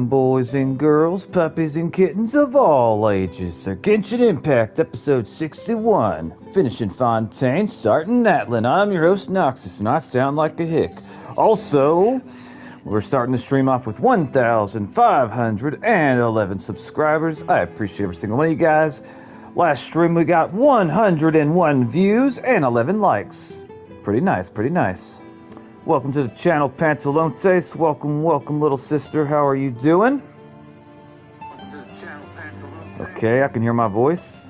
Boys and girls, puppies and kittens of all ages. The Genshin Impact, episode 61. Finishing Fontaine, starting NATLAN. I'm your host, Noxus, and I sound like a hick. Also, we're starting the stream off with 1,511 subscribers. I appreciate every single one of you guys. Last stream we got 101 views and 11 likes. Pretty nice, pretty nice. Welcome to the channel, Pantalontes. Welcome, little sister. How are you doing? Okay, I can hear my voice.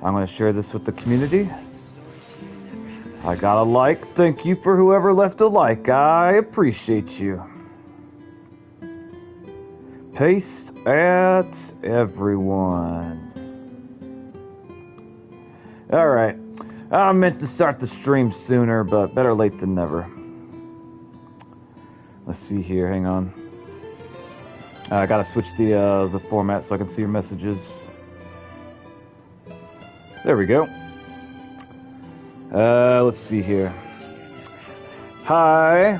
I'm going to share this with the community. I got a like. Thank you for whoever left a like. I appreciate you. Paste at everyone. Alright. I meant to start the stream sooner, but better late than never. Let's see here, hang on. I gotta switch the format so I can see your messages. There we go. Let's see here. Hi.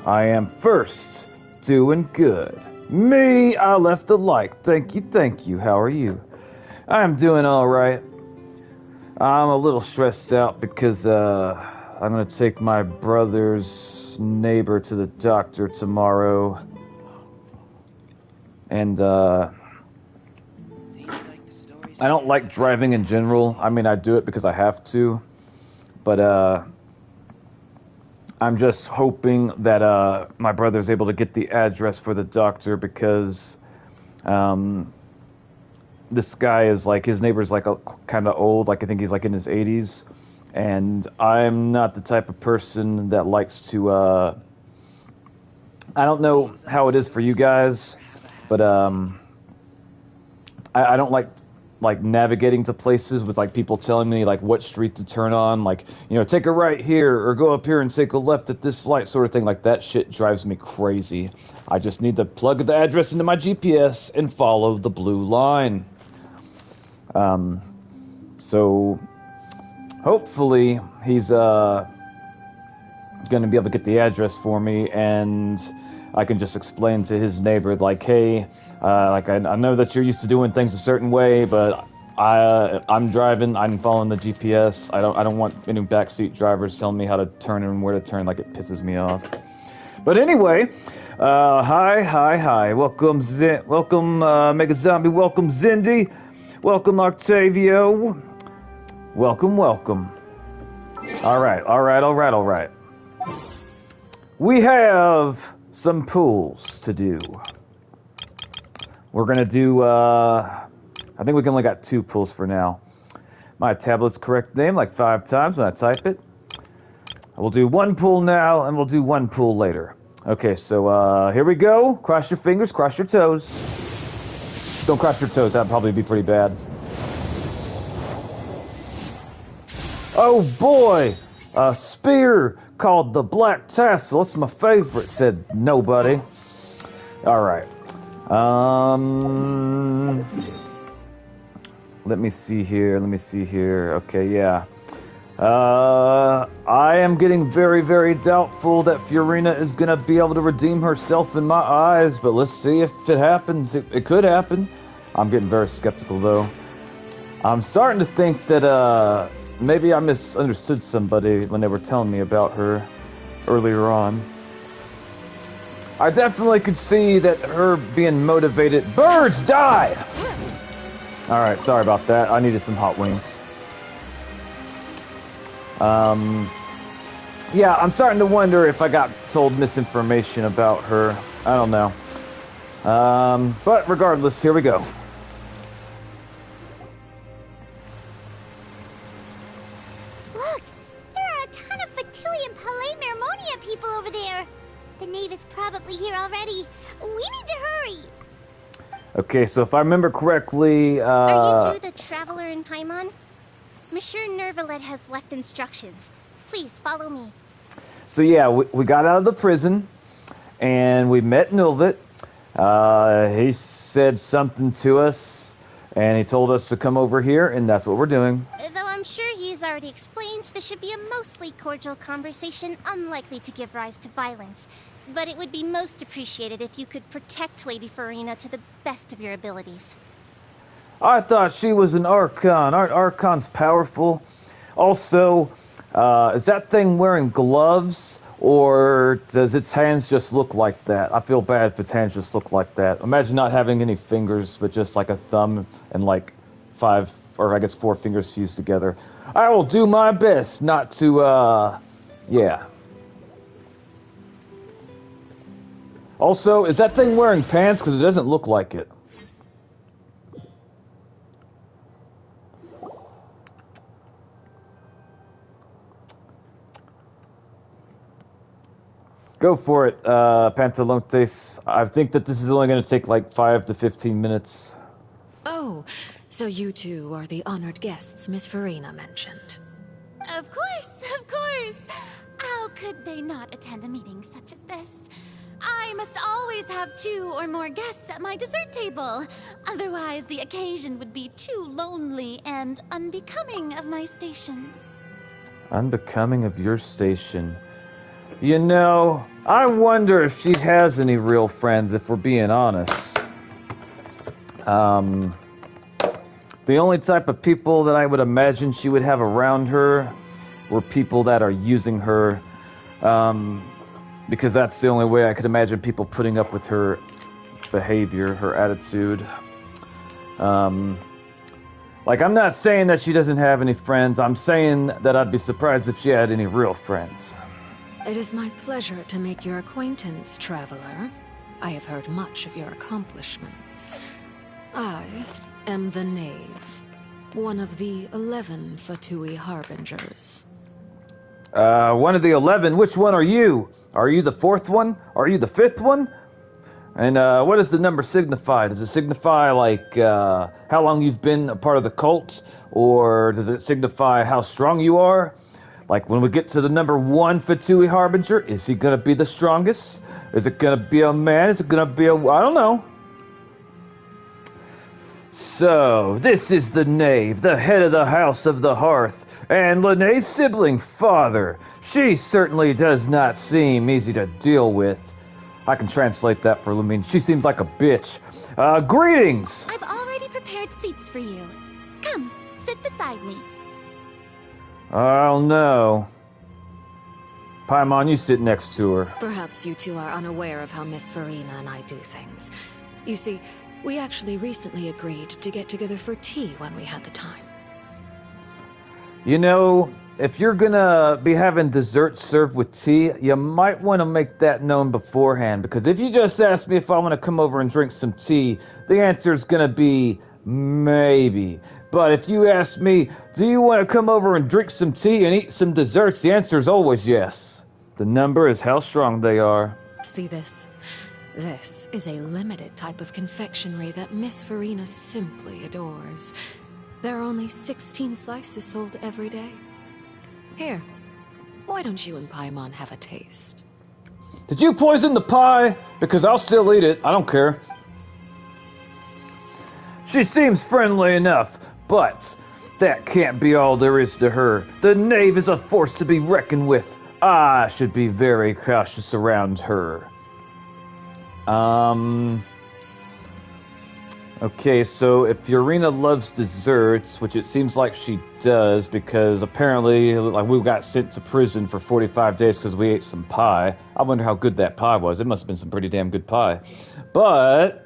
I am first. Doing good. Me, I left a like. Thank you, thank you. How are you? I'm doing alright. I'm a little stressed out because, I'm gonna take my brother's neighbor to the doctor tomorrow, and I don't like driving in general. I mean, I do it because I have to, but I'm just hoping that my brother's able to get the address for the doctor, because this guy is like, his neighbor's like kind of old, like I think he's like in his 80s. And I'm not the type of person that likes to, I don't know how it is for you guys, but, I don't like navigating to places with, like, people telling me, like, what street to turn on, like, you know, take a right here, or go up here and take a left at this light, sort of thing. Like, that shit drives me crazy. I just need to plug the address into my GPS and follow the blue line. So hopefully he's going to be able to get the address for me, and I can just explain to his neighbor, like, hey, like, I know that you're used to doing things a certain way, but I'm driving, I'm following the GPS. I don't want any backseat drivers telling me how to turn and where to turn. Like, it pisses me off. But anyway, hi. Welcome, welcome, Mega Zombie. Welcome, Zindy. Welcome, Octavio. Welcome. All right. We have some pulls to do. We're gonna do, I think we only got 2 pulls for now. My tablet's correct name like 5 times when I type it. We'll do 1 pull now, and we'll do 1 pull later. Okay, so, here we go. Cross your fingers, cross your toes. Don't cross your toes, that'd probably be pretty bad. Oh boy! A spear called the Black Tassel. It's my favorite, said nobody. Alright. Let me see here. Okay, yeah. I am getting very, very doubtful that Fiorina is gonna be able to redeem herself in my eyes, but let's see if it happens. It could happen. I'm getting very skeptical, though. I'm starting to think that, maybe I misunderstood somebody when they were telling me about her earlier on. I definitely could see that her being motivated... Birds, die! Alright, sorry about that. I needed some hot wings. Yeah, I'm starting to wonder if I got told misinformation about her. I don't know. But regardless, here we go. Look! There are a ton of Fatilian Palais Mermonia people over there! The knave is probably here already. We need to hurry! Okay, so if I remember correctly, Are you two the traveler in Paimon? Monsieur Nervalet has left instructions. Please, follow me. So yeah, we got out of the prison, and we met Nilvit. He said something to us, and he told us to come over here, and that's what we're doing. Though I'm sure he's already explained, this should be a mostly cordial conversation, unlikely to give rise to violence. but it would be most appreciated if you could protect Lady Farina to the best of your abilities. I thought she was an Archon. Aren't Archons powerful? Also, is that thing wearing gloves, or does its hands just look like that? I feel bad if its hands just look like that. Imagine not having any fingers, but just like a thumb and like 5, or I guess 4 fingers fused together. I will do my best not to, yeah. Also, is that thing wearing pants? Because it doesn't look like it. Go for it, Pantalontes. I think that this is only going to take like 5 to 15 minutes. Oh, so you two are the honored guests Miss Farina mentioned. Of course, of course. How could they not attend a meeting such as this? I must always have 2 or more guests at my dessert table. Otherwise, the occasion would be too lonely and unbecoming of my station. Unbecoming of your station. You know, I wonder if she has any real friends, if we're being honest. The only type of people that I would imagine she would have around her were people that are using her, because that's the only way I could imagine people putting up with her behavior, her attitude. Like, I'm not saying that she doesn't have any friends. I'm saying that I'd be surprised if she had any real friends. It is my pleasure to make your acquaintance, traveler. I have heard much of your accomplishments. I am the Knave, one of the 11 Fatui Harbingers. One of the 11? Which one are you? Are you the 4th one? Are you the 5th one? And what does the number signify? Does it signify, like, how long you've been a part of the cult? Or does it signify how strong you are? Like, when we get to the number 1 Fatui Harbinger, is he gonna be the strongest? Is it gonna be a man? Is it gonna be a... I don't know. So, this is the Knave, the head of the House of the Hearth, and Linnea's sibling, Father. She certainly does not seem easy to deal with. I can translate that for Lumine. She seems like a bitch. Greetings! I've already prepared seats for you. Come, sit beside me. Oh no. Paimon, you sit next to her. Perhaps you two are unaware of how Miss Farina and I do things. You see, we actually recently agreed to get together for tea when we had the time. You know, if you're gonna be having dessert served with tea, you might want to make that known beforehand, because if you just ask me if I want to come over and drink some tea, the answer's gonna be maybe. But if you ask me, do you want to come over and drink some tea and eat some desserts, the answer's always yes. The number is how strong they are. See this? This is a limited type of confectionery that Miss Farina simply adores. There are only 16 slices sold every day. Here, why don't you and Paimon have a taste? Did you poison the pie? Because I'll still eat it. I don't care. She seems friendly enough, but that can't be all there is to her. The Knave is a force to be reckoned with. I should be very cautious around her. Okay, so if Furina loves desserts, which it seems like she does, because apparently, like, we got sent to prison for 45 days because we ate some pie. I wonder how good that pie was. It must have been some pretty damn good pie. But,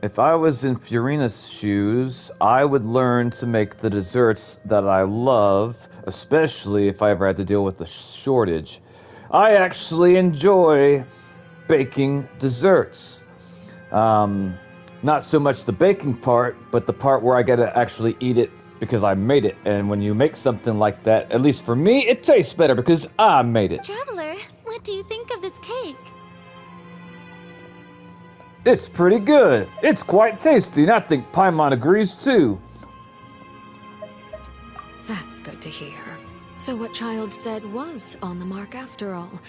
if I was in Furina's shoes, I would learn to make the desserts that I love, especially if I ever had to deal with a shortage. I actually enjoy baking desserts. Not so much the baking part, but the part where I get to actually eat it because I made it. And when you make something like that, at least for me, it tastes better because I made it. Traveler, what do you think of this cake? It's pretty good. It's quite tasty, and I think Paimon agrees too. That's good to hear. So what Child said was on the mark after all.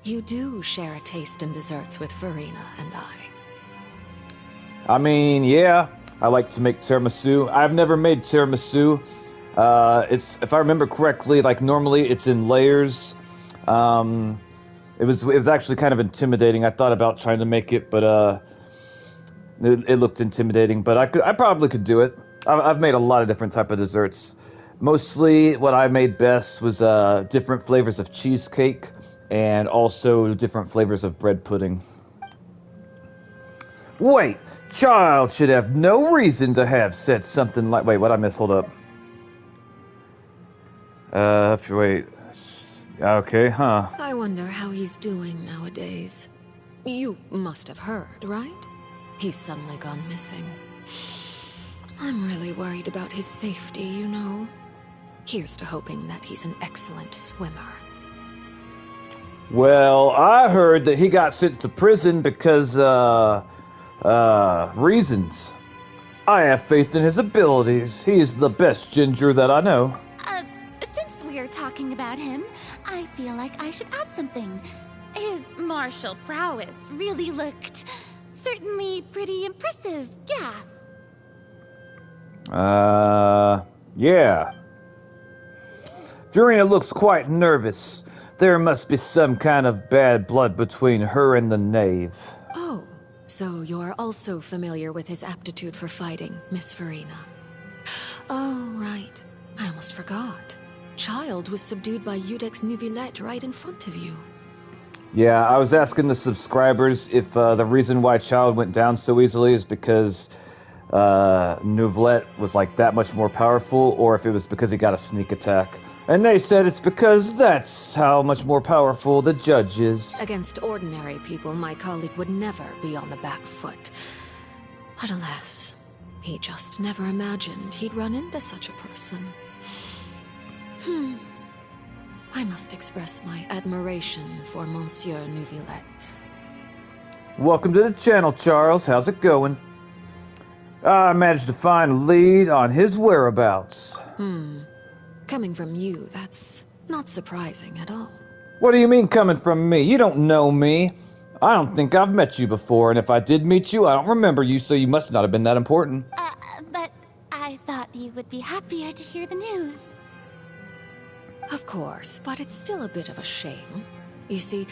You do share a taste in desserts with Farina and I. I mean, yeah, I like to make tiramisu. I've never made tiramisu. It's, if I remember correctly, like normally it's in layers. It was actually kind of intimidating. I thought about trying to make it, but it looked intimidating. But I probably could do it. I've made a lot of different type of desserts. Mostly, what I made best was different flavors of cheesecake and also different flavors of bread pudding. Wait, child should have no reason to have said something like. Wait, what I miss? Hold up. Wait. Okay, huh. I wonder how he's doing nowadays. You must have heard, right? He's suddenly gone missing. I'm really worried about his safety, you know. Here's to hoping that he's an excellent swimmer. Well, I heard that he got sent to prison because, reasons. I have faith in his abilities. He's the best ginger that I know. Since we're talking about him, I feel like I should add something. His martial prowess really looked certainly pretty impressive, yeah. Yeah. Furina looks quite nervous. There must be some kind of bad blood between her and the knave. Oh, so you're also familiar with his aptitude for fighting, Miss Furina. Oh, right. I almost forgot. Child was subdued by Udex Neuvillette right in front of you. Yeah, I was asking the subscribers if the reason why Child went down so easily is because Neuvillette was like that much more powerful, or if it was because he got a sneak attack. And they said it's because that's how much more powerful the judge is. Against ordinary people, my colleague would never be on the back foot. But alas, he just never imagined he'd run into such a person. I must express my admiration for Monsieur Neuvillette. Welcome to the channel, Charles. How's it going? I managed to find a lead on his whereabouts. Coming from you, that's not surprising at all. What do you mean coming from me? You don't know me. I don't think I've met you before, and if I did meet you, I don't remember you, so you must not have been that important. But I thought you would be happier to hear the news. Of course, but it's still a bit of a shame. You see,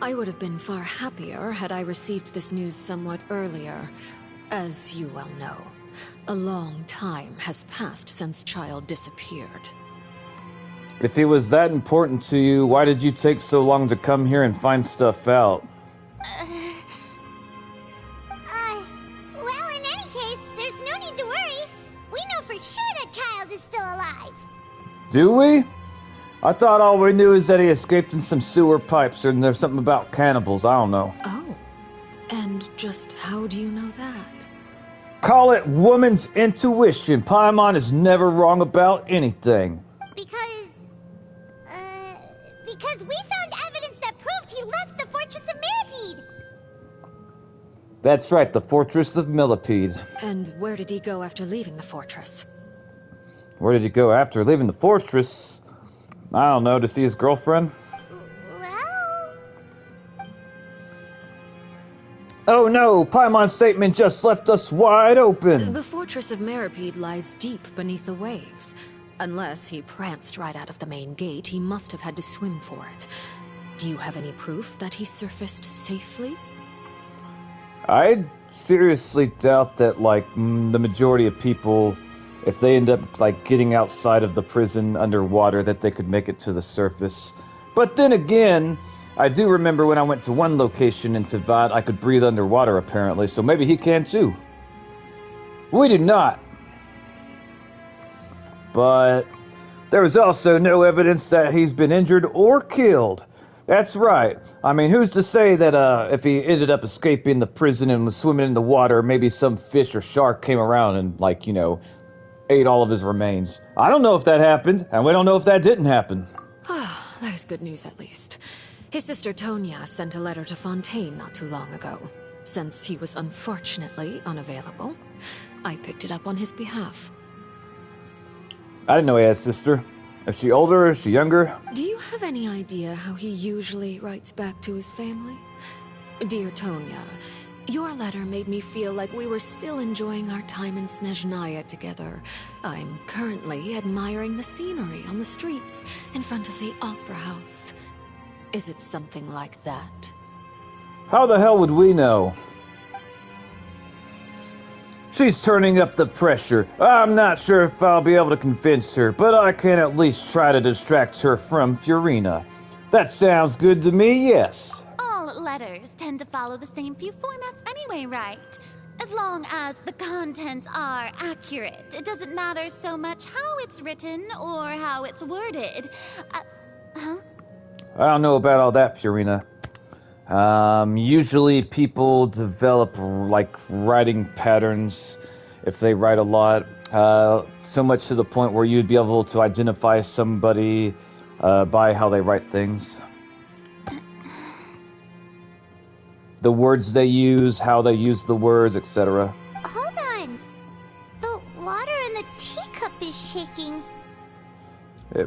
I would have been far happier had I received this news somewhat earlier. As you well know, a long time has passed since Child disappeared. If he was that important to you, why did you take so long to come here and find stuff out? Well, in any case, there's no need to worry. We know for sure that Child is still alive. Do we? I thought all we knew is that he escaped in some sewer pipes, or there's something about cannibals, I don't know. Oh, and just how do you know that? Call it woman's intuition. Paimon is never wrong about anything. Because we found evidence that proved he left the Fortress of Mirapede. That's right, the Fortress of Millipede. And where did he go after leaving the fortress? Where did he go after leaving the fortress? I don't know, to see his girlfriend? Well... Oh no, Paimon's statement just left us wide open. The Fortress of Mirapede lies deep beneath the waves. Unless he pranced right out of the main gate, he must have had to swim for it. Do you have any proof that he surfaced safely? I seriously doubt that, like, the majority of people, if they end up, like, getting outside of the prison underwater, that they could make it to the surface. But then again, I do remember when I went to one location in Tivat, I could breathe underwater, apparently, so maybe he can too. We do not. But there was also no evidence that he's been injured or killed. That's right. I mean, who's to say that if he ended up escaping the prison and was swimming in the water, maybe some fish or shark came around and, like, you know, ate all of his remains. I don't know if that happened, and we don't know if that didn't happen. Ah, that is good news at least. His sister Tonya sent a letter to Fontaine not too long ago. Since he was unfortunately unavailable, I picked it up on his behalf. I didn't know he had a sister. Is she older? Is she younger? Do you have any idea how he usually writes back to his family? Dear Tonya, Your letter made me feel like we were still enjoying our time in Snezhnaya together. I'm currently admiring the scenery on the streets in front of the Opera House. Is it something like that? How the hell would we know? She's turning up the pressure. I'm not sure if I'll be able to convince her, but I can at least try to distract her from Furina. That sounds good to me, yes. All letters tend to follow the same few formats anyway, right? As long as the contents are accurate, it doesn't matter so much how it's written or how it's worded. Huh? I don't know about all that, Furina. Usually people develop, like, writing patterns if they write a lot. So much to the point where you'd be able to identify somebody by how they write things. The words they use, how they use the words, etc. Hold on. The water in the teacup is shaking.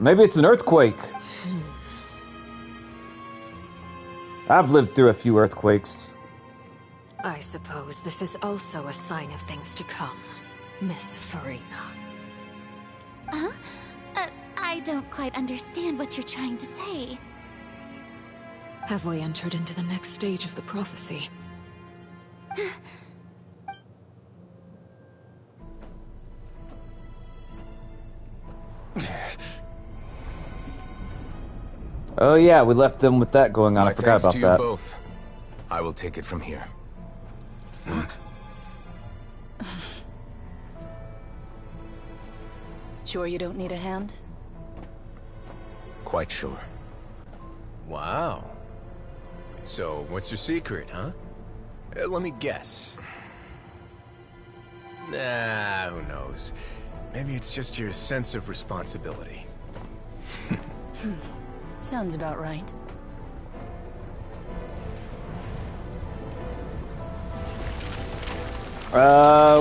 Maybe it's an earthquake. I've lived through a few earthquakes. I suppose this is also a sign of things to come, Miss Furina. Huh? I don't quite understand what you're trying to say. Have we entered into the next stage of the prophecy? Oh yeah, we left them with that going on. I forgot about to that. you both. I will take it from here. Sure you don't need a hand? Quite sure. Wow. So, what's your secret, huh? Let me guess. Nah, who knows? Maybe it's just your sense of responsibility. Sounds about right.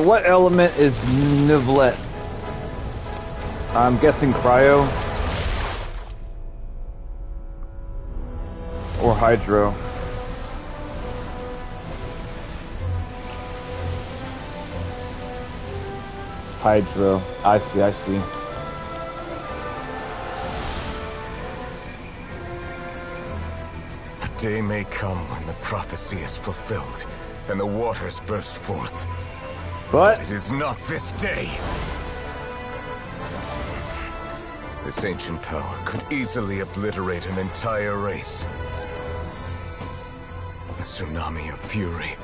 What element is Nivlet? I'm guessing cryo. Or hydro. Hydro. I see. A day may come when the prophecy is fulfilled, and the waters burst forth. But It is not this day! This ancient power could easily obliterate an entire race. A tsunami of fury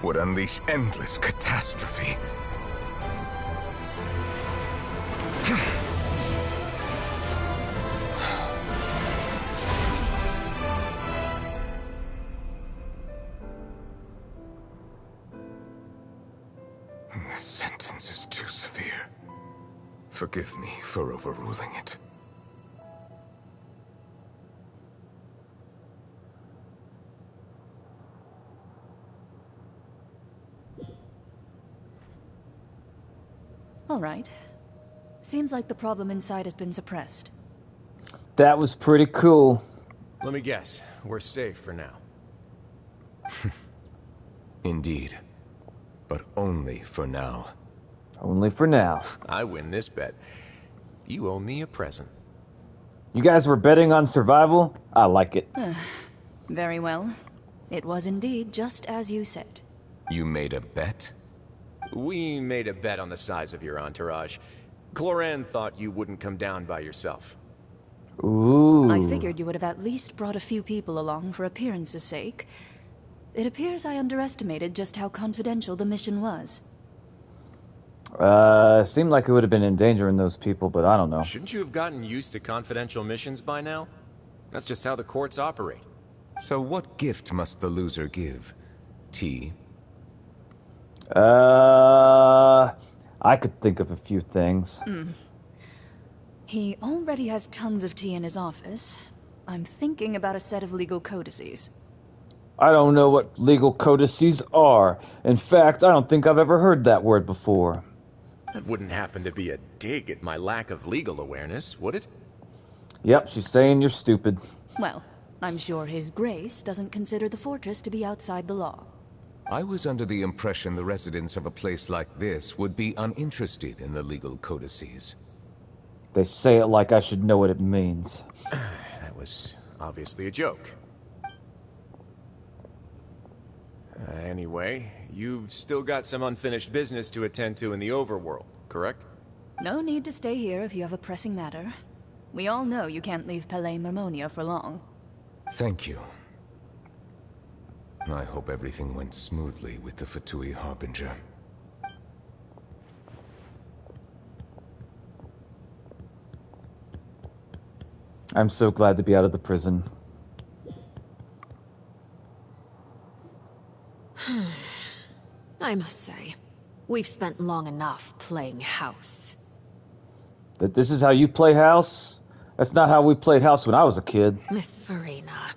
would unleash endless catastrophe. This sentence is too severe. Forgive me for overruling it. All right. Seems like the problem inside has been suppressed. that was pretty cool. Let me guess. We're safe for now. Indeed. But only for now. Only for now. I win this bet. You owe me a present. You guys were betting on survival? I like it. Very well. It was indeed just as you said. You made a bet? We made a bet on the size of your entourage. Cloran thought you wouldn't come down by yourself. Ooh. I figured you would have at least brought a few people along for appearance's sake. It appears I underestimated just how confidential the mission was. Seemed like it would have been endangering those people, but I don't know. Shouldn't you have gotten used to confidential missions by now? That's just how the courts operate. So what gift must the loser give? Tea? I could think of a few things. He already has tons of tea in his office. I'm thinking about a set of legal codices. I don't know what legal codices are. In fact, I don't think I've ever heard that word before. That wouldn't happen to be a dig at my lack of legal awareness, would it? Yep, she's saying you're stupid. Well, I'm sure His Grace doesn't consider the fortress to be outside the law. I was under the impression the residents of a place like this would be uninterested in the legal codices. They say it like I should know what it means. That was obviously a joke. Anyway, you've still got some unfinished business to attend to in the overworld, correct? No need to stay here if you have a pressing matter. We all know you can't leave Palais Mermonia for long. Thank you. I hope everything went smoothly with the Fatui Harbinger. I'm so glad to be out of the prison. I must say, we've spent long enough playing house. That this is how you play house? That's not how we played house when I was a kid. Miss Farina,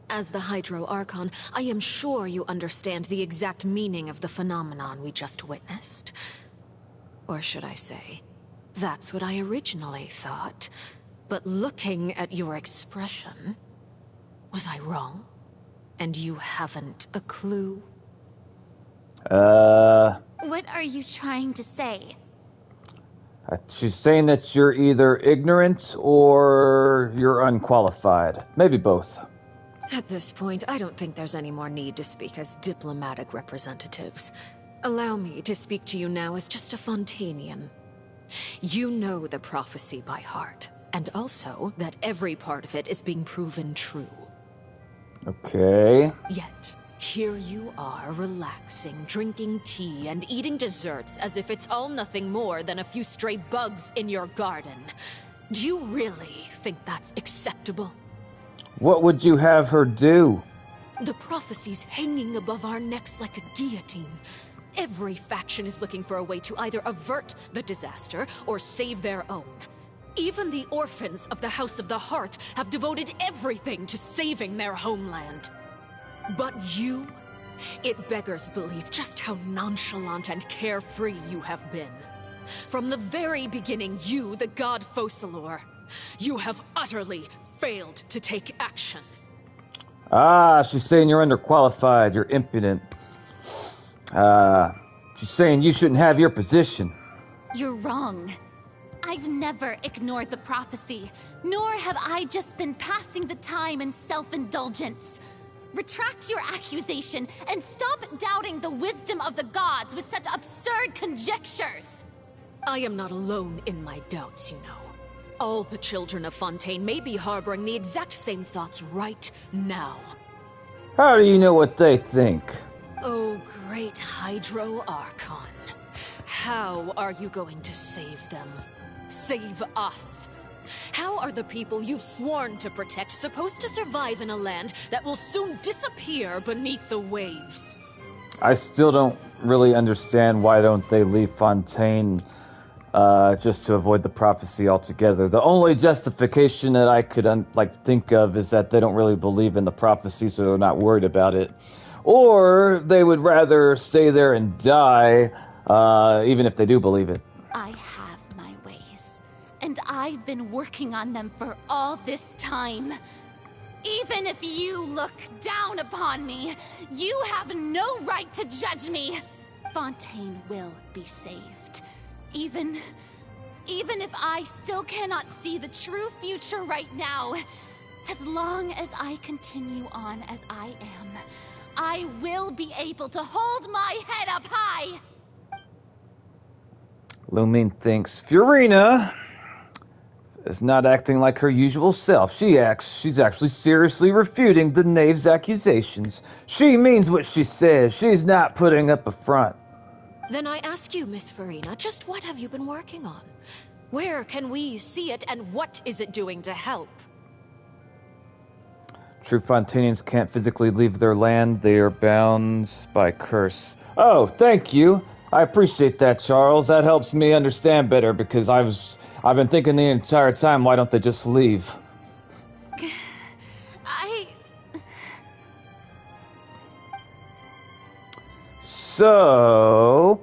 as the Hydro Archon, I am sure you understand the exact meaning of the phenomenon we just witnessed. Or should I say, that's what I originally thought. But looking at your expression, was I wrong? And you haven't a clue? What are you trying to say? She's saying that you're either ignorant or you're unqualified. Maybe both. At this point, I don't think there's any more need to speak as diplomatic representatives. Allow me to speak to you now as just a Fontainian. You know the prophecy by heart, and also that every part of it is being proven true. Okay. Yet, here you are, relaxing, drinking tea, and eating desserts as if it's all nothing more than a few stray bugs in your garden. Do you really think that's acceptable? What would you have her do? The prophecy's hanging above our necks like a guillotine. Every faction is looking for a way to either avert the disaster or save their own. Even the orphans of the House of the Hearth have devoted everything to saving their homeland. But you? It beggars belief just how nonchalant and carefree you have been. From the very beginning, you, the god Focalor, you have utterly failed to take action. Ah, she's saying you're underqualified, you're impudent. She's saying you shouldn't have your position. You're wrong. I've never ignored the prophecy, nor have I just been passing the time in self-indulgence. Retract your accusation and stop doubting the wisdom of the gods with such absurd conjectures. I am not alone in my doubts, you know. All the children of Fontaine may be harboring the exact same thoughts right now. How do you know what they think? Oh, great Hydro Archon. How are you going to save them? Save us? How are the people you've sworn to protect supposed to survive in a land that will soon disappear beneath the waves? I still don't really understand why don't they leave Fontaine just to avoid the prophecy altogether. The only justification that I could think of is that they don't really believe in the prophecy, so they're not worried about it. Or they would rather stay there and die, even if they do believe it. I have my ways, and I've been working on them for all this time. Even if you look down upon me, you have no right to judge me. Fontaine will be saved. Even if I still cannot see the true future right now, as long as I continue on as I am, I will be able to hold my head up high! Lumine thinks Furina is not acting like her usual self. She's actually seriously refuting the knave's accusations. She means what she says. She's not putting up a front. Then I ask you, Miss Farina, just what have you been working on? Where can we see it, and what is it doing to help? True Fontainians can't physically leave their land. They are bound by curse. Oh, thank you. I appreciate that, Charles. That helps me understand better, because I've been thinking the entire time, why don't they just leave? So,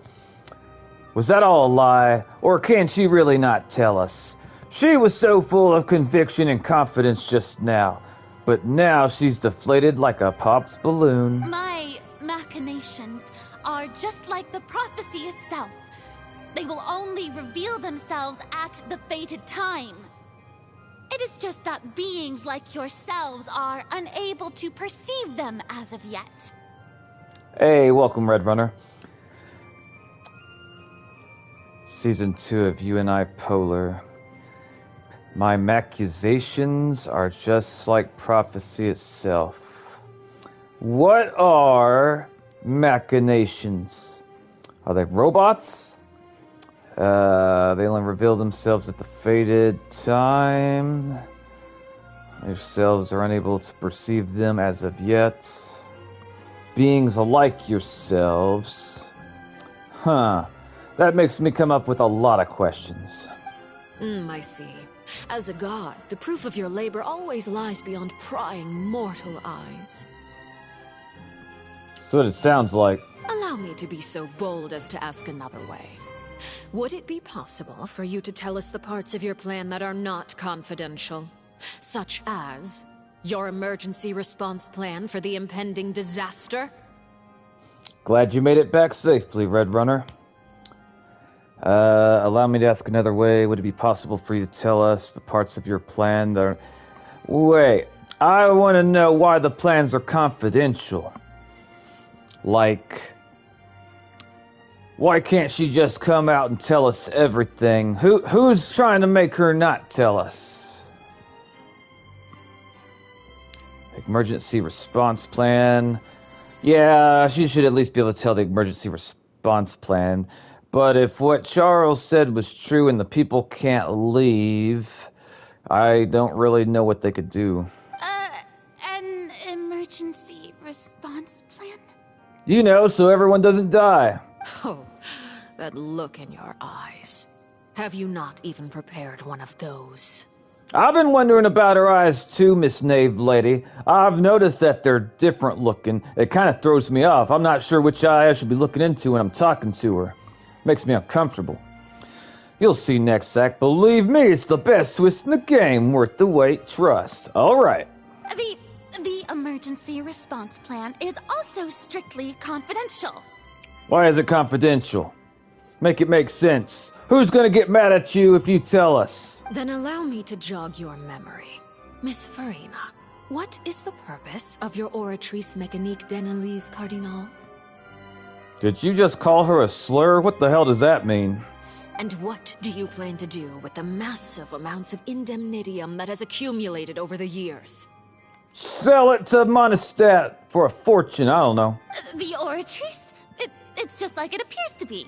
was that all a lie, or can she really not tell us? She was so full of conviction and confidence just now, but now she's deflated like a popped balloon. My machinations machinations are just like the prophecy itself. They will only reveal themselves at the fated time. It is just that beings like yourselves are unable to perceive them as of yet. Hey, welcome, Red Runner. Season 2 of You and I Polar. My accusations are just like prophecy itself. What are machinations? Are they robots? They only reveal themselves at the fated time. Yourselves are unable to perceive them as of yet. Beings like yourselves. Huh. That makes me come up with a lot of questions. I see. As a god, the proof of your labor always lies beyond prying mortal eyes. So what it sounds like. Allow me to be so bold as to ask another way. Would it be possible for you to tell us the parts of your plan that are not confidential? Such as your emergency response plan for the impending disaster? Glad you made it back safely, Red Runner. Allow me to ask another way. Would it be possible for you to tell us the parts of your plan that are... Wait, I want to know why the plans are confidential. Like... Why can't she just come out and tell us everything? Who's trying to make her not tell us? Emergency response plan. Yeah, she should at least be able to tell the emergency response plan. But if what Charles said was true and the people can't leave, I don't really know what they could do. An emergency response plan? You know, so everyone doesn't die. Oh, that look in your eyes. Have you not even prepared one of those? I've been wondering about her eyes too, Miss Knave Lady. I've noticed that they're different looking. It kind of throws me off. I'm not sure which eye I should be looking into when I'm talking to her. Makes me uncomfortable. You'll see next act. Believe me, it's the best twist in the game. Worth the wait. Trust. All right. The emergency response plan is also strictly confidential. Why is it confidential? Make it make sense. Who's gonna get mad at you if you tell us? Then allow me to jog your memory. Miss Farina, what is the purpose of your Oratrice Mécanique d'Analyse Cardinal? Did you just call her a slur? What the hell does that mean? And what do you plan to do with the massive amounts of indemnitium that has accumulated over the years? Sell it to Monistat for a fortune, I don't know. The Oratrice? It's just like it appears to be.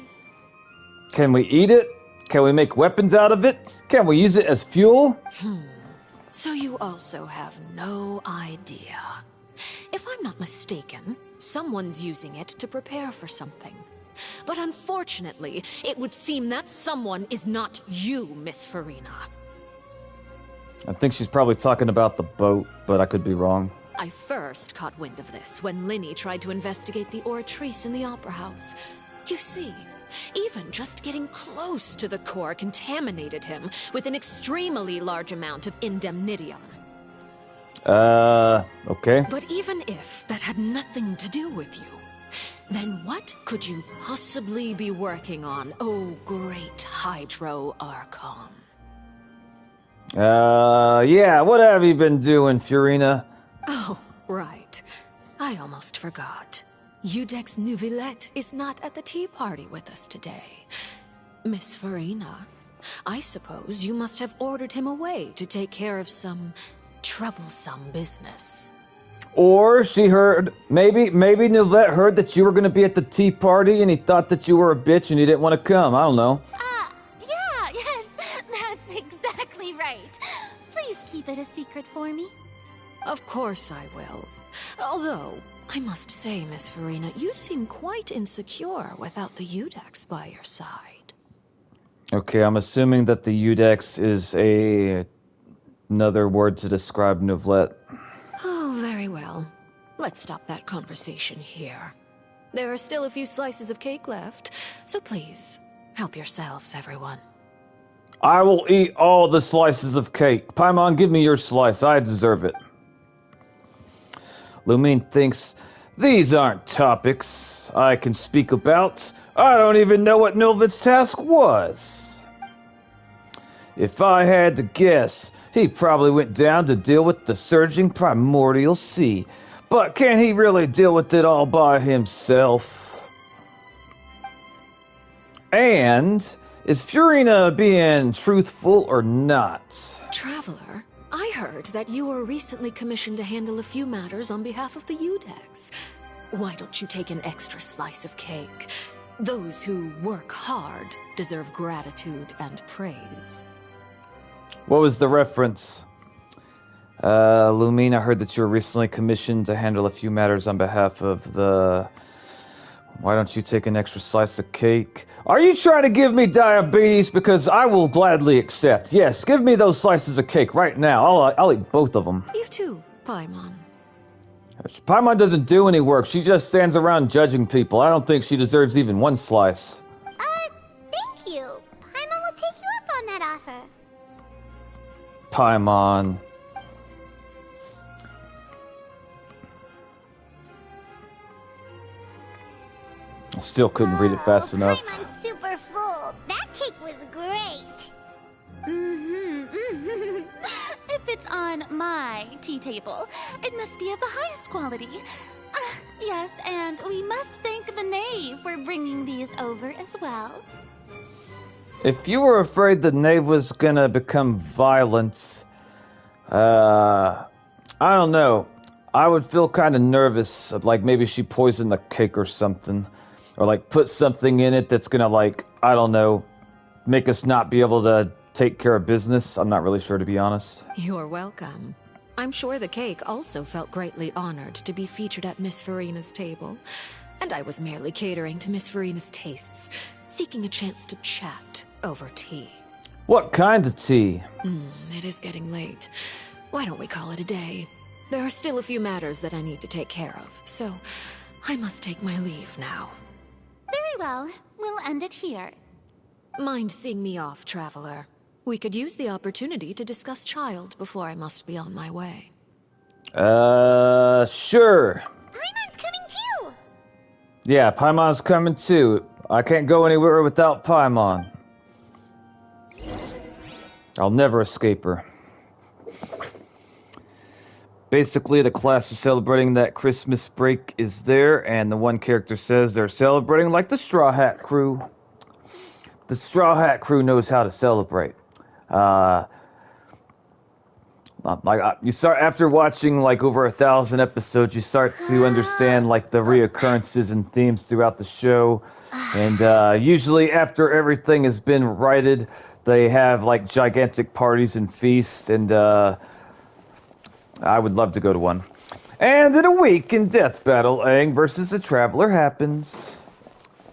Can we eat it? Can we make weapons out of it? Can we use it as fuel? So you also have no idea. If I'm not mistaken, someone's using it to prepare for something. But unfortunately, it would seem that someone is not you, Miss Farina. I think she's probably talking about the boat, but I could be wrong. I first caught wind of this when Linny tried to investigate the Oratrice in the Opera House. You see, even just getting close to the core contaminated him with an extremely large amount of indemnitium. Okay. But even if that had nothing to do with you, then what could you possibly be working on, oh great Hydro Archon? Yeah, what have you been doing, Furina? Oh, right. I almost forgot. Udex Nouvillette is not at the tea party with us today. Miss Farina, I suppose you must have ordered him away to take care of some troublesome business. Or she heard, maybe Nouvillette heard that you were going to be at the tea party and he thought that you were a bitch and he didn't want to come. I don't know. Yes, that's exactly right. Please keep it a secret for me. Of course I will. Although, I must say, Miss Farina, you seem quite insecure without the Udex by your side. Okay, I'm assuming that the Udex is another word to describe Nouvillette. Oh, very well. Let's stop that conversation here. There are still a few slices of cake left, so please, help yourselves, everyone. I will eat all the slices of cake. Paimon, give me your slice. I deserve it. Lumine thinks These aren't topics I can speak about. I don't even know what Nilvid's task was. If I had to guess, he probably went down to deal with the surging primordial sea. But can he really deal with it all by himself? And is Furina being truthful or not? Traveler, I heard that you were recently commissioned to handle a few matters on behalf of the Udex. Why don't you take an extra slice of cake? Those who work hard deserve gratitude and praise. What was the reference? Lumine, I heard that you were recently commissioned to handle a few matters on behalf of the... Why don't you take an extra slice of cake? Are you trying to give me diabetes? Because I will gladly accept. Yes, give me those slices of cake right now. I'll eat both of them. You too, Paimon. Paimon doesn't do any work. She just stands around judging people. I don't think she deserves even one slice. Thank you. Paimon will take you up on that offer. Paimon. I still couldn't read it fast enough. Paimon's super full. That cake was great. If it's on my tea table, it must be of the highest quality. Yes, and we must thank the knave for bringing these over as well. If you were afraid the knave was gonna become violent, I don't know. I would feel kind of nervous, like maybe she poisoned the cake or something. Or like put something in it that's gonna like, I don't know, make us not be able to take care of business. I'm not really sure, to be honest. You're welcome. I'm sure the cake also felt greatly honored to be featured at Miss Farina's table. And I was merely catering to Miss Farina's tastes, seeking a chance to chat over tea. What kind of tea? It is getting late. Why don't we call it a day? There are still a few matters that I need to take care of, so I must take my leave now. Very well. We'll end it here. Mind seeing me off, Traveler? We could use the opportunity to discuss Child before I must be on my way. Sure. Paimon's coming too. Yeah, Paimon's coming too. I can't go anywhere without Paimon. I'll never escape her. Basically, the class is celebrating that Christmas break is there, and the one character says they're celebrating like the Straw Hat Crew. The Straw Hat Crew knows how to celebrate. You start after watching like over 1,000 episodes, you start to understand like the reoccurrences and themes throughout the show, and usually after everything has been righted, they have like gigantic parties and feasts, and I would love to go to one. And in a week in Death Battle, Aang versus the Traveler happens.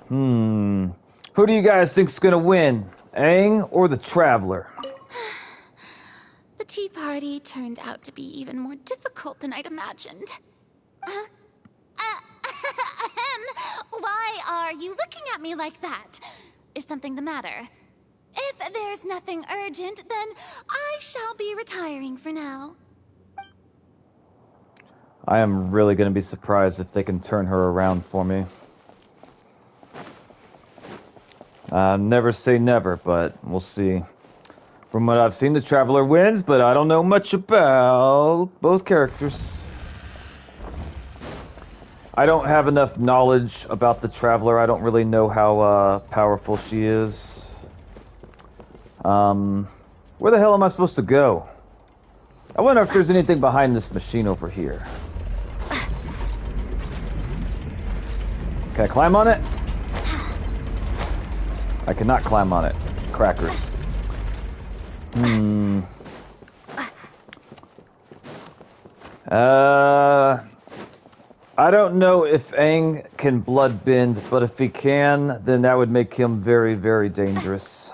Who do you guys think's gonna win? Aang or the Traveler? The tea party turned out to be even more difficult than I'd imagined. Why are you looking at me like that? Is something the matter? If there's nothing urgent, then I shall be retiring for now. I am really going to be surprised if they can turn her around for me. Never say never, but we'll see. From what I've seen, the Traveler wins, but I don't know much about both characters. I don't have enough knowledge about the Traveler. I don't really know how powerful she is. Where the hell am I supposed to go? I wonder if there's anything behind this machine over here. Can I climb on it? I cannot climb on it. Crackers. I don't know if Aang can blood bend, but if he can, then that would make him very, very dangerous.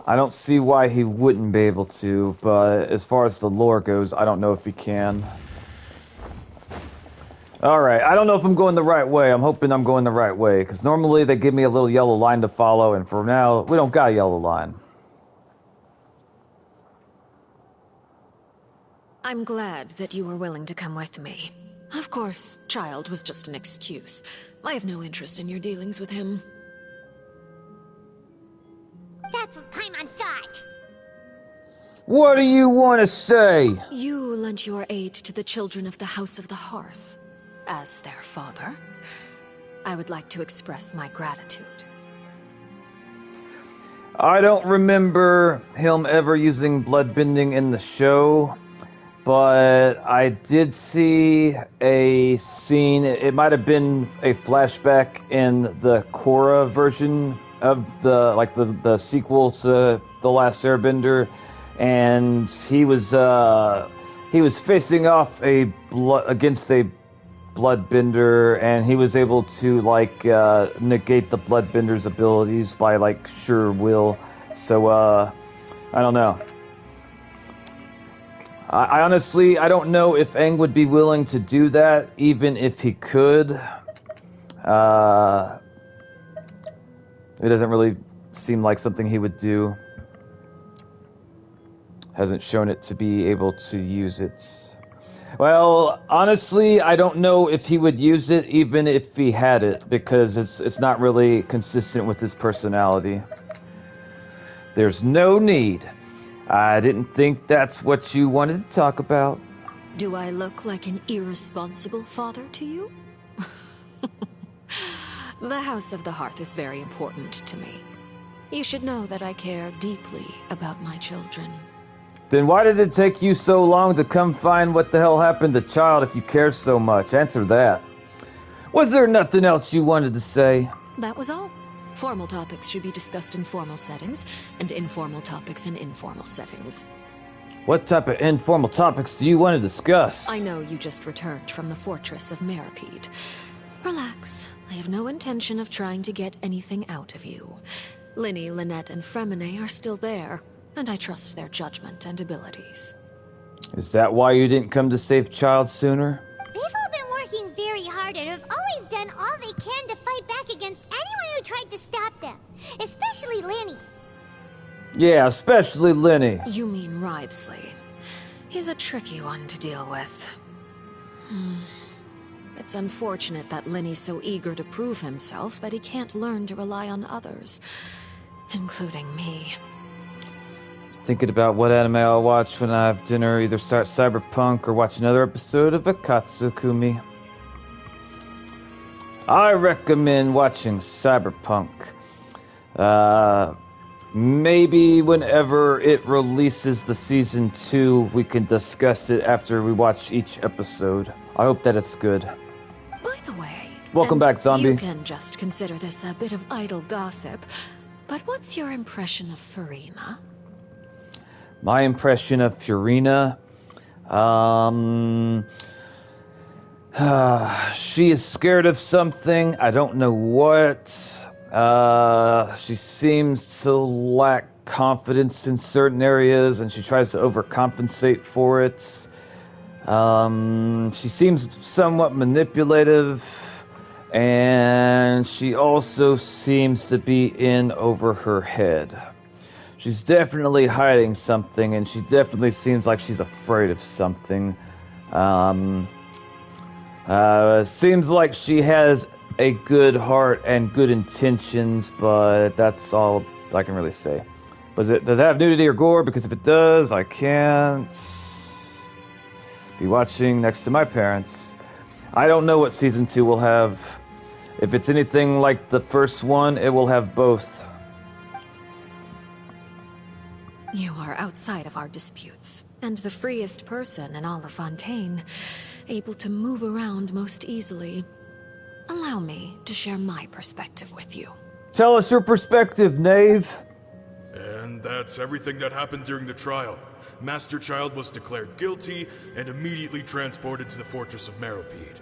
I don't see why he wouldn't be able to, but as far as the lore goes, I don't know if he can. Alright, I don't know if I'm going the right way. I'm hoping I'm going the right way, because normally they give me a little yellow line to follow, and for now, we don't got a yellow line. I'm glad that you were willing to come with me. Of course, child was just an excuse. I have no interest in your dealings with him. That's what Paimon thought. What do you want to say? You lent your aid to the children of the House of the Hearth. As their father, I would like to express my gratitude. I don't remember him ever using bloodbending in the show, but I did see a scene. It might have been a flashback in the Korra version of the sequel to The Last Airbender, and he was facing off against a bloodbender, and he was able to negate the bloodbender's abilities by sure will. So I don't know. I honestly don't know if Aang would be willing to do that, even if he could. It doesn't really seem like something he would do. Hasn't shown it to be able to use it. Well, honestly, I don't know if he would use it even if he had it, because it's not really consistent with his personality. There's no need. I didn't think that's what you wanted to talk about. Do I look like an irresponsible father to you? The House of the Hearth is very important to me. You should know that I care deeply about my children. Then why did it take you so long to come find what the hell happened to Child if you care so much? Answer that. Was there nothing else you wanted to say? That was all. Formal topics should be discussed in formal settings, and informal topics in informal settings. What type of informal topics do you want to discuss? I know you just returned from the fortress of Meripede. Relax. I have no intention of trying to get anything out of you. Linny, Lynette, and Fremine are still there, and I trust their judgment and abilities. Is that why you didn't come to save Child sooner? They've all been working very hard and have always done all they can to fight back against anyone who tried to stop them. Especially Linny. Yeah, especially Linny. You mean Wriothesley. He's a tricky one to deal with. It's unfortunate that Linny's so eager to prove himself that he can't learn to rely on others, including me. Thinking about what anime I'll watch when I have dinner, either start Cyberpunk or watch another episode of Akatsukumi. I recommend watching Cyberpunk. Maybe whenever it releases the season 2, we can discuss it after we watch each episode. I hope that it's good. By the way... Welcome back, Zombie. You can just consider this a bit of idle gossip, but what's your impression of Furina? My impression of Furina... she is scared of something. I don't know what. She seems to lack confidence in certain areas, and she tries to overcompensate for it. She seems somewhat manipulative, and she also seems to be in over her head. She's definitely hiding something, and she definitely seems like she's afraid of something. Seems like she has a good heart and good intentions, but that's all I can really say. Does it have nudity or gore? Because if it does, I can't be watching next to my parents. I don't know what season 2 will have. If it's anything like the first one, it will have both. You are outside of our disputes, and the freest person in all of Fontaine, able to move around most easily. Allow me to share my perspective with you. Tell us your perspective, knave. And that's everything that happened during the trial. Master Child was declared guilty and immediately transported to the Fortress of Meripede.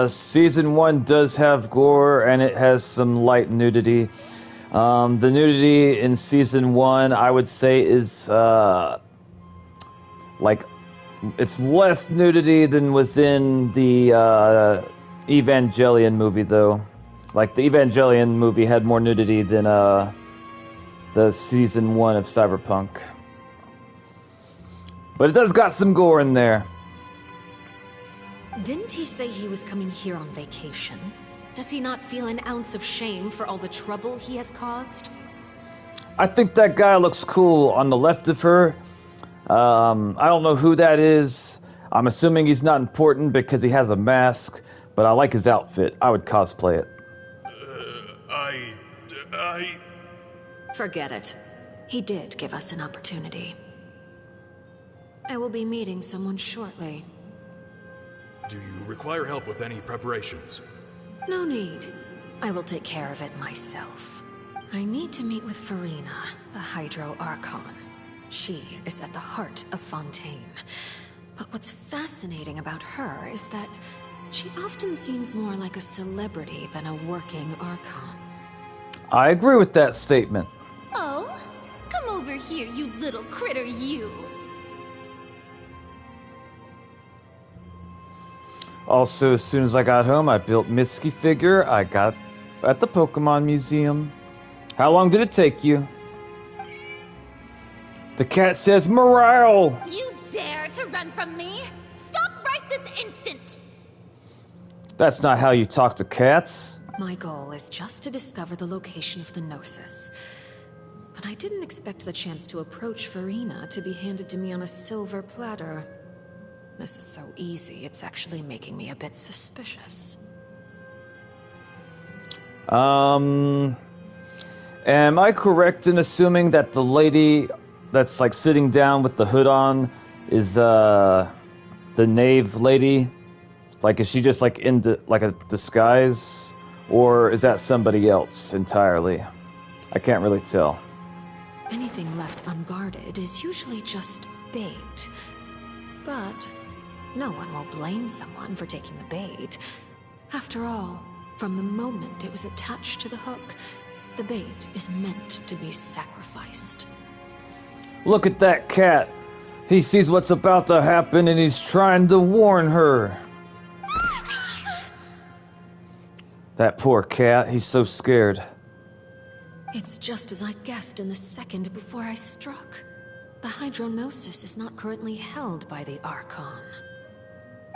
Season 1 does have gore, and it has some light nudity. The nudity in Season 1, I would say, is, it's less nudity than was in the, Evangelion movie, though. Like, the Evangelion movie had more nudity than, the Season 1 of Cyberpunk. But it does got some gore in there. Didn't he say he was coming here on vacation? Does he not feel an ounce of shame for all the trouble he has caused? I think that guy looks cool on the left of her. I don't know who that is. I'm assuming he's not important because he has a mask, but I like his outfit. I would cosplay it. Forget it. He did give us an opportunity. I will be meeting someone shortly. Do you require help with any preparations? No need. I will take care of it myself. I need to meet with Farina, the Hydro Archon. She is at the heart of Fontaine. But what's fascinating about her is that she often seems more like a celebrity than a working Archon. I agree with that statement. Oh, come over here, you little critter, you. Also, as soon as I got home, I built Mitsuki figure I got at the Pokemon Museum. How long did it take you? The cat says morale! You dare to run from me? Stop right this instant! That's not how you talk to cats. My goal is just to discover the location of the Gnosis. But I didn't expect the chance to approach Farina to be handed to me on a silver platter. This is so easy, it's actually making me a bit suspicious. Am I correct in assuming that the lady that's like sitting down with the hood on is the knave lady? Like, is she just like in like a disguise, or is that somebody else entirely? I can't really tell. Anything left unguarded is usually just bait. But no one will blame someone for taking the bait. After all, from the moment it was attached to the hook, the bait is meant to be sacrificed. Look at that cat. He sees what's about to happen and he's trying to warn her. That poor cat, he's so scared. It's just as I guessed in the second before I struck. The Hydronosis is not currently held by the Archon.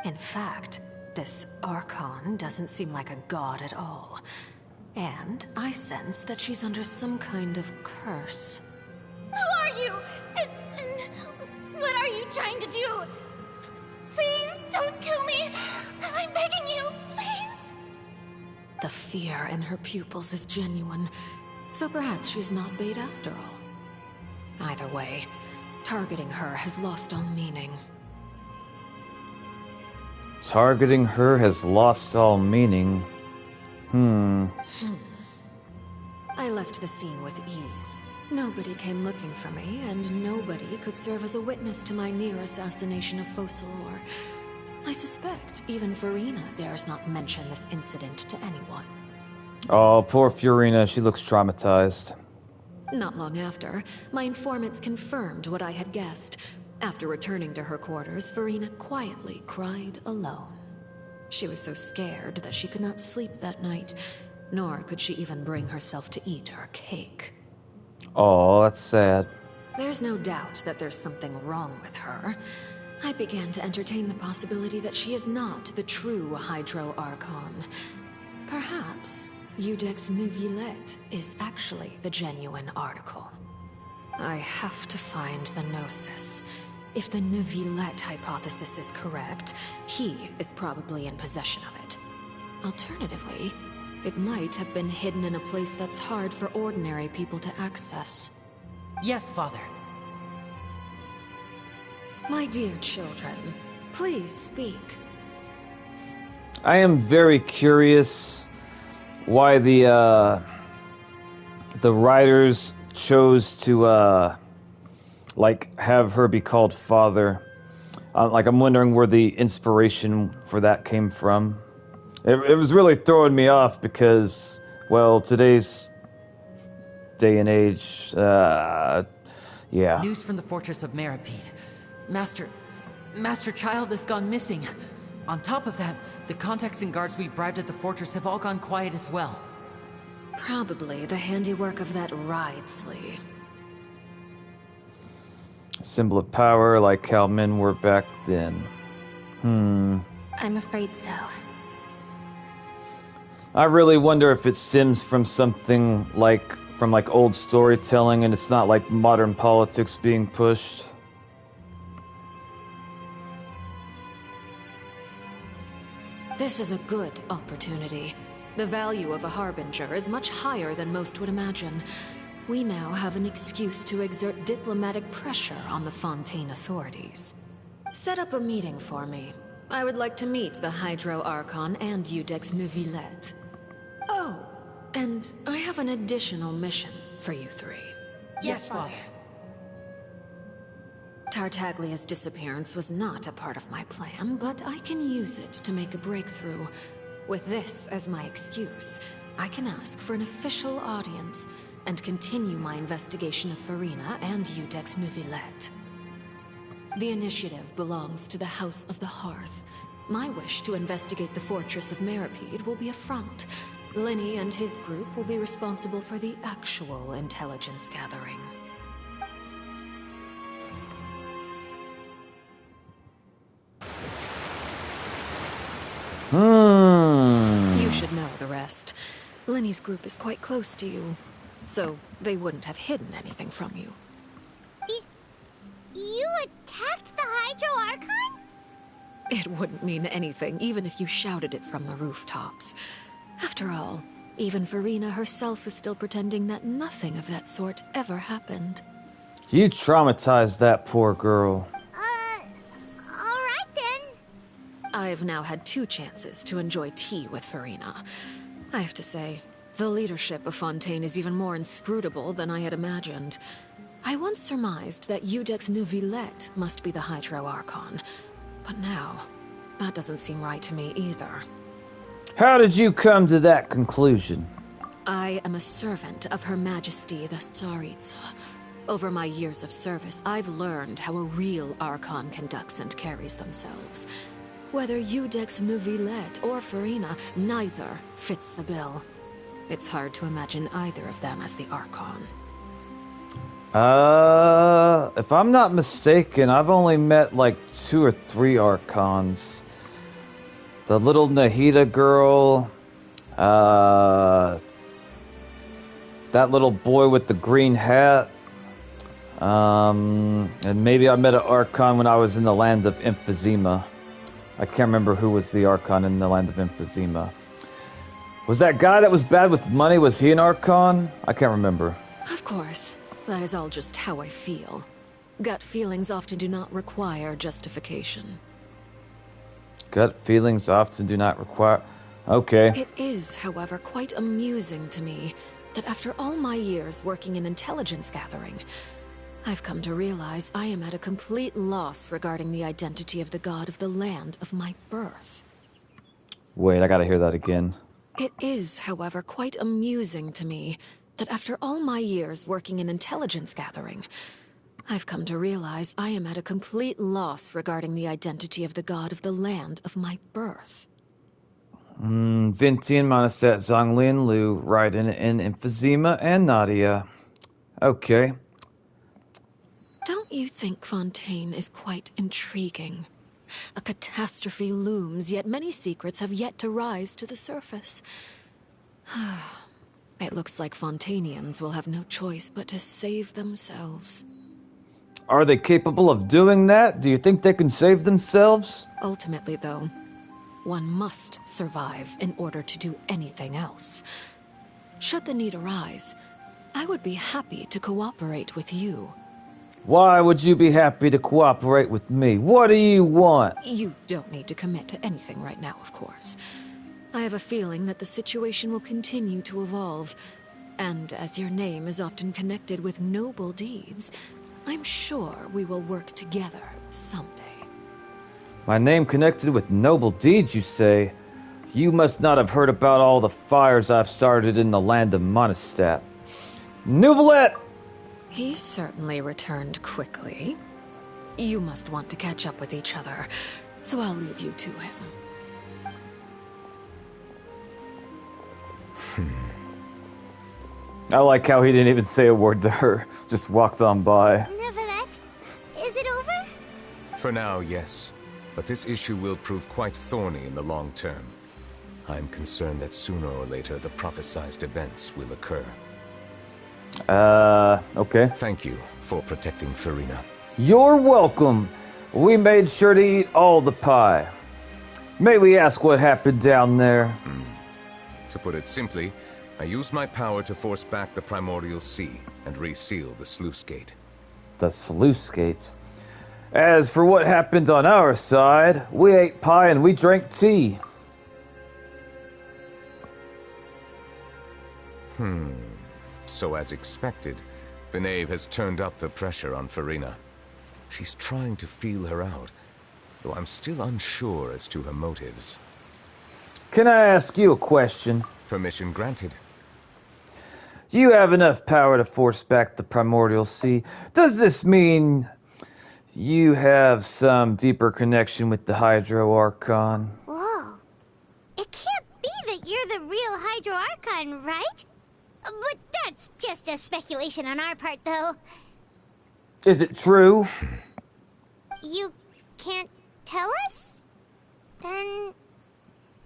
In fact, this Archon doesn't seem like a god at all. And I sense that she's under some kind of curse. Who are you? And what are you trying to do? Please don't kill me. I'm begging you, please. The fear in her pupils is genuine, so perhaps she's not bait after all. Either way, targeting her has lost all meaning. Targeting her has lost all meaning. I left the scene with ease. Nobody came looking for me, and nobody could serve as a witness to my near assassination of Focalor. I suspect even Farina dares not mention this incident to anyone. Oh, poor Fiorina, she looks traumatized. Not long after, my informants confirmed what I had guessed. After returning to her quarters, Farina quietly cried alone. She was so scared that she could not sleep that night, nor could she even bring herself to eat her cake. Oh, that's sad. There's no doubt that there's something wrong with her. I began to entertain the possibility that she is not the true Hydro Archon. Perhaps Eudex Neuvillette is actually the genuine article. I have to find the Gnosis. If the Neuvillette hypothesis is correct, he is probably in possession of it. Alternatively, it might have been hidden in a place that's hard for ordinary people to access. Yes, Father. My dear children, please speak. I am very curious why the writers chose to like have her be called Father. Like, I'm wondering where the inspiration for that came from. It was really throwing me off because, well, today's day and age, yeah. News from the Fortress of Meripede. Master Child has gone missing. On top of that, the contacts and guards we bribed at the fortress have all gone quiet as well. Probably the handiwork of that Ridesley. Symbol of power, like how men were back then. I'm afraid so. I really wonder if it stems from something from old storytelling and it's not like modern politics being pushed. This is a good opportunity. The value of a harbinger is much higher than most would imagine. We now have an excuse to exert diplomatic pressure on the Fontaine authorities. Set up a meeting for me. I would like to meet the Hydro Archon and Iudex Neuvillette. Oh, and I have an additional mission for you three. Yes, Father. Tartaglia's disappearance was not a part of my plan, but I can use it to make a breakthrough. With this as my excuse, I can ask for an official audience and continue my investigation of Farina and Iudex Neuvillette. The initiative belongs to the House of the Hearth. My wish to investigate the Fortress of Meripede will be a front. Linny and his group will be responsible for the actual intelligence gathering. You should know the rest. Linny's group is quite close to you, so they wouldn't have hidden anything from you. You attacked the Hydro Archon? It wouldn't mean anything, even if you shouted it from the rooftops. After all, even Farina herself is still pretending that nothing of that sort ever happened. You traumatized that poor girl. Alright then. I've now had 2 chances to enjoy tea with Farina. I have to say, the leadership of Fontaine is even more inscrutable than I had imagined. I once surmised that Iudex Neuvillette must be the Hydro Archon, but now, that doesn't seem right to me either. How did you come to that conclusion? I am a servant of Her Majesty the Tsaritsa. Over my years of service, I've learned how a real Archon conducts and carries themselves. Whether Iudex Neuvillette or Farina, neither fits the bill. It's hard to imagine either of them as the Archon. If I'm not mistaken, I've only met like 2 or 3 Archons. The little Nahida girl, that little boy with the green hat, and maybe I met an Archon when I was in the land of Emphysema. I can't remember who was the Archon in the land of Emphysema. Was that guy that was bad with money, was he an Archon? I can't remember. Of course. That is all just how I feel. Gut feelings often do not require justification. Gut feelings often do not require... Okay. It is, however, quite amusing to me that after all my years working in intelligence gathering, I've come to realize I am at a complete loss regarding the identity of the god of the land of my birth. Wait, I gotta hear that again. It is, however, quite amusing to me that after all my years working in intelligence gathering, I've come to realize I am at a complete loss regarding the identity of the god of the land of my birth. Vintian, Monaset, Zonglin, Lu, Raiden, and Emphysema, and Nadia. Okay. Don't you think Fontaine is quite intriguing? A catastrophe looms, yet many secrets have yet to rise to the surface. It looks like Fontainians will have no choice but to save themselves. Are they capable of doing that? Do you think they can save themselves? Ultimately, though, one must survive in order to do anything else. Should the need arise, I would be happy to cooperate with you. Why would you be happy to cooperate with me? What do you want? You don't need to commit to anything right now, of course. I have a feeling that the situation will continue to evolve, and as your name is often connected with noble deeds, I'm sure we will work together someday. My name connected with noble deeds, you say? You must not have heard about all the fires I've started in the land of Monistat. Neuvillette! He certainly returned quickly. You must want to catch up with each other, so I'll leave you to him. I like how he didn't even say a word to her, just walked on by. Neuvillette, For now, yes. But this issue will prove quite thorny in the long term. I'm concerned that sooner or later the prophesized events will occur. Okay. Thank you for protecting Farina. You're welcome. We made sure to eat all the pie. May we ask what happened down there? To put it simply, I used my power to force back the Primordial Sea and reseal the sluice gate. The sluice gate. As for what happened on our side, we ate pie and we drank tea. So as expected, the knave has turned up the pressure on Farina. She's trying to feel her out, though I'm still unsure as to her motives. Can I ask you a question? Permission granted. You have enough power to force back the Primordial Sea. Does this mean you have some deeper connection with the Hydro Archon? Whoa. It can't be that you're the real Hydro Archon, right? But that's just a speculation on our part, though. Is it true? You can't tell us? Then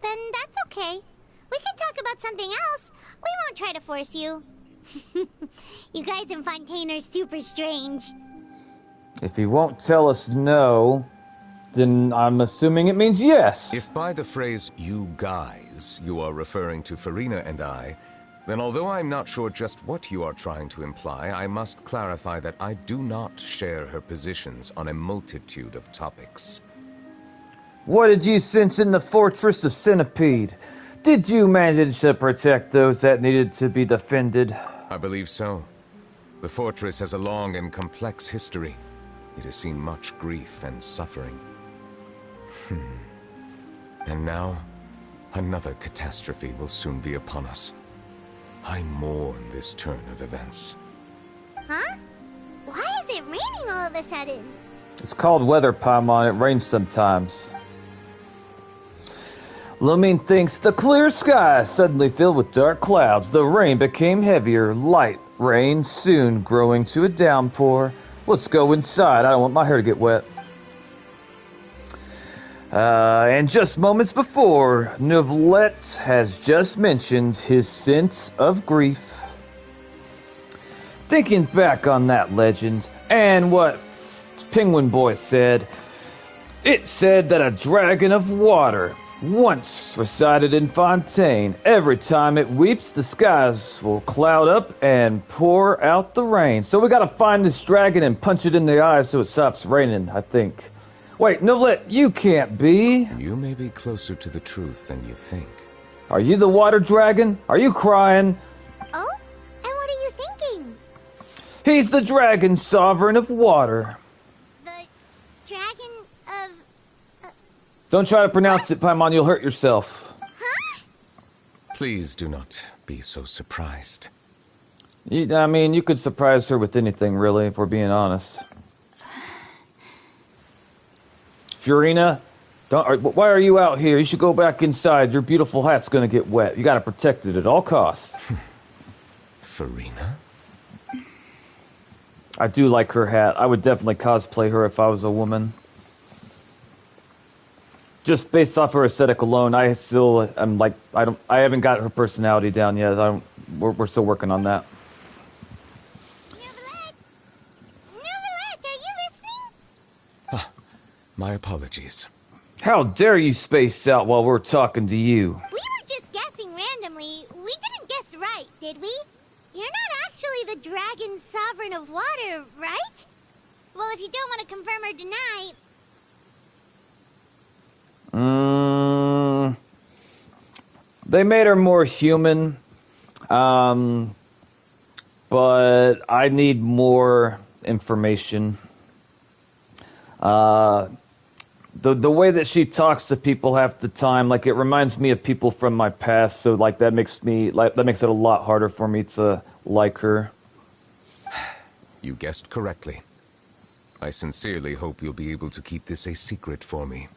that's okay. We can talk about something else. We won't try to force you. You guys in Fontaine are super strange. If he won't tell us no, then I'm assuming it means yes. If by the phrase, you guys, you are referring to Farina and I, then although I'm not sure just what you are trying to imply, I must clarify that I do not share her positions on a multitude of topics. What did you sense in the Fortress of Centipede? Did you manage to protect those that needed to be defended? I believe so. The fortress has a long and complex history. It has seen much grief and suffering. And now, another catastrophe will soon be upon us. I mourn this turn of events. Huh? Why is it raining all of a sudden? It's called weather, Paimon. It rains sometimes. Lumine thinks the clear sky suddenly filled with dark clouds. The rain became heavier. Light rain soon growing to a downpour. Let's go inside. I don't want my hair to get wet. And just moments before, Neuvillette has just mentioned his sense of grief. Thinking back on that legend, and what Penguin Boy said, it said that a dragon of water once resided in Fontaine. Every time it weeps, the skies will cloud up and pour out the rain. So we gotta find this dragon and punch it in the eye so it stops raining, I think. Wait, Neuvillette, you can't be. You may be closer to the truth than you think. Are you the water dragon? Are you crying? Oh? And what are you thinking? He's the dragon sovereign of water. The dragon of... Don't try to pronounce it, Paimon, you'll hurt yourself. Huh? Please do not be so surprised. I mean, you could surprise her with anything, really, if we're being honest. Furina, why are you out here? You should go back inside. Your beautiful hat's gonna get wet. You gotta protect it at all costs. Farina? I do like her hat. I would definitely cosplay her if I was a woman. Just based off her aesthetic alone, I haven't got her personality down yet. We're still working on that. Neuvillette, are you listening? My apologies. How dare you space out while we're talking to you? We were just guessing randomly. We didn't guess right, did we? You're not actually the dragon sovereign of water, right? Well, if you don't want to confirm or deny... They made her more human, but I need more information. The way that she talks to people half the time, like, it reminds me of people from my past, so like that makes it a lot harder for me to like her. You guessed correctly. I sincerely hope you'll be able to keep this a secret for me.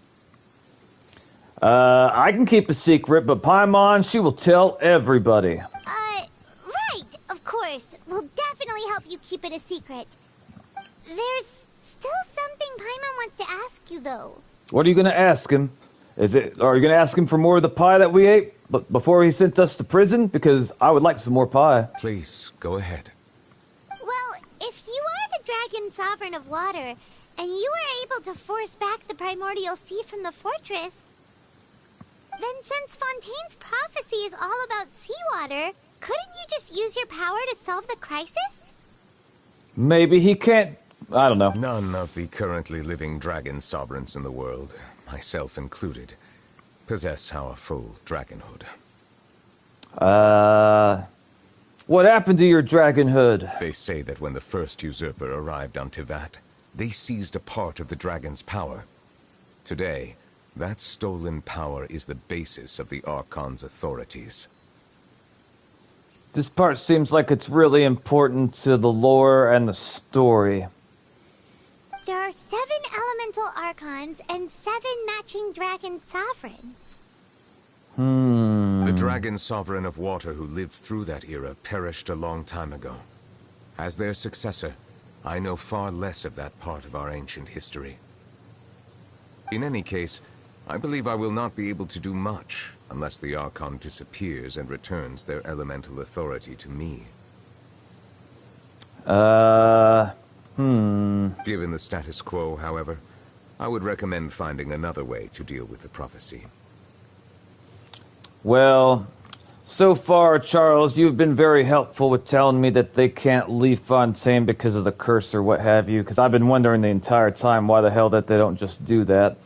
I can keep a secret, but Paimon, she will tell everybody. Right, of course. We'll definitely help you keep it a secret. There's still something Paimon wants to ask you, though. What are you gonna ask him? Are you gonna ask him for more of the pie that we ate before he sent us to prison? Because I would like some more pie. Please, go ahead. Well, if you are the Dragon Sovereign of Water, and you were able to force back the primordial sea from the fortress, then since Fontaine's prophecy is all about seawater, couldn't you just use your power to solve the crisis? Maybe he can't... I don't know. None of the currently living dragon sovereigns in the world, myself included, possess our full dragonhood. What happened to your dragonhood? They say that when the first usurper arrived on Tivat, they seized a part of the dragon's power. Today, that stolen power is the basis of the Archon's authorities. This part seems like it's really important to the lore and the story. There are 7 elemental archons and 7 matching dragon sovereigns. The dragon sovereign of water who lived through that era perished a long time ago. As their successor, I know far less of that part of our ancient history. In any case, I believe I will not be able to do much unless the Archon disappears and returns their elemental authority to me. Given the status quo, however, I would recommend finding another way to deal with the prophecy. Well, so far, Charles, you've been very helpful with telling me that they can't leave Fontaine because of the curse or what have you, because I've been wondering the entire time why the hell that they don't just do that.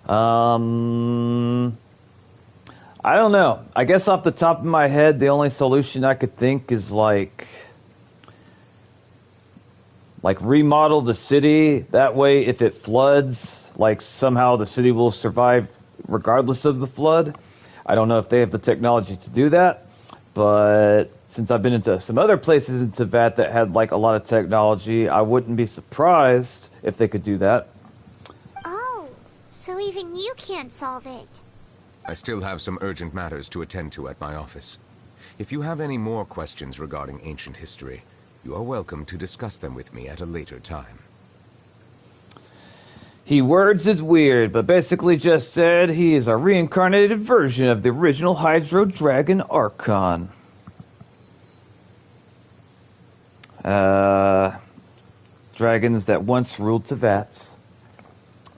I don't know. I guess off the top of my head, the only solution I could think is like remodel the city. That way, if it floods, like somehow the city will survive regardless of the flood. I don't know if they have the technology to do that, but since I've been into some other places in Tibet that had like a lot of technology, I wouldn't be surprised if they could do that. Oh, so even you can't solve it. I still have some urgent matters to attend to at my office. If you have any more questions regarding ancient history, you are welcome to discuss them with me at a later time. He words is weird, but basically just said he is a reincarnated version of the original Hydro Dragon Archon. Dragons that once ruled Tavats.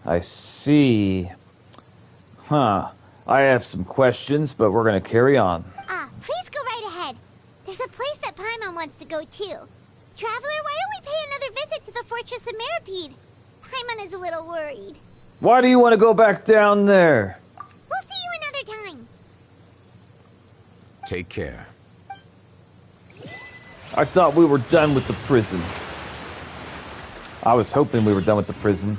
I see. Huh. I have some questions, but we're gonna carry on. Please go right ahead. There's a place that Paimon wants to go too. Traveler, why don't we pay another visit to the Fortress of Meripede? Paimon is a little worried. Why do you want to go back down there? We'll see you another time. Take care. I thought we were done with the prison. I was hoping we were done with the prison.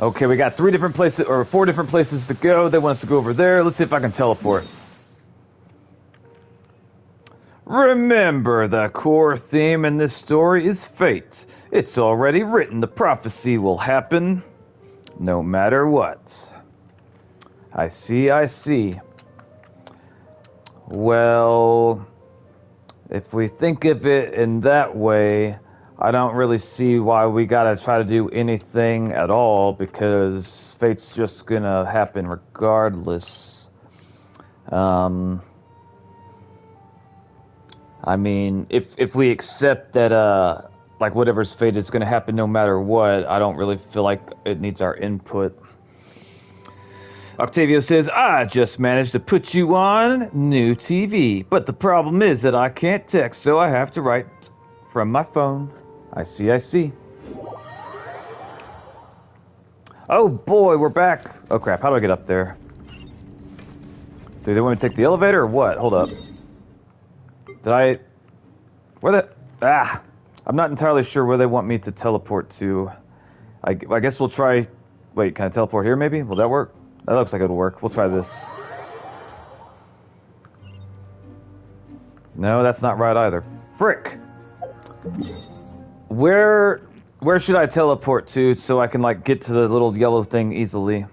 Okay, we got 4 different places to go. They want us to go over there. Let's see if I can teleport. Remember, the core theme in this story is fate. It's already written. The prophecy will happen no matter what. I see, I see. Well, if we think of it in that way, I don't really see why we gotta try to do anything at all, because fate's just gonna happen regardless. I mean, if we accept that, like, whatever's fate is gonna happen no matter what, I don't really feel like it needs our input. Octavio says, I just managed to put you on new TV, but the problem is that I can't text, so I have to write from my phone. I see, I see. Oh boy, we're back. Oh crap, how do I get up there? Do they want me to take the elevator or what? Hold up. Where I'm not entirely sure where they want me to teleport to. I guess we'll try... Wait, can I teleport here maybe? Will that work? That looks like it'll work. We'll try this. No, that's not right either. Frick! Where should I teleport to so I can, like, get to the little yellow thing easily?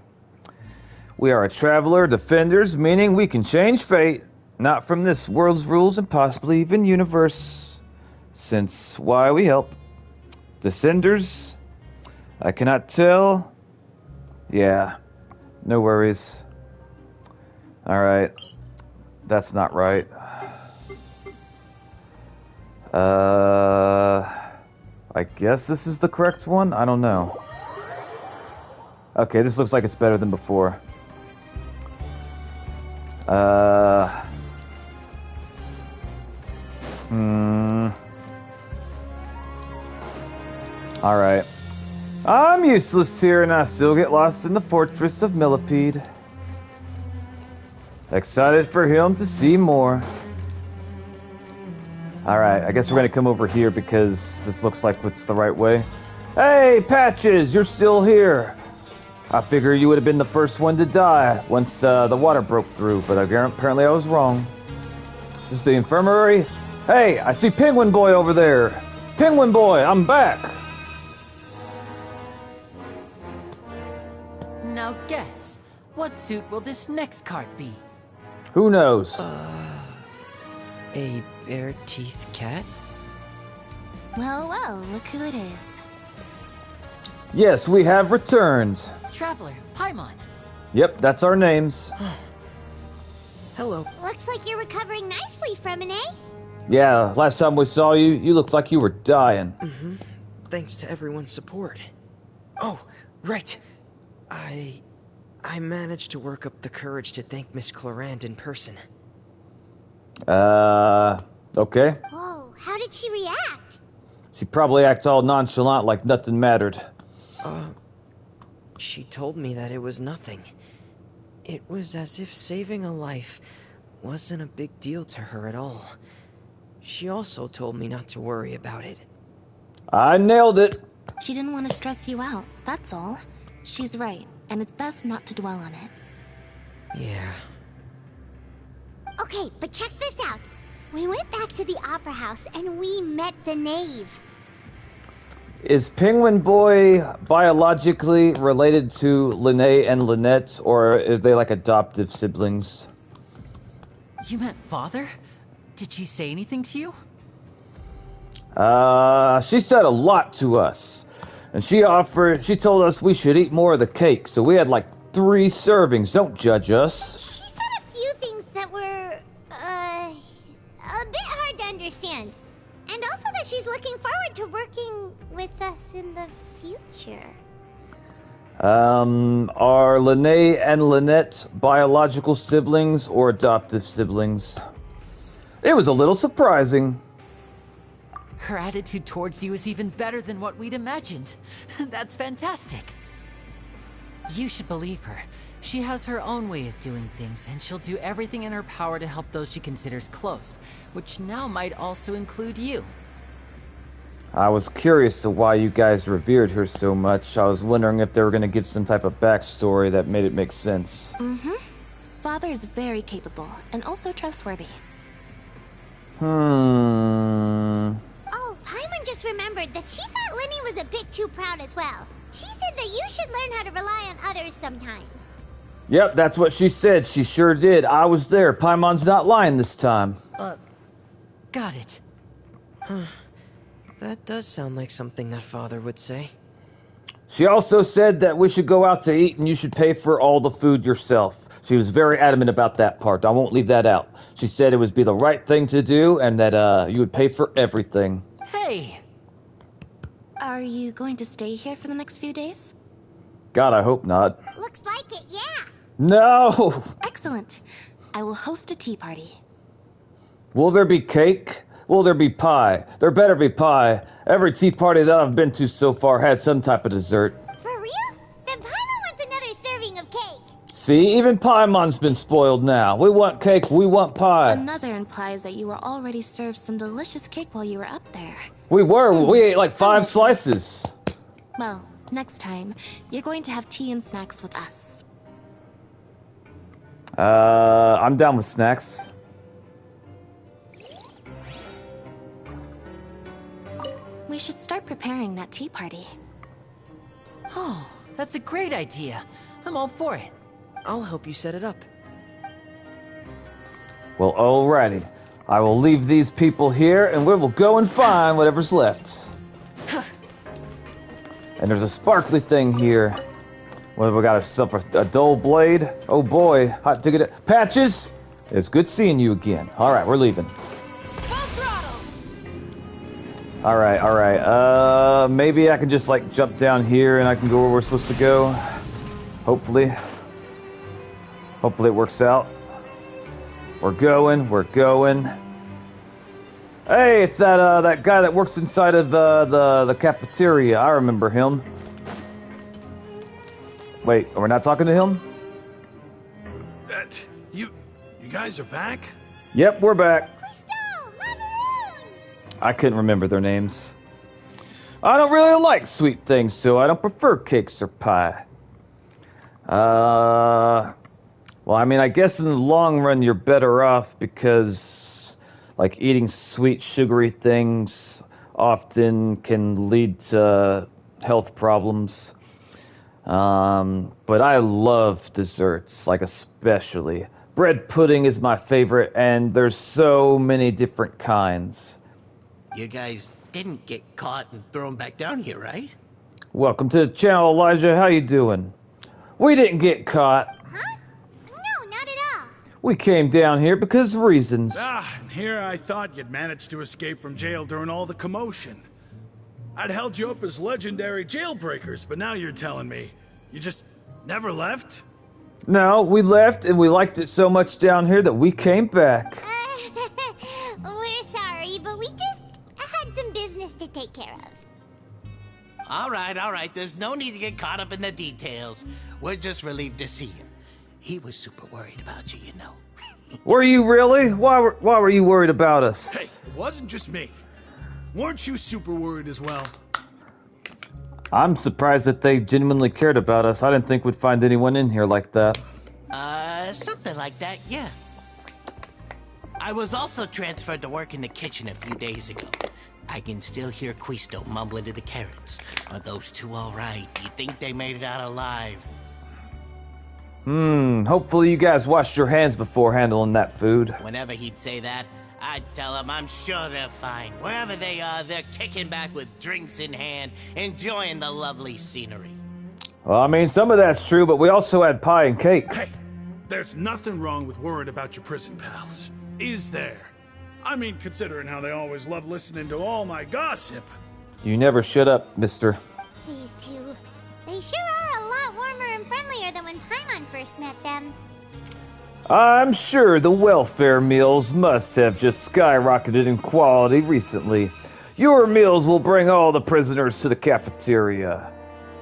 We are a traveler, defenders, meaning we can change fate. Not from this world's rules and possibly even universe. Since why we help. Descenders? I cannot tell. Yeah, no worries. Alright. That's not right. I guess this is the correct one? I don't know. Okay, this looks like it's better than before. Alright. I'm useless here and I still get lost in the fortress of Millipede. Excited for him to see more. Alright, I guess we're gonna come over here because this looks like it's the right way. Hey, Patches, you're still here. I figure you would have been the first one to die once the water broke through, but apparently I was wrong. Is this the infirmary? Hey, I see Penguin Boy over there. Penguin Boy, I'm back. Now guess, what suit will this next card be? Who knows? A bare teeth cat? Well, well, look who it is. Yes, we have returned. Traveler, Paimon. Yep, that's our names. Hello. Looks like you're recovering nicely from an A. Yeah, last time we saw you, you looked like you were dying. Thanks to everyone's support. Oh, right. I managed to work up the courage to thank Miss Clorand in person. Okay. Whoa, how did she react? She probably acts all nonchalant like nothing mattered. She told me that it was nothing. It was as if saving a life wasn't a big deal to her at all. She also told me not to worry about it. I nailed it. She didn't want to stress you out, that's all. She's right, and it's best not to dwell on it. Yeah. Okay, but check this out. We went back to the opera house and we met the knave. Is Penguin Boy biologically related to Linné and Lynette, or is they like adoptive siblings? You meant father? Did she say anything to you? She said a lot to us. And she told us we should eat more of the cake, so we had like 3 servings. Don't judge us. She said a few things that were, a bit hard to understand. And also that she's looking forward to working with us in the future. Are Linné and Lynette biological siblings or adoptive siblings? It was a little surprising. Her attitude towards you is even better than what we'd imagined. That's fantastic. You should believe her. She has her own way of doing things, and she'll do everything in her power to help those she considers close, which now might also include you. I was curious as to why you guys revered her so much. I was wondering if they were going to give some type of backstory that made it make sense. Father is very capable, and also trustworthy. Oh, Paimon just remembered that she thought Linny was a bit too proud as well. She said that you should learn how to rely on others sometimes. Yep, that's what she said. She sure did. I was there. Paimon's not lying this time. Got it. That does sound like something that father would say. She also said that we should go out to eat and you should pay for all the food yourself. She was very adamant about that part. I won't leave that out. She said it would be the right thing to do and that you would pay for everything. Hey! Are you going to stay here for the next few days? God, I hope not. Looks like it, yeah. No! Excellent. I will host a tea party. Will there be cake? Will there be pie? There better be pie. Every tea party that I've been to so far had some type of dessert. For real? Then Paimon wants another serving of cake. See, even Paimon's been spoiled now. We want cake, we want pie. Another implies that you were already served some delicious cake while you were up there. We ate like 5 slices. Well, next time, you're going to have tea and snacks with us. I'm down with snacks. We should start preparing that tea party. Oh, that's a great idea. I'm all for it. I'll help you set it up. Well, alrighty. I will leave these people here, and we will go and find whatever's left. And there's a sparkly thing here. What have we got ourselves? A dull blade? Oh boy, hot ticket. Patches! It's good seeing you again. Alright, we're leaving. Alright. Maybe I can just like jump down here and I can go where we're supposed to go. Hopefully. Hopefully it works out. We're going. Hey, it's that guy that works inside of the cafeteria. I remember him. Wait, are we not talking to him? You guys are back? Yep, we're back. Crystal, Macaroon! I couldn't remember their names. I don't really like sweet things, so I don't prefer cakes or pie. Well, I mean, I guess in the long run you're better off because, like, eating sweet, sugary things often can lead to health problems. But I love desserts, like especially. Bread pudding is my favorite, and there's so many different kinds. You guys didn't get caught and thrown back down here, right? Welcome to the channel, Elijah. How you doing? We didn't get caught. Huh? No, not at all. We came down here because of reasons. And here I thought you'd managed to escape from jail during all the commotion. I'd held you up as legendary jailbreakers, but now you're telling me you just never left? No, we left and we liked it so much down here that we came back. We're sorry, but we just had some business to take care of. All right. There's no need to get caught up in the details. We're just relieved to see you. He was super worried about you, you know. Were you really? Why were you worried about us? Hey, it wasn't just me. Weren't you super worried as well? I'm surprised that they genuinely cared about us. I didn't think we'd find anyone in here like that. Something like that, yeah. I was also transferred to work in the kitchen a few days ago. I can still hear Quisto mumbling to the carrots. Are those two all right? Do you think they made it out alive? Hopefully you guys washed your hands before handling that food. Whenever he'd say that, I'd tell him I'm sure they're fine. Wherever they are, they're kicking back with drinks in hand, enjoying the lovely scenery. Well, I mean, some of that's true, but we also had pie and cake. Hey, there's nothing wrong with worrying about your prison pals. Is there? I mean, considering how they always love listening to all my gossip. You never shut up, mister. These two, they sure are a lot warmer and friendlier than when Paimon first met them. I'm sure the welfare meals must have just skyrocketed in quality recently. Your meals will bring all the prisoners to the cafeteria.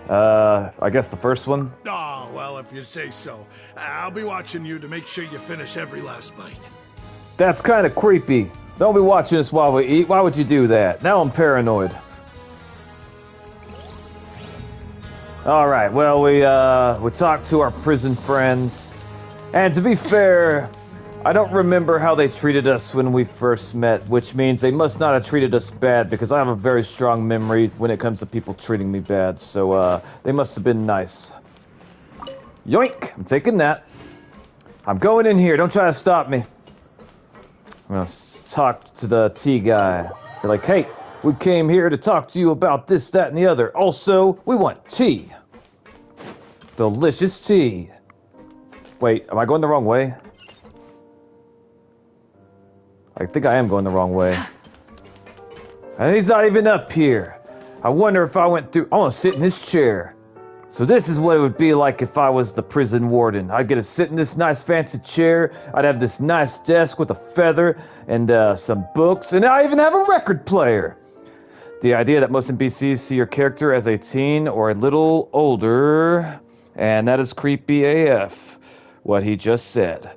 I guess the first one? Oh, well, if you say so. I'll be watching you to make sure you finish every last bite. That's kind of creepy. Don't be watching us while we eat. Why would you do that? Now I'm paranoid. Alright, well, we talked to our prison friends. And to be fair, I don't remember how they treated us when we first met, which means they must not have treated us bad, because I have a very strong memory when it comes to people treating me bad, so they must have been nice. Yoink! I'm taking that. I'm going in here, don't try to stop me. I'm gonna talk to the tea guy. They're like, hey, we came here to talk to you about this, that, and the other. Also, we want tea. Delicious tea. Wait, am I going the wrong way? I think I am going the wrong way. And he's not even up here. I wonder if I went through... I want to sit in his chair. So this is what it would be like if I was the prison warden. I'd get to sit in this nice fancy chair. I'd have this nice desk with a feather and some books. And I even have a record player. The idea that most NPCs see your character as a teen or a little older. And that is creepy AF. What he just said.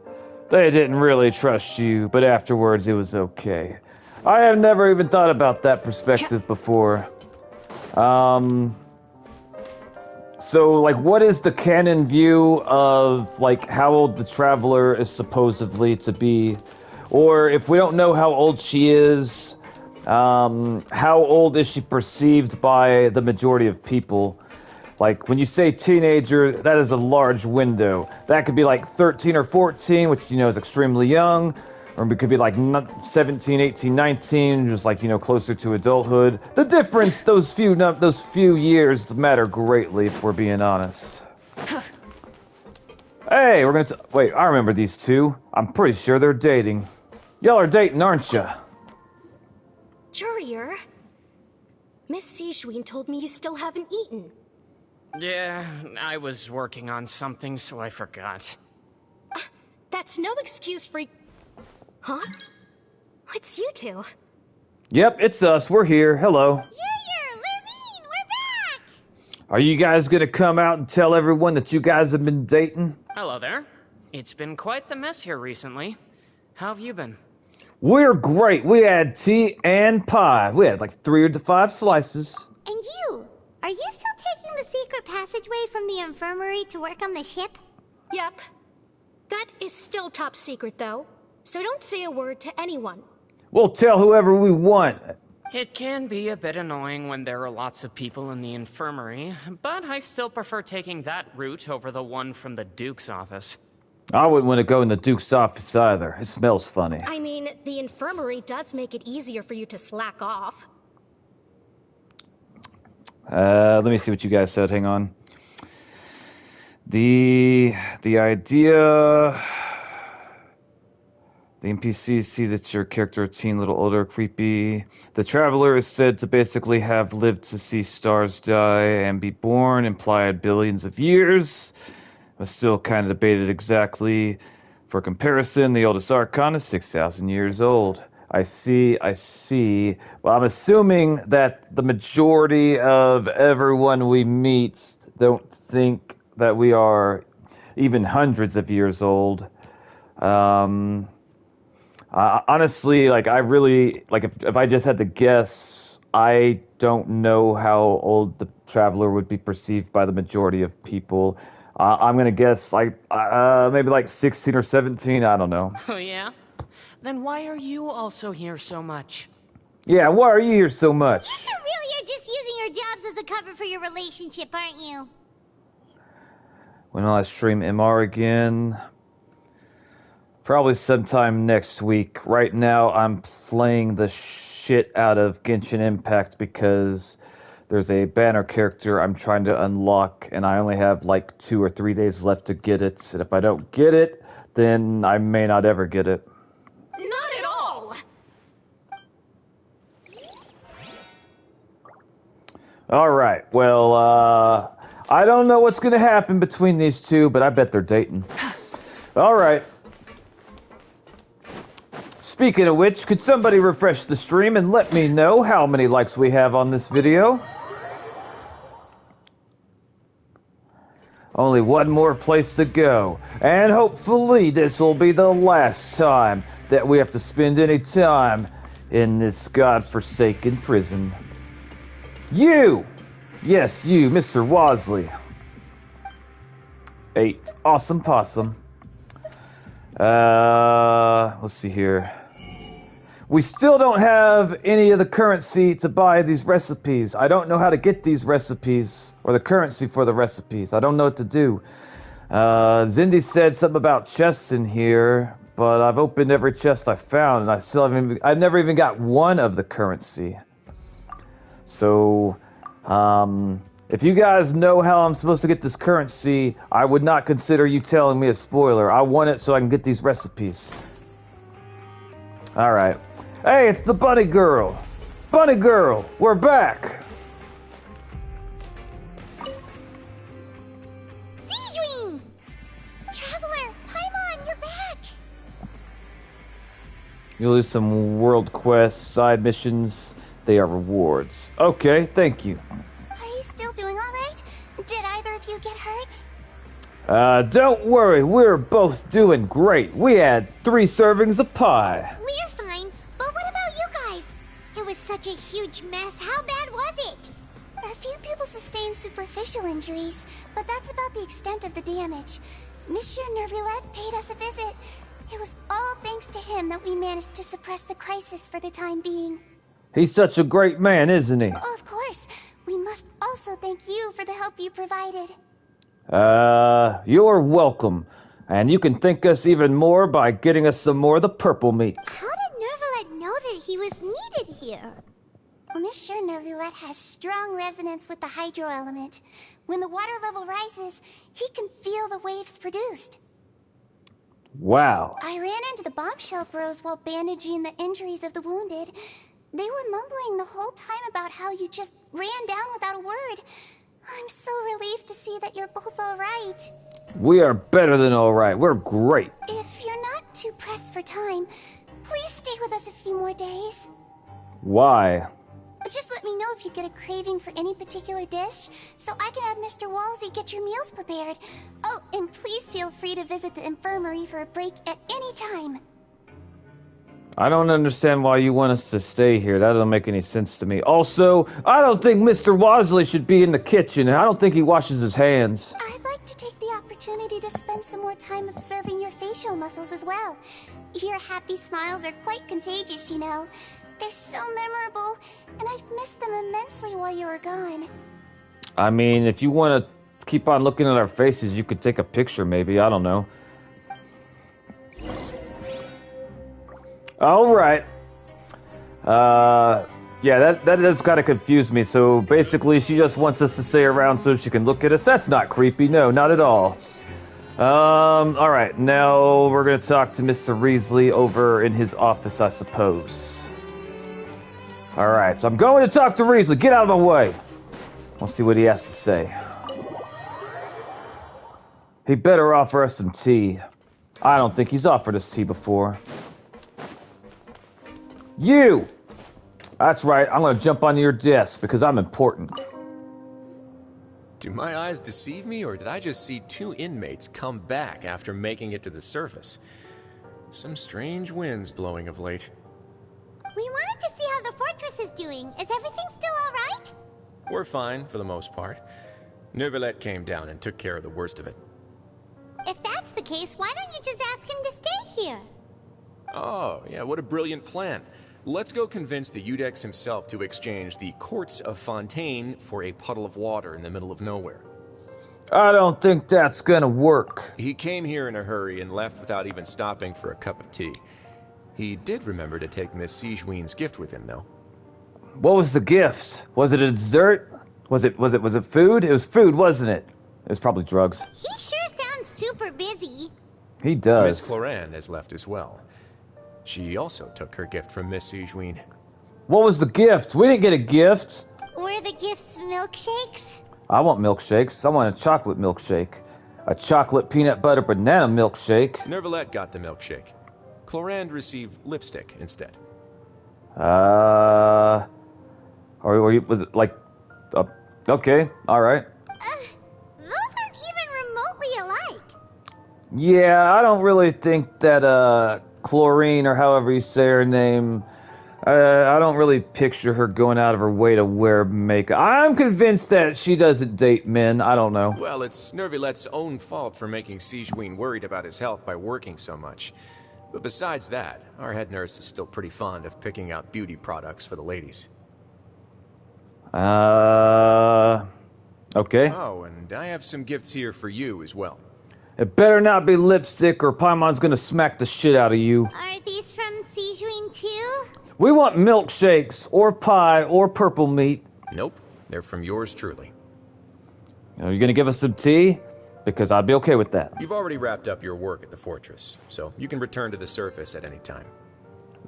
They didn't really trust you, but afterwards it was okay. I have never even thought about that perspective before. So, like, what is the canon view of, like, how old the Traveler is supposedly to be? Or if we don't know how old she is, how old is she perceived by the majority of people? Like, when you say teenager, that is a large window. That could be like 13 or 14, which, you know, is extremely young. Or we could be like 17, 18, 19, just like, you know, closer to adulthood. The difference, those few years matter greatly, if we're being honest. Hey, we're gonna wait, I remember these two. I'm pretty sure they're dating. Y'all are dating, aren't ya? Jurier, Miss Sijwin told me you still haven't eaten. Yeah, I was working on something, so I forgot. That's no excuse for... Huh? It's you two. Yep, it's us. We're here. Hello. Junior, Lurvine, we're back! Are you guys gonna come out and tell everyone that you guys have been dating? Hello there. It's been quite the mess here recently. How have you been? We're great. We had tea and pie. We had like 3 to 5 slices. And you? Are you still taking the secret passageway from the infirmary to work on the ship? Yep. That is still top secret, though. So don't say a word to anyone. We'll tell whoever we want. It can be a bit annoying when there are lots of people in the infirmary, but I still prefer taking that route over the one from the Duke's office. I wouldn't want to go in the Duke's office either. It smells funny. I mean, the infirmary does make it easier for you to slack off. Let me see what you guys said. Hang on. The idea... The NPCs see that your character is a teen, little older, creepy. The traveler is said to basically have lived to see stars die and be born, implied billions of years. But still kind of debated exactly. For comparison, the oldest Archon is 6,000 years old. I see. Well, I'm assuming that the majority of everyone we meet don't think that we are even hundreds of years old. Honestly, like, I really, like, if I just had to guess, I don't know how old the traveler would be perceived by the majority of people. I'm gonna guess, like, maybe like 16 or 17, I don't know. Oh, yeah? Then why are you also here so much? Yeah, why are you here so much? So really you're just using your jobs as a cover for your relationship, aren't you? When will I stream MR again? Probably sometime next week. Right now, I'm playing the shit out of Genshin Impact because there's a banner character I'm trying to unlock, and I only have like 2 or 3 days left to get it. And if I don't get it, then I may not ever get it. Not at all! Alright, well, I don't know what's gonna happen between these two, but I bet they're dating. Alright. Speaking of which, could somebody refresh the stream and let me know how many likes we have on this video? Only one more place to go, and hopefully this will be the last time that we have to spend any time in this godforsaken prison. You! Yes, you, Mr. Wasley. 8. Awesome possum. Let's see here. We still don't have any of the currency to buy these recipes. I don't know how to get these recipes, or the currency for the recipes. I don't know what to do. Zindi said something about chests in here, but I've opened every chest I found, and I've never even got one of the currency. So, if you guys know how I'm supposed to get this currency, I would not consider you telling me a spoiler. I want it so I can get these recipes. Alright. Hey, it's the Bunny Girl! Bunny Girl, we're back! Sijwin! Traveler, Paimon, you're back! You'll do some world quests, side missions. They are rewards. Okay, thank you. Are you still doing alright? Did either of you get hurt? Don't worry, we're both doing great. We had 3 servings of pie. We're fine, but what about you guys? It was such a huge mess. How bad was it? A few people sustained superficial injuries, but that's about the extent of the damage. Monsieur Nervulet paid us a visit. It was all thanks to him that we managed to suppress the crisis for the time being. He's such a great man, isn't he? Oh, of course. We must also thank you for the help you provided. You're welcome. And you can thank us even more by getting us some more of the purple meat. How did Nervalet know that he was needed here? Well, Miss sure Nervalet has strong resonance with the hydro element. When the water level rises, he can feel the waves produced. Wow. I ran into the bombshell bros while bandaging the injuries of the wounded. They were mumbling the whole time about how you just ran down without a word. I'm so relieved to see that you're both alright. We are better than alright. We're great. If you're not too pressed for time, please stay with us a few more days. Why? Just let me know if you get a craving for any particular dish, so I can have Mr. Walsey get your meals prepared. Oh, and please feel free to visit the infirmary for a break at any time. I don't understand why you want us to stay here. That doesn't make any sense to me. Also, I don't think Mr. Walsey should be in the kitchen, and I don't think he washes his hands. I'd like to take the opportunity to spend some more time observing your facial muscles as well. Your happy smiles are quite contagious, you know. They're so memorable, and I've missed them immensely while you were gone. I mean, if you want to keep on looking at our faces, you could take a picture maybe. I don't know. Alright. Yeah, that does kind of confuse me. So basically, she just wants us to stay around so she can look at us. That's not creepy. No, not at all. Alright. Now we're going to talk to Mr. Reesley over in his office, I suppose. Alright, so I'm going to talk to Reesley. Get out of my way. Let's see what he has to say. He better offer us some tea. I don't think he's offered us tea before. You! That's right, I'm gonna jump onto your desk because I'm important. Do my eyes deceive me, or did I just see two inmates come back after making it to the surface? Some strange winds blowing of late. We wanted to see how the fortress is doing. Is everything still alright? We're fine, for the most part. Nervalet came down and took care of the worst of it. If that's the case, why don't you just ask him to stay here? Oh, yeah, what a brilliant plan. Let's go convince the Udex himself to exchange the courts of Fontaine for a puddle of water in the middle of nowhere. I don't think that's gonna work. He came here in a hurry and left without even stopping for a cup of tea. He did remember to take Miss Sigewinne's gift with him, though. What was the gift? Was it a dessert? Was it food? It was food, wasn't it? It was probably drugs. He sure sounds super busy. He does. Miss Cloran has left as well. She also took her gift from Miss Sigewinne. What was the gift? We didn't get a gift. Were the gifts milkshakes? I want milkshakes. I want a chocolate milkshake. A chocolate peanut butter banana milkshake. Nervalet got the milkshake. Cloran received lipstick instead. Or was it like... okay, alright. Those aren't even remotely alike. Yeah, I don't really think that, Chlorine, or however you say her name... I don't really picture her going out of her way to wear makeup. I'm convinced that she doesn't date men. I don't know. Well, it's Nervalet's own fault for making Sigewinne worried about his health by working so much. But besides that, our head nurse is still pretty fond of picking out beauty products for the ladies. Okay. Oh, and I have some gifts here for you as well. It better not be lipstick or Paimon's gonna smack the shit out of you. Are these from Sigewinne too? We want milkshakes, or pie, or purple meat. Nope, they're from yours truly. Are you gonna give us some tea? Because I'd be okay with that. You've already wrapped up your work at the fortress, so you can return to the surface at any time.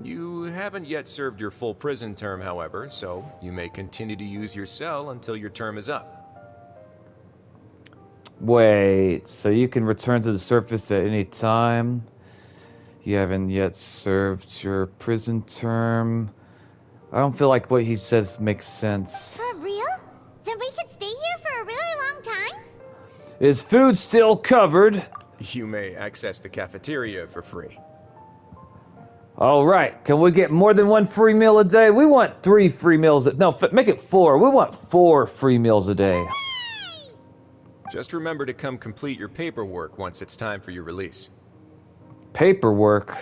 You haven't yet served your full prison term, however, so you may continue to use your cell until your term is up. Wait, so you can return to the surface at any time? You haven't yet served your prison term? I don't feel like what he says makes sense. For real? Then we could stay here for a really long time? Is food still covered? You may access the cafeteria for free. All right. Can we get more than one free meal a day? We want 3 free meals. No, make it 4. We want 4 free meals a day. Just remember to come complete your paperwork once it's time for your release. Paperwork?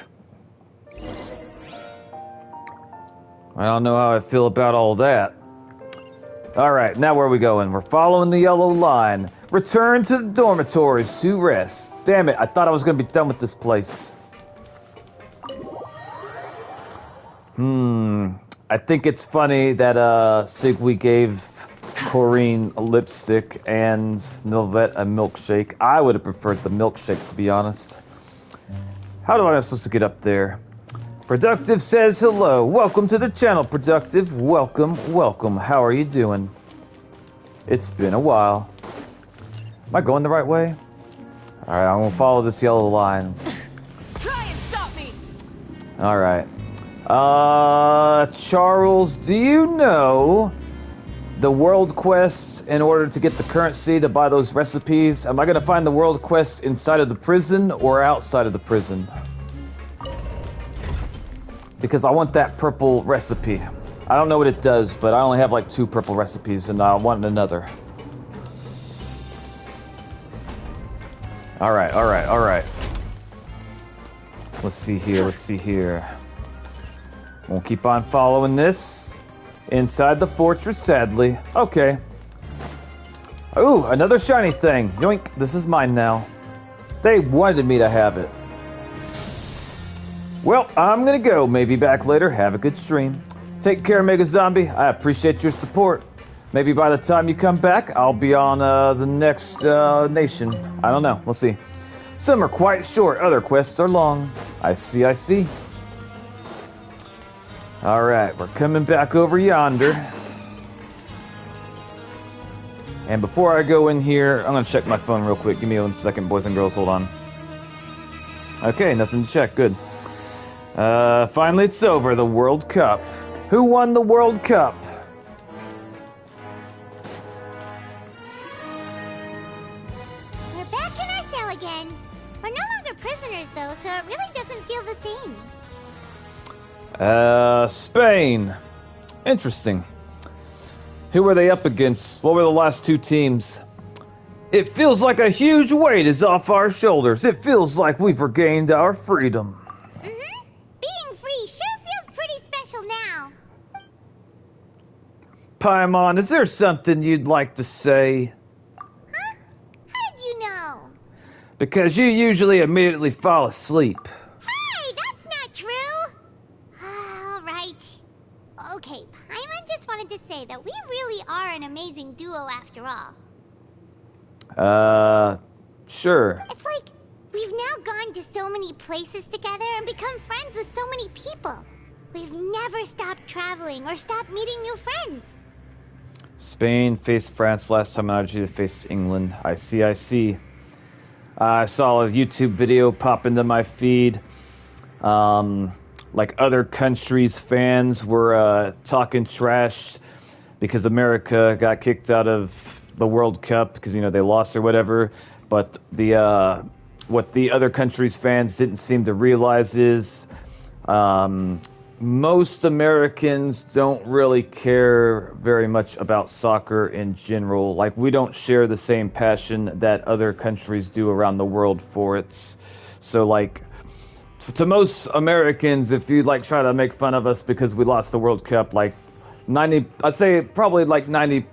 I don't know how I feel about all that. All right, now where are we going? We're following the yellow line. Return to the dormitories to rest. Damn it, I thought I was going to be done with this place. I think it's funny that Sigwy gave Corrine a lipstick and Milvet a milkshake. I would have preferred the milkshake, to be honest. How am I supposed to get up there? Productive says hello. Welcome to the channel, Productive. Welcome, welcome. How are you doing? It's been a while. Am I going the right way? Alright, I'm gonna follow this yellow line. Try and stop me! Alright. Charles, do you know the world quest in order to get the currency to buy those recipes? Am I gonna find the world quest inside of the prison or outside of the prison? Because I want that purple recipe. I don't know what it does, but I only have like 2 purple recipes and I want another. Alright, alright, alright. Let's see here. We'll keep on following this. Inside the fortress, sadly. Okay. Ooh, another shiny thing. Yoink, this is mine now. They wanted me to have it. Well, I'm gonna go. Maybe back later. Have a good stream. Take care, Mega Zombie. I appreciate your support. Maybe by the time you come back, I'll be on the next nation. I don't know. We'll see. Some are quite short. Other quests are long. I see, I see. Alright, we're coming back over yonder. And before I go in here, I'm going to check my phone real quick. Give me 1 second, boys and girls. Hold on. Okay, nothing to check. Good. Finally, it's over. The World Cup. Who won the World Cup? We're back in our cell again. We're no longer prisoners, though, so it really doesn't feel the same. Spain. Interesting. Who were they up against? What were the last 2 teams? It feels like a huge weight is off our shoulders. It feels like we've regained our freedom. Mm-hmm. Being free sure feels pretty special now. Paimon, is there something you'd like to say? Huh? How did you know? Because you usually immediately fall asleep. Hey, that's not true! All right. Okay, Paimon just wanted to say that we really are an amazing duo after all. Sure. It's like we've now gone to so many places together and become friends with so many people. We've never stopped traveling or stopped meeting new friends. Spain faced France last time. Argentina faced England. I see, I see. I saw a YouTube video pop into my feed. Like other countries' fans were talking trash because America got kicked out of the World Cup because, you know, they lost or whatever. But the what the other countries' fans didn't seem to realize is most Americans don't really care very much about soccer in general. Like, we don't share the same passion that other countries do around the world for it. So, like, to most Americans, if you, like, try to make fun of us because we lost the World Cup, like, I'd say probably, like, 90%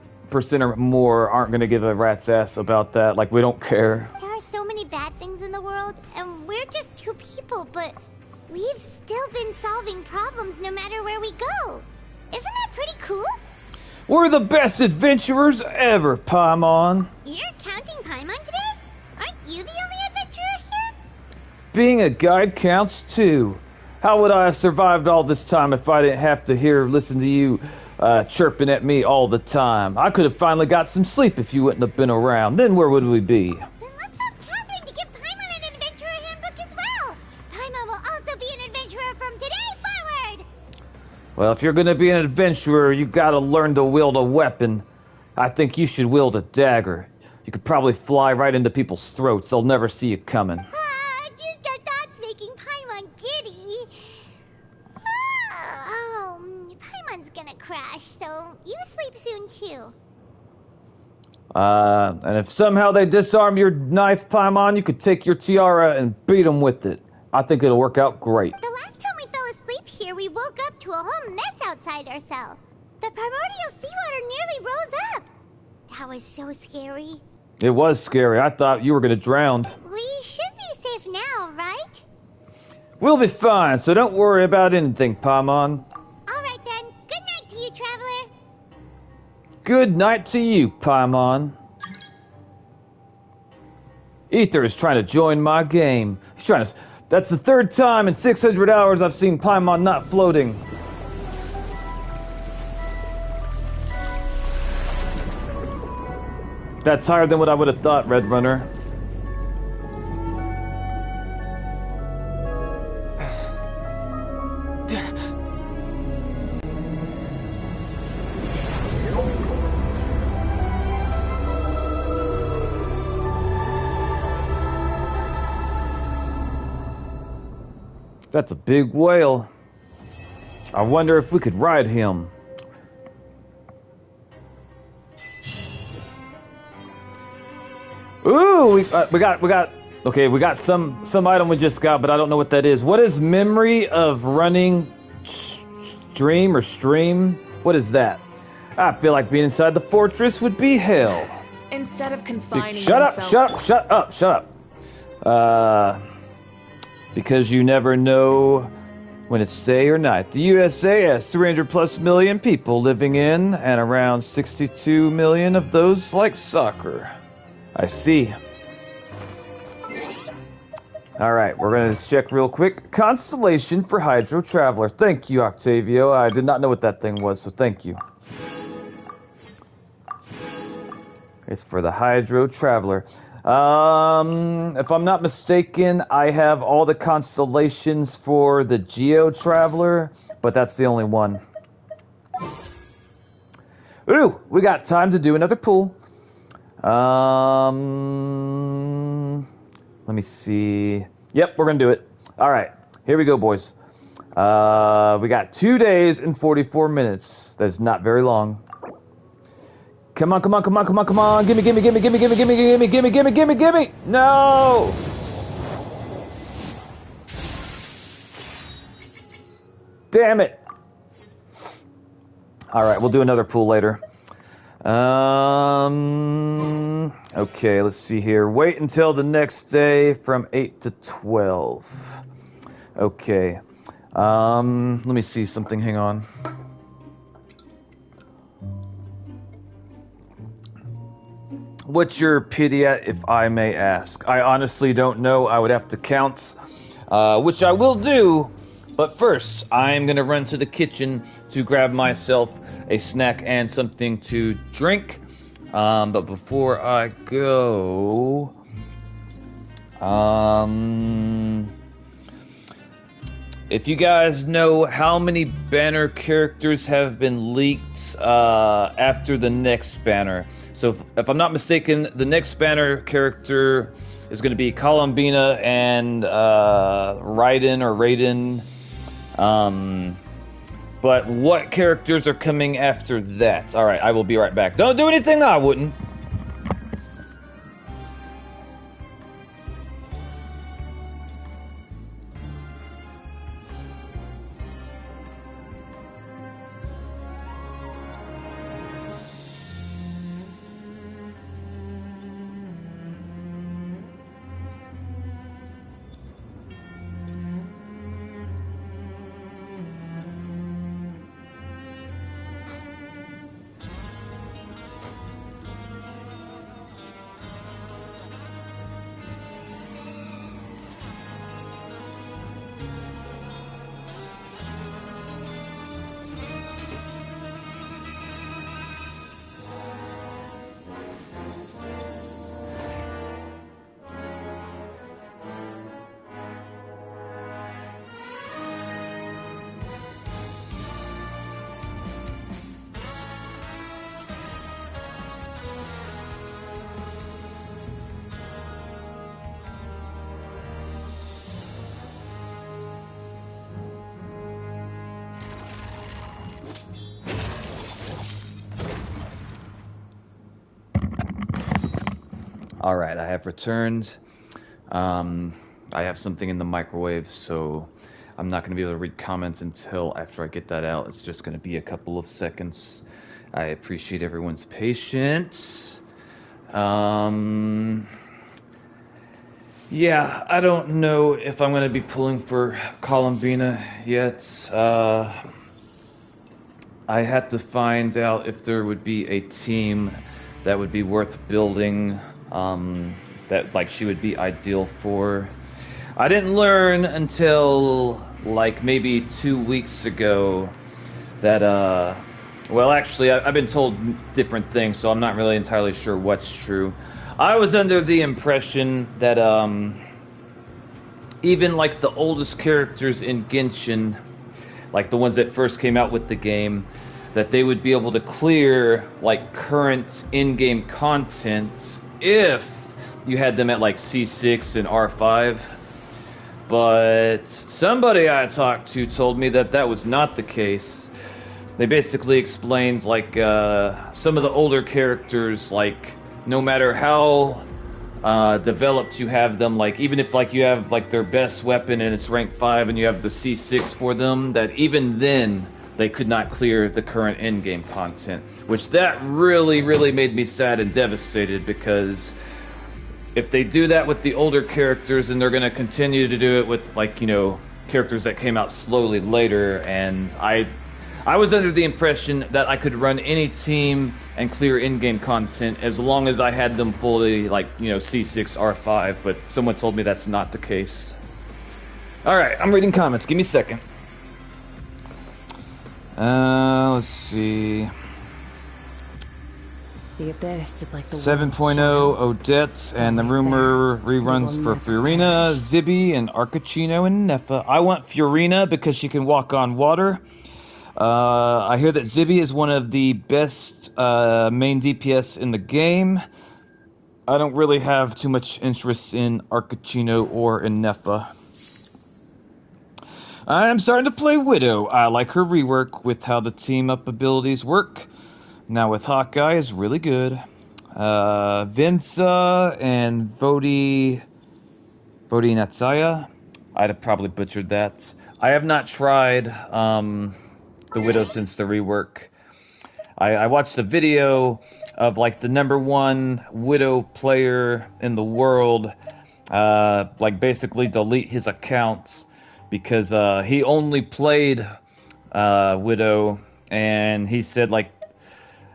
or more aren't going to give a rat's ass about that. Like, we don't care. There are so many bad things in the world, and we're just 2 people, but we've still been solving problems no matter where we go. Isn't that pretty cool? We're the best adventurers ever, Paimon. You're counting Paimon today? Aren't you the only adventurer here? Being a guide counts too. How would I have survived all this time if I didn't have to listen to you chirping at me all the time? I could have finally got some sleep if you wouldn't have been around. Then where would we be? Then let's ask Catherine to give Paimon an adventurer handbook as well. Paimon will also be an adventurer from today forward. Well, if you're going to be an adventurer, you got to learn to wield a weapon. I think you should wield a dagger. You could probably fly right into people's throats. They'll never see you coming. Just our thoughts making Paimon giddy. Paimon's gonna crash, so you sleep soon too. And if somehow they disarm your knife, Paimon, you could take your tiara and beat them with it. I think it'll work out great. The last time we fell asleep here, we woke up to a whole mess outside our cell. The primordial seawater nearly rose up. That was so scary. It was scary. I thought you were gonna drown. We should be safe now, right? We'll be fine, so don't worry about anything, Paimon. Alright then. Good night to you, Traveler. Good night to you, Paimon. Ether is trying to join my game. He's trying to... That's the third time in 600 hours I've seen Paimon not floating. That's higher than what I would have thought, Red Runner. That's a big whale. I wonder if we could ride him. Ooh, we got. Okay, we got some item we just got, but I don't know what that is. What is memory of running stream or stream? What is that? I feel like being inside the fortress would be hell. Instead of confining Shut themselves... up. Because you never know when it's day or night. The USA has 300 plus million people living in, and around 62 million of those like soccer. I see. Alright, we're going to check real quick. Constellation for Hydro Traveler. Thank you, Octavio. I did not know what that thing was, so thank you. It's for the Hydro Traveler. If I'm not mistaken, I have all the constellations for the Geo Traveler, but that's the only one. Ooh, we got time to do another pool. Let me see. Yep, we're gonna do it. All right, here we go, boys. We got 2 days and 44 minutes. That's not very long. Come on. Gimme. No! Damn it. All right, we'll do another pool later. Okay, let's see here. Wait until the next day from 8 to 12. Okay. Let me see something. Hang on. What's your pity at, if I may ask? I honestly don't know. I would have to count, which I will do. But first, I'm going to run to the kitchen to grab myself a snack and something to drink. But before I go... if you guys know how many banner characters have been leaked after the next banner. So if I'm not mistaken, the next banner character is going to be Columbina and Raiden. But what characters are coming after that? All right, I will be right back. Don't do anything I wouldn't. All right, I have returned. I have something in the microwave, so I'm not going to be able to read comments until after I get that out. It's just going to be a couple of seconds. I appreciate everyone's patience. Yeah, I don't know if I'm going to be pulling for Columbina yet. I had to find out if there would be a team that would be worth building, that like she would be ideal for. I didn't learn until like maybe 2 weeks ago that well, actually I've been told different things, so I'm not really entirely sure what's true. I was under the impression that even like the oldest characters in Genshin, like the ones that first came out with the game, that they would be able to clear like current in-game content if you had them at like C6 and R5. But somebody I talked to told me that that was not the case. They basically explained like some of the older characters, like no matter how developed you have them, like even if like you have like their best weapon and it's rank 5 and you have the C6 for them, that even then they could not clear the current in-game content, which that really made me sad and devastated, because if they do that with the older characters, and they're going to continue to do it with like, you know, characters that came out slowly later. And I was under the impression that I could run any team and clear in-game content as long as I had them fully, like, you know, C6, R5, but someone told me that's not the case. Alright, I'm reading comments. Give me a second. Let's see. The Abyss is like the 7.0 Odette and the rumor reruns for Fiorina, Zibby, and Arcachino and Neffa. I want Fiorina because she can walk on water. I hear that Zibby is one of the best main DPS in the game. I don't really have too much interest in Arcachino or in Neffa. I'm starting to play Widow. I like her rework with how the team-up abilities work. Now with Hawkeye is really good. Vinza and Vodi Natsaya. I'd have probably butchered that. I have not tried the Widow since the rework. I watched a video of like the #1 Widow player in the world, like basically delete his accounts because he only played Widow, and he said like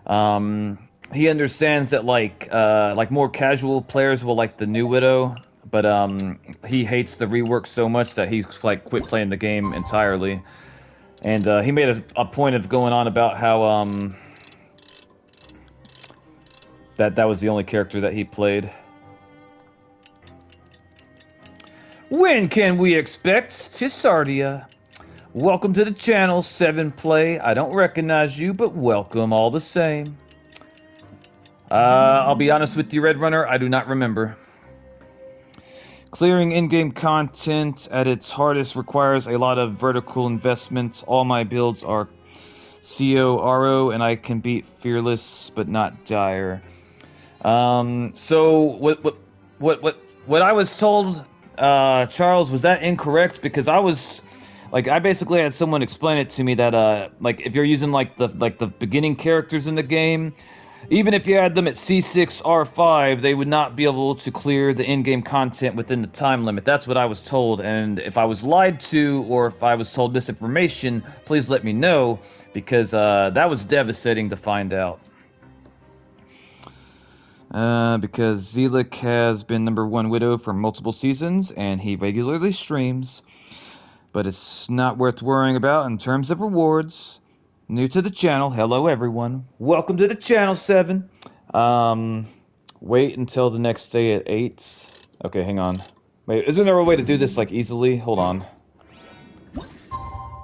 he understands that like more casual players will like the new Widow, but he hates the rework so much that he's like quit playing the game entirely. And he made a point of going on about how that was the only character that he played. When can we expect Tisardia? Welcome to the channel, 7Play. I don't recognize you, but welcome all the same. I'll be honest with you, Red Runner, I do not remember. Clearing in-game content at its hardest requires a lot of vertical investments. All my builds are CORO, and I can beat Fearless, but not Dire. So what I was told, Charles, was that incorrect? Because I basically had someone explain it to me that like if you're using like the beginning characters in the game, even if you had them at C6 R5, they would not be able to clear the in-game content within the time limit. That's what I was told, and if I was lied to or if I was told misinformation, please let me know, because that was devastating to find out. Because Zelik has been #1 Widow for multiple seasons, and he regularly streams. But it's not worth worrying about in terms of rewards. New to the channel, hello everyone. Welcome to the channel, 7. Wait until the next day at 8. Okay, hang on. Wait, isn't there a way to do this like easily? Hold on.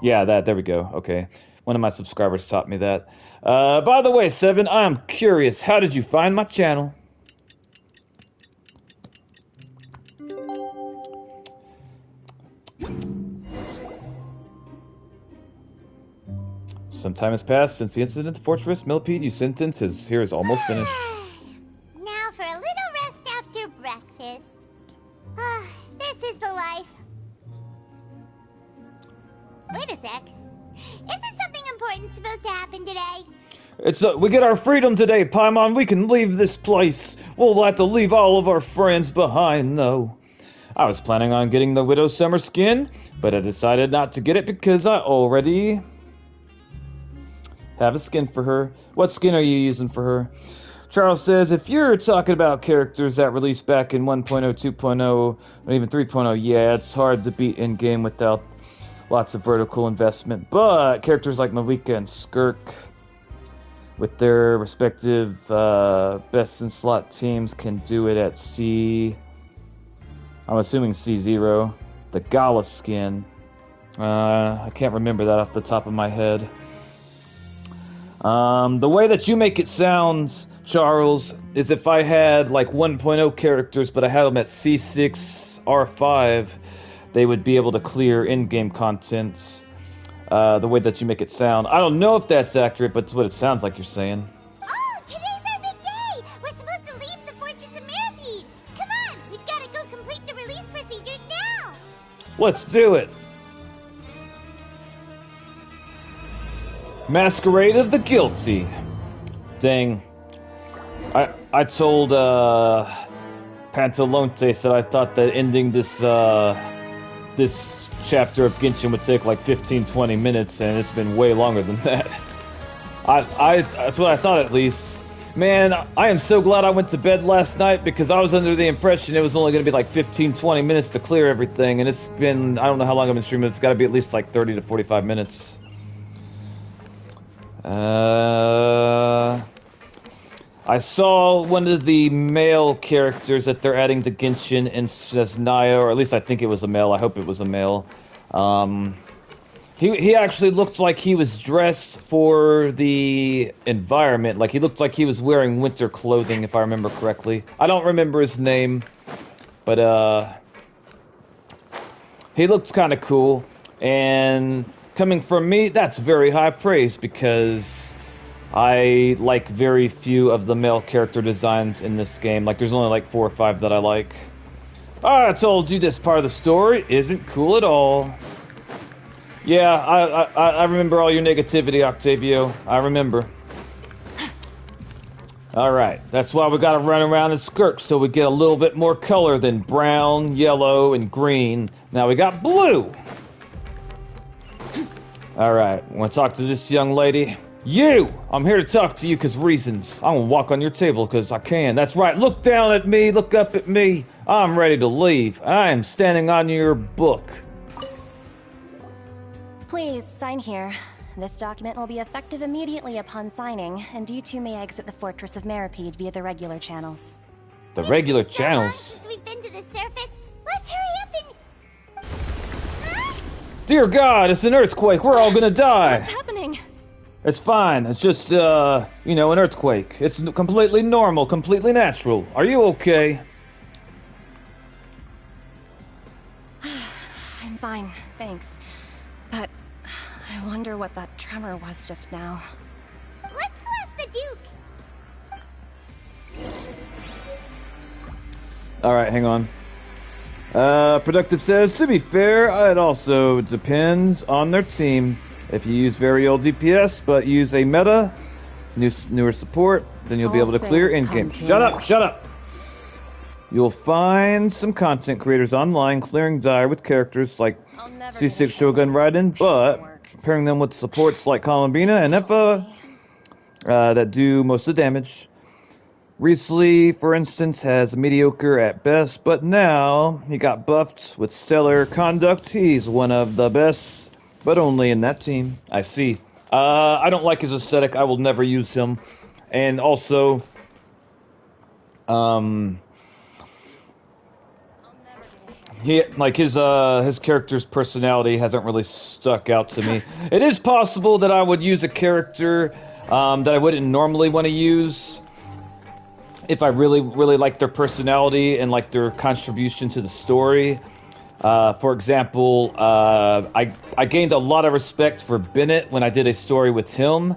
Yeah, there we go. Okay. One of my subscribers taught me that. By the way, 7, I'm curious, how did you find my channel? Some time has passed since the incident at the fortress. Millipede, your sentence here is almost finished. Now for a little rest after breakfast. This is the life. Wait a sec. Isn't something important supposed to happen today? We get our freedom today, Paimon. We can leave this place. We'll have to leave all of our friends behind, though. I was planning on getting the Widow Summer skin, but I decided not to get it because I already have a skin for her. What skin are you using for her? Charles says, if you're talking about characters that released back in 1.0, 2.0, or even 3.0, yeah, it's hard to beat in-game without lots of vertical investment. But characters like Malika and Skirk, with their respective best-in-slot teams, can do it at C... I'm assuming C0. The Gala skin. I can't remember that off the top of my head. The way that you make it sound, Charles, is if I had like 1.0 characters, but I had them at C6, R5, they would be able to clear in-game content. The way that you make it sound. I don't know if that's accurate, but it's what it sounds like you're saying. Oh, today's our big day! We're supposed to leave the Fortress of Meripede! Come on, we've got to go complete the release procedures now! Let's do it! Masquerade of the Guilty. Dang. I told Pantalontes that I thought that ending this chapter of Genshin would take like 15-20 minutes, and it's been way longer than that. That's what I thought, at least. Man, I am so glad I went to bed last night, because I was under the impression it was only going to be like 15-20 minutes to clear everything, and it's been, I don't know how long I've been streaming, it's got to be at least like 30 to 45 minutes. I saw one of the male characters that they're adding to Genshin, and says Naya, or at least I think it was a male. I hope it was a male. He actually looked like he was dressed for the environment. Like, he looked like he was wearing winter clothing, if I remember correctly. I don't remember his name, but he looked kind of cool. And coming from me, that's very high praise, because I like very few of the male character designs in this game. Like, there's only like 4 or 5 that I like. I told you this part of the story isn't cool at all. Yeah, I remember all your negativity, Octavio. I remember. Alright, that's why we gotta run around in skirts, so we get a little bit more color than brown, yellow, and green. Now we got blue! Alright, wanna talk to this young lady? You! I'm here to talk to you because reasons. I'm gonna walk on your table because I can. That's right, look down at me, look up at me. I'm ready to leave. I am standing on your book. Please, sign here. This document will be effective immediately upon signing, and you two may exit the Fortress of Meripede via the regular channels. The regular channels? Since we've been to the surface, let's hurry up and... Dear God, it's an earthquake. We're all gonna die. What's happening? It's fine. It's just, you know, an earthquake. It's completely normal, completely natural. Are you okay? I'm fine, thanks. But I wonder what that tremor was just now. Let's go ask the Duke! Alright, hang on. Productive says, to be fair, it also depends on their team. If you use very old DPS, but use a meta, newer support, then you'll be able to clear in-game. Shut up, shut up! You'll find some content creators online clearing dire with characters like C6 Shogun Raiden, but pairing them with supports like Columbina and Effa that do most of the damage. Recently, for instance, has mediocre at best, but now he got buffed with stellar conduct. He's one of the best, but only in that team. I see. I don't like his aesthetic. I will never use him. And also, he, like, his character's personality hasn't really stuck out to me. It is possible that I would use a character that I wouldn't normally want to use if I really like their personality and like their contribution to the story. For example, I gained a lot of respect for Bennett when I did a story with him.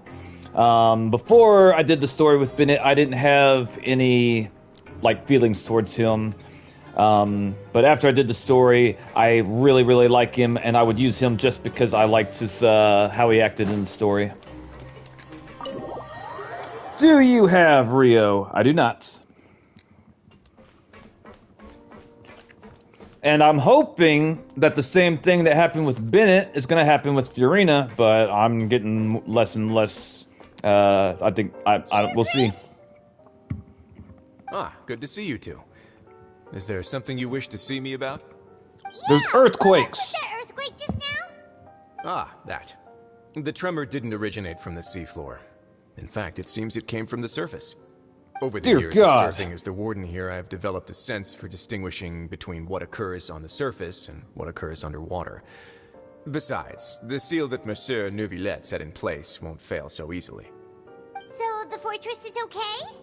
Before I did the story with Bennett, I didn't have any like feelings towards him. But after I did the story, I really like him, and I would use him just because I liked his how he acted in the story. do you have, Rio? I do not. And I'm hoping that the same thing that happened with Bennett is going to happen with Fiorina, but I'm getting less and less. I think we'll see. Ah, good to see you two. Is there something you wish to see me about? There's earthquakes. Was that earthquake just now? Ah, that. The tremor didn't originate from the seafloor. In fact, it seems it came from the surface. Over the Dear years God. of serving as the warden here, I have developed a sense for distinguishing between what occurs on the surface and what occurs underwater. Besides, the seal that Monsieur Neuvillette set in place won't fail so easily. So the fortress is okay?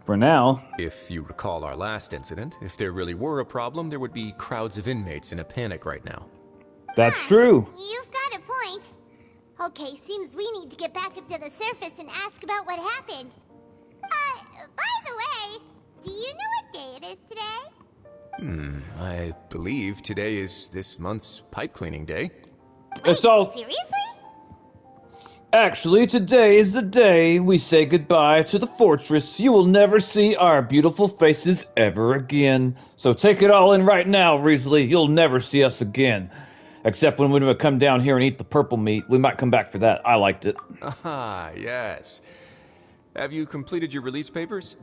For now. If you recall our last incident, if there really were a problem, there would be crowds of inmates in a panic right now. That's true. You've got a point. Okay, seems we need to get back up to the surface and ask about what happened. By the way, do you know what day it is today? I believe today is this month's pipe cleaning day. Seriously? Actually, today is the day we say goodbye to the fortress. You will never see our beautiful faces ever again. So take it all in right now, Risley. You'll never see us again. Except when we come down here and eat the purple meat. We might come back for that. I liked it. Ah, yes. Have you completed your release papers?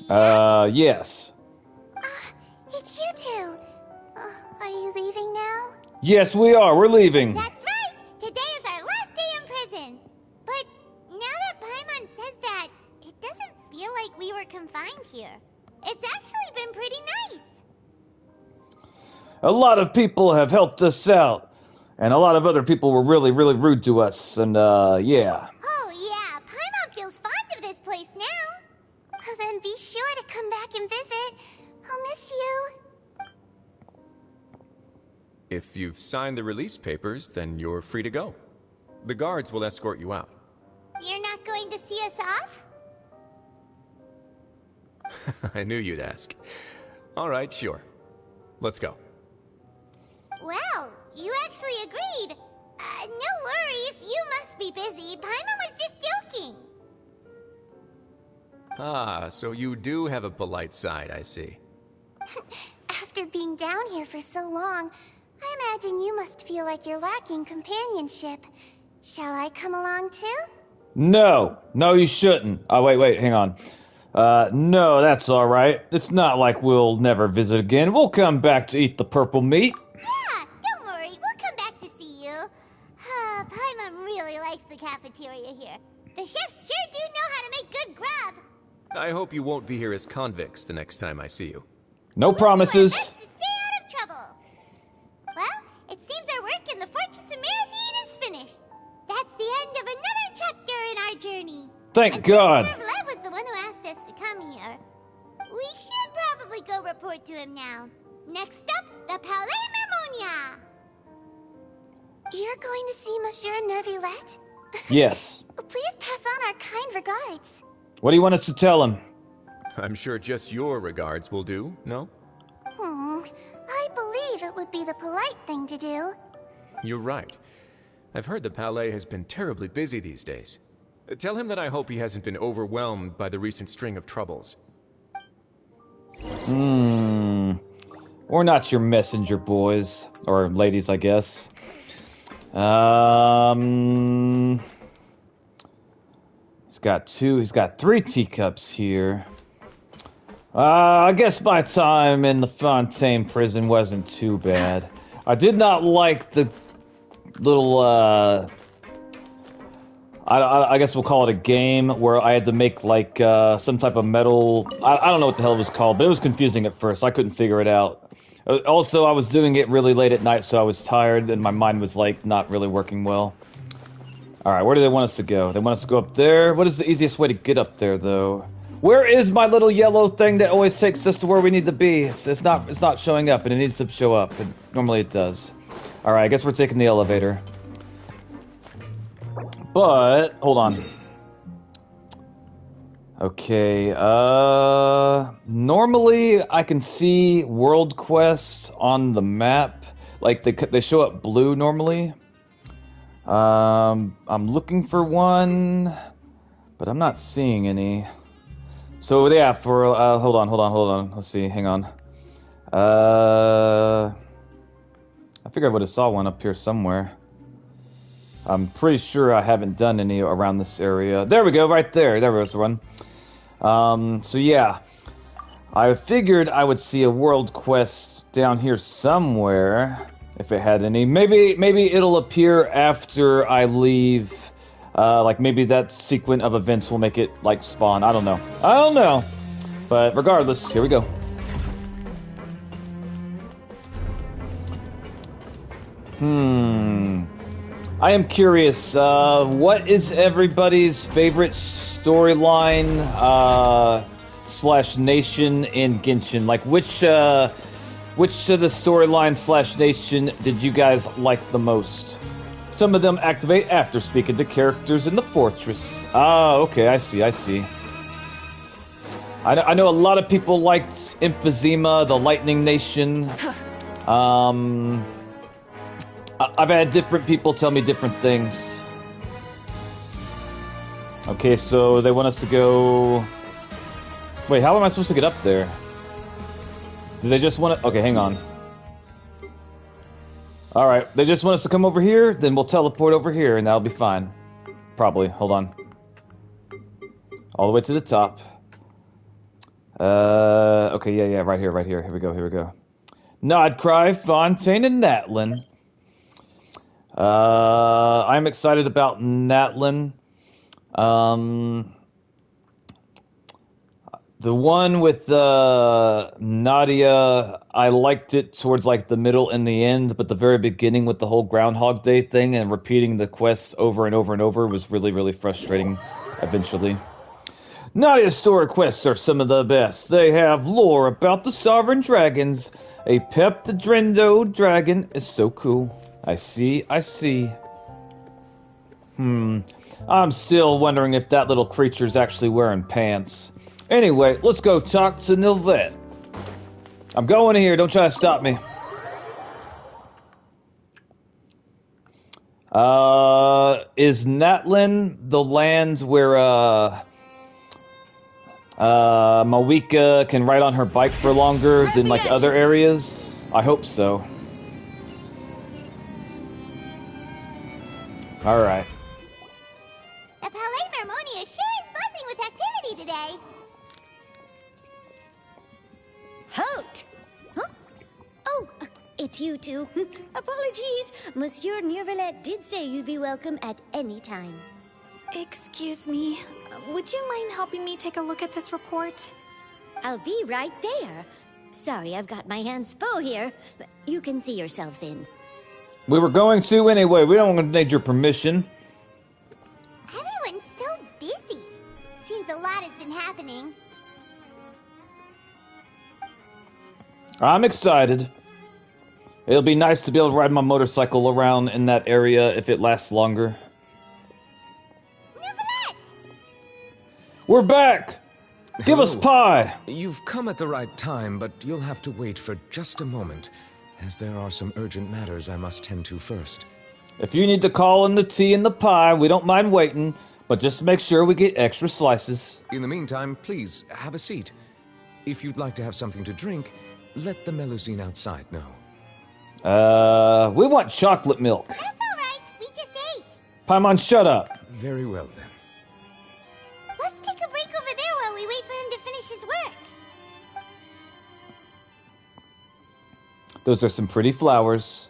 Yes. It's you two. Are you leaving now? Yes, we are. We're leaving. That's right. Today is our last day in prison. But now that Paimon says that, it doesn't feel like we were confined here. It's actually been pretty nice. A lot of people have helped us out. And a lot of other people were really, really rude to us. And, yeah. Oh, yeah. Paimon feels fond of this place now. Well, then be sure to come back and visit. I'll miss you. If you've signed the release papers, then you're free to go. The guards will escort you out. You're not going to see us off? I knew you'd ask. All right, sure. Let's go. Well, you actually agreed. No worries. You must be busy. Paimon was just joking. Ah, so you do have a polite side, I see. After being down here for so long, I imagine you must feel like you're lacking companionship. Shall I come along too? No. No, you shouldn't. Oh, wait, hang on. No, that's all right. It's not like we'll never visit again. We'll come back to eat the purple meat. Yeah, don't worry. We'll come back to see you. Paimon really likes the cafeteria here. The chefs sure do know how to make good grub. I hope you won't be here as convicts the next time I see you. No promises. To stay out of trouble. Well, it seems our work in the Fortress of Meripede is finished. That's the end of another chapter in our journey. Thank God. Lev was the one who asked us to come here. We should probably go report to him now. Next up, the Palais Mermonia. You're going to see Monsieur Neuvillette? Yes. Please pass on our kind regards. What do you want us to tell him? I'm sure just your regards will do, no? I believe it would be the polite thing to do. You're right. I've heard the Palais has been terribly busy these days. Tell him that I hope he hasn't been overwhelmed by the recent string of troubles. We're not your messenger boys. Or ladies, I guess. He's got 3 teacups here. I guess my time in the Fontaine prison wasn't too bad. I did not like the little, I guess we'll call it a game where I had to make, like, some type of metal... I don't know what the hell it was called, but it was confusing at first. I couldn't figure it out. Also, I was doing it really late at night, so I was tired, and my mind was, like, not really working well. Alright, where do they want us to go? They want us to go up there? What is the easiest way to get up there, though? Where is my little yellow thing that always takes us to where we need to be? It's not showing up, and it needs to show up. And normally it does. Alright, I guess we're taking the elevator. But, hold on. Okay, normally I can see World Quest on the map. Like, they show up blue normally. I'm looking for one, But I'm not seeing any. So yeah, for hold on. Let's see. Hang on. I figured I would have saw one up here somewhere. I'm pretty sure I haven't done any around this area. There we go, right there. There was one. So yeah, I figured I would see a world quest down here somewhere if it had any. Maybe it'll appear after I leave. Like maybe that sequence of events will make it like spawn. I don't know. But regardless, here we go. I am curious, what is everybody's favorite storyline / nation in Genshin? Like, which of the storyline / nation did you guys like the most? Some of them activate after speaking to characters in the fortress. Ah, okay, I see. I know a lot of people liked Emphysema, the Lightning Nation. I've had different people tell me different things. Okay, so they want us to go... Wait, how am I supposed to get up there? Do they just want to... Okay, hang on. Alright, they just want us to come over here, then we'll teleport over here, and that'll be fine. Probably. Hold on. All the way to the top. Okay, yeah, right here. Here we go. Nodcry, Fontaine, and NATLAN. I'm excited about NATLAN. The one with Nadia, I liked it towards like the middle and the end, but the very beginning with the whole Groundhog Day thing and repeating the quest over and over and over was really, really frustrating eventually. Nadia's story quests are some of the best. They have lore about the Sovereign Dragons. A Peptadrendo dragon is so cool. I see. I'm still wondering if that little creature's actually wearing pants. Anyway, let's go talk to Nilvet. I'm going here, don't try to stop me. Is NATLAN the land where, Mawika can ride on her bike for longer than, like, other areas? I hope so. Alright. The Palais Mermonia sure is buzzing with activity today. Halt! Huh? Oh, it's you two. Apologies. Monsieur Neuvillette did say you'd be welcome at any time. Excuse me. Would you mind helping me take a look at this report? I'll be right there. Sorry, I've got my hands full here. You can see yourselves in. We were going to anyway. We don't need your permission. Everyone's so busy. Seems a lot has been happening. I'm excited. It'll be nice to be able to ride my motorcycle around in that area if it lasts longer. Neuvillette! We're back! Give us pie! You've come at the right time, but you'll have to wait for just a moment, as there are some urgent matters I must tend to first. If you need to call in the tea and the pie, we don't mind waiting, but just make sure we get extra slices. In the meantime, please, have a seat. If you'd like to have something to drink, let the Melusine outside know. We want chocolate milk. That's all right. We just ate. Paimon, shut up. Very well, then. Let's take a break over there while we wait for him to finish his work. Those are some pretty flowers.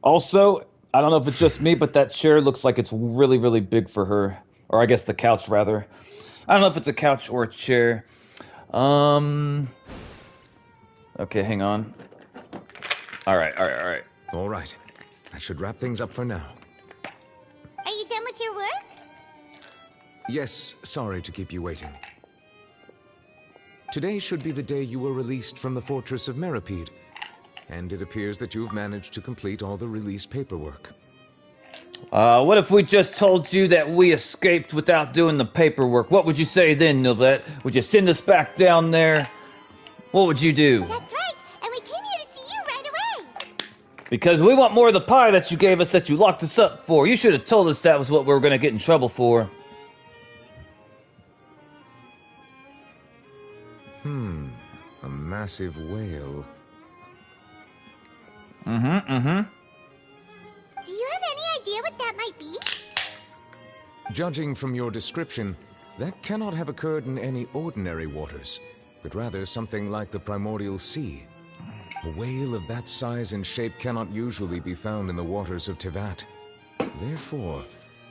Also, I don't know if it's just me, but that chair looks like it's really, really big for her. Or I guess the couch, rather. I don't know if it's a couch or a chair. Okay, hang on. Alright. All right. That should wrap things up for now. Are you done with your work? Yes, sorry to keep you waiting. Today should be the day you were released from the Fortress of Meripede, and it appears that you've managed to complete all the release paperwork. What if we just told you that we escaped without doing the paperwork? What would you say then, Nilvet? Would you send us back down there? What would you do? That's right, and we came here to see you right away. Because we want more of the pie that you gave us that you locked us up for. You should have told us that was what we were going to get in trouble for. massive whale. Mm-hmm. Do you have any idea what that might be? Judging from your description, that cannot have occurred in any ordinary waters, but rather something like the primordial sea. A whale of that size and shape cannot usually be found in the waters of Tevat. Therefore,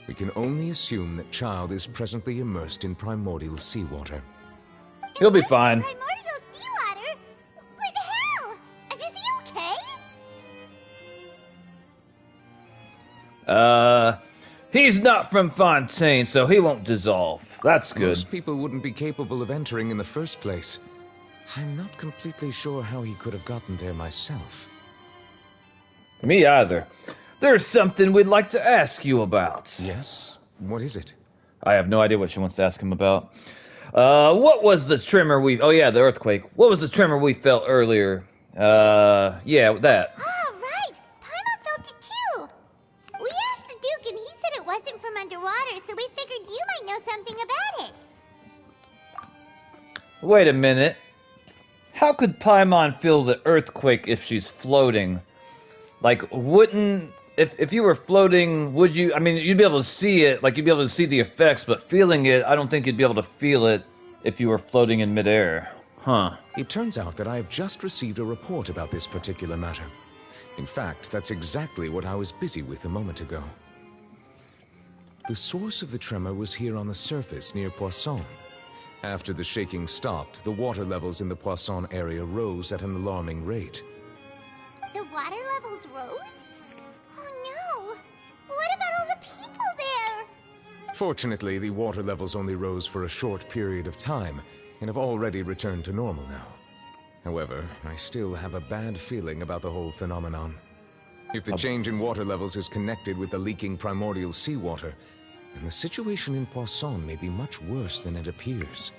we can only assume that Child is presently immersed in primordial seawater. He'll be fine. Primordial seawater? But how? And is he okay? He's not from Fontaine, so he won't dissolve. That's good. Most people wouldn't be capable of entering in the first place. I'm not completely sure how he could have gotten there myself. Me either. There's something we'd like to ask you about. Yes? What is it? I have no idea what she wants to ask him about. What was the tremor we... Oh, yeah, the earthquake. What was the tremor we felt earlier? Yeah, that. Oh, right! Paimon felt it too! We asked the Duke and he said it wasn't from underwater, so we figured you might know something about it. Wait a minute. How could Paimon feel the earthquake if she's floating? Like, wouldn't... If you were floating, would you... I mean, you'd be able to see it, like, you'd be able to see the effects, but feeling it, I don't think you'd be able to feel it if you were floating in midair. Huh. It turns out that I have just received a report about this particular matter. In fact, that's exactly what I was busy with a moment ago. The source of the tremor was here on the surface near Poisson. After the shaking stopped, the water levels in the Poisson area rose at an alarming rate. The water levels rose? Oh no! What about all the people there? Fortunately, the water levels only rose for a short period of time, and have already returned to normal now. However, I still have a bad feeling about the whole phenomenon. If the change in water levels is connected with the leaking primordial seawater, then the situation in Poisson may be much worse than it appears.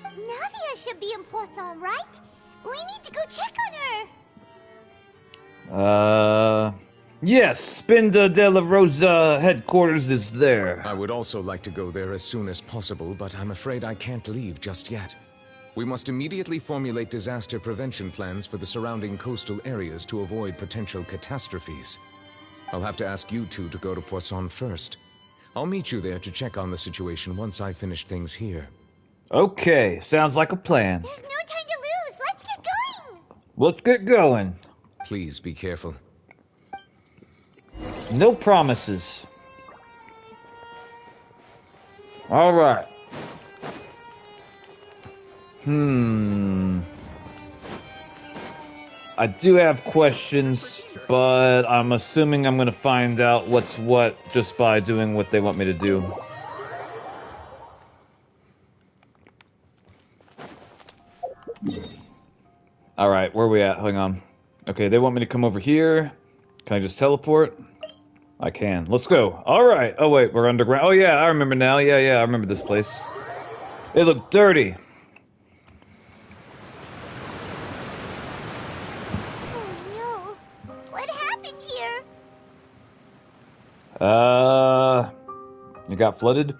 Navia should be in Poisson, right? We need to go check on her! Yes, Spinda de la Rosa headquarters is there. I would also like to go there as soon as possible, but I'm afraid I can't leave just yet. We must immediately formulate disaster prevention plans for the surrounding coastal areas to avoid potential catastrophes. I'll have to ask you two to go to Poisson first. I'll meet you there to check on the situation once I finish things here. Okay, sounds like a plan. There's no time to lose! Let's get going! Let's get going. Please be careful. No promises. All right. I do have questions, but I'm assuming I'm gonna find out what's what just by doing what they want me to do. Alright, where are we at? Hang on. Okay, they want me to come over here. Can I just teleport? I can. Let's go. Alright. Oh wait, we're underground. Oh yeah, I remember now. Yeah, I remember this place. It looked dirty. It got flooded.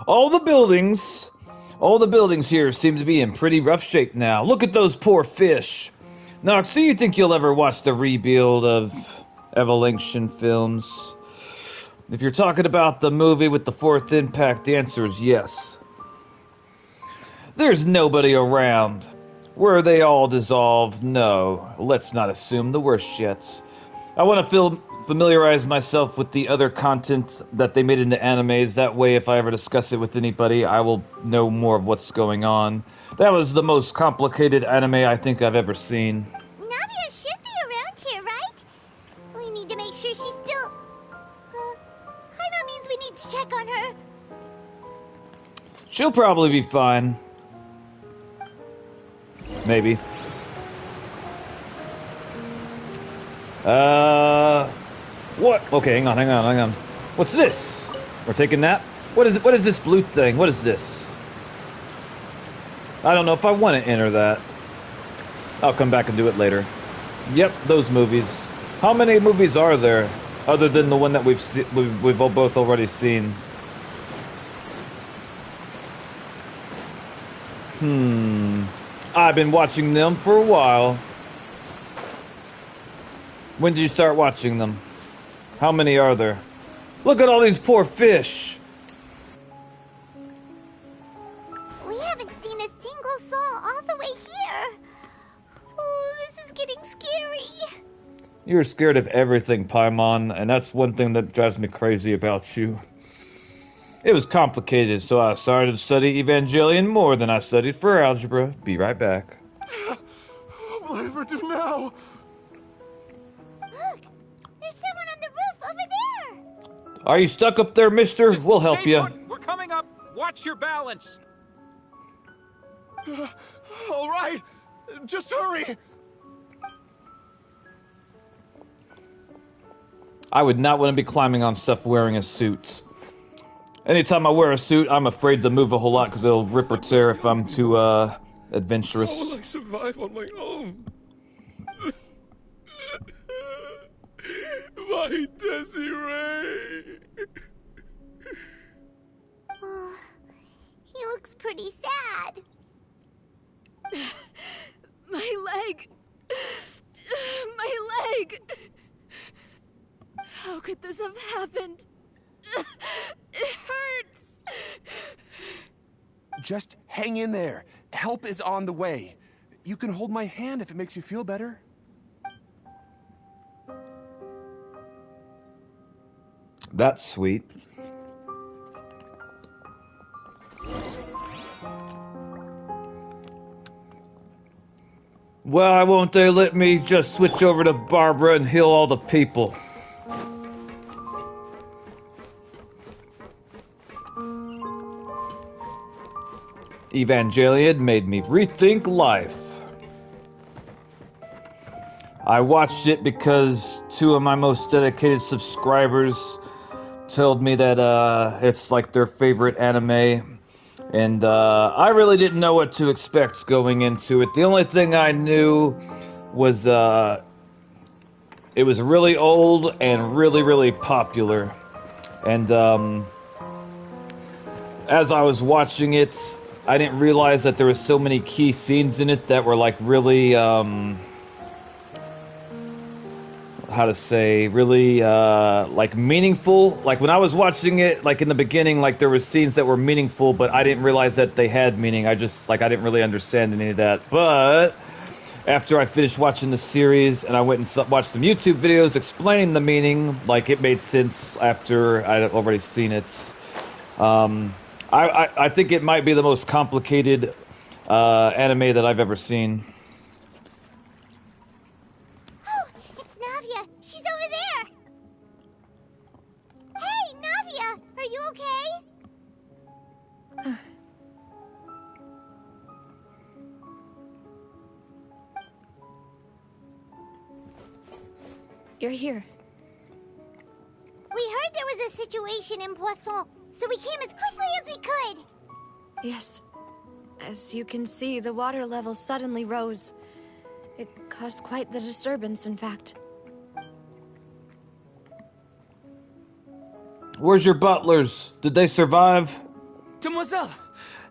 All the buildings here seem to be in pretty rough shape now. Look at those poor fish. Nox, do you think you'll ever watch the rebuild of Evolution films? If you're talking about the movie with the fourth impact, the answer is yes. There's nobody around. Were they all dissolved? No. Let's not assume the worst yet. I want to familiarize myself with the other content that they made into animes. That way, if I ever discuss it with anybody, I will know more of what's going on. That was the most complicated anime I think I've ever seen. Navia should be around here, right? We need to make sure she's still... Paimon means we need to check on her. She'll probably be fine. Maybe. What? Okay, hang on. What's this? We're taking that? What is it? What is this blue thing? What is this? I don't know if I want to enter that. I'll come back and do it later. Yep, those movies. How many movies are there other than the one that we've both already seen? I've been watching them for a while. When did you start watching them? How many are there? Look at all these poor fish. We haven't seen a single soul all the way here. Oh, this is getting scary. You're scared of everything, Paimon, and that's one thing that drives me crazy about you. It was complicated, so I started to study Evangelion more than I studied for algebra. Be right back. What will I ever do now? Look, there's someone on the roof over there. Are you stuck up there, mister? Just we'll help stay you. put. We're coming up. Watch your balance. All right, just hurry. I would not want to be climbing on stuff wearing a suit. Anytime I wear a suit, I'm afraid to move a whole lot because it'll rip or tear if I'm too, adventurous. How will I survive on my own? My Desiree! Oh, he looks pretty sad. My leg! My leg! How could this have happened? It hurts! Just hang in there. Help is on the way. You can hold my hand if it makes you feel better. That's sweet. Why won't they let me just switch over to Barbara and heal all the people? Evangelion made me rethink life. I watched it because two of my most dedicated subscribers told me that it's like their favorite anime, and I really didn't know what to expect going into it. The only thing I knew was it was really old and really, really popular. And as I was watching it, I didn't realize that there were so many key scenes in it that were like really, how to say, really like meaningful. Like when I was watching it, like in the beginning, like there were scenes that were meaningful, but I didn't realize that they had meaning. I just, like, I didn't really understand any of that. But after I finished watching the series and I went and watched some YouTube videos explaining the meaning, like it made sense after I'd already seen it. I think it might be the most complicated anime that I've ever seen. Oh, it's Navia. She's over there. Hey, Navia, are you okay? You're here. We heard there was a situation in Poisson, so we came as quickly as we could. Yes. As you can see, the water level suddenly rose. It caused quite the disturbance, in fact. Where's your butlers? Did they survive? Demoiselle,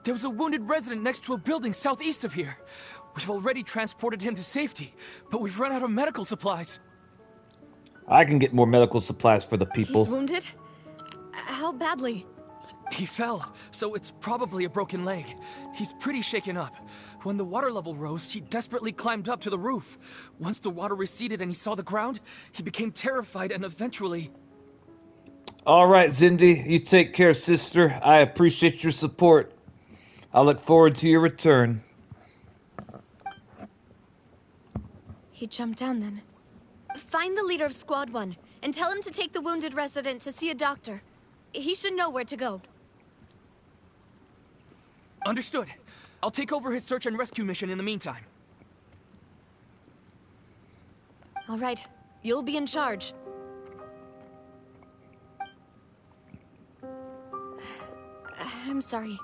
there was a wounded resident next to a building southeast of here. We've already transported him to safety, but we've run out of medical supplies. I can get more medical supplies for the people. He's wounded? How badly? He fell, so it's probably a broken leg. He's pretty shaken up. When the water level rose, he desperately climbed up to the roof. Once the water receded and he saw the ground, he became terrified and eventually... All right, Zindi, you take care, sister. I appreciate your support. I look forward to your return. He jumped down then. Find the leader of Squad 1 and tell him to take the wounded resident to see a doctor. He should know where to go. Understood. I'll take over his search and rescue mission in the meantime. All right. You'll be in charge. I'm sorry.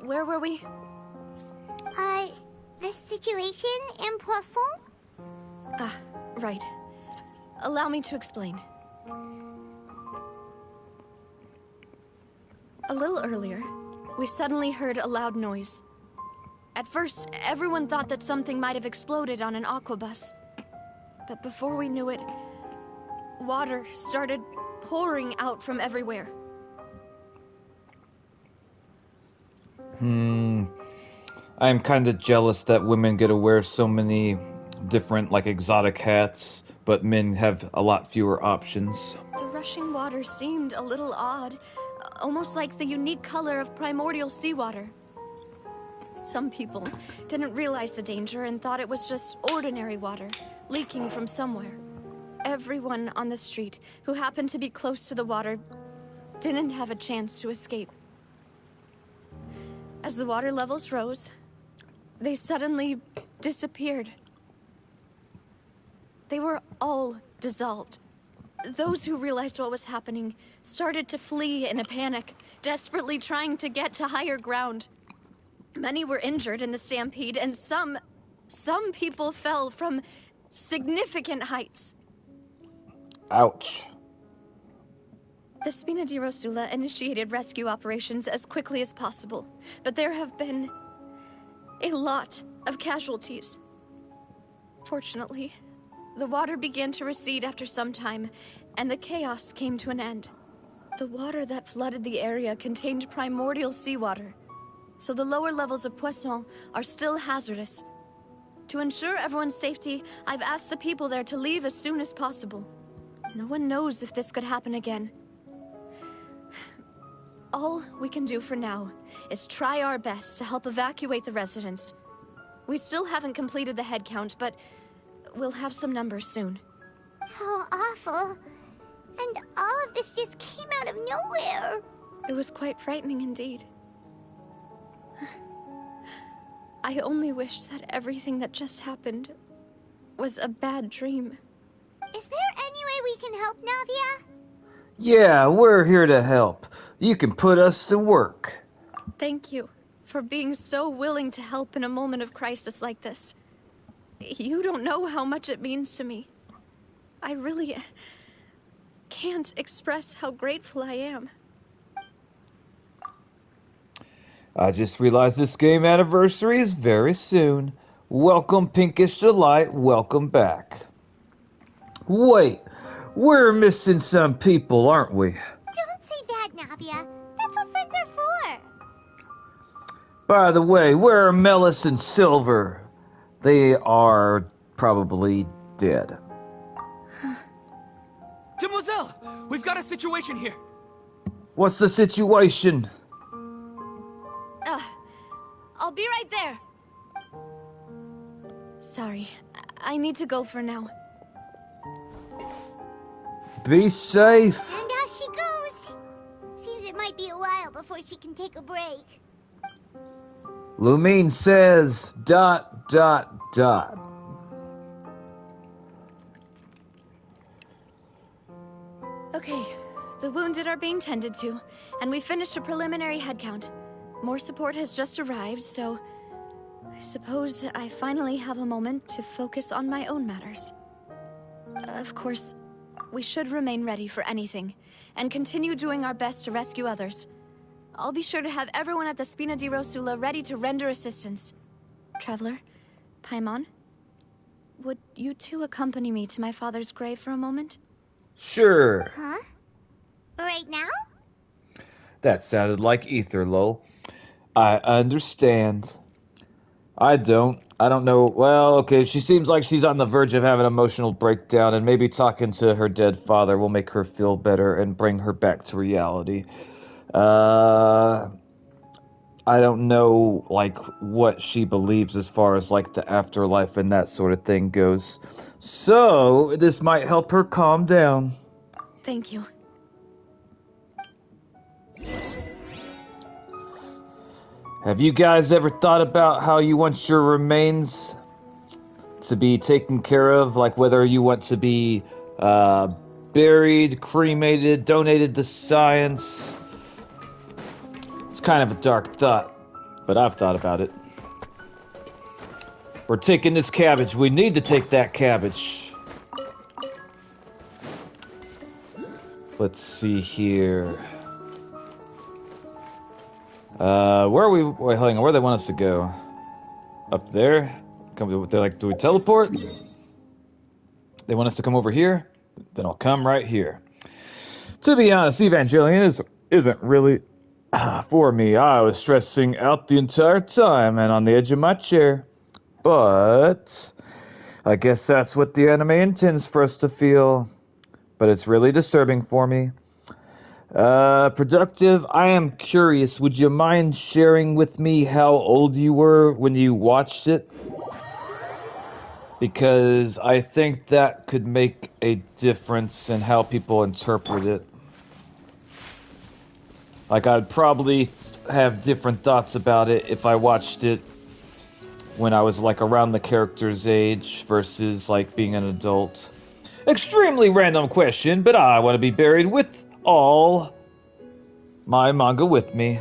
Where were we? The situation in Poisson? Ah, right. Allow me to explain. A little earlier, we suddenly heard a loud noise. At first, everyone thought that something might have exploded on an aquabus. But before we knew it, water started pouring out from everywhere. I'm kind of jealous that women get to wear so many different, like, exotic hats, but men have a lot fewer options. The rushing water seemed a little odd, almost like the unique color of primordial seawater. Some people didn't realize the danger and thought it was just ordinary water, leaking from somewhere. Everyone on the street who happened to be close to the water didn't have a chance to escape. As the water levels rose, they suddenly disappeared. They were all dissolved. Those who realized what was happening started to flee in a panic, desperately trying to get to higher ground. Many were injured in the stampede, and some people fell from significant heights. Ouch. The Spina di Rosula initiated rescue operations as quickly as possible, but there have been a lot of casualties. Fortunately, the water began to recede after some time, and the chaos came to an end. The water that flooded the area contained primordial seawater, so the lower levels of Poisson are still hazardous. To ensure everyone's safety, I've asked the people there to leave as soon as possible. No one knows if this could happen again. All we can do for now is try our best to help evacuate the residents. We still haven't completed the head count, but we'll have some numbers soon. How awful. And all of this just came out of nowhere. It was quite frightening indeed. I only wish that everything that just happened was a bad dream. Is there any way we can help, Navia? Yeah, we're here to help. You can put us to work. Thank you for being so willing to help in a moment of crisis like this. You don't know how much it means to me. I really can't express how grateful I am. I just realized this game anniversary is very soon. Welcome, Pinkish Delight. Welcome back. Wait, we're missing some people, aren't we? Don't say that, Navia. That's what friends are for. By the way, where are Melis and Silver? They are probably dead. Demoiselle, we've got a situation here. What's the situation? I'll be right there. Sorry, I need to go for now. Be safe. And out she goes. Seems it might be a while before she can take a break. Lumine says ... Okay, the wounded are being tended to, and we finished a preliminary head count. More support has just arrived, so I suppose I finally have a moment to focus on my own matters. Of course, we should remain ready for anything, and continue doing our best to rescue others. I'll be sure to have everyone at the Spina di Rosula ready to render assistance. Traveler, Paimon, would you two accompany me to my father's grave for a moment? Sure. Huh? Right now? That sounded like ether, lol. I understand. I don't know. Well, okay, she seems like she's on the verge of having an emotional breakdown, and maybe talking to her dead father will make her feel better and bring her back to reality. I don't know, like, what she believes as far as, like, the afterlife and that sort of thing goes. So, this might help her calm down. Thank you. Have you guys ever thought about how you want your remains to be taken care of? Like whether you want to be buried, cremated, donated to science? It's kind of a dark thought, but I've thought about it. We're taking this cabbage. We need to take that cabbage. Let's see here. Where are we? Wait, hang on. Where do they want us to go? up there. They're like, do we teleport? They want us to come over here? Then I'll come right here. To be honest, Evangelion isn't really for me. I was stressing out the entire time and on the edge of my chair. But I guess that's what the anime intends for us to feel. But it's really disturbing for me. Productive, I am curious. Would you mind sharing with me how old you were when you watched it? Because I think that could make a difference in how people interpret it. Like, I'd probably have different thoughts about it if I watched it when I was, like, around the character's age versus, like, being an adult. Extremely random question, but I want to be buried with all my manga with me.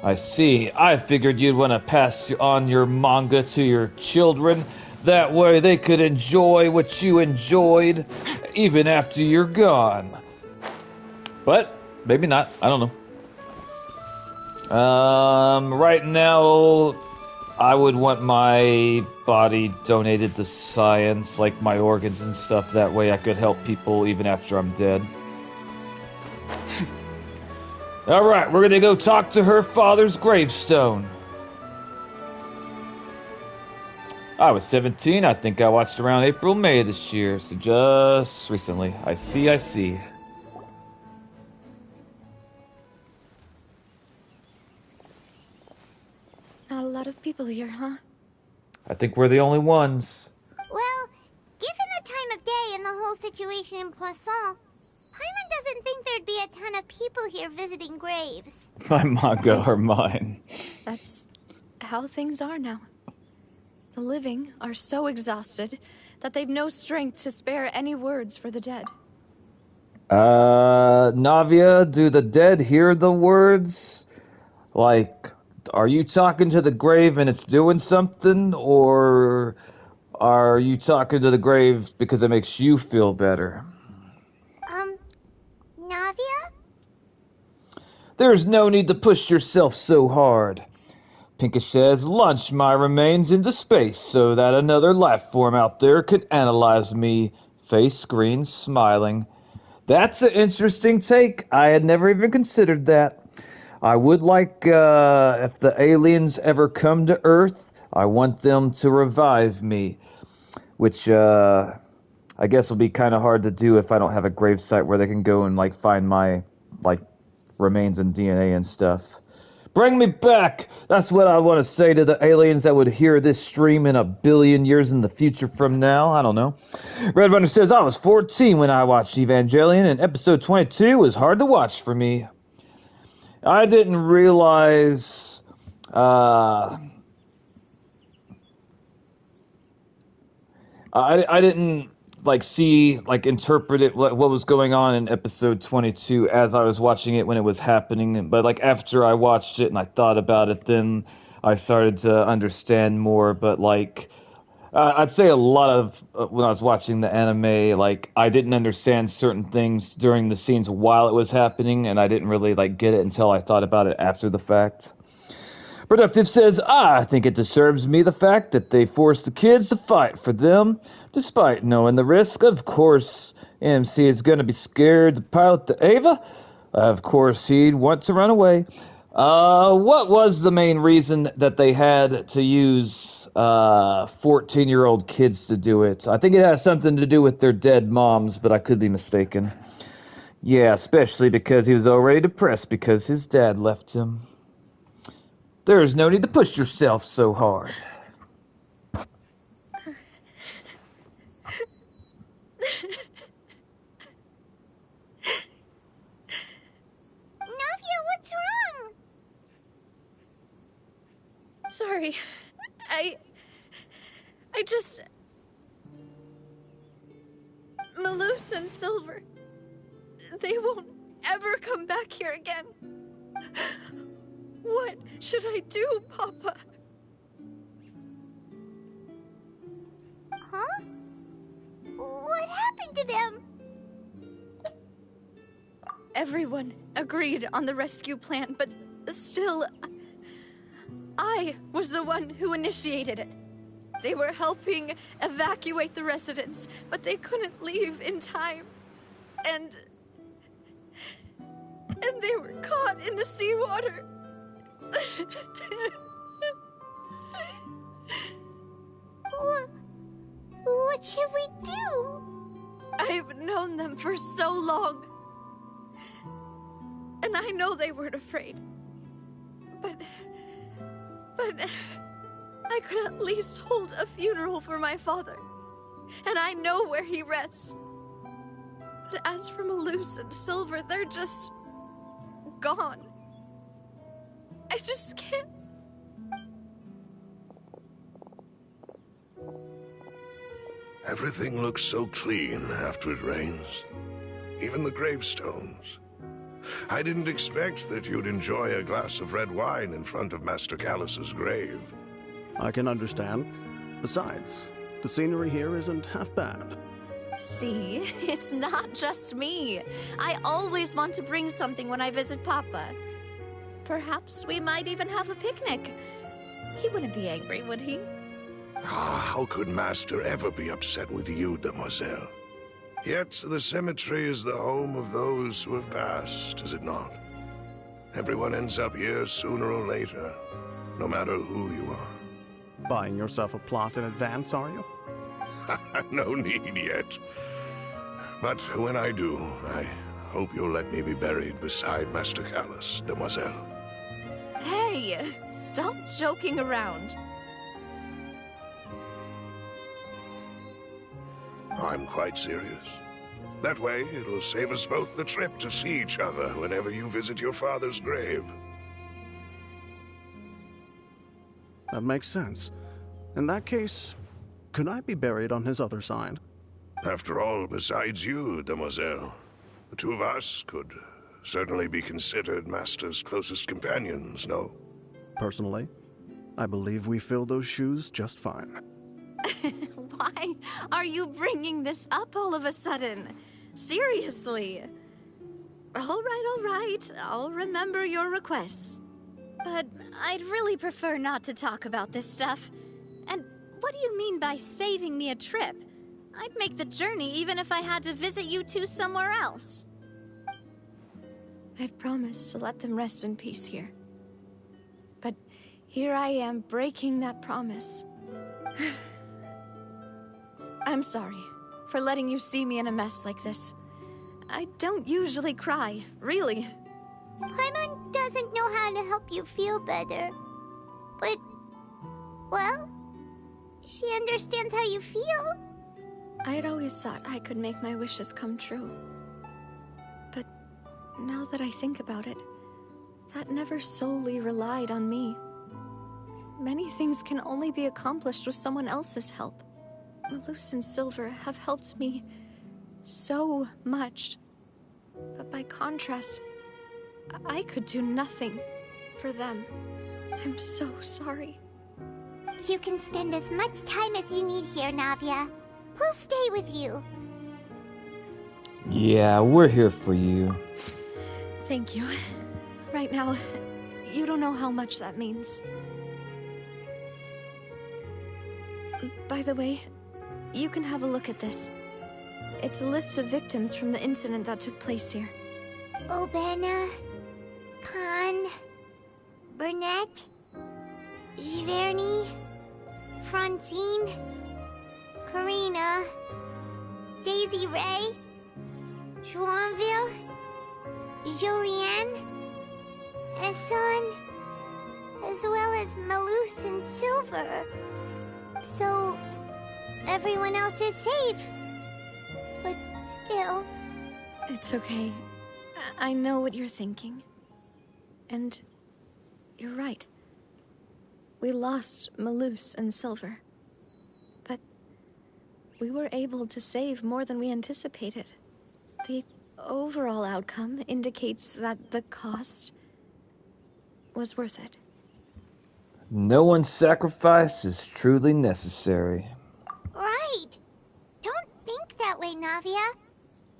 I see. I figured you'd want to pass on your manga to your children. That way they could enjoy what you enjoyed even after you're gone. But maybe not. I don't know. Right now, I would want my body donated to science, like my organs and stuff. That way I could help people even after I'm dead. Alright, we're gonna go talk to her father's gravestone. I was 17, I think I watched around April, May this year, so just recently. I see. Not a lot of people here, huh? I think we're the only ones. Well, given the time of day and the whole situation in Poisson, Paimon doesn't think there'd be a ton of people here visiting graves. My manga are mine. That's how things are now. The living are so exhausted that they've no strength to spare any words for the dead. Navia, do the dead hear the words? Like, are you talking to the grave and it's doing something? Or are you talking to the grave because it makes you feel better? Navia? There's no need to push yourself so hard. Pinkish says, launch my remains into space so that another life form out there could analyze me. Face screen smiling. That's an interesting take. I had never even considered that. I would like, if the aliens ever come to Earth, I want them to revive me. Which, I guess will be kind of hard to do if I don't have a gravesite where they can go and, like, find my, like, remains and DNA and stuff. Bring me back! That's what I want to say to the aliens that would hear this stream in 1 billion years in the future from now. I don't know. Red Runner says, I was 14 when I watched Evangelion, and episode 22 was hard to watch for me. I didn't realize... I didn't... like interpret it what was going on in episode 22 as I was watching it when it was happening, but like after I watched it and I thought about it, then I started to understand more. But like I'd say a lot of when I was watching the anime, like I didn't understand certain things during the scenes while it was happening, and I didn't really like get it until I thought about it after the fact. Productive says, I think it disturbs me the fact that they forced the kids to fight for them, despite knowing the risk. Of course, MC is going to be scared to pilot the Ava. Of course, he'd want to run away. What was the main reason that they had to use 14-year-old kids to do it? I think it has something to do with their dead moms, but I could be mistaken. Yeah, especially because he was already depressed because his dad left him. There's no need to push yourself so hard. Navia, what's wrong? Sorry. I just... Malus and Silver... They won't ever come back here again. What should I do, Papa? Huh? What happened to them? Everyone agreed on the rescue plan, but still... I was the one who initiated it. They were helping evacuate the residents, but they couldn't leave in time. And they were caught in the seawater. What should we do? I've known them for so long. And I know they weren't afraid. But I could at least hold a funeral for my father. And I know where he rests. But as for Malus and Silver, they're just gone. I just can't. Everything looks so clean after it rains. Even the gravestones. I didn't expect that you'd enjoy a glass of red wine in front of Master Callus's grave. I can understand. Besides, the scenery here isn't half bad. See, it's not just me. I always want to bring something when I visit Papa. Perhaps we might even have a picnic. He wouldn't be angry, would he? How could Master ever be upset with you, Demoiselle? Yet the cemetery is the home of those who have passed, is it not? Everyone ends up here sooner or later, no matter who you are. Buying yourself a plot in advance, are you? No need yet. But when I do, I hope you'll let me be buried beside Master Callus, Demoiselle. Hey, stop joking around. I'm quite serious. That way, it'll save us both the trip to see each other whenever you visit your father's grave. That makes sense. In that case, could I be buried on his other side? After all, besides you, Demoiselle, the two of us could certainly be considered Master's closest companions, no? Personally, I believe we fill those shoes just fine. Why are you bringing this up all of a sudden? Seriously. All right. I'll remember your requests. But I'd really prefer not to talk about this stuff. And what do you mean by saving me a trip? I'd make the journey even if I had to visit you two somewhere else. I'd promised to let them rest in peace here. But here I am breaking that promise. I'm sorry for letting you see me in a mess like this. I don't usually cry, really. Paimon doesn't know how to help you feel better. But, well, she understands how you feel. I'd always thought I could make my wishes come true. But now that I think about it, that never solely relied on me. Many things can only be accomplished with someone else's help. Malus and Silver have helped me so much. But by contrast, I could do nothing for them. I'm so sorry. You can spend as much time as you need here, Navia. We'll stay with you. Yeah, we're here for you. Thank you. Right now, you don't know how much that means. By the way, you can have a look at this. It's a list of victims from the incident that took place here. Obena, Khan, Burnett, Giverny, Francine, Karina, Daisy Ray, Joinville, Jolienne, Esson, as well as Malus and Silver. So, everyone else is safe. But still... It's okay. I know what you're thinking. And you're right. We lost Malus and Silver. But we were able to save more than we anticipated. The overall outcome indicates that the cost was worth it. No one's sacrifice is truly necessary. Right. Don't think that way, Navia.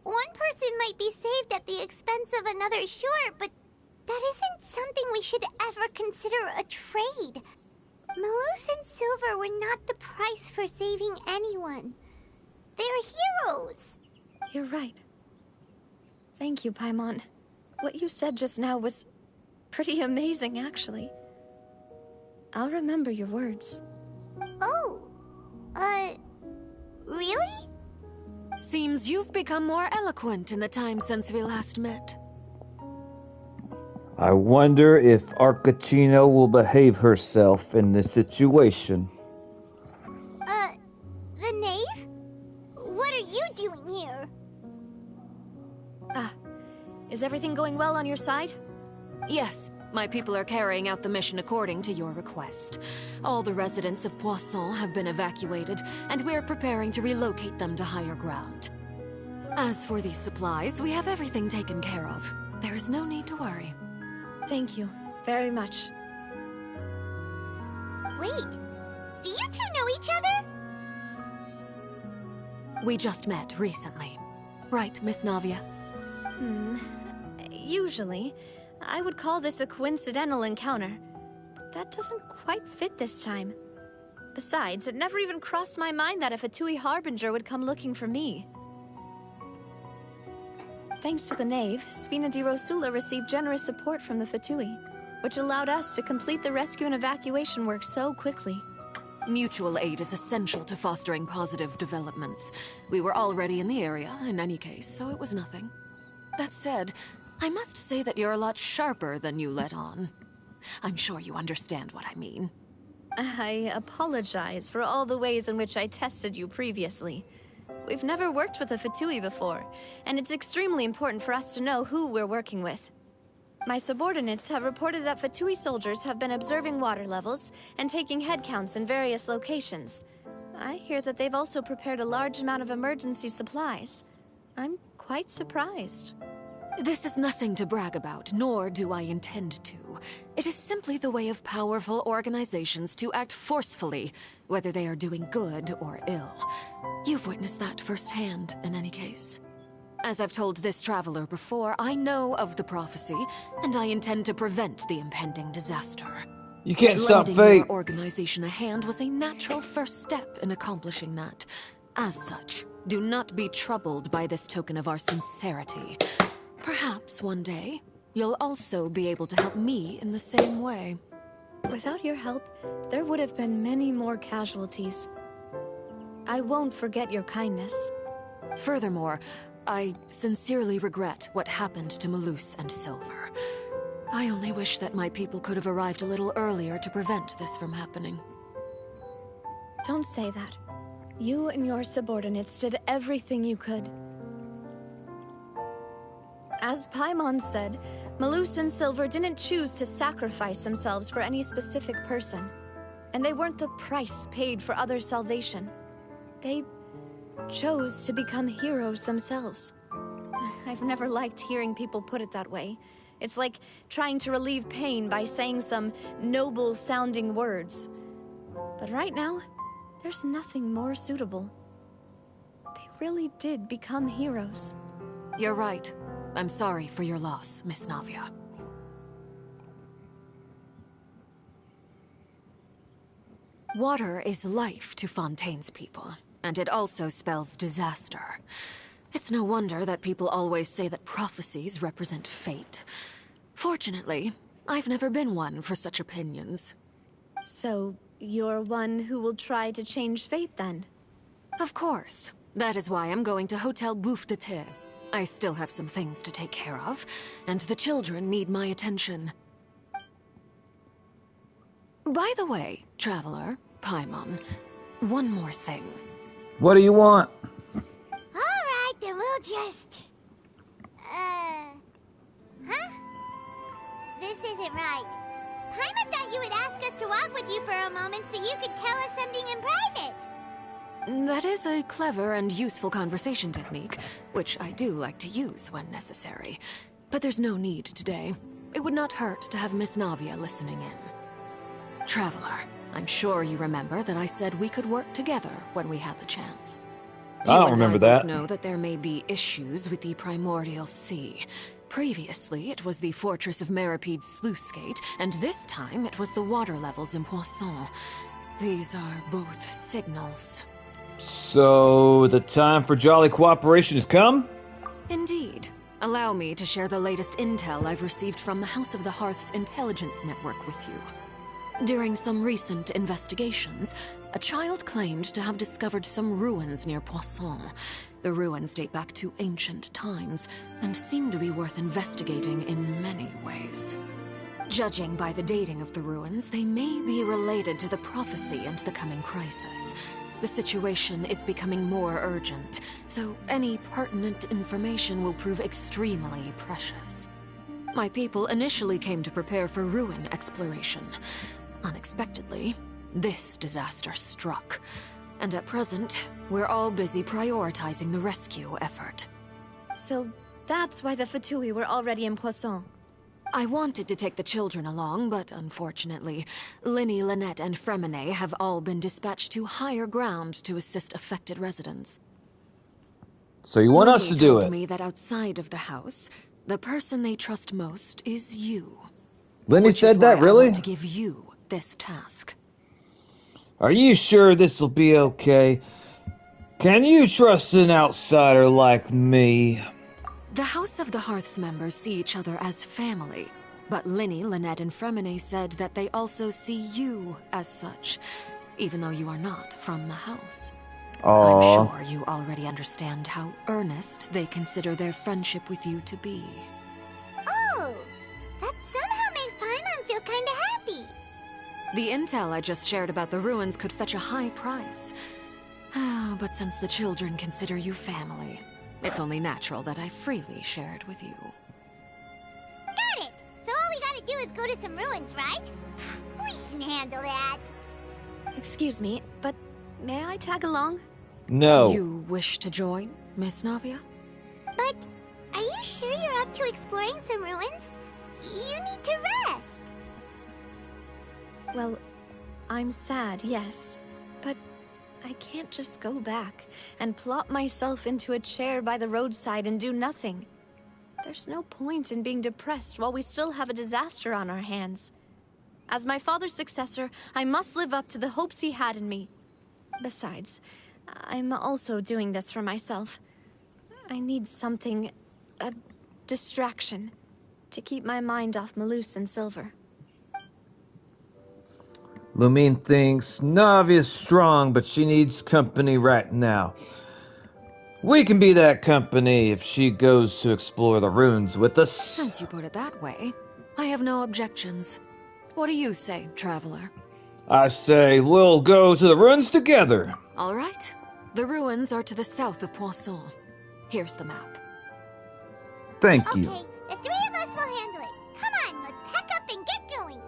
One person might be saved at the expense of another, sure, but That isn't something we should ever consider a trade. Malus and Silver were not the price for saving anyone. They're heroes. You're right. Thank you, Paimon. What you said just now was pretty amazing, actually. I'll remember your words. Oh, really? Seems you've become more eloquent in the time since we last met. I wonder if Arcachino will behave herself in this situation. The knave? What are you doing here? Is everything going well on your side? Yes, my people are carrying out the mission according to your request. All the residents of Poisson have been evacuated, and we're preparing to relocate them to higher ground. As for these supplies, we have everything taken care of. There is no need to worry. Thank you very much. Wait, do you two know each other? We just met recently. Right, Miss Navia? Usually, I would call this a coincidental encounter, but that doesn't quite fit this time. Besides, it never even crossed my mind that a Fatui Harbinger would come looking for me. Thanks to the Knave, Spina di Rosula received generous support from the Fatui, which allowed us to complete the rescue and evacuation work so quickly. Mutual aid is essential to fostering positive developments. We were already in the area, in any case, so it was nothing. That said, I must say that you're a lot sharper than you let on. I'm sure you understand what I mean. I apologize for all the ways in which I tested you previously. We've never worked with a Fatui before, and it's extremely important for us to know who we're working with. My subordinates have reported that Fatui soldiers have been observing water levels and taking head counts in various locations. I hear that they've also prepared a large amount of emergency supplies. I'm quite surprised. This is nothing to brag about, nor do I intend to. It is simply the way of powerful organizations to act forcefully, whether they are doing good or ill. You've witnessed that firsthand, in any case. As I've told this traveler before, I know of the prophecy, and I intend to prevent the impending disaster. You can't stop fate. Lending your organization a hand was a natural first step in accomplishing that. As such, do not be troubled by this token of our sincerity. Perhaps one day, you'll also be able to help me in the same way. Without your help, there would have been many more casualties. I won't forget your kindness. Furthermore, I sincerely regret what happened to Malus and Silver. I only wish that my people could have arrived a little earlier to prevent this from happening. Don't say that. You and your subordinates did everything you could. As Paimon said, Malus and Silver didn't choose to sacrifice themselves for any specific person. And they weren't the price paid for others' salvation. They chose to become heroes themselves. I've never liked hearing people put it that way. It's like trying to relieve pain by saying some noble-sounding words. But right now, there's nothing more suitable. They really did become heroes. You're right. I'm sorry for your loss, Miss Navia. Water is life to Fontaine's people, and it also spells disaster. It's no wonder that people always say that prophecies represent fate. Fortunately, I've never been one for such opinions. So, you're one who will try to change fate, then? Of course. That is why I'm going to Hotel Bouffe de Thé. I still have some things to take care of, and the children need my attention. By the way, Traveler, Paimon, one more thing. What do you want? Alright, then we'll just... Huh? This isn't right. Paimon thought you would ask us to walk with you for a moment so you could tell us something in private. That is a clever and useful conversation technique, which I do like to use when necessary. But there's no need today. It would not hurt to have Miss Navia listening in. Traveler, I'm sure you remember that I said we could work together when we had the chance. I don't remember that. You know that there may be issues with the Primordial Sea. Previously, it was the Fortress of Meripede's sluice gate, and this time it was the water levels in Poisson. These are both signals. So, the time for jolly cooperation has come? Indeed. Allow me to share the latest intel I've received from the House of the Hearth's intelligence network with you. During some recent investigations, a child claimed to have discovered some ruins near Poisson. The ruins date back to ancient times, and seem to be worth investigating in many ways. Judging by the dating of the ruins, they may be related to the prophecy and the coming crisis. The situation is becoming more urgent, so any pertinent information will prove extremely precious. My people initially came to prepare for ruin exploration. Unexpectedly, this disaster struck. And at present, we're all busy prioritizing the rescue effort. So that's why the Fatui were already in Poisson. I wanted to take the children along, but unfortunately, Linny, Lynette, and Fremine have all been dispatched to higher ground to assist affected residents. So you want us to do it? told me that outside of the house, the person they trust most is you. Linny said that, really? I want to give you this task. Are you sure this'll be okay? Can you trust an outsider like me? The House of the Hearth's members see each other as family, but Linny, Lynette, and Fremine said that they also see you as such, even though you are not from the house. Aww. I'm sure you already understand how earnest they consider their friendship with you to be. Oh, that somehow makes Paimon feel kinda happy. The intel I just shared about the ruins could fetch a high price. But since the children consider you family, it's only natural that I freely share it with you. Got it! So all we gotta do is go to some ruins, right? We can handle that. Excuse me, but may I tag along? No. You wish to join, Miss Navia? But are you sure you're up to exploring some ruins? You need to rest. Well, I'm sad, yes, but I can't just go back and plop myself into a chair by the roadside and do nothing. There's no point in being depressed while we still have a disaster on our hands. As my father's successor, I must live up to the hopes he had in me. Besides, I'm also doing this for myself. I need something, a distraction, to keep my mind off Malus and Silver. Lumine thinks Navia's strong, but she needs company right now. We can be that company if she goes to explore the ruins with us. Since you put it that way, I have no objections. What do you say, traveler? I say we'll go to the ruins together. All right. The ruins are to the south of Poisson. Here's the map. Thank you. Okay, the three of us will handle it. Come on, let's pack up and get going.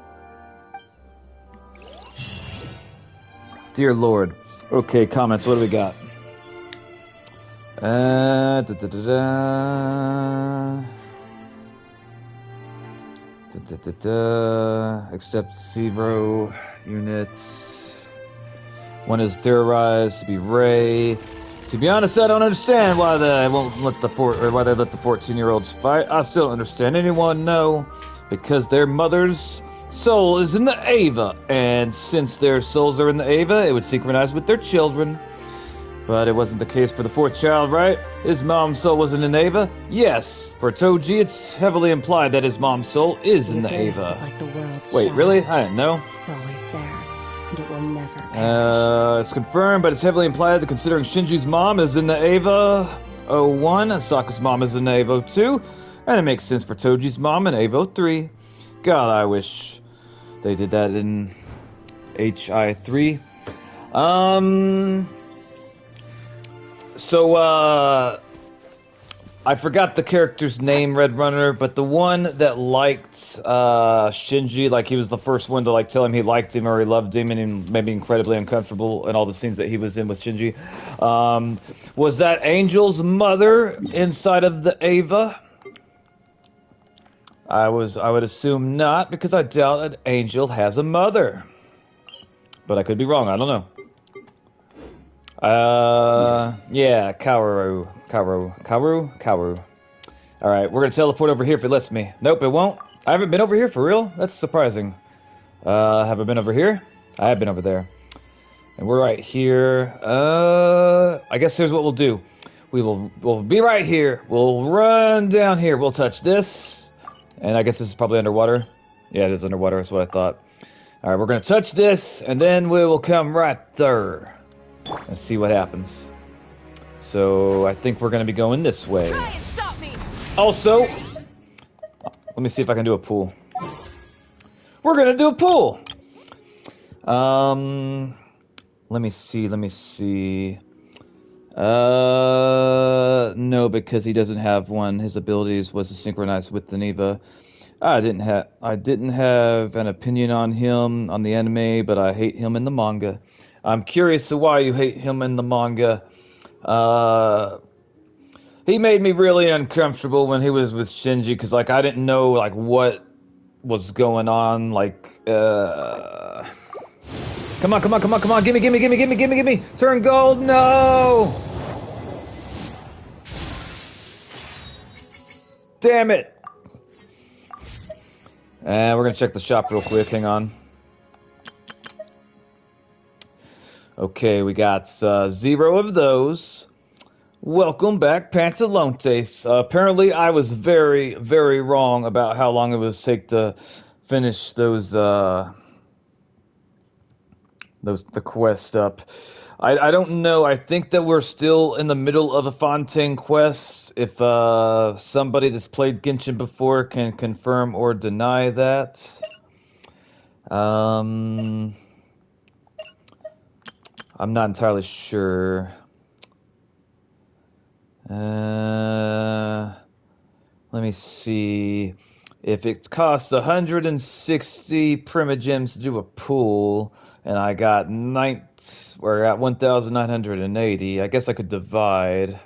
Dear Lord. Okay, comments. What do we got? Except 0 units. One is theorized to be Ray. To be honest, I don't understand why they let the 14-year-olds fight. I still don't understand. Anyone know? Because their mother's soul is in the Ava, and since their souls are in the Ava, it would synchronize with their children. But it wasn't the case for the fourth child, right? His mom's soul wasn't in Ava? Yes. For Toji, it's heavily implied that his mom's soul is in the Ava. Is like the world's Wait, shadow. really? I didn't know. It's always there, and it will never perish. It's confirmed, but it's heavily implied that considering Shinji's mom is in the Ava 01, Sokka's mom is in the Ava 02, and it makes sense for Toji's mom in Ava 03. God, I wish they did that in HI3. So, I forgot the character's name, Red Runner, but the one that liked Shinji, like he was the first one to like tell him he liked him or he loved him, and he made me incredibly uncomfortable in all the scenes that he was in with Shinji. Was that Angel's mother inside of the Ava? I would assume not, because I doubt that Angel has a mother. But I could be wrong, I don't know. Yeah, Kaoru. Alright, we're gonna teleport over here if it lets me. Nope, it won't. I haven't been over here for real? That's surprising. Have I been over here? I have been over there. And we're right here. I guess here's what we'll do. We'll be right here. We'll run down here. We'll touch this. And I guess this is probably underwater. Yeah, it is underwater. That's what I thought. Alright, we're going to touch this. And then we will come right there. And see what happens. So, I think we're going to be going this way. Try and stop me. Also, let me see if I can do a pool. We're going to do a pool. Let me see. No, because he doesn't have one. His abilities was to synchronize with the Neva. I didn't have an opinion on him on the anime, but I hate him in the manga. I'm curious to why you hate him in the manga. He made me really uncomfortable when he was with Shinji, because like I didn't know like what was going on. Like, come on, gimme. Turn gold, no! Damn it! And we're gonna check the shop real quick, hang on. Okay, we got 0 of those. Welcome back, Pantalontes. Apparently I was very, very wrong about how long it would take to finish those, the quest up. I don't know. I think that we're still in the middle of a Fontaine quest. If somebody that's played Genshin before can confirm or deny that. I'm not entirely sure. Let me see. If it costs 160 primogems to do a pool, and I got 1,980. I guess I could divide.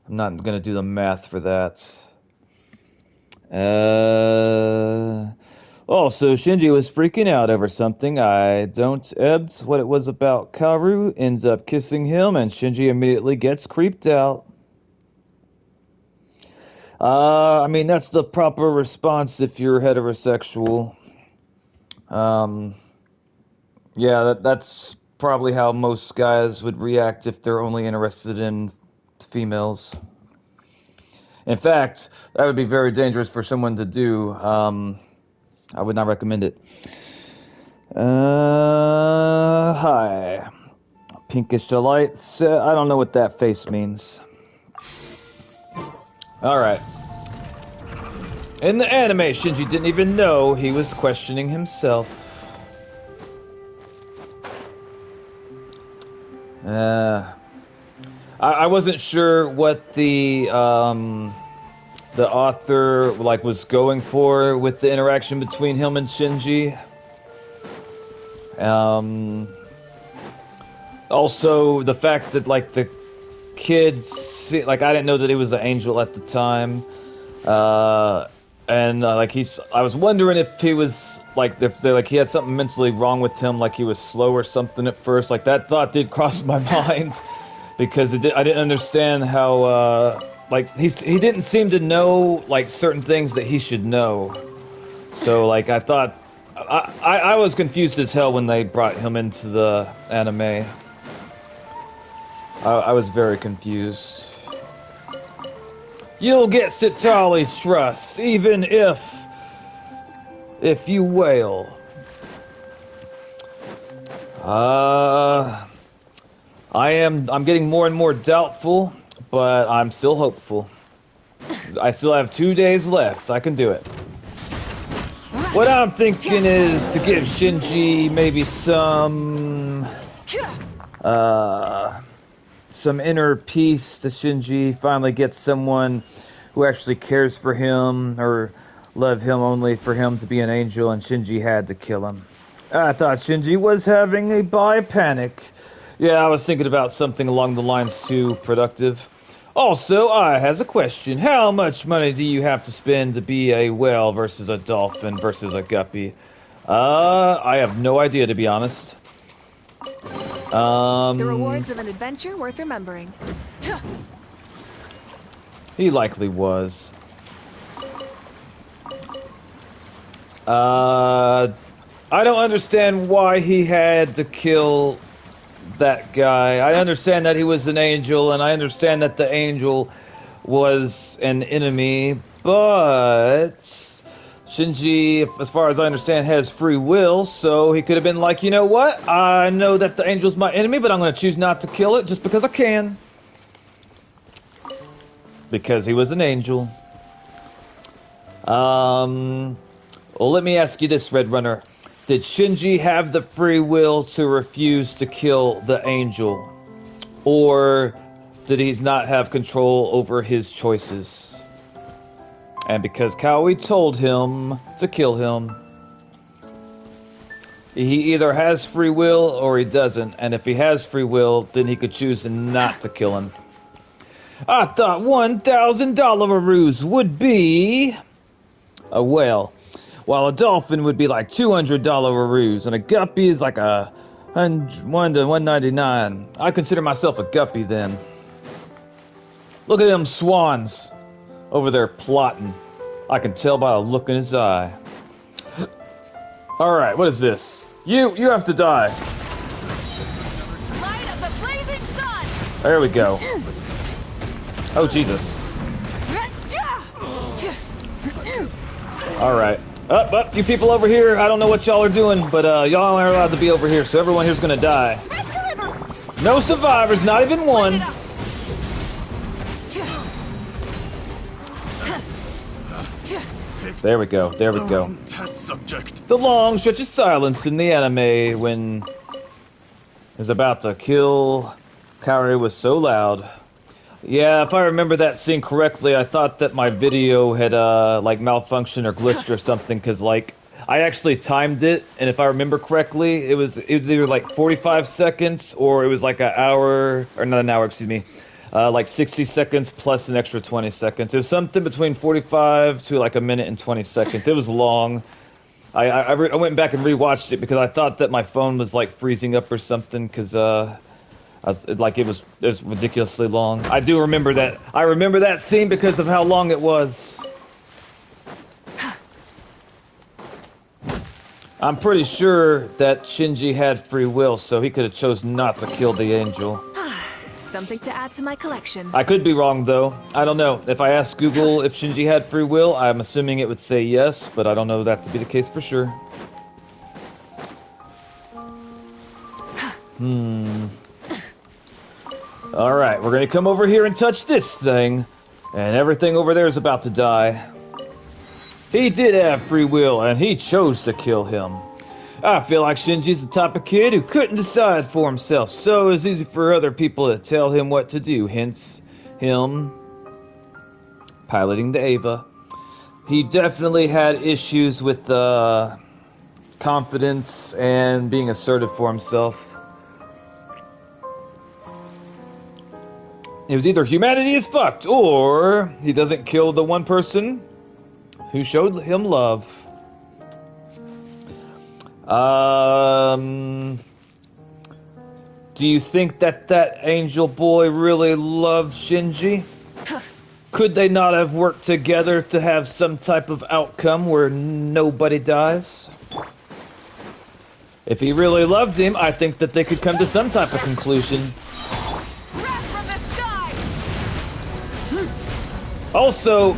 I'm not gonna do the math for that. Also, Shinji was freaking out over something. I don't ebbed what it was about. Kaoru ends up kissing him, and Shinji immediately gets creeped out. I mean, that's the proper response if you're heterosexual. Yeah, that's probably how most guys would react if they're only interested in females. In fact, that would be very dangerous for someone to do. I would not recommend it. Hi. Pinkish delight. I don't know what that face means. Alright. In the anime, Shinji didn't even know he was questioning himself. I wasn't sure what the author like was going for with the interaction between him and Shinji. Also, the fact that like the kid, like I didn't know that he was an angel at the time, and like I was wondering if he was like like he had something mentally wrong with him, like he was slow or something at first. Like that thought did cross my mind because I didn't understand how like he didn't seem to know like certain things that he should know. So like I thought I was confused as hell when they brought him into the anime. I was very confused. You'll get Sitali's trust, even if you wail. I'm getting more and more doubtful, but I'm still hopeful. I still have 2 days left. I can do it. What I'm thinking is to give Shinji maybe some inner peace to Shinji, finally get someone who actually cares for him or love him only for him to be an angel, and Shinji had to kill him. I thought Shinji was having a bi-panic. Yeah, I was thinking about something along the lines too productive. Also, I has a question. How much money do you have to spend to be a whale versus a dolphin versus a guppy? I have no idea, to be honest. The rewards of an adventure worth remembering. He likely was. I don't understand why he had to kill that guy. I understand that he was an angel, and I understand that the angel was an enemy, but Shinji, as far as I understand, has free will, so he could have been like, you know what? I know that the angel's my enemy, but I'm going to choose not to kill it just because I can. Because he was an angel. Well, let me ask you this, Red Runner. Did Shinji have the free will to refuse to kill the angel? Or did he not have control over his choices? And because Kaui told him to kill him, he either has free will or he doesn't. And if he has free will, then he could choose not to kill him. I thought $1,000 ruse would be a whale, while a dolphin would be like $200 ruse, and a guppy is like a $1 to $199. I consider myself a guppy then. Look at them swans over there plotting. I can tell by the look in his eye. All right, what is this? You have to die. Light of the blazing sun. There we go. Oh, Jesus. Alright. Up, you people over here, I don't know what y'all are doing, but y'all aren't allowed to be over here, so everyone here's gonna die. No survivors, not even one. There we go, there we go. Test subject. The long stretch of silence in the anime when is about to kill Kaori was so loud. Yeah, if I remember that scene correctly, I thought that my video had, like, malfunctioned or glitched or something, because, like, I actually timed it, and if I remember correctly, it was either, like, 45 seconds, or it was, like, an hour, or not an hour, excuse me, like, 60 seconds plus an extra 20 seconds. It was something between 45 to, like, a minute and 20 seconds. It was long. I went back and rewatched it, because I thought that my phone was, like, freezing up or something, because, it was ridiculously long. I do remember that. I remember that scene because of how long it was. I'm pretty sure that Shinji had free will, so he could have chose not to kill the angel. Something to add to my collection. I could be wrong, though. I don't know. If I asked Google if Shinji had free will, I'm assuming it would say yes, but I don't know that to be the case for sure. Alright, we're gonna come over here and touch this thing, and everything over there is about to die. He did have free will, and he chose to kill him. I feel like Shinji's the type of kid who couldn't decide for himself, so it's easy for other people to tell him what to do, hence him piloting the Ava. He definitely had issues with confidence and being assertive for himself. It was either humanity is fucked, or he doesn't kill the one person who showed him love. Do you think that angel boy really loved Shinji? Could they not have worked together to have some type of outcome where nobody dies? If he really loved him, I think that they could come to some type of conclusion. Also,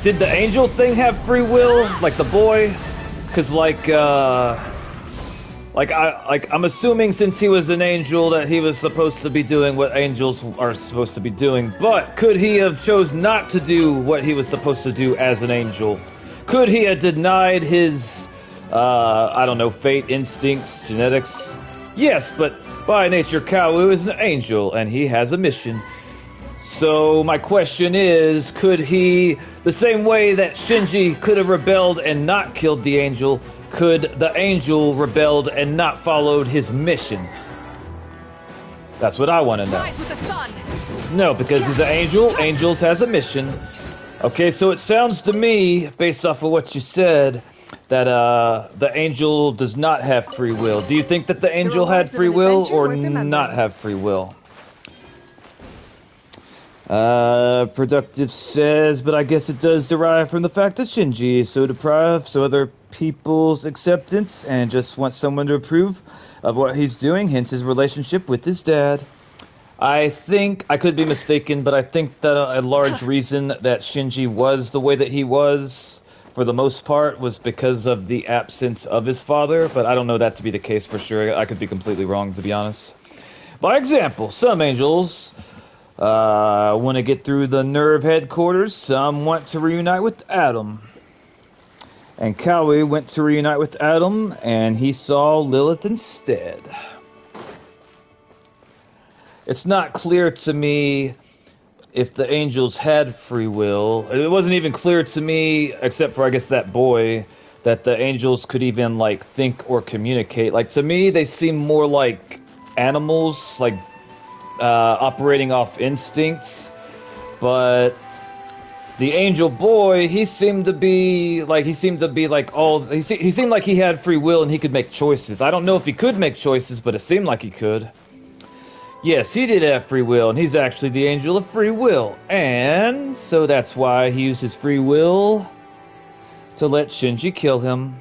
did the angel thing have free will, like the boy? Because I'm assuming since he was an angel that he was supposed to be doing what angels are supposed to be doing. But could he have chose not to do what he was supposed to do as an angel? Could he have denied his, I don't know, fate, instincts, genetics? Yes, but by nature, Kawu is an angel, and he has a mission. So my question is, could he, the same way that Shinji could have rebelled and not killed the angel, could the angel rebelled and not followed his mission? That's what I want to know. Rise with the sun. No, because he's an angel. Angels has a mission. Okay, so it sounds to me, based off of what you said, that the angel does not have free will. Do you think that the angel had free will or not have free will? Productive says, but I guess it does derive from the fact that Shinji is so deprived, so other people's acceptance, and just wants someone to approve of what he's doing, hence his relationship with his dad. I think, I could be mistaken, but I think that a large reason that Shinji was the way that he was, for the most part, was because of the absence of his father, but I don't know that to be the case for sure. I could be completely wrong, to be honest. By example, some angels want to get through the Nerve headquarters, some want to reunite with Adam. And Kawi went to reunite with Adam, and he saw Lilith instead. It's not clear to me if the angels had free will. It wasn't even clear to me, except for, I guess, that boy, that the angels could even, like, think or communicate. Like, to me, they seem more like animals, like, operating off instincts. But the angel boy, he seemed to be like he seemed like he had free will and he could make choices. I don't know if he could make choices, but it seemed like he could. Yes, he did have free will, and he's actually the angel of free will. And so that's why he used his free will to let Shinji kill him.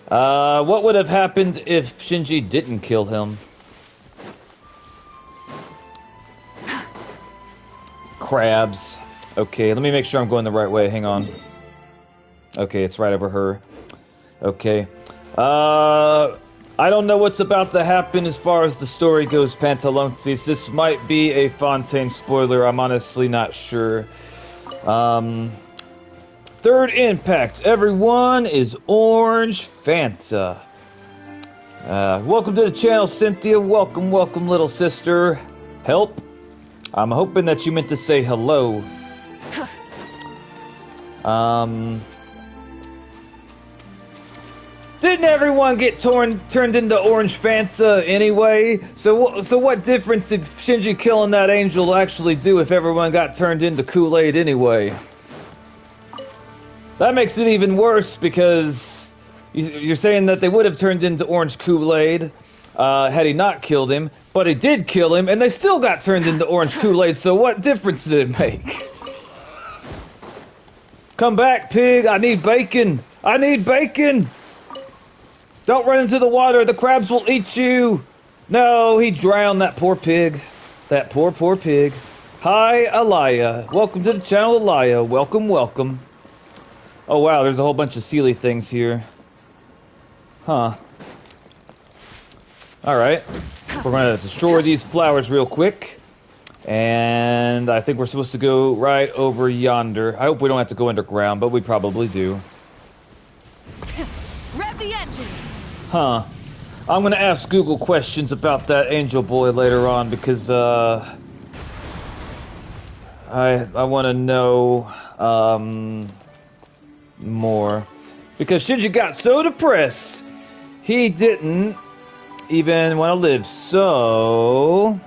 What would have happened if Shinji didn't kill him? Crabs. Okay, let me make sure I'm going the right way. Hang on. Okay, it's right over her. Okay. I don't know what's about to happen as far as the story goes, Pantalontes. This might be a Fontaine spoiler. I'm honestly not sure. Third impact. Everyone is Orange Fanta. Welcome to the channel, Cynthia. Welcome, welcome, little sister. Help. I'm hoping that you meant to say hello. Didn't everyone get turned into Orange Fanta anyway? So what difference did Shinji killing that angel actually do if everyone got turned into Kool-Aid anyway? That makes it even worse because you're saying that they would have turned into Orange Kool-Aid had he not killed him, but he did kill him and they still got turned into Orange Kool-Aid, so what difference did it make? Come back, pig! I need bacon! I need bacon! Don't run into the water, the crabs will eat you! No, he drowned, that poor pig. That poor pig. Hi, Alaya. Welcome to the channel, Alaya. Welcome, welcome. Oh wow, there's a whole bunch of Sealy things here. Huh. Alright. We're gonna destroy these flowers real quick. And I think we're supposed to go right over yonder. I hope we don't have to go underground, but we probably do. Rev the engines! Huh. I'm gonna ask Google questions about that angel boy later on because I want to know more. Because Shinji got so depressed, he didn't even want to live. So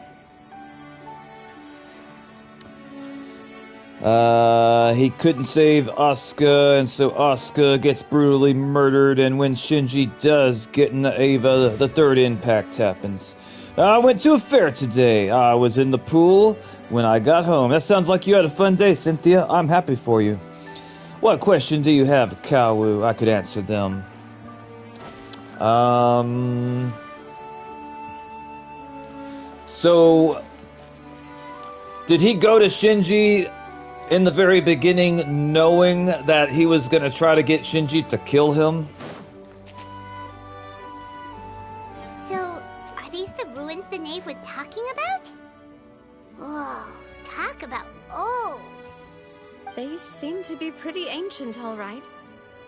he couldn't save Asuka, and so Asuka gets brutally murdered, and when Shinji does get in the Ava, the third impact happens. I went to a fair today. I was in the pool when I got home. That sounds like you had a fun day, Cynthia. I'm happy for you. What question do you have, Kawu? I could answer them. So, did he go to Shinji in the very beginning knowing that he was going to try to get Shinji to kill him? So, are these the ruins the knave was talking about? Whoa, talk about old. They seem to be pretty ancient, all right.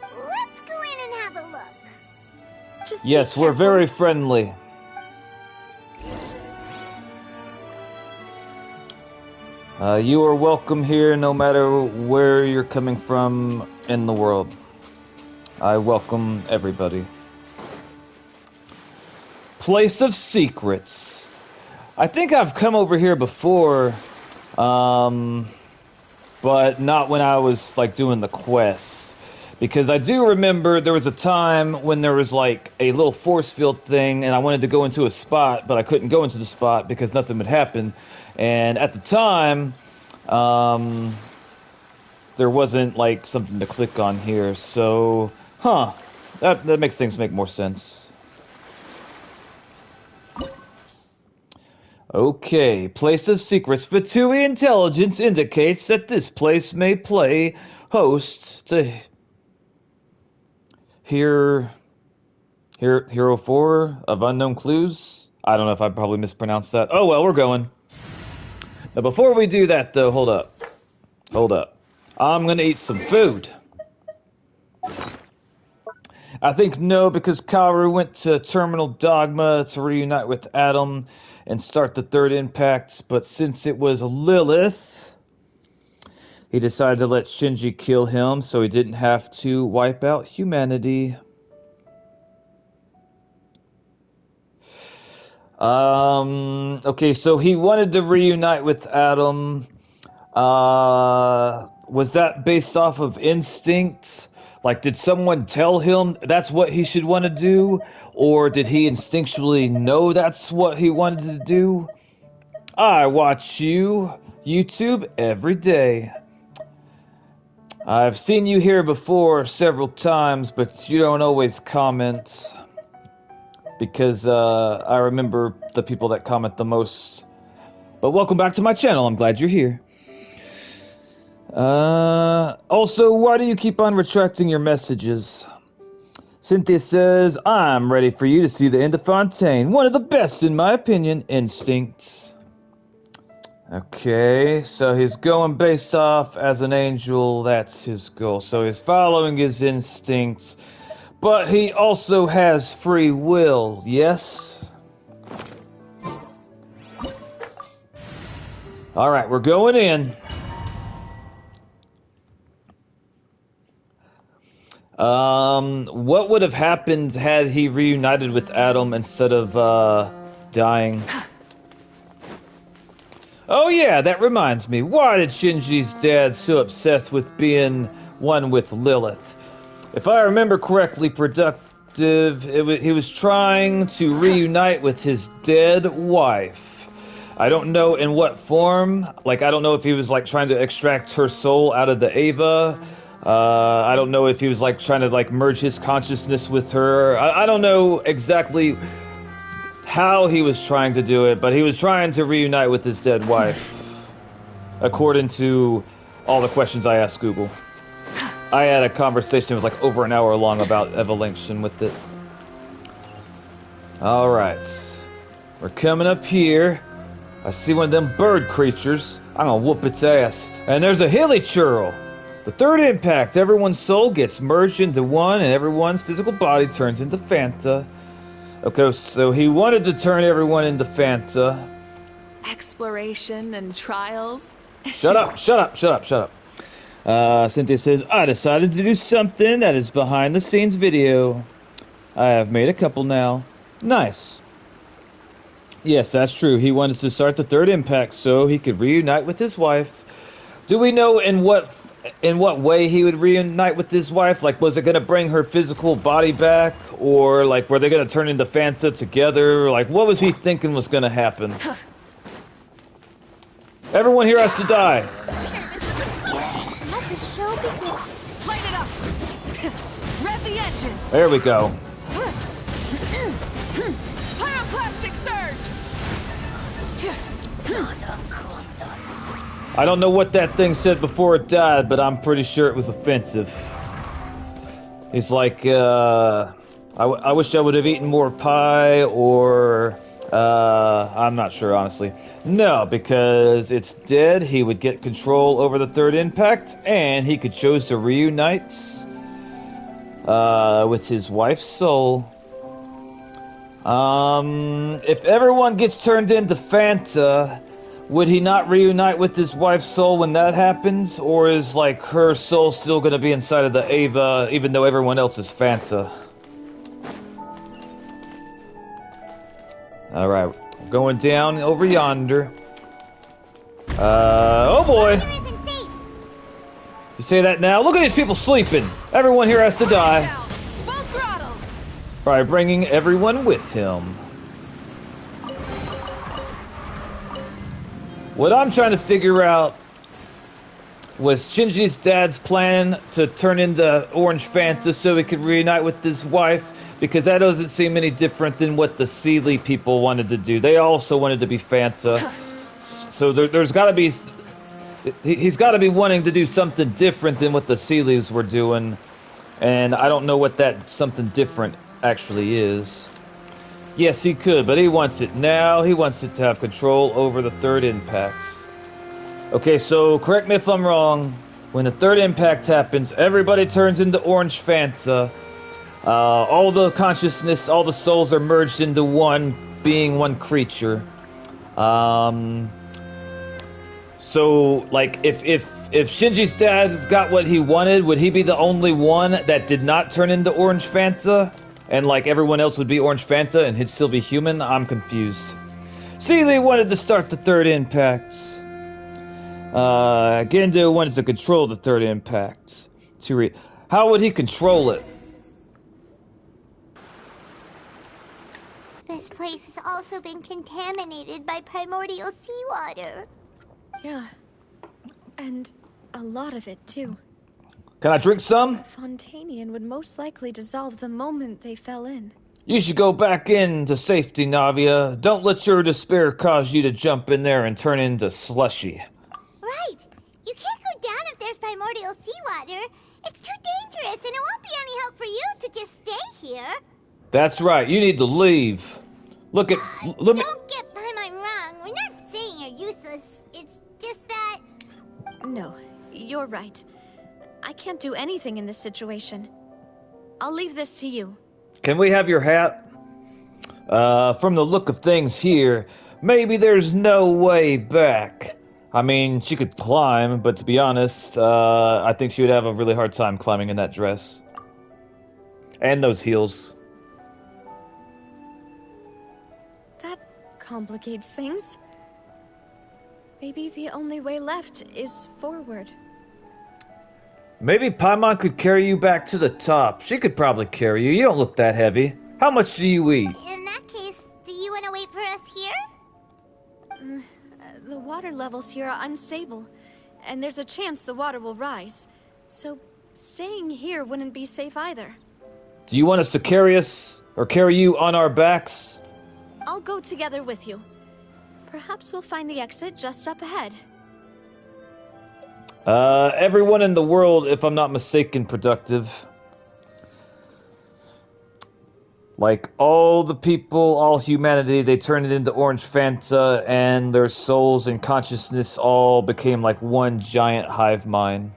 Let's go in and have a look. Just yes, we're very friendly. You are welcome here no matter where you're coming from in the world. I welcome everybody. Place of Secrets. I think I've come over here before, but not when I was like doing the quest. Because I do remember there was a time when there was like a little force field thing and I wanted to go into a spot, but I couldn't go into the spot because nothing would happen. And at the time, there wasn't like something to click on here, so that makes things make more sense. Okay, place of secrets. Fatui intelligence indicates that this place may play host to Hero 4 of Unknown Clues. I don't know if I probably mispronounced that. Oh well, we're going. Now before we do that though, hold up. I'm gonna eat some food. I think no, because Kaoru went to Terminal Dogma to reunite with Adam and start the third impact, but since it was Lilith, he decided to let Shinji kill him so he didn't have to wipe out humanity. Okay, so he wanted to reunite with Adam. Was that based off of instinct? Like, did someone tell him that's what he should want to do? Or did he instinctually know that's what he wanted to do? I watch YouTube every day. I've seen you here before several times, but you don't always comment. Because I remember the people that comment the most. But welcome back to my channel. I'm glad you're here. Also, why do you keep on retracting your messages? Cynthia says, I'm ready for you to see the end of Fontaine. One of the best, in my opinion. Instinct. Okay, so he's going based off as an angel. That's his goal. So he's following his instincts. But he also has free will, yes? Alright, we're going in. What would have happened had he reunited with Adam instead of, dying? Oh yeah, that reminds me. Why did Shinji's dad so obsessed with being one with Lilith? If I remember correctly, Productive, he was trying to reunite with his dead wife. I don't know in what form. Like, I don't know if he was, like, trying to extract her soul out of the Ava. I don't know if he was, like, trying to, like, merge his consciousness with her. I don't know exactly how he was trying to do it, but he was trying to reunite with his dead wife. According to all the questions I asked Google. I had a conversation that was like over an hour long about evolution with it. Alright. We're coming up here. I see one of them bird creatures. I'm gonna whoop its ass. And there's a hilly churl. The third impact, everyone's soul gets merged into one and everyone's physical body turns into Fanta. Okay, so he wanted to turn everyone into Fanta. Exploration and trials. Shut up. Cynthia says, I decided to do something that is behind the scenes video. I have made a couple now. Nice. Yes, that's true. He wanted to start the third impact so he could reunite with his wife. Do we know in what way he would reunite with his wife? Like, was it going to bring her physical body back? Or, like, were they going to turn into Fanta together? Like, what was he thinking was going to happen? Everyone here has to die. Let the show begin. Light it up. Rev the engines. There we go. Pyroclastic surge. I don't know what that thing said before it died, but I'm pretty sure it was offensive. He's like, I wish I would have eaten more pie, or, I'm not sure, honestly. No, because it's dead, he would get control over the third impact, and he could choose to reunite, with his wife's soul. If everyone gets turned into Fanta, would he not reunite with his wife's soul when that happens? Or is, like, her soul still gonna be inside of the Ava, even though everyone else is Fanta? Alright, going down over yonder. Oh boy! You say that now? Look at these people sleeping! Everyone here has to die. By bringing everyone with him. What I'm trying to figure out was Shinji's dad's plan to turn into Orange Fanta so he could reunite with his wife, because that doesn't seem any different than what the Sealy people wanted to do. They also wanted to be Fanta. So there's got to be... He's got to be wanting to do something different than what the Sealies were doing. And I don't know what that something different actually is. Yes, he could, but he wants it now. He wants it to have control over the third impacts. Okay, so correct me if I'm wrong. When the third impact happens, everybody turns into Orange Fanta. All the consciousness, all the souls are merged into one being, one creature. So, like, if Shinji's dad got what he wanted, would he be the only one that did not turn into Orange Fanta? And, like, everyone else would be Orange Fanta and he'd still be human? I'm confused. Sealy wanted to start the third impact. Gendo wanted to control the third impact. How would he control it? This place has also been contaminated by primordial seawater. Yeah. And a lot of it, too. Can I drink some? Fontainian would most likely dissolve the moment they fell in. You should go back into safety, Navia. Don't let your despair cause you to jump in there and turn into slushy. Right! You can't go down if there's primordial seawater. It's too dangerous, and it won't be any help for you to just stay here. That's right, you need to leave. Look at... Don't get Paimon wrong. We're not saying you're useless. It's just that... No, you're right. I can't do anything in this situation. I'll leave this to you. Can we have your hat? From the look of things here, maybe there's no way back. I mean, she could climb, but to be honest, I think she would have a really hard time climbing in that dress. And those heels. That complicates things. Maybe the only way left is forward. Maybe Paimon could carry you back to the top. She could probably carry you. You don't look that heavy. How much do you eat? In that case, do you want to wait for us here? The water levels here are unstable, and there's a chance the water will rise. So staying here wouldn't be safe either. Do you want us to carry you on our backs? I'll go together with you. Perhaps we'll find the exit just up ahead. Everyone in the world, if I'm not mistaken, productive. Like, all the people, all humanity, they turned it into Orange Fanta, and their souls and consciousness all became like one giant hive mind.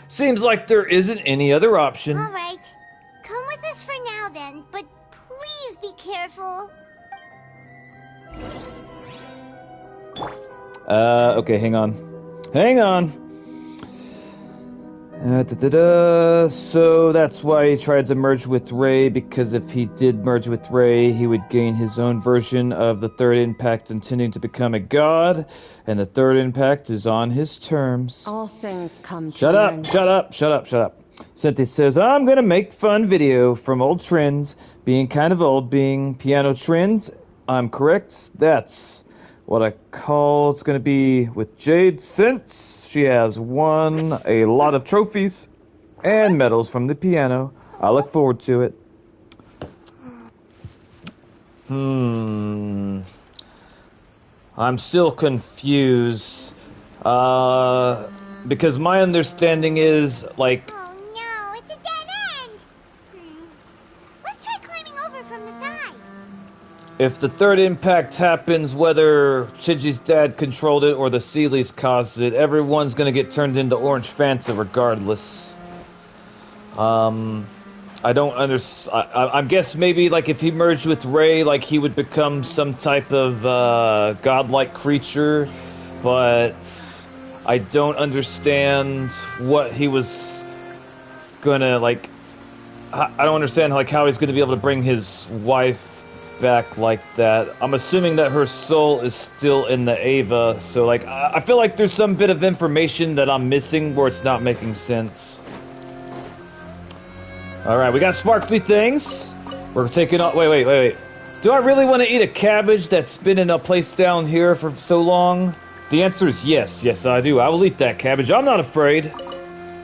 Seems like there isn't any other option. Alright. Come with us for now then, but please be careful. Okay, hang on. So that's why he tried to merge with Ray, because if he did merge with Ray, he would gain his own version of the third impact, intending to become a god, and the third impact is on his terms. All things come to Shut up. Cynthia says, I'm gonna make fun video from old trends, being kind of old, being piano trends. I'm correct. That's what I call it's going to be with Jade, since she has won a lot of trophies and medals from the piano. I look forward to it. I'm still confused. Because my understanding is, like... Oh no, it's a dead end! Let's try climbing over from the side. If the third impact happens, whether Shinji's dad controlled it or the Sealies caused it, everyone's gonna get turned into Orange Fanta regardless. I don't understand. I guess maybe, like, if he merged with Ray, like, he would become some type of godlike creature, but I don't understand what he was gonna, like... I don't understand, like, how he's gonna be able to bring his wife back like that. I'm assuming that her soul is still in the Ava, so, like, I feel like there's some bit of information that I'm missing where it's not making sense. Alright, we got sparkly things. We're taking off... Wait. Do I really want to eat a cabbage that's been in a place down here for so long? The answer is yes. Yes, I do. I will eat that cabbage. I'm not afraid.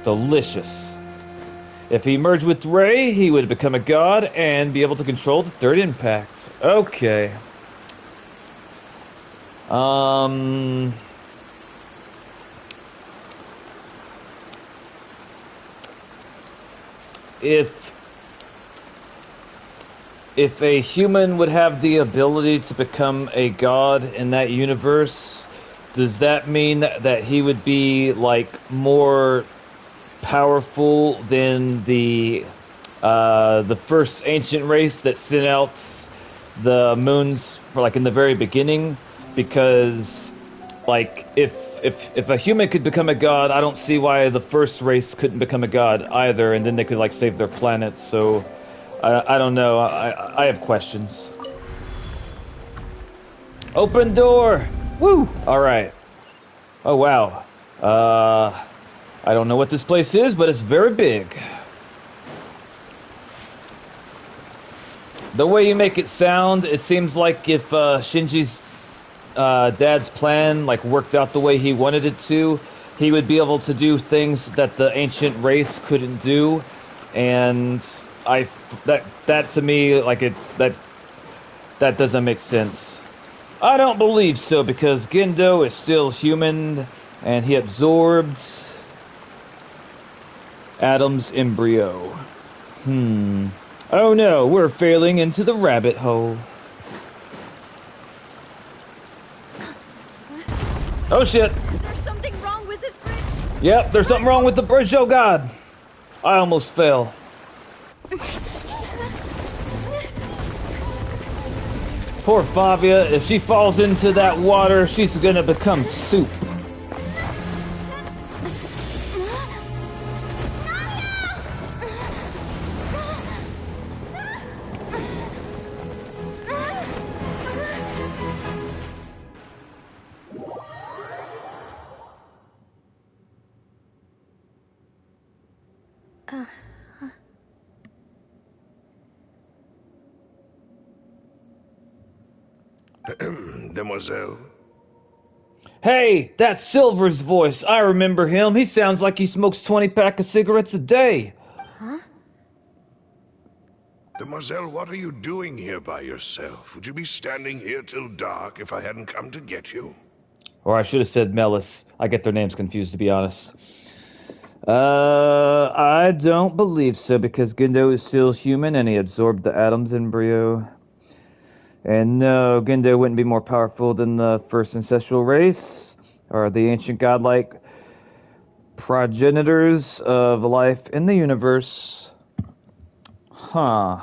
Delicious. If he merged with Ray, he would become a god and be able to control the third impact. Okay. If a human would have the ability to become a god in that universe, does that mean that he would be like more powerful than the first ancient race that sent out the moons for like in the very beginning? Because like if a human could become a god, I don't see why the first race couldn't become a god either, and then they could like save their planet. So I don't know. I have questions. Open door. Woo! All right. Oh wow. I don't know what this place is, but it's very big. The way you make it sound, it seems like if Shinji's dad's plan like worked out the way he wanted it to, he would be able to do things that the ancient race couldn't do, and that to me like that doesn't make sense. I don't believe so, because Gendo is still human and he absorbed Adam's embryo. Oh no, we're failing into the rabbit hole. Oh shit. There's something wrong with this bridge. Yep, there's something wrong with the bridge, oh god. I almost fell. Poor Fabia, if she falls into that water, she's gonna become soup. Demoiselle? Hey, that's Silver's voice. I remember him. He sounds like he smokes 20 packs of cigarettes a day. Huh? Demoiselle, what are you doing here by yourself? Would you be standing here till dark if I hadn't come to get you? Or I should have said Melis. I get their names confused, to be honest. I don't believe so, because Gendo is still human and he absorbed the Adam's embryo. And no, Gendo wouldn't be more powerful than the first ancestral race, or the ancient godlike progenitors of life in the universe. Huh.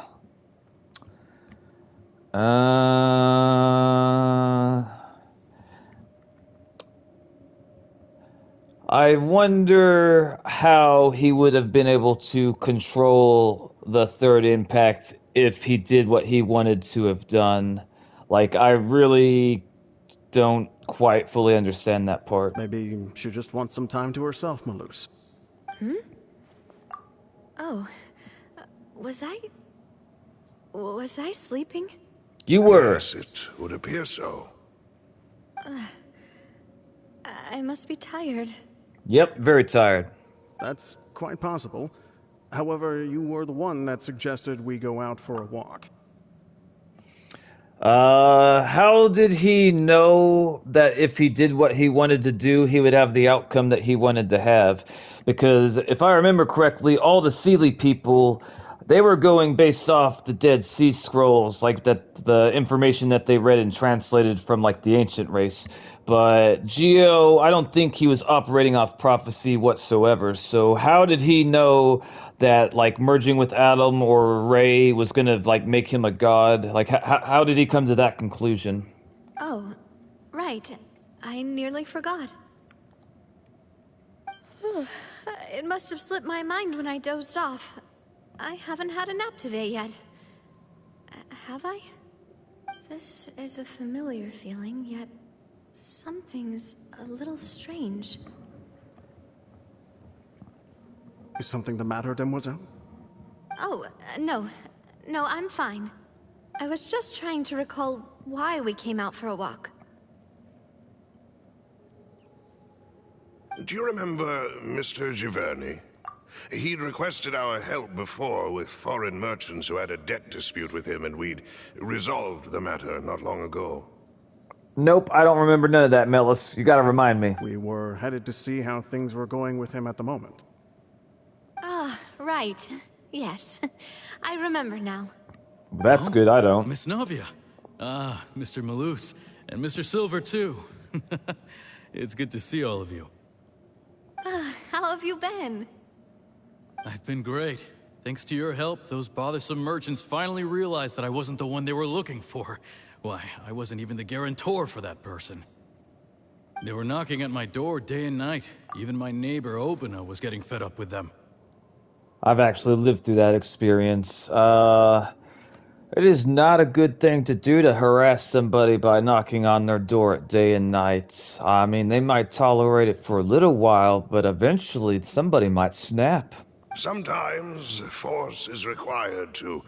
I wonder how he would have been able to control the third impact if he did what he wanted to have done. Like, I really don't quite fully understand that part. Maybe she just wants some time to herself, Malus. Oh, was I sleeping? You were. Yes, it would appear so. I must be tired. Yep, very tired. That's quite possible. However, you were the one that suggested we go out for a walk. How did he know that if he did what he wanted to do, he would have the outcome that he wanted to have? Because if I remember correctly, all the Sealy people, they were going based off the Dead Sea Scrolls, like that the information that they read and translated from like the ancient race. But Geo, I don't think he was operating off prophecy whatsoever. So how did he know that like merging with Adam or Ray was gonna like make him a god? Like how did he come to that conclusion? Oh, right. I nearly forgot. It must have slipped my mind when I dozed off. I haven't had a nap today yet. Have I? This is a familiar feeling, yet something's a little strange. Is something the matter, Demoiselle? Oh, no. No, I'm fine. I was just trying to recall why we came out for a walk. Do you remember Mr. Giverny? He'd requested our help before with foreign merchants who had a debt dispute with him, and we'd resolved the matter not long ago. Nope, I don't remember none of that, Melis. You gotta remind me. We were headed to see how things were going with him at the moment. Ah, right. Yes. I remember now. That's good, I don't. Miss Navia. Ah, Mr. Malus. And Mr. Silver, too. It's good to see all of you. How have you been? I've been great. Thanks to your help, those bothersome merchants finally realized that I wasn't the one they were looking for. Why, I wasn't even the guarantor for that person. They were knocking at my door day and night. Even my neighbor, Obina, was getting fed up with them. I've actually lived through that experience. It is not a good thing to do to harass somebody by knocking on their door at day and night. I mean, they might tolerate it for a little while, but eventually somebody might snap. Sometimes force is required to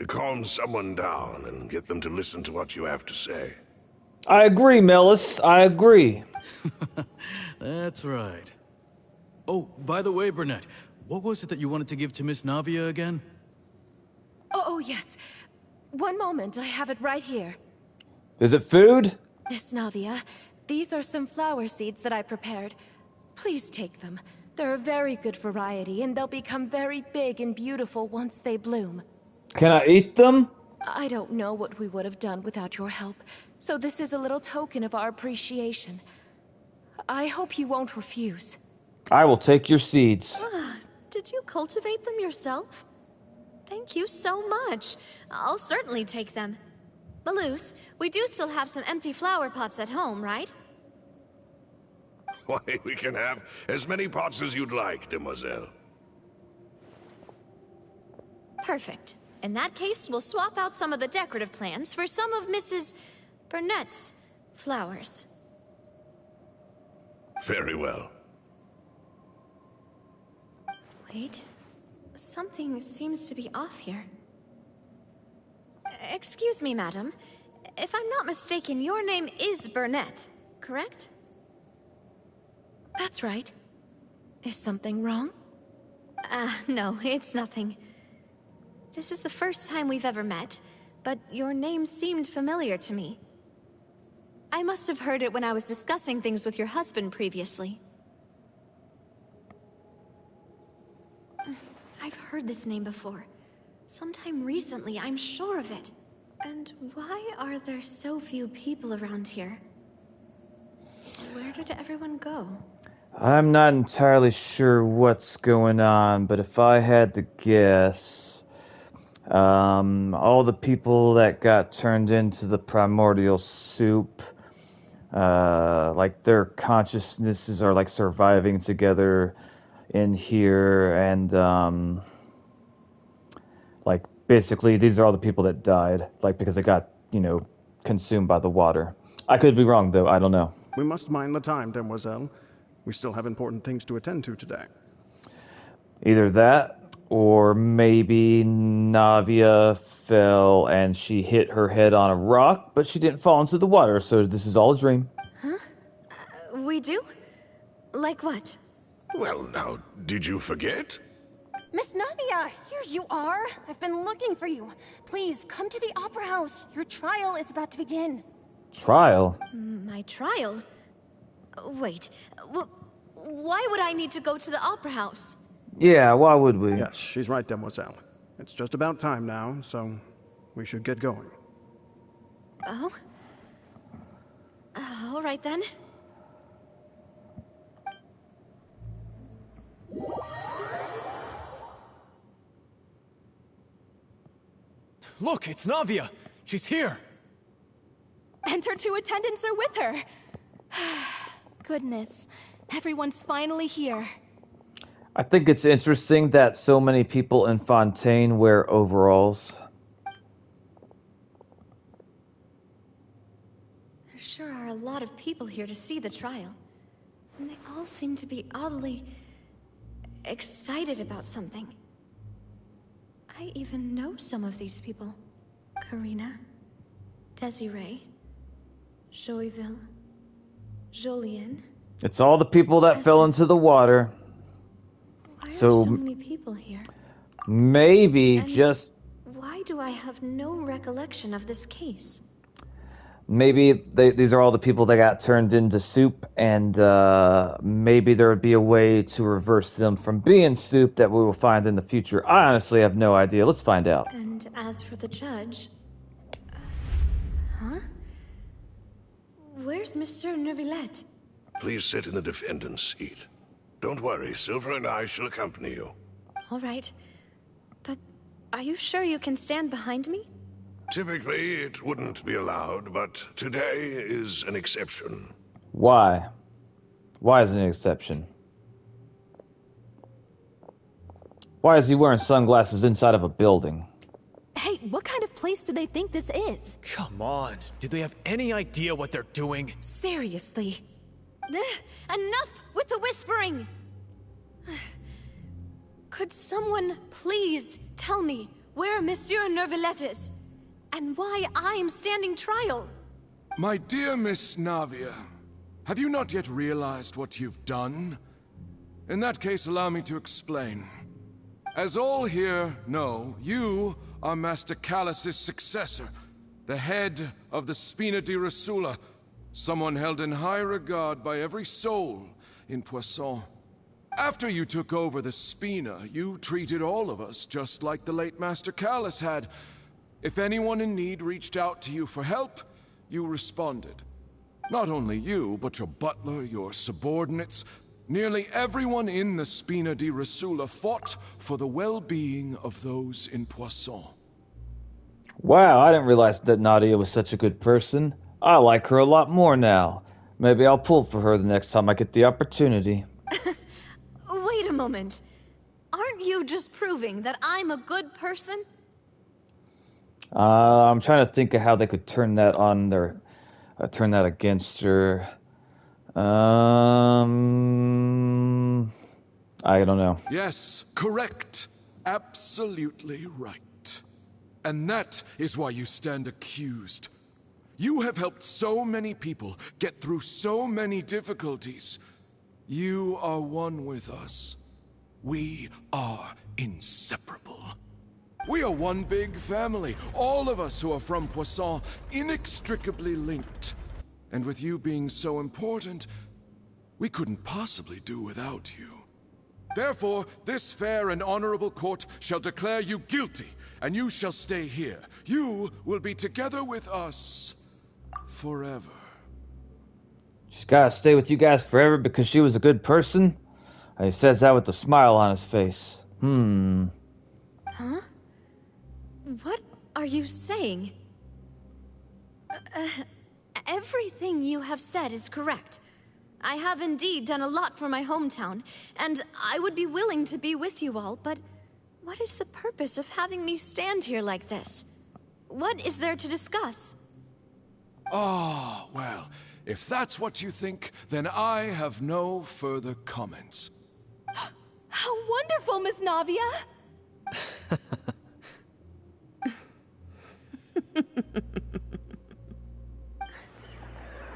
calm someone down and get them to listen to what you have to say. I agree, Melis. I agree. That's right. Oh, by the way, Burnett, what was it that you wanted to give to Miss Navia again? Oh, yes. One moment, I have it right here. Is it food? Miss Navia, these are some flower seeds that I prepared. Please take them. They're a very good variety, and they'll become very big and beautiful once they bloom. Can I eat them? I don't know what we would have done without your help, so this is a little token of our appreciation. I hope you won't refuse. I will take your seeds. Did you cultivate them yourself? Thank you so much. I'll certainly take them. Malus, we do still have some empty flower pots at home, right? Why, we can have as many pots as you'd like, demoiselle. Perfect. In that case, we'll swap out some of the decorative plants for some of Mrs. Burnett's flowers. Very well. Wait. Something seems to be off here. Excuse me, madam. If I'm not mistaken, your name is Burnett, correct? That's right. Is something wrong? No, it's nothing. This is the first time we've ever met, but your name seemed familiar to me. I must have heard it when I was discussing things with your husband previously. I've heard this name before. Sometime recently, I'm sure of it. And why are there so few people around here? Where did everyone go? I'm not entirely sure what's going on, but if I had to guess, all the people that got turned into the primordial soup, like their consciousnesses are like surviving together in here, and like basically these are all the people that died, like because they got, consumed by the water. I could be wrong though, I don't know. We must mind the time, demoiselle. We still have important things to attend to today. Either that, or maybe Navia fell and she hit her head on a rock, but she didn't fall into the water, so this is all a dream. Huh? We do? Like what? Well, now, did you forget? Miss Navia, here you are. I've been looking for you. Please, come to the Opera House. Your trial is about to begin. Trial? My trial? Wait, why would I need to go to the Opera House? Yeah, why would we? Yes, she's right, demoiselle. It's just about time now, so we should get going. Oh? All right then. Look, it's Navia. She's here. And her two attendants are with her. Goodness, everyone's finally here. I think it's interesting that so many people in Fontaine wear overalls. There sure are a lot of people here to see the trial. And they all seem to be oddly excited about something. I even know some of these people. Karina, Desiree, Joyville, Jolien. It's all the people that fell into the water. Why are So so many people here? maybe And just why do I have no recollection of this case? maybe these are all the people that got turned into soup, and maybe there would be a way to reverse them from being soup that we will find in the future. I honestly have no idea. Let's find out. And as for the judge... huh? Where's Monsieur Neuvillette? Please sit in the defendant's seat. Don't worry, Silver and I shall accompany you. All right. But are you sure you can stand behind me? Typically, it wouldn't be allowed, but today is an exception. Why? Why is it an exception? Why is he wearing sunglasses inside of a building? Hey, what kind of place do they think this is? Come on. Do they have any idea what they're doing? Seriously. Enough with the whispering! Could someone please tell me where Monsieur Neuvillette is? And why I'm standing trial? My dear Miss Navia, have you not yet realized what you've done? In that case, allow me to explain. As all here know, you are Master Callus's successor, the head of the Spina di Rosula, someone held in high regard by every soul in Poisson. After you took over the Spina, you treated all of us just like the late Master Callus had. If anyone in need reached out to you for help, you responded. Not only you, but your butler, your subordinates, nearly everyone in the Spina di Rosula fought for the well-being of those in Poisson. Wow, I didn't realize that Nadia was such a good person. I like her a lot more now. Maybe I'll pull for her the next time I get the opportunity. Wait a moment. Aren't you just proving that I'm a good person? I'm trying to think of how they could turn that on their... turn that against her. I don't know. Yes, correct. Absolutely right. And that is why you stand accused. You have helped so many people get through so many difficulties. You are one with us. We are inseparable. We are one big family, all of us who are from Poisson, inextricably linked. And with you being so important, we couldn't possibly do without you. Therefore, this fair and honorable court shall declare you guilty, and you shall stay here. You will be together with us forever. She's gotta stay with you guys forever because she was a good person? He says that with a smile on his face. Huh? What are you saying? Everything you have said is correct. I have indeed done a lot for my hometown, and I would be willing to be with you all, but what is the purpose of having me stand here like this? What is there to discuss? Oh, well, if that's what you think, then I have no further comments. How wonderful, Miss Navia!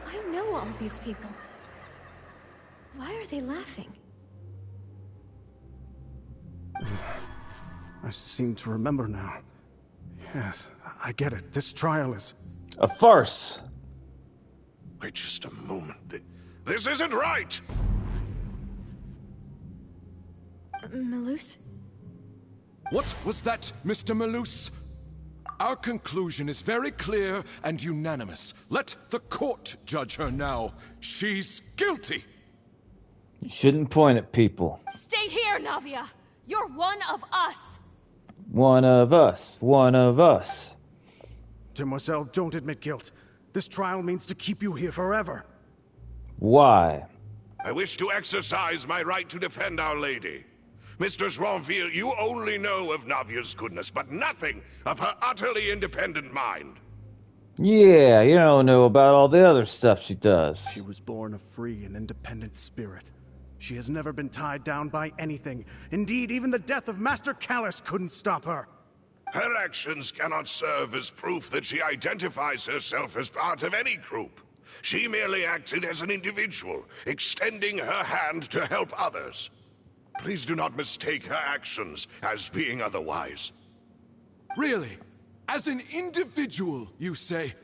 I know all these people. Why are they laughing? I seem to remember now. Yes, I get it. This trial is... a farce. Wait just a moment. This isn't right! Malus? What was that, Mr. Malus? Our conclusion is very clear and unanimous. Let the court judge her now. She's guilty! You shouldn't point at people. Stay here, Navia! You're one of us! One of us. One of us. Demoiselle, don't admit guilt. This trial means to keep you here forever. Why? I wish to exercise my right to defend Our Lady. Mr. Joinville, you only know of Navia's goodness, but nothing of her utterly independent mind. Yeah, you don't know about all the other stuff she does. She was born a free and independent spirit. She has never been tied down by anything. Indeed, even the death of Master Callus couldn't stop her. Her actions cannot serve as proof that she identifies herself as part of any group. She merely acted as an individual, extending her hand to help others. Please do not mistake her actions as being otherwise. Really? As an individual, you say?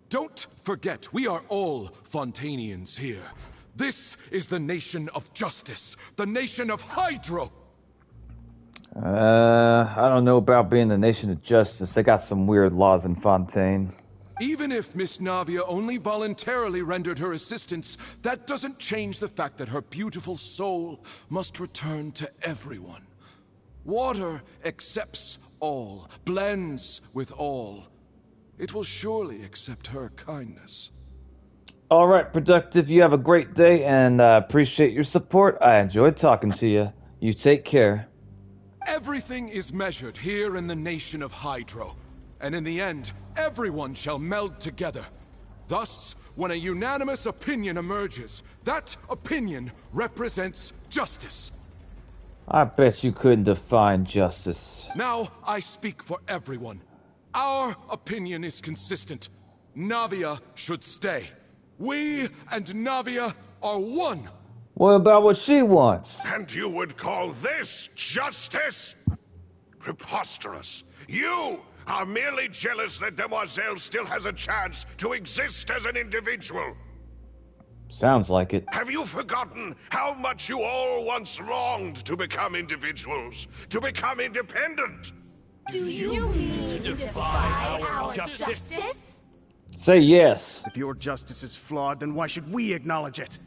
Don't forget, we are all Fontainians here. This is the nation of justice, the nation of Hydro! I don't know about being the nation of justice. They got some weird laws in Fontaine. Even if Miss Navia only voluntarily rendered her assistance, that doesn't change the fact that her beautiful soul must return to everyone. Water accepts all, blends with all. It will surely accept her kindness. All right, Productive, you have a great day, and appreciate your support. I enjoyed talking to you. You take care. Everything is measured here in the nation of Hydro, and in the end, everyone shall meld together. Thus, when a unanimous opinion emerges, that opinion represents justice. I bet you couldn't define justice. Now, I speak for everyone. Our opinion is consistent. Navia should stay. We and Navia are one. What about what she wants? And you would call this justice? Preposterous. You are merely jealous that Demoiselle still has a chance to exist as an individual. Sounds like it. Have you forgotten how much you all once longed to become individuals, to become independent? Do you mean to defy our justice? Say yes. If your justice is flawed, then why should we acknowledge it?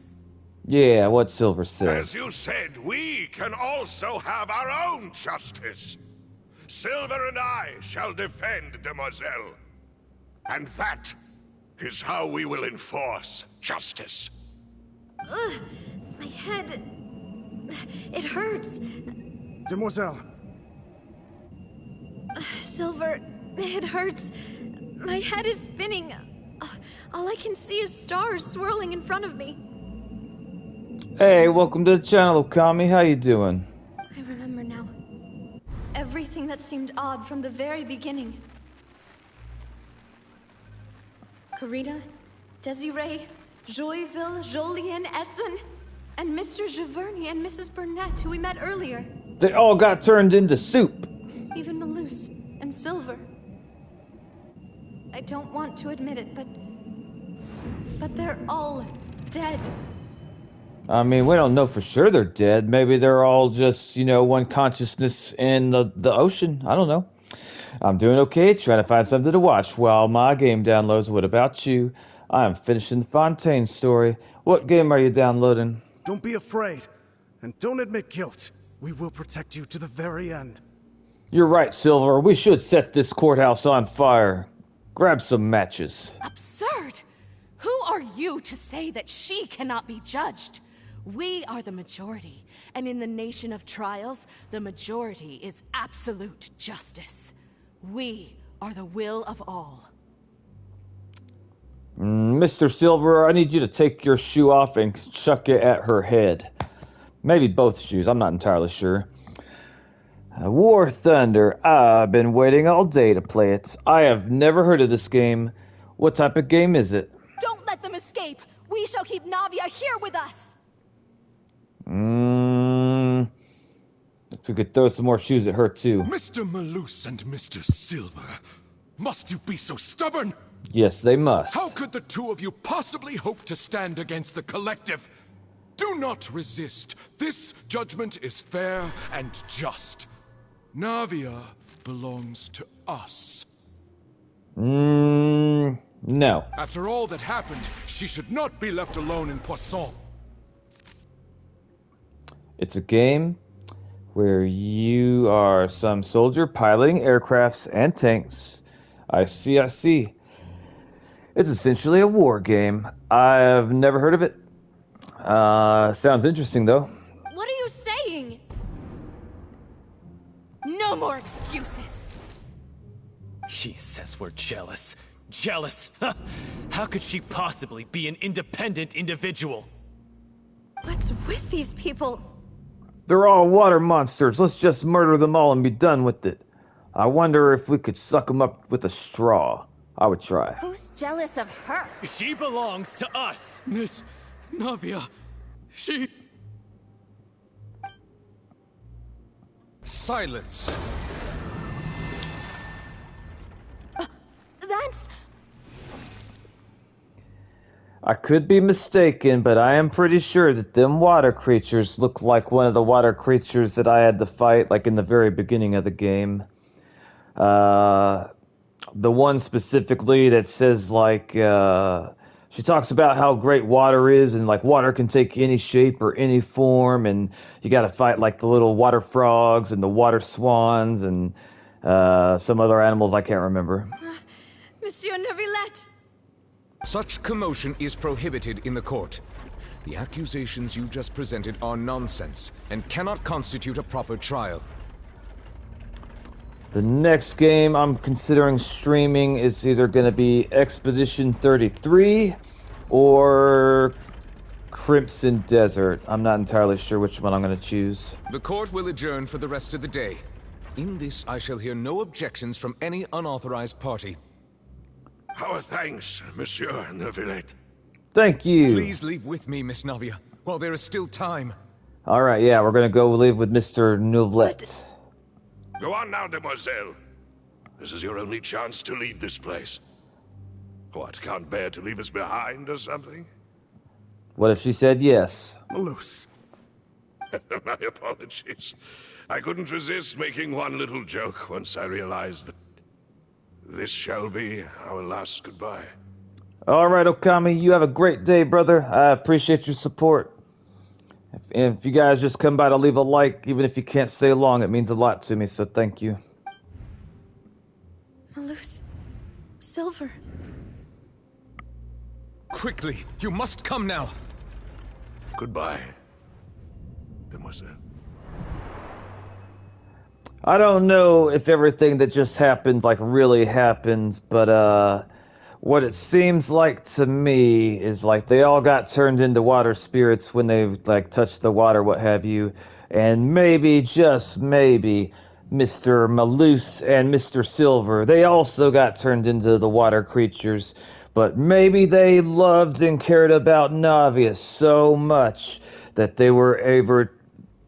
Yeah, what Silver said. As you said, we can also have our own justice. Silver and I shall defend Demoiselle. And that is how we will enforce justice. Ugh, my head... It hurts. Demoiselle. Silver, it hurts. My head is spinning. All I can see is stars swirling in front of me. Hey, welcome to the channel, Okami. How you doing? I remember now. Everything that seemed odd from the very beginning. Karina, Desiree, Joyville, Jolien, Essen, and Mr. Giverny and Mrs. Burnett, who we met earlier. They all got turned into soup. Even Malus and Silver. I don't want to admit it, but they're all dead. I mean, we don't know for sure they're dead. Maybe they're all just, one consciousness in the ocean. I don't know. I'm doing okay, trying to find something to watch while my game downloads. What about you? I am finishing the Fontaine story. What game are you downloading? Don't be afraid, and don't admit guilt. We will protect you to the very end. You're right, Silver. We should set this courthouse on fire. Grab some matches. Absurd! Who are you to say that she cannot be judged? We are the majority, and in the nation of trials, the majority is absolute justice. We are the will of all. Mr. Silver, I need you to take your shoe off and chuck it at her head. Maybe both shoes, I'm not entirely sure. War Thunder, I've been waiting all day to play it. I have never heard of this game. What type of game is it? Don't let them escape! We shall keep Navia here with us! If we could throw some more shoes at her too. Mr. Malus and Mr. Silver, must you be so stubborn? Yes, they must. How could the two of you possibly hope to stand against the collective? Do not resist. This judgment is fair and just. Navia belongs to us. No. After all that happened, she should not be left alone in Poisson. It's a game where you are some soldier piloting aircrafts and tanks. I see. It's essentially a war game. I've never heard of it. Sounds interesting, though. What are you saying? No more excuses. She says we're jealous. Jealous? How could she possibly be an independent individual? What's with these people? They're all water monsters. Let's just murder them all and be done with it. I wonder if we could suck him up with a straw. I would try. Who's jealous of her? She belongs to us! Miss Navia, she... Silence! That's... I could be mistaken, but I am pretty sure that them water creatures look like one of the water creatures that I had to fight, like in the very beginning of the game. The one specifically that says, like, she talks about how great water is, and, like, water can take any shape or any form, and you gotta fight, like, the little water frogs and the water swans and some other animals I can't remember. Monsieur Neuvillette! Such commotion is prohibited in the court. The accusations you just presented are nonsense and cannot constitute a proper trial. The next game I'm considering streaming is either going to be Expedition 33 or Crimson Desert. I'm not entirely sure which one I'm going to choose. The court will adjourn for the rest of the day. In this, I shall hear no objections from any unauthorized party. Our thanks, Monsieur Neuvillette. Thank you. Please leave with me, Miss Navia, while there is still time. All right, yeah, we're going to go live with Mr. Neuvillette. Go on now, demoiselle. This is your only chance to leave this place. What, can't bear to leave us behind or something? What if she said yes? Malus. My apologies. I couldn't resist making one little joke once I realized that this shall be our last goodbye. All right, Okami, you have a great day, brother. I appreciate your support. If you guys just come by to leave a like, even if you can't stay long, it means a lot to me, so thank you. Malus. Silver. Quickly, you must come now. Goodbye, demoiselle. I don't know if everything that just happened, like, really happened, but, what it seems like to me is, like, they all got turned into water spirits when they, like, touched the water, what have you, and maybe, just maybe, Mr. Malus and Mr. Silver, they also got turned into the water creatures, but maybe they loved and cared about Navia so much that they were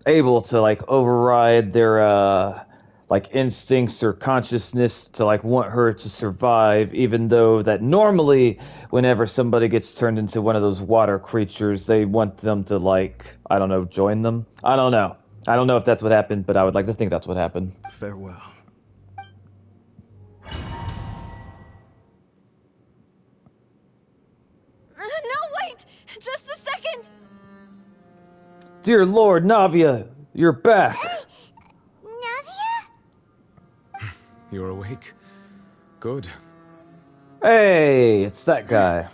able to, like, override their, like, instincts or consciousness to, like, want her to survive, even though that normally whenever somebody gets turned into one of those water creatures, they want them to, like, I don't know, join them? I don't know. I don't know if that's what happened, but I would like to think that's what happened. Farewell. No, wait! Just a second! Dear Lord, Navia, you're back! You're awake? Good. Hey, it's that guy.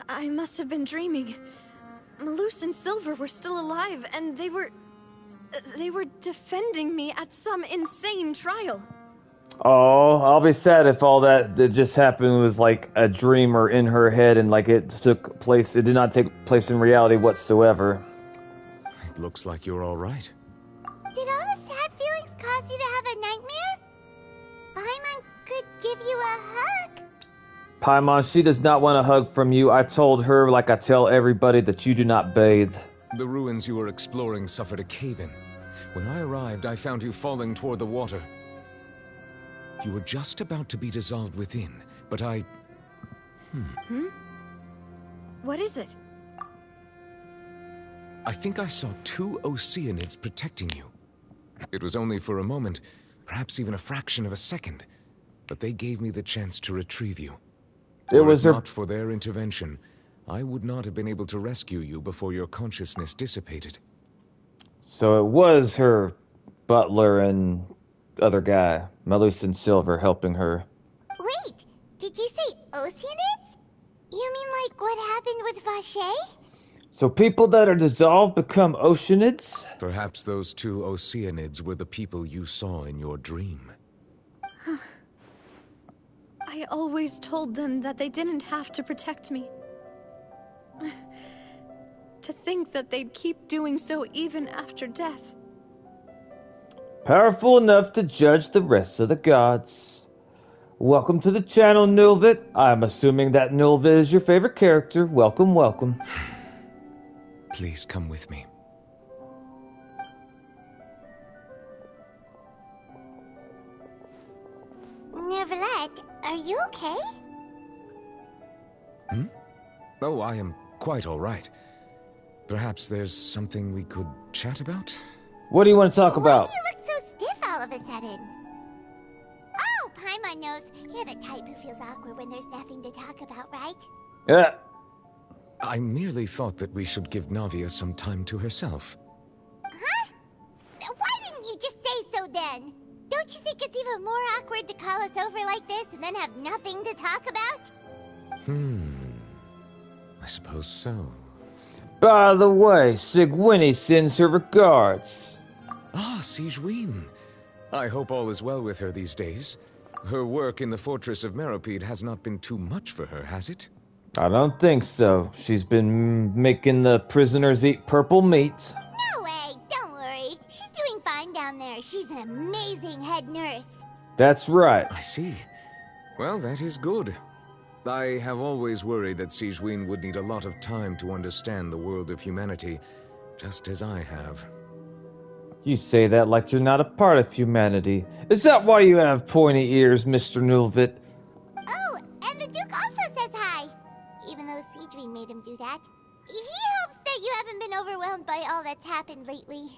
I must have been dreaming. Malus and Silver were still alive, and they were defending me at some insane trial. Oh, I'll be sad if all that just happened was like a dream or in her head and like it did not take place in reality whatsoever. It looks like you're all right. Did all the sad feelings cause you to have a nightmare? Paimon could give you a hug. Paimon, she does not want a hug from you. I told her, like I tell everybody, that you do not bathe. The ruins you were exploring suffered a cave-in. When I arrived, I found you falling toward the water. You were just about to be dissolved within, but I... What is it? I think I saw 2 Oceanids protecting you. It was only for a moment, perhaps even a fraction of a second, but they gave me the chance to retrieve you. Were it not for their intervention, I would not have been able to rescue you before your consciousness dissipated. So it was her butler and other guy, Malus and Silver, helping her. Wait, did you say Oceanids? You mean like what happened with Vache? So people that are dissolved become Oceanids? Perhaps those 2 Oceanids were the people you saw in your dream. I always told them that they didn't have to protect me. To think that they'd keep doing so even after death. Powerful enough to judge the rest of the gods. Welcome to the channel, Nilvit. I'm assuming that Nilvit is your favorite character. Welcome, welcome. Please come with me. Neverlet, are you okay? Oh, I am quite all right. Perhaps there's something we could chat about? What do you want to talk about? Why do you look so stiff all of a sudden? Oh, Paimon knows. You're the type who feels awkward when there's nothing to talk about, right? Yeah. I merely thought that we should give Navia some time to herself. Huh? Why didn't you just say so then? Don't you think it's even more awkward to call us over like this and then have nothing to talk about? I suppose so. By the way, Sigwinny sends her regards. Ah, Sigewinne. I hope all is well with her these days. Her work in the Fortress of Meropide has not been too much for her, has it? I don't think so. She's been making the prisoners eat purple meat. No way, don't worry. She's doing fine down there. She's an amazing head nurse. That's right. I see. Well, that is good. I have always worried that Sigewinne would need a lot of time to understand the world of humanity, just as I have. You say that like you're not a part of humanity. Is that why you have pointy ears, Mr. Nilvit? Oh, and the Duke also says hi. Even though Sigewinne made him do that. He hopes that you haven't been overwhelmed by all that's happened lately.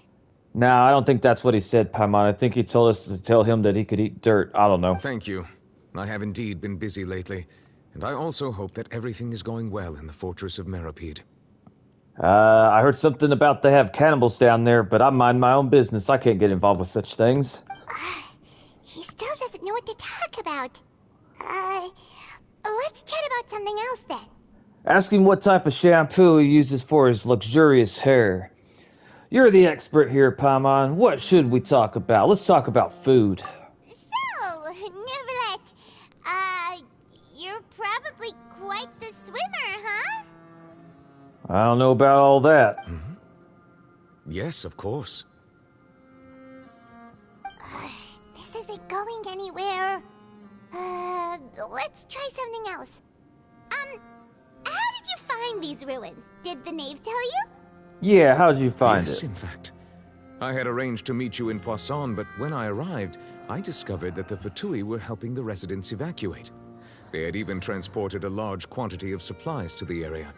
Nah, I don't think that's what he said, Paimon. I think he told us to tell him that he could eat dirt. I don't know. Thank you. I have indeed been busy lately. And I also hope that everything is going well in the Fortress of Meropide. I heard something about they have cannibals down there, but I mind my own business. I can't get involved with such things. He still doesn't know what to talk about. Let's chat about something else then. Ask him what type of shampoo he uses for his luxurious hair. You're the expert here, Paimon. What should we talk about? Let's talk about food. So, Neverlet, you're probably quite the swimmer, huh? I don't know about all that. Yes, of course. This isn't going anywhere. Let's try something else. How did you find these ruins? Did the knave tell you? Yeah, how'd you find Yes, it? in fact. I had arranged to meet you in Poisson, but when I arrived, I discovered that the Fatui were helping the residents evacuate. They had even transported a large quantity of supplies to the area.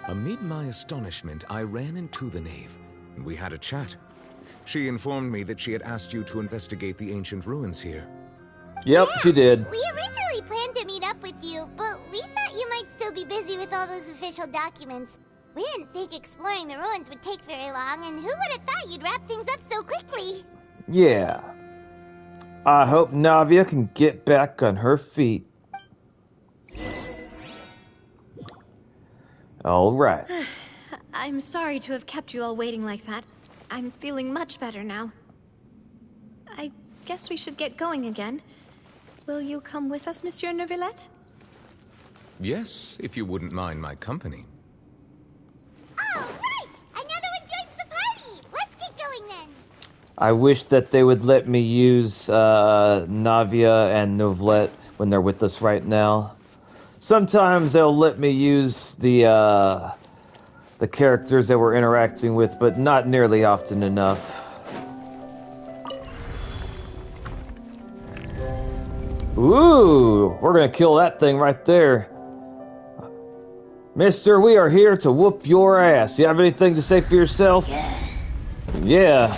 Amid my astonishment, I ran into the knave, and we had a chat. She informed me that she had asked you to investigate the ancient ruins here. Yep, she did. We originally planned to meet up with you, but we thought you might still be busy with all those official documents. We didn't think exploring the ruins would take very long, and who would have thought you'd wrap things up so quickly? Yeah. I hope Navia can get back on her feet. All right. I'm sorry to have kept you all waiting like that. I'm feeling much better now. I guess we should get going again. Will you come with us, Monsieur Neuvillette? Yes, if you wouldn't mind my company. Oh, right! Another one joins the party! Let's get going then! I wish that they would let me use Navia and Neuvillette when they're with us right now. Sometimes they'll let me use the characters that we're interacting with, but not nearly often enough. Ooh, we're gonna kill that thing right there. Mister, we are here to whoop your ass. You have anything to say for yourself? Yeah.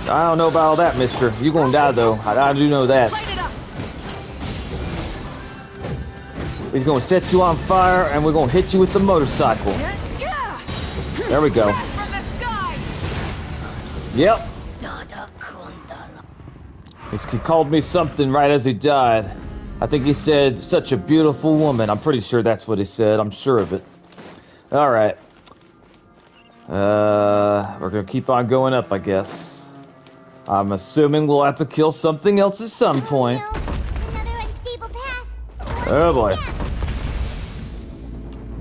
I don't know about all that, mister. You're gonna die, though. I do know that. He's gonna set you on fire, and we're gonna hit you with the motorcycle. There we go. Yep. He called me something right as he died. I think he said, such a beautiful woman. I'm pretty sure that's what he said. I'm sure of it. Alright. We're gonna keep on going up, I guess. I'm assuming we'll have to kill something else at some point. Oh boy.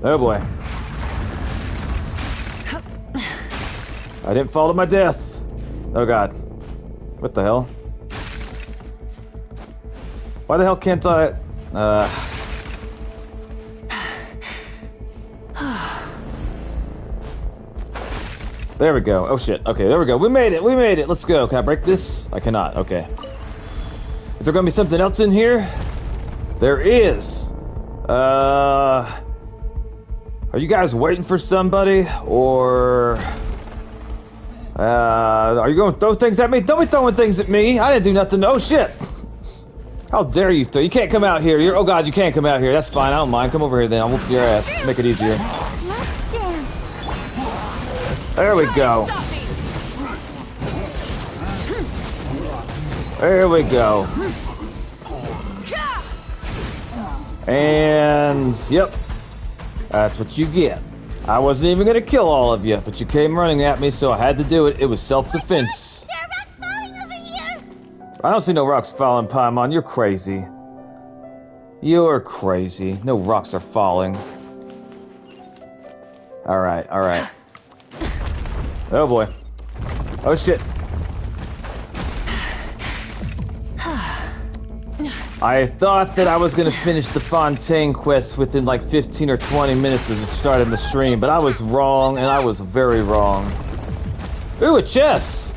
Oh boy. I didn't fall to my death. Oh god. What the hell? Why the hell can't I... There we go. Oh shit. Okay, there we go. We made it. We made it. Let's go. Can I break this? I cannot. Okay. Is there gonna be something else in here? There is. Are you guys waiting for somebody? Or... are you going to throw things at me? Don't be throwing things at me. I didn't do nothing. Oh shit. How dare you throw? You can't come out here. Oh god, you can't come out here. That's fine. I don't mind. Come over here then. I'll whoop your ass. Make it easier. Let's dance. There we go. There we go. And yep. That's what you get. I wasn't even gonna kill all of you, but you came running at me, so I had to do it. It was self-defense. There are rocks falling over here. I don't see no rocks falling, Paimon. You're crazy. You're crazy. No rocks are falling. Alright, alright. Oh boy. Oh shit. I thought that I was gonna finish the Fontaine quest within like 15 or 20 minutes of the start of the stream, but I was wrong, and I was very wrong. Ooh, a chest!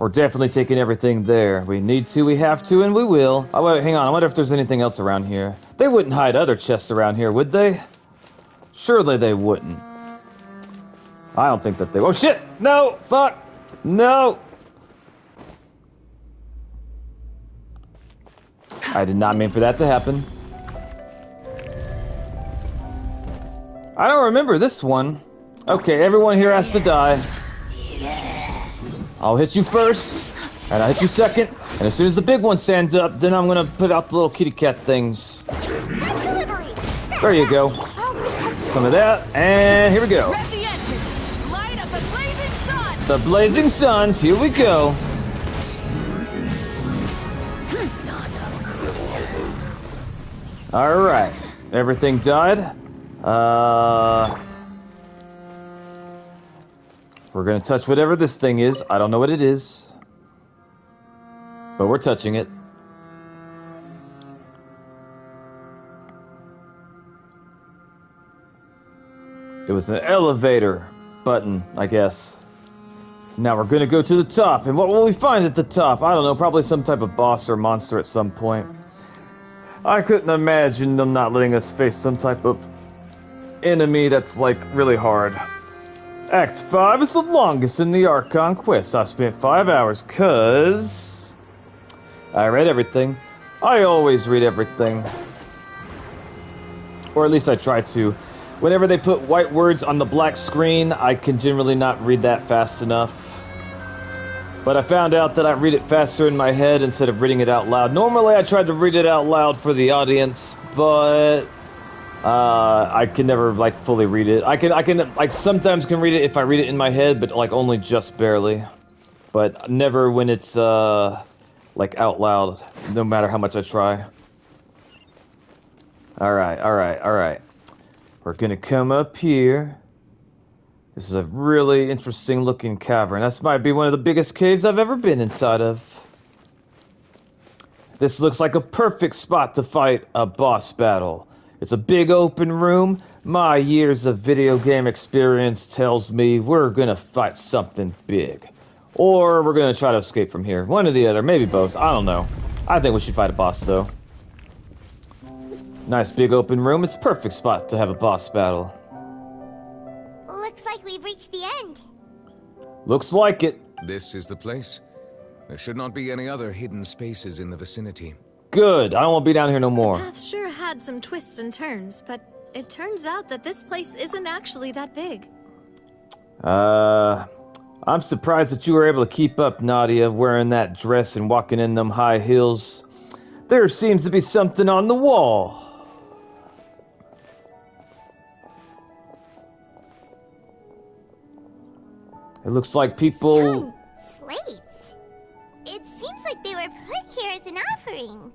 We're definitely taking everything there. We need to, we have to, and we will. Oh, wait, hang on, I wonder if there's anything else around here. They wouldn't hide other chests around here, would they? Surely they wouldn't. I don't think that they... Oh shit! No! Fuck! No! I did not mean for that to happen. I don't remember this one. Okay, everyone here has to die. I'll hit you first, and I'll hit you second, and as soon as the big one stands up, then I'm gonna put out the little kitty cat things. There you go. Some of that, and here we go. The blazing suns, here we go. Alright, everything died. We're gonna touch whatever this thing is. I don't know what it is, but we're touching it. It was an elevator button, I guess. Now we're gonna go to the top, and what will we find at the top? I don't know, probably some type of boss or monster at some point. I couldn't imagine them not letting us face some type of enemy that's, like, really hard. Act 5 is the longest in the Archon quest. I spent 5 hours, cause... I read everything. I always read everything. Or at least I try to. Whenever they put white words on the black screen, I can generally not read that fast enough. But I found out that I read it faster in my head instead of reading it out loud. Normally I try to read it out loud for the audience, but I can never like fully read it. I can like sometimes can read it if I read it in my head, but like only just barely. But never when it's like out loud, no matter how much I try. Alright. We're gonna come up here. This is a really interesting looking cavern. This might be one of the biggest caves I've ever been inside of. This looks like a perfect spot to fight a boss battle. It's a big open room. My years of video game experience tells me we're gonna fight something big. Or we're gonna try to escape from here. One or the other, maybe both, I don't know. I think we should fight a boss though. Nice big open room, it's a perfect spot to have a boss battle. Looks like we've reached the end. Looks like it. This is the place. There should not be any other hidden spaces in the vicinity. Good, I don't want to be down here no more. The path sure had some twists and turns, but it turns out that this place isn't actually that big. I'm surprised that you were able to keep up, Nadia, wearing that dress and walking in them high heels. There seems to be something on the wall. It looks like people... Slates? It seems like they were put here as an offering.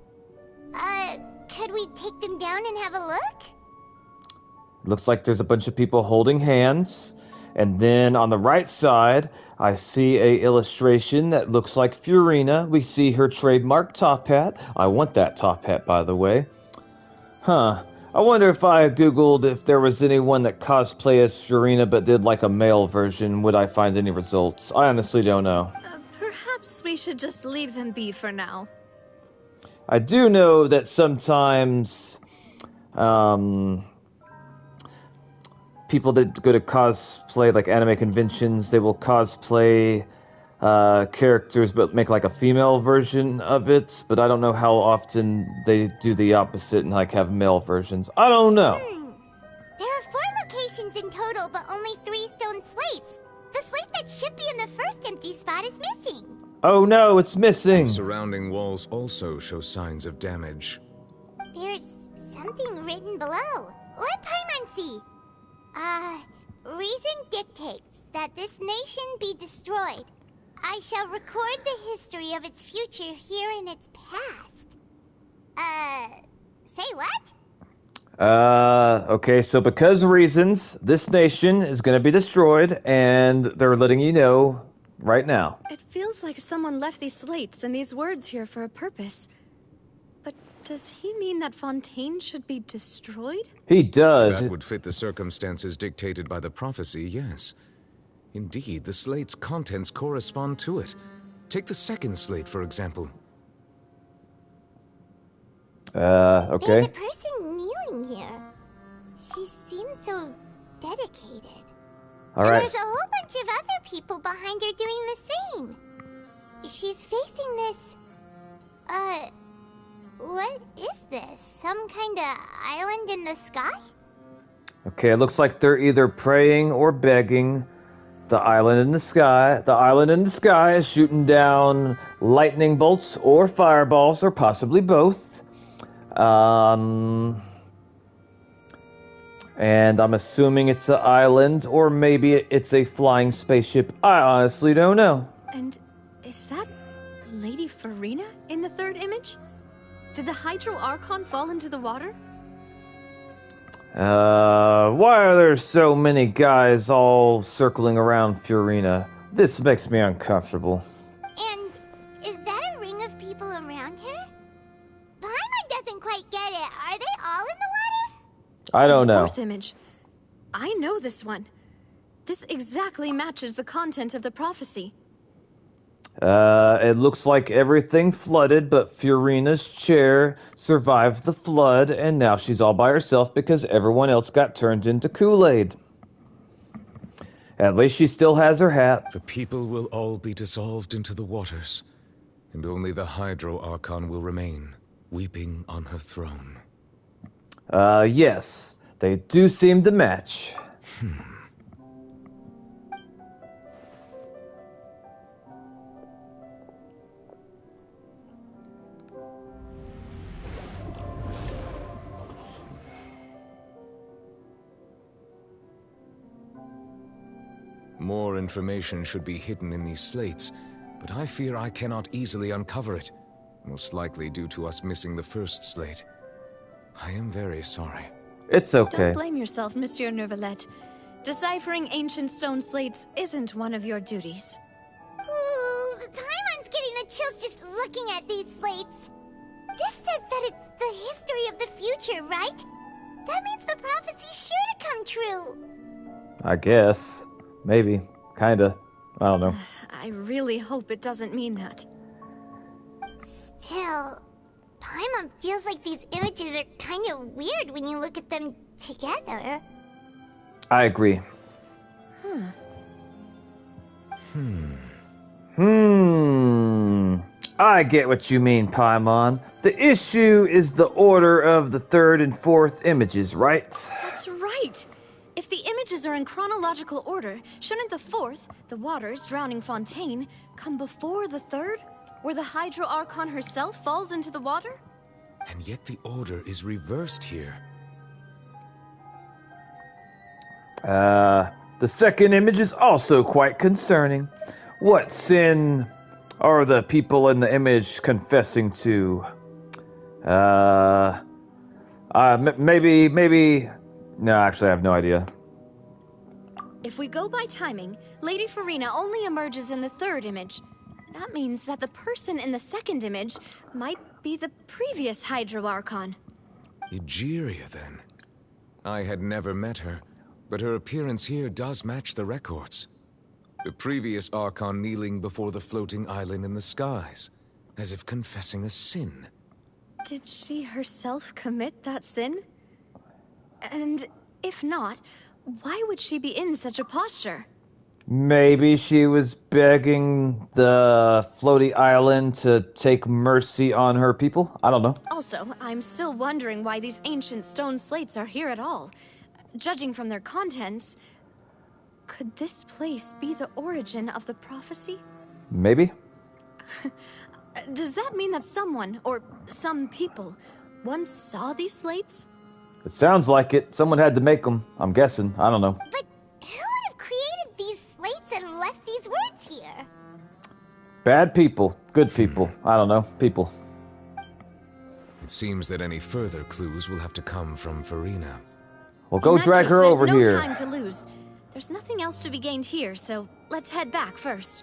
Could we take them down and have a look? Looks like there's a bunch of people holding hands. And then on the right side, I see a illustration that looks like Furina. We see her trademark top hat. I want that top hat, by the way. Huh. I wonder if I Googled if there was anyone that cosplayed as Furina but did like a male version, would I find any results? I honestly don't know. Perhaps we should just leave them be for now. I do know that sometimes, people that go to cosplay, like anime conventions, they will cosplay characters but make like a female version of it, but I don't know how often they do the opposite and like have male versions. I don't know. There are 4 locations in total, but only 3 stone slates. The slate that should be in the first empty spot is missing. Oh no, it's missing. The surrounding walls also show signs of damage. There's something written below. Let Paimon see. Reason dictates that this nation be destroyed. I shall record the history of its future here in its past. Say what? Okay, so because of reasons, this nation is gonna be destroyed, and they're letting you know right now. It feels like someone left these slates and these words here for a purpose. But does he mean that Fontaine should be destroyed? He does. That would fit the circumstances dictated by the prophecy, yes. Indeed, the slate's contents correspond to it. Take the second slate, for example. Okay. There's a person kneeling here. She seems so dedicated. All and right. there's a whole bunch of other people behind her doing the same. She's facing this... what is this? Some kind of island in the sky? Okay, it looks like they're either praying or begging. The island in the sky. The island in the sky is shooting down lightning bolts or fireballs, or possibly both. And I'm assuming it's an island, or maybe it's a flying spaceship. I honestly don't know. And is that Lady Furina in the third image? Did the Hydro Archon fall into the water? Why are there so many guys all circling around Furina? This makes me uncomfortable. And is that a ring of people around her? Paimon doesn't quite get it. Are they all in the water? I don't know. Fourth image. I know this one. This exactly matches the content of the prophecy. It looks like everything flooded, but Furina's chair survived the flood, and now she's all by herself because everyone else got turned into Kool-Aid. At least she still has her hat. The people will all be dissolved into the waters, and only the Hydro Archon will remain, weeping on her throne. Yes. They do seem to match. More information should be hidden in these slates, but I fear I cannot easily uncover it, most likely due to us missing the first slate. I am very sorry. It's okay. Don't blame yourself, Monsieur Neuvillette. Deciphering ancient stone slates isn't one of your duties. Ooh, Paimon's getting the chills just looking at these slates. This says that it's the history of the future, right? That means the prophecy's sure to come true. I guess. Maybe. Kinda. I don't know. I really hope it doesn't mean that. Still, Paimon feels like these images are kind of weird when you look at them together. I agree. I get what you mean, Paimon. The issue is the order of the third and fourth images, right? That's right! If the images are in chronological order, shouldn't the fourth, the waters drowning Fontaine, come before the third, where the Hydro Archon herself falls into the water? And yet the order is reversed here. The second image is also quite concerning. What sin are the people in the image confessing to? Maybe... No, actually, I have no idea. If we go by timing, Lady Farina only emerges in the third image. That means that the person in the second image might be the previous Hydro Archon. Egeria, then. I had never met her, but her appearance here does match the records. The previous Archon kneeling before the floating island in the skies, as if confessing a sin. Did she herself commit that sin? And if not, why would she be in such a posture? Maybe she was begging the floaty island to take mercy on her people? I don't know. Also, I'm still wondering why these ancient stone slates are here at all. Judging from their contents, could this place be the origin of the prophecy? Maybe. Does that mean that someone, or some people, once saw these slates? It sounds like it. Someone had to make them, I'm guessing. I don't know. But who would have created these slates and left these words here? Bad people. Good people. I don't know. People. It seems that any further clues will have to come from Farina. Well, go drag her over here. There's no time to lose. There's nothing else to be gained here, so let's head back first.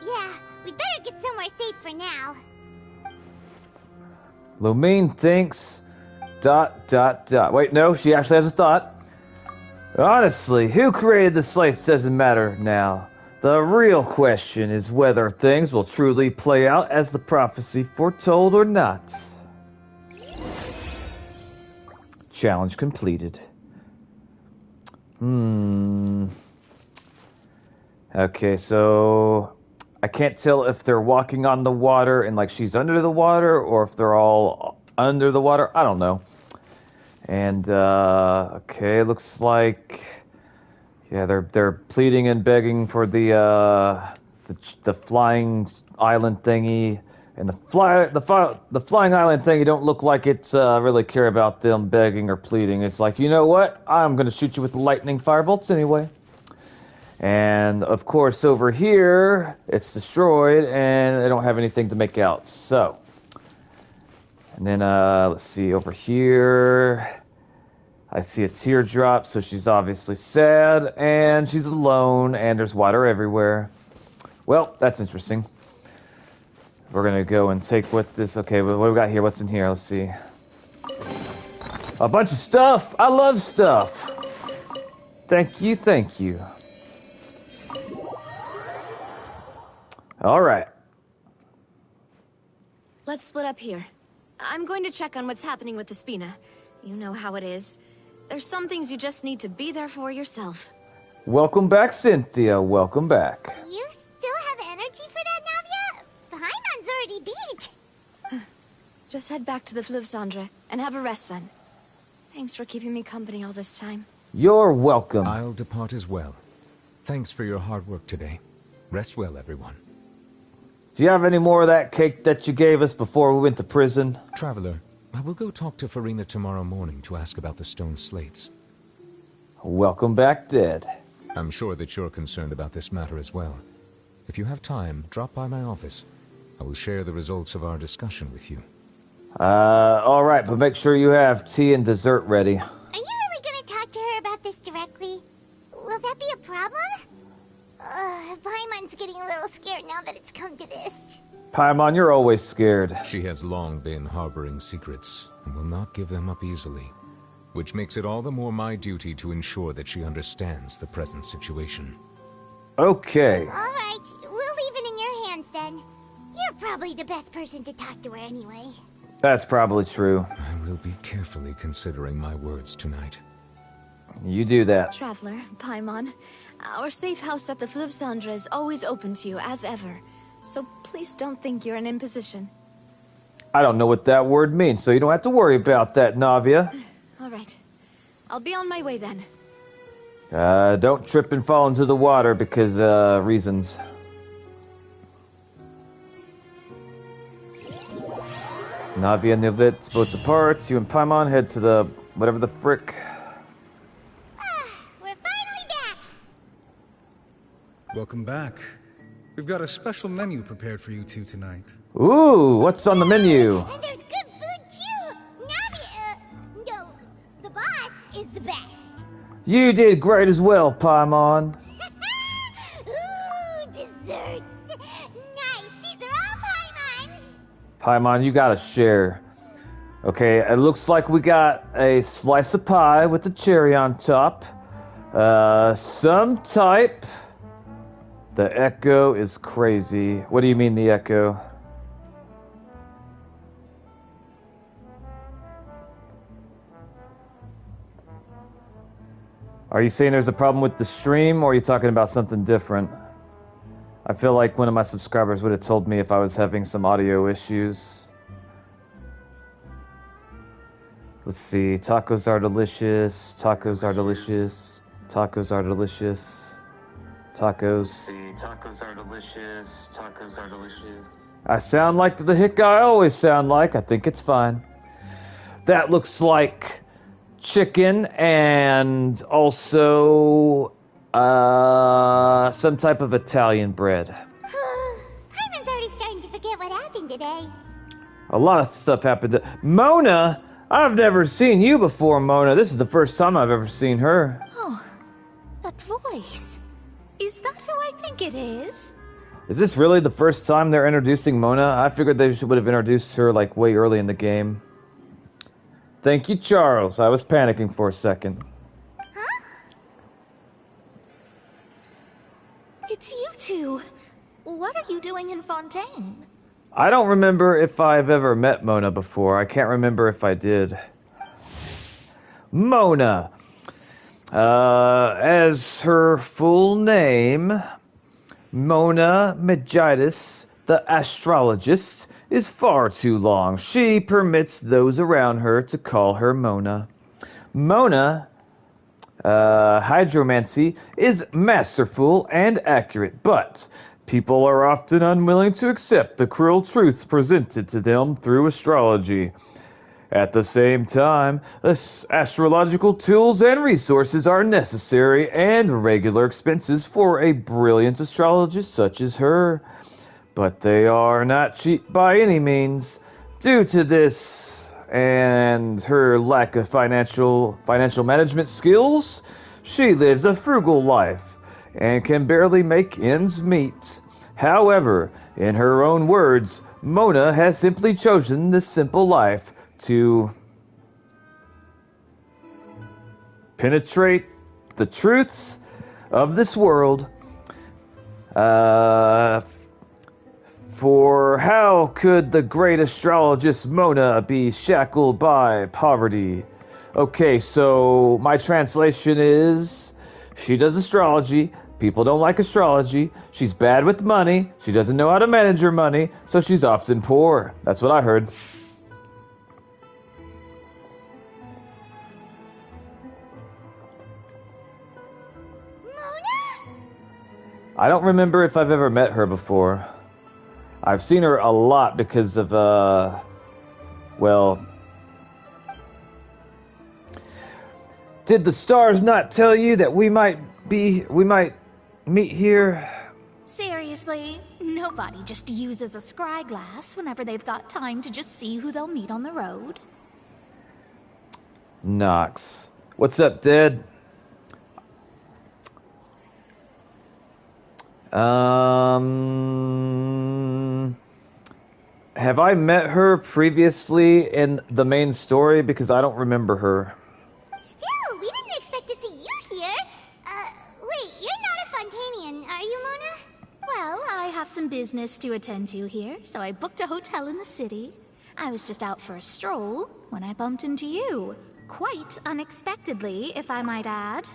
Yeah, we better get somewhere safe for now. Lumine thinks... ... Wait, no, she actually has a thought. Honestly, who created the slates doesn't matter now. The real question is whether things will truly play out as the prophecy foretold or not. Challenge completed. Okay, so... I can't tell if they're walking on the water and like she's under the water, or if they're all under the water. I don't know. And okay, looks like yeah, they're pleading and begging for the flying island thingy, and the flying island thingy don't look like it's really care about them begging or pleading. It's like, you know what? I'm gonna shoot you with the lightning firebolts anyway. And of course over here it's destroyed and they don't have anything to make out. So, and then let's see, over here I see a teardrop, so she's obviously sad and she's alone and there's water everywhere. Well, that's interesting. We're gonna go and take what this. Okay, what do we got here? What's in here? Let's see. A bunch of stuff. I love stuff. Thank you, thank you. All right. Let's split up here. I'm going to check on what's happening with the Spina. You know how it is. There's some things you just need to be there for yourself. Welcome back, Cynthia. Welcome back. You still have energy for that, Navia? Paimon's already beat. Just head back to the Fleuve Cendre and have a rest then. Thanks for keeping me company all this time. You're welcome. I'll depart as well. Thanks for your hard work today. Rest well, everyone. Do you have any more of that cake that you gave us before we went to prison? Traveler, I will go talk to Farina tomorrow morning to ask about the stone slates. Welcome back, Dead. I'm sure that you're concerned about this matter as well. If you have time, drop by my office. I will share the results of our discussion with you. Alright, but make sure you have tea and dessert ready. Are you really gonna talk to her about this directly? Will that be a problem? Paimon's getting a little scared now that it's come to this. Paimon, you're always scared. She has long been harboring secrets, and will not give them up easily. Which makes it all the more my duty to ensure that she understands the present situation. Okay. Alright, we'll leave it in your hands then. You're probably the best person to talk to her anyway. That's probably true. I will be carefully considering my words tonight. You do that. Traveler, Paimon, our safe house at the Fleuve Cendre is always open to you, as ever. So please don't think you're an imposition. I don't know what that word means, so you don't have to worry about that, Navia. All right. I'll be on my way then. Don't trip and fall into the water because, reasons. Navia and Nivlit both depart. You and Paimon head to the whatever the frick. We're finally back! Welcome back. We've got a special menu prepared for you two tonight. Ooh, what's on the menu? And there's good food too! Navia, no, the boss is the best. You did great as well, Paimon. Ooh, desserts. Nice. These are all Paimon's. Paimon, you gotta share. Okay, it looks like we got a slice of pie with a cherry on top. Some type. The echo is crazy. What do you mean, the echo? Are you saying there's a problem with the stream, or are you talking about something different? I feel like one of my subscribers would have told me if I was having some audio issues. Let's see. Tacos are delicious. Tacos are delicious. Tacos are delicious. Tacos. Tacos are delicious. Tacos are delicious. I sound like the hick I always sound like. I think it's fine. That looks like chicken and also some type of Italian bread. Paimon's already starting to forget what happened today. A lot of stuff happened. Mona, I've never seen you before, Mona. This is the first time I've ever seen her. Oh, that voice. Is that who I think it is? Is this really the first time they're introducing Mona? I figured they would have introduced her like way early in the game. Thank you, Charles. I was panicking for a second. Huh? It's you two. What are you doing in Fontaine? I don't remember if I've ever met Mona before. I can't remember if I did. Mona. As her full name, Mona Megitis, the astrologist, is far too long. She permits those around her to call her Mona. Mona, hydromancy, is masterful and accurate, but people are often unwilling to accept the cruel truths presented to them through astrology. At the same time, astrological tools and resources are necessary and regular expenses for a brilliant astrologist such as her. But they are not cheap by any means. Due to this and her lack of financial management skills, she lives a frugal life and can barely make ends meet. However, in her own words, Mona has simply chosen this simple life to penetrate the truths of this world. For how could the great astrologist Mona be shackled by poverty? Okay, so my translation is, she does astrology. People don't like astrology. She's bad with money. She doesn't know how to manage her money, so she's often poor. That's what I heard. I don't remember if I've ever met her before. I've seen her a lot because of, well... Did the stars not tell you that we might meet here? Seriously, nobody just uses a scry glass whenever they've got time to just see who they'll meet on the road. Nox. What's up, Dad? Have I met her previously in the main story? Because I don't remember her. Still, we didn't expect to see you here. Wait, you're not a Fontainian, are you, Mona? Well, I have some business to attend to here, so I booked a hotel in the city. I was just out for a stroll when I bumped into you. Quite unexpectedly, if I might add.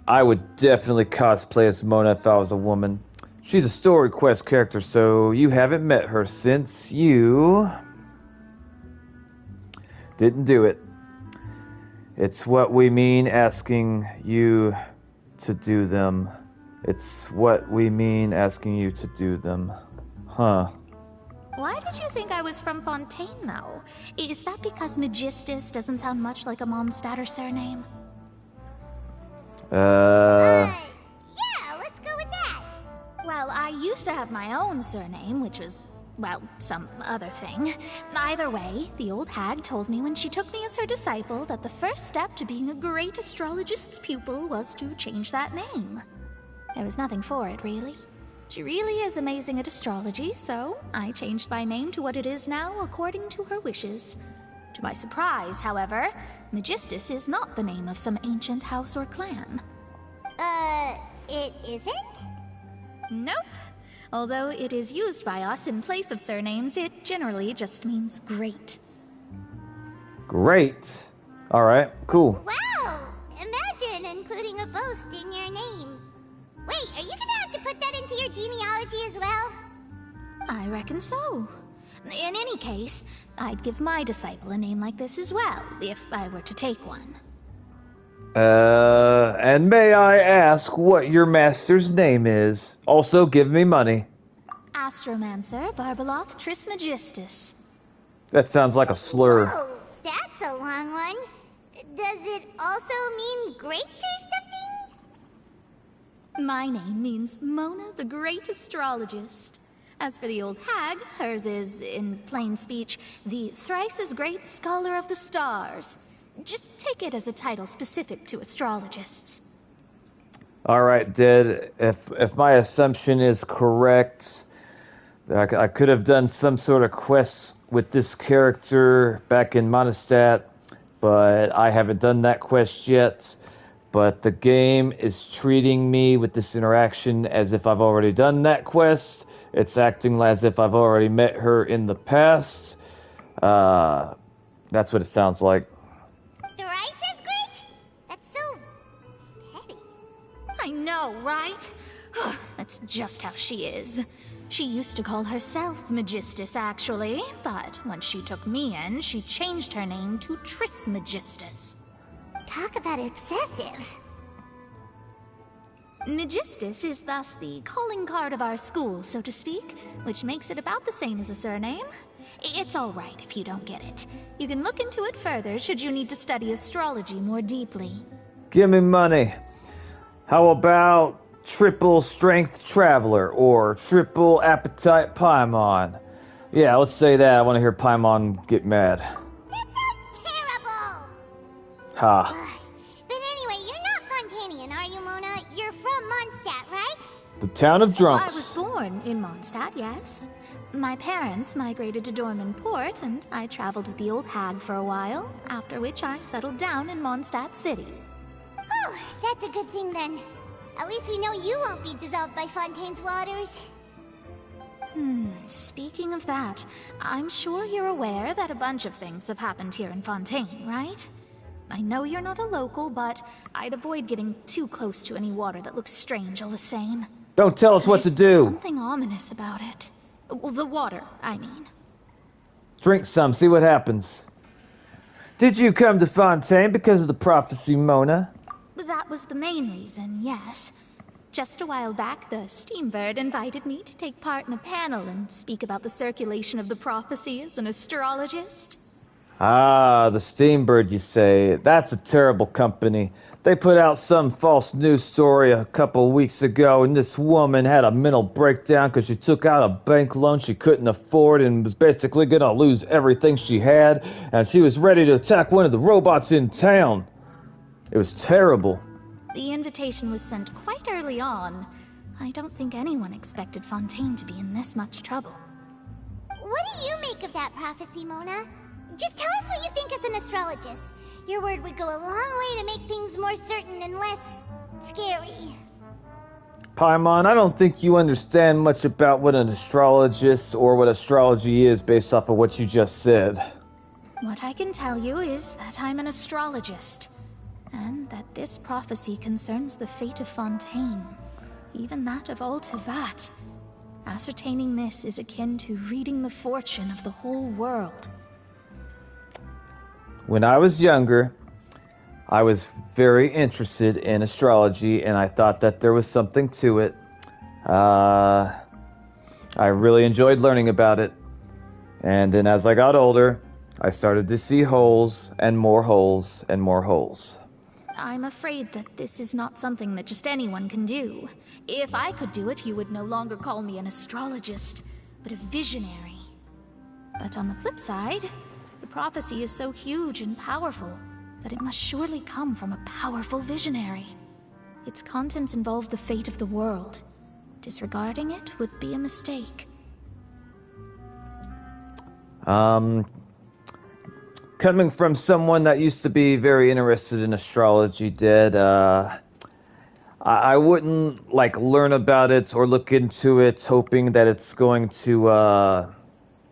I would definitely cosplay as Mona if I was a woman. She's a story quest character, so you haven't met her since you didn't do it. It's what we mean asking you to do them. It's what we mean asking you to do them. Huh. Why did you think I was from Fontaine, though? Is that because Megistus doesn't sound much like a Mondstadt surname? Yeah, let's go with that. Well, I used to have my own surname, which was well, some other thing. Either way, the old hag told me when she took me as her disciple that the first step to being a great astrologist's pupil was to change that name. There was nothing for it, really. She really is amazing at astrology, so I changed my name to what it is now according to her wishes. To my surprise, however, Magistus is not the name of some ancient house or clan. It isn't? Nope. Although it is used by us in place of surnames, it generally just means great. Great. Alright, cool. Wow! Imagine including a boast in your name. Wait, are you gonna have to put that into your genealogy as well? I reckon so. In any case, I'd give my disciple a name like this as well, if I were to take one. And may I ask what your master's name is? Also, give me money. Astromancer Barbeloth Trismegistus. That sounds like a slur. Whoa, that's a long one. Does it also mean great or something? My name means Mona the Great Astrologist. As for the old hag, hers is, in plain speech, the thrice-as-great Scholar of the Stars. Just take it as a title specific to astrologists. Alright, Dad, if my assumption is correct, I could have done some sort of quest with this character back in Mondstadt, but I haven't done that quest yet. But the game is treating me with this interaction as if I've already done that quest. It's acting as if I've already met her in the past. That's what it sounds like. Thrice as great? That's so petty. I know, right? That's just how she is. She used to call herself Magistus, actually, but when she took me in, she changed her name to Trismegistus. Talk about excessive. Magistus is thus the calling card of our school, so to speak, which makes it about the same as a surname. It's all right if you don't get it. You can look into it further should you need to study astrology more deeply. Give me money. How about triple strength traveler or triple appetite Paimon? Yeah, let's say that. I want to hear Paimon get mad. That sounds terrible! Ha. But anyway, you're not Fontainian, are you, Mona? You're from Mondstadt, right? The town of drunks. I was born in Mondstadt, yes. My parents migrated to Dorman Port, and I traveled with the old hag for a while, after which I settled down in Mondstadt City. Oh, that's a good thing then. At least we know you won't be dissolved by Fontaine's waters. Speaking of that, I'm sure you're aware that a bunch of things have happened here in Fontaine, right? I know you're not a local, but I'd avoid getting too close to any water that looks strange all the same. Don't tell us what to There's do. something ominous about it. Well, the water, I mean. Drink some, see what happens. Did you come to Fontaine because of the prophecy, Mona? That was the main reason, yes. Just a while back, the Steambird invited me to take part in a panel and speak about the circulation of the prophecy as an astrologist. Ah, the Steambird, you say. That's a terrible company. They put out some false news story a couple weeks ago, and this woman had a mental breakdown because she took out a bank loan she couldn't afford and was basically going to lose everything she had, and she was ready to attack one of the robots in town. It was terrible. The invitation was sent quite early on. I don't think anyone expected Fontaine to be in this much trouble. What do you make of that prophecy, Mona? Just tell us what you think as an astrologist. Your word would go a long way to make things more certain and less scary. Paimon, I don't think you understand much about what an astrologist or what astrology is based off of what you just said. What I can tell you is that I'm an astrologist, and that this prophecy concerns the fate of Fontaine, even that of all Tevat. Ascertaining this is akin to reading the fortune of the whole world. When I was younger, I was very interested in astrology, and I thought that there was something to it. I really enjoyed learning about it. And then as I got older, I started to see holes, and more holes, and more holes. I'm afraid that this is not something that just anyone can do. If I could do it, you would no longer call me an astrologist, but a visionary. But on the flip side, the prophecy is so huge and powerful that it must surely come from a powerful visionary. Its contents involve the fate of the world. Disregarding it would be a mistake. Coming from someone that used to be very interested in astrology, I wouldn't like learn about it or look into it hoping that it's going to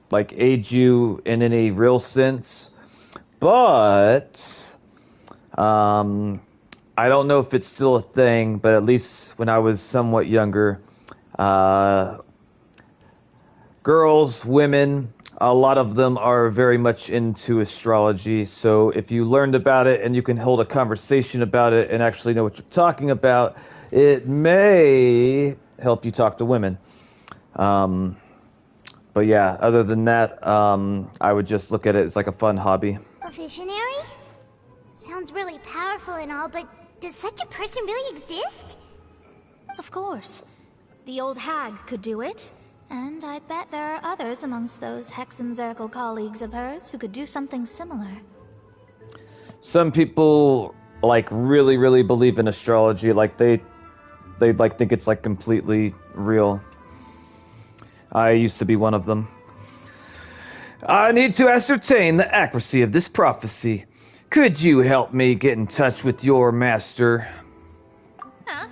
like aid you in any real sense. But I don't know if it's still a thing, but at least when I was somewhat younger, girls, women, a lot of them are very much into astrology. So if you learned about it and you can hold a conversation about it and actually know what you're talking about, it may help you talk to women. But yeah, other than that, I would just look at it as like a fun hobby. A visionary? Sounds really powerful and all, but does such a person really exist? Of course. The old hag could do it. And I bet there are others amongst those Hexenzirkel colleagues of hers who could do something similar. Some people like really believe in astrology, like they like think it's like completely real. I used to be one of them. I need to ascertain the accuracy of this prophecy. Could you help me get in touch with your master? Huh?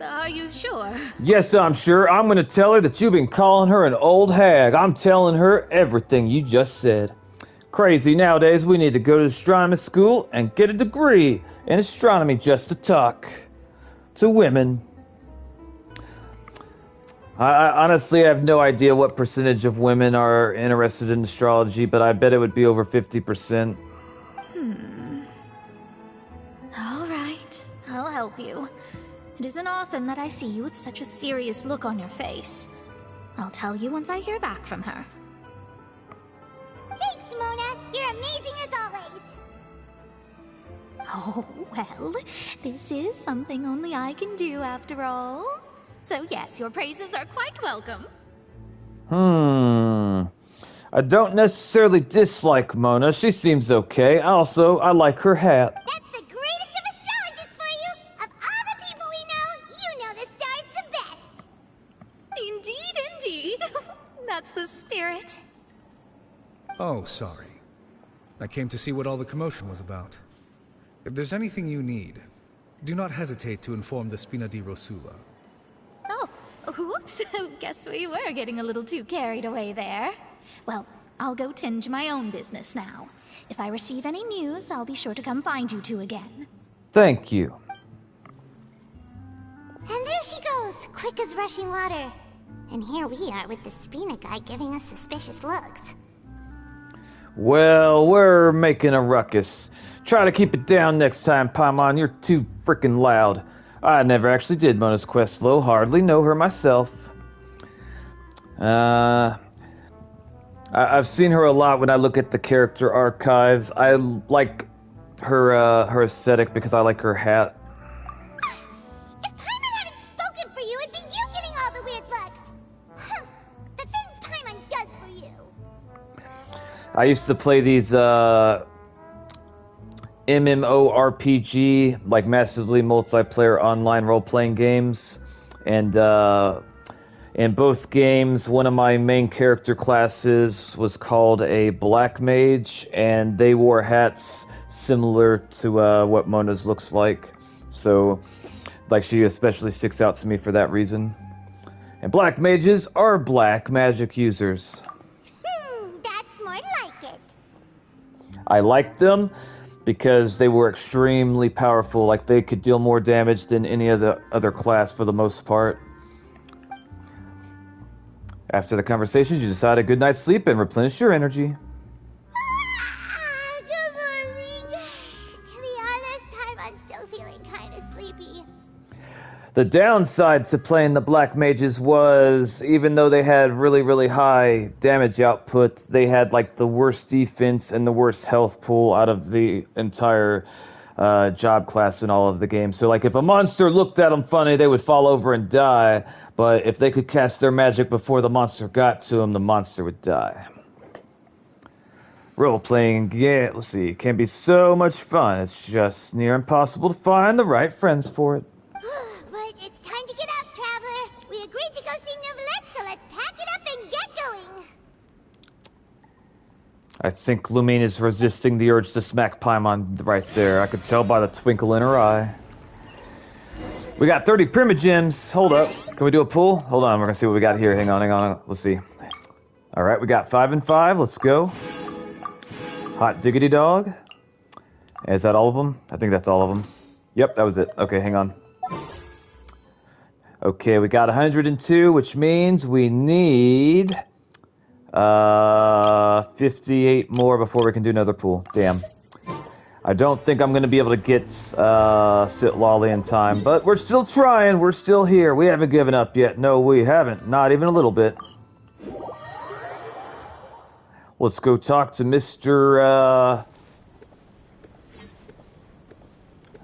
Are you sure? Yes, I'm sure. I'm gonna tell her that you've been calling her an old hag. I'm telling her everything you just said. Crazy nowadays, we need to go to astronomy school and get a degree in astronomy just to talk to women. I honestly have no idea what percentage of women are interested in astrology, but I bet it would be over 50%. All right, I'll help you. It isn't often that I see you with such a serious look on your face. I'll tell you once I hear back from her. Thanks, Mona! You're amazing as always! Oh, well, this is something only I can do after all. So yes, your praises are quite welcome. I don't necessarily dislike Mona. She seems okay. Also, I like her hat. That's the greatest of astrologists for you! Of all the people we know, you know the star's the best! Indeed. That's the spirit. Oh, sorry. I came to see what all the commotion was about. If there's anything you need, do not hesitate to inform the Spina di Rosula. Oh, whoops. Guess we were getting a little too carried away there. Well, I'll go tend to my own business now. If I receive any news, I'll be sure to come find you two again. Thank you. And there she goes, quick as rushing water. And here we are with the Spina guy giving us suspicious looks. Well, we're making a ruckus. Try to keep it down next time, Paimon. You're too frickin' loud. I never actually did Mona's quest, though. Hardly know her myself. I've seen her a lot when I look at the character archives. I like her aesthetic because I like her hat. If Paimon hadn't spoken for you, it'd be you getting all the weird looks. The things Paimon does for you. I used to play these MMORPG, like massively multiplayer online role-playing games, and in both games, one of my main character classes was called a black mage, and they wore hats similar to what Mona's looks like. So, like, she especially sticks out to me for that reason. And black mages are black magic users. That's more like it. I liked them because they were extremely powerful. Like, they could deal more damage than any other class for the most part. After the conversations, you decide a good night's sleep and replenish your energy. Good morning. To be honest, Paimon's still feeling kind of sleepy. The downside to playing the Black Mages was, even though they had really high damage output, they had like the worst defense and the worst health pool out of the entire job class in all of the games. So like if a monster looked at them funny, they would fall over and die. But if they could cast their magic before the monster got to them, the monster would die. Role-playing, yeah, let's see, it can be so much fun. It's just near impossible to find the right friends for it. But it's time to get up, Traveler. We agreed to go see Neuvillette, so let's pack it up and get going. I think Lumine is resisting the urge to smack Paimon right there. I could tell by the twinkle in her eye. We got 30 Primogems. Hold up. Can we do a pull? Hold on, we're gonna see what we got here. Hang on. Let's see. Alright, we got 5 and 5. Let's go. Hot diggity dog. Is that all of them? I think that's all of them. Yep, that was it. Okay, hang on. Okay, we got 102, which means we need 58 more before we can do another pool. Damn. I don't think I'm going to be able to get Sitlolly in time, but we're still trying. We're still here. We haven't given up yet. No, we haven't. Not even a little bit. Let's go talk to Mr. I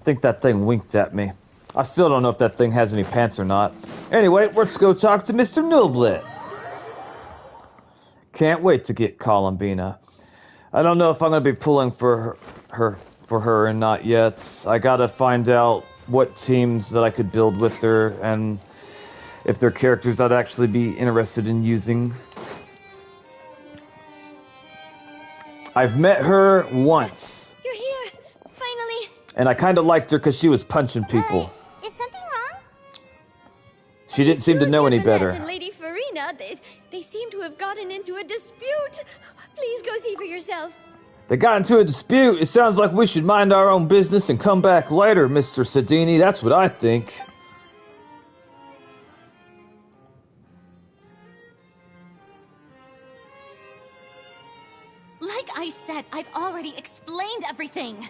think that thing winked at me. I still don't know if that thing has any pants or not. Anyway, let's go talk to Mr. Neuvillette. Can't wait to get Columbina. I don't know if I'm going to be pulling for her or not yet. I got to find out what teams that I could build with her and if they're characters I'd actually be interested in using. I've met her once. You're here, finally. And I kind of liked her because she was punching people. Is something wrong? She didn't seem to know any better. And Lady Farina, they seem to have gotten into a dispute. Please go see for yourself. They got into a dispute. It sounds like we should mind our own business and come back later, Mr. Sedini. That's what I think. Like I said, I've already explained everything.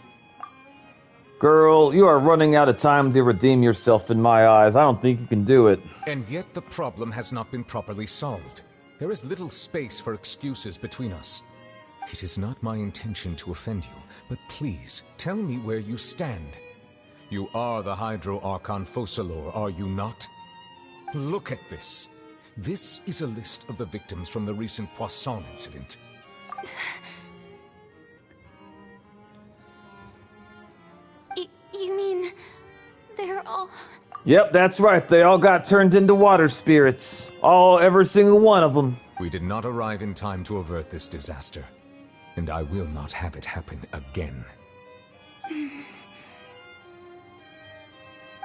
Girl, you are running out of time to redeem yourself in my eyes. I don't think you can do it. And yet the problem has not been properly solved. There is little space for excuses between us. It is not my intention to offend you, but please, tell me where you stand. You are the Hydro Archon Focalor, are you not? Look at this. This is a list of the victims from the recent Poisson incident. You mean they're all... Yep, that's right. They all got turned into water spirits. Every single one of them. We did not arrive in time to avert this disaster. And I will not have it happen again.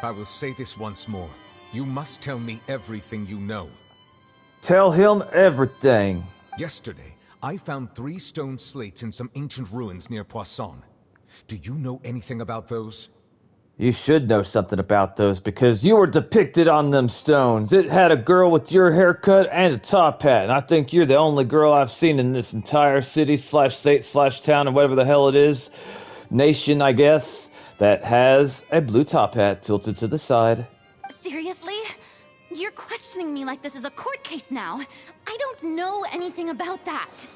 I will say this once more. You must tell me everything you know. Tell him everything. Yesterday, I found 3 stone slates in some ancient ruins near Poisson. Do you know anything about those? You should know something about those because you were depicted on them stones. It had a girl with your haircut and a top hat, and I think you're the only girl I've seen in this entire city / state / town, or whatever the hell it is, nation, I guess, that has a blue top hat tilted to the side. Seriously? You're questioning me like this is a court case now. I don't know anything about that.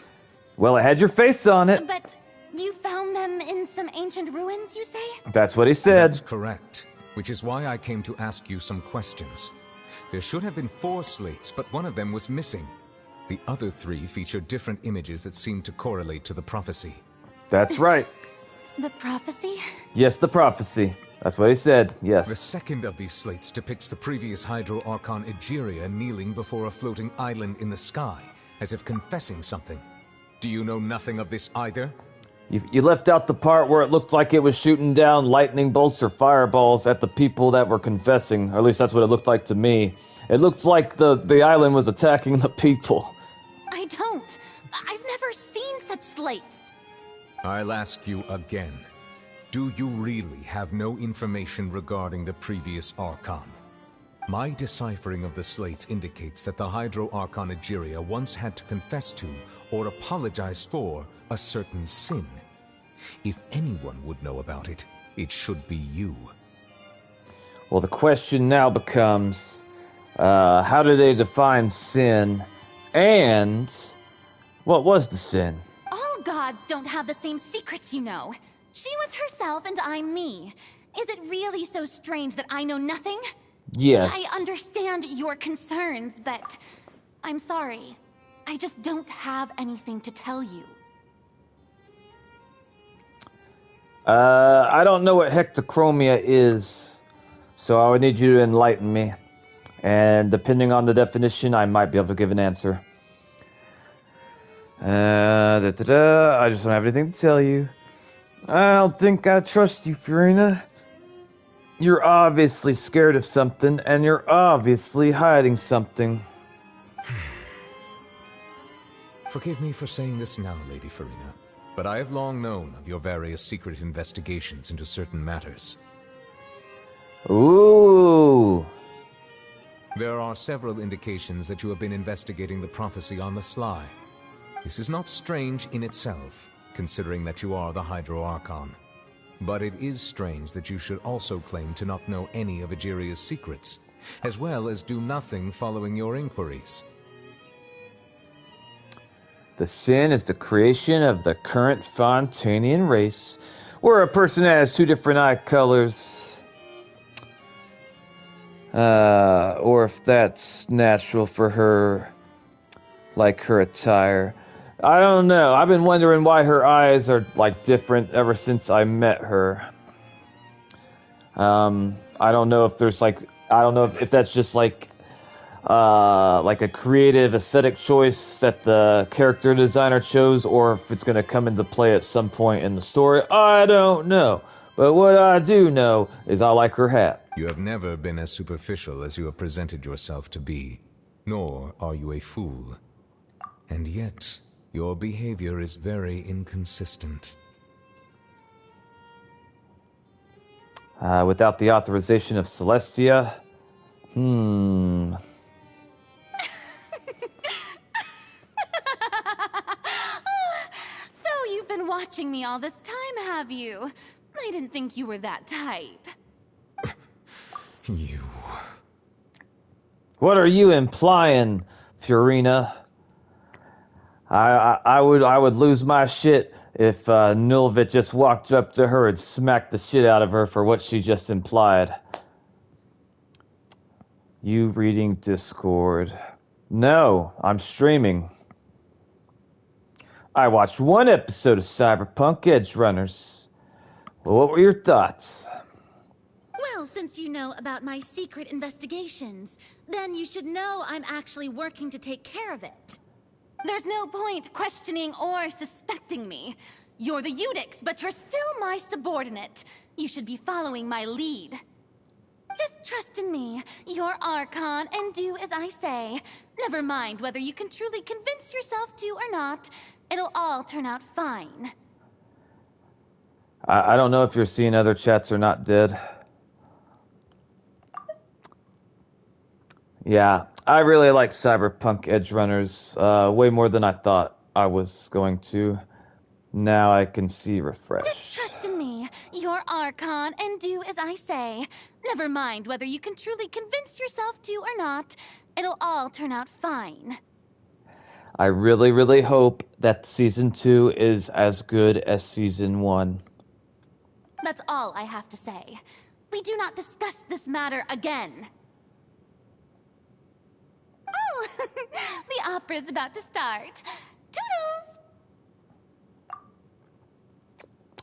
Well, it had your face on it. But you found them in some ancient ruins, you say? That's what he said. That's correct, which is why I came to ask you some questions. There should have been 4 slates, but one of them was missing. The other 3 featured different images that seemed to correlate to the prophecy. That's right. The prophecy? Yes, the prophecy. That's what he said, yes. The second of these slates depicts the previous Hydro Archon Egeria kneeling before a floating island in the sky, as if confessing something. Do you know nothing of this either? You left out the part where it looked like it was shooting down lightning bolts or fireballs at the people that were confessing. Or at least that's what it looked like to me. It looked like the island was attacking the people. I don't. I've never seen such slates. I'll ask you again. Do you really have no information regarding the previous Archon? My deciphering of the slates indicates that the Hydro Archon Egeria once had to confess to, or apologize for, a certain sin. If anyone would know about it, it should be you. Well, the question now becomes, how do they define sin, and what was the sin? All gods don't have the same secrets, you know. She was herself and I'm me. Is it really so strange that I know nothing? Yes. I understand your concerns, but I'm sorry. I just don't have anything to tell you. I don't know what hectochromia is, so I would need you to enlighten me. And depending on the definition, I might be able to give an answer. I just don't have anything to tell you. I don't think I trust you, Furina. You're obviously scared of something, and you're obviously hiding something. Forgive me for saying this now, Lady Furina, but I have long known of your various secret investigations into certain matters. Ooh. There are several indications that you have been investigating the prophecy on the sly. This is not strange in itself, considering that you are the Hydro Archon. But it is strange that you should also claim to not know any of Egeria's secrets, as well as do nothing following your inquiries. The sin is the creation of the current Fontainian race, where a person has two different eye colors. Or if that's natural for her, like her attire. I don't know. I've been wondering why her eyes are, like, different ever since I met her. I don't know if there's, like, I don't know if that's just, like a creative aesthetic choice that the character designer chose, or if it's going to come into play at some point in the story. I don't know. But what I do know is I like her hat. You have never been as superficial as you have presented yourself to be, nor are you a fool. And yet, your behavior is very inconsistent. Without the authorization of Celestia? So you've been watching me all this time, have you? I didn't think you were that type. You... What are you implying, Furina? I would lose my shit if Nulvit just walked up to her and smacked the shit out of her for what she just implied. You reading Discord? No, I'm streaming. I watched one episode of Cyberpunk Edgerunners. Well, what were your thoughts? Well, since you know about my secret investigations, then you should know I'm actually working to take care of it. There's no point questioning or suspecting me. You're the Eudix, but you're still my subordinate. You should be following my lead. Just trust in me, your Archon, and do as I say. Never mind whether you can truly convince yourself to or not. It'll all turn out fine. I don't know if you're seeing other chats or not, Did. Yeah, I really like Cyberpunk Edgerunners, way more than I thought I was going to. Now I can see refresh. Just trust in me, your Archon, and do as I say. Never mind whether you can truly convince yourself to or not. It'll all turn out fine. I really, really hope that Season 2 is as good as Season 1. That's all I have to say. We do not discuss this matter again. Oh, the opera's about to start. Toodles!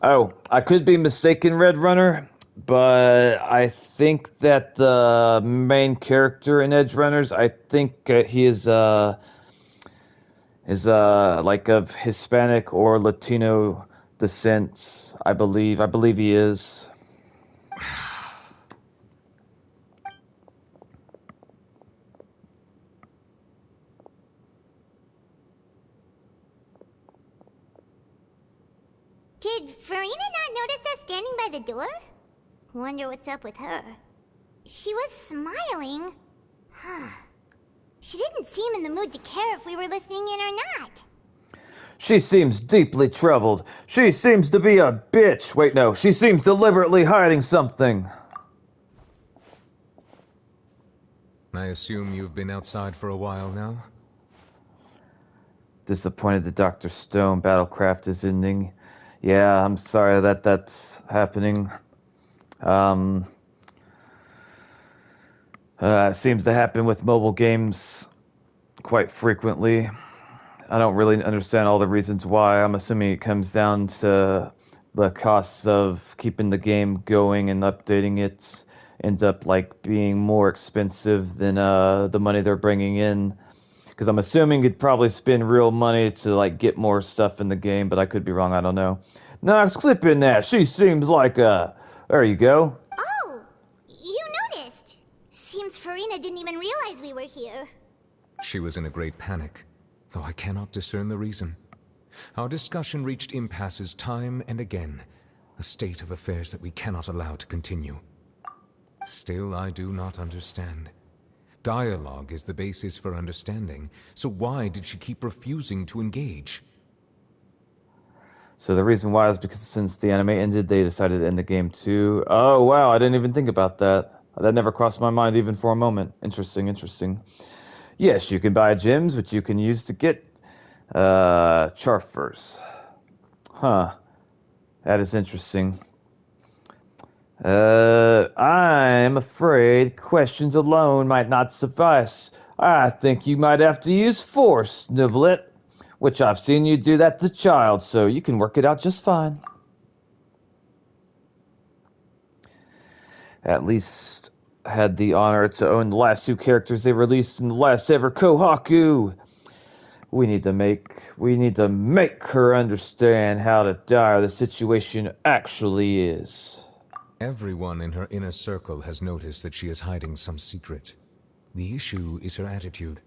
Oh, I could be mistaken, Red Runner, but I think that the main character in Edgerunners, I think he is like of Hispanic or Latino descent. I believe he is. Did Furina not notice us standing by the door? Wonder what's up with her. She was smiling. Huh. She didn't seem in the mood to care if we were listening in or not. She seems deeply troubled. She seems to be a bitch. Wait, no. She seems deliberately hiding something. I assume you've been outside for a while now? Disappointed that Dr. Stone Battlecraft is ending. Yeah, I'm sorry that that's happening. Seems to happen with mobile games quite frequently. I don't really understand all the reasons why. I'm assuming it comes down to the costs of keeping the game going and updating it ends up like being more expensive than the money they're bringing in. Because I'm assuming you'd probably spend real money to like get more stuff in the game, but I could be wrong. I don't know. Nox, clip in that. She seems like There you go. Oh, you noticed. Seems Farina didn't even realize we were here. She was in a great panic, though I cannot discern the reason. Our discussion reached impasses time and again, a state of affairs that we cannot allow to continue. Still, I do not understand. Dialogue is the basis for understanding, so why did she keep refusing to engage? So the reason why is because since the anime ended, they decided to end the game too. Oh, wow, I didn't even think about that. That never crossed my mind even for a moment. Interesting, interesting. Yes, you can buy gems, which you can use to get Charfers. Huh. That is interesting. I'm afraid questions alone might not suffice. I think you might have to use force, Nivelet, which I've seen you do that to child, so you can work it out just fine. At least had the honor to own the last two characters they released in the last ever Kohaku. We need to make her understand how dire the situation actually is. Everyone in her inner circle has noticed that she is hiding some secret. The issue is her attitude.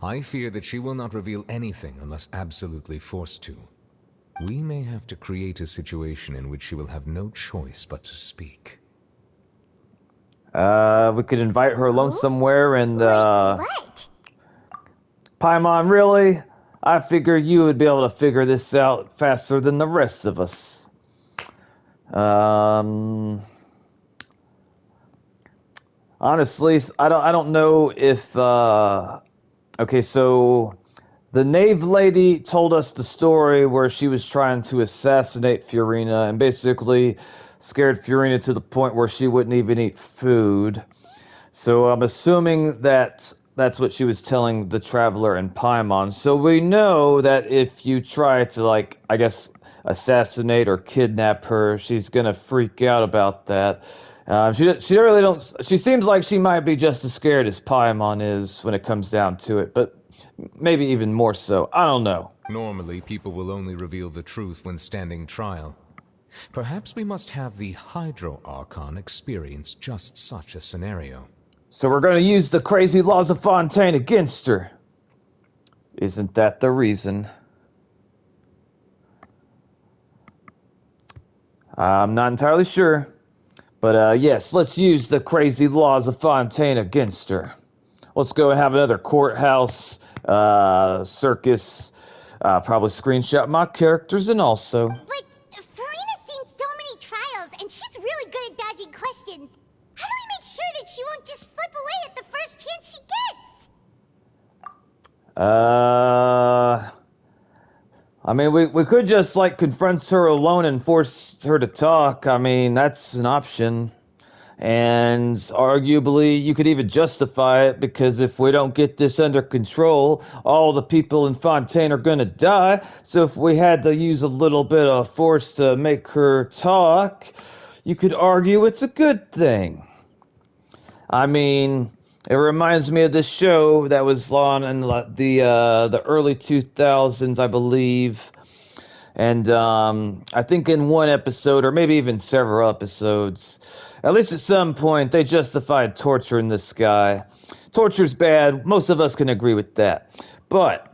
I fear that she will not reveal anything unless absolutely forced to. We may have to create a situation in which she will have no choice but to speak. We could invite her alone somewhere and, What? Paimon, really? I figure you would be able to figure this out faster than the rest of us. Honestly, I don't know if, okay, so the Knave Lady told us the story where she was trying to assassinate Furina and basically scared Furina to the point where she wouldn't even eat food. So I'm assuming that that's what she was telling the Traveler and Paimon. So we know that if you try to, like, I guess, assassinate or kidnap her, she's gonna freak out about that. She really don't. She seems like she might be just as scared as Paimon is when it comes down to it, but maybe even more so. I don't know. Normally, people will only reveal the truth when standing trial. Perhaps we must have the Hydro Archon experience just such a scenario. So we're going to use the crazy laws of Fontaine against her. Isn't that the reason? I'm not entirely sure. But yes, let's use the crazy laws of Fontaine against her. Let's go and have another courthouse, circus, probably screenshot my characters and also... But Farina's seen so many trials, and she's really good at dodging questions. How do we make sure that she won't just slip away at the first chance she gets? I mean, we could just, like, confront her alone and force her to talk. I mean, that's an option. And arguably, you could even justify it, because if we don't get this under control, all the people in Fontaine are gonna die. So if we had to use a little bit of force to make her talk, you could argue it's a good thing. I mean... It reminds me of this show that was on in the early 2000s, I believe. And I think in one episode, or maybe even several episodes, at least at some point, they justified torturing this guy. Torture's bad. Most of us can agree with that. But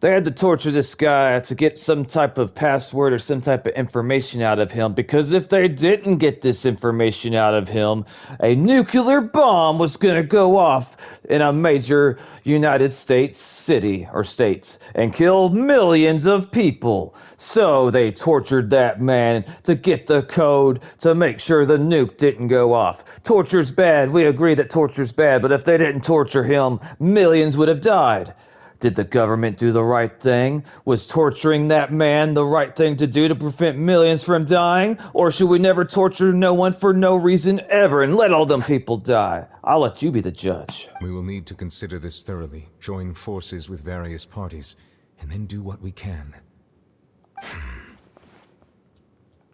they had to torture this guy to get some type of password or some type of information out of him, because if they didn't get this information out of him, a nuclear bomb was going to go off in a major United States city or states and kill millions of people. So they tortured that man to get the code to make sure the nuke didn't go off. Torture's bad. We agree that torture's bad, but if they didn't torture him, millions would have died. Did the government do the right thing? Was torturing that man the right thing to do to prevent millions from dying? Or should we never torture no one for no reason ever and let all them people die? I'll let you be the judge. We will need to consider this thoroughly, join forces with various parties, and then do what we can.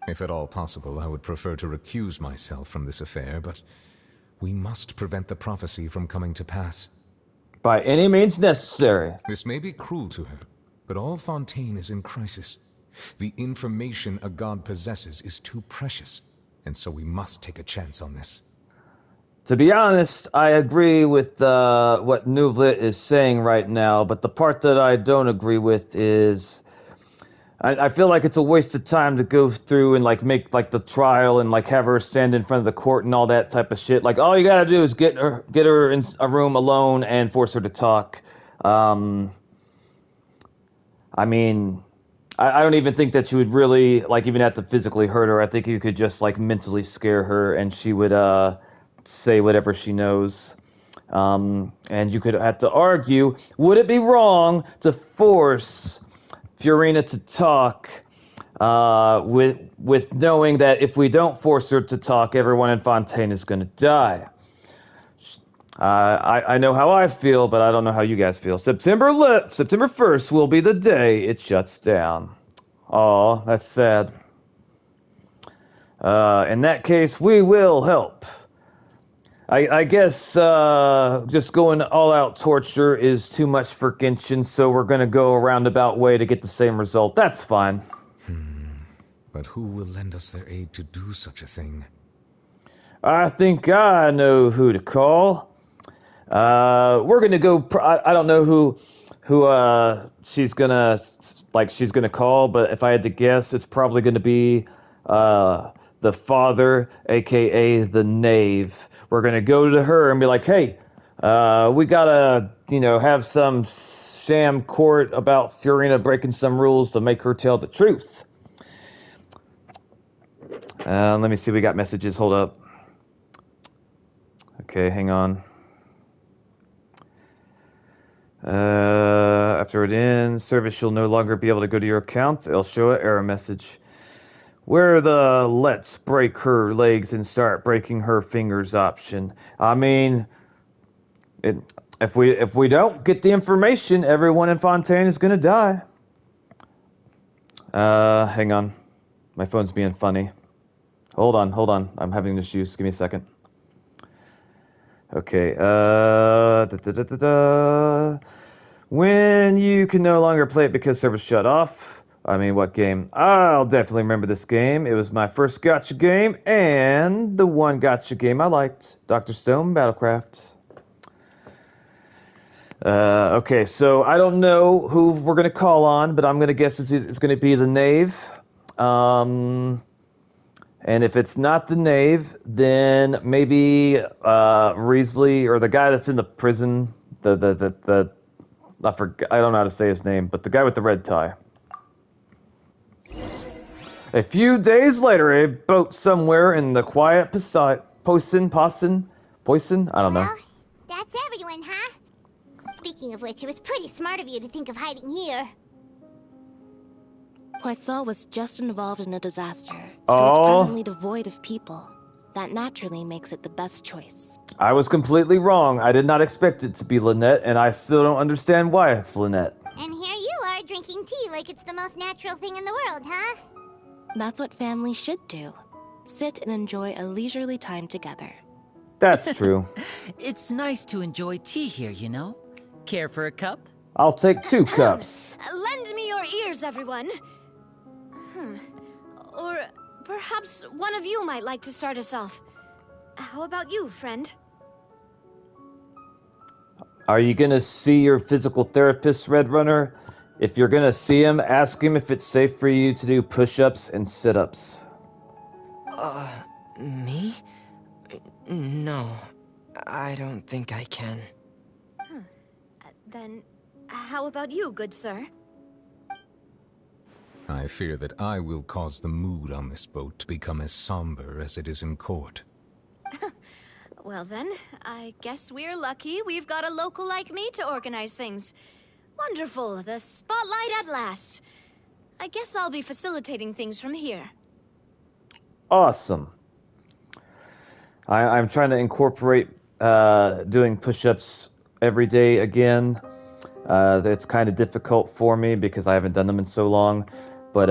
If at all possible, I would prefer to recuse myself from this affair, but we must prevent the prophecy from coming to pass. By any means necessary. This may be cruel to her, but all Fontaine is in crisis. The information a god possesses is too precious, and so we must take a chance on this. To be honest, I agree with what Nuvlit is saying right now, but the part that I don't agree with is I feel like it's a waste of time to go through and make the trial and have her stand in front of the court and all that type of shit. All you gotta do is get her in a room alone and force her to talk. I mean, I don't even think that you would really even have to physically hurt her. I think you could just mentally scare her and she would say whatever she knows. And you could have to argue, would it be wrong to force Furina to talk with knowing that if we don't force her to talk, everyone in Fontaine is going to die? I know how I feel, but I don't know how you guys feel. September 1st will be the day it shuts down. Aw, that's sad. In that case, we will help. I guess just going all-out torture is too much for Genshin, so we're going to go a roundabout way to get the same result. That's fine. But who will lend us their aid to do such a thing? I think I know who to call. We're going to go... I don't know who she's going to call, but if I had to guess, it's probably going to be the father, a.k.a. the knave. We're going to go to her and be like, hey, we got to, have some sham court about Furina breaking some rules to make her tell the truth. Let me see, we got messages. Hold up. Okay, hang on. After it ends, service, you'll no longer be able to go to your account. It'll show an error message. Where the let's break her legs and start breaking her fingers option? I mean, if we don't get the information, everyone in Fontaine is gonna die. Hang on. My phone's being funny. Hold on. I'm having issues. Give me a second. Okay, when you can no longer play it because servers shut off. I mean, what game? I'll definitely remember this game. It was my first gacha game, and the one gacha game I liked. Dr. Stone Battlecraft. Okay, so I don't know who we're going to call on, but I'm going to guess it's going to be the knave. And if it's not the knave, then maybe Riesly, or the guy that's in the prison. I don't know how to say his name, but the guy with the red tie. A few days later, a boat somewhere in the quiet Poison? I don't know. Well, that's everyone, huh? Speaking of which, it was pretty smart of you to think of hiding here. Poisson was just involved in a disaster, so it's presently devoid of people. That naturally makes it the best choice. I was completely wrong. I did not expect it to be Lynette, and I still don't understand why it's Lynette. And here you are drinking tea like it's the most natural thing in the world, huh? That's what families should do. Sit and enjoy a leisurely time together. That's true. It's nice to enjoy tea here, you know? Care for a cup? I'll take 2 cups. Lend me your ears, everyone. Or perhaps one of you might like to start us off. How about you, friend? Are you gonna see your physical therapist, Red Runner? If you're gonna see him, ask him if it's safe for you to do push-ups and sit-ups. Me? No, I don't think I can. Then, how about you, good sir? I fear that I will cause the mood on this boat to become as somber as it is in court. Well then, I guess we're lucky we've got a local like me to organize things. Wonderful, the spotlight at last. I guess I'll be facilitating things from here. Awesome. I'm trying to incorporate doing push-ups every day again. It's kind of difficult for me because I haven't done them in so long. But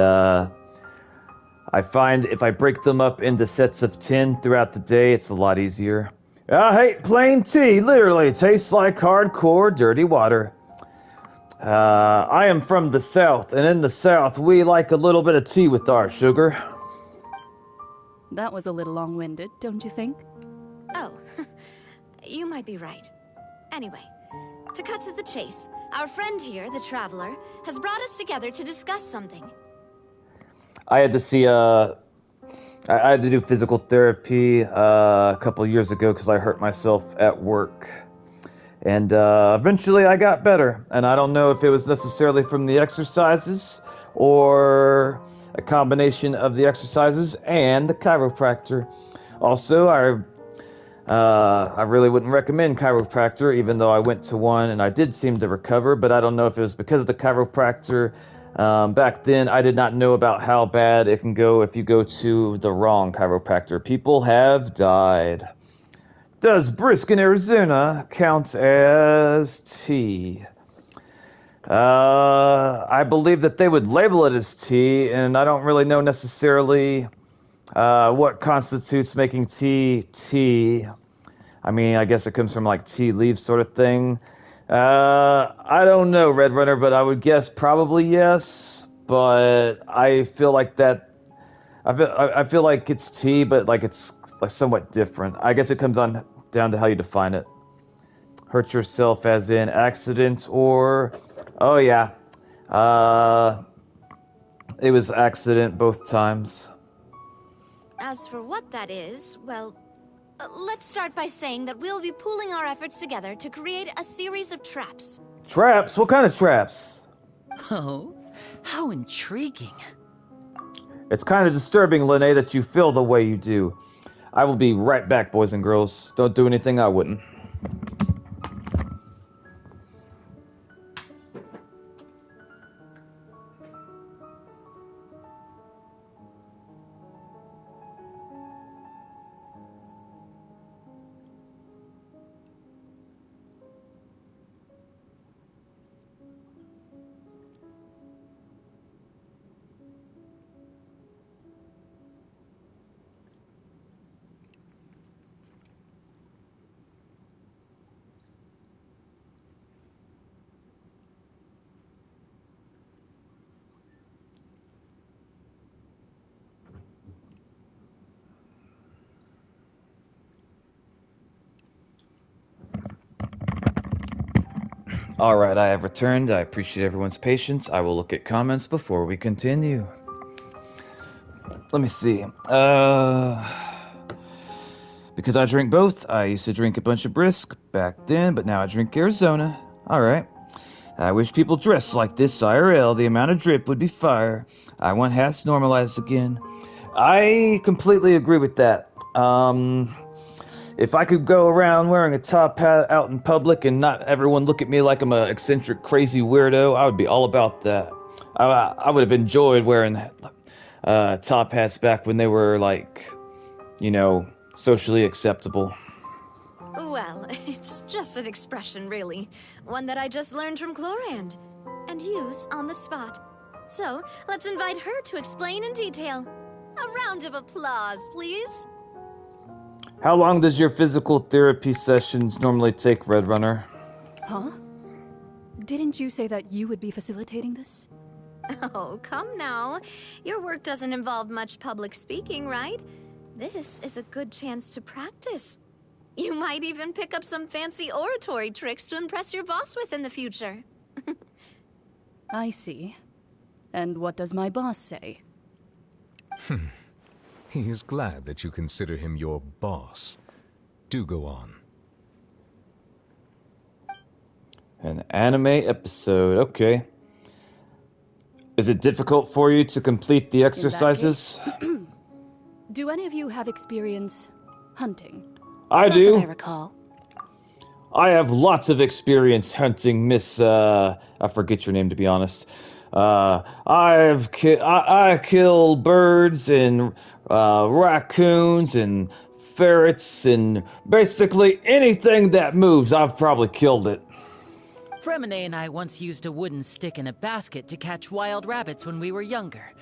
I find if I break them up into sets of 10 throughout the day, it's a lot easier. I hate plain tea. Literally, it tastes like hardcore dirty water. I am from the South, and in the South, we like a little bit of tea with our sugar. That was a little long-winded, don't you think? Oh, you might be right. Anyway, to cut to the chase, our friend here, the Traveler, has brought us together to discuss something. I had to see, I had to do physical therapy a couple years ago because I hurt myself at work. And eventually I got better. And I don't know if it was necessarily from the exercises or a combination of the exercises and the chiropractor. Also, I really wouldn't recommend chiropractor, even though I went to one and I did seem to recover, but I don't know if it was because of the chiropractor. Back then, I did not know about how bad it can go if you go to the wrong chiropractor. People have died. Does brisk in Arizona count as tea? I believe that they would label it as tea, and I don't really know necessarily what constitutes making tea. I mean, I guess it comes from like tea leaves sort of thing. I don't know, Red Runner, but I would guess probably yes. But I feel like that. I feel like it's tea, but like it's like somewhat different. I guess it comes down to how you define it. Hurt yourself as in accident or... Oh, yeah. It was accident both times. As for what that is, well, let's start by saying that we'll be pooling our efforts together to create a series of traps. Traps? What kind of traps? Oh, how intriguing. It's kind of disturbing, Lene, that you feel the way you do. I will be right back, boys and girls. Don't do anything I wouldn't. Alright, I have returned. I appreciate everyone's patience. I will look at comments before we continue. Let me see. Because I drink both. I used to drink a bunch of brisk back then, but now I drink Arizona. Alright. I wish people dressed like this IRL. The amount of drip would be fire. I want hats normalized again. I completely agree with that. If I could go around wearing a top hat out in public and not everyone look at me like I'm an eccentric, crazy weirdo, I would be all about that. I would have enjoyed wearing top hats back when they were, like, you know, socially acceptable. Well, it's just an expression, really. One that I just learned from Chlorand, and used on the spot. So, let's invite her to explain in detail. A round of applause, please. How long does your physical therapy sessions normally take, Red Runner? Huh? Didn't you say that you would be facilitating this? Oh, come now. Your work doesn't involve much public speaking, right? This is a good chance to practice. You might even pick up some fancy oratory tricks to impress your boss with in the future. I see. And what does my boss say? He is glad that you consider him your boss. Do go on. An anime episode, okay. Is it difficult for you to complete the exercises? Do any of you have experience hunting? I Not do. that I recall. I have lots of experience hunting, Miss, I forget your name, to be honest. I kill birds and raccoons and ferrets and basically anything that moves, I've probably killed it. Fremine and I once used a wooden stick in a basket to catch wild rabbits when we were younger.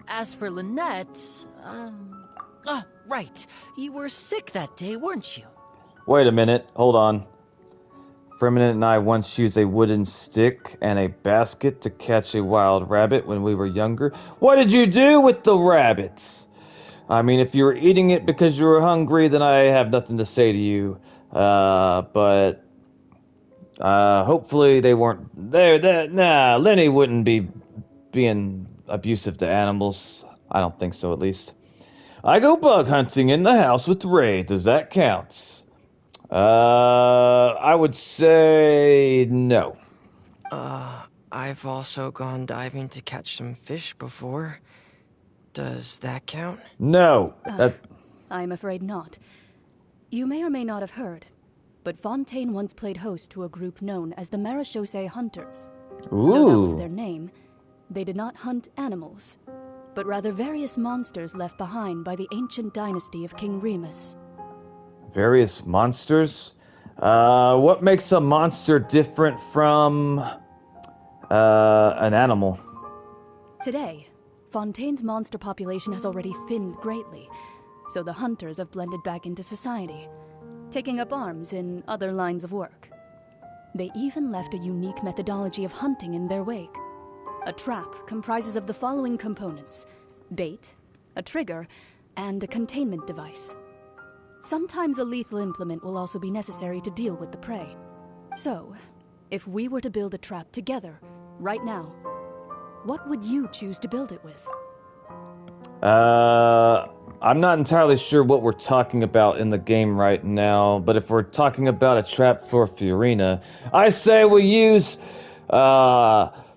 as for Lynette, oh, right. You were sick that day, weren't you? Wait a minute, hold on. Firminate and I once used a wooden stick and a basket to catch a wild rabbit when we were younger. What did you do with the rabbits? I mean, if you were eating it because you were hungry, then I have nothing to say to you. But hopefully they weren't there. Nah, Lenny wouldn't be being abusive to animals. I don't think so, at least. I go bug hunting in the house with Ray. Does that count? I would say no. I've also gone diving to catch some fish before. Does that count? No. I'm afraid not. You may or may not have heard, but Fontaine once played host to a group known as the Marechaussee Hunters. Ooh. Though that was their name, they did not hunt animals, but rather various monsters left behind by the ancient dynasty of King Remus. Various monsters? What makes a monster different from an animal? Today, Fontaine's monster population has already thinned greatly, so the hunters have blended back into society, taking up arms in other lines of work. They even left a unique methodology of hunting in their wake. A trap comprises of the following components: bait, a trigger, and a containment device. Sometimes a lethal implement will also be necessary to deal with the prey. So, if we were to build a trap together, right now, what would you choose to build it with? I'm not entirely sure what we're talking about in the game right now, but if we're talking about a trap for Fiorina, I say we use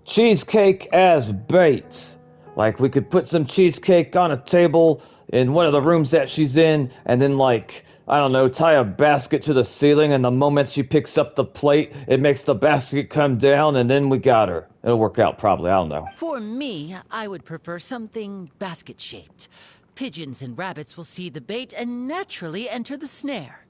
cheesecake as bait. Like, we could put some cheesecake on a table in one of the rooms that she's in, and then, like, I don't know, tie a basket to the ceiling, and the moment she picks up the plate, it makes the basket come down, and then we got her. It'll work out, probably, I don't know. For me, I would prefer something basket-shaped. Pigeons and rabbits will see the bait and naturally enter the snare.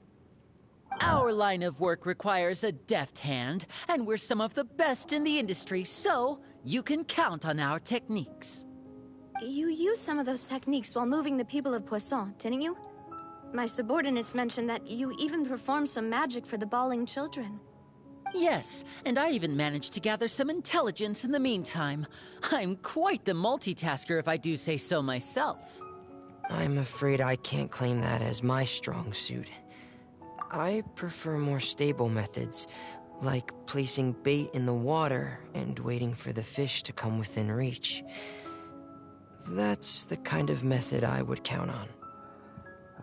Our line of work requires a deft hand, and we're some of the best in the industry, so you can count on our techniques. You used some of those techniques while moving the people of Poisson, didn't you? My subordinates mentioned that you even performed some magic for the bawling children. Yes, and I even managed to gather some intelligence in the meantime. I'm quite the multitasker if I do say so myself. I'm afraid I can't claim that as my strong suit. I prefer more stable methods, like placing bait in the water and waiting for the fish to come within reach. That's the kind of method I would count on.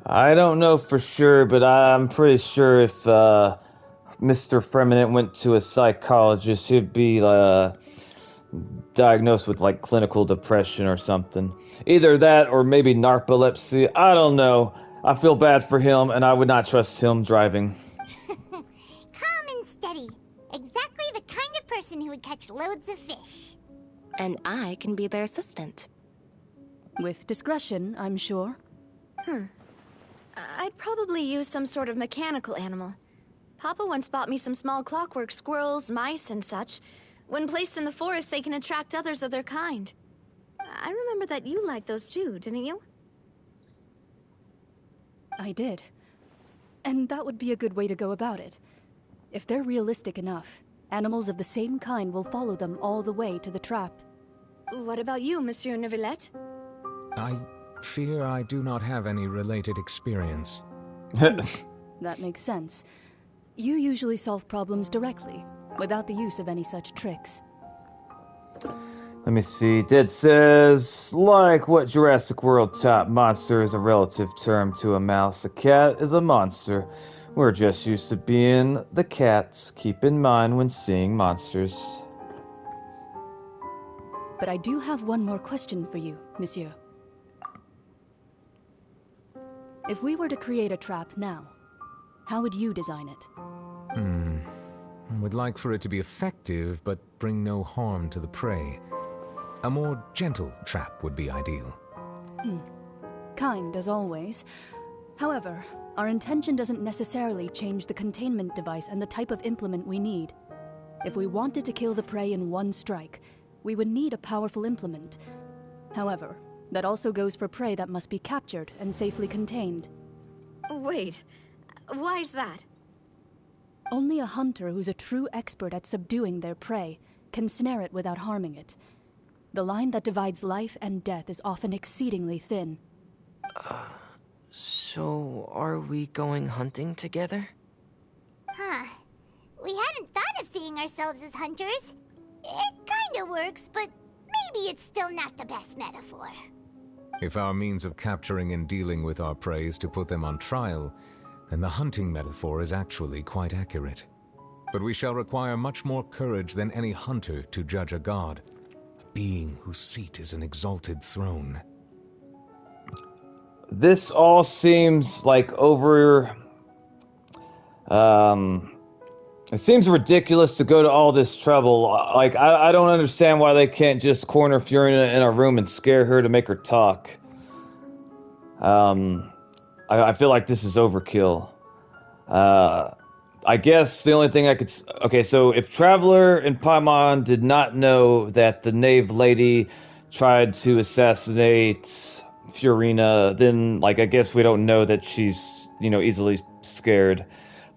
I don't know for sure, but I'm pretty sure if Mr. Freminate went to a psychologist, he'd be diagnosed with, like, clinical depression or something. Either that or maybe narcolepsy. I don't know. I feel bad for him, and I would not trust him driving. Calm and steady. Exactly the kind of person who would catch loads of fish. And I can be their assistant. With discretion, I'm sure. I'd probably use some sort of mechanical animal. Papa once bought me some small clockwork squirrels, mice, and such. When placed in the forest, they can attract others of their kind. I remember that you liked those too, didn't you? I did. And that would be a good way to go about it. If they're realistic enough, animals of the same kind will follow them all the way to the trap. What about you, Monsieur Neuvillette? I fear I do not have any related experience. That makes sense. You usually solve problems directly, without the use of any such tricks. Let me see. Dead says, like what Jurassic World taught, monster is a relative term to a mouse. A cat is a monster. We're just used to being the cats. Keep in mind when seeing monsters. But I do have one more question for you, monsieur. If we were to create a trap now, how would you design it? I would like for it to be effective, but bring no harm to the prey. A more gentle trap would be ideal. Kind, as always. However, our intention doesn't necessarily change the containment device and the type of implement we need. If we wanted to kill the prey in one strike, we would need a powerful implement. However, That also goes for prey that must be captured and safely contained. Wait, why's that? Only a hunter who's a true expert at subduing their prey can snare it without harming it. The line that divides life and death is often exceedingly thin. So are we going hunting together? Huh. We hadn't thought of seeing ourselves as hunters. It kinda works, but maybe it's still not the best metaphor. If our means of capturing and dealing with our prey is to put them on trial, then the hunting metaphor is actually quite accurate. But we shall require much more courage than any hunter to judge a god, a being whose seat is an exalted throne. This all seems like it seems ridiculous to go to all this trouble. Like, I don't understand why they can't just corner Fiorina in a room and scare her to make her talk. I feel like this is overkill. I guess the only thing I could... Okay, so if Traveler and Paimon did not know that the knave lady tried to assassinate Fiorina, then, like, I guess we don't know that she's, you know, easily scared.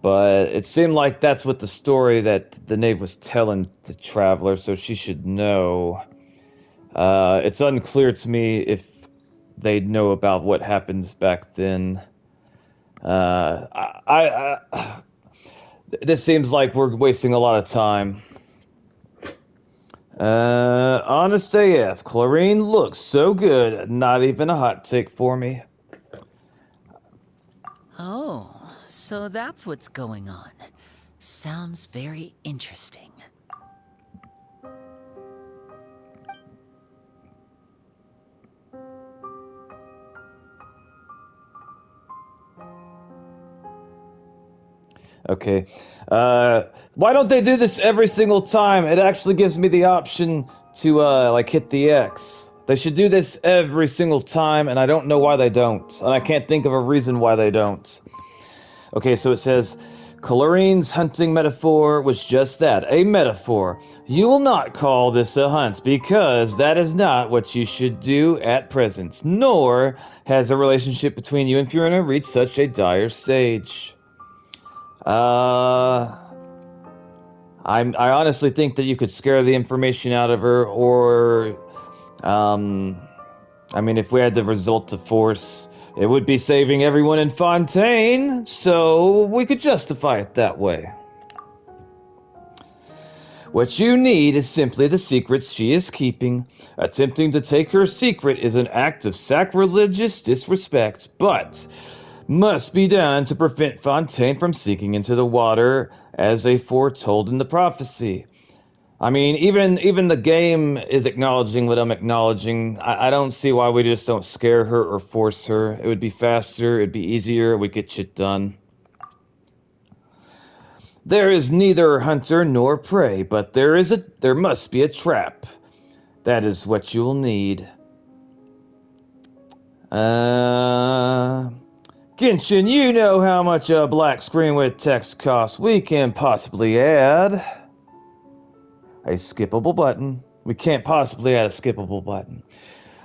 But it seemed like that's what the story that the knave was telling the Traveler, so she should know. It's unclear to me if they know about what happens back then. This seems like we're wasting a lot of time. Honest AF, Chlorine looks so good, not even a hot take for me. Oh, so that's what's going on. Sounds very interesting. Okay. Why don't they do this every single time? It actually gives me the option to, like, hit the X. They should do this every single time, and I don't know why they don't. And I can't think of a reason why they don't. Okay, so it says, Chlorine's hunting metaphor was just that, a metaphor. You will not call this a hunt, because that is not what you should do at present, nor has a relationship between you and Fiorina reached such a dire stage. I honestly think that you could scare the information out of her, or, I mean, if we had the result of force, it would be saving everyone in Fontaine, so we could justify it that way. What you need is simply the secrets she is keeping. Attempting to take her secret is an act of sacrilegious disrespect, but must be done to prevent Fontaine from sinking into the water as they foretold in the prophecy. I mean, even the game is acknowledging what I'm acknowledging. I don't see why we just don't scare her or force her. It would be faster, it'd be easier, we'd get shit done. There is neither hunter nor prey, but there must be a trap. That is what you'll need. Genshin, you know how much a black screen with text costs. We can possibly add a skippable button. We can't possibly add a skippable button.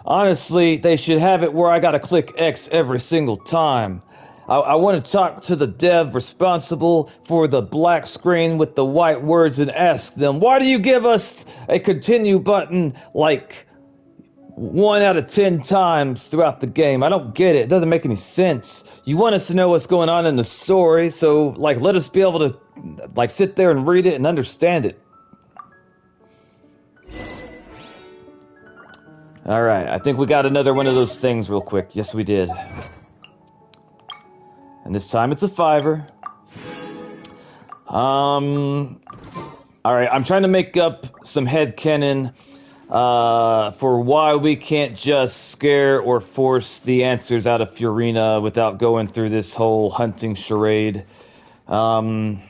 Honestly, they should have it where I gotta click X every single time. I want to talk to the dev responsible for the black screen with the white words and ask them, why do you give us a continue button like 1 out of 10 times throughout the game? I don't get it. It doesn't make any sense. You want us to know what's going on in the story, so, like, let us be able to, like, sit there and read it and understand it. Alright, I think we got another one of those things real quick. Yes, we did. And this time it's a 5er. Alright, I'm trying to make up some headcanon for why we can't just scare or force the answers out of Fiorina without going through this whole hunting charade. I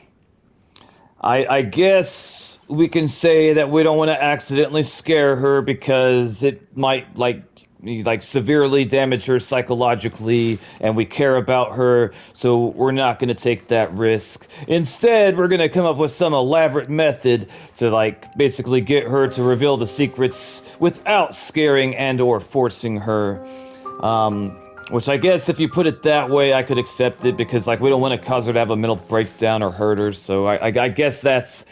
guess we can say that we don't want to accidentally scare her because it might, like, like severely damage her psychologically, and we care about her, so we're not going to take that risk. Instead, we're going to come up with some elaborate method to like basically get her to reveal the secrets without scaring and or forcing her. Which I guess if you put it that way, I could accept it, because like we don't want to cause her to have a mental breakdown or hurt her. So I guess that's,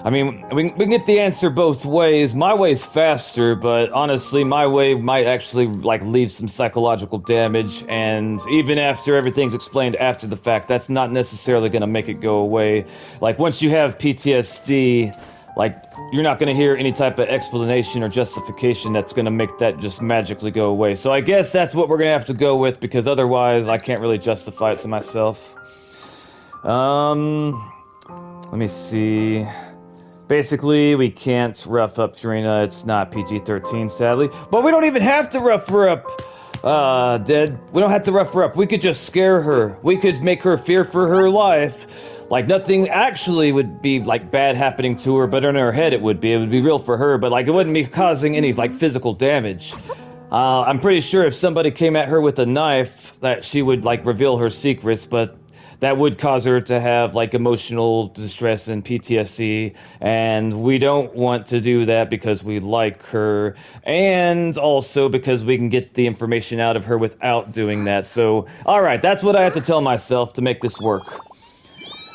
I mean, we can get the answer both ways. My way's faster, but honestly, my way might actually like leave some psychological damage, and even after everything's explained after the fact, that's not necessarily going to make it go away. Like once you have PTSD, like you're not going to hear any type of explanation or justification that's going to make that just magically go away. So I guess that's what we're going to have to go with, because otherwise I can't really justify it to myself. Let me see. Basically, we can't rough up Furina. It's not PG-13, sadly. But we don't even have to rough her up, Dead. We don't have to rough her up. We could just scare her. We could make her fear for her life. Like, nothing actually would be, like, bad happening to her, but in her head it would be. It would be real for her, but, like, it wouldn't be causing any, like, physical damage. I'm pretty sure if somebody came at her with a knife, that she would, like, reveal her secrets, but that would cause her to have, like, emotional distress and PTSD, and we don't want to do that because we like her, and also because we can get the information out of her without doing that. So, alright, that's what I have to tell myself to make this work.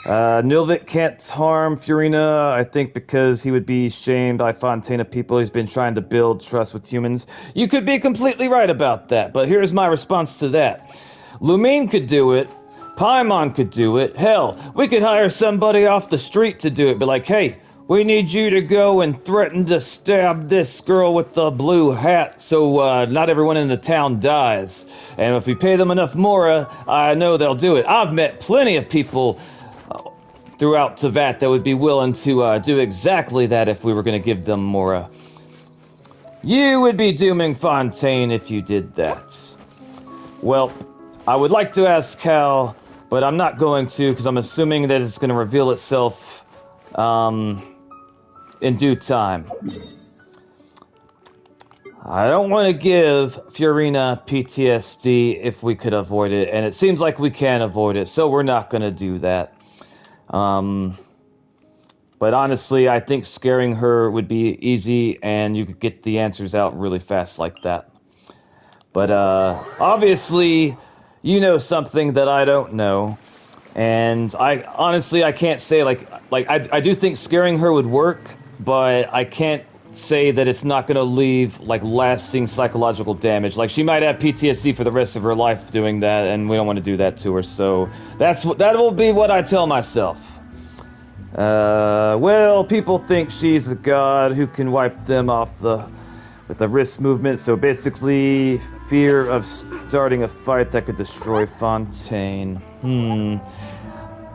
Nilvik can't harm Furina, I think because he would be shamed by Fontaine people. He's been trying to build trust with humans. You could be completely right about that, but here's my response to that. Lumine could do it. Paimon could do it. Hell, we could hire somebody off the street to do it. Be like, hey, we need you to go and threaten to stab this girl with the blue hat so not everyone in the town dies. And if we pay them enough mora, I know they'll do it. I've met plenty of people throughout Tevat that would be willing to do exactly that if we were going to give them mora. You would be dooming Fontaine if you did that. Well, I would like to ask Cal, but I'm not going to, because I'm assuming that it's going to reveal itself in due time. I don't want to give Furina PTSD if we could avoid it, and it seems like we can avoid it, so we're not going to do that. But honestly, I think scaring her would be easy, and you could get the answers out really fast like that. But obviously, you know something that I don't know, and I can't say I do think scaring her would work, but I can't say that it's not going to leave like lasting psychological damage. Like she might have PTSD for the rest of her life doing that, and we don't want to do that to her. So that will be what I tell myself. Well, people think she's a god who can wipe them off with the wrist movement. So basically, fear of starting a fight that could destroy Fontaine.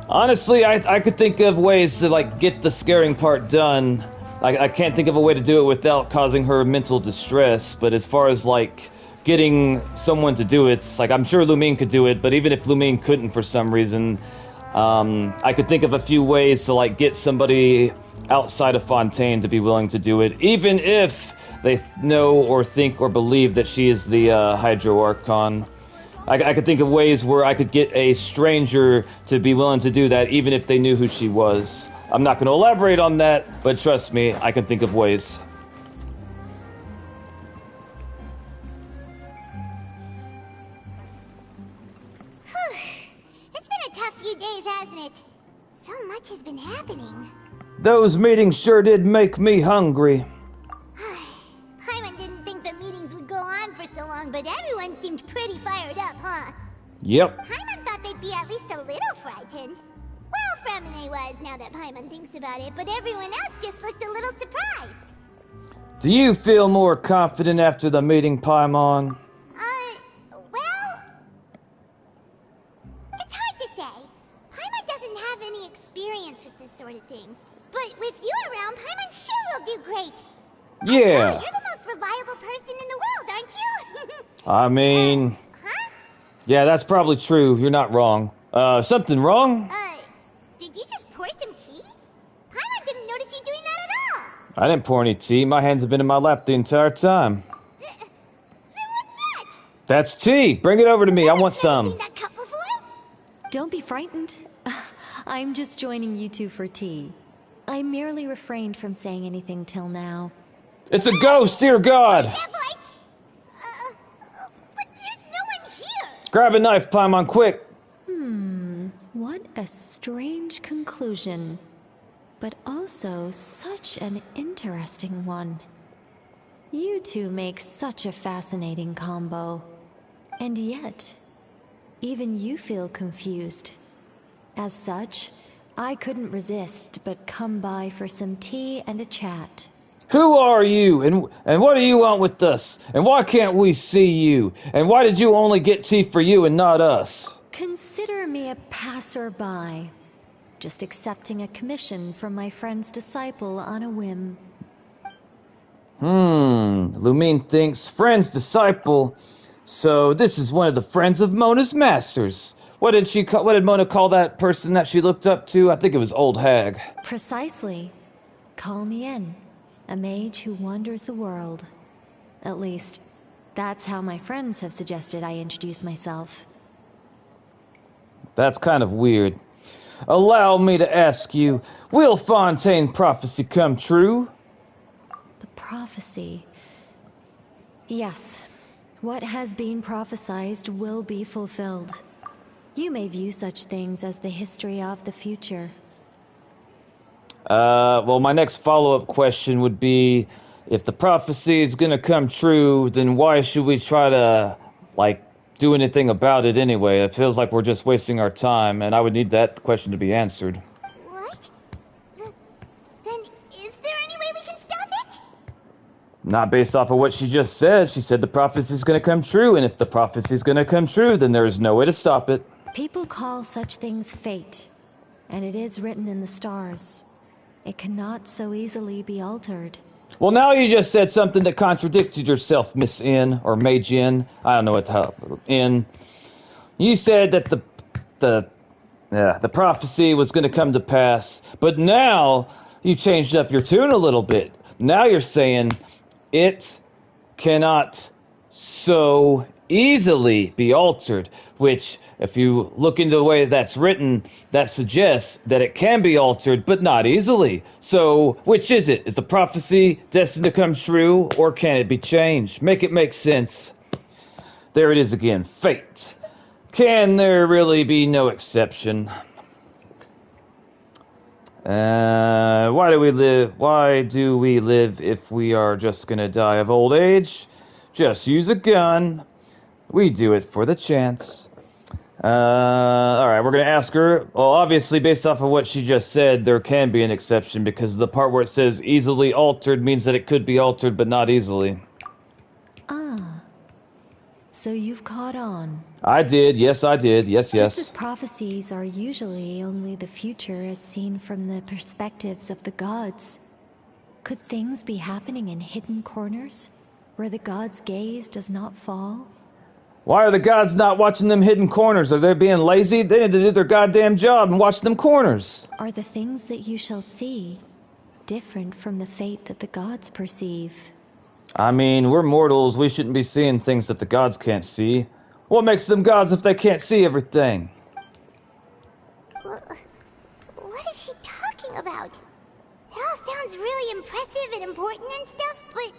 Honestly, I could think of ways to like get the scaring part done. I can't think of a way to do it without causing her mental distress, but as far as, like, getting someone to do it, like, I'm sure Lumine could do it, but even if Lumine couldn't for some reason, I could think of a few ways to, like, get somebody outside of Fontaine to be willing to do it, even if they know or think or believe that she is the Hydro Archon. I could think of ways where I could get a stranger to be willing to do that, even if they knew who she was. I'm not going to elaborate on that, but trust me, I can think of ways. It's been a tough few days, hasn't it? So much has been happening. Those meetings sure did make me hungry. Paimon didn't think the meetings would go on for so long, but everyone seemed pretty fired up, huh? Yep. Paimon thought they'd be at least a little frightened. Well, Fremine was, now that Paimon thinks about it, but everyone else just looked a little surprised. Do you feel more confident after the meeting, Paimon? Well... It's hard to say. Paimon doesn't have any experience with this sort of thing. But with you around, Paimon sure will do great. Yeah. You're the most reliable person in the world, aren't you? I mean... Yeah, that's probably true. You're not wrong. Something wrong? Did you just pour some tea? Paimon didn't notice you doing that at all. I didn't pour any tea. My hands have been in my lap the entire time. Then That's tea. Bring it over to me. I want some. Don't be frightened. I'm just joining you two for tea. I merely refrained from saying anything till now. It's a ghost, dear God! But there's no one here! Grab a knife, Paimon, quick! What a strange conclusion. But also such an interesting one. You two make such a fascinating combo. And yet, even you feel confused. As such, I couldn't resist but come by for some tea and a chat. Who are you? And what do you want with us? And why can't we see you? And why did you only get tea for you and not us? Consider me a passerby. Just accepting a commission from my friend's disciple on a whim. Lumine thinks friend's disciple. So this is one of the friends of Mona's masters. What did Mona call that person that she looked up to? I think it was Old Hag. Precisely. Call me in. A mage who wanders the world. At least, that's how my friends have suggested I introduce myself. That's kind of weird. Allow me to ask you, will Fontaine prophecy come true? The prophecy. Yes. What has been prophesied will be fulfilled. You may view such things as the history of the future. Well, my next follow-up question would be, if the prophecy is gonna come true, then why should we try to, do anything about it anyway? It feels like we're just wasting our time, and I would need that question to be answered. What? Then is there any way we can stop it? Not based off of what she just said. She said the prophecy is gonna come true, and if the prophecy is gonna come true, then there is no way to stop it. People call such things fate, and it is written in the stars. It cannot so easily be altered. Well, now you just said something that contradicted yourself, Miss N, or Mage N. I don't know what to N. You said that the prophecy was going to come to pass, but now you changed up your tune a little bit. Now you're saying it cannot so easily be altered, which, if you look into the way that's written, that suggests that it can be altered, but not easily. So, which is it? Is the prophecy destined to come true, or can it be changed? Make it make sense. There it is again. Fate. Can there really be no exception? Why do we live? Why do we live if we are just gonna die of old age? Just use a gun. We do it for the chance. Alright, we're gonna ask her. Well, obviously, based off of what she just said, there can be an exception, because the part where it says easily altered means that it could be altered, but not easily. Ah. So you've caught on. I did, yes I did, yes. Just as prophecies are usually only the future as seen from the perspectives of the gods, could things be happening in hidden corners, where the gods' gaze does not fall? Why are the gods not watching them hidden corners? Are they being lazy? They need to do their goddamn job and watch them corners. Are the things that you shall see different from the fate that the gods perceive? I mean, we're mortals. We shouldn't be seeing things that the gods can't see. What makes them gods if they can't see everything? What is she talking about? It all sounds really impressive and important and stuff, but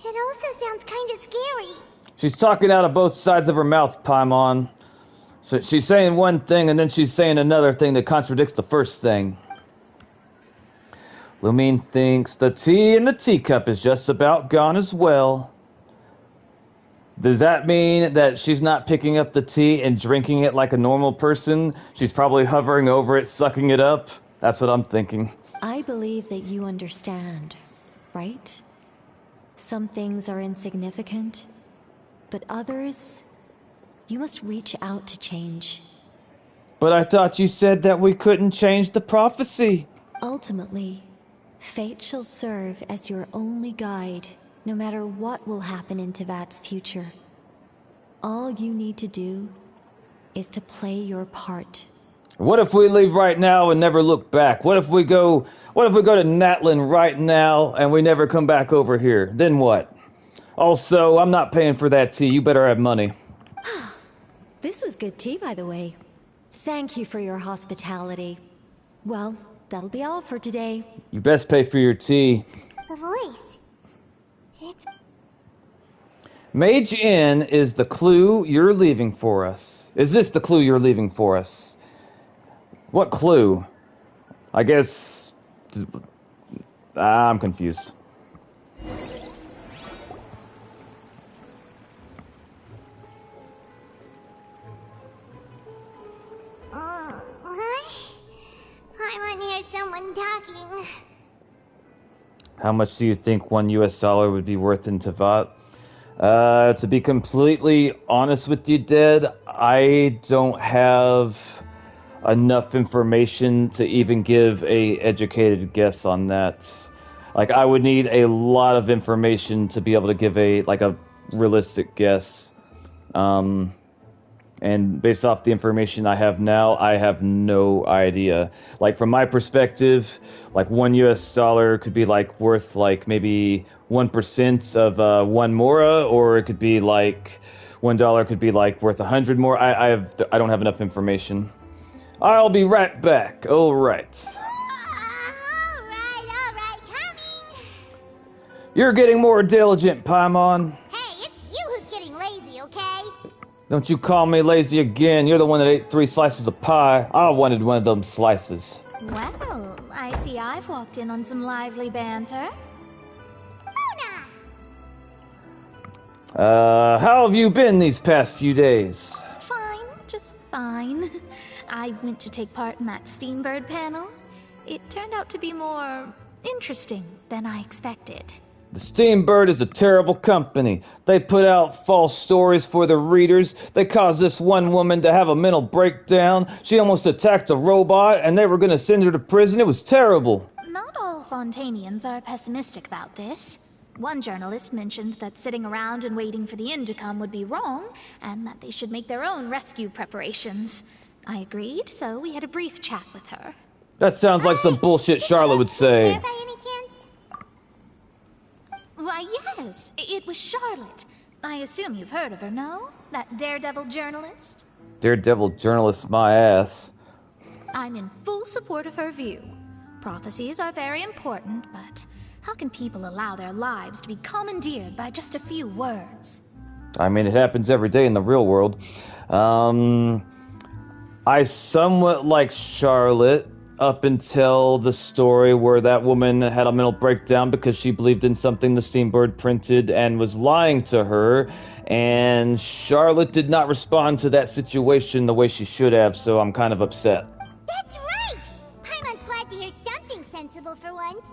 it also sounds kind of scary. She's talking out of both sides of her mouth, Paimon. So she's saying one thing, and then she's saying another thing that contradicts the first thing. Lumine thinks the tea in the teacup is just about gone as well. Does that mean that she's not picking up the tea and drinking it like a normal person? She's probably hovering over it, sucking it up? That's what I'm thinking. I believe that you understand, right? Some things are insignificant, but others, you must reach out to change. But I thought you said that we couldn't change the prophecy. Ultimately, fate shall serve as your only guide, no matter what will happen in Teyvat's future. All you need to do is to play your part. What if we leave right now and never look back? What if we go to NATLAN right now and we never come back over here? Then what? Also, I'm not paying for that tea. You better have money. This was good tea, by the way. Thank you for your hospitality. Well, that'll be all for today. You best pay for your tea. The voice. It's... Mage Inn is the clue you're leaving for us. Is this the clue you're leaving for us? What clue? I guess... I'm confused. What? I want to hear someone talking. How much do you think $1 US would be worth in Tevat? To be completely honest with you, Dad, I don't have enough information to even give a educated guess on that. Like, I would need a lot of information to be able to give a realistic guess. And based off the information I have now, I have no idea. Like, from my perspective, like $1 US could be like worth like maybe 1% of 1 mora, or it could be like $1 could be like worth 100 more. I don't have enough information. I'll be right back. All right. All right, coming. You're getting more diligent, Paimon. Hey, it's you who's getting lazy, okay? Don't you call me lazy again. You're the one that ate 3 slices of pie. I wanted one of them slices. Well, I see I've walked in on some lively banter. How have you been these past few days? Fine, just fine. I went to take part in that Steambird panel. It turned out to be more interesting than I expected. The Steambird is a terrible company. They put out false stories for the readers. They caused this one woman to have a mental breakdown. She almost attacked a robot, and they were going to send her to prison. It was terrible. Not all Fontainians are pessimistic about this. One journalist mentioned that sitting around and waiting for the end to come would be wrong, and that they should make their own rescue preparations. I agreed, so we had a brief chat with her. That sounds like some bullshit Charlotte would say. By any chance? Why, yes, it was Charlotte. I assume you've heard of her, no? That daredevil journalist? Daredevil journalist, my ass. I'm in full support of her view. Prophecies are very important, but how can people allow their lives to be commandeered by just a few words? I mean, it happens every day in the real world. I somewhat like Charlotte up until the story where that woman had a mental breakdown because she believed in something the Steambird printed and was lying to her, and Charlotte did not respond to that situation the way she should have, so I'm kind of upset. That's right! Paimon's glad to hear something sensible for once.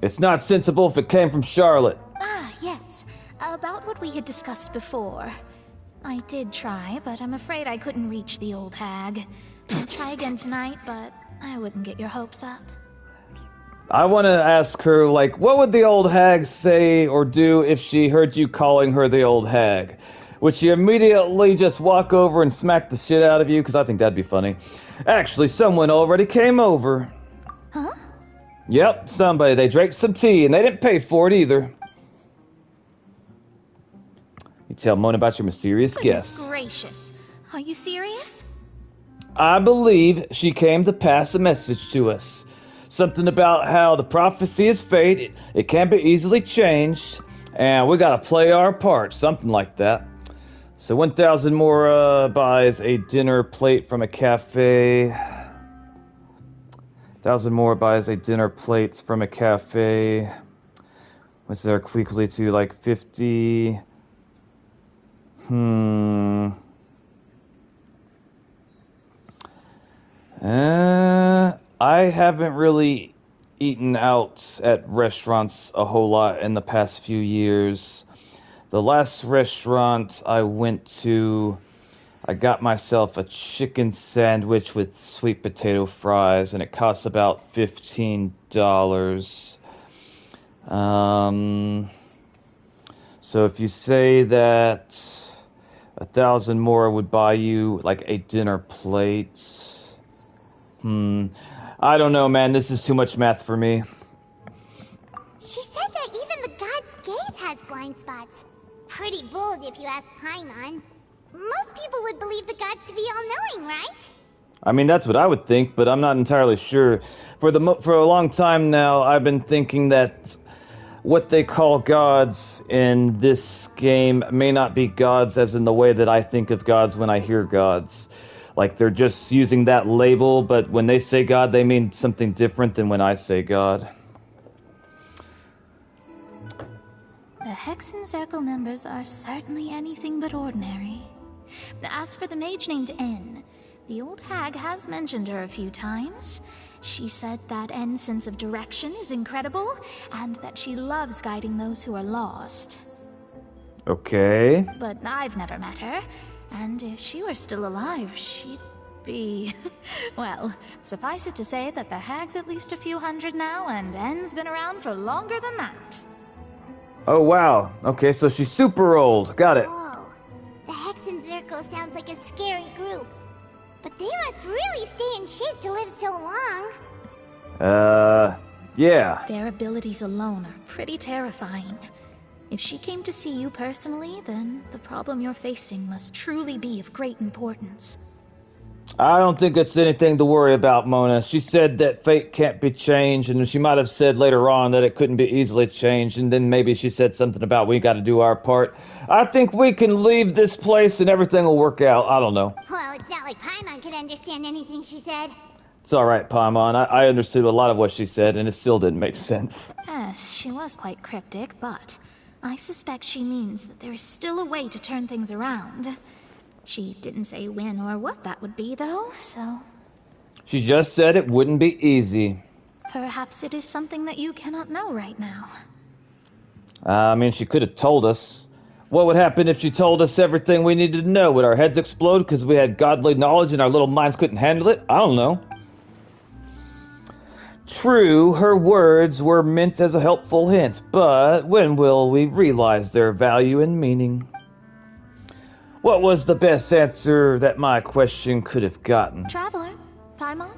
It's not sensible if it came from Charlotte. Ah, yes. About what we had discussed before. I did try, but I'm afraid I couldn't reach the old hag. I'll try again tonight, but I wouldn't get your hopes up. I want to ask her, like, what would the old hag say or do if she heard you calling her the old hag? Would she immediately just walk over and smack the shit out of you? Because I think that'd be funny. Actually, someone already came over. Huh? Yep, somebody. They drank some tea, and they didn't pay for it either. You tell Mona about your mysterious guest. Goodness gracious. Are you serious? I believe she came to pass a message to us. Something about how the prophecy is fate, it can't be easily changed, and we gotta play our part, something like that. So 1,000 more buys a dinner plate from a cafe. 1,000 more buys a dinner plate from a cafe. What's there quickly to like 50? I haven't really eaten out at restaurants a whole lot in the past few years. The last restaurant I went to, I got myself a chicken sandwich with sweet potato fries, and it cost about $15. So if you say that 1,000 more would buy you like a dinner plate, I don't know, man. This is too much math for me. She said that even the god's gaze has blind spots. Pretty bold if you ask Paimon. Most people would believe the gods to be all-knowing, right? I mean, that's what I would think, but I'm not entirely sure. For a long time now, I've been thinking that what they call gods in this game may not be gods as in the way that I think of gods when I hear gods. Like, they're just using that label, but when they say God, they mean something different than when I say God. The Hexen Circle members are certainly anything but ordinary. As for the mage named N, the old hag has mentioned her a few times. She said that N's sense of direction is incredible, and that she loves guiding those who are lost. Okay. But I've never met her, and if she were still alive, she'd be... Well, suffice it to say that the hag's at least a few hundred now, and N's been around for longer than that. Oh, wow. Okay, so she's super old. Got it. Whoa. The Hexen Circle sounds like a scary group. But they must really stay in shape to live so long. Yeah. Their abilities alone are pretty terrifying. If she came to see you personally, then the problem you're facing must truly be of great importance. I don't think it's anything to worry about, Mona. She said that fate can't be changed, and she might have said later on that it couldn't be easily changed, and then maybe she said something about we got to do our part. I think we can leave this place and everything will work out. I don't know. Well, it's not like Paimon could understand anything she said. It's alright, Paimon. I understood a lot of what she said, and it still didn't make sense. Yes, she was quite cryptic, but I suspect she means that there is still a way to turn things around. She didn't say when or what that would be, though, so... She just said it wouldn't be easy. Perhaps it is something that you cannot know right now. I mean, she could have told us. What would happen if she told us everything we needed to know? Would our heads explode because we had godly knowledge and our little minds couldn't handle it? I don't know. True, her words were meant as a helpful hint, but when will we realize their value and meaning? What was the best answer that my question could have gotten? Traveler, Paimon,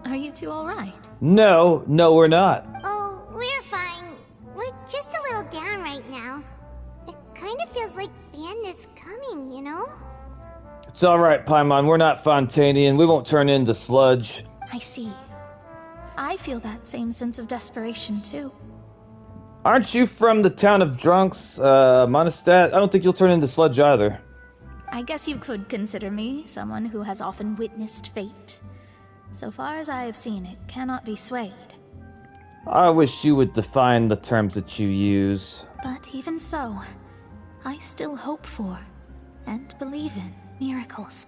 are you two alright? No, we're not. Oh, we're fine. We're just a little down right now. It kind of feels like the end is coming, you know? It's alright, Paimon. We're not Fontainian. We won't turn into sludge. I see. I feel that same sense of desperation, too. Aren't you from the town of Drunks, Mondstadt? I don't think you'll turn into sludge either. I guess you could consider me someone who has often witnessed fate. So far as I have seen, it cannot be swayed. I wish you would define the terms that you use. But even so, I still hope for, and believe in, miracles.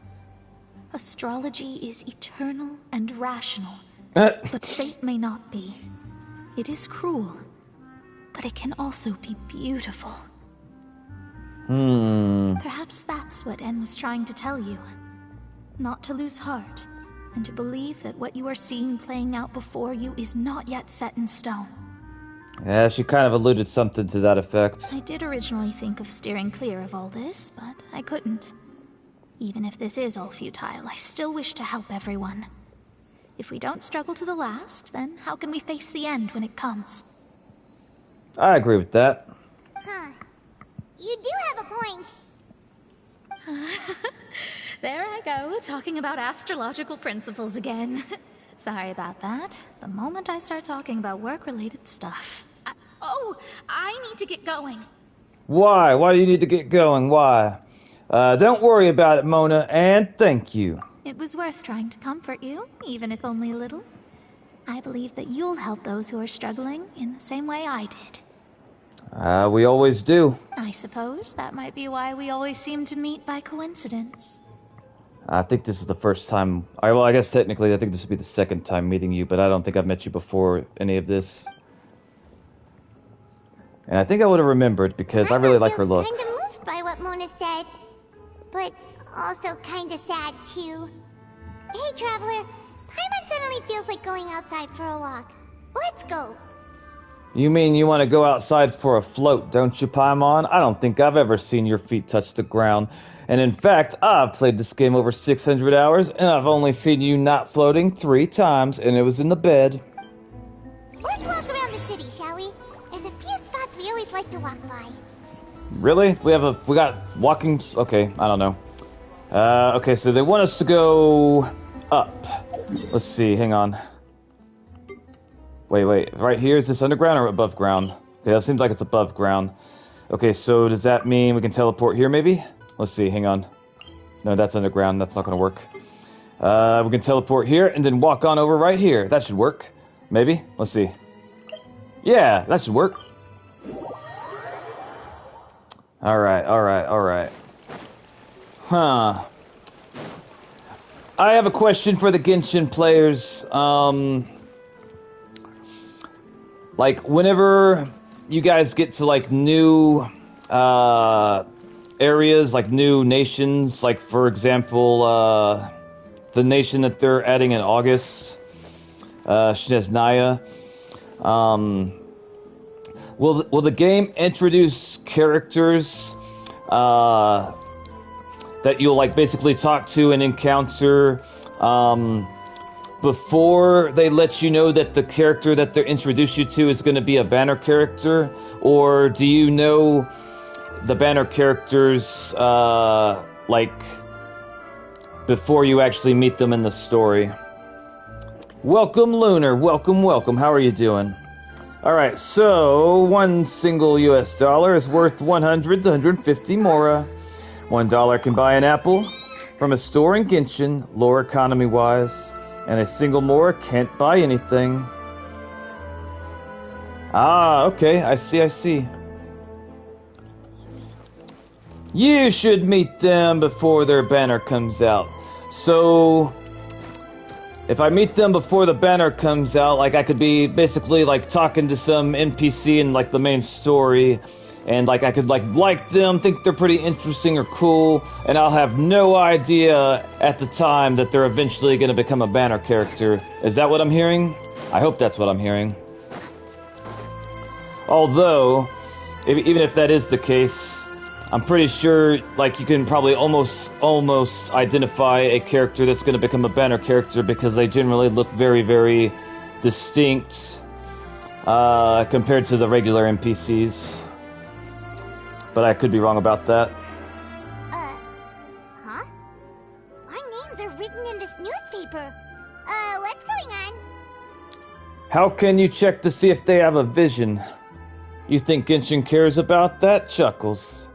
Astrology is eternal and rational, but fate may not be. It is cruel, but it can also be beautiful. Perhaps that's what N was trying to tell you. Not to lose heart, and to believe that what you are seeing playing out before you is not yet set in stone. Yeah, she kind of alluded something to that effect. I did originally think of steering clear of all this, but I couldn't. Even if this is all futile, I still wish to help everyone. If we don't struggle to the last, then how can we face the end when it comes? I agree with that. Huh. You do have a point. There I go, talking about astrological principles again. Sorry about that. The moment I start talking about work-related stuff... I need to get going. Why? Why do you need to get going? Why? Don't worry about it, Mona, and thank you. It was worth trying to comfort you, even if only a little. I believe that you'll help those who are struggling in the same way I did. We always do. I suppose that might be why we always seem to meet by coincidence. I think this is the first time... Well, I guess technically I think this would be the second time meeting you, but I don't think I've met you before any of this. And I think I would have remembered because I really like her look. I'm kind of moved by what Mona said, but also kind of sad too. Hey, Traveler, Paimon suddenly feels like going outside for a walk. Let's go. You mean you want to go outside for a float, don't you, Paimon? I don't think I've ever seen your feet touch the ground. And in fact, I've played this game over 600 hours, and I've only seen you not floating 3 times, and it was in the bed. Let's walk around the city, shall we? There's a few spots we always like to walk by. Really? We got walking... Okay, I don't know. Okay, so they want us to go up. Let's see, hang on. Wait. Right here, is this underground or above ground? Okay, that seems like it's above ground. Okay, so does that mean we can teleport here, maybe? Let's see, hang on. No, that's underground. That's not going to work. We can teleport here and then walk on over right here. That should work. Maybe? Let's see. Yeah, that should work. Alright. Huh. I have a question for the Genshin players. Like, whenever you guys get to, like, new, areas, like, new nations, like, for example, the nation that they're adding in August, Shinesnaya, will the game introduce characters, that you'll, like, basically talk to and encounter, before they let you know that the character that they introduce you to is going to be a banner character? Or do you know the banner characters, like, before you actually meet them in the story? Welcome, Lunar. Welcome. How are you doing? Alright, so one single US dollar is worth 100 to 150 Mora. $1 can buy an apple from a store in Genshin, lore economy-wise. And a single Mora can't buy anything. Ah, okay, I see. You should meet them before their banner comes out. So, if I meet them before the banner comes out, like, I could be basically, like, talking to some NPC in, like, the main story, and, like, I could, like them, think they're pretty interesting or cool, and I'll have no idea at the time that they're eventually going to become a banner character. Is that what I'm hearing? I hope that's what I'm hearing. Although, even if that is the case, I'm pretty sure, like, you can probably almost identify a character that's going to become a banner character because they generally look very, very distinct compared to the regular NPCs. But I could be wrong about that. Huh? Our names are written in this newspaper. What's going on? How can you check to see if they have a vision? You think Genshin cares about that? Chuckles.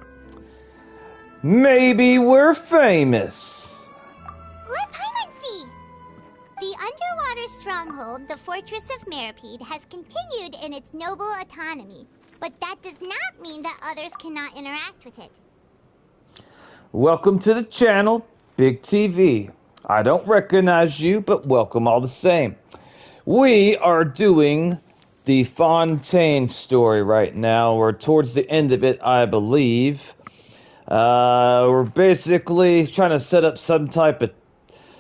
Maybe we're famous. Let Paimon see. The underwater stronghold, the Fortress of Meripede, has continued in its noble autonomy. But that does not mean that others cannot interact with it. Welcome to the channel, Big TV. I don't recognize you, but welcome all the same. We are doing the Fontaine story right now. We're towards the end of it, I believe. We're basically trying to set up some type of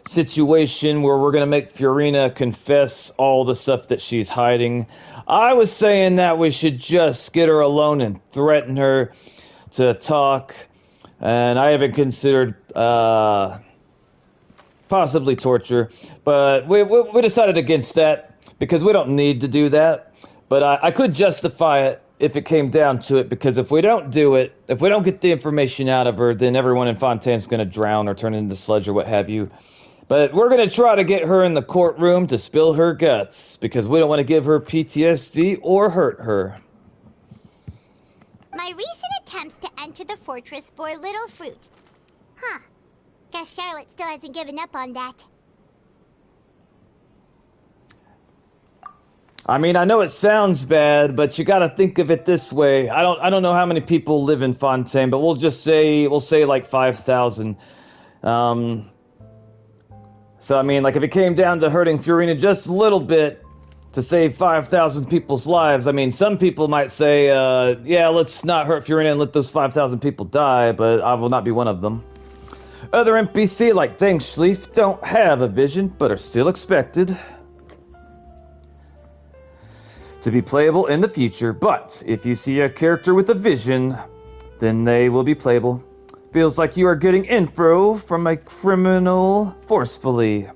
situation where we're going to make Furina confess all the stuff that she's hiding. I was saying that we should just get her alone and threaten her to talk. And I haven't considered possibly torture. But we decided against that because we don't need to do that. But I could justify it if it came down to it. Because if we don't do it, if we don't get the information out of her, then everyone in Fontaine's going to drown or turn into sludge or what have you. But we're going to try to get her in the courtroom to spill her guts, because we don't want to give her PTSD or hurt her. My recent attempts to enter the fortress bore little fruit. Huh. Guess Charlotte still hasn't given up on that. I mean, I know it sounds bad, but you got to think of it this way. I don't know how many people live in Fontaine, but we'll say like 5,000. So, I mean, like, if it came down to hurting Furina just a little bit to save 5,000 people's lives, I mean, some people might say, yeah, let's not hurt Furina and let those 5,000 people die, but I will not be one of them. Other NPC, like Dangschleif, don't have a vision, but are still expected to be playable in the future. But if you see a character with a vision, then they will be playable. Feels like you are getting info from a criminal forcefully.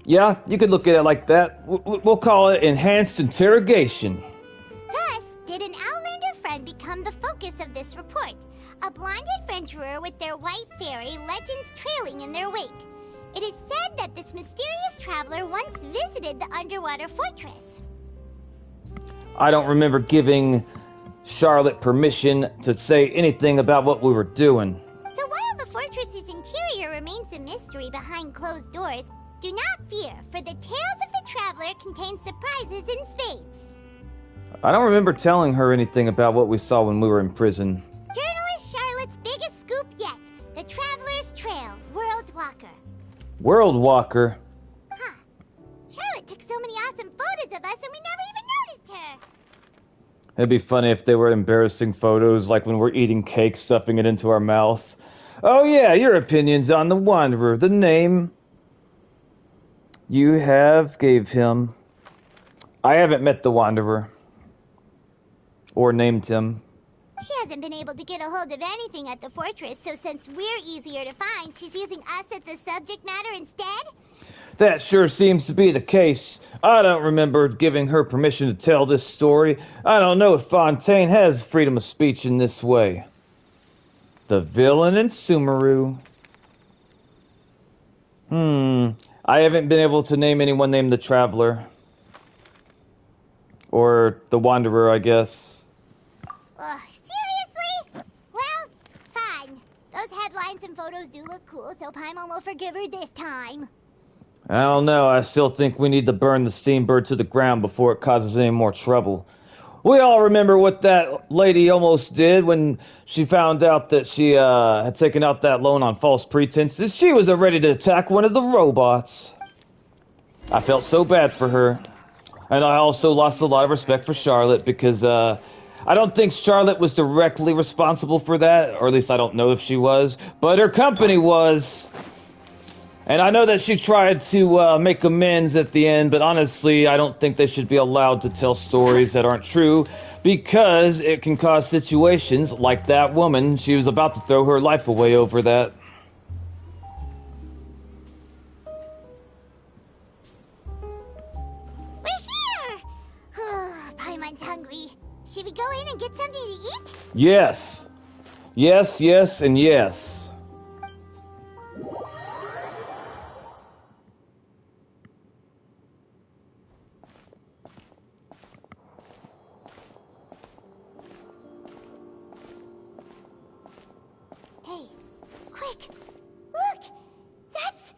Yeah, you could look at it like that. We'll call it enhanced interrogation. Thus, become the focus of this report. A blind adventurer with their white fairy legends trailing in their wake. It is said that this mysterious traveler once visited the underwater fortress. I don't remember giving Charlotte permission to say anything about what we were doing. So while the fortress's interior remains a mystery behind closed doors, do not fear, for the tales of the traveler contain surprises in spades. I don't remember telling her anything about what we saw when we were in prison. Journalist Charlotte's biggest scoop yet. The Traveler's Trail, World Walker. World Walker? Huh. Charlotte took so many awesome photos of us and we never even noticed her. It'd be funny if they were embarrassing photos, like when we're eating cake, stuffing it into our mouth. Oh yeah, your opinions on the Wanderer, the name you have gave him. I haven't met the Wanderer. Or named him. She hasn't been able to get a hold of anything at the fortress, so since we're easier to find, she's using us as the subject matter instead? That sure seems to be the case. I don't remember giving her permission to tell this story. I don't know if Fontaine has freedom of speech in this way. The villain in Sumeru. I haven't been able to name anyone named the Traveler. Or the Wanderer, I guess. Seriously? Well, fine. Those headlines and photos do look cool, so Paimon will forgive her this time. I don't know. I still think we need to burn the steambird to the ground before it causes any more trouble. We all remember what that lady almost did when she found out that she had taken out that loan on false pretenses. She was ready to attack one of the robots. I felt so bad for her. And I also lost a lot of respect for Charlotte because I don't think Charlotte was directly responsible for that, or at least I don't know if she was, but her company was. And I know that she tried to make amends at the end, but honestly, I don't think they should be allowed to tell stories that aren't true, because it can cause situations like that woman. She was about to throw her life away over that. We're here! Paimon's hungry. Should we go in and get something to eat? Yes. Yes, yes, and yes. Hey, quick! Look! That's...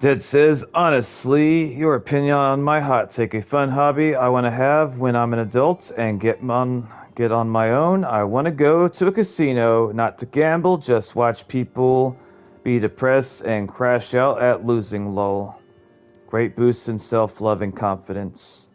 Dead says, honestly, your opinion on my hot take, a fun hobby I want to have when I'm an adult and get on my own. I want to go to a casino, not to gamble, just watch people be depressed and crash out at losing lol. Great boost in self-love and confidence.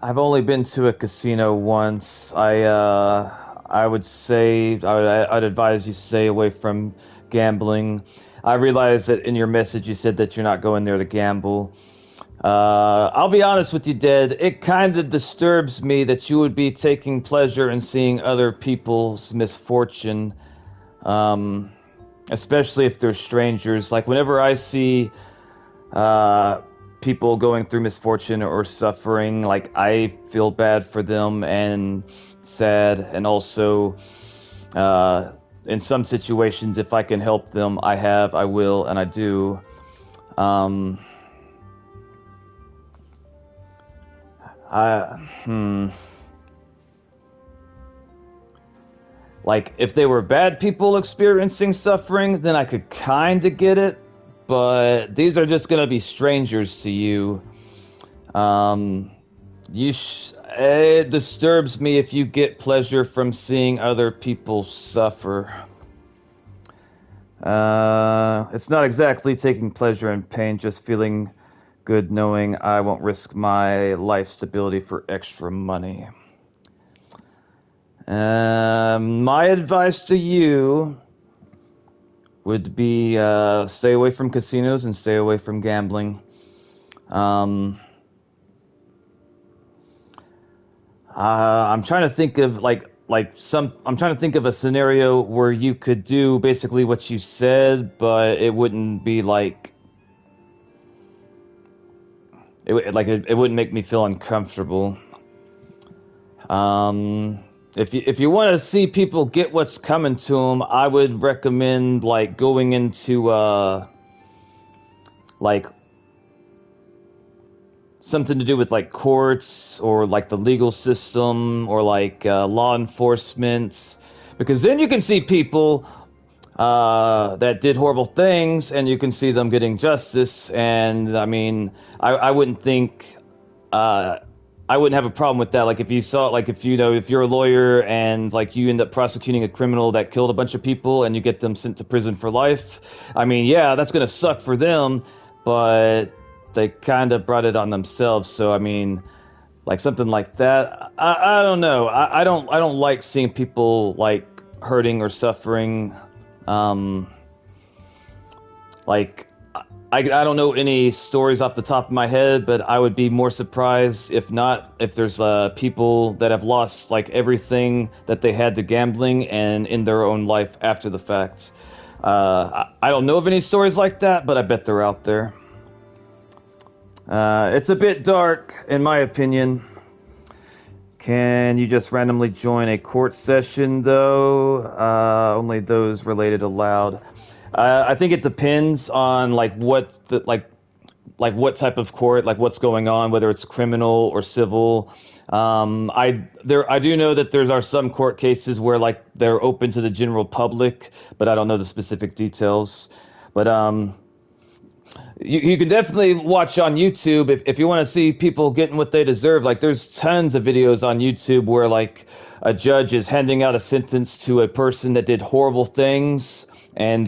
I've only been to a casino once. I would say I'd advise you stay away from gambling. I realize that in your message you said that you're not going there to gamble. I'll be honest with you, Dead. It kind of disturbs me that you would be taking pleasure in seeing other people's misfortune, especially if they're strangers. Like whenever I see people going through misfortune or suffering, like I feel bad for them and sad, and also in some situations if I can help them, I will, and I do. Like if they were bad people experiencing suffering, then I could kind of get it. But these are just gonna be strangers to you. It disturbs me if you get pleasure from seeing other people suffer. It's not exactly taking pleasure in pain, just feeling good knowing I won't risk my life stability for extra money. My advice to you would be stay away from casinos and stay away from gambling. I'm trying to think of, like, I'm trying to think of a scenario where you could do basically what you said, but it wouldn't be like it wouldn't make me feel uncomfortable. If you want to see people get what's coming to them, I would recommend like going into like something to do with like courts or like the legal system or like law enforcement, because then you can see people that did horrible things and you can see them getting justice. And I mean, I wouldn't think I wouldn't have a problem with that. Like if you saw, like if you're a lawyer and like you end up prosecuting a criminal that killed a bunch of people and you get them sent to prison for life, I mean, yeah, that's gonna suck for them, but they kind of brought it on themselves. So I mean, like something like that. I don't know. I don't like seeing people like hurting or suffering. Like I don't know any stories off the top of my head, but I would be more surprised if there's people that have lost like everything that they had to gambling and in their own life after the fact. I don't know of any stories like that, but I bet they're out there. It's a bit dark, in my opinion. Can you just randomly join a court session, though? Only those related allowed. I think it depends on like what what type of court, like what's going on, whether it's criminal or civil. I do know that there are some court cases where like they're open to the general public, but I don't know the specific details. But you can definitely watch on YouTube if you want to see people getting what they deserve. Like there's tons of videos on YouTube where like a judge is handing out a sentence to a person that did horrible things. And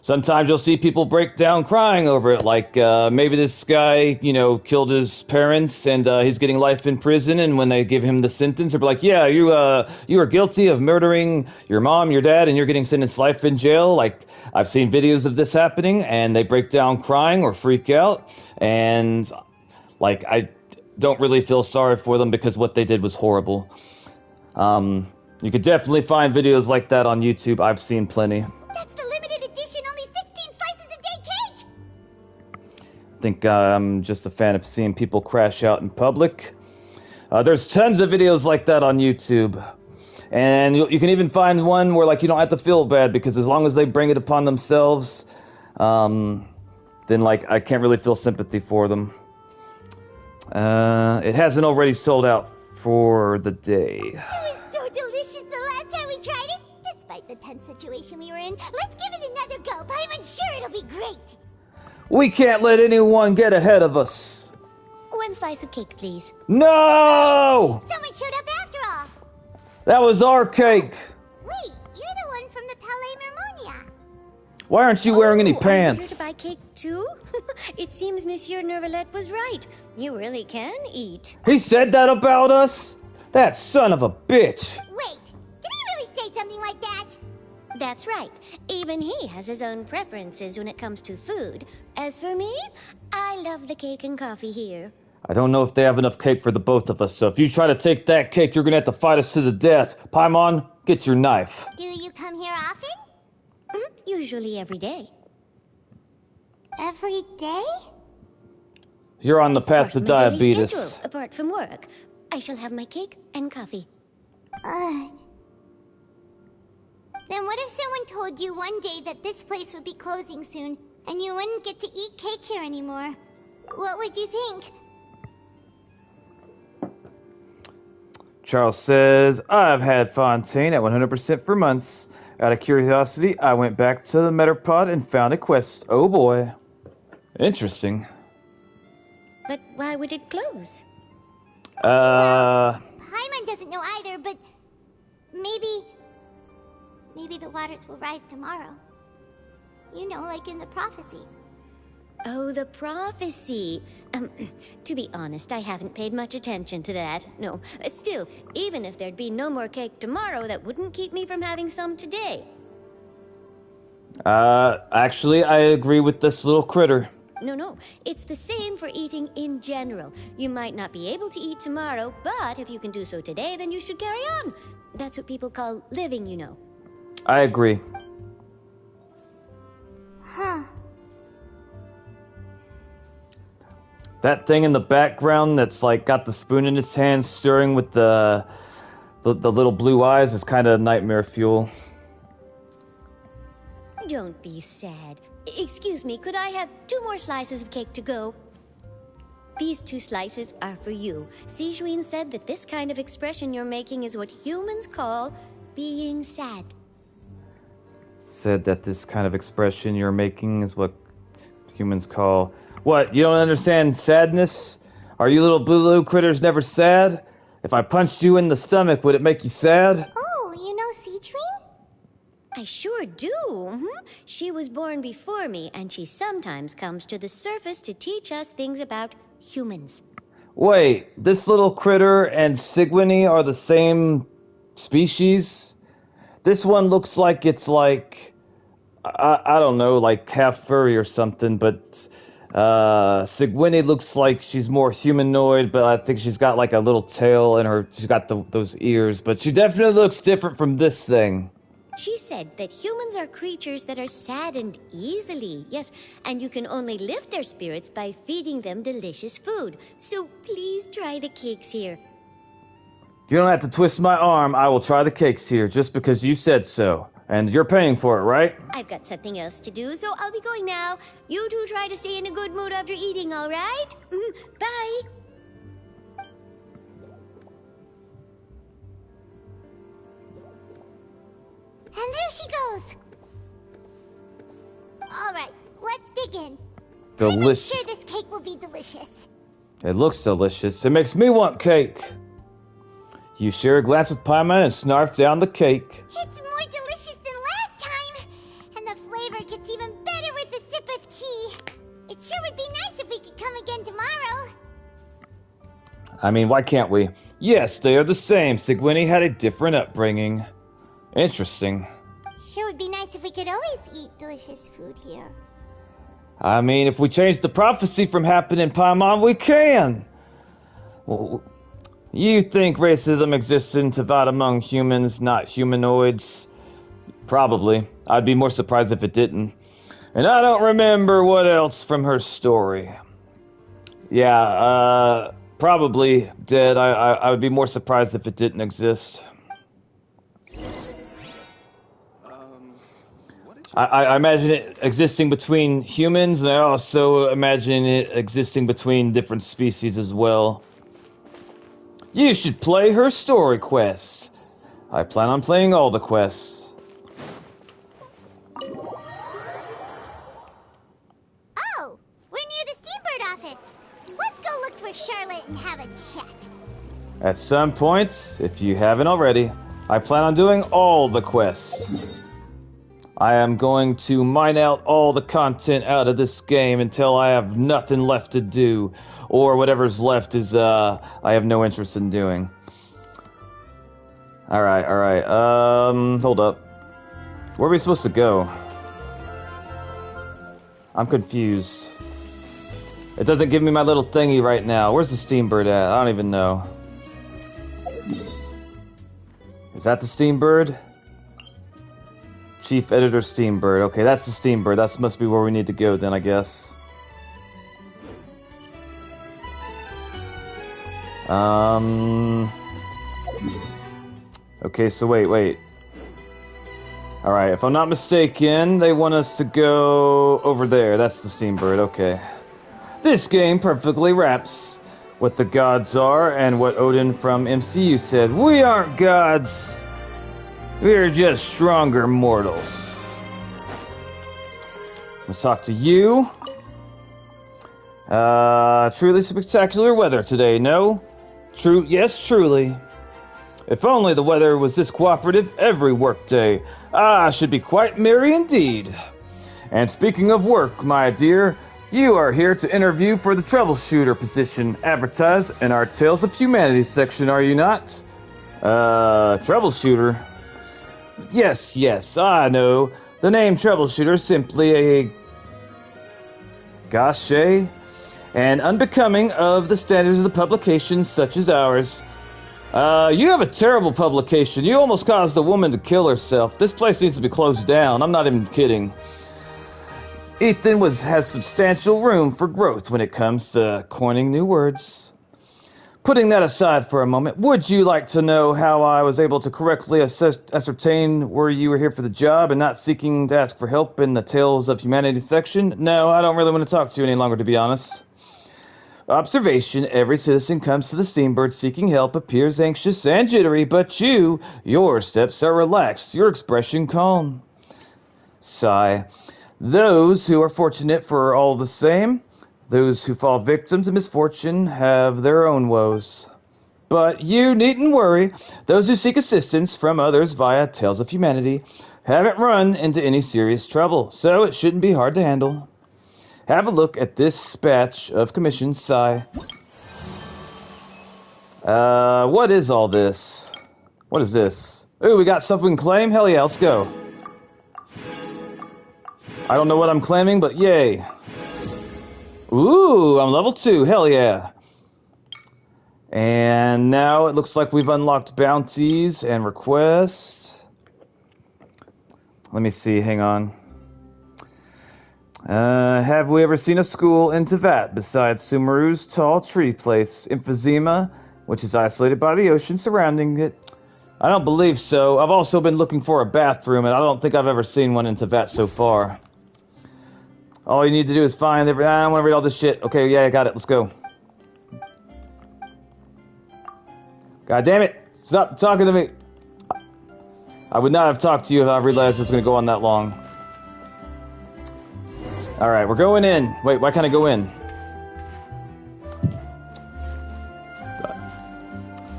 sometimes you'll see people break down crying over it. Like maybe this guy, killed his parents and he's getting life in prison. And when they give him the sentence, they'll be like, yeah, you are guilty of murdering your mom, your dad, and you're getting sentenced life in jail. Like I've seen videos of this happening and they break down crying or freak out. And like I don't really feel sorry for them because what they did was horrible. You could definitely find videos like that on YouTube. I've seen plenty. That's the limited edition, only 16 slices a day cake! I think I'm just a fan of seeing people crash out in public. There's tons of videos like that on YouTube. And you can even find one where like you don't have to feel bad, because as long as they bring it upon themselves, then like I can't really feel sympathy for them. It hasn't already sold out for the day. It was so delicious the last time we tried it. Despite the tense situation we were in, let's give it another go. I'm sure it'll be great. We can't let anyone get ahead of us. One slice of cake, please. No! Someone showed up after all. That was our cake. Wait, you're the one from the Palais Mermonia. Why aren't you wearing any Are you pants? here to buy cake too? It seems Monsieur Neuvillette was right. You really can eat. He said that about us? That son of a bitch. Wait, did he really say something like that? That's right. Even he has his own preferences when it comes to food. As for me, I love the cake and coffee here. I don't know if they have enough cake for the both of us, so if you try to take that cake, you're gonna have to fight us to the death. Paimon, get your knife. Do you come here often? Usually every day. Every day? You're on the It's path part to of my daily diabetes. schedule, apart from work. I shall have my cake and coffee. Then what if someone told you one day that this place would be closing soon, and you wouldn't get to eat cake here anymore? What would you think? Charles says, I've had Fontaine at 100% for months. Out of curiosity, I went back to the Metapod and found a quest. Oh boy. Interesting. But why would it close? Paimon doesn't know either, but maybe the waters will rise tomorrow. You know, like in the prophecy. Oh, the prophecy. To be honest, I haven't paid much attention to that. No, still, even if there'd be no more cake tomorrow, that wouldn't keep me from having some today. Actually, I agree with this little critter. No. It's the same for eating in general. You might not be able to eat tomorrow, but if you can do so today, then you should carry on. That's what people call living, you know. I agree. Huh. That thing in the background that's like got the spoon in its hand, stirring with the little blue eyes is kind of nightmare fuel. Don't be sad. Excuse me, could I have 2 more slices of cake to go? These 2 slices are for you. Sijuin said that this kind of expression you're making is what humans call being sad. Said that this kind of expression you're making is what humans call... What, you don't understand sadness? Are you little blue critters never sad? If I punched you in the stomach, would it make you sad? Oh, you know Sijuin? I sure do. She was born before me, and she sometimes comes to the surface to teach us things about humans. Wait, this little critter and Sigwini are the same species? This one looks like it's like, I don't know, like half furry or something, but Sigwini looks like she's more humanoid, but I think she's got like a little tail and she's got those ears, but she definitely looks different from this thing. She said that humans are creatures that are saddened easily, yes, and you can only lift their spirits by feeding them delicious food. So please try the cakes here. You don't have to twist my arm. I will try the cakes here just because you said so. And you're paying for it, right? I've got something else to do, so I'll be going now. You two try to stay in a good mood after eating, all right? Bye. And there she goes. All right, let's dig in. Delicious. I'm sure this cake will be delicious. It looks delicious. It makes me want cake. You share a glance with Paimon and snarf down the cake. It's more delicious than last time. And the flavor gets even better with a sip of tea. It sure would be nice if we could come again tomorrow. I mean, why can't we? Yes, they are the same. Sigwini had a different upbringing. Interesting. Sure would be nice if we could always eat delicious food here. I mean, if we change the prophecy from happening in Paimon, we can. Well, you think racism exists in Teyvat among humans, not humanoids? Probably. I'd be more surprised if it didn't. And I don't remember what else from her story. Yeah, probably dead. I would be more surprised if it didn't exist. I imagine it existing between humans, and I also imagine it existing between different species as well. You should play her story quests. I plan on playing all the quests. Oh, we're near the Steambird office. Let's go look for Charlotte and have a chat. At some point, if you haven't already, I plan on doing all the quests. I am going to mine out all the content out of this game until I have nothing left to do, or whatever's left is, I have no interest in doing. Alright, hold up. Where are we supposed to go? I'm confused. It doesn't give me my little thingy right now. Where's the Steambird at? I don't even know. Is that the Steambird? Chief Editor Steambird. Okay, that's the Steambird. That must be where we need to go then, I guess. Okay, so wait. Alright, if I'm not mistaken, they want us to go over there. That's the Steambird, okay. This game perfectly wraps what the gods are and what Odin from MCU said. We aren't gods. We're just stronger mortals. Let's talk to you. Truly spectacular weather today, no? True, yes, truly. If only the weather was this cooperative every workday, I should be quite merry indeed. And speaking of work, my dear, you are here to interview for the troubleshooter position advertised in our Tales of Humanity section, are you not? Troubleshooter? Yes, I know. The name troubleshooter is simply gauche, and unbecoming of the standards of the publication such as ours. You have a terrible publication. You almost caused a woman to kill herself. This place needs to be closed down. I'm not even kidding. Ethan has substantial room for growth when it comes to coining new words. Putting that aside for a moment, would you like to know how I was able to correctly ascertain where you were here for the job and not seeking to ask for help in the Tales of Humanity section? No, I don't really want to talk to you any longer, to be honest. Observation, every citizen comes to the Steambird seeking help, appears anxious and jittery, but your steps are relaxed, your expression calm. Sigh. Those who are fortunate for all the same, those who fall victims to misfortune have their own woes. But you needn't worry. Those who seek assistance from others via Tales of Humanity haven't run into any serious trouble, so it shouldn't be hard to handle. Have a look at this batch of commissions, Sigh. What is all this? What is this? Ooh, we got something we can claim? Hell yeah, let's go. I don't know what I'm claiming, but yay. Ooh, I'm level 2. Hell yeah. And now it looks like we've unlocked bounties and requests. Let me see, hang on. Have we ever seen a school in Tevat besides Sumeru's tall tree place, Emphysema, which is isolated by the ocean surrounding it? I don't believe so. I've also been looking for a bathroom, and I don't think I've ever seen one in Tevat so far. All you need to do is find every... I don't want to read all this shit. Okay, yeah, I got it. Let's go. God damn it. Stop talking to me. I would not have talked to you if I realized it was going to go on that long. Alright, we're going in. Wait, why can't I go in?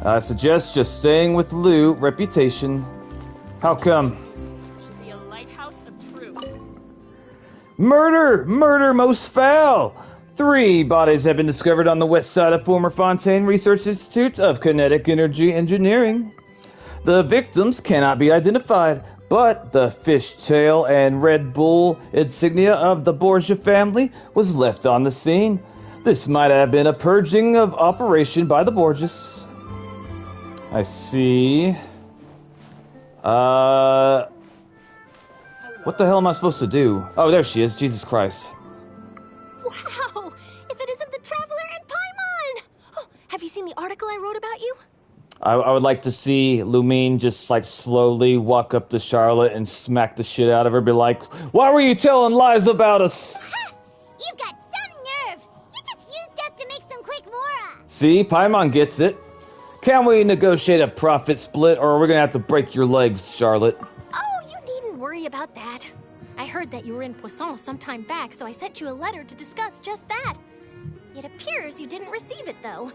I suggest just staying with Lou. Reputation. How come? Murder! Murder most foul! 3 bodies have been discovered on the west side of former FONTAINE Research Institute of Kinetic Energy Engineering. The victims cannot be identified, but the fishtail and Red Bull insignia of the Borgia family was left on the scene. This might have been a purging of operation by the Borgias. I see. What the hell am I supposed to do? Oh, there she is. Jesus Christ. Wow! If it isn't the Traveler and Paimon! Oh, have you seen the article I wrote about you? I would like to see Lumine just, like, slowly walk up to Charlotte and smack the shit out of her. Be like, why were you telling lies about us? Ha! You've got some nerve! You just used us to make some quick mora! See? Paimon gets it. Can we negotiate a profit split, or are we gonna have to break your legs, Charlotte? Worry about that. I heard that you were in Poisson some time back, so I sent you a letter to discuss just that. It appears you didn't receive it, though.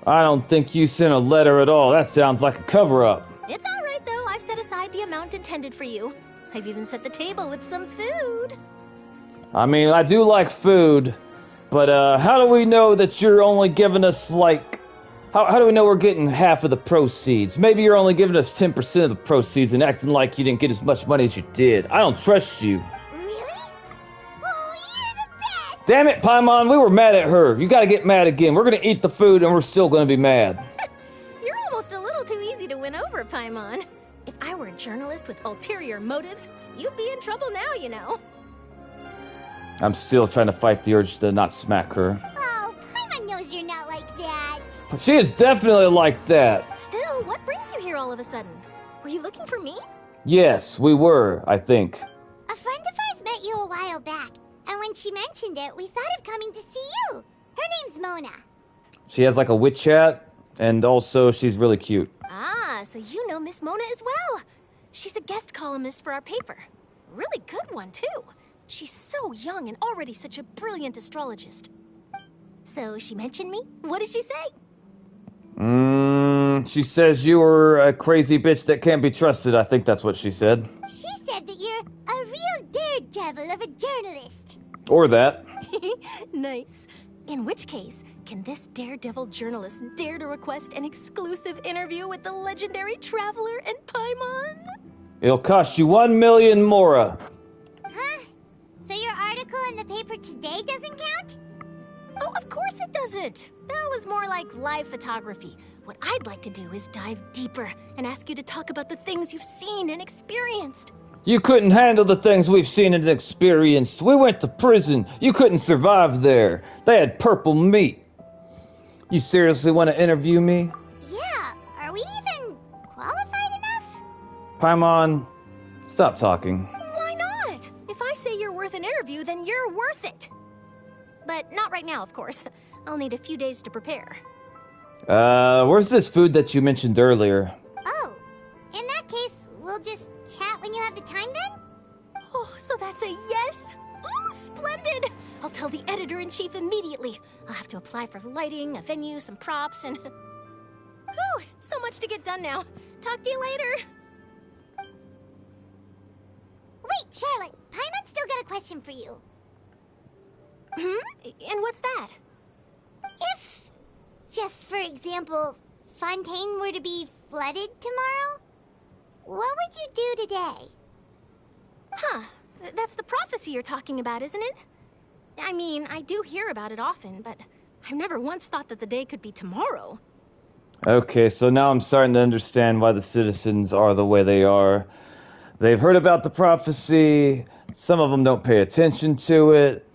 I don't think you sent a letter at all. That sounds like a cover-up. It's all right, though. I've set aside the amount intended for you. I've even set the table with some food. I mean, I do like food, but how do we know that you're only giving us, like... How do we know we're getting half of the proceeds? Maybe you're only giving us 10% of the proceeds and acting like you didn't get as much money as you did. I don't trust you. Really? Oh, you're the best! Damn it, Paimon, we were mad at her. You gotta get mad again. We're gonna eat the food and we're still gonna be mad. You're almost a little too easy to win over, Paimon. If I were a journalist with ulterior motives, you'd be in trouble now, you know. I'm still trying to fight the urge to not smack her. Oh, Paimon knows you're not like that. She is definitely like that. Still, what brings you here all of a sudden? Were you looking for me? Yes, we were, I think. A friend of ours met you a while back, and when she mentioned it, we thought of coming to see you. Her name's Mona. She has like a witch hat, and also she's really cute. Ah, so you know Miss Mona as well. She's a guest columnist for our paper. Really good one, too. She's so young and already such a brilliant astrologist. So she mentioned me? What did she say? She says you were a crazy bitch that can't be trusted. I think that's what she said. She said that you're a real daredevil of a journalist. Or that. Nice. In which case, can this daredevil journalist dare to request an exclusive interview with the legendary Traveler and Paimon? It'll cost you 1 million mora. Huh? So your article in the paper today day doesn't count? Oh, of course it doesn't. That was more like live photography. What I'd like to do is dive deeper and ask you to talk about the things you've seen and experienced. You couldn't handle the things we've seen and experienced. We went to prison. You couldn't survive there. They had purple meat. You seriously want to interview me? Yeah, are we even qualified enough? Paimon, stop talking. Why not? If I say you're worth an interview, then you're worth it. But not right now, of course. I'll need a few days to prepare. Where's this food that you mentioned earlier? Oh, in that case, we'll just chat when you have the time then? Oh, so that's a yes? Ooh, splendid! I'll tell the editor-in-chief immediately. I'll have to apply for lighting, a venue, some props, and... Whew, so much to get done now. Talk to you later. Wait, Charlotte, Paimon's still got a question for you. And what's that? If, just for example, Fontaine were to be flooded tomorrow, what would you do today? Huh, that's the prophecy you're talking about, isn't it? I mean, I do hear about it often, but I've never once thought that the day could be tomorrow. Okay, so now I'm starting to understand why the citizens are the way they are. They've heard about the prophecy, some of them don't pay attention to it.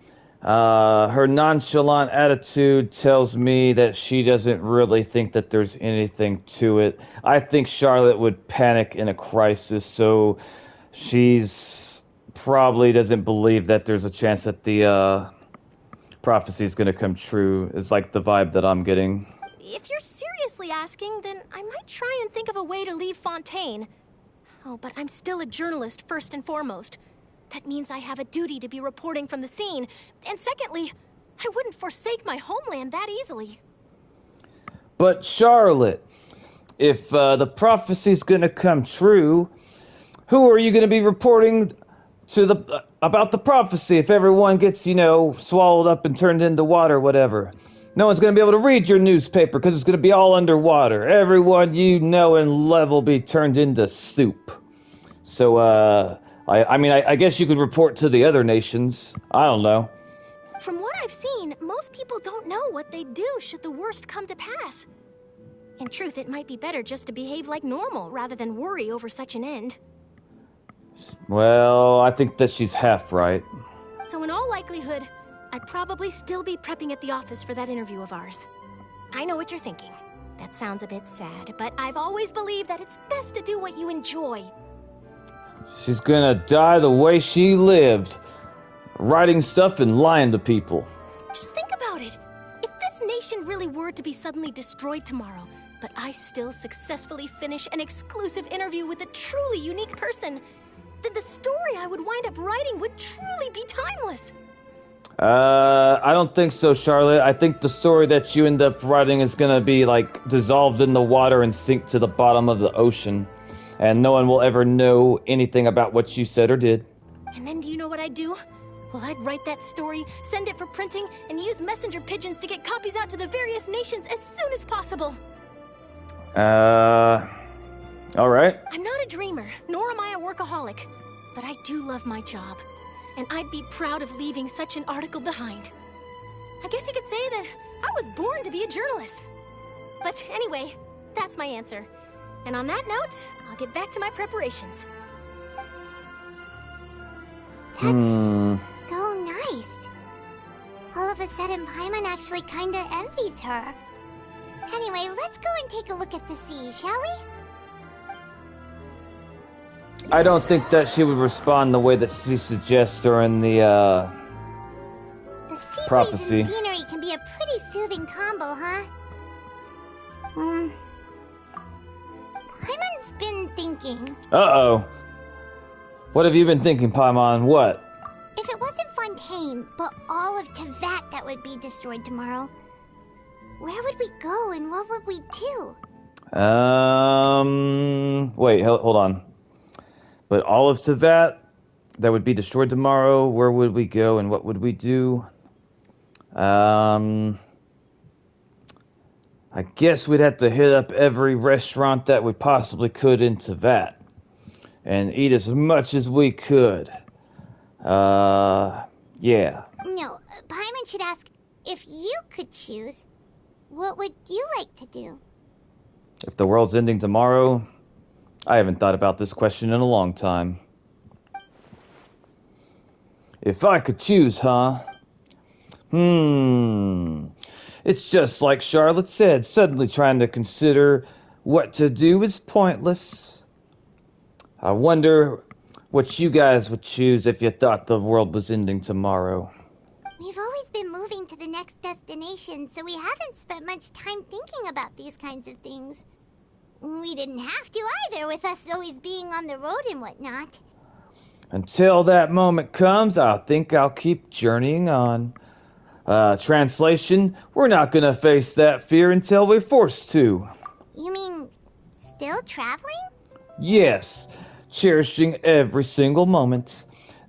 Her nonchalant attitude tells me that she doesn't really think that there's anything to it. I think Charlotte would panic in a crisis, so she's probably doesn't believe that there's a chance that the prophecy is going to come true, is like the vibe that I'm getting. If you're seriously asking, then I might try and think of a way to leave Fontaine. Oh, but I'm still a journalist first and foremost. That means I have a duty to be reporting from the scene. And secondly, I wouldn't forsake my homeland that easily. But Charlotte, if the prophecy's gonna come true, who are you gonna be reporting to about the prophecy if everyone gets, swallowed up and turned into water or whatever? No one's gonna be able to read your newspaper because it's gonna be all underwater. Everyone you know and love will be turned into soup. So, I guess you could report to the other nations. I don't know. From what I've seen, most people don't know what they'd do should the worst come to pass. In truth, it might be better just to behave like normal rather than worry over such an end. Well, I think that she's half right. So in all likelihood, I'd probably still be prepping at the office for that interview of ours. I know what you're thinking. That sounds a bit sad, but I've always believed that it's best to do what you enjoy. She's gonna die the way she lived, writing stuff and lying to people. Just think about it. If this nation really were to be suddenly destroyed tomorrow, but I still successfully finish an exclusive interview with a truly unique person, then the story I would wind up writing would truly be timeless. I don't think so, Charlotte. I think the story that you end up writing is gonna be, dissolved in the water and sink to the bottom of the ocean. And no one will ever know anything about what you said or did. And then do you know what I'd do? Well, I'd write that story, send it for printing, and use messenger pigeons to get copies out to the various nations as soon as possible. Alright. I'm not a dreamer, nor am I a workaholic. But I do love my job. And I'd be proud of leaving such an article behind. I guess you could say that I was born to be a journalist. But anyway, that's my answer. And on that note, I'll get back to my preparations. That's so nice. All of a sudden, Paimon actually kinda envies her. Anyway, let's go and take a look at the sea, shall we? I don't think that she would respond the way that she suggests during the sea prophecy. breeze and scenery can be a pretty soothing combo, huh? Paimon's been thinking. Uh-oh. What have you been thinking, Paimon? What? If it wasn't Fontaine, but all of Tevat that would be destroyed tomorrow, where would we go and what would we do? Wait, hold on. But all of Tevat that would be destroyed tomorrow, where would we go and what would we do? I guess we'd have to hit up every restaurant that we possibly could in Tevat and eat as much as we could. Yeah. No, Paimon should ask, if you could choose, what would you like to do? If the world's ending tomorrow, I haven't thought about this question in a long time. If I could choose, huh? It's just like Charlotte said, suddenly trying to consider what to do is pointless. I wonder what you guys would choose if you thought the world was ending tomorrow. We've always been moving to the next destination, so we haven't spent much time thinking about these kinds of things. We didn't have to either, with us always being on the road and whatnot. Until that moment comes, I think I'll keep journeying on. Translation, we're not gonna face that fear until we're forced to. You mean, still traveling? Yes, cherishing every single moment.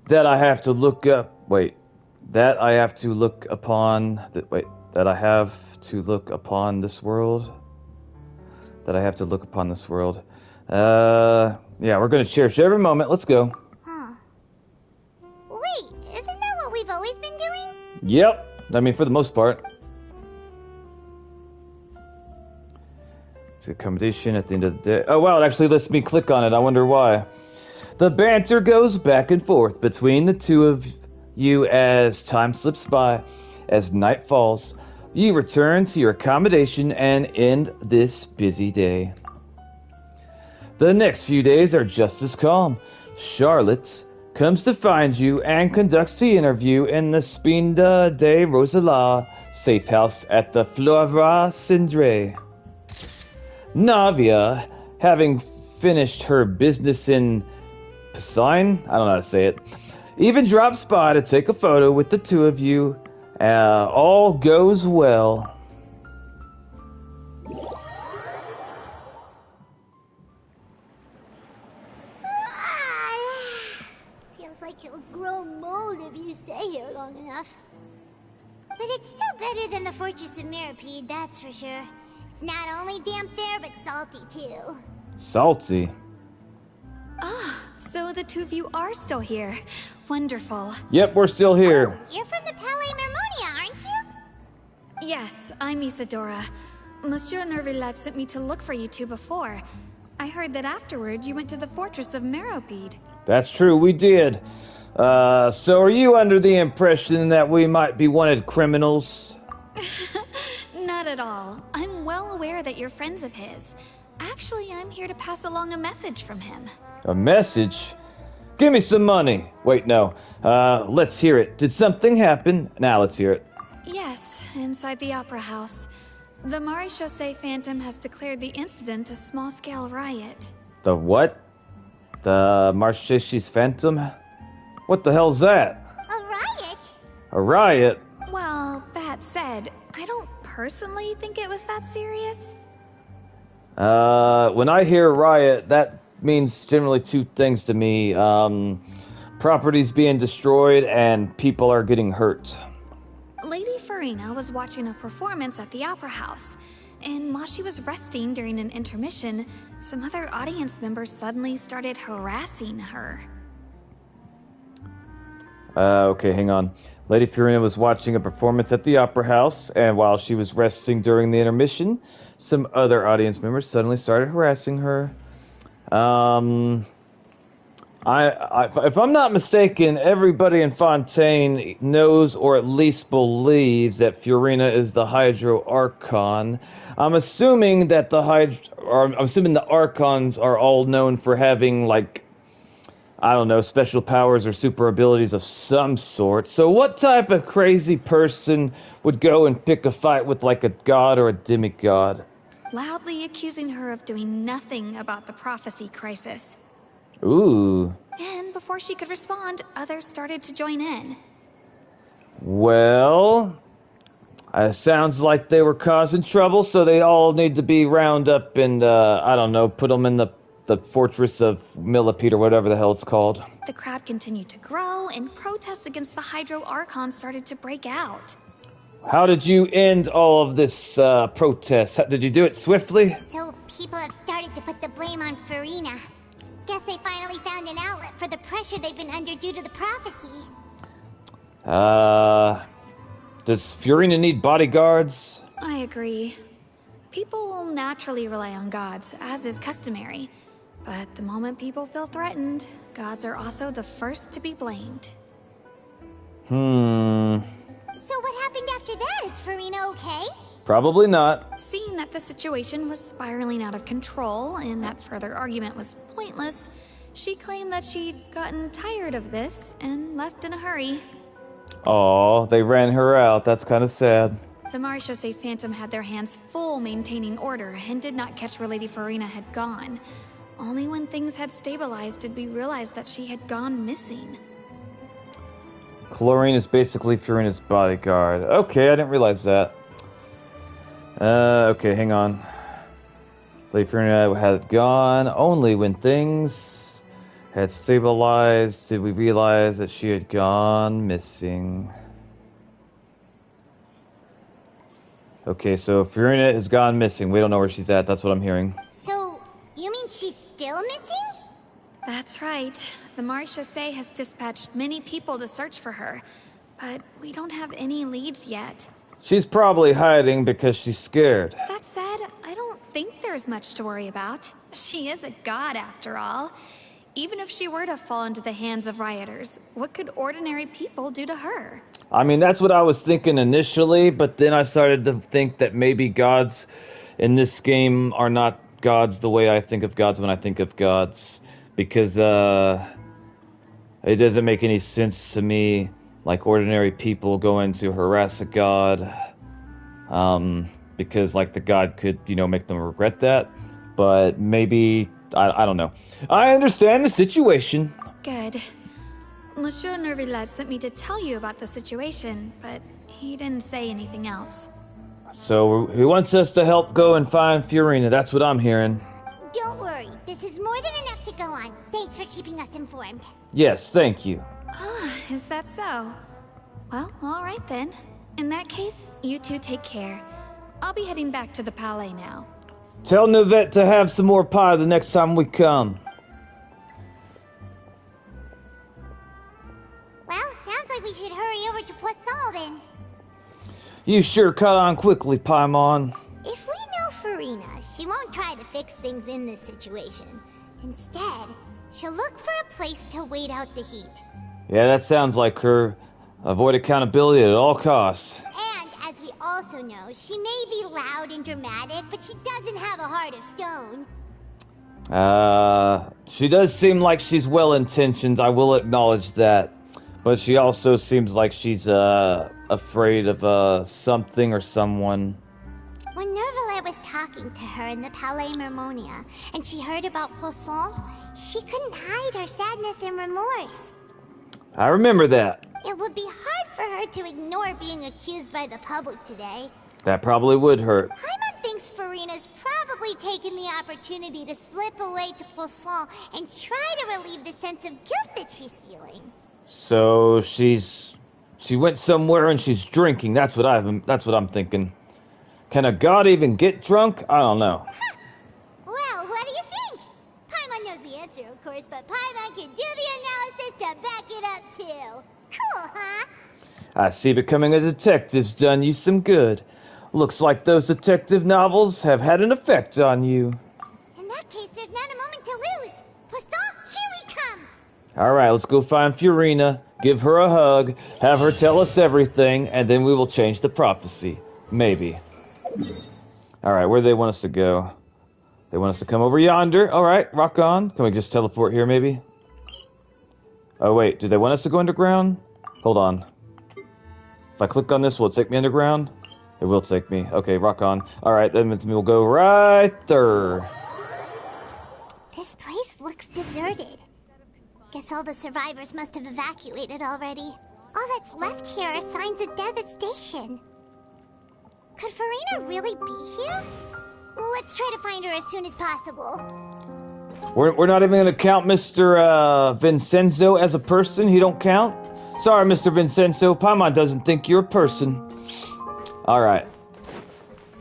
That I have to look up... Wait. That I have to look upon... That I have to look upon this world? That I have to look upon this world. Yeah, we're gonna cherish every moment. Let's go. Huh. Wait, isn't that what we've always been doing? Yep. I mean, for the most part. It's accommodation at the end of the day. Oh, wow, it actually lets me click on it. I wonder why. The banter goes back and forth between the two of you as time slips by. As night falls, you return to your accommodation and end this busy day. The next few days are just as calm. Charlotte comes to find you and conducts the interview in the Spinda de Rosala safe house at the Flora Cindre. Navia, having finished her business in Piscine, I don't know how to say it, even drops by to take a photo with the two of you. All goes well. Feels like you'll grow mold if you stay here long enough. But it's still better than the Fortress of Mirapede, that's for sure. It's not only damp there, but salty too. Salty? Ah, so the two of you are still here. Wonderful. Yep, we're still here. Oh, you're from the Palais Mermonia, aren't you? Yes, I'm Isadora. Monsieur Nervillet sent me to look for you two before. I heard that afterward you went to the Fortress of Meropide. That's true, we did. So are you under the impression that we might be wanted criminals? Not at all. I'm well aware that you're friends of his. Actually, I'm here to pass along a message from him. A message? Give me some money. Wait, no. Let's hear it. Did something happen? Now let's hear it. Yes, inside the Opera House. The Maréchaussée Phantom has declared the incident a small-scale riot. The what? The Maréchaussée's Phantom? What the hell's that? A riot? A riot? Well, that said, I don't personally think it was that serious. When I hear riot, that means generally two things to me. Properties being destroyed and people are getting hurt. Lady Farina was watching a performance at the Opera House, and while she was resting during an intermission, some other audience members suddenly started harassing her. Okay, hang on. Lady Farina was watching a performance at the Opera House, and while she was resting during the intermission, some other audience members suddenly started harassing her. If I'm not mistaken, everybody in Fontaine knows or at least believes that Furina is the Hydro Archon. I'm assuming that the Archons are all known for having, like, I don't know, special powers or super abilities of some sort. So what type of crazy person would go and pick a fight with, like, a god or a demigod? Loudly accusing her of doing nothing about the prophecy crisis. Ooh. And before she could respond, others started to join in. Well, it sounds like they were causing trouble, so they all need to be round up and, I don't know, put them in the Fortress of Millipede or whatever the hell it's called. The crowd continued to grow, and protests against the Hydro Archon started to break out. How did you end all of this protest? Did you do it swiftly? So people have started to put the blame on Farina. Guess they finally found an outlet for the pressure they've been under due to the prophecy. Does Furina need bodyguards? I agree. People will naturally rely on gods, as is customary. But the moment people feel threatened, gods are also the first to be blamed. So what happened after that? Is Furina okay? Probably not. Seeing that the situation was spiraling out of control and that further argument was pointless, she claimed that she'd gotten tired of this and left in a hurry. Aw, they ran her out. That's kind of sad. The Marechaussee Phantom had their hands full maintaining order and did not catch where Lady Furina had gone. Only when things had stabilized did we realize that she had gone missing. Chlorine is basically Furina's bodyguard. Okay, I didn't realize that. Okay, hang on. Lady Furina had gone. Only when things had stabilized did we realize that she had gone missing. Okay, so Furina has gone missing. We don't know where she's at. That's what I'm hearing. So, you mean she's still missing? That's right. The Marechaussee has dispatched many people to search for her, but we don't have any leads yet. She's probably hiding because she's scared. That said, I don't think there's much to worry about. She is a god after all. Even if she were to fall into the hands of rioters, what could ordinary people do to her? I mean, that's what I was thinking initially, but then I started to think that maybe gods in this game are not gods the way I think of gods when I think of gods. Because, it doesn't make any sense to me, like, ordinary people going to harass a god. Because, like, the god could, you know, make them regret that. But maybe, I don't know. I understand the situation. Good. Monsieur Nervillet sent me to tell you about the situation, but he didn't say anything else. So he wants us to help go and find Furina. That's what I'm hearing. Don't worry. This is more than enough to go on. Thanks for keeping us informed. Yes, thank you. Is that so? Well, alright then. In that case, you two take care. I'll be heading back to the Palais now. Tell Nivette to have some more pie the next time we come. Well, sounds like we should hurry over to Poisson then. You sure cut on quickly, Paimon. If we know Furina, she won't try to fix things in this situation. Instead, she'll look for a place to wait out the heat. Yeah, that sounds like her. Avoid accountability at all costs. And, as we also know, she may be loud and dramatic, but she doesn't have a heart of stone. She does seem like she's well-intentioned, I will acknowledge that. But she also seems like she's, afraid of, something or someone. When Nervillet was talking to her in the Palais Mermonia, and she heard about Poisson, she couldn't hide her sadness and remorse. I remember that. It would be hard for her to ignore being accused by the public today. That probably would hurt. Paimon thinks Furina's probably taken the opportunity to slip away to Poisson and try to relieve the sense of guilt that she's feeling. So she went somewhere and she's drinking. That's what I'm thinking. Can a god even get drunk? I don't know. Well, what do you think? Paimon knows the answer, of course, but Paimon can do the analysis to back it up too. Cool, huh? I see becoming a detective's done you some good. Looks like those detective novels have had an effect on you. In that case, there's not a moment to lose. Poisson, here we come! Alright, let's go find Furina, give her a hug, have her tell us everything, and then we will change the prophecy. Maybe. Alright, where do they want us to go? They want us to come over yonder. Alright, rock on. Can we just teleport here, maybe? Oh, wait, do they want us to go underground? Hold on. If I click on this, will it take me underground? It will take me. Okay, rock on. Alright, then we'll go right there. This place looks deserted. Guess all the survivors must have evacuated already. All that's left here are signs of death at station. Could Furina really be here? Let's try to find her as soon as possible. We're not even gonna count Mr. Vincenzo as a person? He don't count? Sorry, Mr. Vincenzo. Paimon doesn't think you're a person. Alright.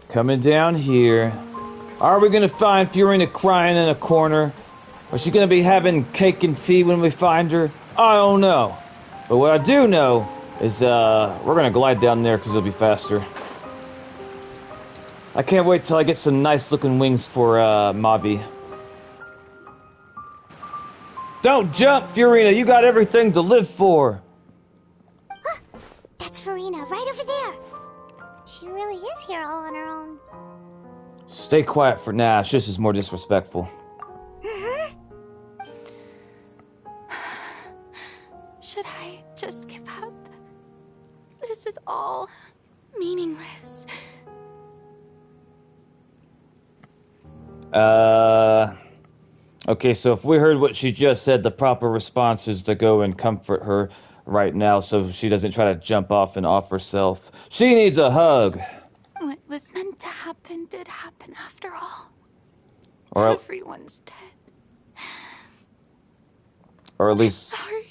Coming down here. Are we gonna find Furina crying in a corner? Or is she gonna be having cake and tea when we find her? I don't know. But what I do know is we're gonna glide down there because it'll be faster. I can't wait till I get some nice looking wings for Mavi. Don't jump, Furina. You got everything to live for. That's Farina, right over there. She really is here all on her own. Stay quiet for now. Shush is more disrespectful. Should I just give up? This is all meaningless. Okay, so if we heard what she just said, the proper response is to go and comfort her right now so she doesn't try to jump off and off herself. She needs a hug. What was meant to happen did happen after all. Or everyone's dead. Or at least... I'm sorry.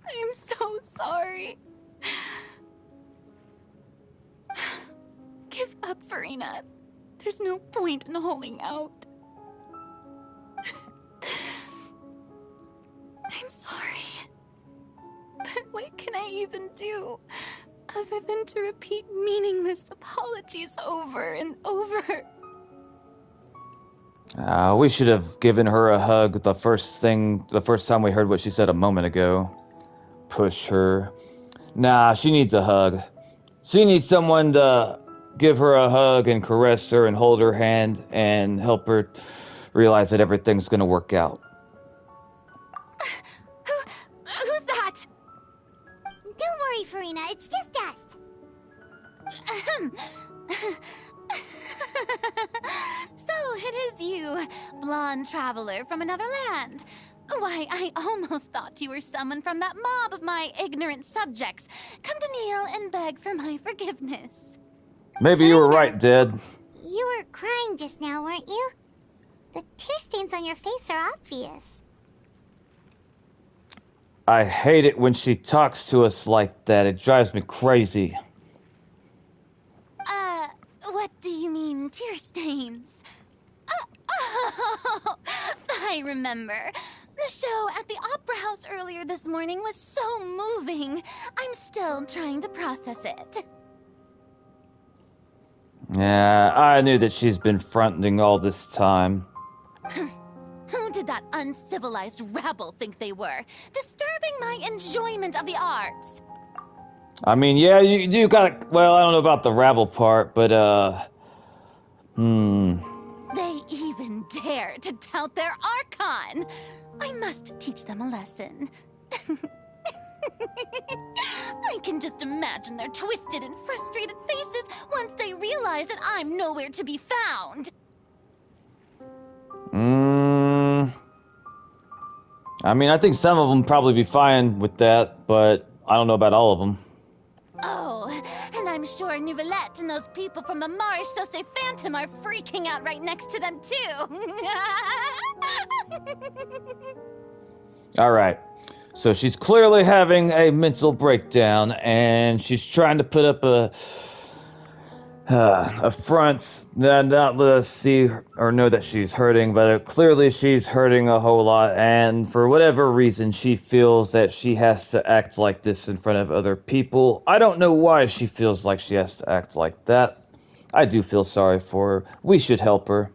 I am so sorry. Give up, Farina. There's no point in holding out. I'm sorry. But what can I even do other than to repeat meaningless apologies over and over? We should have given her a hug the first time we heard what she said a moment ago. Push her. Nah, she needs a hug. She needs someone to give her a hug and caress her and hold her hand and help her realize that everything's gonna work out. Who's that? Don't worry, Farina. It's just us. So it is you, blonde traveler from another land. Why, I almost thought you were someone from that mob of my ignorant subjects. Come to kneel and beg for my forgiveness. Maybe you were right, Dad. You were crying just now, weren't you? The tear stains on your face are obvious. I hate it when she talks to us like that. It drives me crazy. What do you mean, tear stains? Oh, I remember. The show at the Opera House earlier this morning was so moving. I'm still trying to process it. Yeah, I knew that she's been fronting all this time. Who did that uncivilized rabble think they were? Disturbing my enjoyment of the arts. I mean, yeah, you got... Well, I don't know about the rabble part, but, They even dare to tout their Archon. I must teach them a lesson. I can just imagine their twisted and frustrated faces once they realize that I'm nowhere to be found. I mean, I think some of them probably be fine with that, but I don't know about all of them. Oh, and I'm sure Nouvellette and those people from the Marche Chaussee Phantom are freaking out right next to them, too. Alright, so she's clearly having a mental breakdown, and she's trying to put up a front that not let us see or know that she's hurting, but clearly she's hurting a whole lot, and for whatever reason she feels that she has to act like this in front of other people. I don't know why she feels like she has to act like that. I do feel sorry for her. We should help her.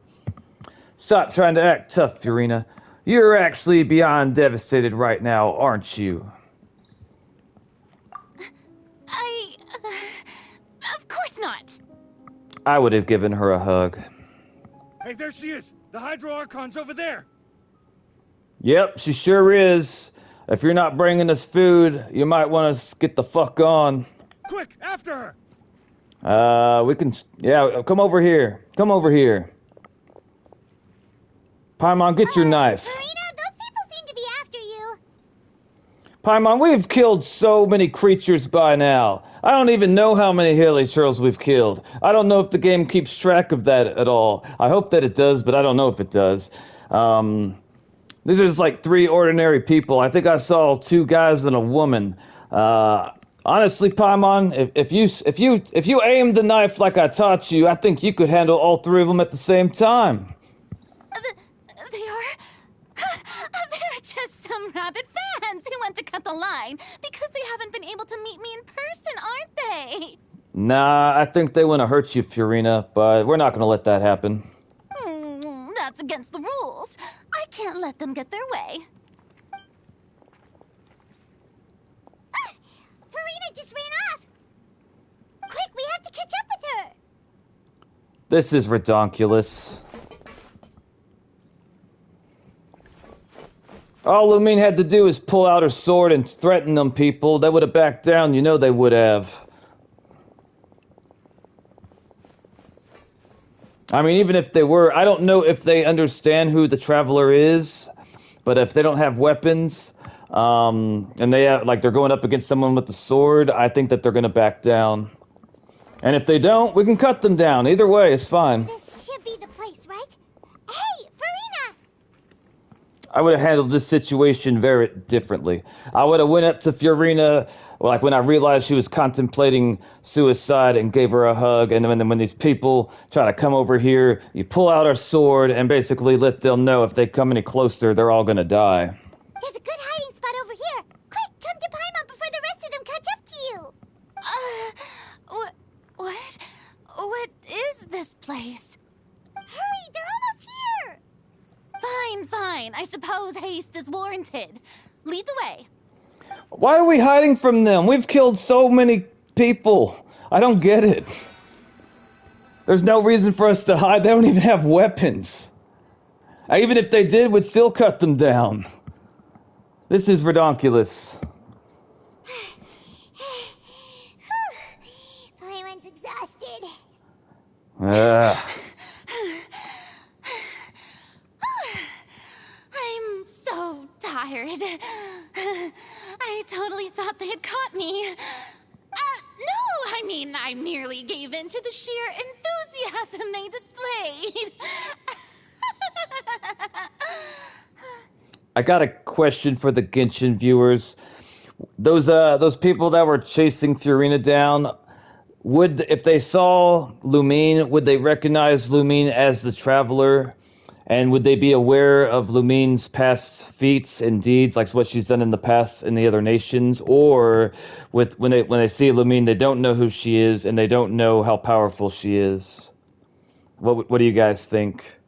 Stop trying to act tough, Furina. You're actually beyond devastated right now, aren't you? Of course not. I would have given her a hug. Hey, there she is! The Hydro Archon's over there! Yep, she sure is. If you're not bringing us food, you might want to get the fuck on. Quick, after her! We can... Yeah, come over here. Come over here. Paimon, get your knife. Farina, those people seem to be after you. Paimon, we've killed so many creatures by now. I don't even know how many hilichurls we've killed. I don't know if the game keeps track of that at all. I hope that it does, but I don't know if it does. These are just like 3 ordinary people. I think I saw 2 guys and a woman. Honestly, Paimon, if you aimed the knife like I taught you, I think you could handle all 3 of them at the same time. They're just some rabid fans who want had to cut the line because they haven't been able to meet me in person, aren't they? Nah, I think they want to hurt you, Furina, but we're not going to let that happen. That's against the rules. I can't let them get their way. Furina just ran off! Quick, we have to catch up with her! This is redonkulous. All Lumine had to do is pull out her sword and threaten them people. They would have backed down, you know they would have. I mean, even if they were, I don't know if they understand who the Traveler is, but if they don't have weapons, and they have, like, they're going up against someone with a sword, I think that they're going to back down. And if they don't, we can cut them down. Either way, it's fine. This should be the place, right? Hey, Furina! I would have handled this situation very differently. I would have went up to Furina, like when I realized she was contemplating suicide, and gave her a hug. And then when these people try to come over here, you pull out our sword and basically let them know if they come any closer, they're all gonna die. There's a good hiding spot over here. Quick, come to Paimon before the rest of them catch up to you. What is this place? Hurry, they're almost here. Fine. I suppose haste is warranted. Lead the way. Why are we hiding from them? We've killed so many people. I don't get it. There's no reason for us to hide. They don't even have weapons. Even if they did, we'd still cut them down. This is redonkulous. Paimon's exhausted. I'm so tired. I totally thought they had caught me. No, I mean, I merely gave in to the sheer enthusiasm they displayed. I got a question for the Genshin viewers. Those people that were chasing Furina down, if they saw Lumine, would they recognize Lumine as the Traveler? And would they be aware of Lumine's past feats and deeds, like what she's done in the past in the other nations? Or when they see Lumine, they don't know who she is, and they don't know how powerful she is? What do you guys think?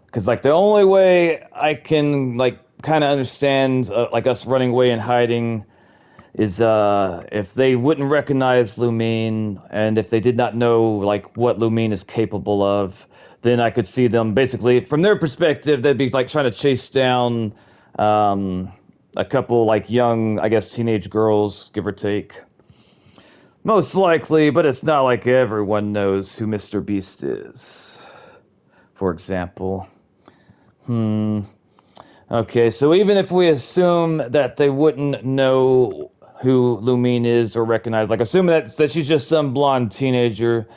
Because, like, the only way I can, like, kind of understand, like, us running away and hiding is if they wouldn't recognize Lumine, and if they did not know, like, what Lumine is capable of, then I could see them, basically, from their perspective, they'd be, like, trying to chase down a couple, like, young, I guess, teenage girls, give or take. Most likely, but it's not like everyone knows who Mr. Beast is, for example. Okay, so even if we assume that they wouldn't know who Lumine is or recognize, like, assume that she's just some blonde teenager,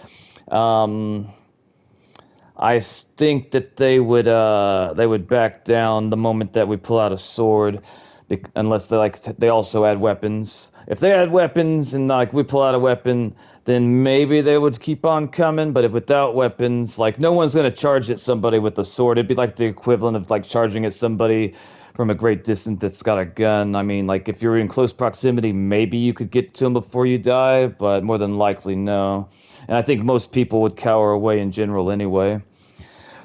I think that they would back down the moment that we pull out a sword, unless they also had weapons. If they had weapons and, like, we pull out a weapon, then maybe they would keep on coming. But if without weapons, like, no one's going to charge at somebody with a sword. It'd be like the equivalent of, like, charging at somebody from a great distance that's got a gun. I mean, like, if you're in close proximity, maybe you could get to them before you die, but more than likely, no. And I think most people would cower away in general anyway.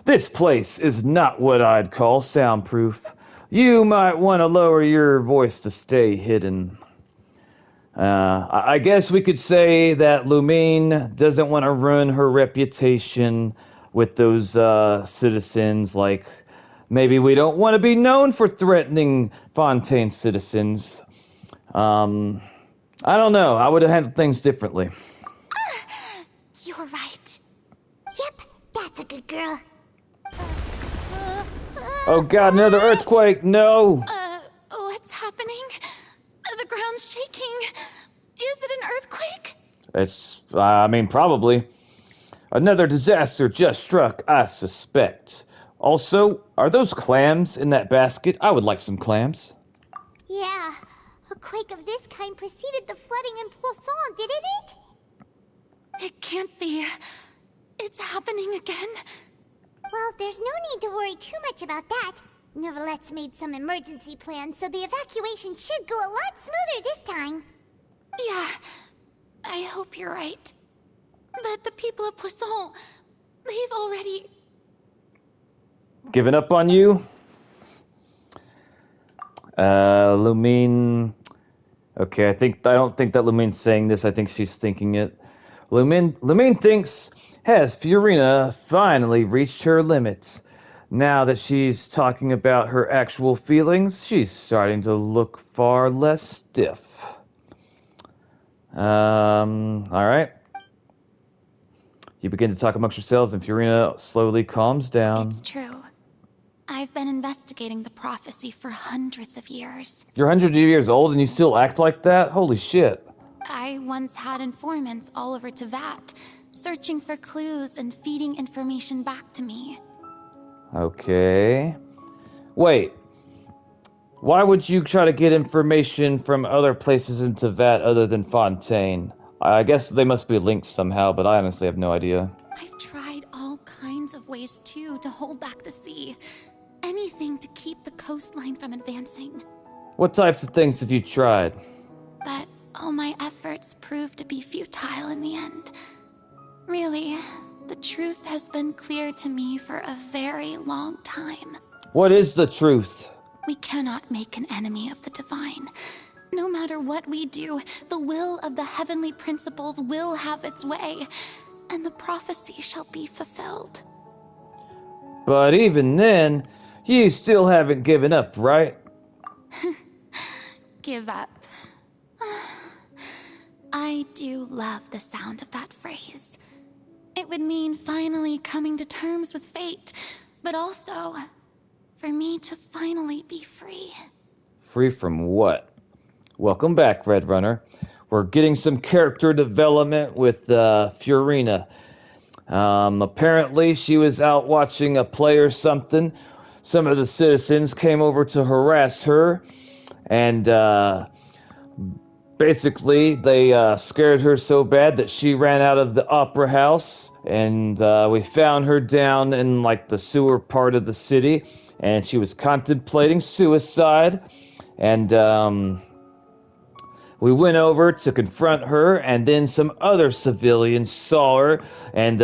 This place is not what I'd call soundproof. You might want to lower your voice to stay hidden. I guess we could say that Lumine doesn't want to ruin her reputation with those citizens. Like, maybe we don't want to be known for threatening Fontaine citizens. I don't know. I would have handled things differently. You're right. Yep, that's a good girl. Oh god, another earthquake! No! What's happening? The ground's shaking. Is it an earthquake? I mean, probably. Another disaster just struck, I suspect. Also, are those clams in that basket? I would like some clams. Yeah, a quake of this kind preceded the flooding in Poisson, didn't it? It can't be. It's happening again. Well, there's no need to worry too much about that. Neuvillette made some emergency plans, so the evacuation should go a lot smoother this time. Yeah, I hope you're right. But the people of Poisson, they've already... Given up on you? Lumine... Okay, I don't think that Lumine's saying this. I think she's thinking it. Lumine thinks, has Fiorina finally reached her limits? Now that she's talking about her actual feelings, she's starting to look far less stiff. Alright. You begin to talk amongst yourselves, and Fiorina slowly calms down. It's true. I've been investigating the prophecy for hundreds of years. You're hundreds of years old and you still act like that? Holy shit. I once had informants all over Teyvat, searching for clues and feeding information back to me. Okay. Wait. Why would you try to get information from other places in Teyvat other than Fontaine? I guess they must be linked somehow, but I honestly have no idea. I've tried all kinds of ways, too, to hold back the sea. Anything to keep the coastline from advancing. What types of things have you tried? But all my efforts proved to be futile in the end. Really, the truth has been clear to me for a very long time. What is the truth? We cannot make an enemy of the divine. No matter what we do, the will of the heavenly principles will have its way, and the prophecy shall be fulfilled. But even then, you still haven't given up, right? Give up. I do love the sound of that phrase. It would mean finally coming to terms with fate, but also for me to finally be free. Free from what? Welcome back, Red Runner. We're getting some character development with Fiorina. Apparently, she was out watching a play or something. Some of the citizens came over to harass her, and basically, they scared her so bad that she ran out of the opera house, and we found her down in like the sewer part of the city, and she was contemplating suicide, and we went over to confront her, and then some other civilians saw her, and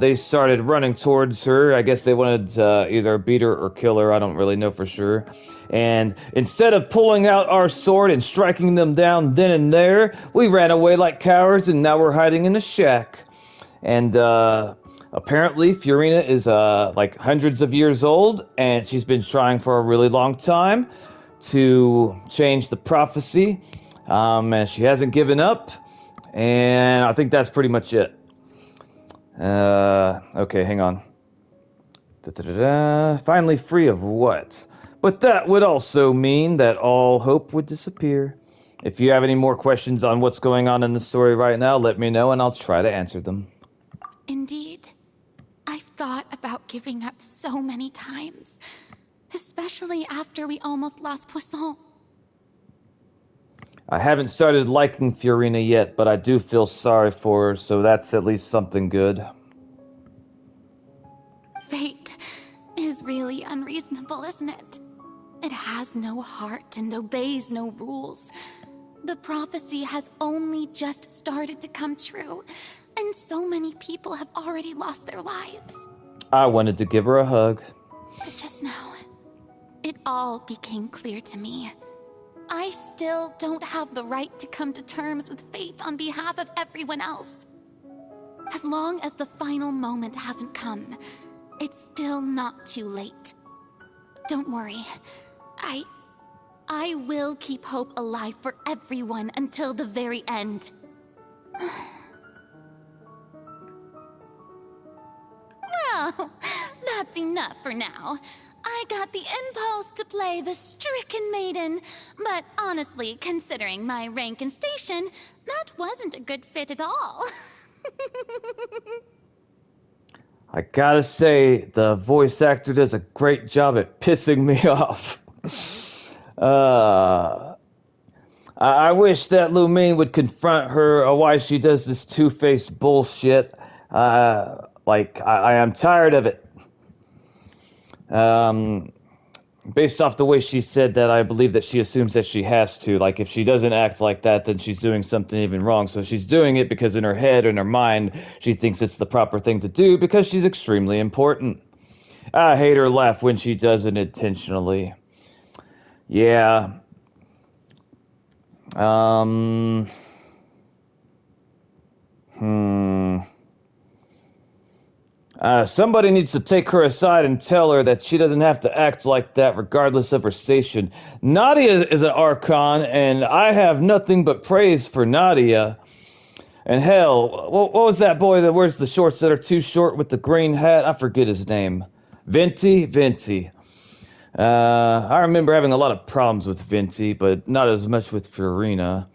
they started running towards her. I guess they wanted to either beat her or kill her. I don't really know for sure. And instead of pulling out our sword and striking them down then and there, we ran away like cowards, and now we're hiding in a shack. And apparently Fiorina is like hundreds of years old, and she's been trying for a really long time to change the prophecy. And she hasn't given up, and I think that's pretty much it. Okay, hang on. Finally free of what? But that would also mean that all hope would disappear. If you have any more questions on what's going on in the story right now, let me know and I'll try to answer them. Indeed. I've thought about giving up so many times, especially after we almost lost Poisson. I haven't started liking Fiorina yet, but I do feel sorry for her, so that's at least something good. Fate is really unreasonable, isn't it? It has no heart and obeys no rules. The prophecy has only just started to come true, and so many people have already lost their lives. I wanted to give her a hug. But just now, it all became clear to me. I still don't have the right to come to terms with fate on behalf of everyone else. As long as the final moment hasn't come, it's still not too late. Don't worry. I will keep hope alive for everyone until the very end. Well, that's enough for now. I got the impulse to play the stricken maiden, but honestly, considering my rank and station, that wasn't a good fit at all. I gotta say, the voice actor does a great job at pissing me off. I wish that Lumine would confront her why she does this two-faced bullshit. I am tired of it. based off the way she said that, I believe that she assumes that she has to. Like, if she doesn't act like that, then she's doing something even wrong. So she's doing it because in her head, in her mind, she thinks it's the proper thing to do because she's extremely important. I hate her laugh when she does it intentionally. Yeah. Somebody needs to take her aside and tell her that she doesn't have to act like that regardless of her station. Nadia is an Archon, and I have nothing but praise for Nadia. And hell, what was that boy that wears the shorts that are too short with the green hat? I forget his name. Venti. I remember having a lot of problems with Venti, but not as much with Fiorina.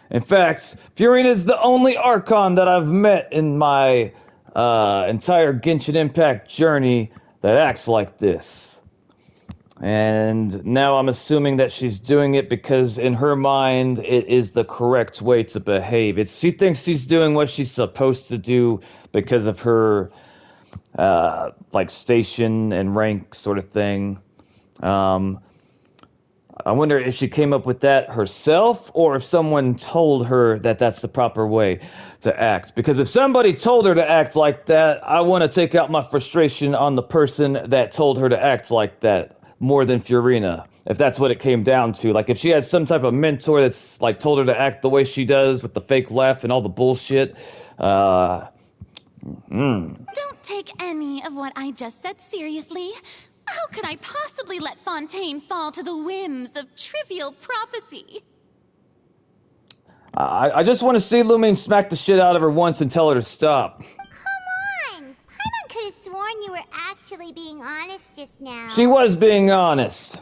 In fact, Fiorina is the only Archon that I've met in my entire Genshin Impact journey that acts like this. And now I'm assuming that she's doing it because in her mind it is the correct way to behave. She thinks she's doing what she's supposed to do because of her like station and rank sort of thing. I wonder if she came up with that herself or if someone told her that that's the proper way to act. Because if somebody told her to act like that, I want to take out my frustration on the person that told her to act like that more than Fiorina. If that's what it came down to. Like, if she had some type of mentor that's, like, told her to act the way she does with the fake laugh and all the bullshit. Don't take any of what I just said seriously. How could I possibly let Fontaine fall to the whims of trivial prophecy? I just want to see Lumine smack the shit out of her once and tell her to stop. Come on! Paimon could have sworn you were actually being honest just now. She was being honest.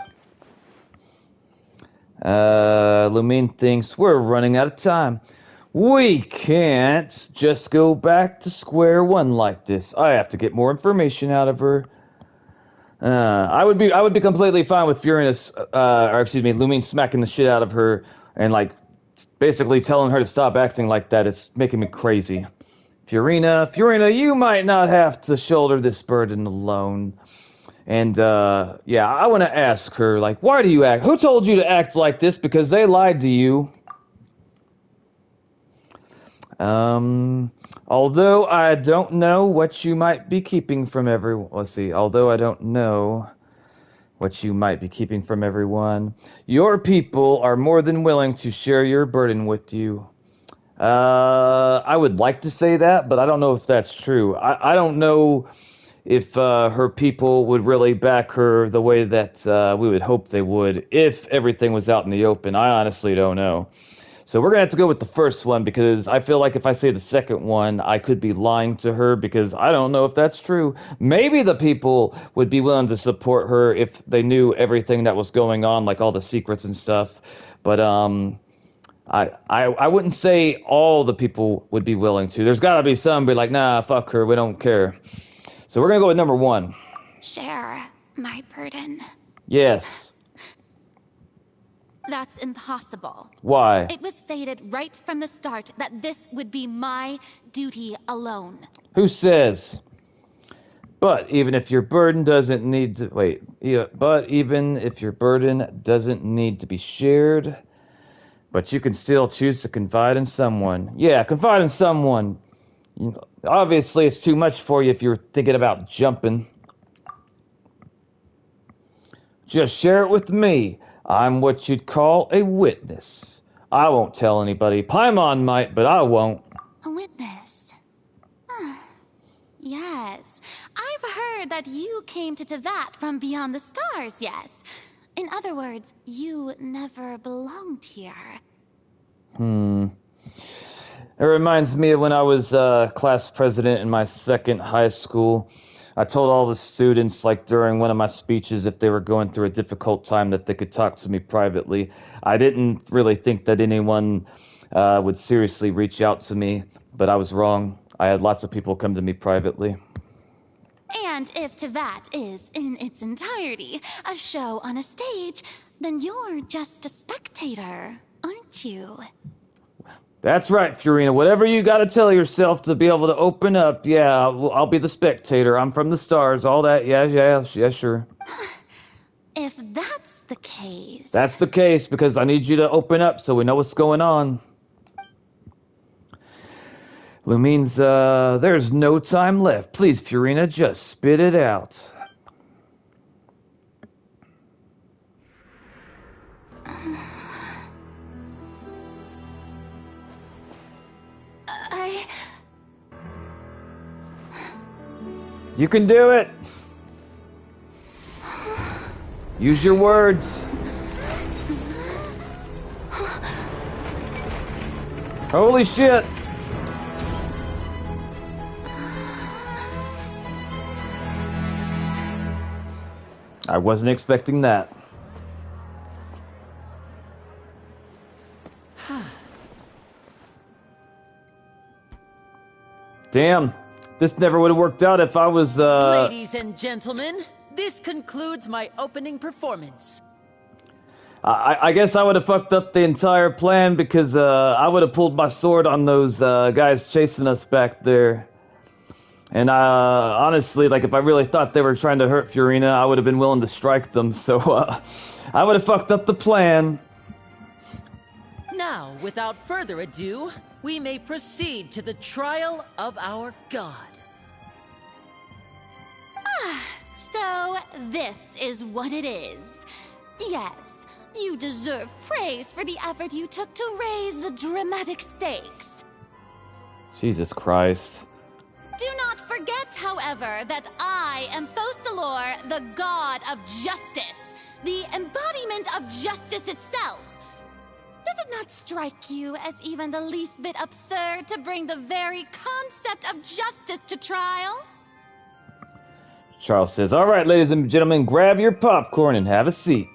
Lumine thinks we're running out of time. We can't just go back to square one like this. I have to get more information out of her. I would be completely fine with Lumine smacking the shit out of her and like basically telling her to stop acting like that. It's making me crazy. Fiorina, you might not have to shoulder this burden alone. And yeah, I want to ask her, like, why do you act? Who told you to act like this? Because they lied to you. Although I don't know what you might be keeping from everyone. Let's see. Although I don't know what you might be keeping from everyone, your people are more than willing to share your burden with you. I would like to say that, but I don't know if that's true. I don't know if her people would really back her the way that we would hope they would if everything was out in the open. I honestly don't know. So we're going to have to go with the first one because I feel like if I say the second one, I could be lying to her because I don't know if that's true. Maybe the people would be willing to support her if they knew everything that was going on, like all the secrets and stuff. But I wouldn't say all the people would be willing to. There's got to be some be like, nah, fuck her, we don't care. So we're going to go with number one. Share my burden. Yes. That's impossible. Why? It was fated right from the start that this would be my duty alone. Who says? But even if your burden doesn't need to... But even if your burden doesn't need to be shared, but you can still choose to confide in someone. Yeah, confide in someone. Obviously, it's too much for you if you're thinking about jumping. Just share it with me. I'm what you'd call a witness. I won't tell anybody. Paimon might, but I won't. A witness? Yes. I've heard that you came to Tevat from beyond the stars, yes. In other words, you never belonged here. It reminds me of when I was class president in my second high school. I told all the students, like during one of my speeches, if they were going through a difficult time, that they could talk to me privately. I didn't really think that anyone would seriously reach out to me, but I was wrong. I had lots of people come to me privately. And if Tevat is, in its entirety, a show on a stage, then you're just a spectator, aren't you? That's right, Fiorina. Whatever you gotta tell yourself to be able to open up, yeah, I'll be the spectator. I'm from the stars, all that, yeah, sure. If that's the case... That's the case, because I need you to open up so we know what's going on. Lumines, there's no time left. Please, Furina, just spit it out. You can do it! Use your words. Holy shit! I wasn't expecting that. Damn. This never would have worked out if I was, Ladies and gentlemen, this concludes my opening performance. I guess I would have fucked up the entire plan because, I would have pulled my sword on those, guys chasing us back there. And, honestly, like, if I really thought they were trying to hurt Furina, I would have been willing to strike them, so, I would have fucked up the plan. Now, without further ado, we may proceed to the trial of our god. So, this is what it is. Yes, you deserve praise for the effort you took to raise the dramatic stakes. Jesus Christ. Do not forget, however, that I am Focalor, the god of justice, the embodiment of justice itself. Does it not strike you as even the least bit absurd to bring the very concept of justice to trial? Charles says, all right, ladies and gentlemen, grab your popcorn and have a seat.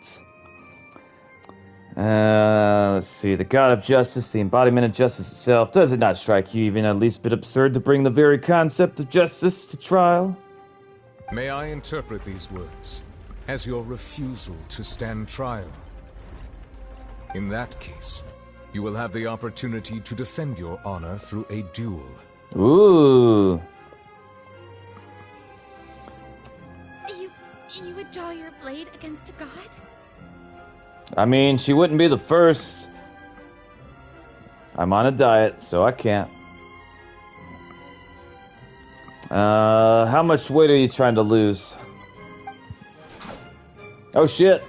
Let's see. The god of justice, the embodiment of justice itself. Does it not strike you even the least bit absurd to bring the very concept of justice to trial? May I interpret these words as your refusal to stand trial? In that case, you will have the opportunity to defend your honor through a duel. Ooh. You would draw your blade against a god? I mean, she wouldn't be the first. I'm on a diet, so I can't. How much weight are you trying to lose? Oh shit.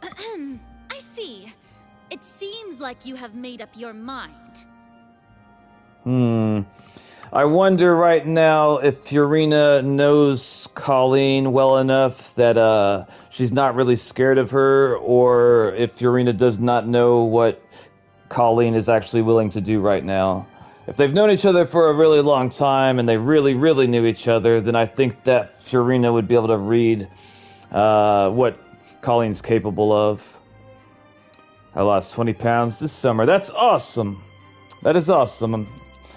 I see. It seems like you have made up your mind. I wonder right now if Furina knows Colleen well enough that she's not really scared of her, or if Furina does not know what Colleen is actually willing to do right now. If they've known each other for a really long time and they really, really knew each other, then I think that Furina would be able to read what Colleen's capable of. I lost 20 pounds this summer. That's awesome. That is awesome.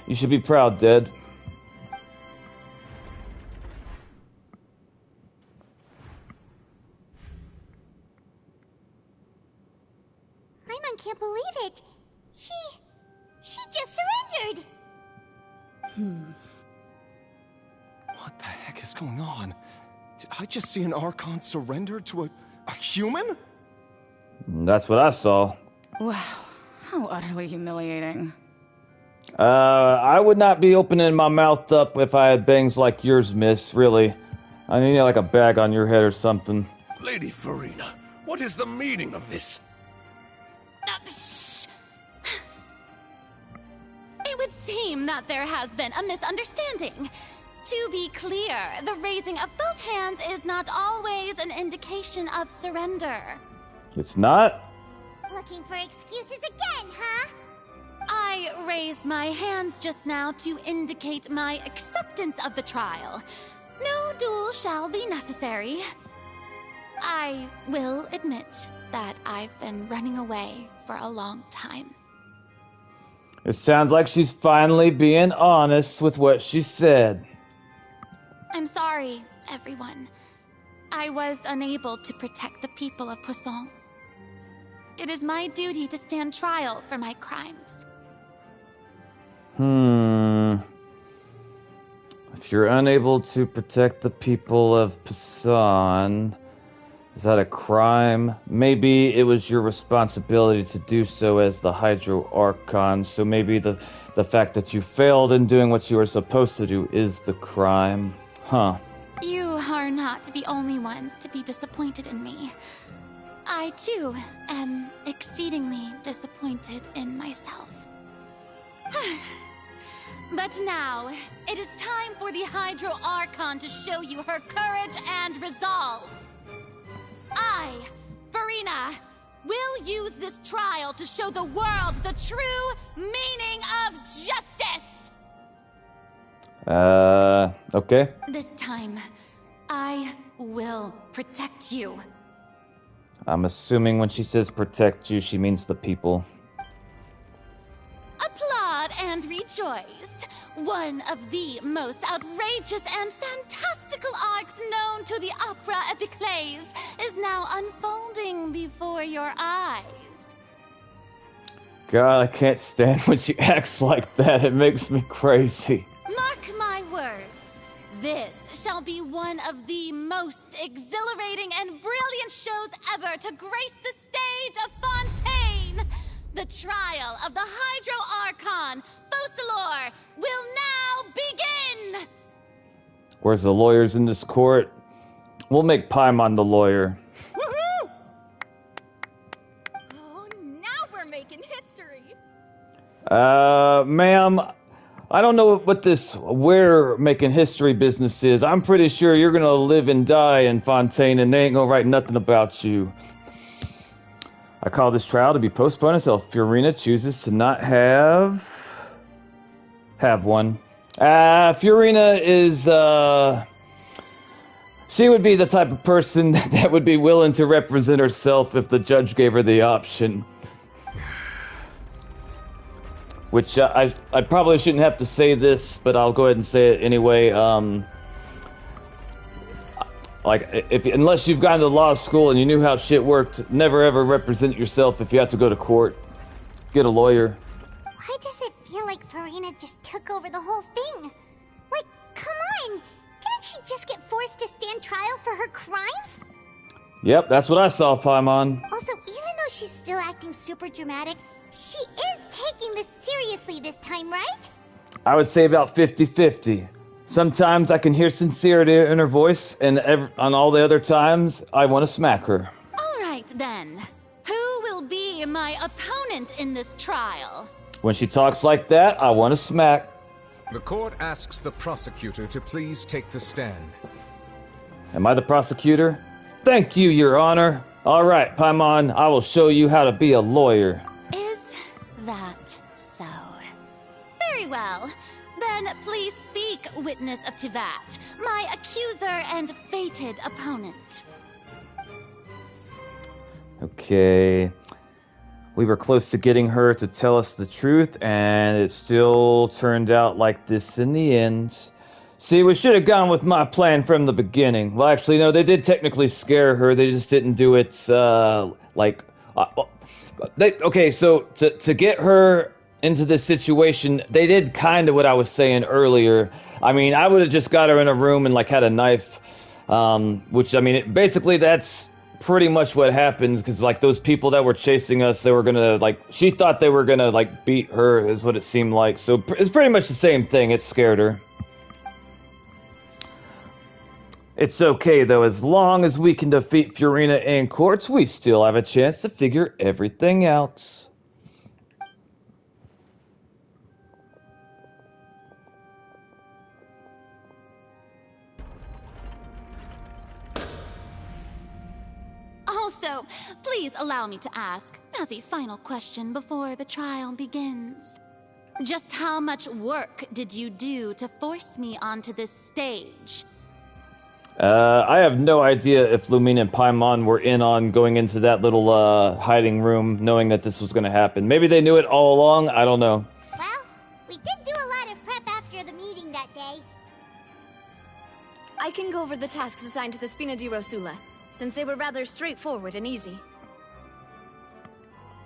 You should be proud, Dad. Paimon can't believe it. She just surrendered. What the heck is going on? Did I just see an Archon surrender to a human? That's what I saw. Wow, how utterly humiliating. I would not be opening my mouth up if I had bangs like yours, miss, really. I need like a bag on your head or something. Lady Furina, what is the meaning of this? It would seem that there has been a misunderstanding. To be clear, the raising of both hands is not always an indication of surrender. It's not? Looking for excuses again, huh? I raised my hands just now to indicate my acceptance of the trial. No duel shall be necessary. I will admit that I've been running away for a long time. It sounds like she's finally being honest with what she said. I'm sorry, everyone. I was unable to protect the people of Poisson. It is my duty to stand trial for my crimes. If you're unable to protect the people of Poisson, Is that a crime? Maybe it was your responsibility to do so as the Hydro Archon, so maybe the fact that you failed in doing what you were supposed to do is the crime. Huh. You are not the only ones to be disappointed in me. I, too, am exceedingly disappointed in myself. But now, it is time for the Hydro Archon to show you her courage and resolve. I, Farina, will use this trial to show the world the true meaning of justice! Okay. This time, I will protect you. I'm assuming when she says protect you, she means the people. Applaud and rejoice! One of the most outrageous and fantastical arcs known to the opera epiclese is now unfolding before your eyes. God, I can't stand when she acts like that. It makes me crazy. Mark my words. This shall be one of the most exhilarating and brilliant shows ever to grace the stage of Fontaine. The trial of the Hydro Archon, Focalor, will now begin! Where's the lawyers in this court? We'll make Paimon the lawyer. Woohoo! Oh, now we're making history! Ma'am, I don't know what this we're making history business is. I'm pretty sure you're gonna live and die in Fontaine and they ain't gonna write nothing about you. I call this trial to be postponed until Furina chooses to not have one. Furina is, she would be the type of person that would be willing to represent herself if the judge gave her the option. Which, I probably shouldn't have to say this, but I'll go ahead and say it anyway. Unless you've gone to law school and you knew how shit worked, never ever represent yourself if you have to go to court. Get a lawyer. Why does it feel like Farina just took over the whole thing? Like, come on! Didn't she just get forced to stand trial for her crimes? Yep, that's what I saw, Paimon. Also, even though she's still acting super dramatic, she is taking this seriously this time, right? I would say about 50-50. Sometimes I can hear sincerity in her voice, and on all the other times, I want to smack her. All right, then. Who will be my opponent in this trial? When she talks like that, I want to smack. The court asks the prosecutor to please take the stand. Am I the prosecutor? Thank you, Your Honor. All right, Paimon, I will show you how to be a lawyer. Is that so? Very well. Then please speak, witness of Tivat, my accuser and fated opponent. Okay. We were close to getting her to tell us the truth, and it still turned out like this in the end. See, we should have gone with my plan from the beginning. Well, actually, no, they did technically scare her. They just didn't do it, okay, so to get her into this situation, they did kind of what I was saying earlier. I mean, I would have just got her in a room and, had a knife, which, I mean, basically that's pretty much what happens, because, those people that were chasing us, they were gonna, she thought they were gonna, beat her, is what it seemed like. So it's pretty much the same thing. It scared her. It's okay, though. As long as we can defeat Furina in courts, we still have a chance to figure everything out. Also, please allow me to ask, as a final question before the trial begins. Just how much work did you do to force me onto this stage? I have no idea if Lumine and Paimon were in on going into that little hiding room, knowing that this was going to happen. Maybe they knew it all along, I don't know. Well, we did do a lot of prep after the meeting that day. I can go over the tasks assigned to the Spina di Rosula, since they were rather straightforward and easy.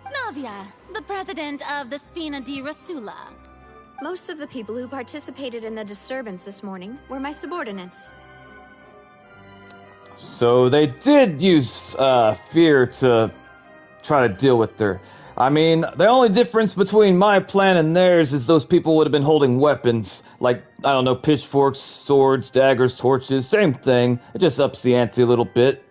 Navia, the president of the Spina di Rosula. Most of the people who participated in the disturbance this morning were my subordinates. So they did use fear to try to deal with her. I mean, the only difference between my plan and theirs is those people would have been holding weapons. Like, I don't know, pitchforks, swords, daggers, torches, same thing. It just ups the ante a little bit.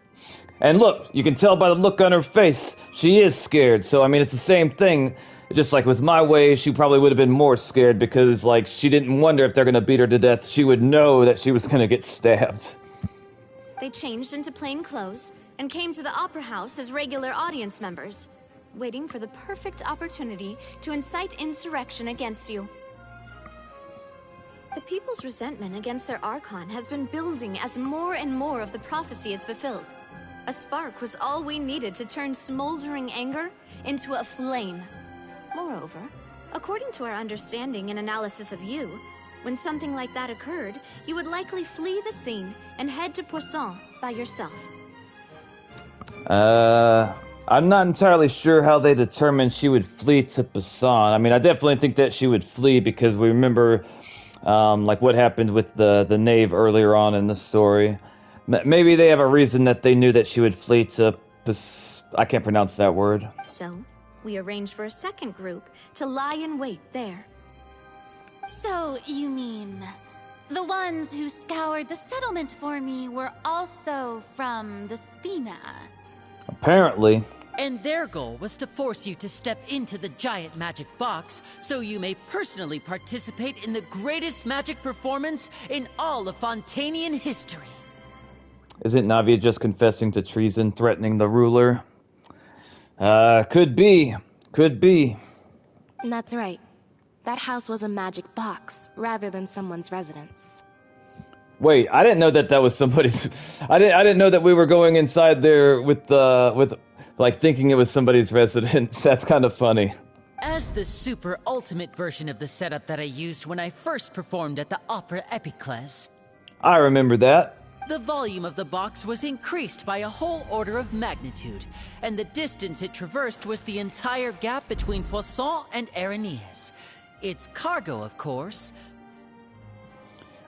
And look, you can tell by the look on her face, she is scared. So, I mean, it's the same thing. Just like with my way, she probably would have been more scared because, like, she didn't wonder if they're going to beat her to death. She would know that she was going to get stabbed. They changed into plain clothes and came to the Opera House as regular audience members, waiting for the perfect opportunity to incite insurrection against you. The people's resentment against their Archon has been building as more and more of the prophecy is fulfilled. A spark was all we needed to turn smoldering anger into a flame. Moreover, according to our understanding and analysis of you, when something like that occurred, you would likely flee the scene and head to Poisson by yourself. I'm not entirely sure how they determined she would flee to Poisson. I mean, I definitely think that she would flee because we remember, like what happened with the knave earlier on in the story. Maybe they have a reason that they knew that she would flee to I can't pronounce that word. So, we arranged for a second group to lie in wait there. So, you mean the ones who scoured the settlement for me were also from the Spina? Apparently. And their goal was to force you to step into the giant magic box so you may personally participate in the greatest magic performance in all of Fontainian history. Isn't Navia just confessing to treason, threatening the ruler? Could be. Could be. That's right. That house was a magic box, rather than someone's residence. Wait, I didn't know that was somebody's... I didn't know that we were going inside there with like, thinking it was somebody's residence. That's kind of funny. As the super ultimate version of the setup that I used when I first performed at the Opera Epiclese, I remember that. the volume of the box was increased by a whole order of magnitude, and the distance it traversed was the entire gap between Poisson and Areneas. Its cargo, of course.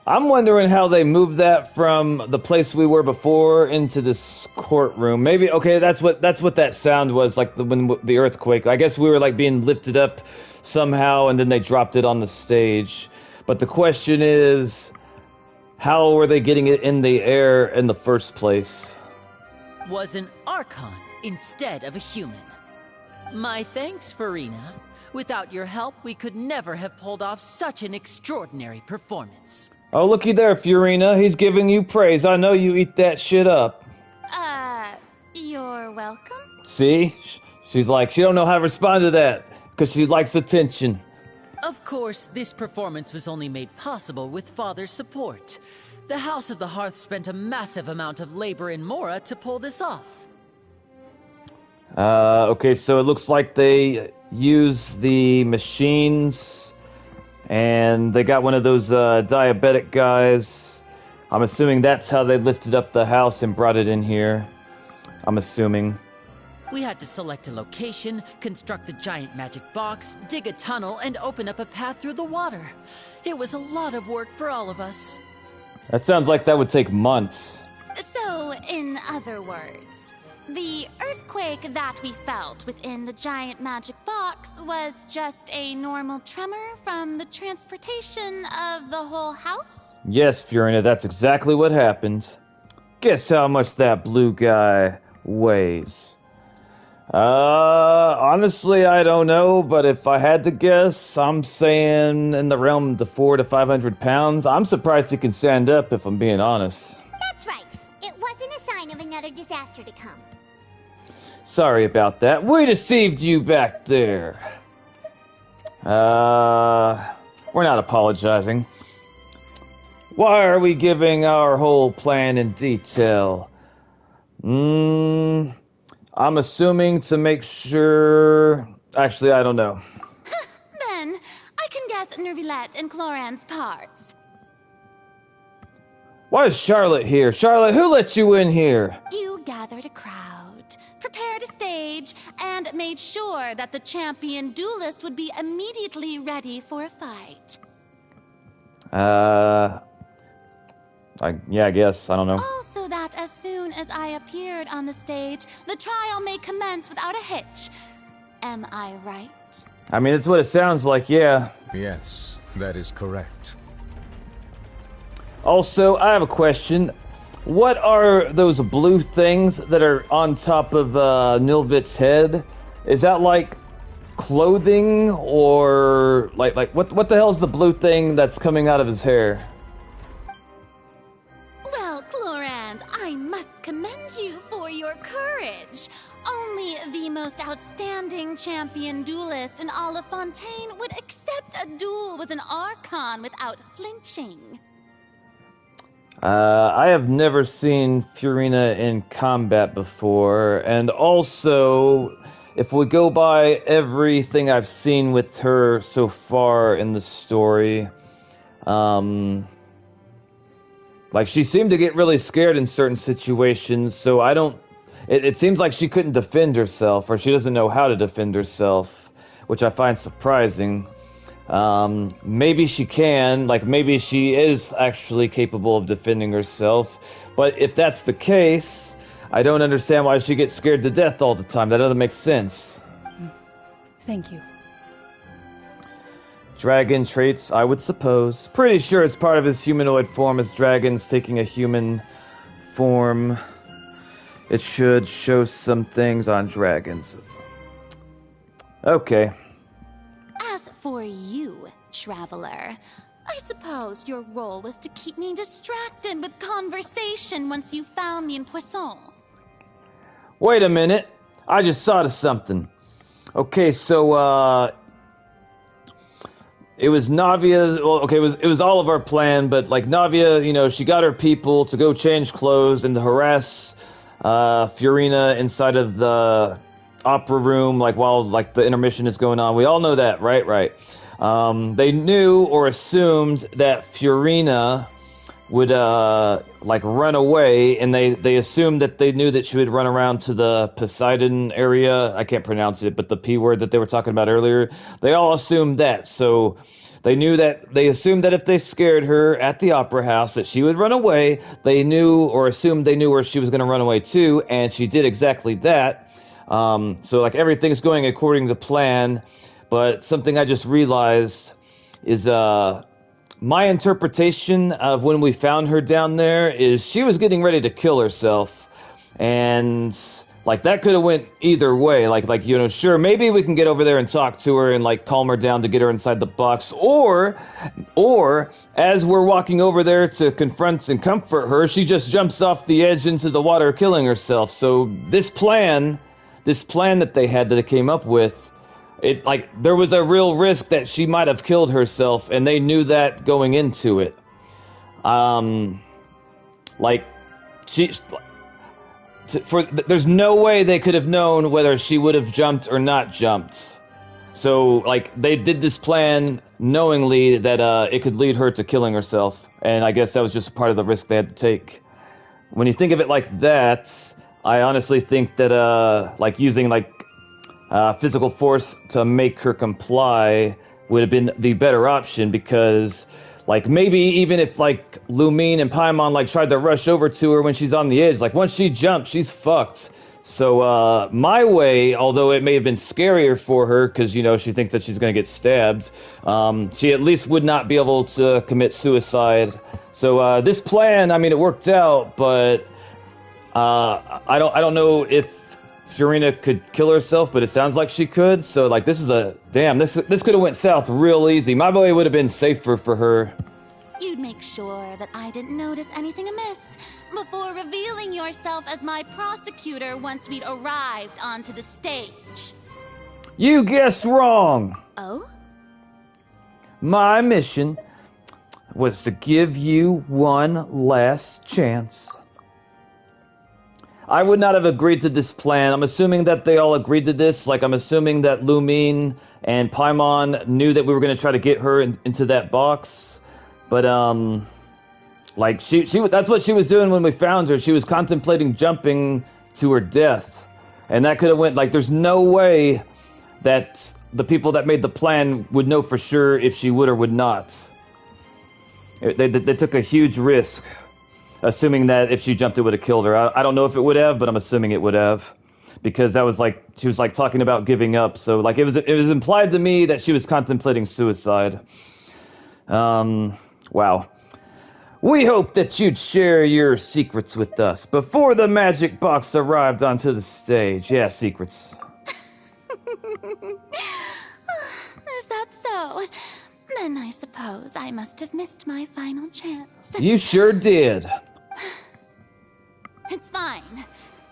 I'm wondering how they moved that from the place we were before into this courtroom. Maybe, okay, that's what that sound was, like when the earthquake. I guess we were like being lifted up somehow, and then they dropped it on the stage. But the question is, how were they getting it in the air in the first place? Was an Archon instead of a human. My thanks, Farina. Without your help, we could never have pulled off such an extraordinary performance. Oh, looky there, Furina. He's giving you praise. I know you eat that shit up. You're welcome? See? She's like, she don't know how to respond to that, because she likes attention. Of course, this performance was only made possible with Father's support. The House of the Hearth spent a massive amount of labor in Mora to pull this off. Okay, so it looks like they use the machines, and they got one of those diabetic guys. I'm assuming that's how they lifted up the house and brought it in here. I'm assuming. We had to select a location, construct the giant magic box, dig a tunnel, and open up a path through the water. It was a lot of work for all of us. That sounds like that would take months. So, in other words, the earthquake that we felt within the giant magic box was just a normal tremor from the transportation of the whole house? Yes, Furina, that's exactly what happened. Guess how much that blue guy weighs? Honestly, I don't know, but if I had to guess, I'm saying in the realm of 400 to 500 pounds. I'm surprised he can stand up, if I'm being honest. That's right. It wasn't a sign of another disaster to come. Sorry about that. We deceived you back there. We're not apologizing. Why are we giving our whole plan in detail? I'm assuming to make sure... Actually, I don't know. Then, I can guess Nervillette and Cloran's parts. Why is Charlotte here? Charlotte, who let you in here? You gathered a crowd, prepared a stage, and made sure that the champion duelist would be immediately ready for a fight. Yeah, I guess. I don't know. Also that as soon as I appeared on the stage, the trial may commence without a hitch. Am I right? I mean, it's what it sounds like, yeah. Yes, that is correct. Also, I have a question. What are those blue things that are on top of Nilvit's head? Is that like clothing, or like what the hell is the blue thing that's coming out of his hair? Well, Clorand, I must commend you for your courage. Only the most outstanding champion duelist in all of Fontaine would accept a duel with an Archon without flinching. I have never seen Furina in combat before, and also, if we go by everything I've seen with her so far in the story, like, she seemed to get really scared in certain situations, so I don't... It seems like she couldn't defend herself, or she doesn't know how to defend herself, which I find surprising. Maybe she can, like, maybe she is actually capable of defending herself, but if that's the case, I don't understand why she gets scared to death all the time. That doesn't make sense. Thank you. Dragon traits, I would suppose. Pretty sure it's part of his humanoid form as dragons taking a human form. It should show some things on dragons. Okay. As for you, traveler, I suppose your role was to keep me distracted with conversation once you found me in Poisson. Wait a minute. I just thought of something. Okay, so, it was Navia, well, okay, it was all of our plan, but, like, Navia, you know, she got her people to go change clothes and to harass, Furina inside of the opera room, like, while, like, the intermission is going on. We all know that, right? Right. They knew or assumed that Furina would, like, run away, and they assumed that they knew that she would run around to the Poseidon area. I can't pronounce it, but the P word that they were talking about earlier. They all assumed that, so they assumed that if they scared her at the opera house that she would run away. They knew or assumed they knew where she was going to run away to, and she did exactly that. So, like, everything's going according to plan, but something I just realized is, my interpretation of when we found her down there is she was getting ready to kill herself, and like that could have went either way. Like you know, sure, maybe we can get over there and talk to her and like calm her down to get her inside the box, or as we're walking over there to confront and comfort her, she just jumps off the edge into the water, killing herself. So this plan that they had that they came up with. It, like, there was a real risk that she might have killed herself, and they knew that going into it. Like, there's no way they could have known whether she would have jumped or not jumped. So, like, they did this plan knowingly that it could lead her to killing herself, and I guess that was just part of the risk they had to take. When you think of it like that, I honestly think that, like, using, like, physical force to make her comply would have been the better option, because, like, maybe even if, like, Lumine and Paimon, like, tried to rush over to her when she's on the edge, like, once she jumps, she's fucked. So, my way, although it may have been scarier for her, because, you know, she thinks that she's gonna get stabbed, she at least would not be able to commit suicide. So, this plan, I mean, it worked out, but, I don't know if Furina could kill herself, but it sounds like she could. So, like, this could have went south real easy. My way would have been safer for her. You'd make sure that I didn't notice anything amiss before revealing yourself as my prosecutor once we'd arrived onto the stage. You guessed wrong. Oh? My mission was to give you one last chance. I would not have agreed to this plan. I'm assuming that they all agreed to this. Like, I'm assuming that Lumine and Paimon knew that we were going to try to get her into that box. But, like, she that's what she was doing when we found her. She was contemplating jumping to her death. And that could have went, like, there's no way that the people that made the plan would know for sure if she would or would not. They took a huge risk. Assuming that if she jumped, it would have killed her. I don't know if it would have, but I'm assuming it would have. Because that was like, she was like talking about giving up. So like it was implied to me that she was contemplating suicide. Wow. We hope that you'd share your secrets with us before the magic box arrived onto the stage. Yeah, secrets. Is that so? Then I suppose I must have missed my final chance. You sure did. It's fine.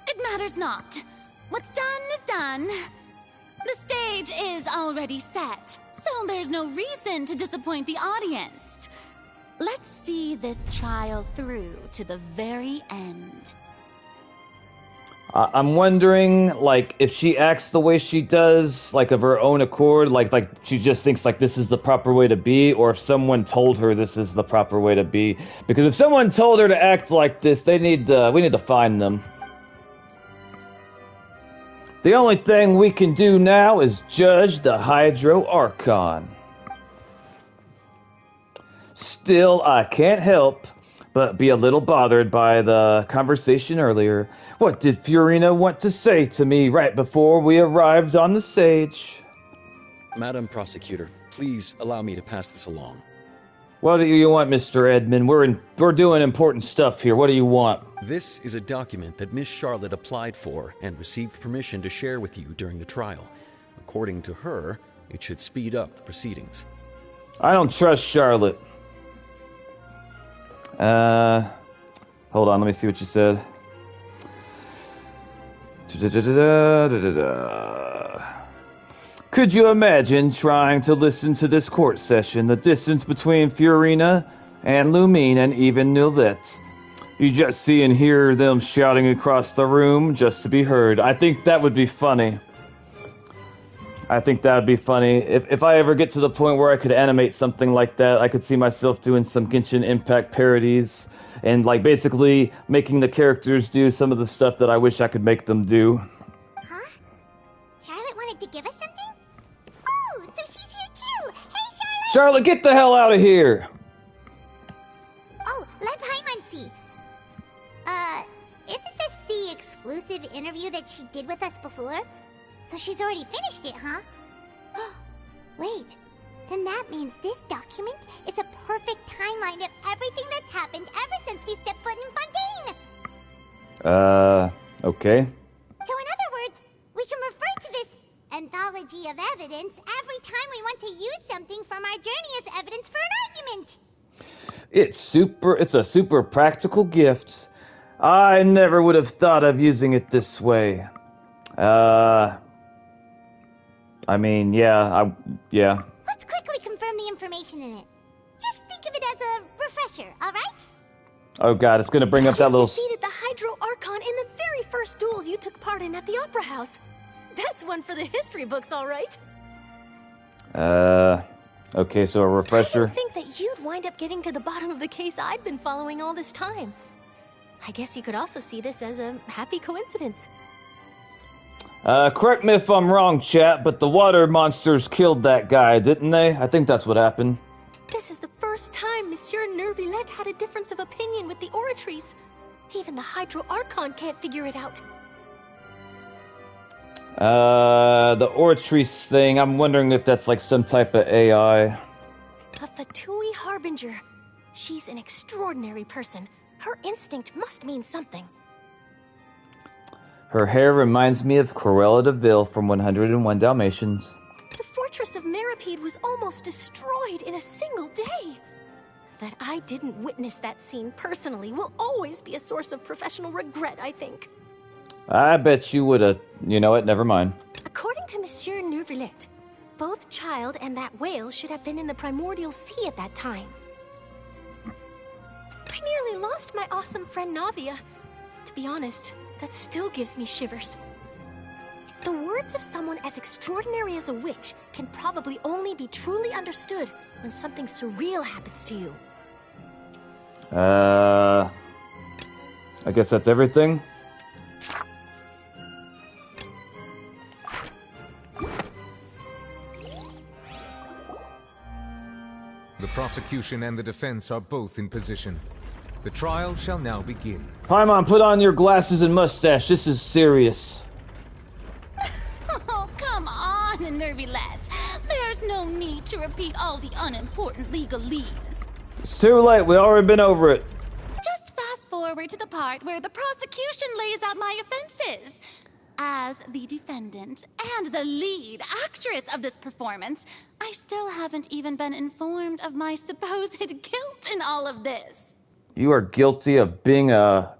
It matters not. What's done is done. The stage is already set, so there's no reason to disappoint the audience. Let's see this trial through to the very end. I'm wondering, like, if she acts the way she does, like, of her own accord, like she just thinks, like, this is the proper way to be, or if someone told her this is the proper way to be. Because if someone told her to act like this, we need to find them. The only thing we can do now is judge the Hydro Archon. Still, I can't help but be a little bothered by the conversation earlier. What did Furina want to say to me right before we arrived on the stage? Madam Prosecutor, please allow me to pass this along. What do you want, Mr. Edmund? We're doing important stuff here. What do you want? This is a document that Miss Charlotte applied for and received permission to share with you during the trial. According to her, it should speed up the proceedings. I don't trust Charlotte. Hold on, let me see what you said. Could you imagine trying to listen to this court session? The distance between Furina and Lumine and even Nilette. You just see and hear them shouting across the room just to be heard. I think that would be funny. If I ever get to the point where I could animate something like that, I could see myself doing some Genshin Impact parodies and like basically making the characters do some of the stuff that I wish I could make them do. Huh? Charlotte wanted to give us something? Oh, so she's here too! Hey, Charlotte! Charlotte, get the hell out of here! Oh, let Paimon see. Isn't this the exclusive interview that she did with us before? So she's already finished it, huh? Wait, then that means this document is a perfect timeline of everything that's happened ever since we stepped foot in Fontaine! Okay. So in other words, we can refer to this anthology of evidence every time we want to use something from our journey as evidence for an argument! It's a super practical gift. I never would have thought of using it this way. I mean, yeah. Let's quickly confirm the information in it. Just think of it as a refresher, alright? Oh god, it's gonna bring up that little... You defeated the Hydro Archon in the very first duels you took part in at the Opera House. That's one for the history books, alright? Okay, so a refresher. I didn't think that you'd wind up getting to the bottom of the case I'd been following all this time. I guess you could also see this as a happy coincidence. Correct me if I'm wrong, chat, but the water monsters killed that guy, didn't they? I think that's what happened. This is the first time Monsieur Neuvillette had a difference of opinion with the Oratrice. Even the Hydro Archon can't figure it out. The Oratrice thing, I'm wondering if that's like some type of AI. A Fatui Harbinger. She's an extraordinary person. Her instinct must mean something. Her hair reminds me of Cruella de Vil from 101 Dalmatians. The fortress of Meripede was almost destroyed in a single day. That I didn't witness that scene personally will always be a source of professional regret, I think. I bet you would have. You know what? Never mind. According to Monsieur Neuvillette, both Child and that whale should have been in the primordial sea at that time. I nearly lost my awesome friend Navia. To be honest, that still gives me shivers. The words of someone as extraordinary as a witch can probably only be truly understood when something surreal happens to you. I guess that's everything. The prosecution and the defense are both in position. The trial shall now begin. Paimon, put on your glasses and mustache. This is serious. Oh, come on, nervy lads. There's no need to repeat all the unimportant legalese. It's too late. We already been over it. Just fast forward to the part where the prosecution lays out my offenses. As the defendant and the lead actress of this performance, I still haven't even been informed of my supposed guilt in all of this. You are guilty of being a...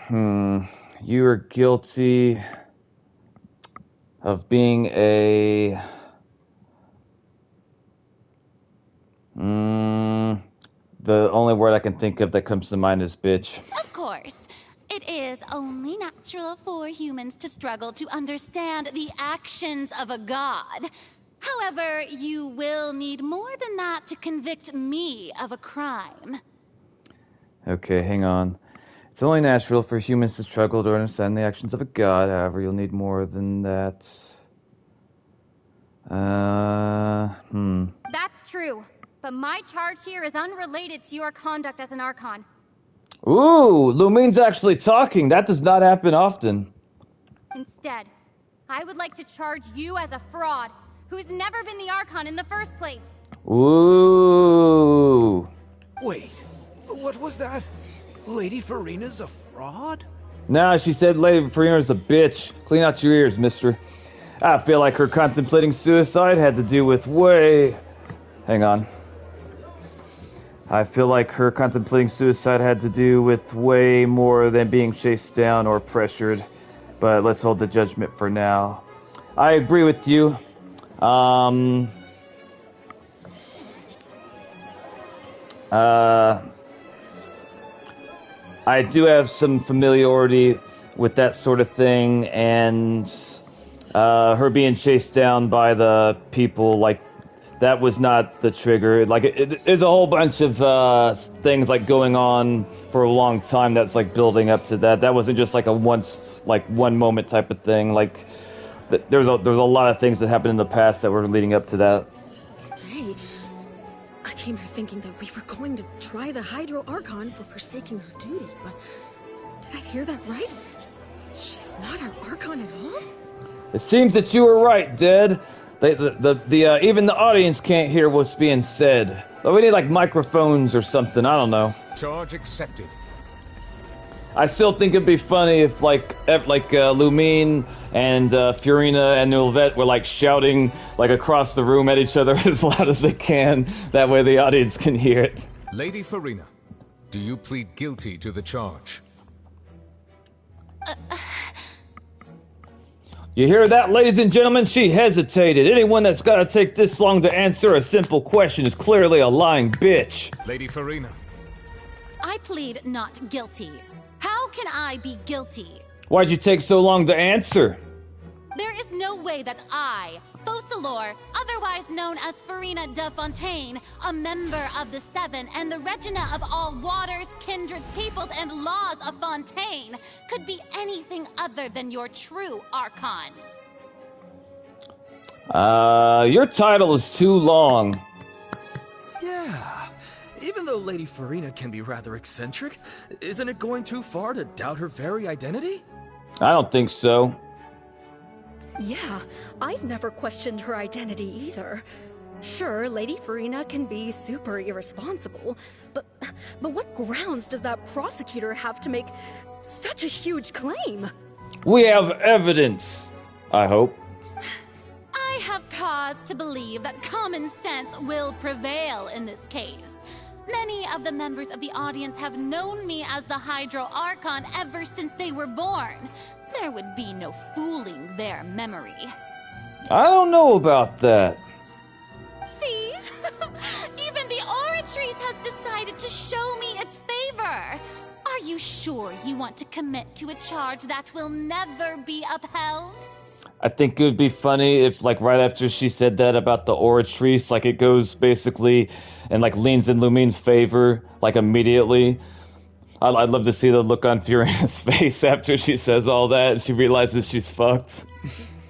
You are guilty of being a... The only word I can think of that comes to mind is bitch. Of course. It is only natural for humans to struggle to understand the actions of a god. However, you will need more than that to convict me of a crime. Okay, hang on. It's only natural for humans to struggle to understand the actions of a god. However, you'll need more than that. That's true. But my charge here is unrelated to your conduct as an Archon. Ooh, Lumine's actually talking. That does not happen often. Instead, I would like to charge you as a fraud who's never been the Archon in the first place. Ooh. Wait, what was that? Lady Farina's a fraud? Nah, she said Lady Farina's a bitch. Clean out your ears, mister. I feel like her contemplating suicide had to do with way... Hang on. I feel like her contemplating suicide had to do with way more than being chased down or pressured. But let's hold the judgment for now. I agree with you. I do have some familiarity with that sort of thing, and her being chased down by the people, like, that was not the trigger. Like, there's a whole bunch of things, like, going on for a long time that's, like, building up to that. That wasn't just, like, a one moment type of thing. Like, there's a lot of things that happened in the past that were leading up to that. Hey, I came here thinking that we were going to try the Hydro Archon for forsaking her duty, but did I hear that right? She's not our Archon at all? It seems that you were right, Dead. Even the audience can't hear what's being said. But we need, like, microphones or something. I don't know. Charge accepted. I still think it'd be funny if, Lumine and Furina and Nulvet were, like, shouting, like, across the room at each other as loud as they can. That way the audience can hear it. Lady Farina, do you plead guilty to the charge? You hear that, ladies and gentlemen? She hesitated. Anyone that's got to take this long to answer a simple question is clearly a lying bitch. Lady Farina. I plead not guilty. How can I be guilty? Why'd you take so long to answer? There is no way that I, Focalor, otherwise known as Farina de Fontaine, a member of the Seven and the Regina of all waters, kindreds, peoples, and laws of Fontaine, could be anything other than your true Archon. Your title is too long. Yeah. Even though Lady Farina can be rather eccentric, isn't it going too far to doubt her very identity? I don't think so. Yeah, I've never questioned her identity either. Sure, Lady Farina can be super irresponsible, but what grounds does that prosecutor have to make such a huge claim? We have evidence, I hope. I have cause to believe that common sense will prevail in this case. Many of the members of the audience have known me as the Hydro Archon ever since they were born. There would be no fooling their memory. I don't know about that. See? Even the Oratrice has decided to show me its favor. Are you sure you want to commit to a charge that will never be upheld? I think it would be funny if, like, right after she said that about the Oratrice, like, it goes basically and, like, leans in Lumine's favor, like, immediately. I'd love to see the look on Furina's face after she says all that and she realizes she's fucked.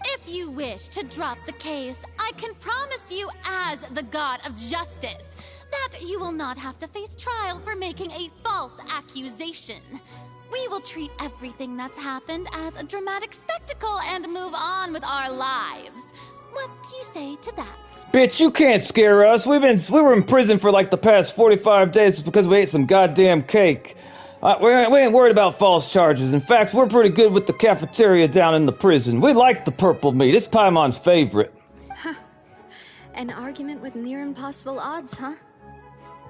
If you wish to drop the case, I can promise you as the god of justice that you will not have to face trial for making a false accusation. We will treat everything that's happened as a dramatic spectacle and move on with our lives. What do you say to that? Bitch, you can't scare us. We were in prison for like the past 45 days because we ate some goddamn cake. We ain't worried about false charges. In fact, we're pretty good with the cafeteria down in the prison. We like the purple meat. It's Paimon's favorite. An argument with near impossible odds, huh?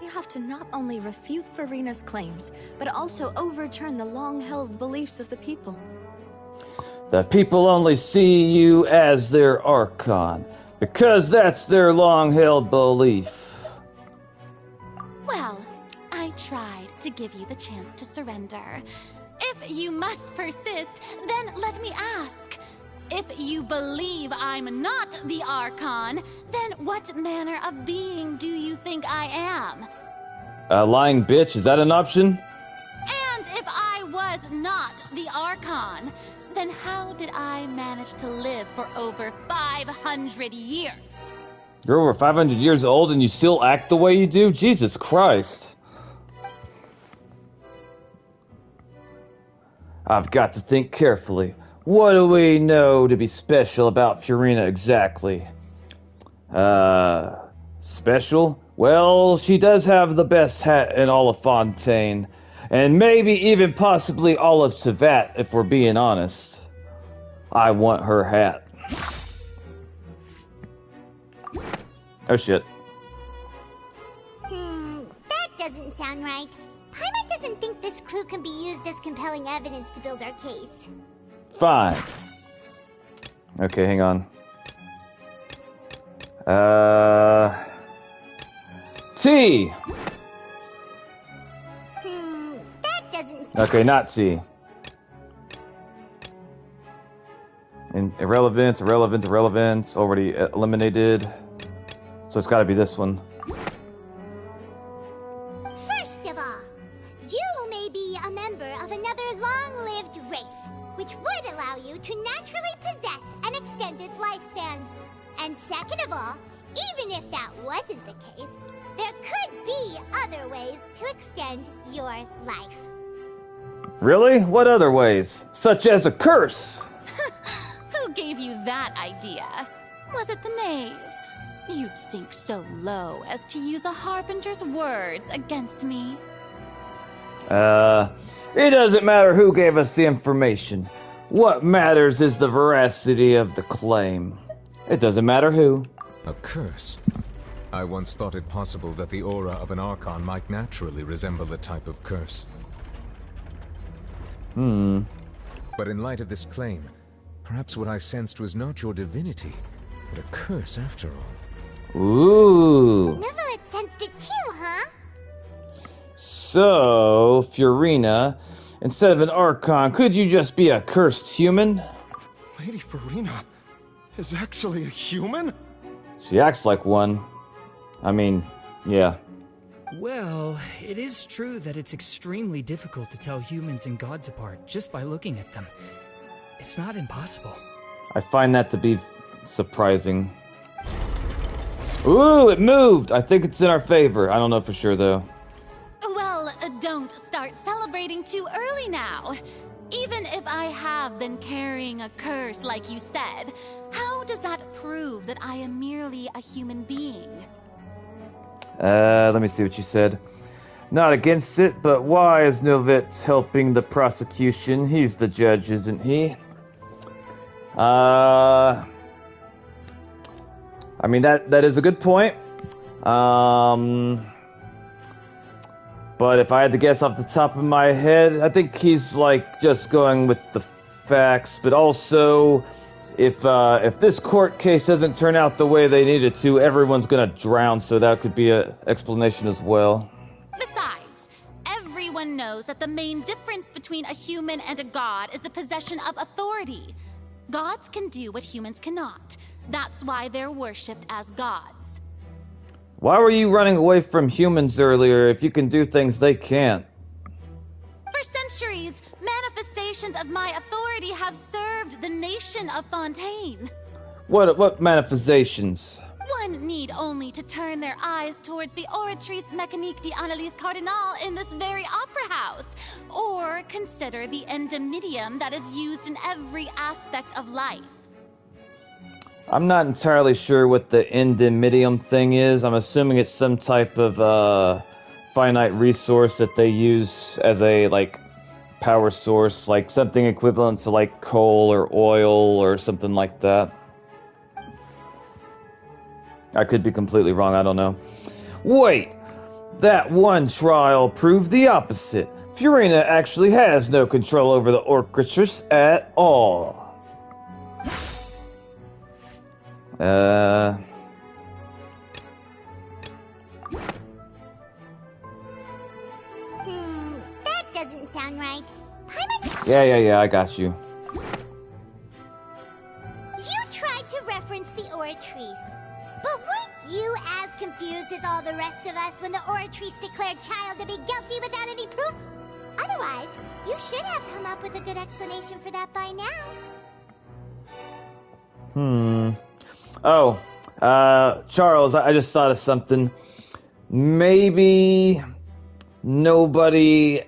We have to not only refute Furina's claims, but also overturn the long-held beliefs of the people. The people only see you as their Archon, because that's their long-held belief. Well, I tried to give you the chance to surrender. If you must persist, then let me ask. If you believe I'm not the Archon, then what manner of being do you think I am? A lying bitch, is that an option? And if I was not the Archon, then how did I manage to live for over 500 years? You're over 500 years old and you still act the way you do? Jesus Christ. I've got to think carefully. What do we know to be special about Furina exactly? Special? Well, she does have the best hat in all of Fontaine. And maybe even possibly all of Savat, if we're being honest. I want her hat. Oh shit. That doesn't sound right. Paimon doesn't think this clue can be used as compelling evidence to build our case. Fine. Okay, hang on. T! That doesn't sound Okay, not T. And irrelevance, already eliminated. So it's gotta be this one. First of all, you may be a member of another long-lived race, which would allow you to naturally possess an extended lifespan. And second of all, even if that wasn't the case, there could be other ways to extend your life. Really? What other ways? Such as a curse? Who gave you that idea? Was it the knave? You'd sink so low as to use a harbinger's words against me. It doesn't matter who gave us the information. What matters is the veracity of the claim. It doesn't matter who. A curse? I once thought it possible that the aura of an Archon might naturally resemble a type of curse. But in light of this claim, perhaps what I sensed was not your divinity, but a curse after all. Ooh. Neverlet sensed it too, huh? So, Furina, instead of an Archon, could you just be a cursed human? Lady Furina is actually a human? She acts like one. I mean, yeah. Well, it is true that it's extremely difficult to tell humans and gods apart just by looking at them. It's not impossible. I find that to be surprising. Ooh, it moved! I think it's in our favor. I don't know for sure, though. Well, don't start celebrating too early now. Even if I have been carrying a curse like you said, how does that prove that I am merely a human being? Let me see what you said. Not against it, but why is Novitz helping the prosecution? He's the judge, isn't he? I mean, that is a good point. But if I had to guess off the top of my head, I think he's like just going with the facts. But also, if this court case doesn't turn out the way they need it to, everyone's gonna drown. So that could be an explanation as well. Besides, everyone knows that the main difference between a human and a god is the possession of authority. Gods can do what humans cannot. That's why they're worshipped as gods. Why were you running away from humans earlier if you can do things they can't? For centuries, manifestations of my authority have served the nation of Fontaine. What manifestations? One need only to turn their eyes towards the Oratrice Mécanique d'Analyse Cardinal in this very opera house, or consider the endemnitium that is used in every aspect of life. I'm not entirely sure what the endemitium thing is. I'm assuming it's some type of finite resource that they use as a power source, like something equivalent to like coal or oil or something like that. I could be completely wrong, I don't know. Wait! That one trial proved the opposite. Furina actually has no control over the Orchestress at all. That doesn't sound right. Yeah, I got you. You tried to reference the Oratrice, but weren't you as confused as all the rest of us when the Oratrice declared Child to be guilty without any proof? Otherwise, you should have come up with a good explanation for that by now. Oh, Charles, I just thought of something. Maybe nobody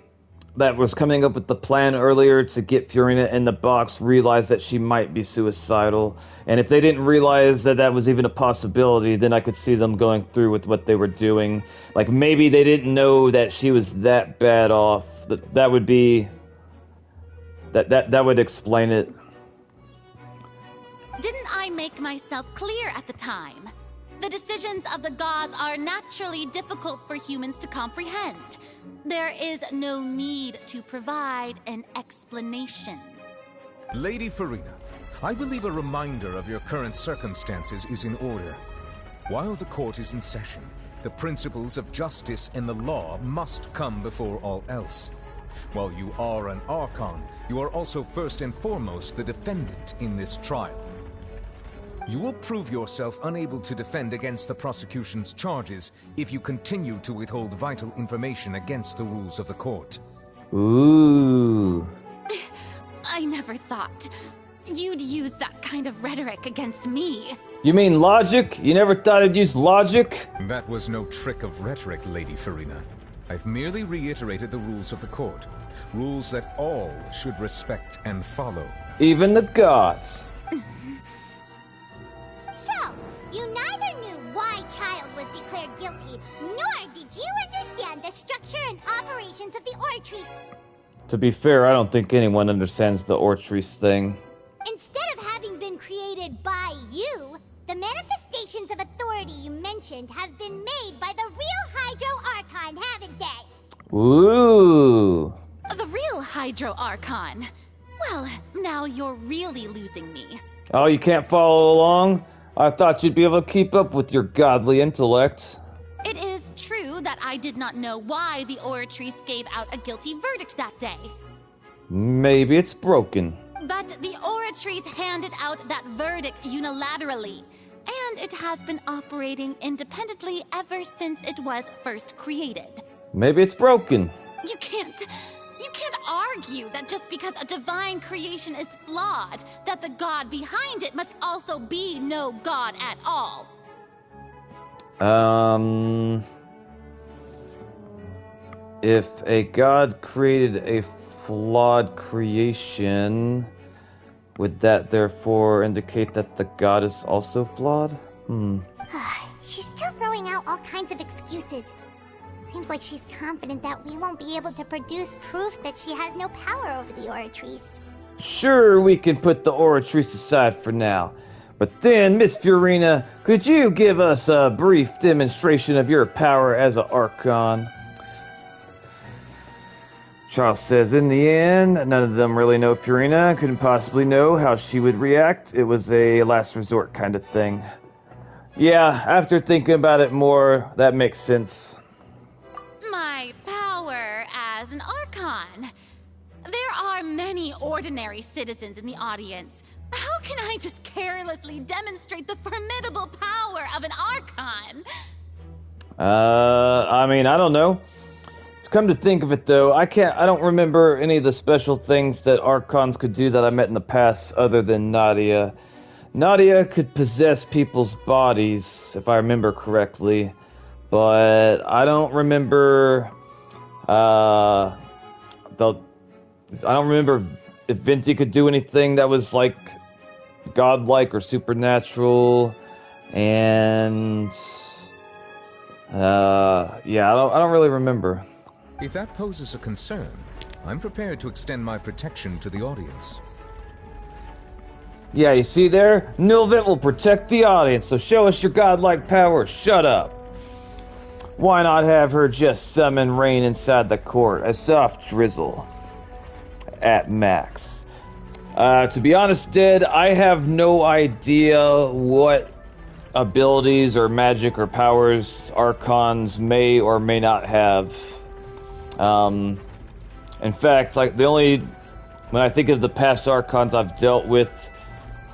that was coming up with the plan earlier to get Furina in the box realized that she might be suicidal. And if they didn't realize that that was even a possibility, then I could see them going through with what they were doing. Like, maybe they didn't know that she was that bad off. That would be... That would explain it. Didn't I make myself clear at the time? The decisions of the gods are naturally difficult for humans to comprehend. There is no need to provide an explanation. Lady Furina, I believe a reminder of your current circumstances is in order. While the court is in session, the principles of justice and the law must come before all else. While you are an Archon, you are also first and foremost the defendant in this trial. You will prove yourself unable to defend against the prosecution's charges if you continue to withhold vital information against the rules of the court. Ooh. I never thought you'd use that kind of rhetoric against me. You mean logic? You never thought I'd use logic? That was no trick of rhetoric, Lady Furina. I've merely reiterated the rules of the court. Rules that all should respect and follow. Even the gods. So, you neither knew why Child was declared guilty, nor did you understand the structure and operations of the Oratrice. To be fair, I don't think anyone understands the Oratrice thing. Instead of having been created by you, the manifestations of authority you mentioned have been made by the real Hydro Archon, haven't they? Ooh. The real Hydro Archon. Well, now you're really losing me. Oh, you can't follow along? I thought you'd be able to keep up with your godly intellect. It is true that I did not know why the Oratrice gave out a guilty verdict that day. Maybe it's broken. But the Oratrice handed out that verdict unilaterally, and it has been operating independently ever since it was first created. Maybe it's broken. You can't argue that just because a divine creation is flawed, that the god behind it must also be no god at all. If a god created a flawed creation, would that therefore indicate that the god is also flawed? She's still throwing out all kinds of excuses. Seems like she's confident that we won't be able to produce proof that she has no power over the Oratrice. Sure, we can put the Oratrice aside for now. But then, Miss Furina, could you give us a brief demonstration of your power as an Archon? Charles says, in the end, none of them really know Furina, couldn't possibly know how she would react. It was a last resort kind of thing. Yeah, after thinking about it more, that makes sense. My power as an Archon. There are many ordinary citizens in the audience. How can I just carelessly demonstrate the formidable power of an Archon? I mean, I don't know. Come to think of it, though, I don't remember any of the special things that Archons could do that I met in the past other than Nadia. Nadia could possess people's bodies, if I remember correctly, but I don't remember. I don't remember if Venti could do anything that was like godlike or supernatural, and yeah, I don't really remember. If that poses a concern, I'm prepared to extend my protection to the audience. Yeah, you see there? Nilvet will protect the audience, so show us your godlike power. Shut up. Why not have her just summon rain inside the court? A soft drizzle. At max. To be honest, Dead, I have no idea what abilities or magic or powers Archons may or may not have. In fact, like when I think of the past Archons I've dealt with,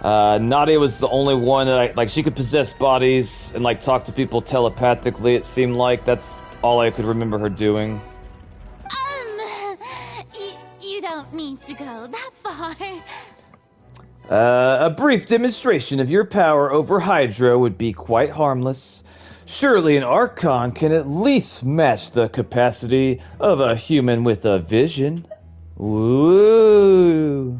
Nadia was the only one that she could possess bodies and like talk to people telepathically. It seemed like that's all I could remember her doing. You don't need to go that far. A brief demonstration of your power over Hydra would be quite harmless. Surely an Archon can at least match the capacity of a human with a vision. Woo!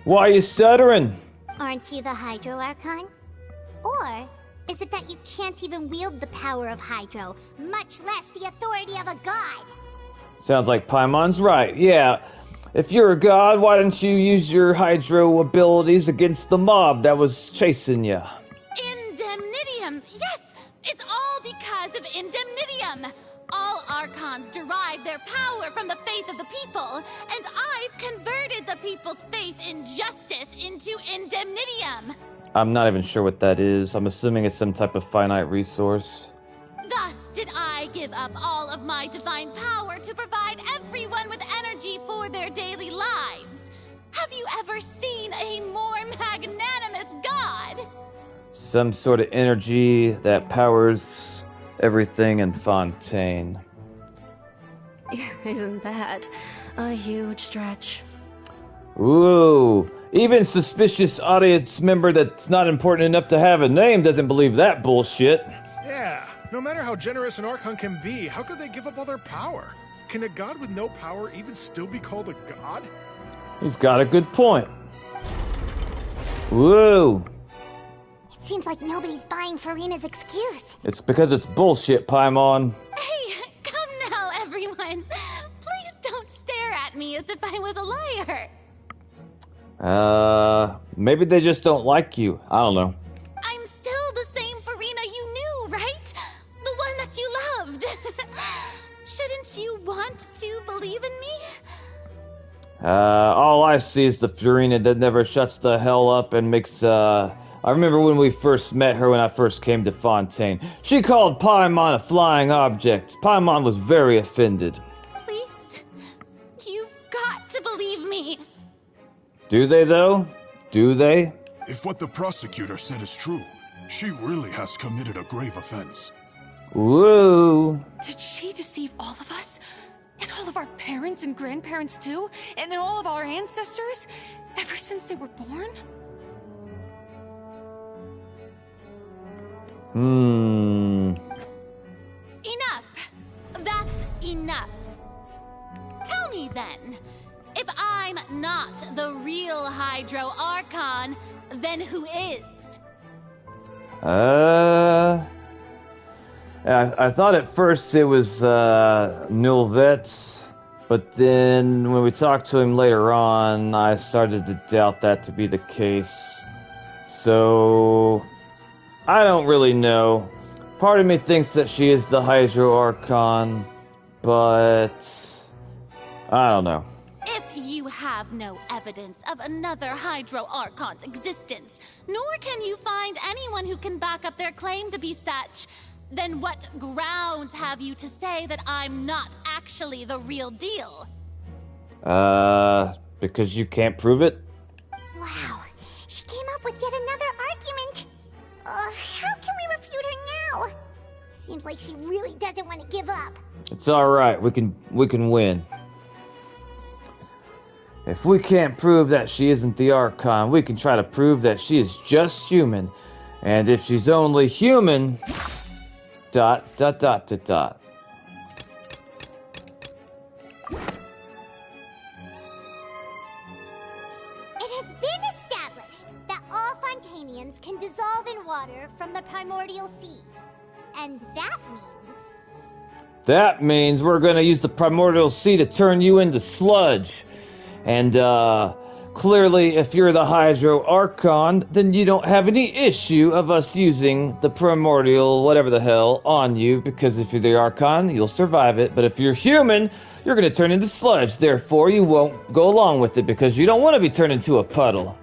Why are you stuttering? Aren't you the Hydro Archon? Or is it that you can't even wield the power of Hydro, much less the authority of a god? Sounds like Paimon's right, yeah. If you're a god, why didn't you use your Hydro abilities against the mob that was chasing you? Indemnitium! Yes! It's all because of Indemnitium! All Archons derive their power from the faith of the people, and I've converted the people's faith in justice into Indemnitium! I'm not even sure what that is. I'm assuming it's some type of finite resource. Thus did I give up all of my divine power to provide everyone with energy for their daily lives. Have you ever seen a more magnanimous god? Some sort of energy that powers everything in Fontaine. Isn't that a huge stretch? Ooh, even suspicious audience member that's not important enough to have a name doesn't believe that bullshit. Yeah, no matter how generous an Archon can be, how could they give up all their power? Can a god with no power even still be called a god? He's got a good point. Woo! It seems like nobody's buying Farina's excuse. It's because it's bullshit, Paimon. Hey, come now, everyone. Please don't stare at me as if I was a liar. Maybe they just don't like you. I don't know. I'm still the same Farina you knew, right? The one that you loved. Shouldn't you want to believe in me? All I see is the Farina that never shuts the hell up and makes, I remember when we first met her when I first came to Fontaine. She called Paimon a flying object. Paimon was very offended. Please, you've got to believe me. Do they, though? Do they? If what the prosecutor said is true, she really has committed a grave offense. Woo! Did she deceive all of us? And all of our parents and grandparents too? And all of our ancestors? Ever since they were born? Enough! That's enough. Tell me then, if I'm not the real Hydro Archon, then who is? I thought at first it was Nilvet, but then when we talked to him later on, I started to doubt that to be the case. So I don't really know. Part of me thinks that she is the Hydro Archon, but I don't know. If you have no evidence of another Hydro Archon's existence, nor can you find anyone who can back up their claim to be such, then what grounds have you to say that I'm not actually the real deal? Because you can't prove it? Wow, she came up with yet another argument. How can we refute her now? Seems like she really doesn't want to give up. It's alright, we can win. If we can't prove that she isn't the Archon, we can try to prove that she is just human. And if she's only human... ... It has been established that all Fontainians can dissolve in water from the primordial sea. And that means... That means we're gonna use the primordial sea to turn you into sludge. And, clearly, if you're the Hydro Archon, then you don't have any issue of us using the primordial whatever the hell on you, because if you're the Archon, you'll survive it. But if you're human, you're gonna turn into sludge. Therefore, you won't go along with it, because you don't want to be turned into a puddle.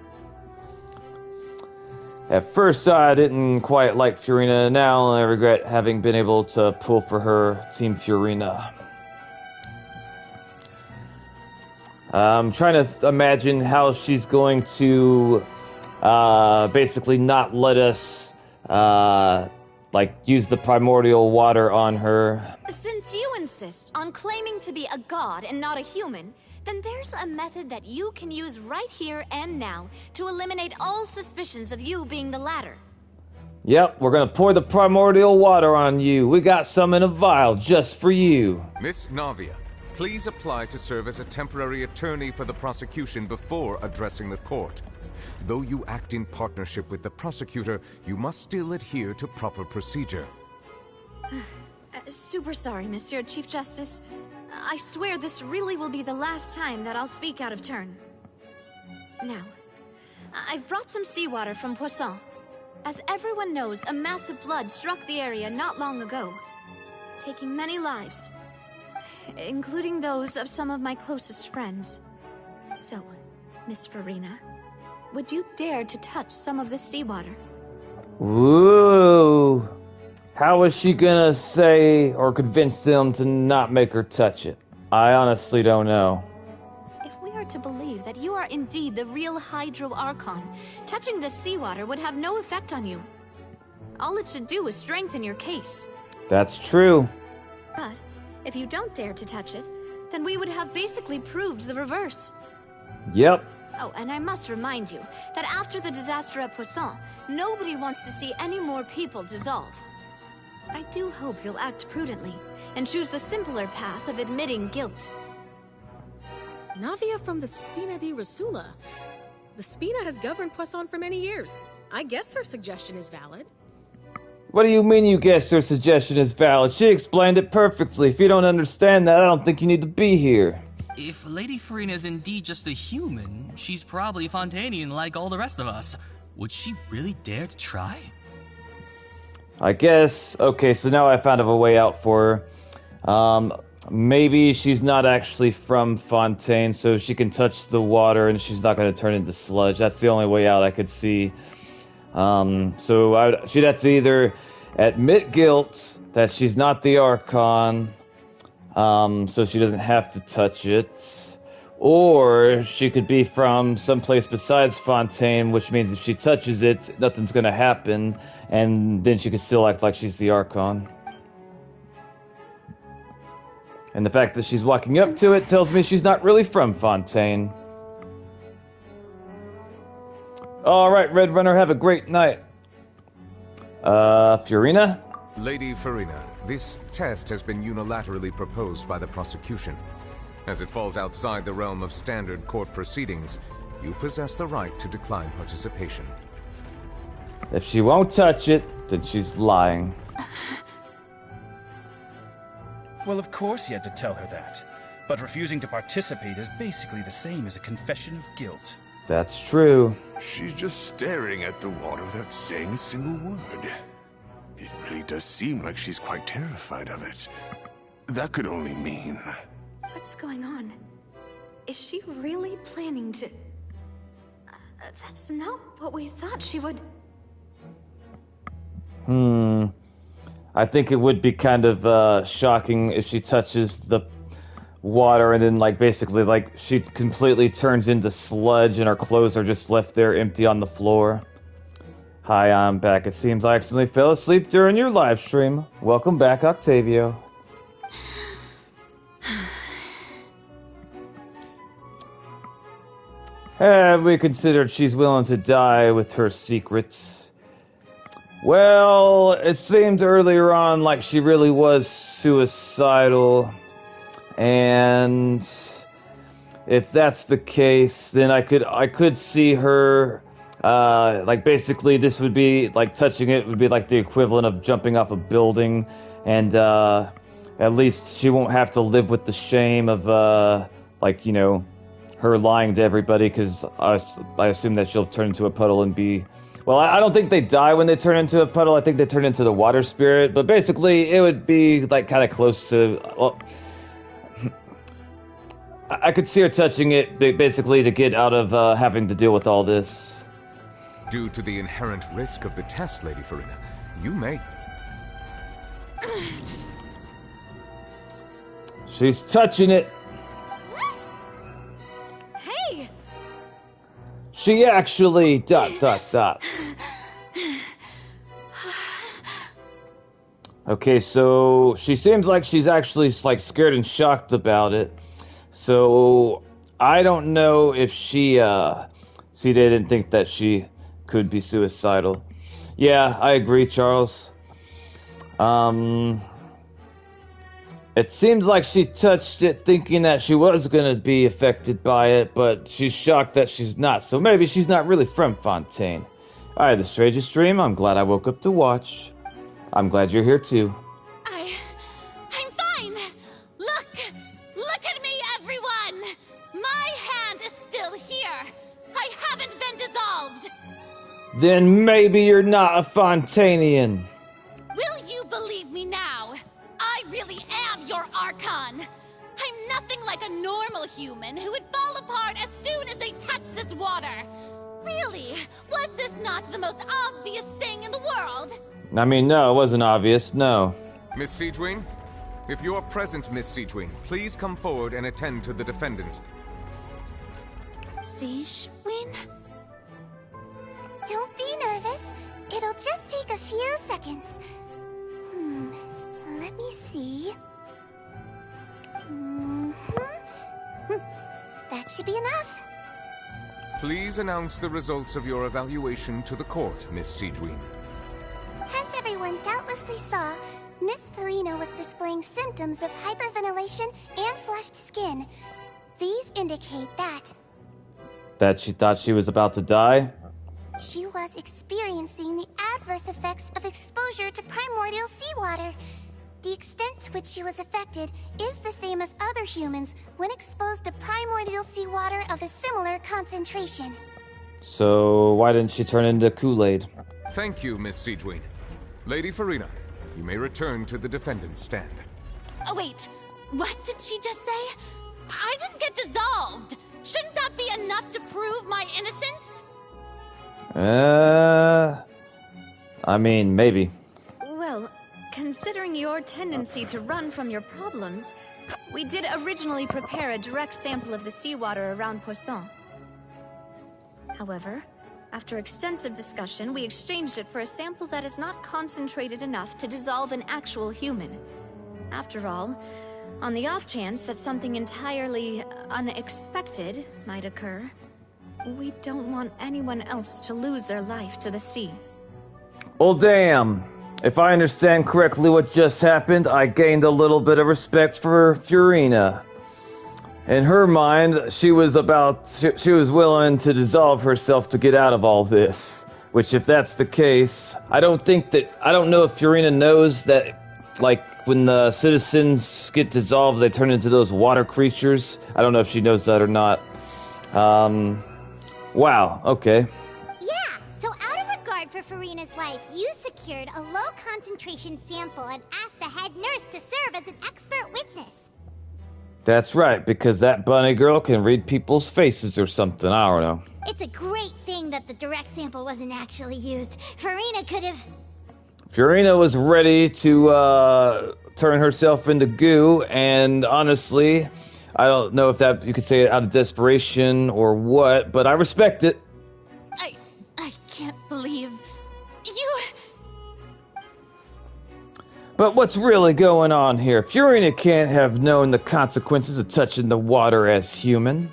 At first, I didn't quite like Furina. Now I regret having been able to pull for her Team Furina. I'm trying to imagine how she's going to basically not let us use the primordial water on her. Since you insist on claiming to be a god and not a human, then there's a method that you can use right here and now to eliminate all suspicions of you being the latter. Yep, we're gonna pour the primordial water on you. We got some in a vial just for you. Miss Navia, please apply to serve as a temporary attorney for the prosecution before addressing the court. Though you act in partnership with the prosecutor, you must still adhere to proper procedure. Super sorry, Monsieur Chief Justice. I swear this really will be the last time that I'll speak out of turn. Now, I've brought some seawater from Poisson. As everyone knows, a massive flood struck the area not long ago, taking many lives, including those of some of my closest friends. So, Miss Furina, would you dare to touch some of this seawater? Ooh. How is she gonna say or convince them to not make her touch it? I honestly don't know. If we are to believe that you are indeed the real Hydro Archon, touching this seawater would have no effect on you. All it should do is strengthen your case. That's true. But if you don't dare to touch it, then we would have basically proved the reverse. Yep. Oh, and I must remind you that after the disaster at Poisson, nobody wants to see any more people dissolve. I do hope you'll act prudently and choose the simpler path of admitting guilt. Navia from the Spina di Rosula. The Spina has governed Poisson for many years. I guess her suggestion is valid. What do you mean you guess her suggestion is valid? She explained it perfectly. If you don't understand that, I don't think you need to be here. If Lady Furina is indeed just a human, she's probably Fontainian like all the rest of us. Would she really dare to try? I guess. Okay, so now I found a way out for her. Maybe she's not actually from Fontaine, so she can touch the water and she's not going to turn into sludge. That's the only way out I could see. So she'd have to either admit guilt that she's not the Archon, so she doesn't have to touch it, or she could be from someplace besides Fontaine, which means if she touches it, nothing's going to happen, and then she could still act like she's the Archon. And the fact that she's walking up to it tells me she's not really from Fontaine. Alright, Red Runner, have a great night. Furina? Lady Furina, this test has been unilaterally proposed by the prosecution. As it falls outside the realm of standard court proceedings, you possess the right to decline participation. If she won't touch it, then she's lying. Well, of course he had to tell her that. But refusing to participate is basically the same as a confession of guilt. That's true. She's just staring at the water without saying a single word. It really does seem like she's quite terrified of it. That could only mean... What's going on? Is she really planning to... that's not what we thought she would... I think it would be kind of shocking if she touches the water and then basically she completely turns into sludge and her clothes are just left there empty on the floor. Hi, I'm back. It seems I accidentally fell asleep during your live stream. Welcome back, Octavio. Have we considered she's willing to die with her secrets? Well, it seemed earlier on like she really was suicidal. And if that's the case, then I could see her, like basically this would be, like touching it would be like the equivalent of jumping off a building, and at least she won't have to live with the shame of, like, you know, her lying to everybody, because I assume that she'll turn into a puddle and be... Well, I don't think they die when they turn into a puddle. I think they turn into the water spirit. But basically, it would be like kind of close to... Well, I could see her touching it basically to get out of having to deal with all this. Due to the inherent risk of the test, Lady Farina, you may... She's touching it. Hey! She actually... ... Okay, so she seems like she's actually like scared and shocked about it. So I don't know if she see, they didn't think that she could be suicidal. Yeah, I agree, Charles. It seems like she touched it thinking that she was gonna be affected by it, but she's shocked that she's not. So maybe she's not really from Fontaine. I had the strangest dream. I'm glad I woke up to watch. I'm glad you're here too. I'm fine! Look at me, everyone! My hand is still here! I haven't been dissolved! Then maybe you're not a Fontainian. Will you believe me now? I really am your Archon! I'm nothing like a normal human who would fall apart as soon as they touch this water! Really? Was this not the most obvious thing in the world? I mean, no, it wasn't obvious, no. Miss Siegewing? If you are present, Miss Siegewing, please come forward and attend to the defendant. Siegewing? Don't be nervous. It'll just take a few seconds. Let me see. That should be enough. Please announce the results of your evaluation to the court, Miss Siegewing. As everyone doubtlessly saw, Miss Farina was displaying symptoms of hyperventilation and flushed skin. These indicate that she thought she was about to die? She was experiencing the adverse effects of exposure to primordial seawater. The extent to which she was affected is the same as other humans when exposed to primordial seawater of a similar concentration. So why didn't she turn into Kool-Aid? Thank you, Miss Siegewing. Lady Farina, you may return to the defendant's stand. Oh, wait. What did she just say? I didn't get dissolved. Shouldn't that be enough to prove my innocence? I mean, maybe. Well, considering your tendency to run from your problems, we did originally prepare a direct sample of the seawater around Poisson. However, after extensive discussion, we exchanged it for a sample that is not concentrated enough to dissolve an actual human. After all, on the off chance that something entirely unexpected might occur, we don't want anyone else to lose their life to the sea. Well, damn. If I understand correctly what just happened, I gained a little bit of respect for Farina. In her mind, she was willing to dissolve herself to get out of all this. Which, if that's the case, I don't know if Farina knows that, like, when the citizens get dissolved, they turn into those water creatures. I don't know if she knows that or not. Wow, okay. Yeah, so out of regard for Farina's life, you secured a low-concentration sample and asked the head nurse to serve as an expert witness. That's right, because that bunny girl can read people's faces or something, I don't know. It's a great thing that the direct sample wasn't actually used. Farina could have... Farina was ready to turn herself into goo, and honestly, I don't know if that you could say it out of desperation or what, but I respect it. I can't believe you... But what's really going on here? Farina can't have known the consequences of touching the water as human.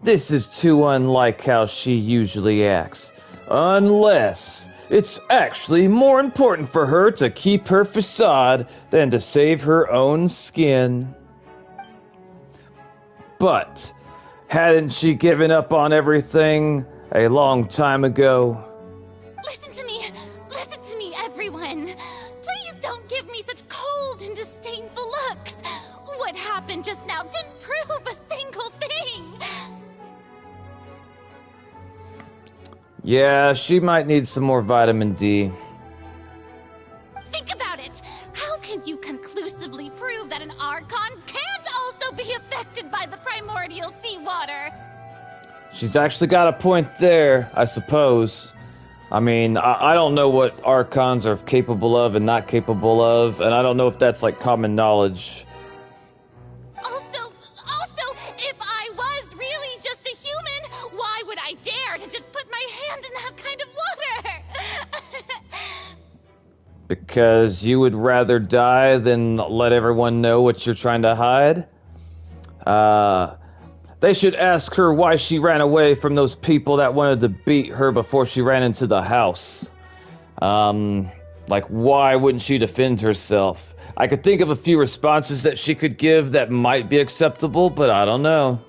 This is too unlike how she usually acts. Unless it's actually more important for her to keep her facade than to save her own skin. But hadn't she given up on everything a long time ago? Listen to me, everyone. Please don't give me such cold and disdainful looks. What happened just now didn't prove a single thing. Yeah, she might need some more vitamin D. Think about it. How can you conclusively prove that an Archon can't also be affected by the primordial seawater? She's actually got a point there, I suppose. I mean, I don't know what Archons are capable of and not capable of, and I don't know if that's like common knowledge. Also, if I was really just a human, why would I dare to just put my hand in that kind of water? Because you would rather die than let everyone know what you're trying to hide? They should ask her why she ran away from those people that wanted to beat her before she ran into the house. Like, why wouldn't she defend herself? I could think of a few responses that she could give that might be acceptable, but I don't know.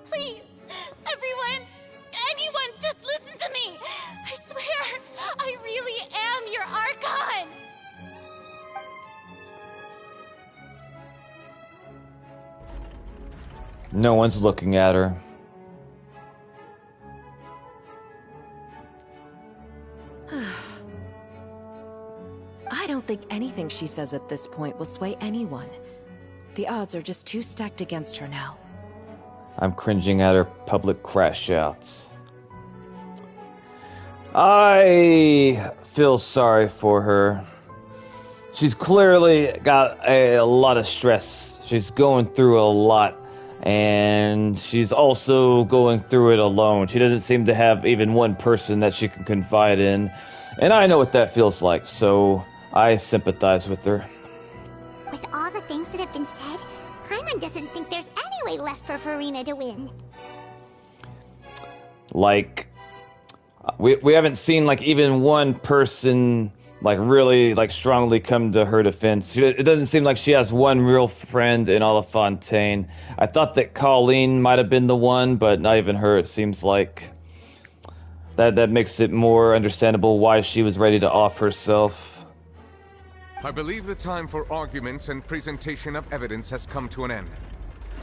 Please, everyone, anyone, just listen to me. I swear, I really am your Archon. No one's looking at her. I don't think anything she says at this point will sway anyone. The odds are just too stacked against her now. I'm cringing at her public crash outs. I feel sorry for her. She's clearly got a lot of stress. She's going through a lot. And she's also going through it alone. She doesn't seem to have even one person that she can confide in. And I know what that feels like, so I sympathize with her. With all the things that have been said, Paimon doesn't think there's any way left for Furina to win. Like, we haven't seen, like, even one person, like, really, like, strongly come to her defense. It doesn't seem like she has one real friend in all of Fontaine. I thought that Colleen might have been the one, but not even her, it seems like. That makes it more understandable why she was ready to off herself. I believe the time for arguments and presentation of evidence has come to an end.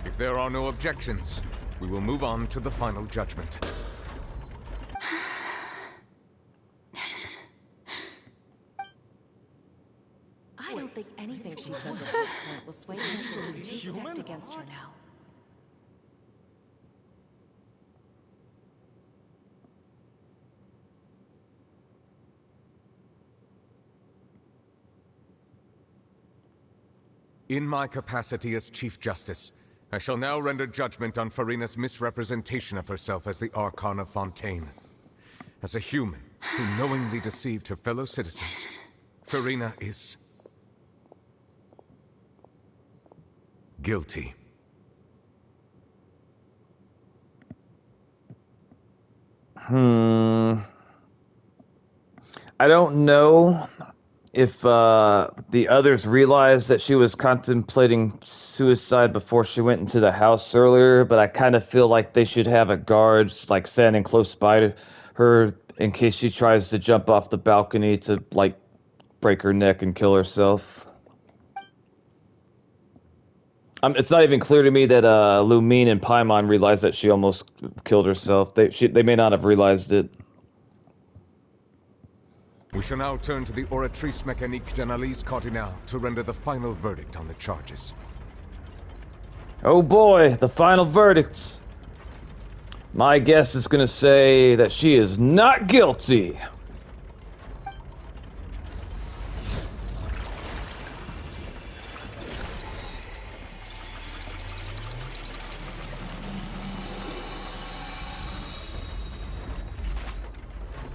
If there are no objections, we will move on to the final judgment. I don't think anything she says at this point will sway her. She's too stacked against her now. In my capacity as Chief Justice, I shall now render judgment on Furina's misrepresentation of herself as the Archon of Fontaine. As a human who knowingly deceived her fellow citizens, Furina is guilty. I don't know if the others realized that she was contemplating suicide before she went into the house earlier, but I kind of feel like they should have a guard like standing close by to her in case she tries to jump off the balcony to like break her neck and kill herself. It's not even clear to me that Lumine and Paimon realized that she almost killed herself. They may not have realized it. We shall now turn to the Oratrice Mécanique d'Analyse Cardinale to render the final verdict on the charges. Oh boy, the final verdict. My guess is going to say that she is not guilty.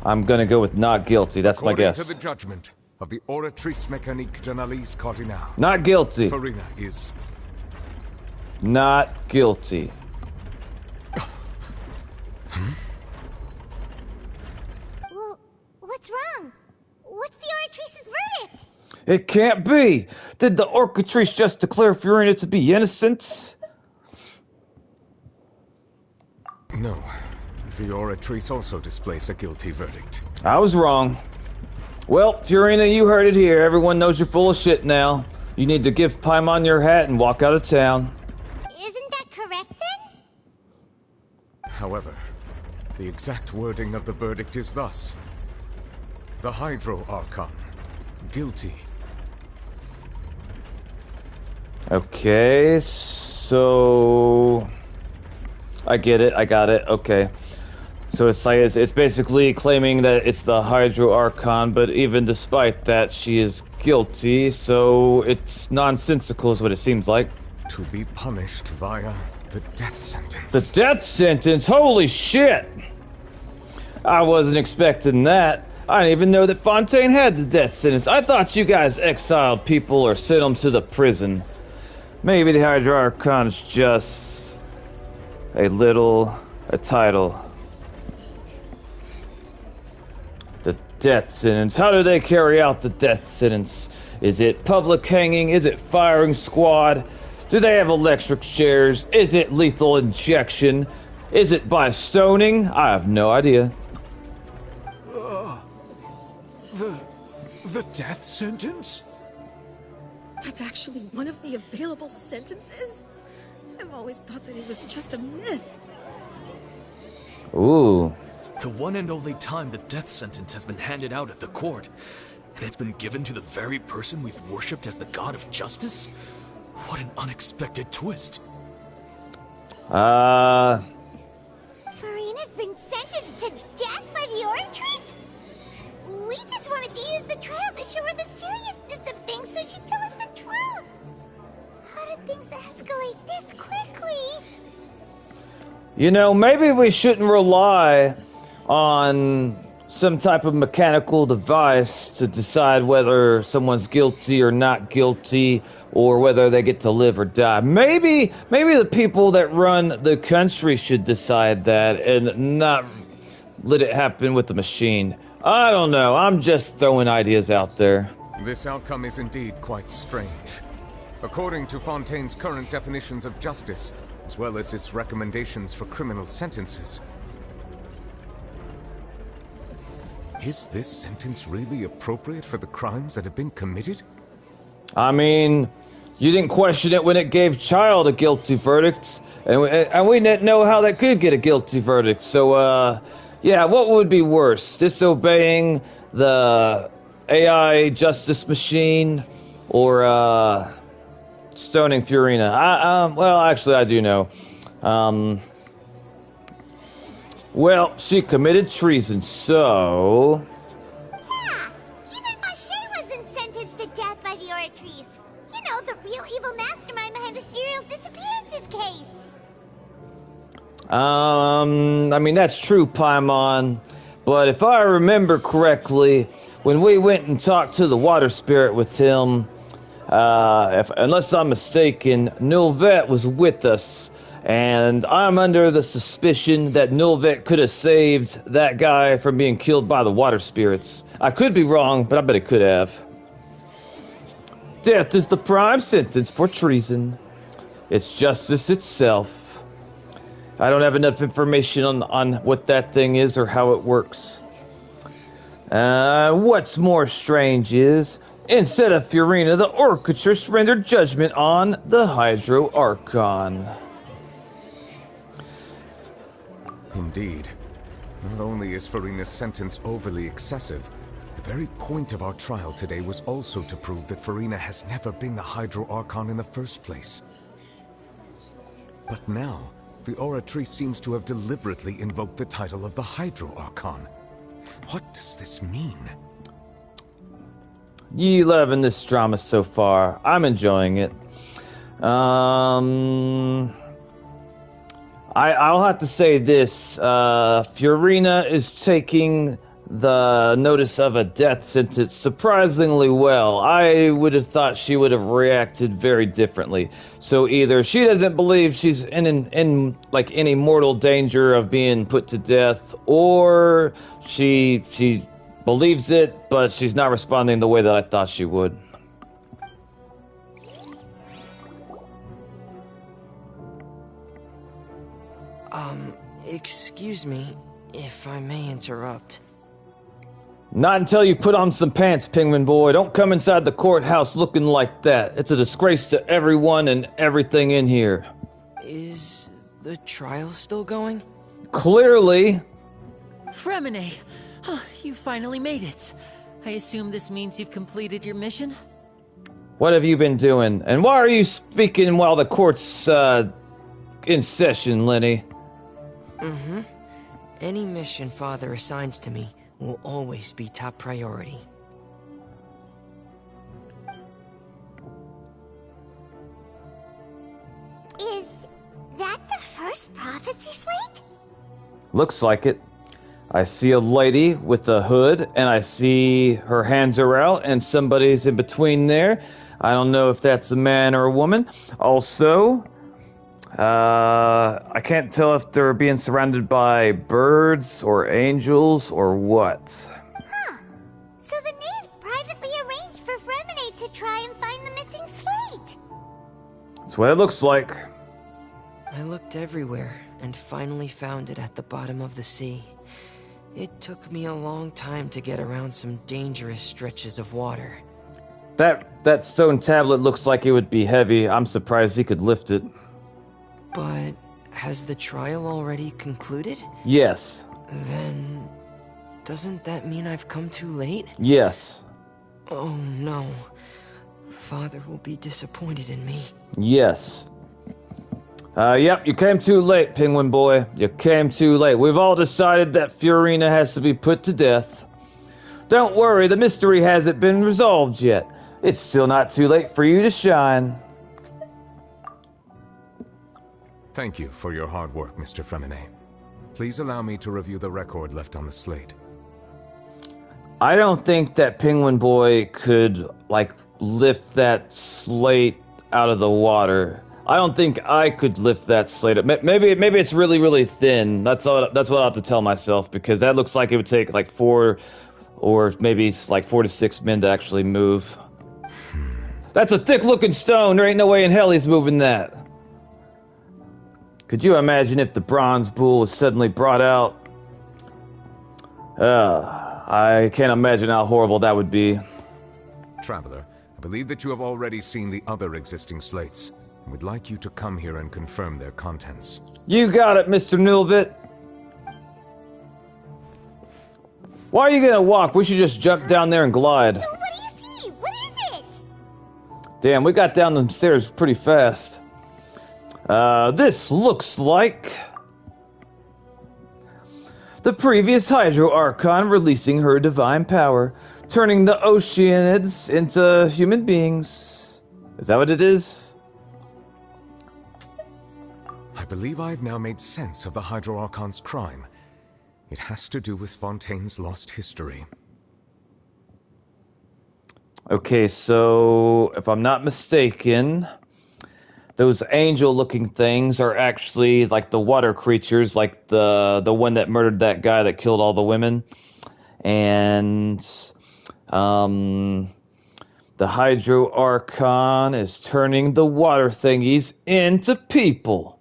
I'm gonna go with not guilty. That's my guess. According to the judgment, of the Oratrice Mécanique d'Analyse Cardinale. Not guilty. Farina is... Not guilty. Well, what's wrong? What's the Oratrice's verdict? It can't be! Did the Oratrice just declare Farina to be innocent? No. The Oratrice also displays a guilty verdict. I was wrong. Well, Farina, you heard it here. Everyone knows you're full of shit now. You need to give Paimon your hat and walk out of town. Isn't that correct then? However, the exact wording of the verdict is thus. The Hydro Archon. Guilty. Okay, so... I get it, I got it, okay. So it's like it's basically claiming that it's the Hydro Archon, but even despite that, she is guilty, so it's nonsensical is what it seems like. To be punished via the death sentence. The death sentence? Holy shit! I wasn't expecting that. I didn't even know that Fontaine had the death sentence. I thought you guys exiled people or sent them to the prison. Maybe the Hydro Archon is just a title. The death sentence. How do they carry out the death sentence? Is it public hanging? Is it firing squad? Do they have electric chairs? Is it lethal injection? Is it by stoning? I have no idea. The death sentence? That's actually one of the available sentences? I've always thought that it was just a myth. Ooh. The one and only time the death sentence has been handed out at the court, and it's been given to the very person we've worshipped as the god of justice? What an unexpected twist. Farina's been sentenced to death by the Oratrice? We just wanted to use the trial to show her the seriousness of things so she'd tell us the truth. How did things escalate this quickly? You know, maybe we shouldn't rely on some type of mechanical device to decide whether someone's guilty or not guilty, or whether they get to live or die. Maybe the people that run the country should decide that and not let it happen with the machine. I don't know. I'm just throwing ideas out there. This outcome is indeed quite strange. According to Fontaine's current definitions of justice, as well as its recommendations for criminal sentences, is this sentence really appropriate for the crimes that have been committed? I mean, you didn't question it when it gave Child a guilty verdict, and we didn't know how that could get a guilty verdict. So, yeah, what would be worse? Disobeying the AI justice machine, or stoning Farina? Well, actually, I do know. Well, she committed treason, so... Yeah, even Mache wasn't sentenced to death by the Oratrice. You know, the real evil mastermind behind the serial disappearances case. I mean, that's true, Paimon. But if I remember correctly, when we went and talked to the water spirit with him, unless I'm mistaken, Nulvet was with us. And I'm under the suspicion that Nulvet could have saved that guy from being killed by the water spirits. I could be wrong, but I bet it could have. Death is the prime sentence for treason. It's justice itself. I don't have enough information on what that thing is or how it works. What's more strange is, instead of Farina, the Oratrice rendered judgment on the Hydro Archon. Indeed. Not only is Farina's sentence overly excessive, the very point of our trial today was also to prove that Farina has never been the Hydro Archon in the first place. But now, the Oratrice seems to have deliberately invoked the title of the Hydro Archon. What does this mean? You loving this drama so far. I'm enjoying it. I'll have to say this. Farina is taking the notice of a death sentence surprisingly well. I would have thought she would have reacted very differently. So either she doesn't believe she's in like any mortal danger of being put to death, or she believes it, but she's not responding the way that I thought she would. Excuse me, if I may interrupt. Not until you put on some pants, Penguin Boy. Don't come inside the courthouse looking like that. It's a disgrace to everyone and everything in here. Is the trial still going? Clearly. Fremine! Oh, you finally made it. I assume this means you've completed your mission? What have you been doing? And why are you speaking while the court's, in session, Lenny? Mm-hmm. Any mission Father assigns to me will always be top priority. Is that the first prophecy slate? Looks like it. I see a lady with a hood, and I see her hands are out, and somebody's in between there. I don't know if that's a man or a woman. Also, I can't tell if they're being surrounded by birds or angels or what. Huh. So the knave privately arranged for Fremine to try and find the missing slate. That's what it looks like. I looked everywhere and finally found it at the bottom of the sea. It took me a long time to get around some dangerous stretches of water. That stone tablet looks like it would be heavy. I'm surprised he could lift it. But has the trial already concluded? Yes. Then doesn't that mean I've come too late? Yes. Oh no. Father will be disappointed in me. Yes. Yep, you came too late, Penguin Boy. You came too late. We've all decided that Fiorina has to be put to death. Don't worry, the mystery hasn't been resolved yet. It's still not too late for you to shine. Thank you for your hard work, Mr. Fremine. Please allow me to review the record left on the slate. I don't think that Penguin Boy could, like, lift that slate out of the water. I don't think I could lift that slate up. Maybe it's really, really thin. That's what I'll have to tell myself, because that looks like it would take like 4 or maybe like 4 to 6 men to actually move. That's a thick-looking stone. There ain't no way in hell he's moving that. Could you imagine if the bronze bull was suddenly brought out? I can't imagine how horrible that would be. Traveler, I believe that you have already seen the other existing slates. We'd like you to come here and confirm their contents. You got it, Mr. Nilvit. Why are you gonna walk? We should just jump down there and glide. So what do you see? What is it? Damn, we got down the stairs pretty fast. This looks like the previous Hydro Archon releasing her divine power, turning the Oceanids into human beings. Is that what it is? I believe I've now made sense of the Hydro Archon's crime. It has to do with Fontaine's lost history. Okay, so if I'm not mistaken, those angel-looking things are actually like the water creatures, like the one that murdered that guy that killed all the women. And the Hydro Archon is turning the water thingies into people.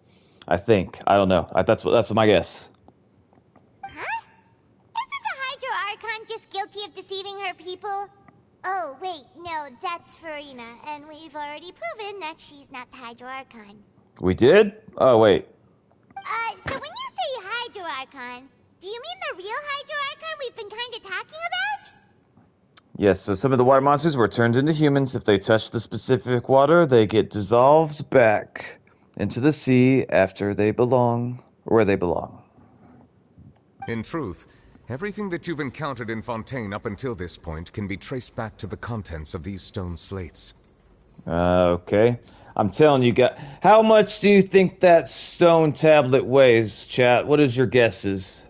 I think. I don't know. That's my guess. Huh? Isn't the Hydro Archon just guilty of deceiving her people? Oh, wait, no, that's Fiorina, and we've already proven that she's not the Hydro Archon. We did? Oh, wait. So when you say Hydro Archon, do you mean the real Hydro Archon we've been kind of talking about? Yes, so some of the water monsters were turned into humans. If they touch the specific water, they get dissolved back into the sea after they belong, or where they belong. In truth, everything that you've encountered in Fontaine up until this point can be traced back to the contents of these stone slates. Okay. I'm telling you guys. How much do you think that stone tablet weighs, chat? What is your guesses?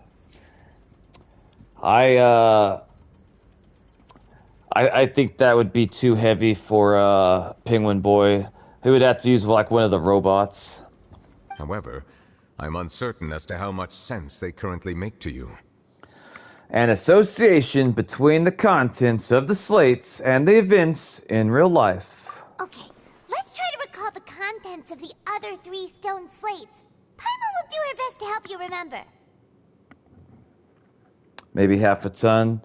I think that would be too heavy for Penguin Boy. He would have to use like one of the robots. However, I'm uncertain as to how much sense they currently make to you. An association between the contents of the slates and the events in real life. Okay, let's try to recall the contents of the other 3 stone slates. Paimon will do her best to help you remember. Maybe half a ton.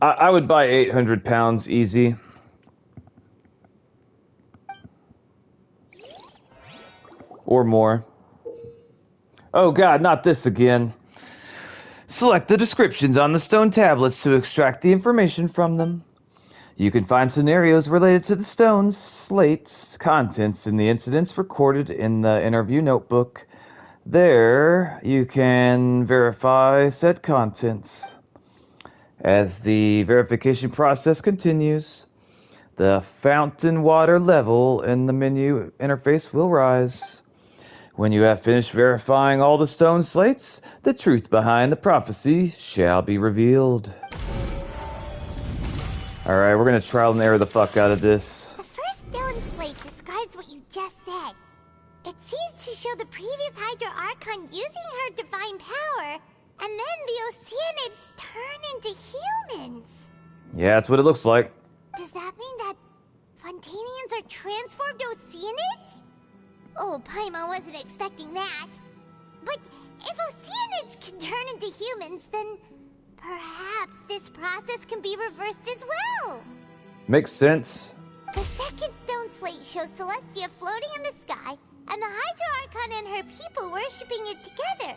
I would buy 800 pounds easy. Or more. Oh god, not this again. Select the descriptions on the stone tablets to extract the information from them. You can find scenarios related to the stones, slates, contents, and the incidents recorded in the interview notebook. There, you can verify said contents. As the verification process continues, the fountain water level in the menu interface will rise. When you have finished verifying all the stone slates, the truth behind the prophecy shall be revealed. Alright, we're gonna trial and error the fuck out of this. The first stone slate describes what you just said. It seems to show the previous Hydra Archon using her divine power, and then the Oceanids turn into humans. Yeah, that's what it looks like. Does that mean that Fontainians are transformed Oceanids? Oh, Paimon wasn't expecting that. But if Oceanids can turn into humans, then perhaps this process can be reversed as well. Makes sense. The second stone slate shows Celestia floating in the sky, and the Hydra Archon and her people worshipping it together.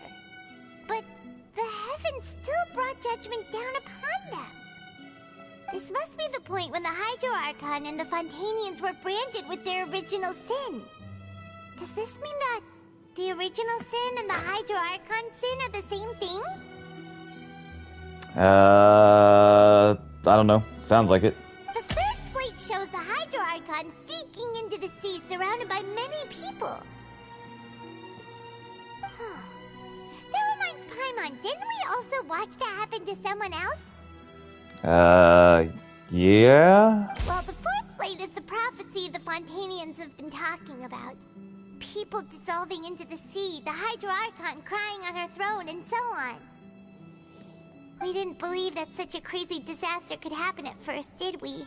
But the heavens still brought judgment down upon them. This must be the point when the Hydra Archon and the Fontainians were branded with their original sin. Does this mean that the original sin and the Hydra Archon sin are the same thing? I don't know. Sounds like it. The third slate shows the Hydra Archon sinking into the sea surrounded by many people. That reminds Paimon, didn't we also watch that happen to someone else? Yeah? Well, the fourth slate is the prophecy the Fontainians have been talking about. People dissolving into the sea, the Hydra Archon crying on her throne, and so on. We didn't believe that such a crazy disaster could happen at first, did we?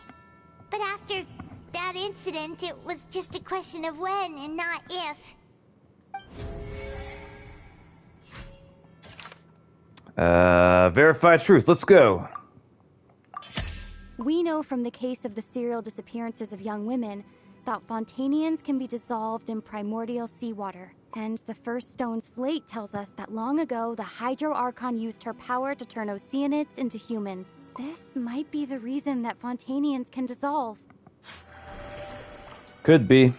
But after that incident, it was just a question of when and not if. Verify truth. Let's go. We know from the case of the serial disappearances of young women that Fontainians can be dissolved in primordial seawater. And the first stone slate tells us that long ago, the Hydro Archon used her power to turn Oceanids into humans. This might be the reason that Fontainians can dissolve. Could be.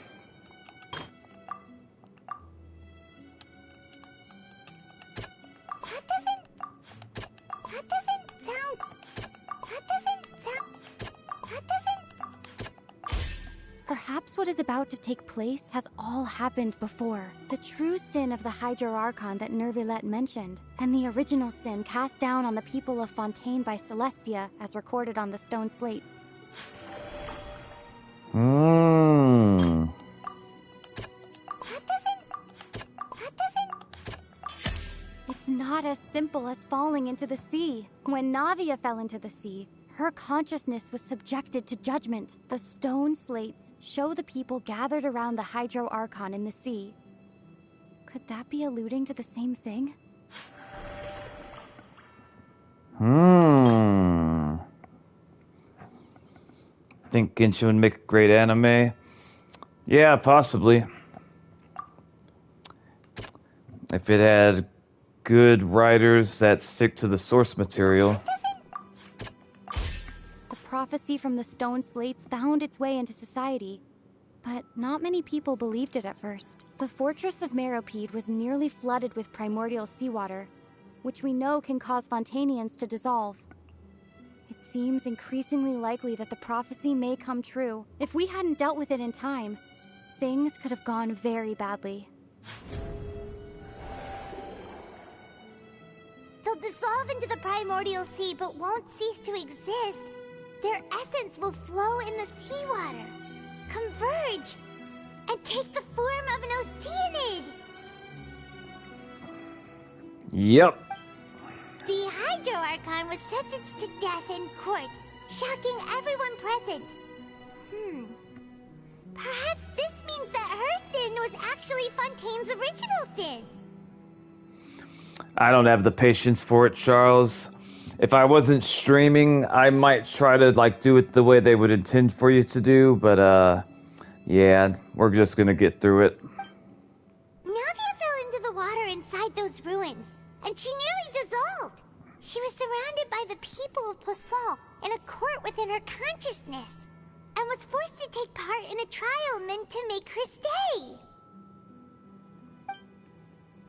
Perhaps what is about to take place has all happened before. The true sin of the Hydro Archon that Nervilette mentioned, and the original sin cast down on the people of Fontaine by Celestia, as recorded on the stone slates. It's not as simple as falling into the sea. When Navia fell into the sea, her consciousness was subjected to judgment. The stone slates show the people gathered around the Hydro Archon in the sea. Could that be alluding to the same thing? Think Genshin would make a great anime? Yeah, possibly. If it had good writers that stick to the source material. The prophecy from the stone slates found its way into society, but not many people believed it at first. The fortress of Meropide was nearly flooded with primordial seawater, which we know can cause Fontainians to dissolve. It seems increasingly likely that the prophecy may come true. If we hadn't dealt with it in time, things could have gone very badly. They'll dissolve primordial sea but won't cease to exist, their essence will flow in the seawater, converge, and take the form of an oceanid. Yep. The Hydro Archon was sentenced to death in court, shocking everyone present. Perhaps this means that her sin was actually Fontaine's original sin. I don't have the patience for it, Charles. If I wasn't streaming, I might try to do it the way they would intend for you to do, but yeah, we're just gonna get through it. Navia fell into the water inside those ruins, and she nearly dissolved. She was surrounded by the people of Poisson in a court within her consciousness, and was forced to take part in a trial meant to make her stay.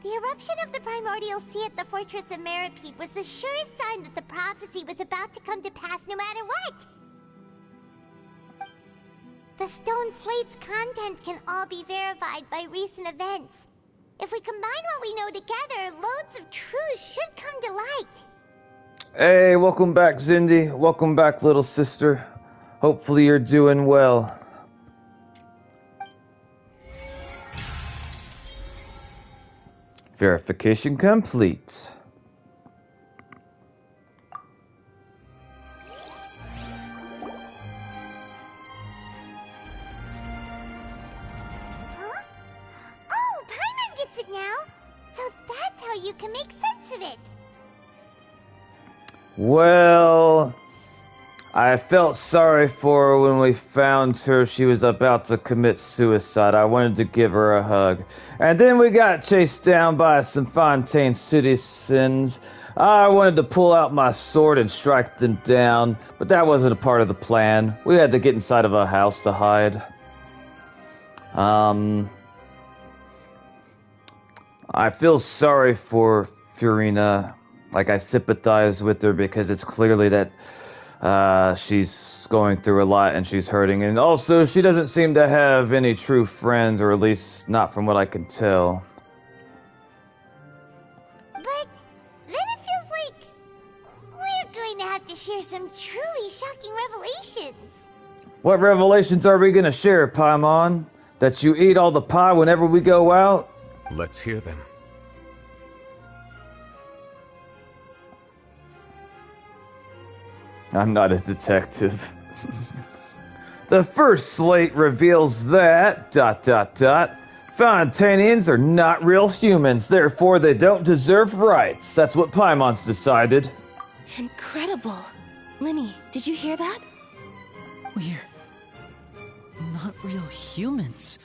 The eruption of the primordial sea at the fortress of Meropide was the surest sign that the prophecy was about to come to pass no matter what. The stone slate's contents can all be verified by recent events. If we combine what we know together, loads of truths should come to light. Hey, welcome back, Zindi. Welcome back, little sister. Hopefully you're doing well. Verification complete. Huh? Oh, Paimon gets it now! So that's how you can make sense of it! Well, I felt sorry for her when we found her. She was about to commit suicide. I wanted to give her a hug. And then we got chased down by some Fontaine citizens. I wanted to pull out my sword and strike them down, but that wasn't a part of the plan. We had to get inside of a house to hide. I feel sorry for Furina. I sympathize with her because it's clearly that she's going through a lot and she's hurting. And also, she doesn't seem to have any true friends, or at least not from what I can tell. But then it feels like we're going to have to share some truly shocking revelations. What revelations are we going to share, Paimon? That you eat all the pie whenever we go out? Let's hear them. I'm not a detective. The first slate reveals that... Fontainians are not real humans, therefore they don't deserve rights. That's what Paimon's decided. Incredible. Linny, did you hear that? We're not real humans.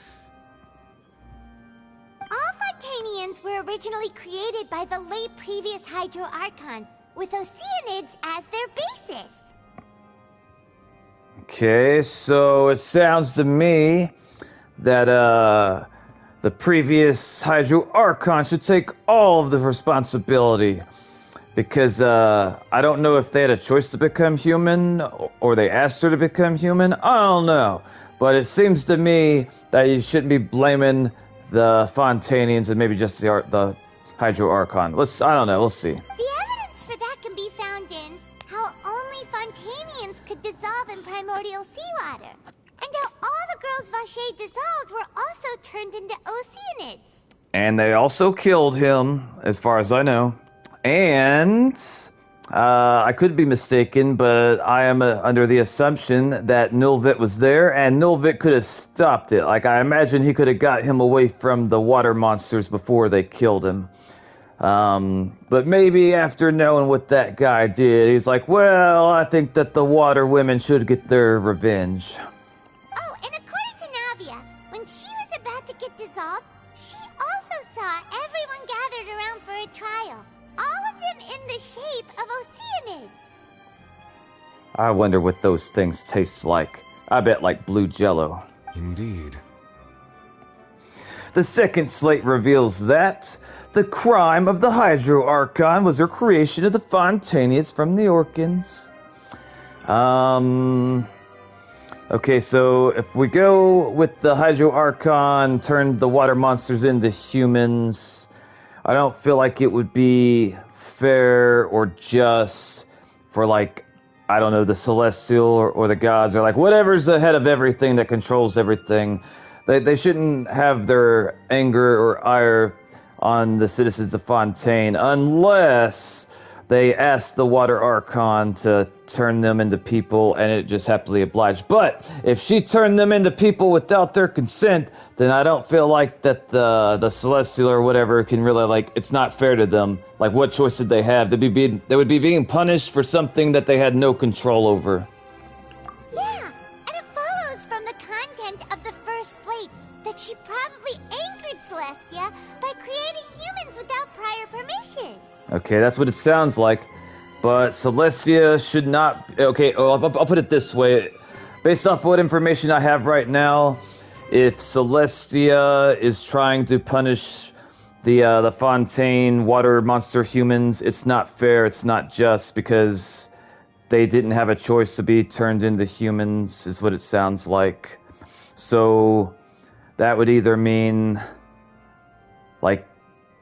All Fontainians were originally created by the late previous Hydro Archon, with Oceanids as their basis. Okay, so it sounds to me that the previous Hydro Archon should take all of the responsibility. Because I don't know if they had a choice to become human, or they asked her to become human. I don't know. But it seems to me that you shouldn't be blaming the Fontainians and maybe just the Hydro Archon. I don't know, we'll see. The evidence for that can be found in how only Fontainians could dissolve in primordial seawater, and how all the girls Vacher dissolved were also turned into Oceanids. And they also killed him, as far as I know. And I could be mistaken, but I am under the assumption that Nulvit was there, and Nulvit could have stopped it. I imagine he could have got him away from the water monsters before they killed him. But maybe after knowing what that guy did, he's like, well, I think that the water women should get their revenge. Oh, and according to Navia, when she was about to get dissolved, she also saw everyone gathered around for a trial. All of them in the shape of Oceanids. I wonder what those things taste like. I bet like blue jello. Indeed. The second slate reveals that the crime of the Hydro Archon was her creation of the Fontainians from the Orcans. Okay, so if we go with the Hydro Archon turned the water monsters into humans, I don't feel like it would be fair or just for, like, I don't know, the Celestial or the gods, or like whatever's the head of everything that controls everything. They shouldn't have their anger or ire on the citizens of Fontaine unless they ask the Water Archon to turn them into people, and it just happily obliged. But if she turned them into people without their consent, then I don't feel like that the Celestial or whatever can really, like, it's not fair to them. Like, what choice did they have? They would be being punished for something that they had no control over. Yeah, and it follows from the content of the first slate that she probably angered Celestia by creating humans without prior permission. Okay, that's what it sounds like. But Celestia should not... Okay, I'll put it this way. Based off what information I have right now, if Celestia is trying to punish the Fontaine water monster humans, it's not fair, it's not just, because they didn't have a choice to be turned into humans, is what it sounds like. So that would either mean, like,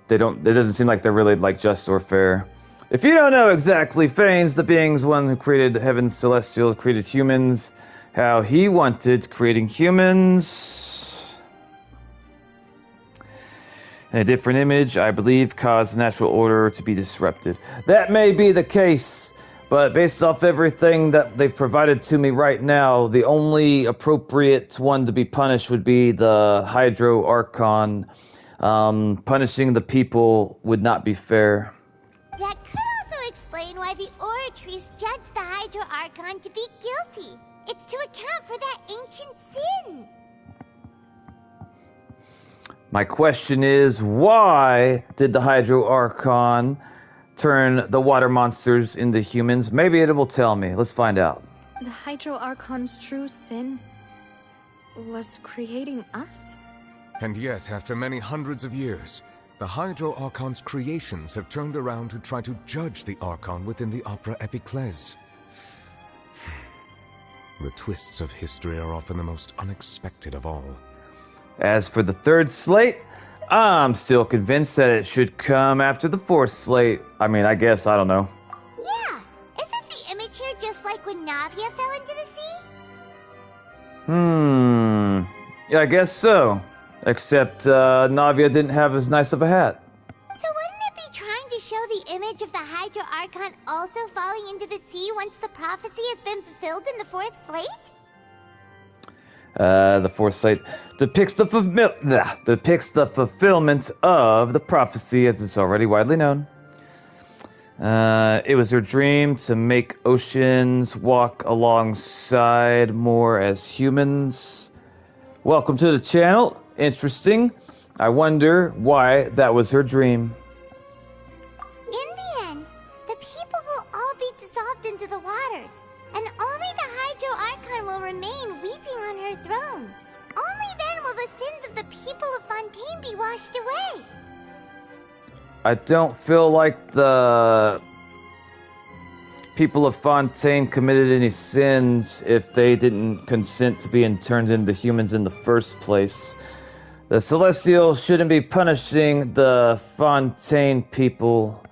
it doesn't seem like they're really, like, just or fair. If you don't know exactly, Phanes, the being's one who created heaven's celestials, created humans, how he wanted creating humans. In a different image, I believe, caused natural order to be disrupted. That may be the case, but based off everything that they've provided to me right now, the only appropriate one to be punished would be the Hydro Archon. Punishing the people would not be fair. That could also explain why the Oratrice judged the Hydro Archon to be guilty. It's to account for that ancient sin. My question is, why did the Hydro Archon turn the water monsters into humans? Maybe it will tell me. Let's find out. The Hydro Archon's true sin was creating us? And yet, after many hundreds of years, the Hydro Archon's creations have turned around to try to judge the Archon within the Opera Epiclese. The twists of history are often the most unexpected of all. As for the third slate, I'm still convinced that it should come after the fourth slate. I mean, I guess, I don't know. Yeah, isn't the image here just like when Navia fell into the sea? Yeah, I guess so. Except Navia didn't have as nice of a hat. So wouldn't it be trying to show the image of the Hydro Archon also falling into the sea once the prophecy has been fulfilled in the fourth slate? The fourth slate depicts the fulfillment of the prophecy as it's already widely known. It was her dream to make oceans walk alongside more as humans. Welcome to the channel. Interesting. I wonder why that was her dream. In the end, the people will all be dissolved into the waters, and only the Hydro Archon will remain weeping on her throne. Only then will the sins of the people of Fontaine be washed away. I don't feel like the people of Fontaine committed any sins if they didn't consent to being turned into humans in the first place. The Celestials shouldn't be punishing the Fontaine people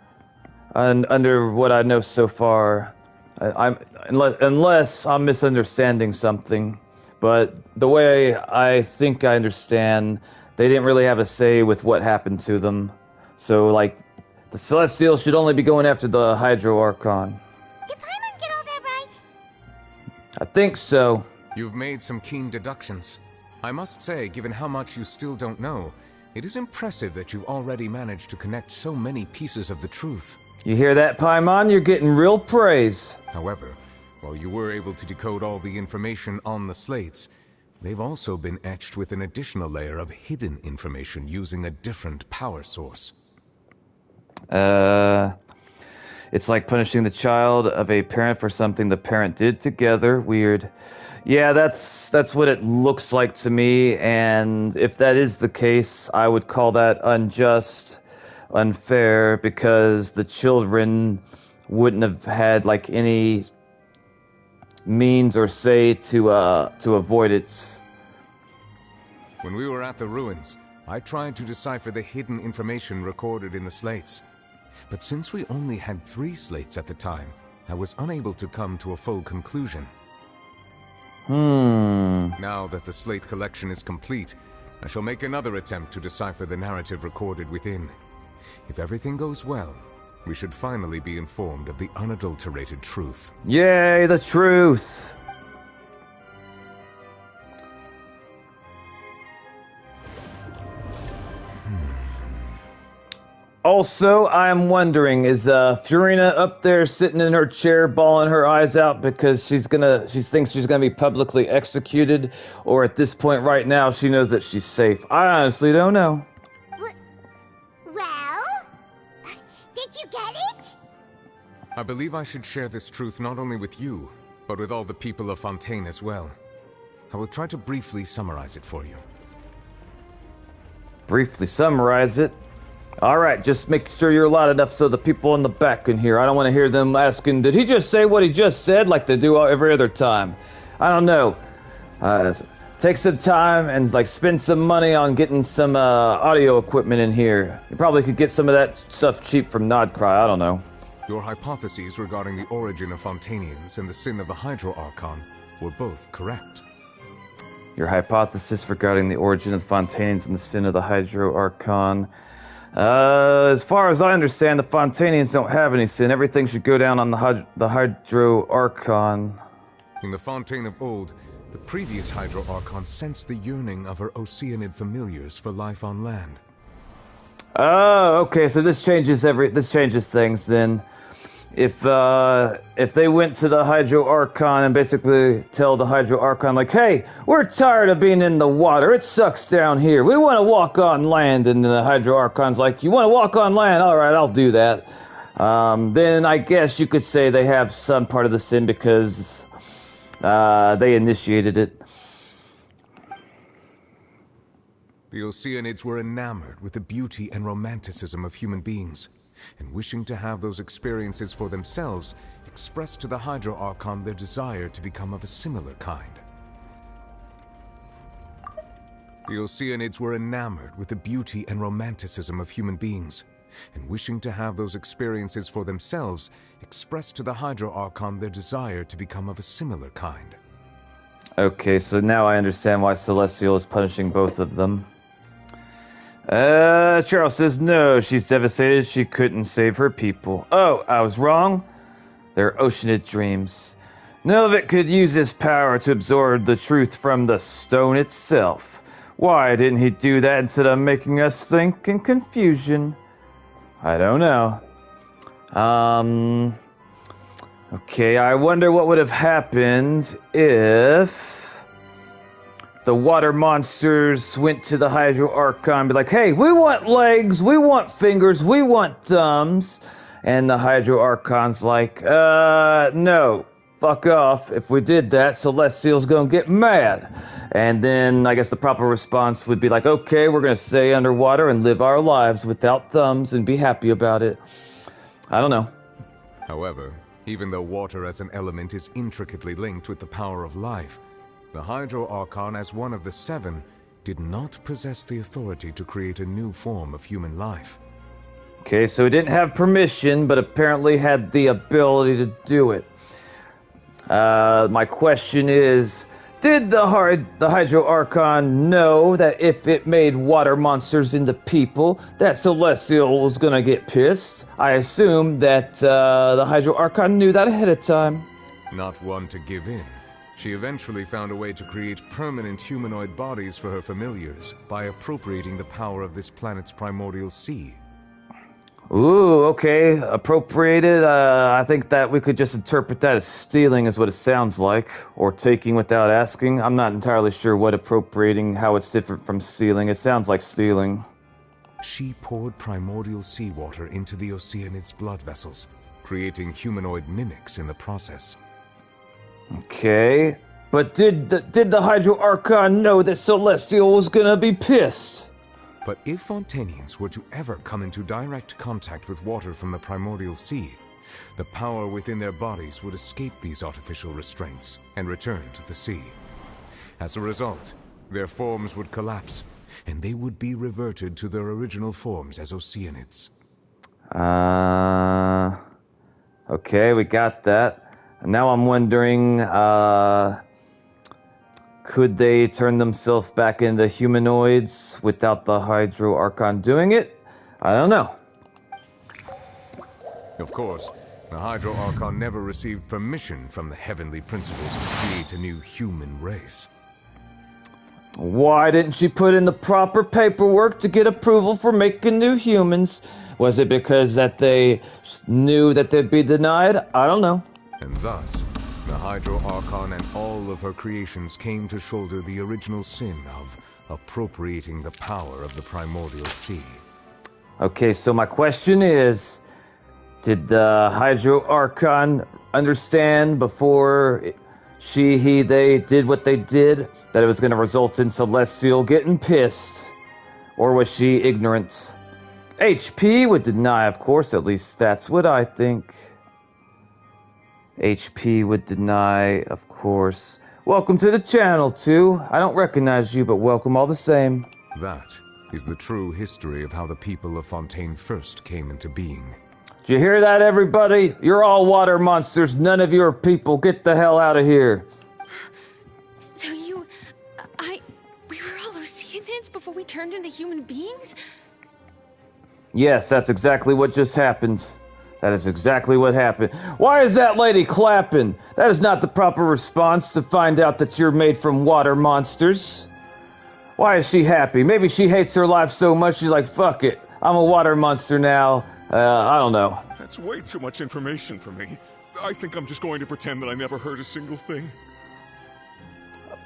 under what I know so far. Unless I'm misunderstanding something. But the way I think I understand, they didn't really have a say with what happened to them. So, like, the Celestials should only be going after the Hydro Archon. Did Paimon get all that right? I think so. You've made some keen deductions. I must say, given how much you still don't know, it is impressive that you've already managed to connect so many pieces of the truth. You hear that, Paimon? You're getting real praise. However, while you were able to decode all the information on the slates, they've also been etched with an additional layer of hidden information using a different power source. It's like punishing the child of a parent for something the parent did together. Weird. Yeah, that's what it looks like to me, and if that is the case, I would call that unjust, unfair, because the children wouldn't have had, like, any means or say to avoid it. When we were at the ruins, I tried to decipher the hidden information recorded in the slates. But since we only had 3 slates at the time, I was unable to come to a full conclusion. Now that the slate collection is complete, I shall make another attempt to decipher the narrative recorded within. If everything goes well, we should finally be informed of the unadulterated truth. Yay, the truth! Also, I'm wondering, is Furina up there sitting in her chair bawling her eyes out because she thinks she's gonna be publicly executed, or at this point right now she knows that she's safe? I honestly don't know. Well, did you get it? I believe I should share this truth not only with you, but with all the people of Fontaine as well. I will try to briefly summarize it for you. Briefly summarize it? Alright, just make sure you're loud enough so the people in the back can hear. I don't want to hear them asking, did he just say what he just said, like they do every other time? I don't know. Take some time and spend some money on getting some audio equipment in here. You probably could get some of that stuff cheap from Nodcry, I don't know. Your hypotheses regarding the origin of Fontainians and the sin of the Hydro Archon were both correct. Your hypothesis regarding the origin of the Fontainians and the sin of the Hydro Archon... as far as I understand, the Fontainians don't have any sin. Everything should go down on the Hydro Archon. In the Fontaine of old, the previous Hydro Archon sensed the yearning of her Oceanid familiars for life on land. Oh, okay, so this changes things then. If they went to the Hydro Archon and basically tell the Hydro Archon, like, hey, we're tired of being in the water, it sucks down here, we want to walk on land, and the Hydro Archon's like, you want to walk on land? Alright, I'll do that. Then I guess you could say they have some part of the sin because they initiated it. The Oceanids were enamored with the beauty and romanticism of human beings, and wishing to have those experiences for themselves, expressed to the Hydro Archon their desire to become of a similar kind. The Oceanids were enamored with the beauty and romanticism of human beings, and wishing to have those experiences for themselves, expressed to the Hydro Archon their desire to become of a similar kind. Okay, so now I understand why Celestial is punishing both of them. Charles says no, she's devastated, she couldn't save her people. Oh, I was wrong? They're Oceanid dreams. Nelvik could use his power to absorb the truth from the stone itself. Why didn't he do that instead of making us think in confusion? I don't know. Okay, I wonder what would have happened if the water monsters went to the Hydro Archon and be like, hey, we want legs, we want fingers, we want thumbs. And the Hydro Archon's like, no, fuck off. If we did that, Celestial's gonna get mad. And then I guess the proper response would be like, okay, we're gonna stay underwater and live our lives without thumbs and be happy about it. I don't know. However, even though water as an element is intricately linked with the power of life, the Hydro Archon, as one of the 7, did not possess the authority to create a new form of human life. Okay, so he didn't have permission, but apparently had the ability to do it. My question is, did the Hydro Archon know that if it made water monsters into people, that Celestial was gonna get pissed? I assume that the Hydro Archon knew that ahead of time. Not one to give in, she eventually found a way to create permanent humanoid bodies for her familiars by appropriating the power of this planet's primordial sea. Ooh, okay. Appropriated. I think that we could just interpret that as stealing is what it sounds like. Or taking without asking. I'm not entirely sure what appropriating, how it's different from stealing. It sounds like stealing. She poured primordial seawater into the Oceanid's blood vessels, creating humanoid mimics in the process. Okay. But did the Hydro Archon know that Celestial was gonna be pissed? But if Fontainians were to ever come into direct contact with water from the primordial sea, the power within their bodies would escape these artificial restraints and return to the sea. As a result, their forms would collapse, and they would be reverted to their original forms as Oceanids. Okay, we got that. And now I'm wondering, could they turn themselves back into humanoids without the Hydro Archon doing it? I don't know. Of course, the Hydro Archon never received permission from the Heavenly Principles to create a new human race. Why didn't she put in the proper paperwork to get approval for making new humans? Was it because that they knew that they'd be denied? I don't know. And thus, the Hydro Archon and all of her creations came to shoulder the original sin of appropriating the power of the Primordial Sea. Okay, so my question is, did the Hydro Archon understand before they did what they did, that it was going to result in Celestial getting pissed? Or was she ignorant? HP would deny, of course, at least that's what I think. HP would deny, of course. Welcome to the channel, too. I don't recognize you, but welcome all the same. That is the true history of how the people of Fontaine first came into being. Did you hear that, everybody? You're all water monsters. None of you are people. Get the hell out of here. So we were all Oceanids before we turned into human beings? Yes, that's exactly what just happened. That is exactly what happened. Why is that lady clapping? That is not the proper response to find out that you're made from water monsters. Why is she happy? Maybe she hates her life so much she's like, fuck it. I'm a water monster now. I don't know. That's way too much information for me. I think I'm just going to pretend that I never heard a single thing.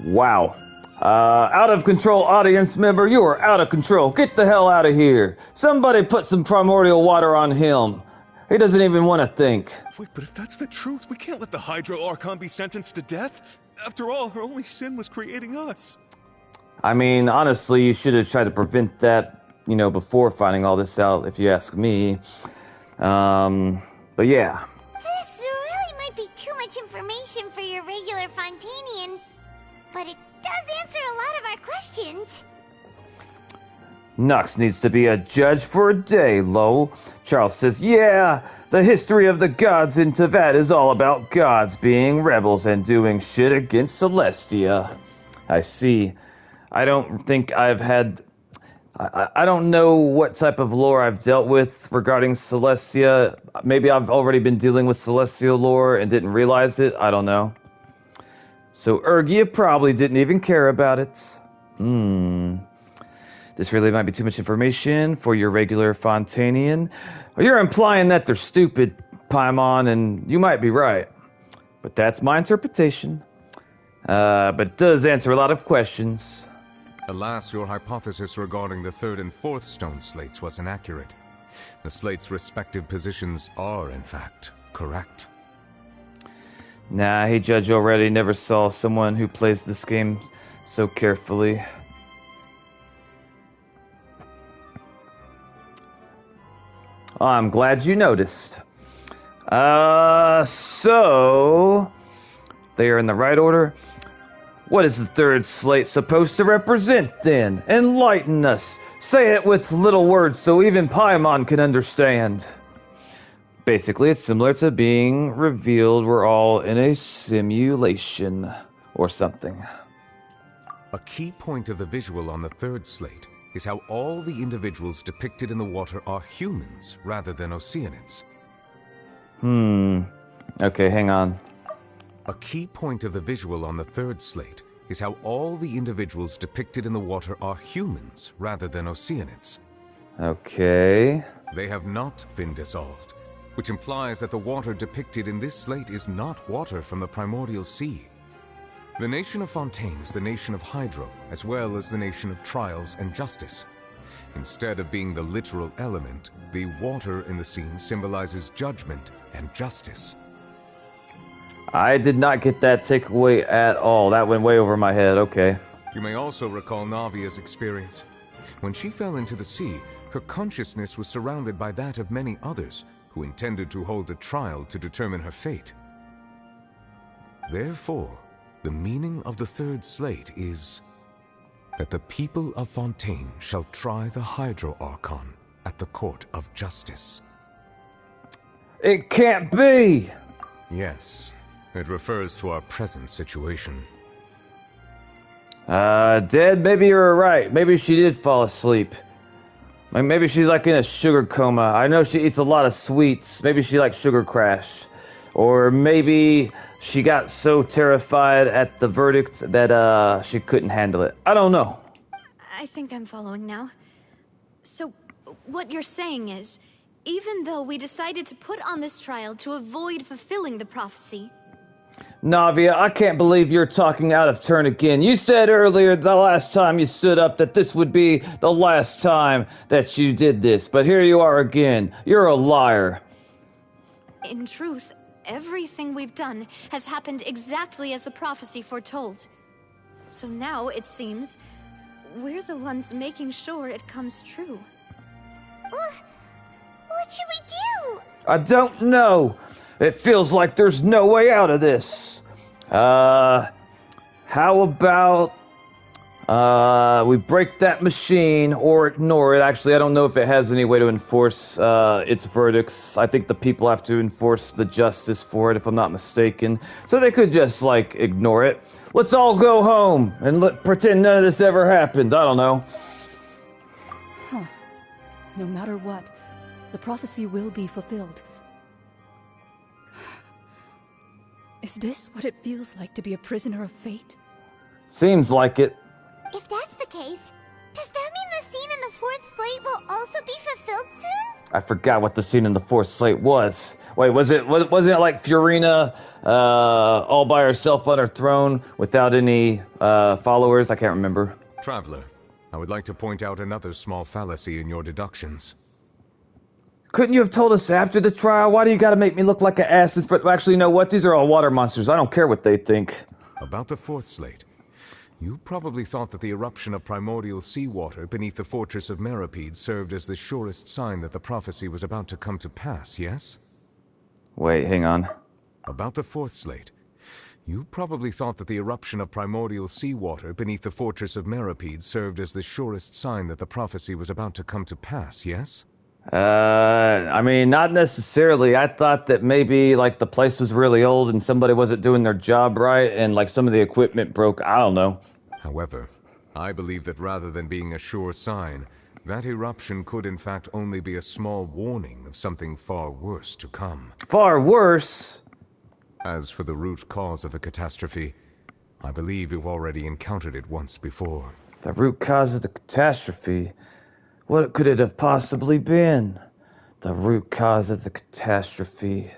Wow. Out of control audience member, you are out of control. Get the hell out of here. Somebody put some primordial water on him. He doesn't even want to think. Wait, but if that's the truth, we can't let the Hydro Archon be sentenced to death. After all, her only sin was creating us. I mean, honestly, you should have tried to prevent that, before finding all this out, if you ask me. But yeah. This really might be too much information for your regular Fontainian, but it does answer a lot of our questions. Nux needs to be a judge for a day, Lowell. Charles says, yeah, the history of the gods in Tevat is all about gods being rebels and doing shit against Celestia. I see. I don't think I've had... I don't know what type of lore I've dealt with regarding Celestia. Maybe I've already been dealing with Celestial lore and didn't realize it. I don't know. So Ergia probably didn't even care about it. This really might be too much information for your regular Fontainian. You're implying that they're stupid, Paimon, and you might be right. But that's my interpretation. But it does answer a lot of questions. Alas, your hypothesis regarding the third and fourth stone slates was inaccurate. The slates' respective positions are, in fact, correct. Nah, hey Judge already never saw someone who plays this game so carefully. Oh, I'm glad you noticed. So... They are in the right order. What is the third slate supposed to represent, then? Enlighten us. Say it with little words so even Paimon can understand. Basically, it's similar to being revealed we're all in a simulation or something. A key point of the visual on the third slate is how all the individuals depicted in the water are humans rather than Oceanids. Okay, hang on. A key point of the visual on the third slate is how all the individuals depicted in the water are humans rather than Oceanids. Okay. They have not been dissolved, which implies that the water depicted in this slate is not water from the Primordial Sea. The nation of Fontaine is the nation of Hydro, as well as the nation of Trials and Justice. Instead of being the literal element, the water in the scene symbolizes judgment and justice. I did not get that takeaway at all. That went way over my head. Okay. You may also recall Navia's experience. When she fell into the sea, her consciousness was surrounded by that of many others who intended to hold a trial to determine her fate. Therefore, the meaning of the third slate is that the people of Fontaine shall try the Hydro Archon at the court of justice. It can't be! Yes, it refers to our present situation. Dad, maybe you're right. Maybe she did fall asleep. Maybe she's like in a sugar coma. I know she eats a lot of sweets. Maybe she like sugar crash. Or maybe she got so terrified at the verdict that she couldn't handle it. I don't know. I think I'm following now. So, what you're saying is, even though we decided to put on this trial to avoid fulfilling the prophecy... Navia, I can't believe you're talking out of turn again. You said earlier, the last time you stood up, that this would be the last time that you did this. But here you are again. You're a liar. In truth, everything we've done has happened exactly as the prophecy foretold. So now, it seems, we're the ones making sure it comes true. What should we do? I don't know. It feels like there's no way out of this. How about we break that machine or ignore it? Actually, I don't know if it has any way to enforce its verdicts. I think the people have to enforce the justice for it, if I'm not mistaken. So they could just, like, ignore it. Let's all go home and pretend none of this ever happened. I don't know. Huh. No matter what, the prophecy will be fulfilled. Is this what it feels like to be a prisoner of fate? Seems like it. If that's the case, does that mean the scene in the fourth slate will also be fulfilled soon? I forgot what the scene in the fourth slate was. Wait, wasn't it like Fiorina all by herself on her throne without any followers? I can't remember. Traveler, I would like to point out another small fallacy in your deductions. Couldn't you have told us after the trial? Why do you gotta make me look like an ass in front? Actually, you know what? These are all water monsters. I don't care what they think. About the fourth slate. You probably thought that the eruption of primordial seawater beneath the fortress of Meropide served as the surest sign that the prophecy was about to come to pass, yes? Wait, hang on. About the fourth slate. You probably thought that the eruption of primordial seawater beneath the fortress of Meropide served as the surest sign that the prophecy was about to come to pass, yes? I mean, not necessarily. I thought that maybe, like, the place was really old and somebody wasn't doing their job right and, like, some of the equipment broke. I don't know. However, I believe that rather than being a sure sign, that eruption could in fact only be a small warning of something far worse to come. Far worse? As for the root cause of the catastrophe, I believe you've already encountered it once before. The root cause of the catastrophe? What could it have possibly been? The root cause of the catastrophe.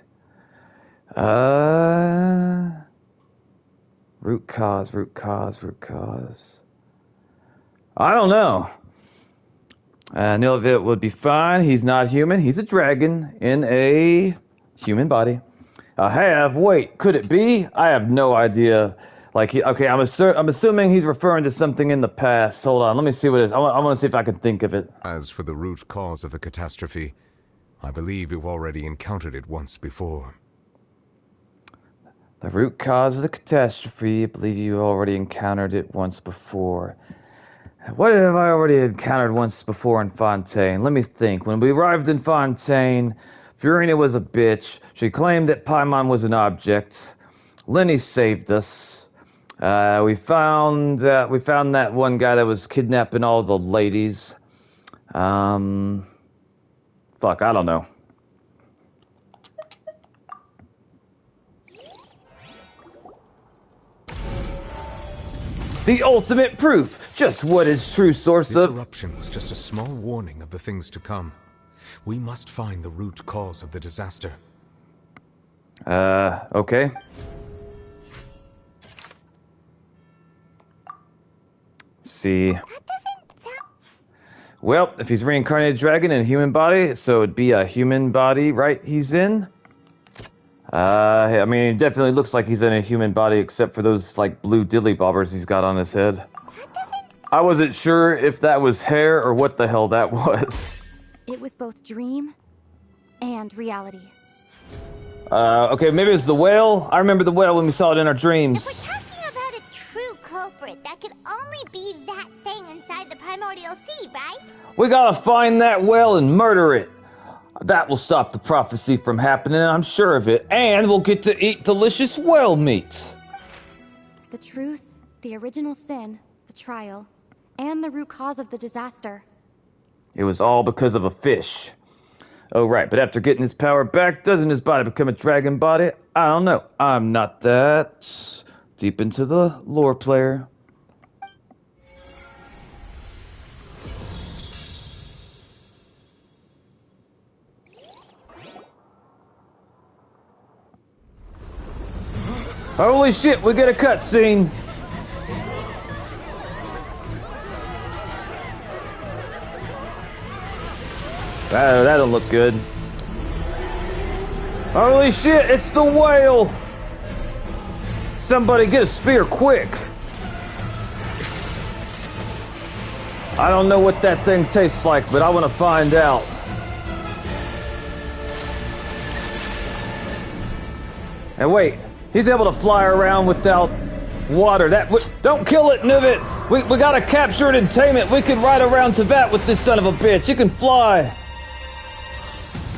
Root cause. I don't know. Nilvit would be fine. He's not human. He's a dragon in a human body. Wait, could it be? I have no idea. Like, I'm assuming he's referring to something in the past. Hold on, let me see what it is. I want to see if I can think of it. As for the root cause of the catastrophe, I believe you've already encountered it once before. The root cause of the catastrophe, I believe you already encountered it once before. What have I already encountered once before in Fontaine? Let me think. When we arrived in Fontaine, Fiorina was a bitch. She claimed that Paimon was an object. Lenny saved us. We found that one guy that was kidnapping all the ladies. Fuck, I don't know. The ultimate proof. Just what is true source this of... This eruption was just a small warning of the things to come. We must find the root cause of the disaster. Okay. See. Well, if he's reincarnated dragon in a human body, so it'd be a human body, right? He's in. I mean, it definitely looks like he's in a human body, except for those like blue dilly bobbers he's got on his head. I wasn't sure if that was hair or what the hell that was. It was both dream and reality. Okay, maybe it's the whale. I remember the whale when we saw it in our dreams. If we're talking about a true culprit, that could only be that thing inside the primordial sea, right? We gotta find that whale and murder it. That will stop the prophecy from happening, I'm sure of it, and we'll get to eat delicious whale meat. The truth, the original sin, the trial, and the root cause of the disaster. It was all because of a fish. Oh, right, but after getting his power back, doesn't his body become a dragon body? I don't know. I'm not that deep into the lore player. Holy shit, we get a cutscene! That don't look good. Holy shit, it's the whale! Somebody get a spear quick! I don't know what that thing tastes like, but I want to find out. And wait, he's able to fly around without water. Don't kill it, Nivit! We gotta capture it and tame it. We can ride around Teyvat with this son of a bitch. He can fly.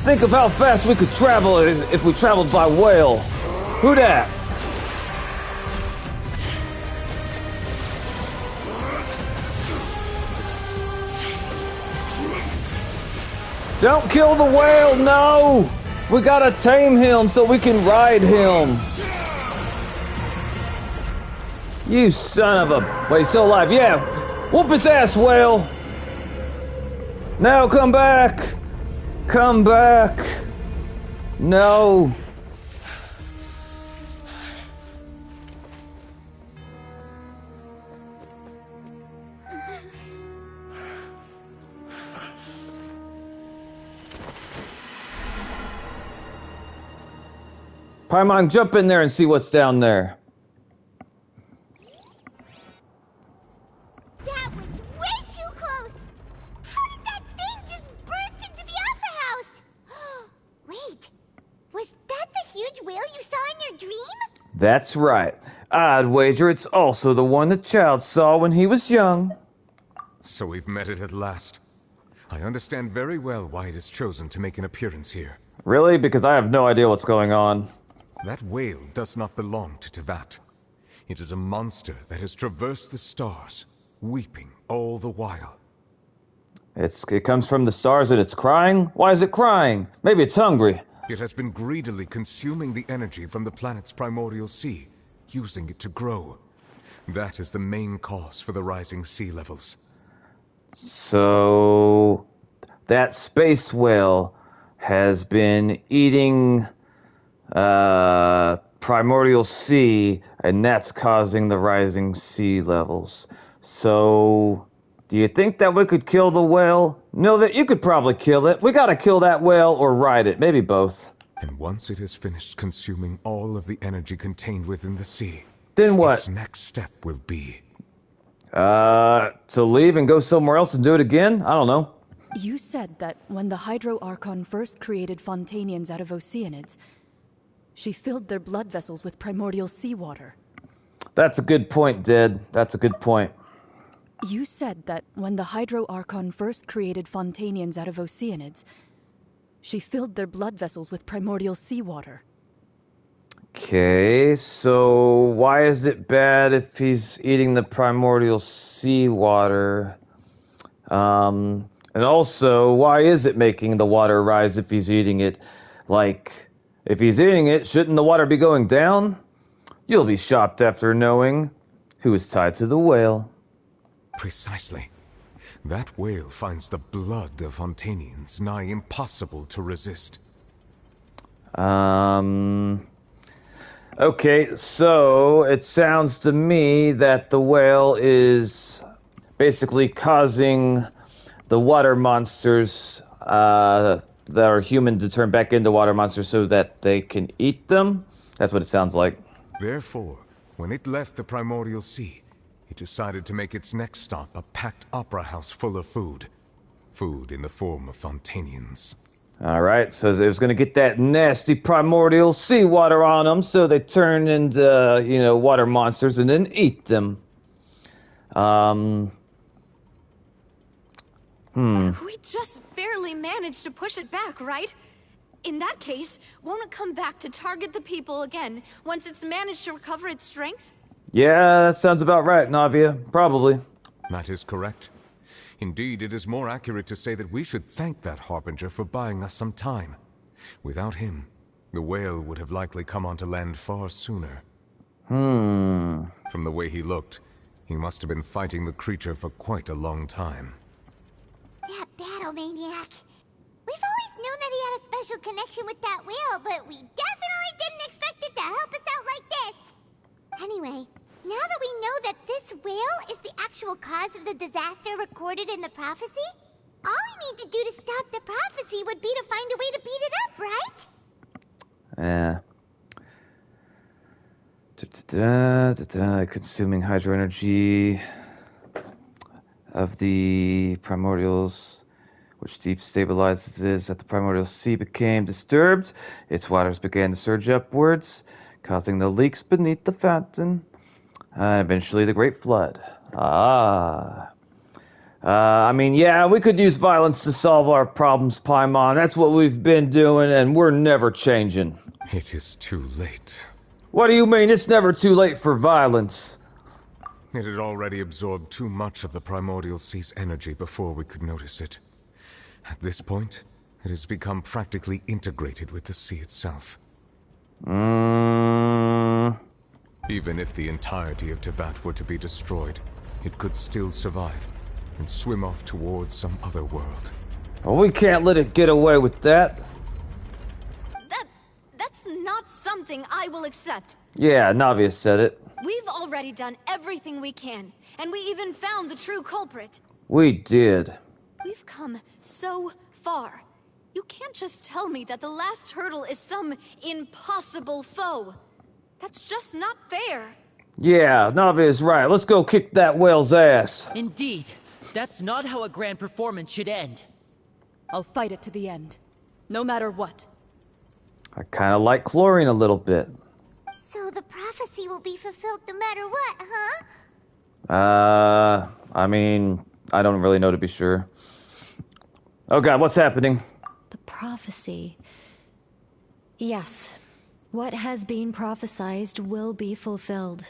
Think of how fast we could travel if we traveled by whale. Who dat? Don't kill the whale, no! We gotta tame him so we can ride him. You son of a... Wait, he's still alive. Yeah, whoop his ass, whale. Now come back. Come back. No. Paimon, jump in there and see what's down there. That was way too close! How did that thing just burst into the Opera House? Wait, was that the huge whale you saw in your dream? That's right. I'd wager it's also the one the child saw when he was young. So we've met it at last. I understand very well why it has chosen to make an appearance here. Really? Because I have no idea what's going on. That whale does not belong to Teyvat. It is a monster that has traversed the stars, weeping all the while. It comes from the stars and it's crying? Why is it crying? Maybe it's hungry. It has been greedily consuming the energy from the planet's primordial sea, using it to grow. That is the main cause for the rising sea levels. So... that space whale has been eating... primordial sea, and that's causing the rising sea levels. So, do you think that we could kill the whale? No, that you could probably kill it. We gotta kill that whale or ride it, maybe both. And once it has finished consuming all of the energy contained within the sea, then what? Its next step will be... to leave and go somewhere else and do it again? I don't know. You said that when the Hydro Archon first created Fontainians out of Oceanids, she filled their blood vessels with primordial seawater. That's a good point, Ded. That's a good point. You said that when the Hydro Archon first created Fontainians out of Oceanids, she filled their blood vessels with primordial seawater. Okay, so why is it bad if he's eating the primordial seawater? And also, why is it making the water rise if he's eating it? Like... if he's eating it, shouldn't the water be going down? You'll be shocked after knowing who is tied to the whale. Precisely. That whale finds the blood of Fontainians nigh impossible to resist. Okay, so it sounds to me that the whale is basically causing the water monsters, that are human to turn back into water monsters so that they can eat them? That's what it sounds like. Therefore, when it left the primordial sea, it decided to make its next stop a packed opera house full of food. Food in the form of Fontainians. Alright, so it was going to get that nasty primordial seawater on them, so they turn into, water monsters and then eat them. We just barely managed to push it back, right? In that case, won't it come back to target the people again once it's managed to recover its strength? Yeah, that sounds about right, Navia. Probably. That is correct. Indeed, it is more accurate to say that we should thank that Harbinger for buying us some time. Without him, the whale would have likely come onto land far sooner. From the way he looked, he must have been fighting the creature for quite a long time. That battle maniac. We've always known that he had a special connection with that whale, but we definitely didn't expect it to help us out like this. Anyway, now that we know that this whale is the actual cause of the disaster recorded in the prophecy, all we need to do to stop the prophecy would be to find a way to beat it up, right? Yeah. Consuming hydro energy of the primordials, which deep stabilizes at the primordial sea, became disturbed. Its waters began to surge upwards, causing the leaks beneath the fountain, and eventually the Great Flood. I mean, yeah, we could use violence to solve our problems, Paimon. That's what we've been doing, and we're never changing. It is too late. What do you mean it's never too late for violence? It had already absorbed too much of the primordial sea's energy before we could notice it. At this point, it has become practically integrated with the sea itself. Even if the entirety of Teyvat were to be destroyed, it could still survive and swim off towards some other world. Well, we can't let it get away with that. That's not something I will accept. Yeah, Navia said it. We've already done everything we can, and we even found the true culprit. We did. We've come so far. You can't just tell me that the last hurdle is some impossible foe. That's just not fair. Yeah, Navia's right. Let's go kick that whale's ass. Indeed. That's not how a grand performance should end. I'll fight it to the end. No matter what. I kind of like chlorine a little bit. So the prophecy will be fulfilled no matter what, huh? I mean, I don't really know to be sure. Oh god, what's happening? The prophecy. Yes. What has been prophesied will be fulfilled.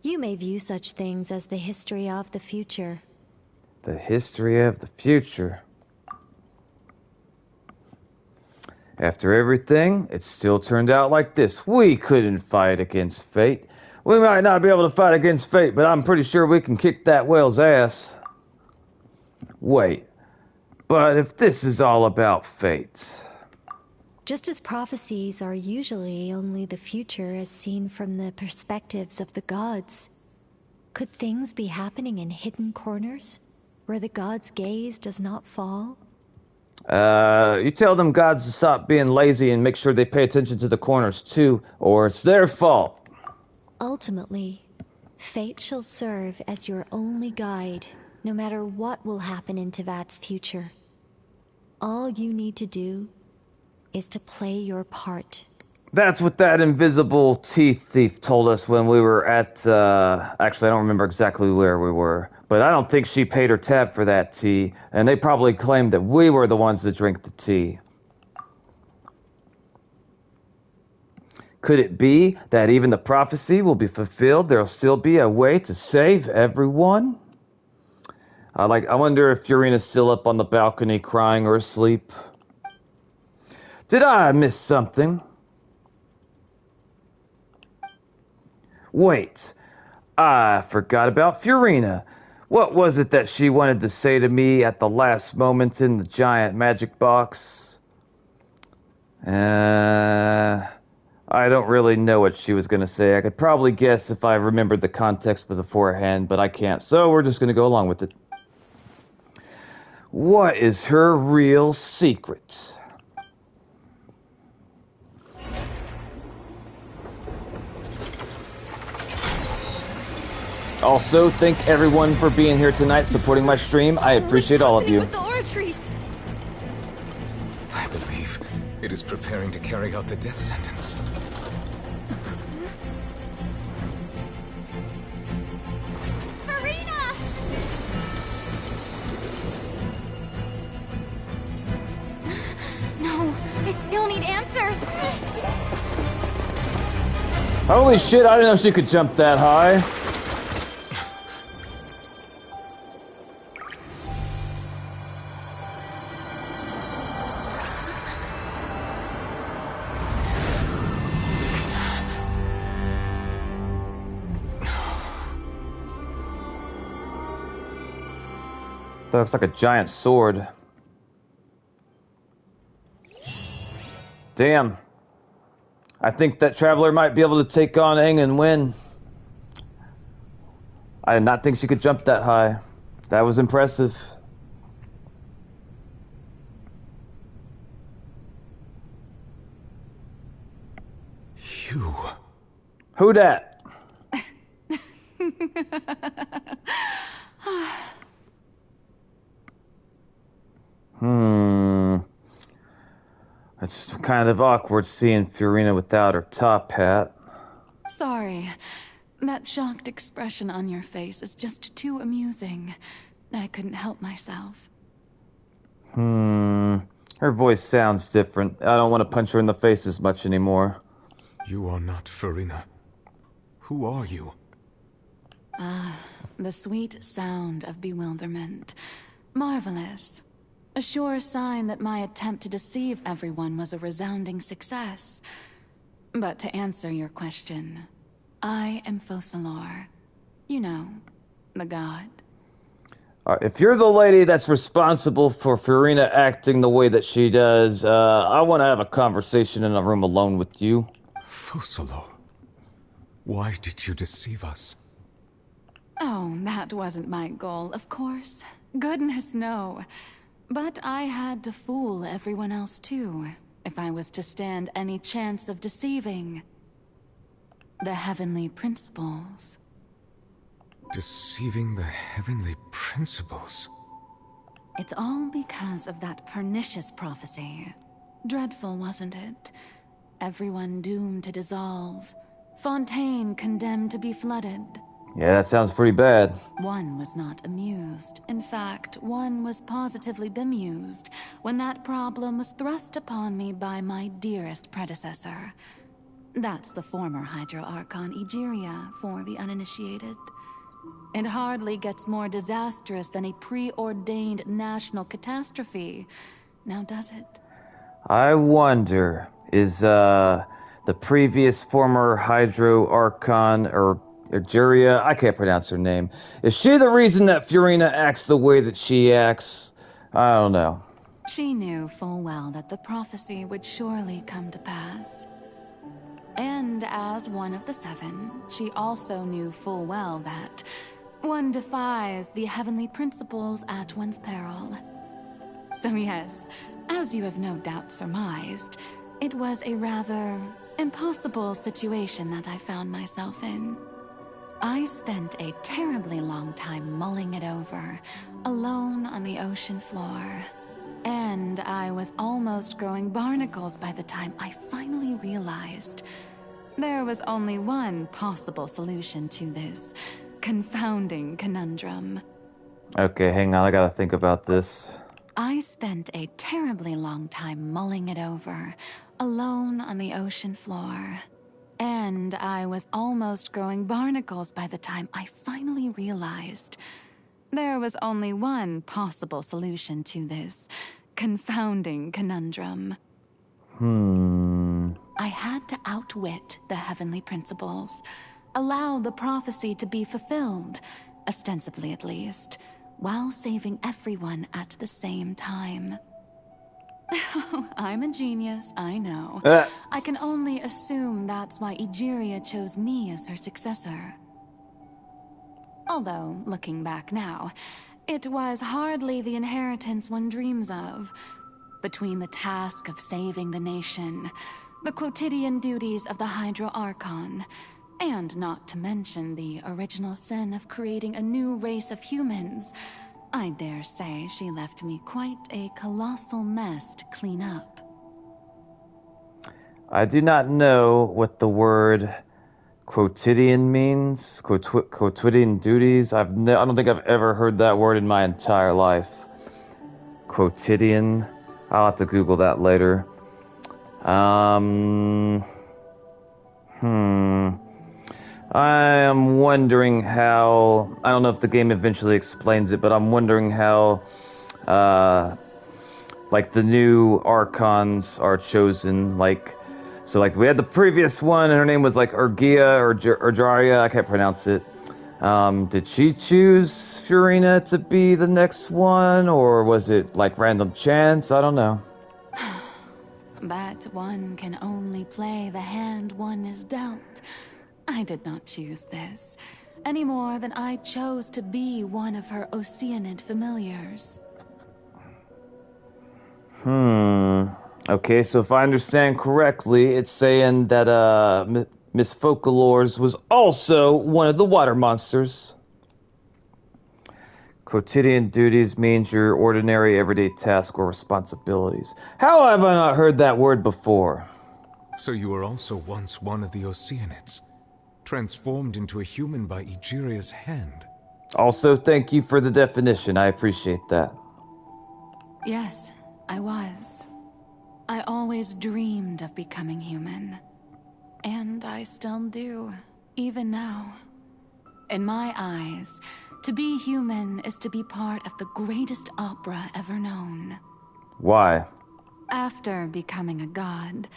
You may view such things as the history of the future. The history of the future. After everything, it still turned out like this. We couldn't fight against fate. We might not be able to fight against fate, but I'm pretty sure we can kick that whale's ass. Wait, but if this is all about fate... Just as prophecies are usually only the future as seen from the perspectives of the gods, could things be happening in hidden corners, where the gods' gaze does not fall? You tell them gods to stop being lazy and make sure they pay attention to the corners too, or it's their fault. Ultimately, fate shall serve as your only guide, no matter what will happen in Teyvat's future. All you need to do is to play your part. That's what that invisible teeth thief told us when we were at, actually I don't remember exactly where we were, but I don't think she paid her tab for that tea, and they probably claimed that we were the ones that drink the tea. Could it be that even the prophecy will be fulfilled? There'll still be a way to save everyone? I wonder if Furina's still up on the balcony crying or asleep. Did I miss something? Wait, I forgot about Furina. What was it that she wanted to say to me at the last moment in the giant magic box? I don't really know what she was going to say. I could probably guess if I remembered the context beforehand, but I can't, so we're just going to go along with it. What is her real secret? Also, thank everyone for being here tonight, supporting my stream. I appreciate all of you. With the Oratrice? I believe it is preparing to carry out the death sentence. Holy shit, I didn't know she could jump that high. That looks like a giant sword. Damn. I think that Traveler might be able to take on Aang and win. I did not think she could jump that high. That was impressive. You. Who dat? It's kind of awkward seeing Furina without her top hat. Sorry. That shocked expression on your face is just too amusing. I couldn't help myself. Her voice sounds different. I don't want to punch her in the face as much anymore. You are not Furina. Who are you? The sweet sound of bewilderment. Marvelous. A sure sign that my attempt to deceive everyone was a resounding success. But to answer your question, I am Focalor. You know, the god. If you're the lady that's responsible for Furina acting the way that she does, I want to have a conversation in a room alone with you. Focalor, why did you deceive us? Oh, that wasn't my goal, of course. Goodness, no. But I had to fool everyone else too, if I was to stand any chance of deceiving the heavenly principles. Deceiving the heavenly principles? It's all because of that pernicious prophecy. Dreadful, wasn't it? Everyone doomed to dissolve. Fontaine condemned to be flooded. Yeah, that sounds pretty bad. One was not amused. In fact, one was positively bemused when that problem was thrust upon me by my dearest predecessor. That's the former Hydro Archon Egeria for the uninitiated. It hardly gets more disastrous than a preordained national catastrophe. Now does it? I wonder, is the previous former Hydro Archon, or Egeria, I can't pronounce her name, is she the reason that Furina acts the way that she acts? I don't know. She knew full well that the prophecy would surely come to pass. And as one of the seven, she also knew full well that one defies the heavenly principles at one's peril. So yes, as you have no doubt surmised, it was a rather impossible situation that I found myself in. I spent a terribly long time mulling it over, alone on the ocean floor. And I was almost growing barnacles by the time I finally realized there was only one possible solution to this confounding conundrum. Okay, hang on, I gotta think about this. I spent a terribly long time mulling it over, alone on the ocean floor. And I was almost growing barnacles by the time I finally realized there was only one possible solution to this confounding conundrum. I had to outwit the heavenly principles, allow the prophecy to be fulfilled, ostensibly at least, while saving everyone at the same time. I'm a genius, I know. I can only assume that's why Egeria chose me as her successor. Although, looking back now, it was hardly the inheritance one dreams of. Between the task of saving the nation, the quotidian duties of the Hydro Archon, and not to mention the original sin of creating a new race of humans, I dare say she left me quite a colossal mess to clean up. I do not know what the word quotidian means. Quotidian duties. I don't think I've ever heard that word in my entire life. Quotidian. I'll have to Google that later. I am wondering how... I don't know if the game eventually explains it, but I'm wondering how, like, the new Archons are chosen. Like, so, like, we had the previous one, and her name was, like, Urgia or Urjaria. I can't pronounce it. Did she choose Furina to be the next one, or was it, like, random chance? I don't know. But one can only play the hand one is dealt. I did not choose this, any more than I chose to be one of her Oceanid familiars. Okay, so if I understand correctly, it's saying that, Miss Focalors was also one of the water monsters. Quotidian duties means your ordinary everyday task or responsibilities. How have I not heard that word before? So you were also once one of the Oceanids, transformed into a human by Egeria's hand. Also, thank you for the definition. I appreciate that. Yes, I was. I always dreamed of becoming human. And I still do, even now. In my eyes, to be human is to be part of the greatest opera ever known. Why? After becoming a god,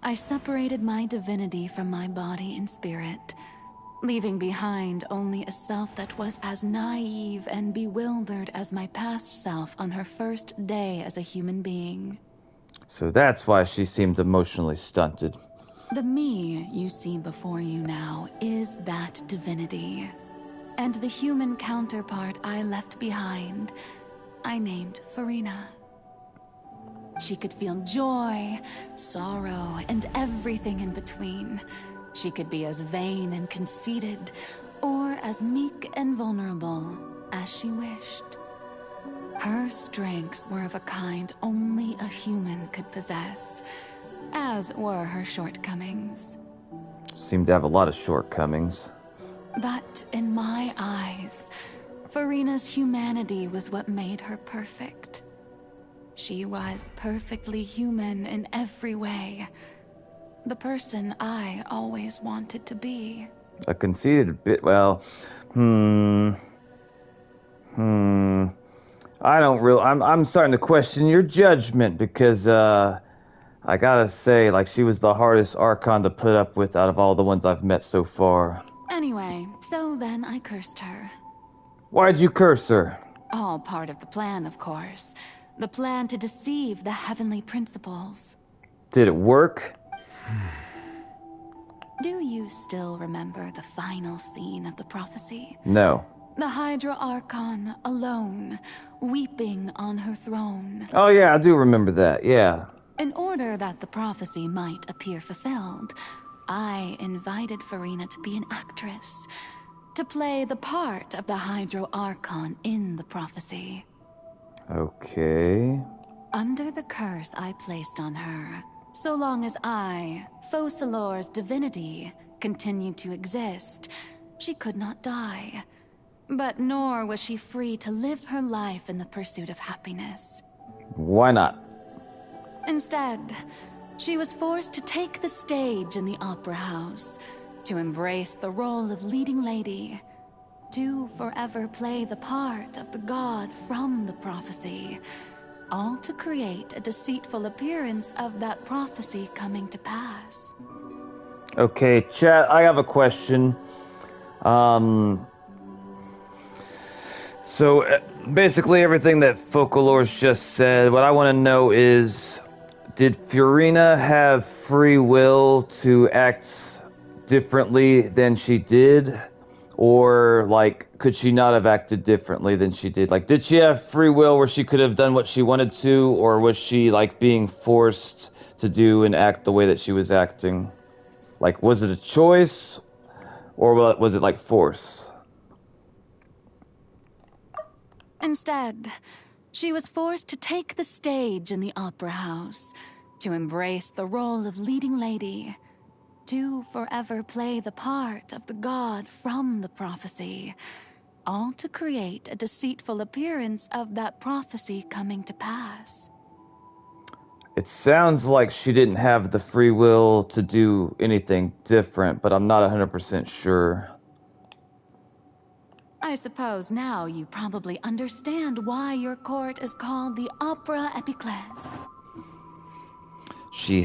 I separated my divinity from my body and spirit, leaving behind only a self that was as naive and bewildered as my past self on her first day as a human being. So that's why she seemed emotionally stunted. The me you see before you now is that divinity. And the human counterpart I left behind, I named Furina. She could feel joy, sorrow, and everything in between. She could be as vain and conceited, or as meek and vulnerable as she wished. Her strengths were of a kind only a human could possess, as were her shortcomings. Seemed to have a lot of shortcomings. But in my eyes, Furina's humanity was what made her perfect. She was perfectly human in every way. The person I always wanted to be. A conceited bit, well, I don't really, I'm starting to question your judgment because, I gotta say, like, she was the hardest Archon to put up with out of all the ones I've met so far. Anyway, so then I cursed her. Why'd you curse her? All part of the plan, of course. The plan to deceive the heavenly principles. Did it work? Do you still remember the final scene of the prophecy? No. The Hydra Archon, alone, weeping on her throne. Oh yeah, I do remember that, yeah. In order that the prophecy might appear fulfilled, I invited Furina to be an actress, to play the part of the Hydro Archon in the prophecy. Okay. Under the curse I placed on her, so long as I, Focalors' divinity, continued to exist, she could not die. But nor was she free to live her life in the pursuit of happiness. Why not? Instead, she was forced to take the stage in the opera house, to embrace the role of leading lady, to forever play the part of the god from the prophecy, all to create a deceitful appearance of that prophecy coming to pass. Okay, chat, I have a question. So, basically everything that Focalors just said, what I want to know is, did Furina have free will to act differently than she did? Or, like, could she not have acted differently than she did? Like, did she have free will where she could have done what she wanted to? Or was she, like, being forced to do and act the way that she was acting? Like, was it a choice? Or was it, like, force? Instead, she was forced to take the stage in the opera house, to embrace the role of leading lady, to forever play the part of the god from the prophecy, all to create a deceitful appearance of that prophecy coming to pass. It sounds like she didn't have the free will to do anything different, but I'm not 100% sure. I suppose now you probably understand why your court is called the Opera Epiclese. She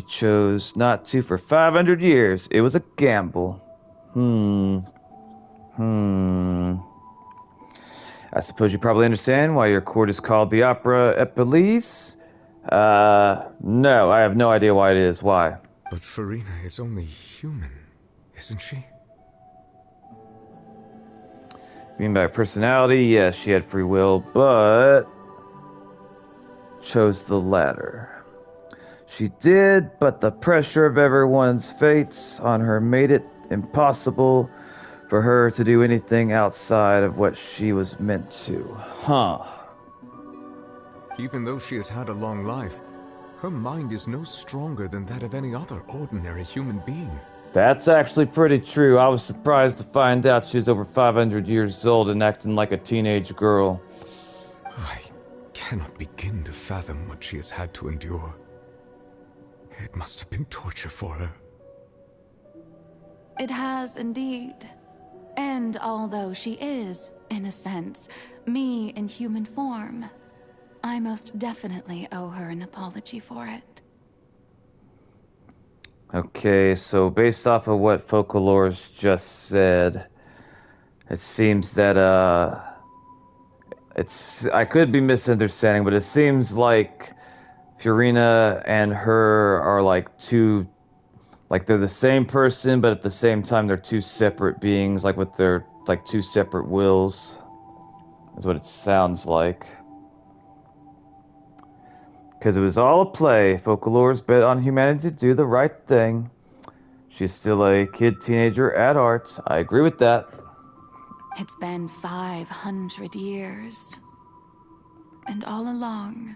chose not to for 500 years. It was a gamble. I suppose you probably understand why your court is called the Opera Epiclese? No, I have no idea why it is. Why? But Farina is only human, isn't she? You mean by personality? Yes, she had free will, but chose the latter. She did, but the pressure of everyone's fates on her made it impossible for her to do anything outside of what she was meant to. Even though she has had a long life, her mind is no stronger than that of any other ordinary human being. That's actually pretty true. I was surprised to find out she's over 500 years old and acting like a teenage girl. I cannot begin to fathom what she has had to endure. It must have been torture for her. It has indeed. And although she is, in a sense, me in human form, I most definitely owe her an apology for it. Okay, so based off of what Focalors just said, it seems that, I could be misunderstanding, but it seems like Furina and her are like two, like they're the same person, but at the same time they're two separate beings, like with their, like two separate wills, is what it sounds like. Because it was all a play. Focalors bet on humanity to do the right thing. She's still a kid teenager at heart. I agree with that. It's been 500 years. And all along,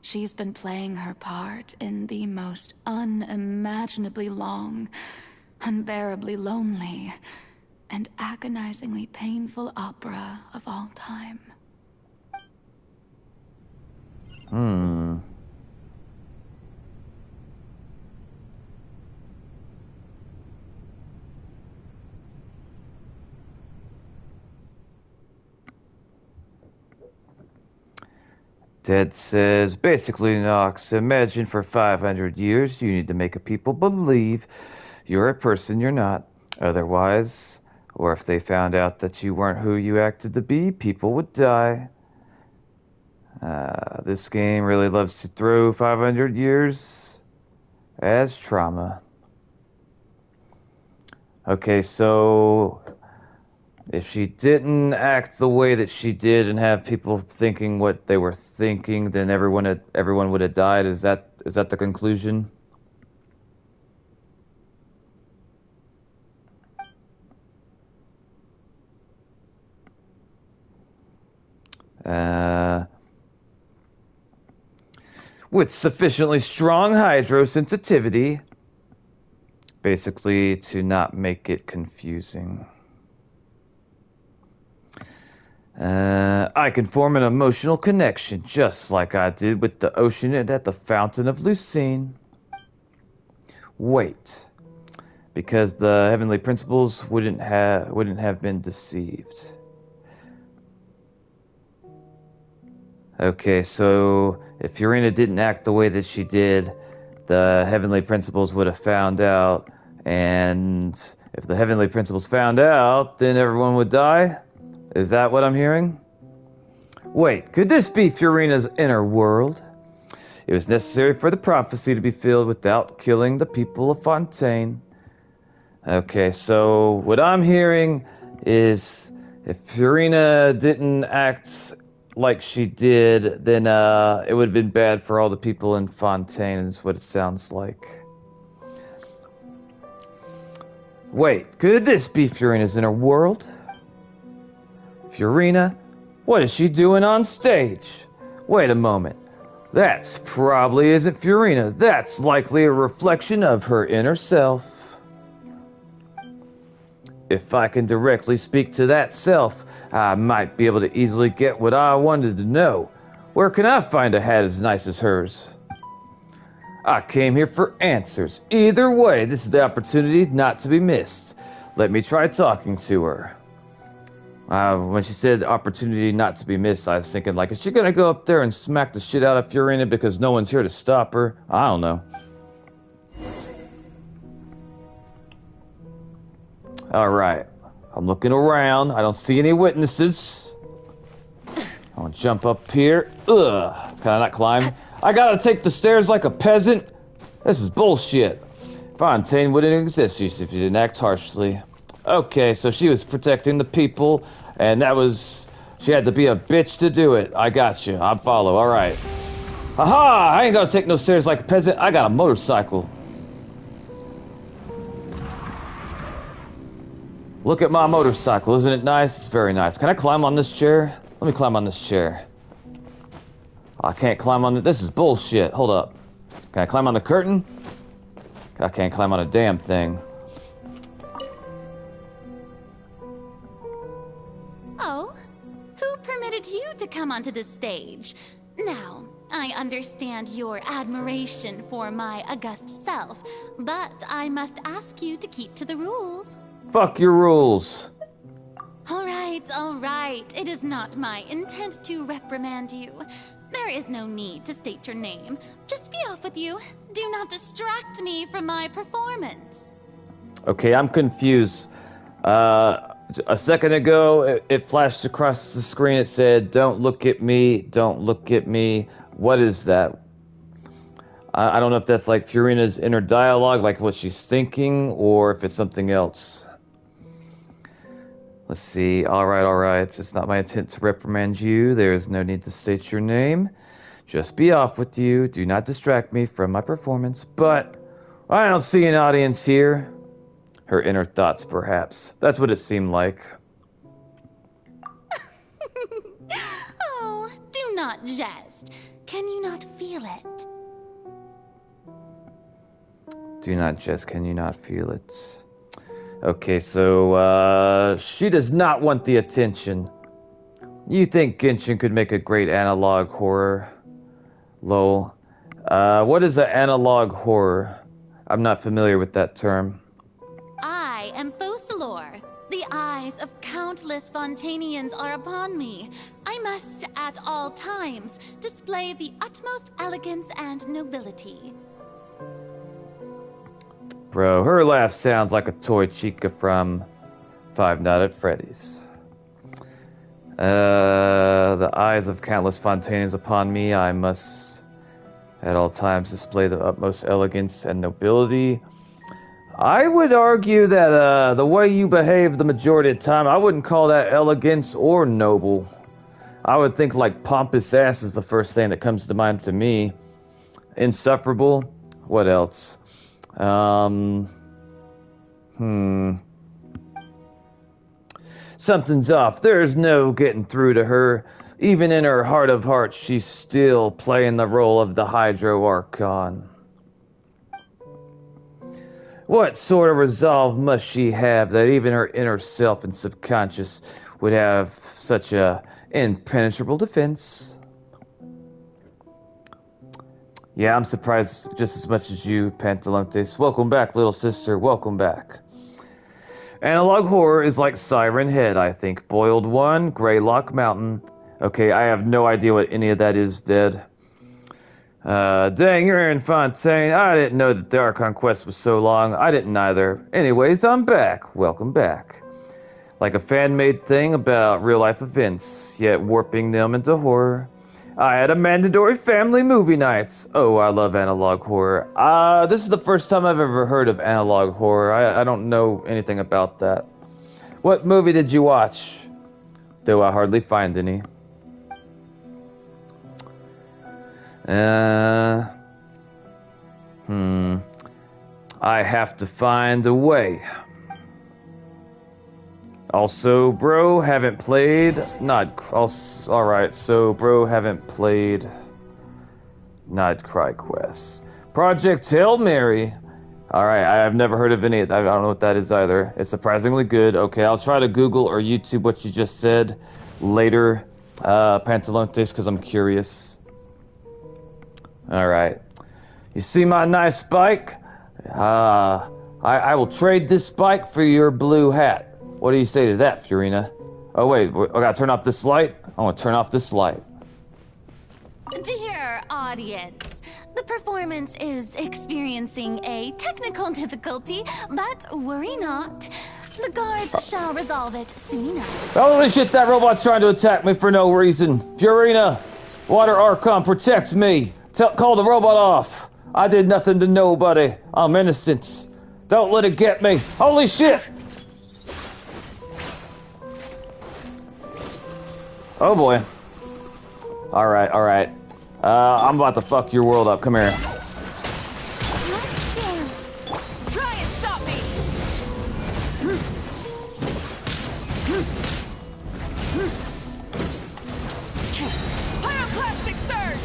she's been playing her part in the most unimaginably long, unbearably lonely, and agonizingly painful opera of all time. Ted says, basically, Nox, imagine for 500 years you need to make people believe you're a person you're not. Otherwise, or if they found out that you weren't who you acted to be, people would die. This game really loves to throw 500 years as trauma. Okay, so if she didn't act the way that she did and have people thinking what they were thinking, then everyone would have died. Is that the conclusion? With sufficiently strong hydrosensitivity, basically to not make it confusing. I can form an emotional connection, just like I did with the ocean and at the Fountain of Lucine. Wait, because the heavenly principles wouldn't have been deceived. Okay, so if Furina didn't act the way that she did, the heavenly principles would have found out, and if the heavenly principles found out, then everyone would die? Is that what I'm hearing? Wait, could this be Furina's inner world? It was necessary for the prophecy to be filled without killing the people of Fontaine. Okay, so what I'm hearing is if Furina didn't act like she did, then it would have been bad for all the people in Fontaine, is what it sounds like. Wait, could this be Furina's inner world? Furina? What is she doing on stage? Wait a moment. That's probably isn't Furina. That's likely a reflection of her inner self. If I can directly speak to that self, I might be able to easily get what I wanted to know. Where can I find a hat as nice as hers? I came here for answers. Either way, this is the opportunity not to be missed. Let me try talking to her. When she said opportunity not to be missed, I was thinking, like, is she gonna go up there and smack the shit out of Furina because no one's here to stop her? I don't know. Alright. I'm looking around. I don't see any witnesses. I'm gonna jump up here. Ugh. Can I not climb? I gotta take the stairs like a peasant? This is bullshit. Fontaine wouldn't exist if you didn't act harshly. Okay, so she was protecting the people, and that was... She had to be a bitch to do it. I got you. I follow. Alright. Aha! I ain't gonna take no stairs like a peasant. I got a motorcycle. Look at my motorcycle. Isn't it nice? It's very nice. Can I climb on this chair? Let me climb on this chair. I can't climb on this is bullshit. Hold up. Can I climb on the curtain? I can't climb on a damn thing. Oh? Who permitted you to come onto this stage? Now, I understand your admiration for my august self, but I must ask you to keep to the rules. Fuck your rules. All right. It is not my intent to reprimand you. There is no need to state your name. Just be off with you. Do not distract me from my performance. Okay, I'm confused. A second ago, it flashed across the screen. It said, "Don't look at me. Don't look at me." What is that? I don't know if that's like Furina's inner dialogue, like what she's thinking, or if it's something else. Let's see. All right. It's not my intent to reprimand you. There is no need to state your name. Just be off with you. Do not distract me from my performance. But I don't see an audience here. Her inner thoughts, perhaps. That's what it seemed like. Oh, do not jest. Can you not feel it? Do not jest. Can you not feel it? Okay, so, she does not want the attention. You think Genshin could make a great analog horror? Lol. What is an analog horror? I'm not familiar with that term. I am Focalor. The eyes of countless Fontainians are upon me. I must, at all times, display the utmost elegance and nobility. Bro, her laugh sounds like a toy chica from Five Nights at Freddy's. The eyes of countless Fontainians upon me, I must at all times display the utmost elegance and nobility. I would argue that the way you behave the majority of the time, I wouldn't call that elegance or noble. I would think like pompous ass is the first thing that comes to mind to me. Insufferable? What else? Something's off. There's no getting through to her. Even in her heart of hearts, she's still playing the role of the Hydro Archon. What sort of resolve must she have that even her inner self and subconscious would have such a impenetrable defense? Yeah, I'm surprised just as much as you, Pantalontes. Welcome back, little sister. Welcome back. Analog horror is like Siren Head, I think. Boiled One, Greylock Mountain. Okay, I have no idea what any of that is, Dead. Dang, you're in Fontaine. I didn't know that the Archon quest was so long. I didn't either. Anyways, I'm back. Welcome back. Like a fan-made thing about real-life events, yet warping them into horror. I had a mandatory family movie nights. Oh, I love analog horror. This is the first time I've ever heard of analog horror. I don't know anything about that. What movie did you watch? Though I hardly find any. I have to find a way. Also, bro, haven't played. Alright, so, bro, haven't played. Not Cry Quest. Project Hail Mary. Alright, I have never heard of any. I don't know what that is either. It's surprisingly good. Okay, I'll try to Google or YouTube what you just said later, Pantalontes, because I'm curious. Alright. You see my nice bike? I will trade this bike for your blue hat. What do you say to that, Furina? Oh wait, I gotta turn off this light? I wanna turn off this light. Dear audience, the performance is experiencing a technical difficulty, but worry not. The guards shall resolve it soon enough. Holy shit, that robot's trying to attack me for no reason. Furina, Water Archon, protect me. Call the robot off. I did nothing to nobody. I'm innocent. Don't let it get me. Holy shit! Oh boy. Alright. I'm about to fuck your world up. Come here. Let's dance. Try and stop me. Pyroclastic surge.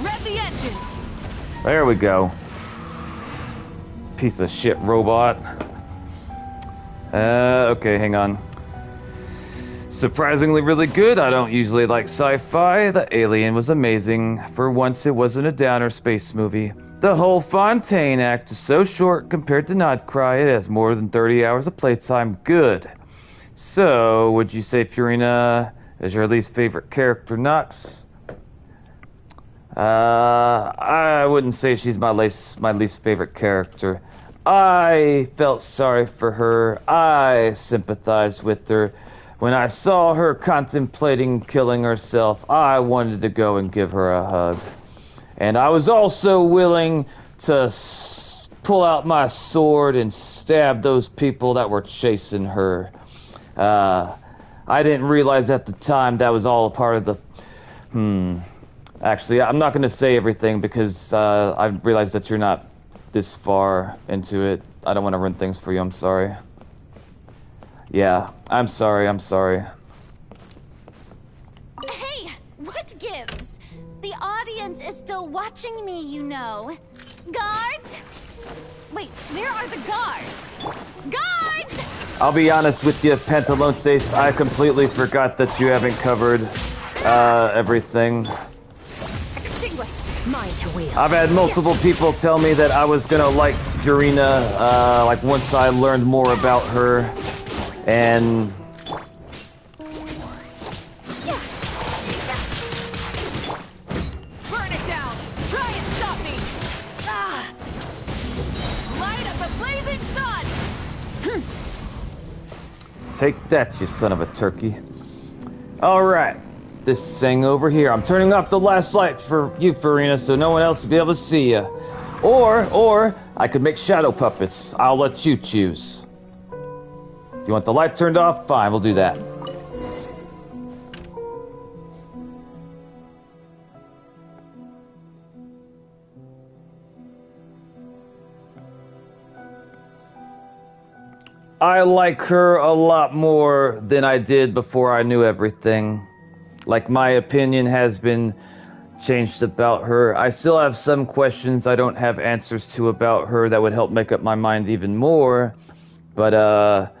Rev the engines. There we go. Piece of shit robot. Okay, hang on. Surprisingly really good. I don't usually like sci-fi. The Alien was amazing. For once, it wasn't a downer space movie. The whole Fontaine act is so short compared to Not Cry. It has more than 30 hours of playtime. Good. So, would you say Furina is your least favorite character, Nox? I wouldn't say she's my least favorite character. I felt sorry for her. I sympathized with her. When I saw her contemplating killing herself, I wanted to go and give her a hug. And I was also willing to pull out my sword and stab those people that were chasing her. I didn't realize at the time that was all a part of the... Actually, I'm not going to say everything because I realized that you're not this far into it. I don't want to ruin things for you. I'm sorry. Yeah, I'm sorry. Hey, what gives? The audience is still watching me, you know. Guards? Wait, where are the guards? Guards! I'll be honest with you, Pantalontes, I completely forgot that you haven't covered everything. Mind to wheel. I've had multiple people tell me that I was gonna like Furina, like once I learned more about her, and... Burn it down! Try and stop me! Ah! Light of the blazing sun! Take that, you son of a turkey. Alright. This thing over here. I'm turning off the last light for you, Furina, so no one else will be able to see you. Or I could make shadow puppets. I'll let you choose. If you want the light turned off, fine, we'll do that. I like her a lot more than I did before I knew everything. Like, my opinion has been changed about her. I still have some questions I don't have answers to about her that would help make up my mind even more. But,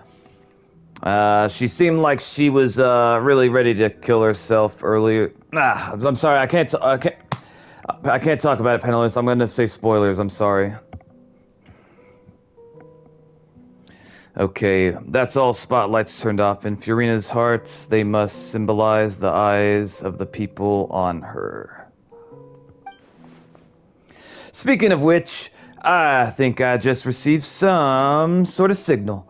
she seemed like she was, really ready to kill herself earlier. I'm sorry, I can't talk about it, panelists. I'm gonna say spoilers, I'm sorry. Okay, that's all spotlights turned off. In Furina's heart, they must symbolize the eyes of the people on her. Speaking of which, I think I just received some sort of signal.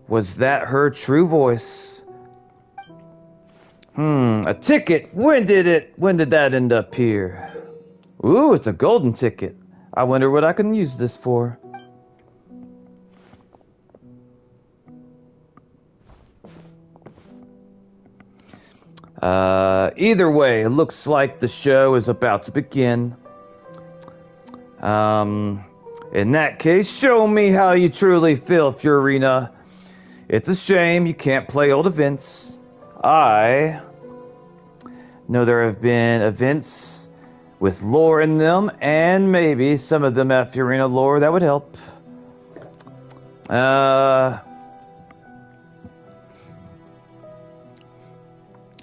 Was that her true voice? A ticket! When did that end up here? Ooh, it's a golden ticket. I wonder what I can use this for. Either way, it looks like the show is about to begin. In that case, show me how you truly feel, Furina. It's a shame you can't play old events. I know there have been events with lore in them, and maybe some of them have Furina lore that would help.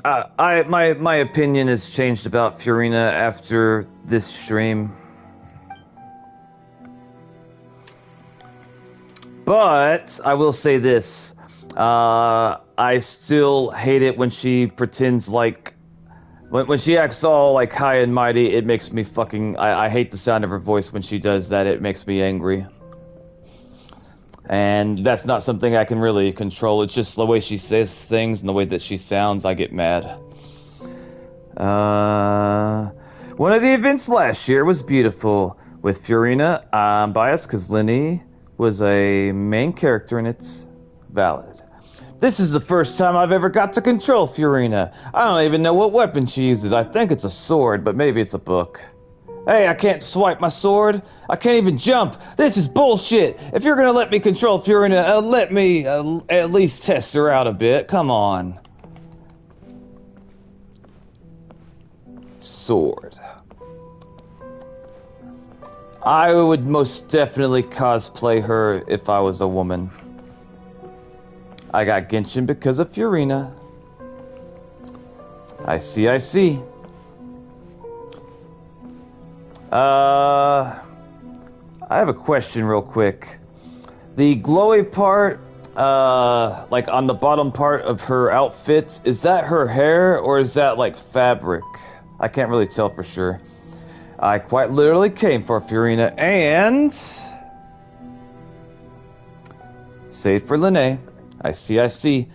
My opinion has changed about Furina after this stream. But I will say this. I still hate it when she pretends like... When she acts all like high and mighty, it makes me fucking... I hate the sound of her voice when she does that. It makes me angry. And that's not something I can really control. It's just the way she says things and the way that she sounds, I get mad. One of the events last year was beautiful. With Furina, I'm biased because Lenny was a main character and it's valid. This is the first time I've ever got to control Furina. I don't even know what weapon she uses. I think it's a sword, but maybe it's a book. Hey, I can't swipe my sword. I can't even jump. This is bullshit. If you're gonna let me control Furina, let me at least test her out a bit. Come on. Sword. I would most definitely cosplay her if I was a woman. I got Genshin because of Furina. I see. I have a question real quick. The glowy part, like on the bottom part of her outfit, is that her hair or is that like fabric? I can't really tell for sure. I quite literally came for Furina and... Save for Lene. I see.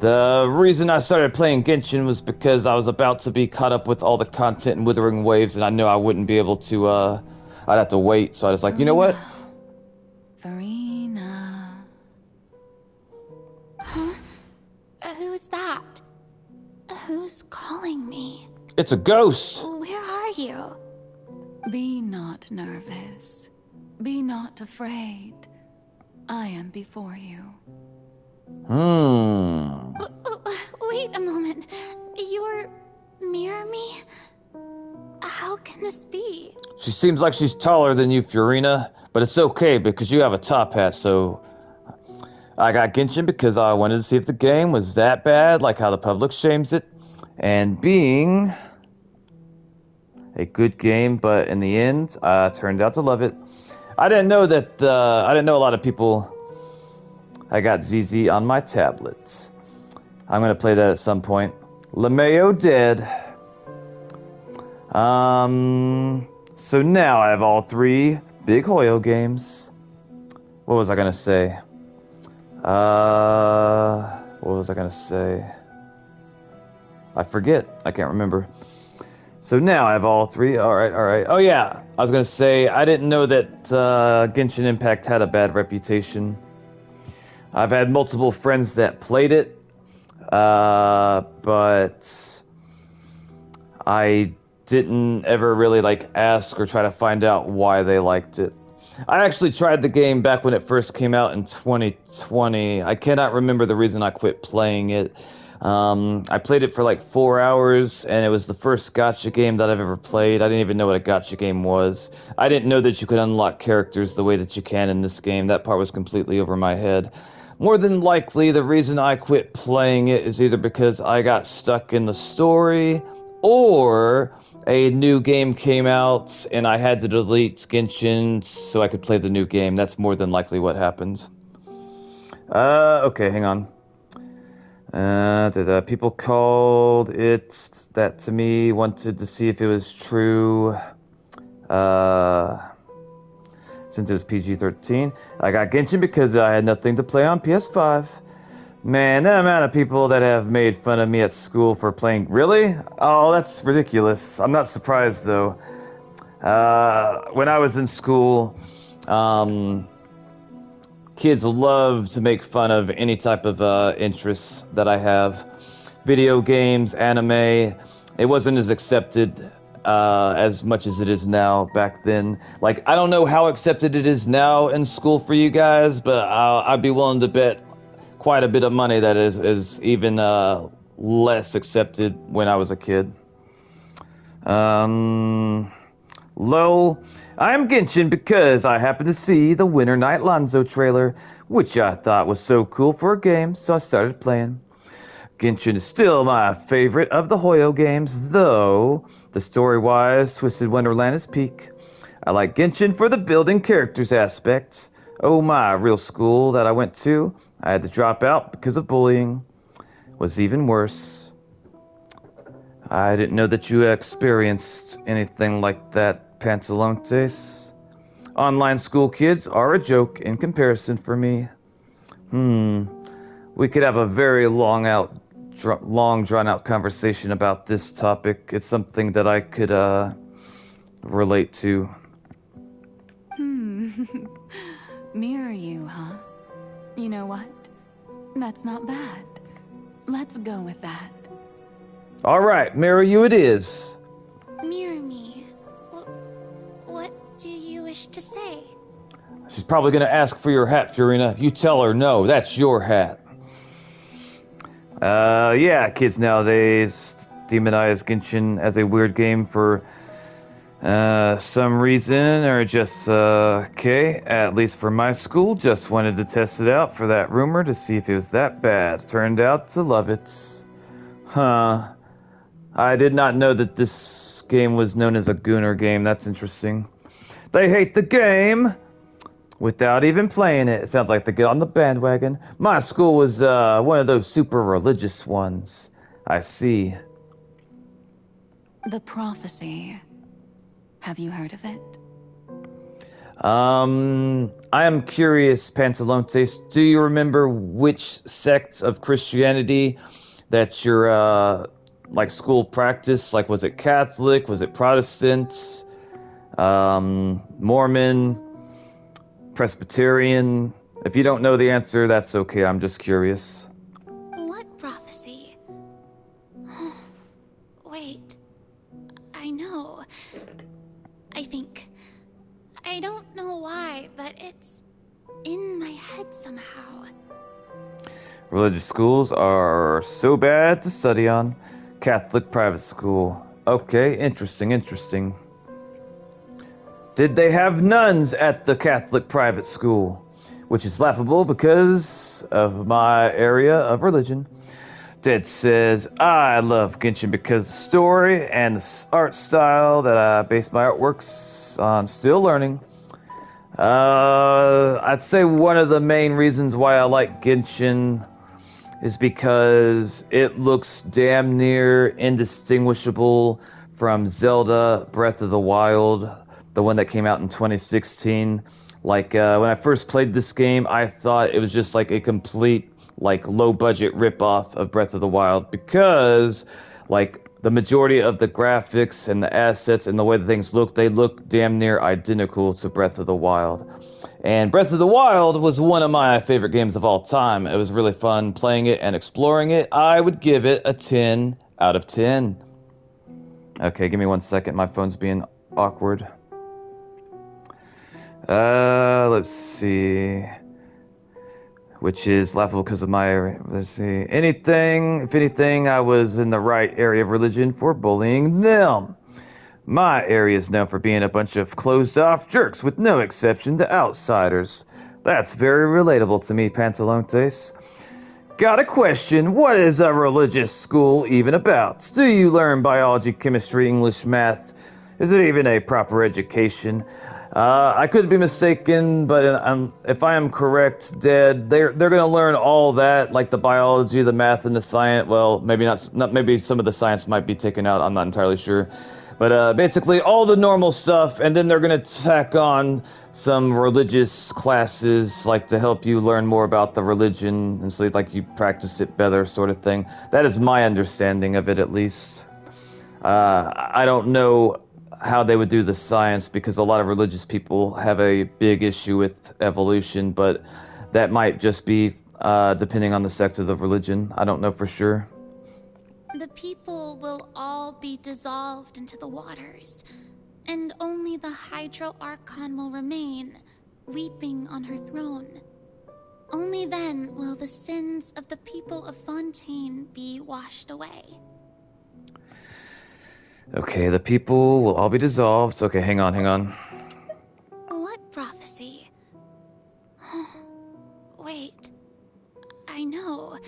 The reason I started playing Genshin was because I was about to be caught up with all the content in Withering Waves, and I knew I wouldn't be able to, I'd have to wait, so I was like, you know what? Furina. Huh? Who's that? Who's calling me? It's a ghost! Where are you? Be not nervous. Be not afraid. I am before you. Wait a moment. You're near me? How can this be? She seems like she's taller than you, Furina, but it's okay because you have a top hat, so... I got Genshin because I wanted to see if the game was that bad, like how the public shames it, and being a good game, but in the end, I turned out to love it. I didn't know that, I didn't know a lot of people... I got ZZ on my tablet. I'm gonna play that at some point. LeMayo dead. So now I have all 3 Big Hoyo games. What was I gonna say? I forget. I can't remember. So now I have all 3. Alright. Oh yeah, I was gonna say, I didn't know that Genshin Impact had a bad reputation. I've had multiple friends that played it, but I didn't ever really ask or try to find out why they liked it. I actually tried the game back when it first came out in 2020. I cannot remember the reason I quit playing it. I played it for 4 hours, and it was the first gacha game that I've ever played. I didn't even know what a gacha game was. I didn't know that you could unlock characters the way that you can in this game. That part was completely over my head. More than likely, the reason I quit playing it is either because I got stuck in the story, or a new game came out and I had to delete Genshin so I could play the new game. That's more than likely what happened. Okay, hang on. People called it that to me, wanted to see if it was true. Since it was PG-13. I got Genshin because I had nothing to play on PS5. Man, the amount of people that have made fun of me at school for playing... Really? Oh, that's ridiculous. I'm not surprised, though. When I was in school, kids love to make fun of any type of interests that I have. Video games, anime. It wasn't as accepted as much as it is now back then. I don't know how accepted it is now in school for you guys, but I'd be willing to bet quite a bit of money that is even less accepted when I was a kid. Lol. I'm Genshin because I happened to see the Winter Night Lonzo trailer, which I thought was so cool for a game, so I started playing. Genshin is still my favorite of the Hoyo games, though the story-wise, Twisted Wonderland is peak. I like Genshin for the building characters aspect. Oh my, real school that I went to, I had to drop out because of bullying. Was even worse. I didn't know that you experienced anything like that, Pantalontes. Online school kids are a joke in comparison for me. We could have a very long drawn-out conversation about this topic. It's something that I could, relate to. Mirror you, huh? You know what? That's not bad. Let's go with that. Alright, mirror you it is. Mirror me. What do you wish to say? She's probably gonna ask for your hat, Furina. You tell her no, that's your hat. Yeah, kids nowadays demonize Genshin as a weird game for some reason, or just, okay, at least for my school, just wanted to test it out for that rumor to see if it was that bad. Turned out to love it. Huh. I did not know that this game was known as a Gooner game. That's interesting. They hate the game without even playing it. It sounds like they get on the bandwagon. My school was one of those super religious ones. I see. The prophecy. Have you heard of it? I am curious, Pantalontes. Do you remember which sect of Christianity that your like school practice? Like, was it Catholic? Was it Protestant? Mormon? Presbyterian? If you don't know the answer, that's okay. I'm just curious. What prophecy? Wait. I know. I think. I don't know why, but it's in my head somehow. Religious schools are so bad to study on. Catholic private school. Okay, interesting. Did they have nuns at the Catholic private school? Which is laughable because of my area of religion. Dead says, I love Genshin because the story and the art style that I base my artworks on. Still learning. I'd say one of the main reasons why I like Genshin is because it looks damn near indistinguishable from Zelda Breath of the Wild, the one that came out in 2016. Like, when I first played this game, I thought it was just like a complete, like, low-budget ripoff of Breath of the Wild because, like, the majority of the graphics and the assets and the way the things look, they look damn near identical to Breath of the Wild. And Breath of the Wild was one of my favorite games of all time. It was really fun playing it and exploring it. I would give it a 10 out of 10. Okay, give me 1 second. My phone's being awkward. Let's see. Which is laughable because of my area. Let's see. If anything, I was in the right area of religion for bullying them. My area is known for being a bunch of closed-off jerks with no exception to outsiders. That's very relatable to me, Pantalontes. Got a question. What is a religious school even about? Do you learn biology, chemistry, English, math? Is it even a proper education? I could be mistaken, but if I am correct, Dad, they're going to learn all that, like the biology, the math, and the science. Well, maybe not. Maybe some of the science might be taken out. I'm not entirely sure. But basically all the normal stuff, and then they're going to tack on some religious classes, like to help you learn more about the religion, and so like you practice it better, sort of thing. That is my understanding of it, at least. I don't know how they would do the science, because a lot of religious people have a big issue with evolution, but that might just be depending on the sect of the religion. I don't know for sure. The people will all be dissolved into the waters, and only the Hydro Archon will remain, weeping on her throne. Only then will the sins of the people of Fontaine be washed away. Okay, the people will all be dissolved. Okay, hang on. What prophecy? Wait. I know.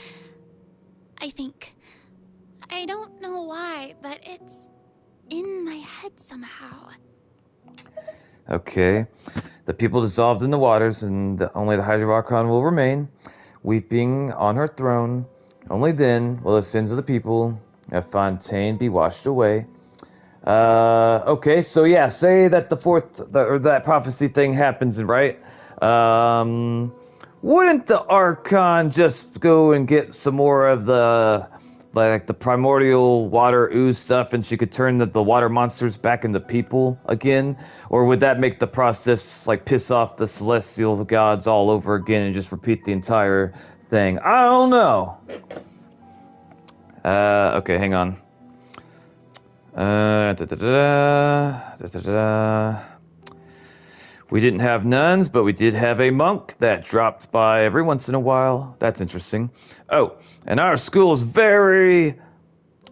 I think. I don't know why, but it's in my head somehow. Okay. The people dissolved in the waters, and only the Hydro Archon will remain, weeping on her throne. Only then will the sins of the people of Fontaine be washed away. Okay, so yeah, say that that prophecy thing happens, right? Wouldn't the Archon just go and get some more of the primordial water ooze stuff, and she could turn the water monsters back into people again? Or would that make the process piss off the celestial gods all over again and just repeat the entire thing? I don't know. Okay, hang on. We didn't have nuns, but we did have a monk that dropped by every once in a while. That's interesting. Oh, and our school is very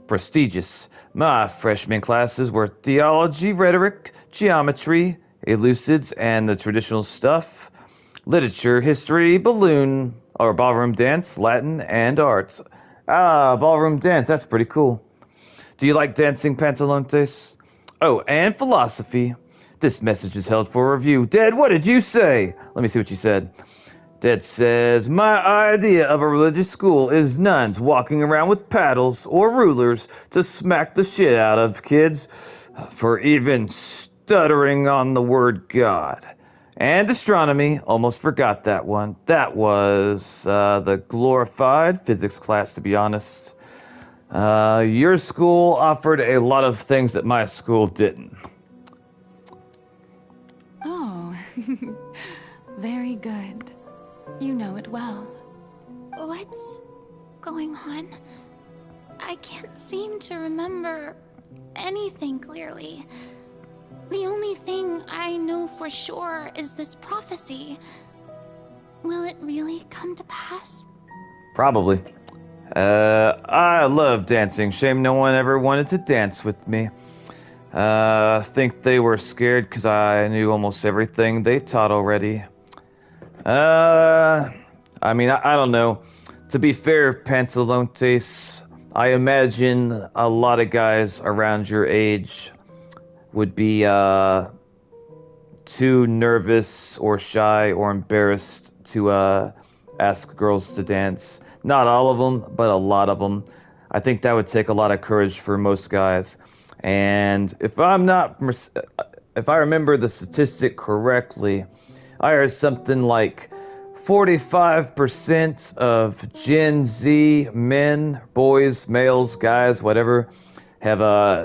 prestigious. My freshman classes were theology, rhetoric, geometry, elucids, and the traditional stuff, literature, history, ballroom dance, Latin, and arts. Ah, ballroom dance, that's pretty cool. Do you like dancing, Pantalontes? Oh, and philosophy. This message is held for review. Dad, what did you say? Let me see what you said. Dad says, my idea of a religious school is nuns walking around with paddles or rulers to smack the shit out of kids for even stuttering on the word God. And astronomy, almost forgot that one. That was the glorified physics class, to be honest. Your school offered a lot of things that my school didn't. Oh, very good. You know it well. What's going on? I can't seem to remember anything clearly. The only thing I know for sure is this prophecy. Will it really come to pass? Probably. I love dancing. Shame no one ever wanted to dance with me. I think they were scared because I knew almost everything they taught already. I don't know. To be fair, Pantalontes, I imagine a lot of guys around your age would be too nervous or shy or embarrassed to ask girls to dance. Not all of them, but a lot of them. I think that would take a lot of courage for most guys. And if I remember the statistic correctly, I heard something like 45% of Gen Z men, boys, males, guys, whatever, have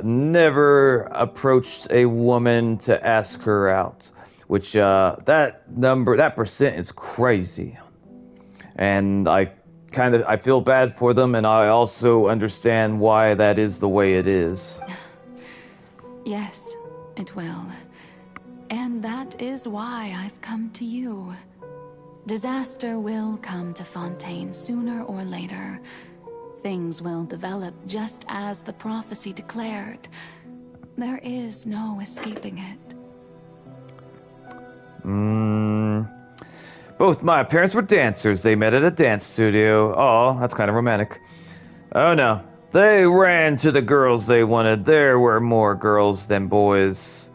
never approached a woman to ask her out. Which that percent is crazy. And I feel bad for them, and I also understand why that is the way it is. Yes, it will. And that is why I've come to you. Disaster will come to Fontaine sooner or later. Things will develop just as the prophecy declared. There is no escaping it. Both my parents were dancers. They met at a dance studio. Oh, that's kind of romantic. Oh no. They ran to the girls they wanted. There were more girls than boys.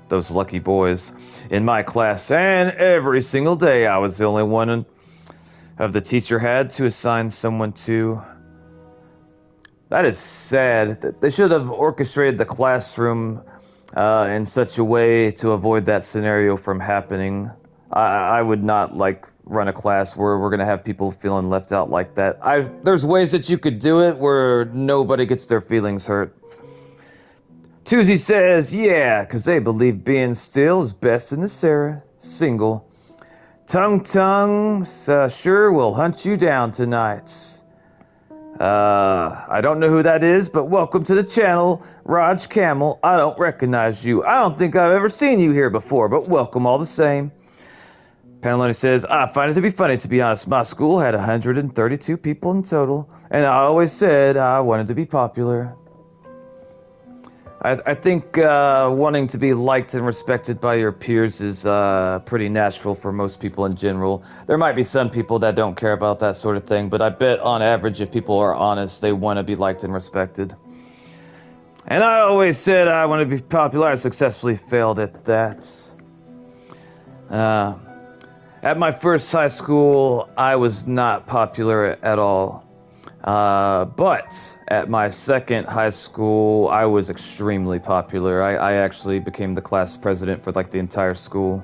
Those lucky boys. In my class, and every single day I was the only one of the teacher had to assign someone to. That is sad. They should have orchestrated the classroom in such a way to avoid that scenario from happening. I would not run a class where we're gonna have people feeling left out like that. There's ways that you could do it where nobody gets their feelings hurt. Tuesday says, yeah, because they believe being still is best in the single. Tung sure will hunt you down tonight. I don't know who that is, but welcome to the channel, Raj Camel. I don't recognize you. I don't think I've ever seen you here before, but welcome all the same. Pantaloni says, I find it to be funny, to be honest. My school had 132 people in total, and I always said I wanted to be popular. I think wanting to be liked and respected by your peers is pretty natural for most people in general. There might be some people that don't care about that sort of thing, but I bet on average, if people are honest, they want to be liked and respected. And I always said I want to be popular. I successfully failed at that. At my first high school, I was not popular at all. But at my second high school, I was extremely popular. I actually became the class president for like the entire school.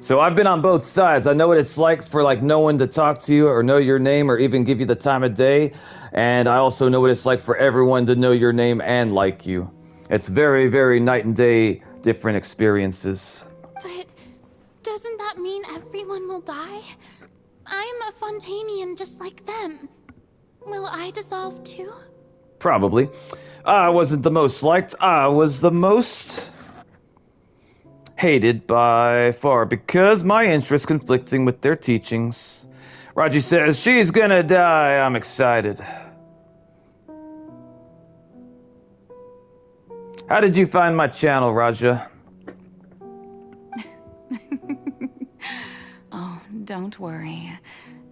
So I've been on both sides. I know what it's like for like no one to talk to you or know your name or even give you the time of day. And I also know what it's like for everyone to know your name and like you. It's very, very night and day different experiences. But doesn't that mean everyone will die? I'm a Fontainian just like them. Will I dissolve too? Probably. I wasn't the most liked. I was the most hated by far because my interests conflicting with their teachings. Raji says, she's gonna die. I'm excited. How did you find my channel, Raja? Oh, don't worry.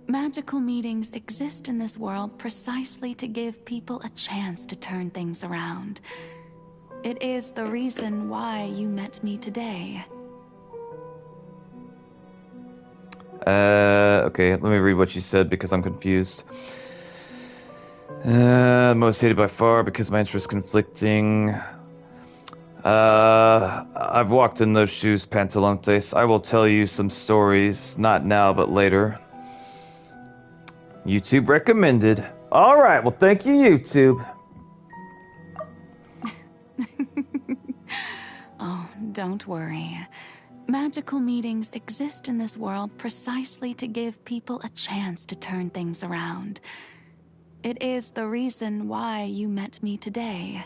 Magical meetings exist in this world precisely to give people a chance to turn things around. It is the reason why you met me today. Okay, let me read what you said because I'm confused. Most hated by far because my interests conflicting. I've walked in those shoes, Pantalontes. I will tell you some stories, not now, but later. YouTube recommended. Alright, well thank you, YouTube. Oh, don't worry. Magical meetings exist in this world precisely to give people a chance to turn things around. It is the reason why you met me today.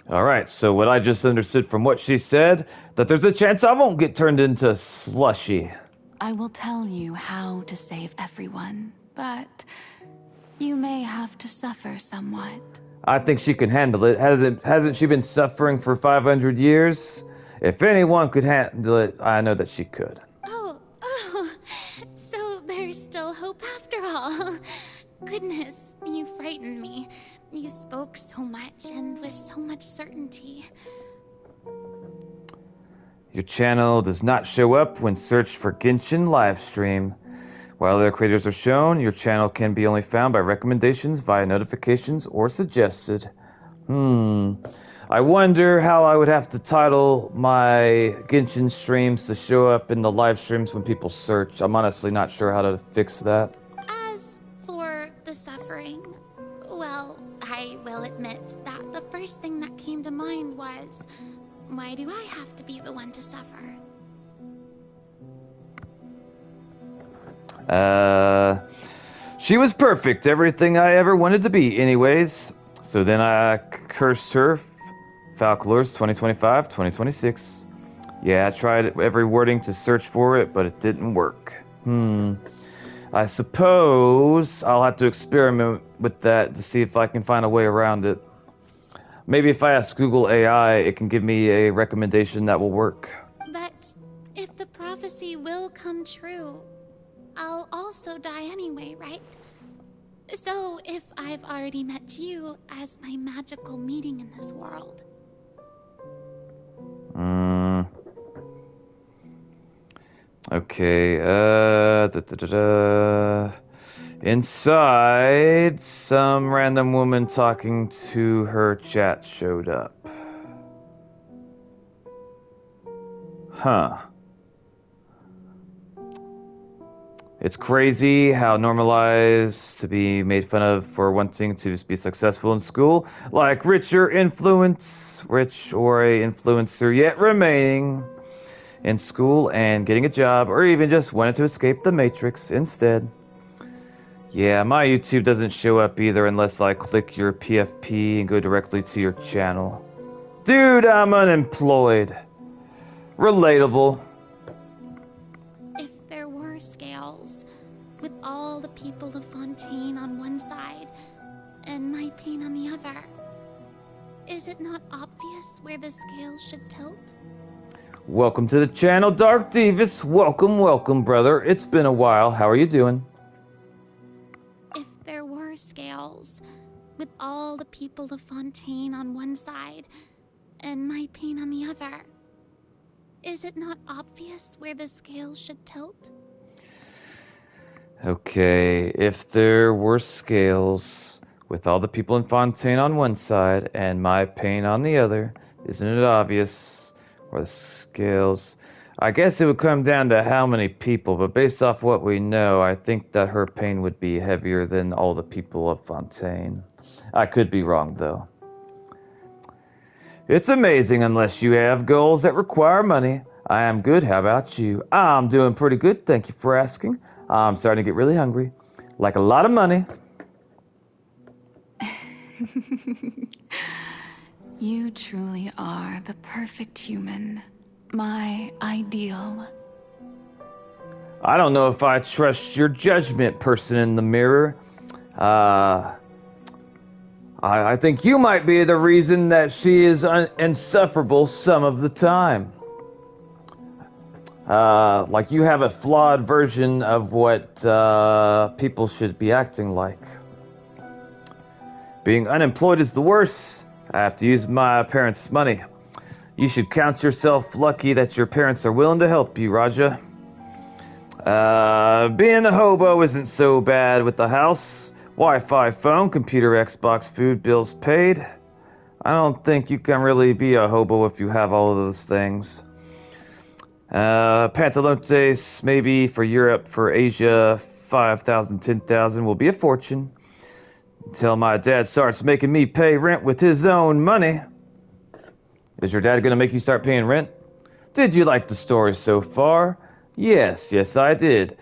Alright, so what I just understood from what she said, that there's a chance I won't get turned into slushy. I will tell you how to save everyone, but you may have to suffer somewhat. I think she can handle it. Hasn't she been suffering for 500 years? If anyone could handle it, I know that she could. Oh, so there's still hope after all. Goodness, you frightened me. You spoke so much and with so much certainty. Your channel does not show up when searched for Genshin livestream. While other creators are shown, your channel can be only found by recommendations via notifications or suggested. I wonder how I would have to title my Genshin streams to show up in the live streams when people search. I'm honestly not sure how to fix that. As for the suffering, well, I will admit that the first thing that came to mind was, why do I have to be the one to suffer? She was perfect, everything I ever wanted to be anyways. So then I cursed her. Falcolors 2025, 2026. Yeah, I tried every wording to search for it, but it didn't work. I suppose I'll have to experiment with that to see if I can find a way around it. Maybe if I ask Google AI, it can give me a recommendation that will work. But if the prophecy will come true, I'll also die anyway, right? So if I've already met you as my magical meeting in this world. Okay, Inside, some random woman talking to her chat showed up. Huh. It's crazy how normalized to be made fun of for wanting to be successful in school, like rich or a influencer yet remaining in school and getting a job, or even just wanted to escape the Matrix instead. Yeah, my YouTube doesn't show up either unless I click your PFP and go directly to your channel. Dude, I'm unemployed. Relatable. If there were scales, with all the people of Fontaine on one side, and my pain on the other, Is it not obvious where the scales should tilt? Welcome to the channel, Dark Divis. Welcome, welcome, brother. It's been a while. How are you doing? If there were scales, with all the people of Fontaine on one side, and my pain on the other, is it not obvious where the scales should tilt? Okay, if there were scales with all the people in Fontaine on one side and my pain on the other, isn't it obvious where the scales... I guess it would come down to how many people, but based off what we know, I think that her pain would be heavier than all the people of Fontaine. I could be wrong, though. It's amazing unless you have goals that require money. I am good. How about you? I'm doing pretty good. Thank you for asking. I'm starting to get really hungry. Like a lot of money. You truly are the perfect human. My ideal. I don't know if I trust your judgment, person in the mirror. I think you might be the reason that she is insufferable some of the time. Like you have a flawed version of what people should be acting like. Being unemployed is the worst. I have to use my parents' money. You should count yourself lucky that your parents are willing to help you, Raja. Being a hobo isn't so bad with the house. Wi-Fi, phone, computer, Xbox, food, bills paid. I don't think you can really be a hobo if you have all of those things. Pantalones, maybe for Europe, for Asia, 5,000, 10,000 will be a fortune. Until my dad starts making me pay rent with his own money. Is your dad gonna make you start paying rent? Did you like the story so far? Yes, I did.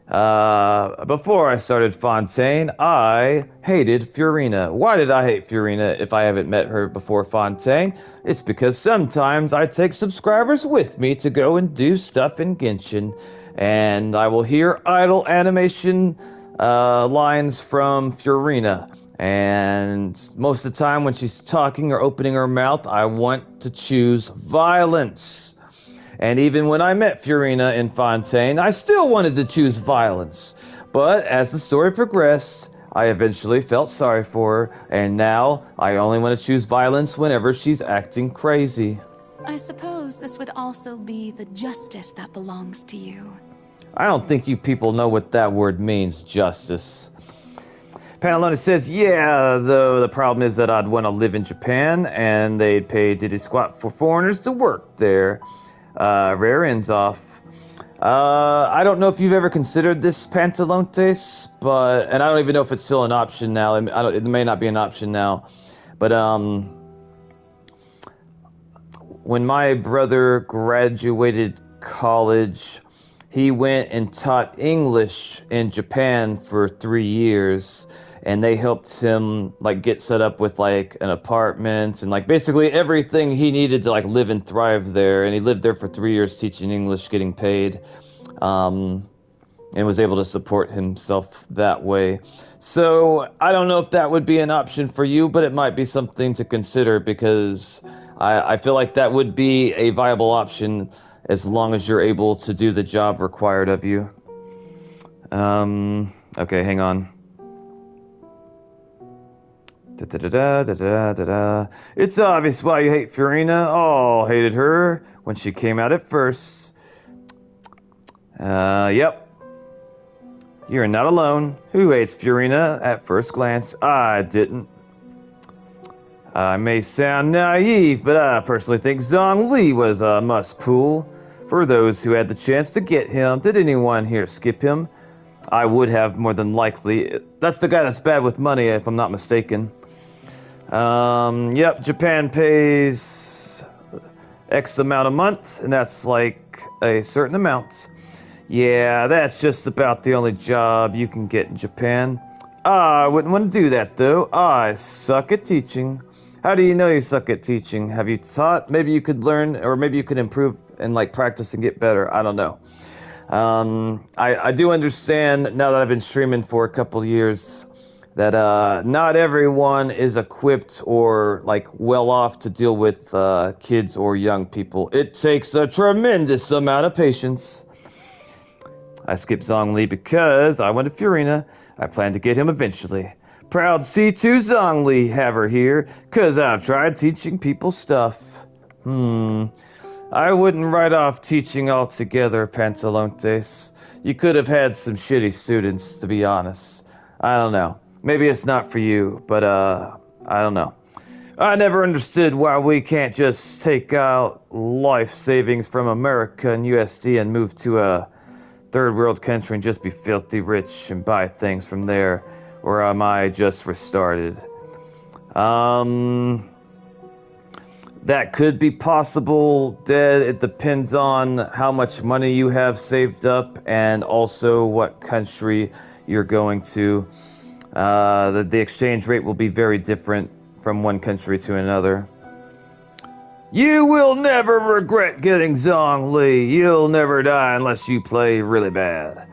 Before I started Fontaine, I hated Furina. Why did I hate Furina if I haven't met her before Fontaine? It's because sometimes I take subscribers with me to go and do stuff in Genshin, and I will hear idle animation lines from Furina. And most of the time when she's talking or opening her mouth, I want to choose violence. And even when I met Furina in Fontaine, I still wanted to choose violence. But as the story progressed, I eventually felt sorry for her, and now I only want to choose violence whenever she's acting crazy. I suppose this would also be the justice that belongs to you. I don't think you people know what that word means, justice. Pantalone says, yeah, though the problem is that I'd want to live in Japan, and they'd pay diddy squat for foreigners to work there. Rare ends off. I don't know if you've ever considered this, Pantalones, and I don't even know if it's still an option now. It may not be an option now. But, when my brother graduated college, he went and taught English in Japan for 3 years. And they helped him, like, get set up with, like, an apartment and, like, basically everything he needed to, like, live and thrive there. And he lived there for 3 years teaching English, getting paid, and was able to support himself that way. So I don't know if that would be an option for you, but it might be something to consider because I feel like that would be a viable option as long as you're able to do the job required of you. Okay, hang on. It's obvious why you hate Furina. All hated her when she came out at first. Yep. You're not alone. Who hates Furina at first glance? I didn't. I may sound naive, but I personally think Zhongli was a must-pull. For those who had the chance to get him, did anyone here skip him? I would have, more than likely. That's the guy that's bad with money, if I'm not mistaken. Yep, Japan pays X amount a month, and that's like a certain amount. Yeah, that's just about the only job you can get in Japan. I wouldn't want to do that, though. I suck at teaching. How do you know you suck at teaching? Have you taught? Maybe you could learn, or maybe you could improve and, like, practice and get better. I don't know. I do understand, now that I've been streaming for a couple years, that not everyone is equipped or like well off to deal with kids or young people. It takes a tremendous amount of patience. I skipped Zhongli because I went to Furina. I plan to get him eventually. Proud C2 Zhongli have her here, cause I've tried teaching people stuff. I wouldn't write off teaching altogether, Pantalontes. You could have had some shitty students, to be honest. I don't know. Maybe it's not for you, but I don't know. I never understood why we can't just take out life savings from America and USD and move to a third world country and just be filthy rich and buy things from there. Or am I just restarted? That could be possible, Dead. It depends on how much money you have saved up and also what country you're going to. The exchange rate will be very different from one country to another. You will never regret getting Zhongli. You'll never die unless you play really bad.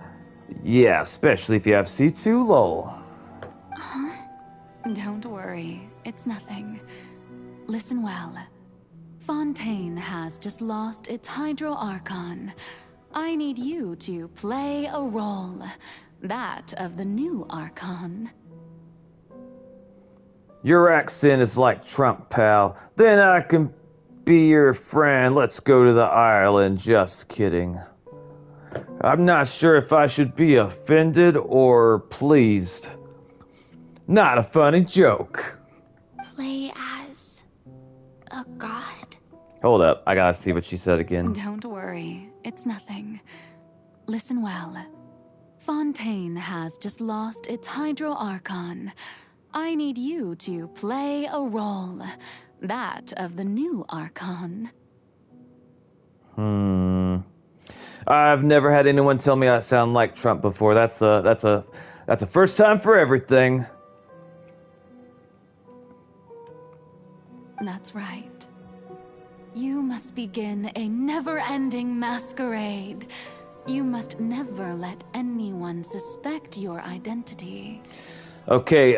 Yeah, especially if you have C2 LOL. Don't worry, it's nothing. Listen well. Fontaine has just lost its Hydro Archon. I need you to play a role. That of the new Archon. Your accent is like Trump, pal. Then I can be your friend. Let's go to the island. Just kidding. I'm not sure if I should be offended or pleased. Not a funny joke. Play as a god. Hold up, I gotta see what she said again. Don't worry, it's nothing. Listen well. Fontaine has just lost its Hydro Archon. I need you to play a role. That of the new Archon. I've never had anyone tell me I sound like Trump before. That's a first time for everything. That's right. You must begin a never-ending masquerade. You must never let anyone suspect your identity. Okay,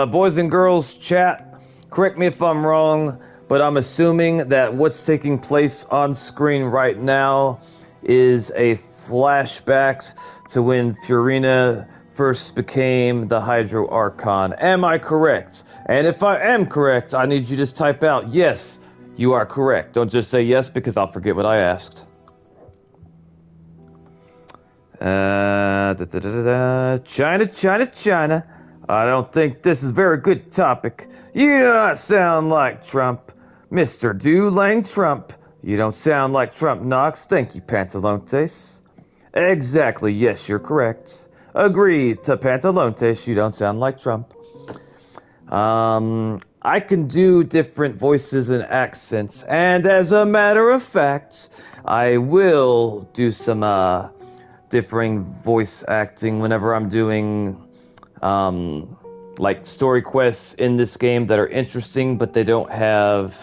boys and girls, chat, correct me if I'm wrong, but I'm assuming that what's taking place on screen right now is a flashback to when Furina first became the Hydro Archon. Am I correct? And if I am correct, I need you to just type out, yes, you are correct. Don't just say yes because I'll forget what I asked. China. I don't think this is a very good topic. You do not sound like Trump. Mr. Dulang Trump. You don't sound like Trump Knox. Thank you, Pantalontes. Exactly, yes, you're correct. Agreed to Pantalontes, you don't sound like Trump. I can do different voices and accents, and as a matter of fact, I will do some differing voice acting whenever I'm doing like story quests in this game that are interesting, but they don't have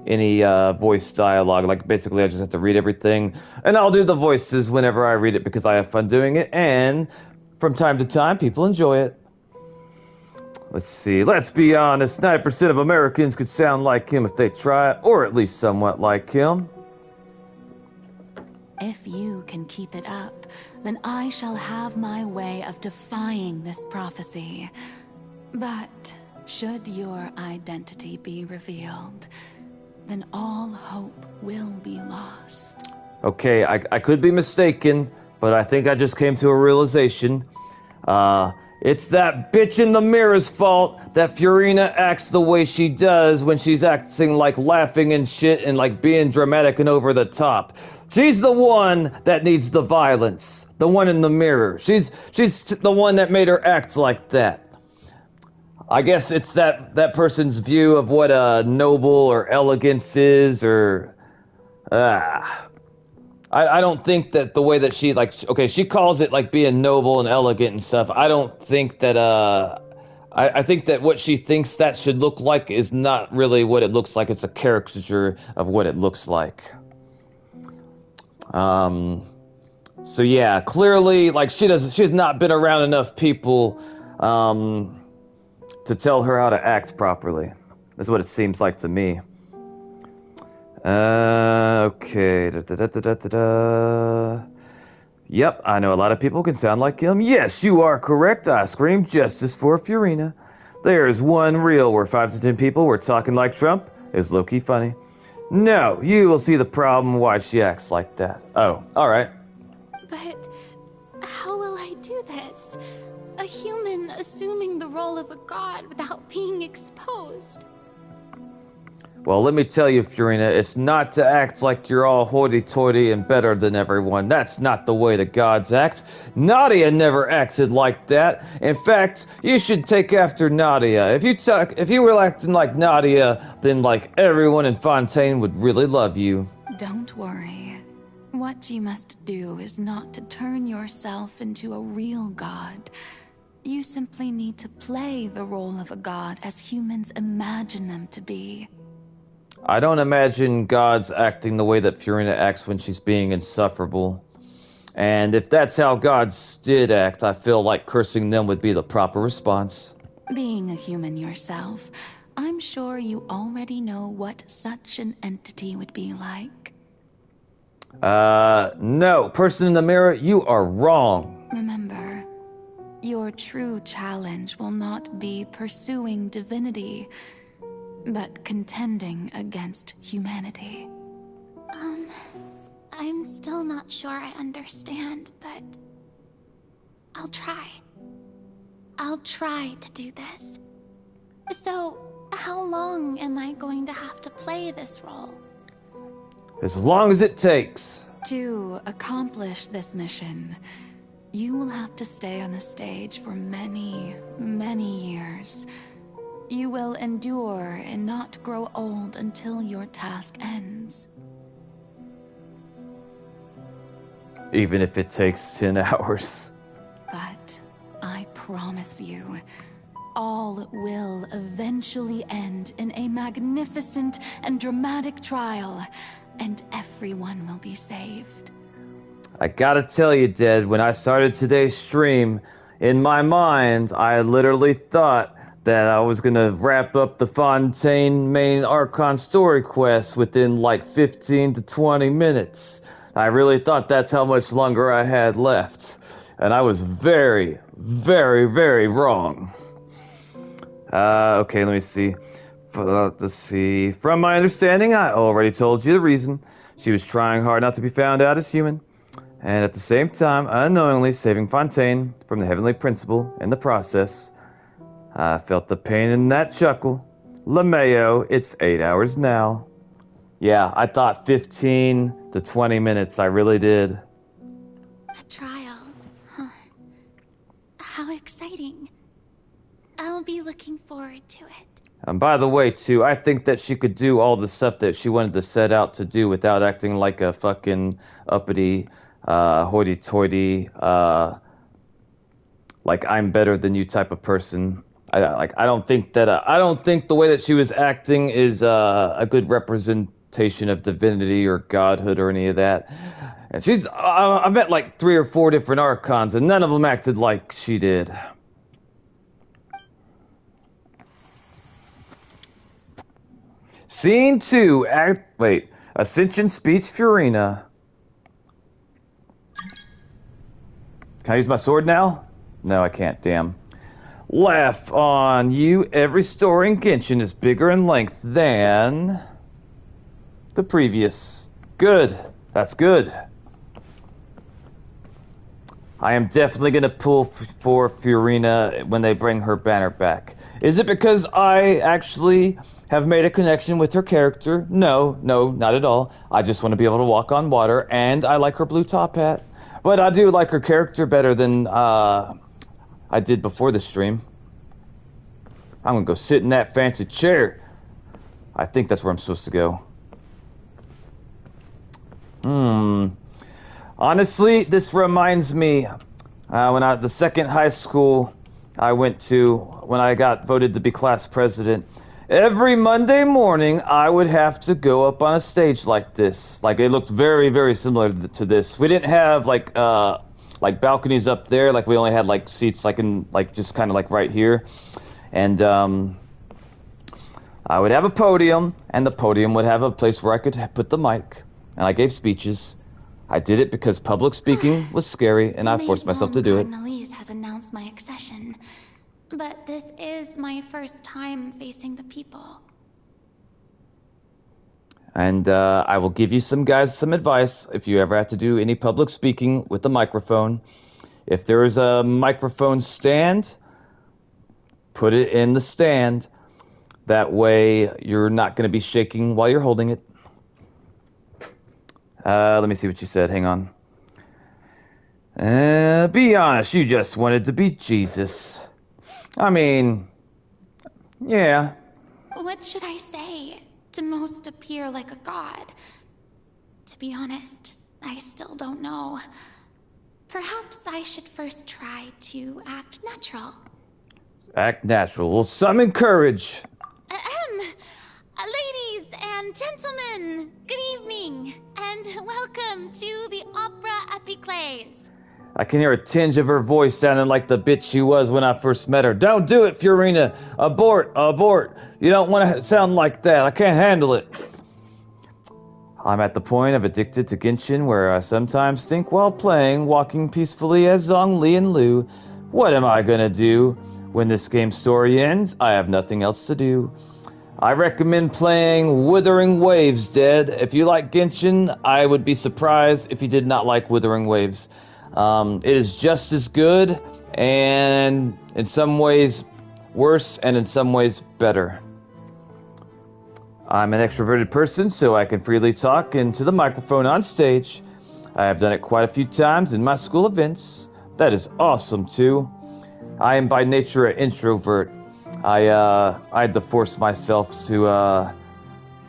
any voice dialogue. Like basically I just have to read everything, and I'll do the voices whenever I read it because I have fun doing it, and from time to time people enjoy it. Let's see, let's be honest, 90% of Americans could sound like him if they try, or at least somewhat like him. If you can keep it up, then I shall have my way of defying this prophecy. But should your identity be revealed, then all hope will be lost. Okay, I could be mistaken, but I think I just came to a realization. It's that bitch in the mirror's fault that Furina acts the way she does when she's acting like laughing and shit and like being dramatic and over the top. She's the one that needs the violence. The one in the mirror. She's the one that made her act like that. I guess it's that person's view of what noble or elegance is, or I don't think that the way that she, like, okay, she calls it like being noble and elegant and stuff. I don't think that I think that what she thinks that should look like is not really what it looks like. It's a caricature of what it looks like. So yeah, clearly, like, she's not been around enough people to tell her how to act properly. That's what it seems like to me. Okay. Yep, I know a lot of people can sound like him. Yes, you are correct. I scream justice for Furina. There's one reel where 5 to 10 people were talking like Trump. It was low-key funny. No, you will see the problem why she acts like that. Oh, alright. But how will I do this? A human assuming the role of a god without being exposed. Well, let me tell you, Furina, it's not to act like you're all hoity-toity and better than everyone. That's not the way the gods act. Nadia never acted like that. In fact, you should take after Nadia. If you were acting like Nadia, then like everyone in Fontaine would really love you. Don't worry. What you must do is not to turn yourself into a real god. You simply need to play the role of a god as humans imagine them to be. I don't imagine gods acting the way that Furina acts when she's being insufferable. And if that's how gods did act, I feel like cursing them would be the proper response. Being a human yourself, I'm sure you already know what such an entity would be like. No, person in the mirror, you are wrong. Remember, your true challenge will not be pursuing divinity, but contending against humanity. I'm still not sure I understand, but I'll try. I'll try to do this. So, how long am I going to have to play this role? As long as it takes. To accomplish this mission, you will have to stay on the stage for many, many years. You will endure and not grow old until your task ends. Even if it takes 10 hours. But I promise you, all will eventually end in a magnificent and dramatic trial, and everyone will be saved. I gotta tell you, Dad, when I started today's stream, in my mind, I literally thought that I was gonna wrap up the Fontaine main Archon story quest within like 15 to 20 minutes. I really thought that's how much longer I had left. And I was very, very, very wrong. Okay, let me see. Let's see. From my understanding, I already told you the reason. She was trying hard not to be found out as human, and at the same time, unknowingly saving Fontaine from the Heavenly Principle in the process. I felt the pain in that chuckle. LeMayo, it's 8 hours now. Yeah, I thought 15 to 20 minutes, I really did. A trial, huh? How exciting. I'll be looking forward to it. And by the way, too, I think that she could do all the stuff that she wanted to set out to do without acting like a fucking uppity, hoity-toity, like I'm better than you type of person. I don't think the way that she was acting is a good representation of divinity or godhood or any of that. And I met like 3 or 4 different Archons, and none of them acted like she did. Scene 2, Ascension Speech Furina. Can I use my sword now? No, I can't, damn. Laugh on you, every story in Genshin is bigger in length than the previous. Good, that's good. I am definitely going to pull for Furina when they bring her banner back. Is it because I actually have made a connection with her character? No, not at all. I just want to be able to walk on water, and I like her blue top hat. But I do like her character better than I did before the stream. I'm going to go sit in that fancy chair. I think that's where I'm supposed to go. Honestly, this reminds me when the second high school I went to, when I got voted to be class president, every Monday morning I would have to go up on a stage like this. Like, it looked very, very similar to this. We didn't have like balconies up there. Like, we only had like seats like in like just kind of like right here. And I would have a podium, and the podium would have a place where I could put the mic, and I gave speeches. I did it because public speaking was scary, and I forced myself to do it. Cardinalise has announced my accession, but this is my first time facing the people. And I will give you some advice if you ever have to do any public speaking with a microphone. If there is a microphone stand, put it in the stand. That way you're not going to be shaking while you're holding it. Let me see what you said. Hang on. Be honest, you just wanted to be Jesus. I mean, yeah. What should I say to most appear like a god? To be honest, I still don't know. Perhaps I should first try to act natural. Act natural. Well, summon courage. Ladies and gentlemen, good evening, and welcome to the Opera Epiclese. I can hear a tinge of her voice sounding like the bitch she was when I first met her. Don't do it, Fiorina. Abort, abort. You don't want to sound like that. I can't handle it. I'm at the point of addicted to Genshin where I sometimes think while playing, walking peacefully as Zhongli and Lu, what am I gonna do? When this game's story ends, I have nothing else to do. I recommend playing Wuthering Waves, Dead. If you like Genshin, I would be surprised if you did not like Wuthering Waves. It is just as good, and in some ways worse, and in some ways better. I'm an extroverted person, so I can freely talk into the microphone on stage. I have done it quite a few times in my school events. That is awesome, too. I am by nature an introvert. I had to force myself to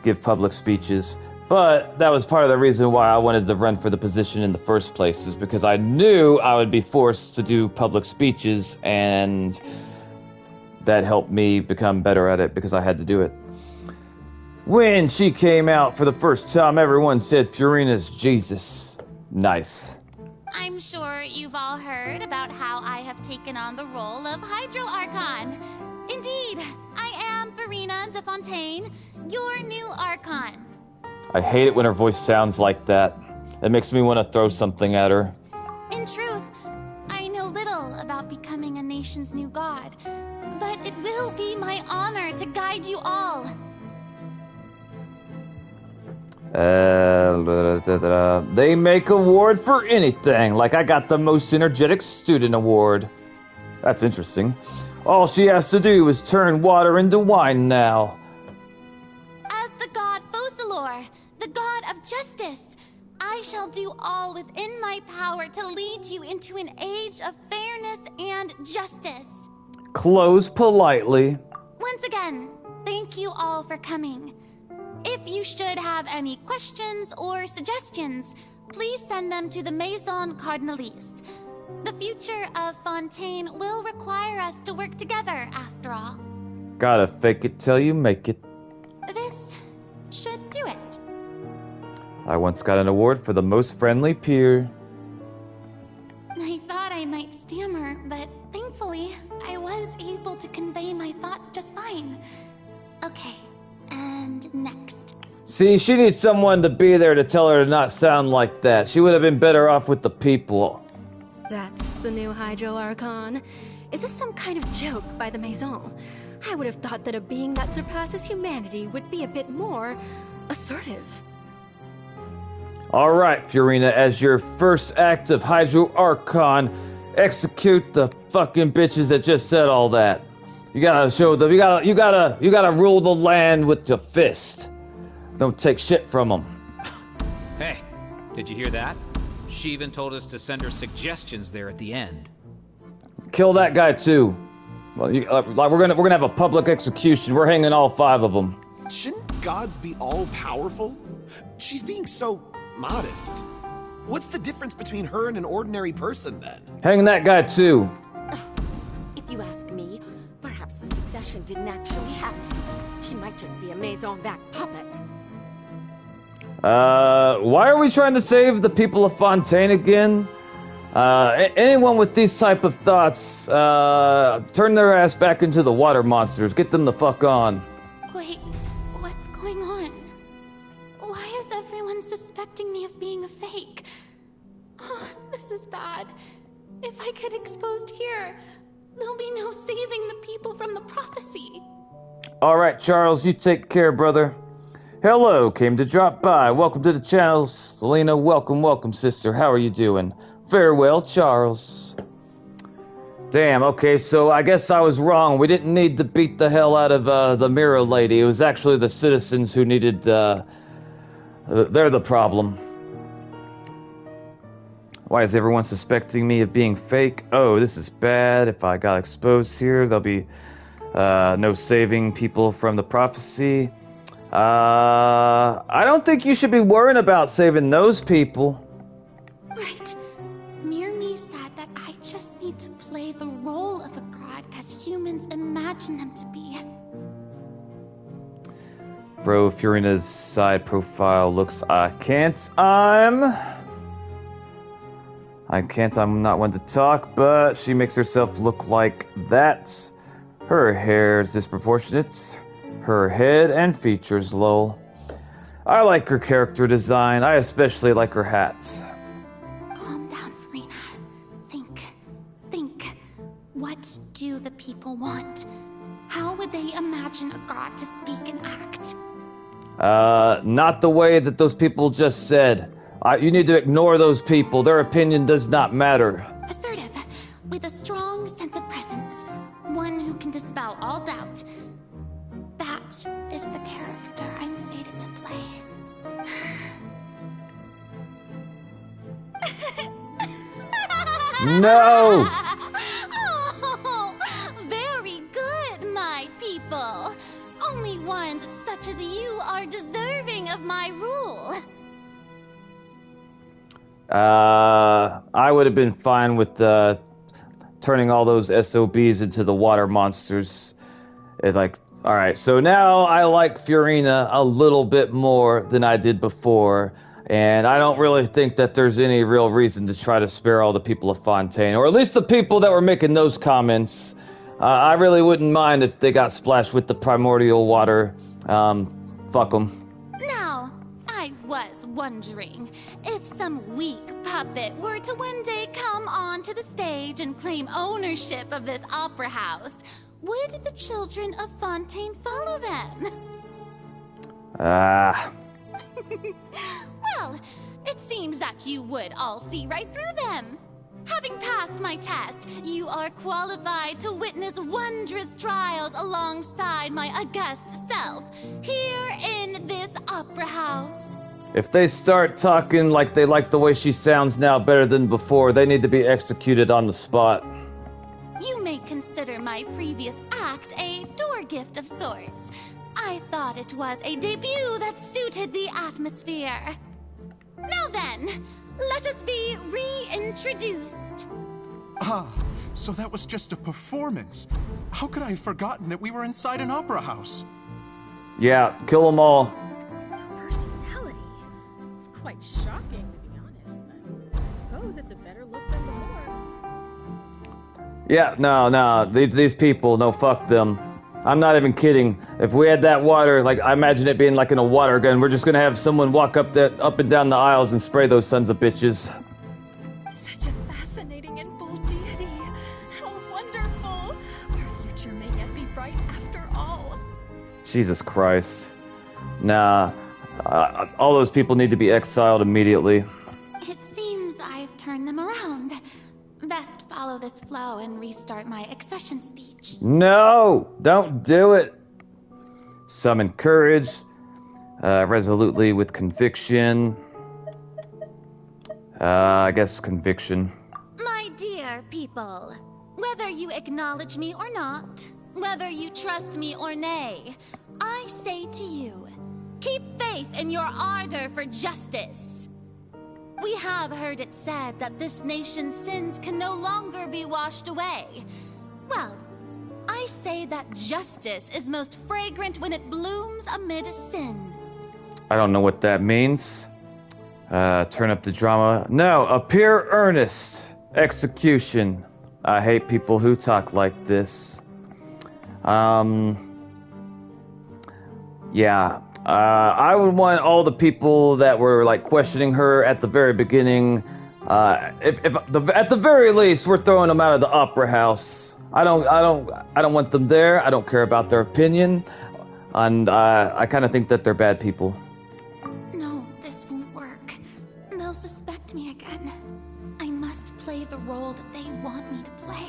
give public speeches. But that was part of the reason why I wanted to run for the position in the first place, is because I knew I would be forced to do public speeches, and that helped me become better at it because I had to do it. When she came out for the first time, everyone said Fiorina's Jesus. Nice. I'm sure you've all heard about how I have taken on the role of Hydro Archon. Indeed, I am Farina de Fontaine, your new Archon. I hate it when her voice sounds like that. It makes me want to throw something at her. In truth, I know little about becoming a nation's new god, but it will be my honor to guide you all. They make award for anything, like I got the most energetic student award. That's interesting. All she has to do is turn water into wine now. As the god Focalor, the god of justice, I shall do all within my power to lead you into an age of fairness and justice. Close politely. Once again, thank you all for coming. If you should have any questions or suggestions, please send them to the Maison Cardinalise. The future of Fontaine will require us to work together, after all. Gotta fake it till you make it. This should do it. I once got an award for the most friendly peer. I thought I might stammer, but thankfully, I was able to convey my thoughts just fine. Okay, and next. See, she needs someone to be there to tell her to not sound like that. She would have been better off with the people. That's the new Hydro Archon. Is this some kind of joke by the Maison? I would have thought that a being that surpasses humanity would be a bit more assertive. Alright, Fiorina, as your first act of Hydro Archon, execute the fucking bitches that just said all that. You gotta show them, you gotta rule the land with your fist. Don't take shit from them. Hey, did you hear that? She even told us to send her suggestions there at the end. Kill that guy too. Well, we're gonna have a public execution. We're hanging all 5 of them. Shouldn't gods be all-powerful? She's being so modest. What's the difference between her and an ordinary person, then? Hang that guy too. If you ask me, perhaps the succession didn't actually happen. She might just be a Maison-backed puppet. Why are we trying to save the people of Fontaine again? Anyone with these type of thoughts, turn their ass back into the water monsters. Get them the fuck on. Wait, what's going on? Why is everyone suspecting me of being a fake? Oh, this is bad. If I get exposed here, there'll be no saving the people from the prophecy. Alright, Charles, you take care, brother. Hello, came to drop by. Welcome to the channel. Selena, welcome, sister. How are you doing? Farewell, Charles. Damn, okay, so I guess I was wrong. We didn't need to beat the hell out of the mirror lady. It was actually the citizens who needed, they're the problem. Why is everyone suspecting me of being fake? Oh, this is bad. If I got exposed here, there'll be no saving people from the prophecy. I don't think you should be worrying about saving those people. Right. Mirmi said that I just need to play the role of a god as humans imagine them to be. Bro, Furina's side profile looks... I'm not one to talk, but she makes herself look like that. Her hair is disproportionate. Her head and features, lol. I like her character design. I especially like her hat. Calm down, Furina. Think. What do the people want? How would they imagine a god to speak and act? Not the way that those people just said. You need to ignore those people. Their opinion does not matter. Assertive, with a strong sense of presence. One who can dispel all doubt. That is the character I'm fated to play. No! Oh, very good, my people. Only ones such as you are deserving of my rule. I would have been fine with turning all those SOBs into the water monsters. Alright, so now I like Furina a little bit more than I did before, and I don't really think that there's any real reason to try to spare all the people of Fontaine, or at least the people that were making those comments. I really wouldn't mind if they got splashed with the primordial water. Fuck them. Now, I was wondering if some weak puppet were to one day come onto the stage and claim ownership of this opera house, would the children of Fontaine follow them? Well, it seems that you would all see right through them. Having passed my test, you are qualified to witness wondrous trials alongside my august self, here in this opera house. If they start talking like they like the way she sounds now better than before, they need to be executed on the spot. You may consider my previous act a door gift of sorts. I thought it was a debut that suited the atmosphere. Now then, let us be reintroduced. Ah, so that was just a performance. How could I have forgotten that we were inside an opera house? Yeah, kill them all. Personality. It's quite shocking, to be honest, but I suppose it's a better look than before. Yeah, no, these people, no, fuck them. I'm not even kidding. If we had that water, I imagine it being like in a water gun, we're just gonna have someone walk up and down the aisles and spray those sons of bitches. Such a fascinating and bold deity. How wonderful. Our future may yet be bright after all. Jesus Christ. Nah, all those people need to be exiled immediately. It seems I've turned them around. Best follow this flow and restart my accession speech. No, don't do it. Summon courage, resolutely with conviction. I guess conviction. My dear people, whether you acknowledge me or not, whether you trust me or nay, I say to you, keep faith in your ardor for justice. We have heard it said that this nation's sins can no longer be washed away. Well, I say that justice is most fragrant when it blooms amid sin. I don't know what that means. Turn up the drama. No, appear earnest Execution. I hate people who talk like this. Yeah. I would want all the people that were like questioning her at the very beginning. If at the very least, we're throwing them out of the opera house. I don't want them there. I don't care about their opinion, and I kind of think that they're bad people. No, this won't work. They'll suspect me again. I must play the role that they want me to play.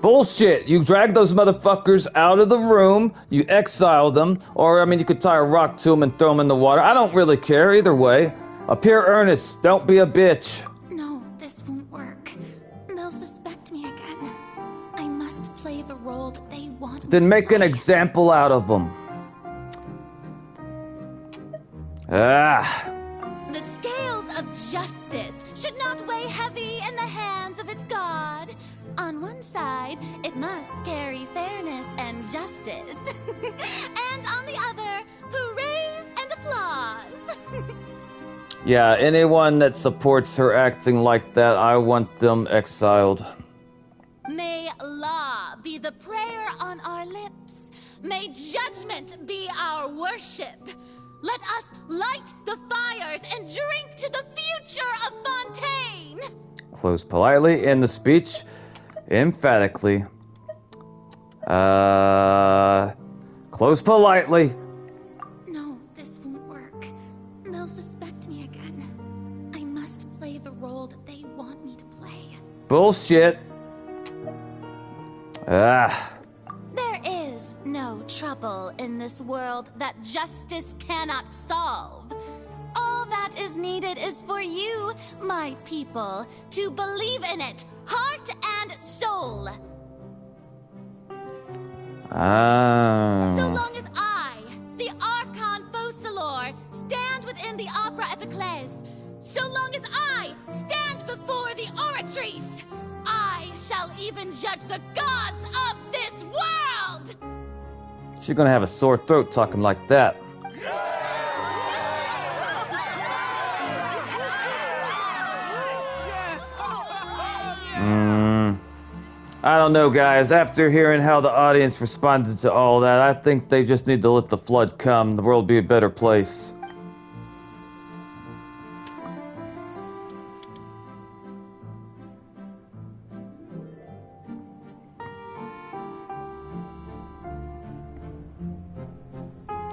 Bullshit! You drag those motherfuckers out of the room, you exile them, or, I mean, you could tie a rock to them and throw them in the water. I don't really care either way. Appear earnest, don't be a bitch. No, this won't work. They'll suspect me again. I must play the role that they want me Then make an example out of them. The scales of justice should not weigh heavy in the hands of its god. On one side, it must carry fairness and justice. And on the other, praise and applause. Yeah, anyone that supports her acting like that, I want them exiled. May law be the prayer on our lips. May judgment be our worship. Let us light the fires and drink to the future of Fontaine. Close politely in the speech. Emphatically. Close politely. No, this won't work. They'll suspect me again. I must play the role that they want me to play. Bullshit. There is no trouble in this world that justice cannot solve. All that is needed is for you, my people, to believe in it, heart and soul. So long as I, the Archon Focalor, stand within the Opera Epiclese, so long as I stand before the Oratrice, I shall even judge the gods of this world! She's gonna have a sore throat talking like that. I don't know, guys. After hearing how the audience responded to all that, I think they just need to let the flood come. The world be a better place.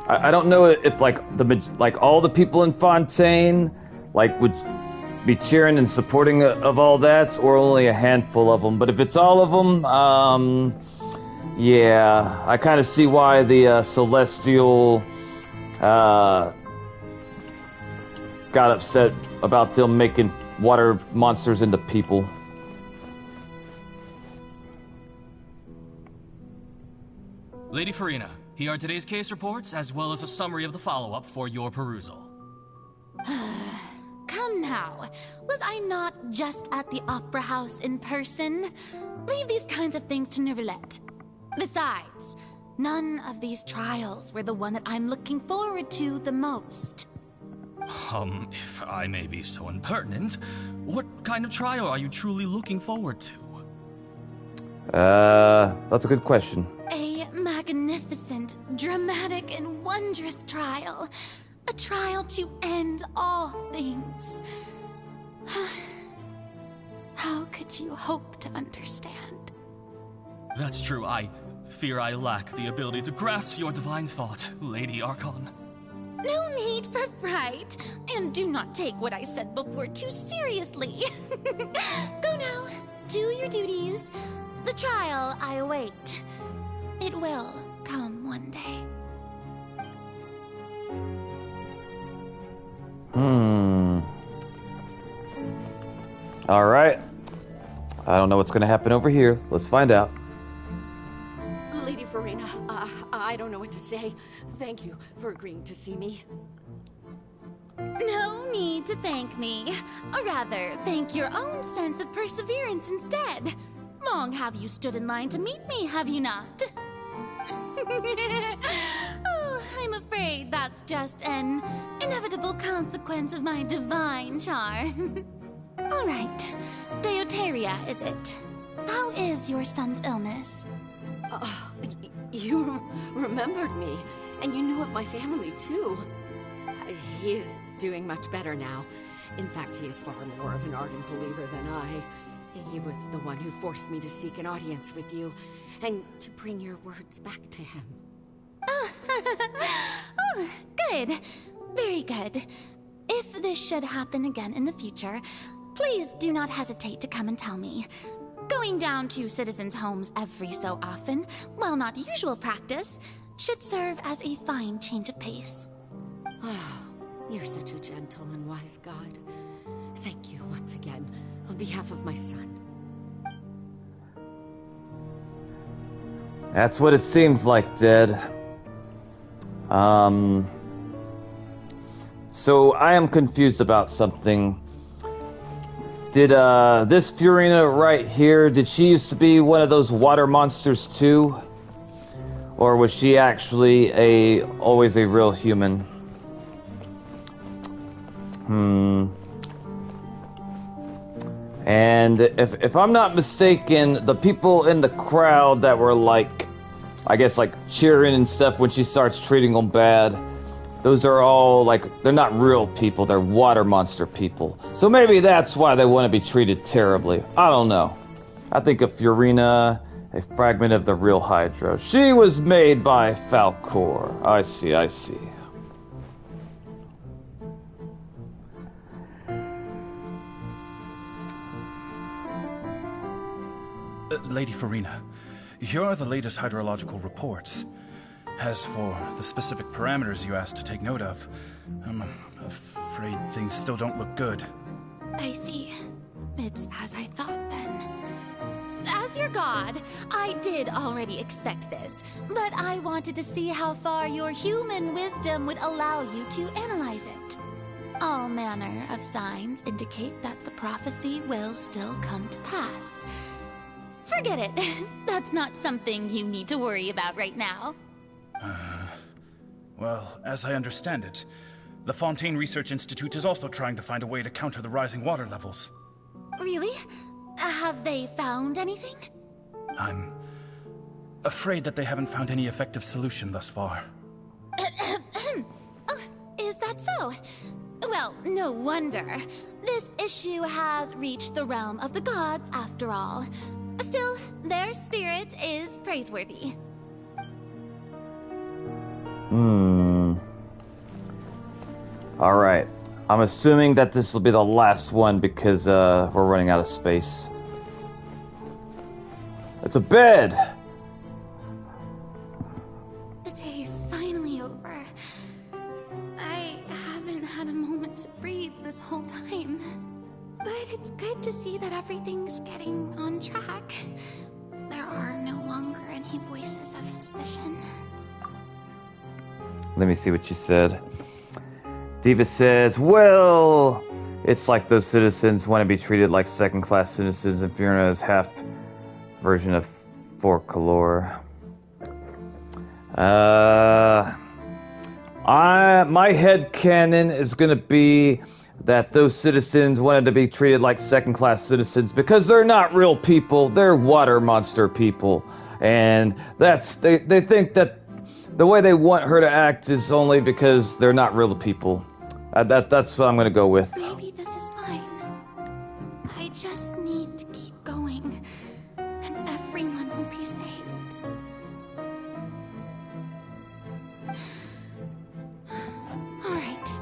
I don't know if like all the people in Fontaine would be cheering and supporting of all that, or only a handful of them. But if it's all of them, yeah, I kind of see why the Celestial got upset about them making water monsters into people. Lady Farina, here are today's case reports, as well as a summary of the follow-up for your perusal. Come now, was I not just at the Opera House in person? Leave these kinds of things to Neuvillette. Besides, none of these trials were the one that I'm looking forward to the most. If I may be so impertinent, what kind of trial are you truly looking forward to? That's a good question. A magnificent, dramatic, and wondrous trial. A trial to end all things. How could you hope to understand? That's true. I fear I lack the ability to grasp your divine thought, Lady Archon. No need for fright, and do not take what I said before too seriously. Go now, do your duties. The trial I await. It will come one day. All right. I don't know what's going to happen over here. Let's find out. Lady Farina, I don't know what to say. Thank you for agreeing to see me. No need to thank me. Or rather, thank your own sense of perseverance instead. Long have you stood in line to meet me, have you not? Oh, I'm afraid that's just an inevitable consequence of my divine charm. All right. Deuteria, is it? How is your son's illness? You remembered me, and you knew of my family, too. He is doing much better now. In fact, he is far more of an ardent believer than I. He was the one who forced me to seek an audience with you, and to bring your words back to him. Oh, good. Very good. If this should happen again in the future, please do not hesitate to come and tell me. Going down to citizens' homes every so often, while not usual practice, should serve as a fine change of pace. You're such a gentle and wise god. Thank you once again, on behalf of my son. That's what it seems like, Dead. So I am confused about something. Did, this Furina right here, did she used to be one of those water monsters too? Or was she actually always a real human? And if I'm not mistaken, the people in the crowd that were like, I guess like cheering and stuff when she starts treating them bad, those are all like, they're not real people, they're water monster people. So maybe that's why they want to be treated terribly. I don't know. I think of Furina, a fragment of the real Hydra. She was made by Falcor. I see, I see. Lady Furina, here are the latest hydrological reports. As for the specific parameters you asked to take note of, I'm afraid things still don't look good. I see. It's as I thought then. As your god, I did already expect this, but I wanted to see how far your human wisdom would allow you to analyze it. All manner of signs indicate that the prophecy will still come to pass. Forget it. That's not something you need to worry about right now. Well, as I understand it, the FONTAINE Research Institute is also trying to find a way to counter the rising water levels. Really? Have they found anything? I'm afraid that they haven't found any effective solution thus far. Oh, is that so? Well, no wonder. This issue has reached the realm of the gods, after all. Still, their spirit is praiseworthy. Alright. I'm assuming that this will be the last one because we're running out of space. It's a bed! The day is finally over. I haven't had a moment to breathe this whole time. But it's good to see that everything's getting on track. There are no longer any voices of suspicion. Let me see what you said. Diva says, well, it's like those citizens want to be treated like second-class citizens, and Furina is half version of Forcolor. My headcanon is going to be that those citizens wanted to be treated like second-class citizens because they're not real people, they're water monster people. And they think that the way they want her to act is only because they're not real people. That's what I'm going to go with. Maybe this is fine. I just need to keep going, and everyone will be saved. All right,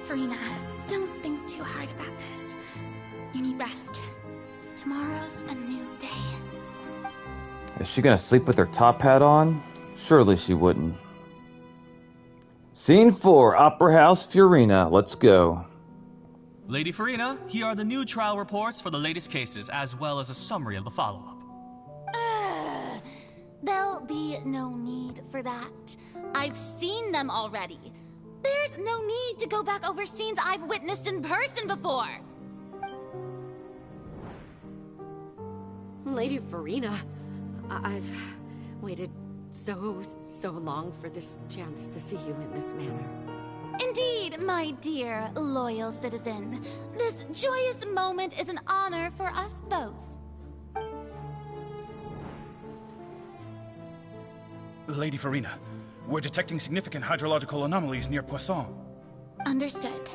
Furina, don't think too hard about this. You need rest. Tomorrow's a new day. Is she going to sleep with her top hat on? Surely she wouldn't. Scene 4, Opera House, Furina. Let's go. Lady Furina, here are the new trial reports for the latest cases, as well as a summary of the follow-up. There'll be no need for that. I've seen them already. There's no need to go back over scenes I've witnessed in person before. Lady Furina, I've waited so long for this chance to see you in this manner. Indeed, my dear, loyal citizen. This joyous moment is an honor for us both. Lady Farina, we're detecting significant hydrological anomalies near Poisson. Understood.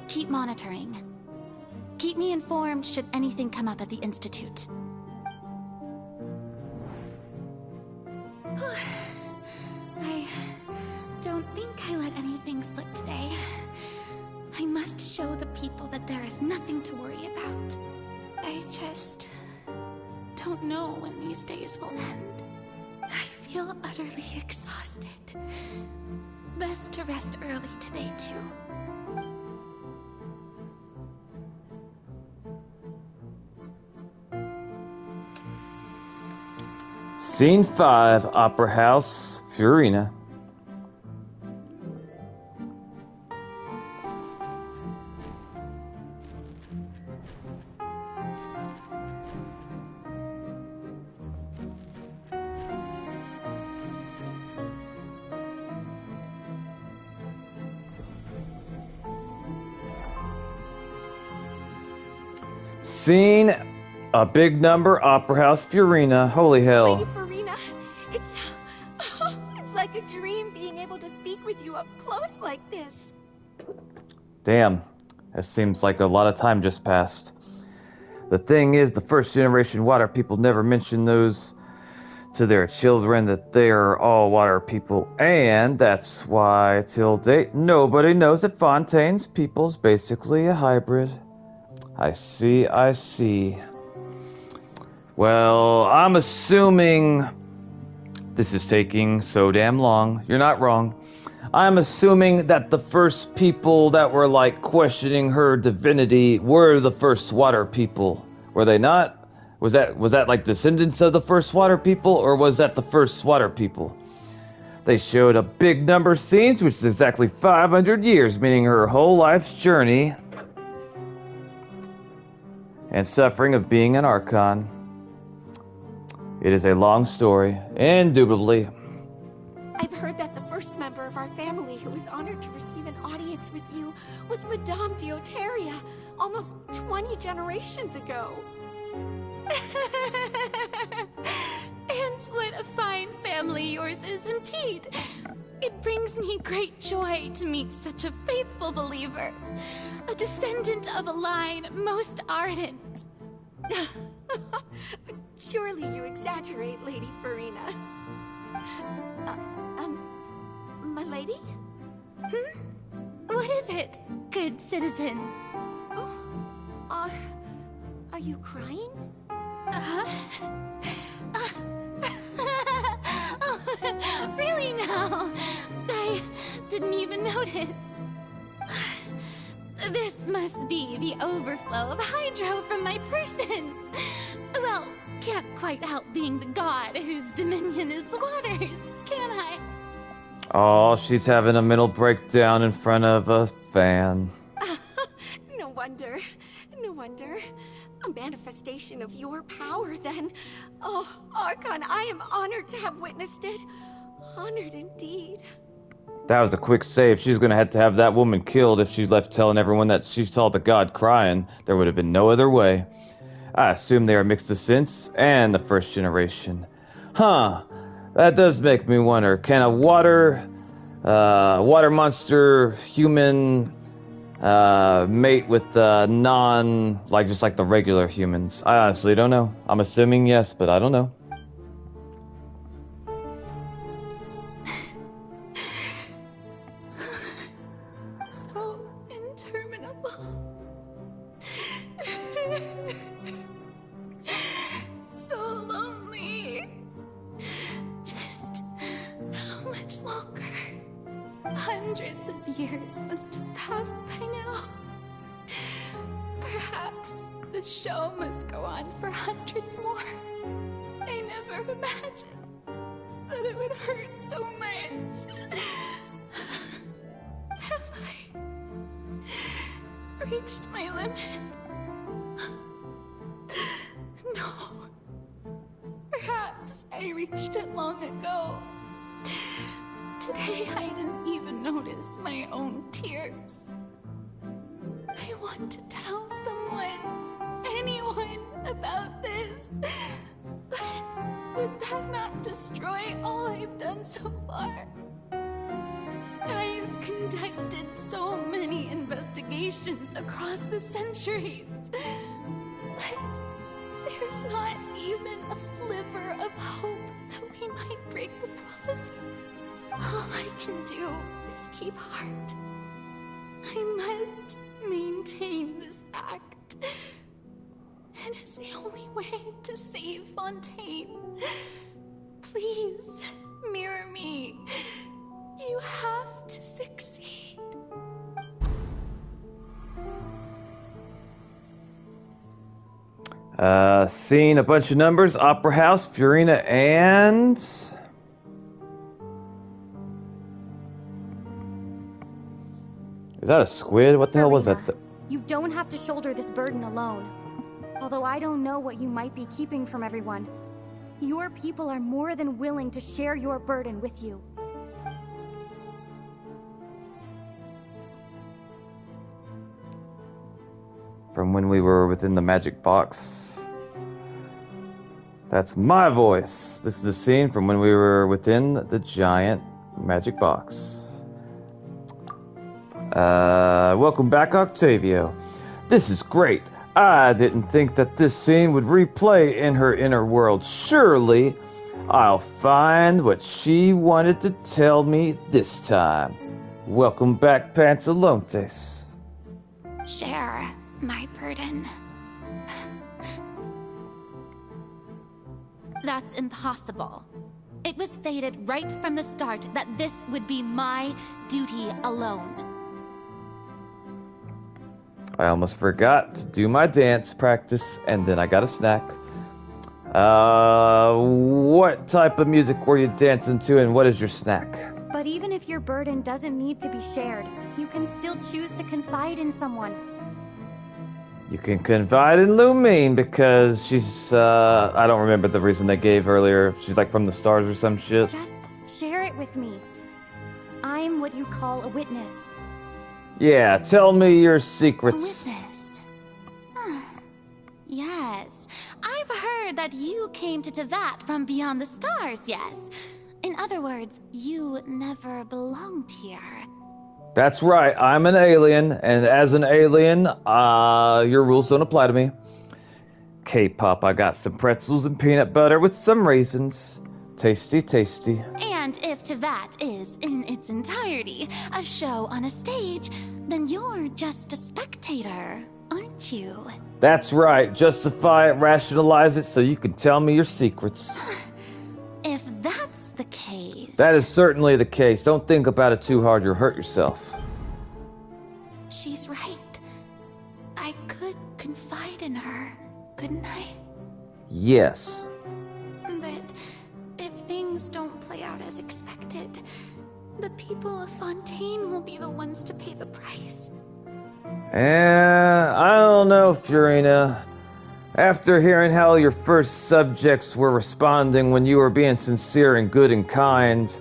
Keep monitoring. Keep me informed should anything come up at the Institute. I don't think I let anything slip today. I must show the people that there is nothing to worry about. I just don't know when these days will end. I feel utterly exhausted. Best to rest early today, too. Scene 5, Opera House, Fiorina. Scene, a big number, Opera House, Fiorina. Holy hell. Lady Farina, it's like a dream being able to speak with you up close like this. Damn, it seems like a lot of time just passed. The thing is, the first generation water people never mention those to their children that they are all water people, and that's why till date nobody knows that Fontaine's people's basically a hybrid. I see. Well, I'm assuming this is taking so damn long. You're not wrong. I'm assuming that the first people that were like questioning her divinity were the first water people. Were they not? Was that like descendants of the first water people, or was that the first water people? They showed a big number of scenes, which is exactly 500 years, meaning her whole life's journey and suffering of being an Archon. It is a long story, indubitably. I've heard that the first member of our family who was honored to receive an audience with you was Madame Dioteria, almost 20 generations ago. And what a fine family yours is indeed. It brings me great joy to meet such a faithful believer, a descendant of a line most ardent. Surely you exaggerate, Lady Farina. My lady? What is it, good citizen? Oh, are you crying? Oh, really now? I didn't even notice. This must be the overflow of hydro from my person. Well, can't quite help being the god whose dominion is the waters, can I? Oh, she's having a mental breakdown in front of a fan. No wonder. A manifestation of your power, then. Oh, Archon, I am honored to have witnessed it. Honored indeed. That was a quick save. She's gonna have to have that woman killed if she left telling everyone that she saw the god crying. There would have been no other way. I assume they are mixed descents and the first generation. Huh. That does make me wonder, can a water monster human mate with just like the regular humans? I honestly don't know. I'm assuming yes, but I don't know. So interminable. So lonely. Just how much longer? Hundreds of years must have passed by now. Perhaps the show must go on for hundreds more. I never imagined that it would hurt so much. Have I reached my limit? No. Perhaps I reached it long ago. okay I didn't even notice my own tears. I want to tell someone, anyone, about this. But would that not destroy all I've done so far? I've conducted so many investigations across the centuries. But there's not even a sliver of hope that we might break the prophecy. All I can do is keep heart. I must maintain this act. It is the only way to save Fontaine. Please, mirror me. You have to succeed. Seeing a bunch of numbers. Opera House, Furina, and... Is that a squid? What the hell was that? You don't have to shoulder this burden alone. Although I don't know what you might be keeping from everyone. Your people are more than willing to share your burden with you. From when we were within the magic box. That's my voice. This is the scene from when we were within the giant magic box. Welcome back, Octavio. This is great. I didn't think that this scene would replay in her inner world. Surely, I'll find what she wanted to tell me this time. Welcome back, Pantalontes. Share my burden. That's impossible. It was fated right from the start that this would be my duty alone. I almost forgot to do my dance practice, and then I got a snack. What type of music were you dancing to, and what is your snack? But even if your burden doesn't need to be shared, you can still choose to confide in someone. You can confide in Lumine because she's, I don't remember the reason they gave earlier. She's like from the stars or some shit. Just share it with me. I'm what you call a witness. Yeah, tell me your secrets. A witness? Yes. I've heard that you came to Tevat from beyond the stars, yes. In other words, you never belonged here. That's right, I'm an alien, and as an alien, your rules don't apply to me. K-pop, I got some pretzels and peanut butter with some raisins. Tasty, tasty. And if Tevat is, in its entirety, a show on a stage, then you're just a spectator, aren't you? That's right, justify it, rationalize it, so you can tell me your secrets. If that's the case... That is certainly the case. Don't think about it too hard, you'll hurt yourself. She's right. I could confide in her, couldn't I? Yes. But if things don't play out as expected, the people of Fontaine will be the ones to pay the price. I don't know, Furina. After hearing how your first subjects were responding when you were being sincere and good and kind,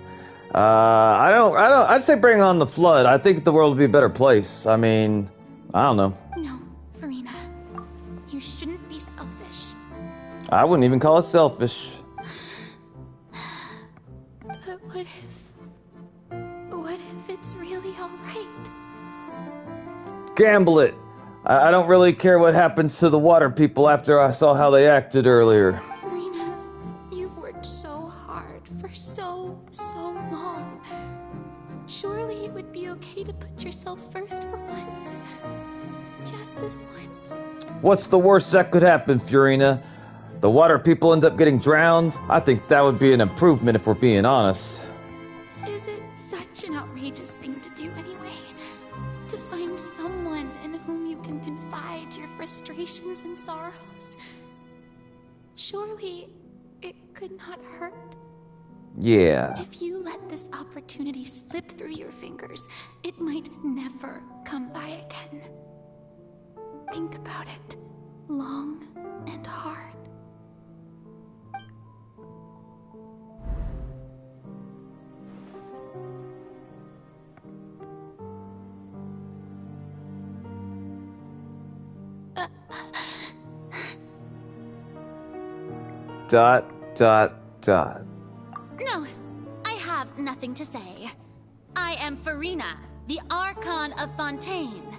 I'd say bring on the flood. I think the world would be a better place. I mean, I don't know. No, Furina. You shouldn't be selfish. I wouldn't even call it selfish. But what if it's really alright? Gamble it. I don't really care what happens to the water people after I saw how they acted earlier. Furina, you've worked so hard for so long. Surely it would be okay to put yourself first for once. Just this once. What's the worst that could happen, Furina? The water people end up getting drowned? I think that would be an improvement if we're being honest. Is it such an outrageous thing to do anyway? To find someone in whom you can confide your frustrations and sorrows? Surely it could not hurt. Yeah. If you let this opportunity slip through your fingers, it might never come by again. Think about it long and hard. dot, dot, dot. No, I have nothing to say. I am Farina, the Archon of Fontaine.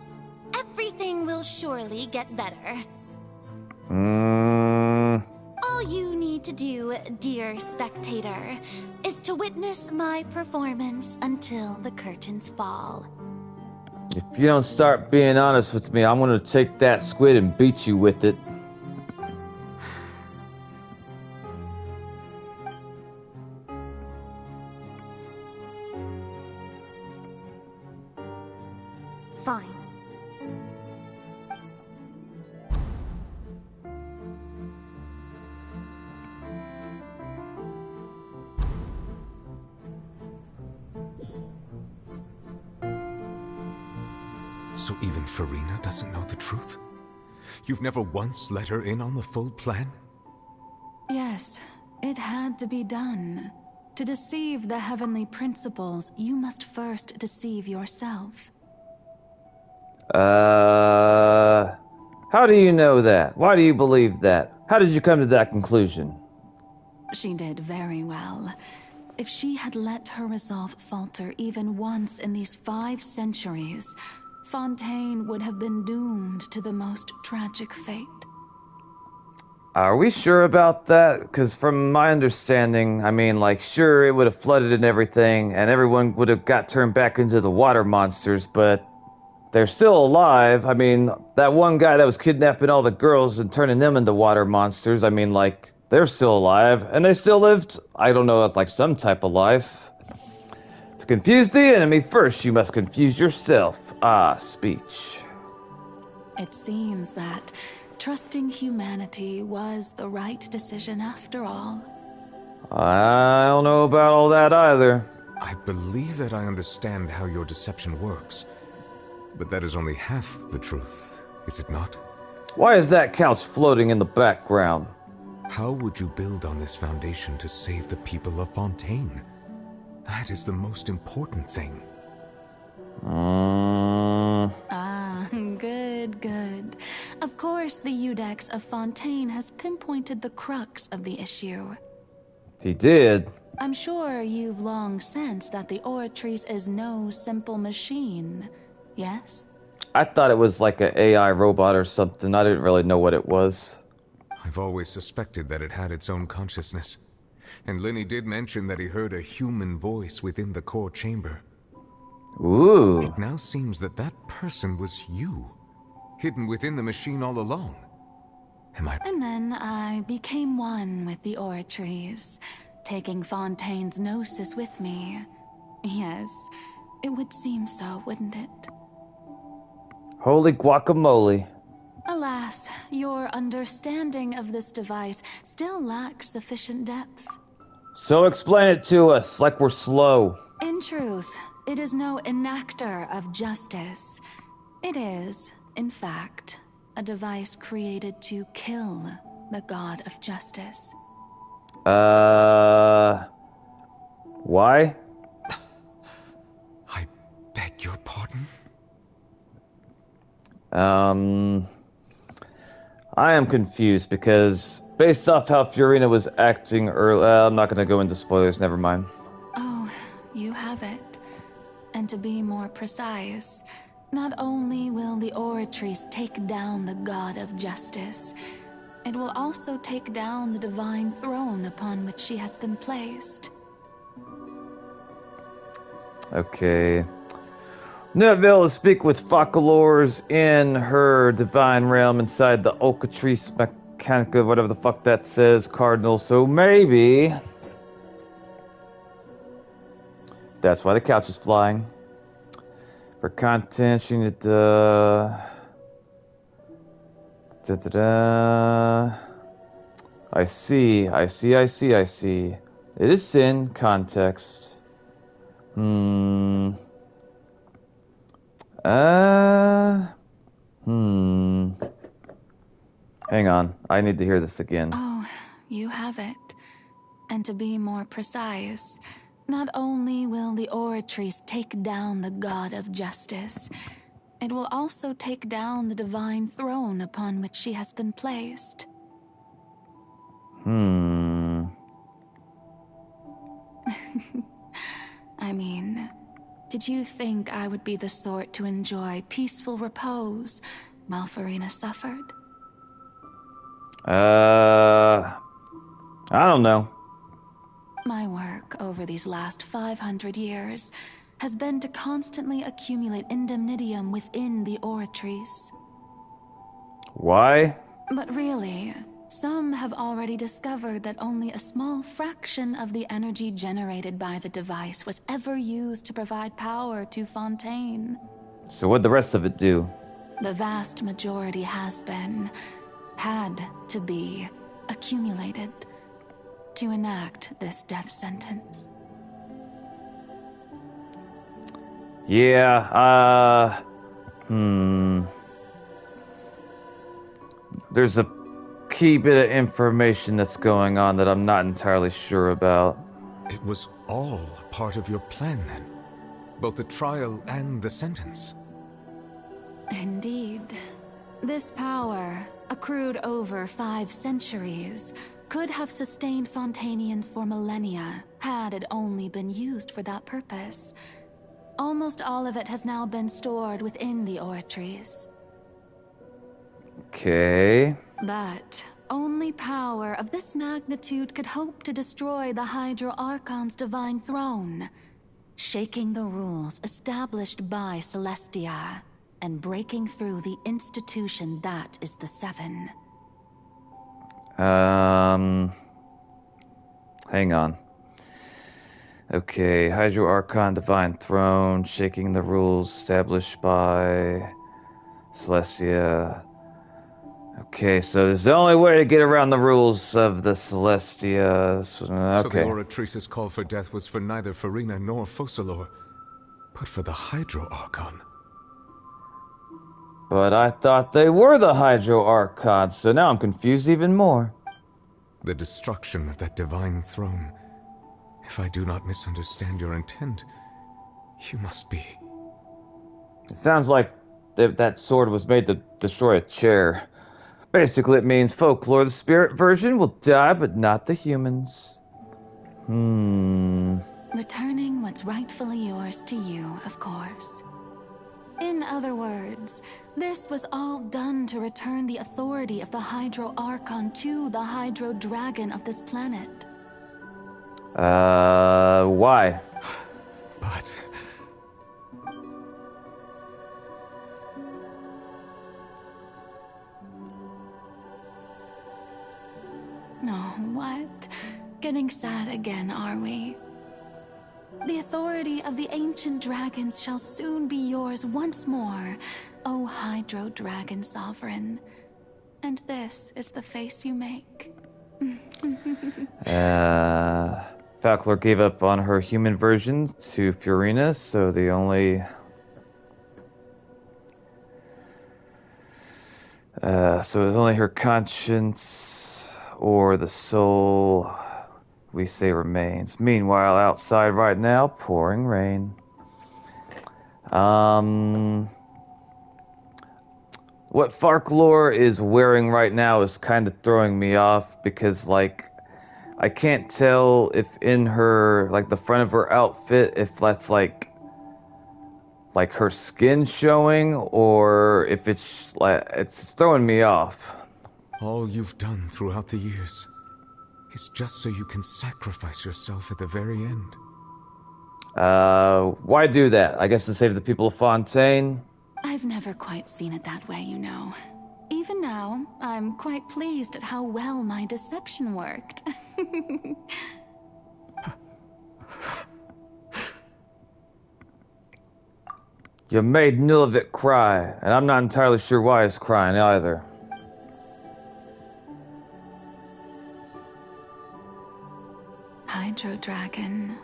Everything will surely get better. All you need to do, dear spectator, is to witness my performance until the curtains fall. If you don't start being honest with me, I'm gonna take that squid and beat you with it. Fine. So even Farina doesn't know the truth? You've never once let her in on the full plan? Yes, it had to be done. To deceive the heavenly principles, you must first deceive yourself. How do you know that? Why do you believe that? How did you come to that conclusion? She did very well. If she had let her resolve falter even once in these 5 centuries, Fontaine would have been doomed to the most tragic fate. Are we sure about that? Because from my understanding, I mean, like, sure, it would have flooded and everything, and everyone would have got turned back into the water monsters, but they're still alive. I mean, that one guy that was kidnapping all the girls and turning them into water monsters, I mean, like, they're still alive, and they still lived, I don't know, like some type of life. To confuse the enemy, first you must confuse yourself. Ah, speech. It seems that trusting humanity was the right decision after all. I don't know about all that either. I believe that I understand how your deception works, but that is only half the truth, is it not? Why is that couch floating in the background? How would you build on this foundation to save the people of Fontaine? That is the most important thing. Ah, good, good. Of course, the Iudex of Fontaine has pinpointed the crux of the issue. He did. I'm sure you've long sensed that the Oratrice is no simple machine, yes? I thought it was like an AI robot or something. I didn't really know what it was. I've always suspected that it had its own consciousness. And Lenny did mention that he heard a human voice within the core chamber. Ooh. It now seems that that person was you, hidden within the machine all along. Am I... And then I became one with the Oratrice, taking Fontaine's gnosis with me. Yes, it would seem so, wouldn't it? Holy guacamole. Alas, your understanding of this device still lacks sufficient depth. So explain it to us, like we're slow. In truth, it is no enactor of justice. It is, in fact, a device created to kill the god of justice. Why? I beg your pardon? I am confused because based off how Fiorina was acting earlier, I'm not going to go into spoilers, never mind. Oh, you have it. And to be more precise, not only will the Oratrice take down the god of justice, it will also take down the divine throne upon which she has been placed. Okay. Neville will speak with Focalors in her divine realm inside the Ocatrice Mechanica, whatever the fuck that says, Cardinal, so maybe... That's why the couch is flying. For content, she needed I see. It is sin, context. Hang on, I need to hear this again. Oh, you have it. And to be more precise, not only will the Oratrice take down the god of justice, it will also take down the divine throne upon which she has been placed. I mean, did you think I would be the sort to enjoy peaceful repose while Farina suffered? I don't know. My work over these last 500 years has been to constantly accumulate indemnitium within the oratories. Why? But really, some have already discovered that only a small fraction of the energy generated by the device was ever used to provide power to Fontaine. So what'd the rest of it do? The vast majority had to be, accumulated to enact this death sentence. Yeah, There's a key bit of information that's going on that I'm not entirely sure about. It was all part of your plan, then? Both the trial and the sentence? Indeed. This power, accrued over 5 centuries, could have sustained Fontainians for millennia, had it only been used for that purpose. Almost all of it has now been stored within the oratories. Okay. But only power of this magnitude could hope to destroy the Hydro Archon's divine throne, shaking the rules established by Celestia, and breaking through the institution that is the Seven. Hang on. Okay, Hydro Archon, Divine Throne, shaking the rules established by Celestia. Okay, so there's the only way to get around the rules of the Celestia. Okay. So the Oratrice's call for death was for neither Farina nor Focalor, but for the Hydro Archon. But I thought they were the Hydro Archons, so now I'm confused even more. The destruction of that divine throne. If I do not misunderstand your intent, you must be... It sounds like that sword was made to destroy a chair. Basically, it means Folklore, the spirit version, will die, but not the humans. Returning what's rightfully yours to you, of course. In other words, this was all done to return the authority of the Hydro Archon to the Hydro Dragon of this planet. Why? But... No, what? Getting sad again, are we? The authority of the ancient dragons shall soon be yours once more, O Hydro Dragon Sovereign. And this is the face you make. Falclor gave up on her human version to Furina, so the only... so it's only her conscience or the soul we say remains. Meanwhile, outside right now, pouring rain. What Falclor is wearing right now is kind of throwing me off because, like, I can't tell if in her, like, the front of her outfit, if that's, like her skin showing, or if it's, like, it's throwing me off. All you've done throughout the years is just so you can sacrifice yourself at the very end. Why do that? I guess to save the people of Fontaine? I've never quite seen it that way, you know. Even now, I'm quite pleased at how well my deception worked. You made Nilivik cry, and I'm not entirely sure why he's crying either. Hydro Dragon,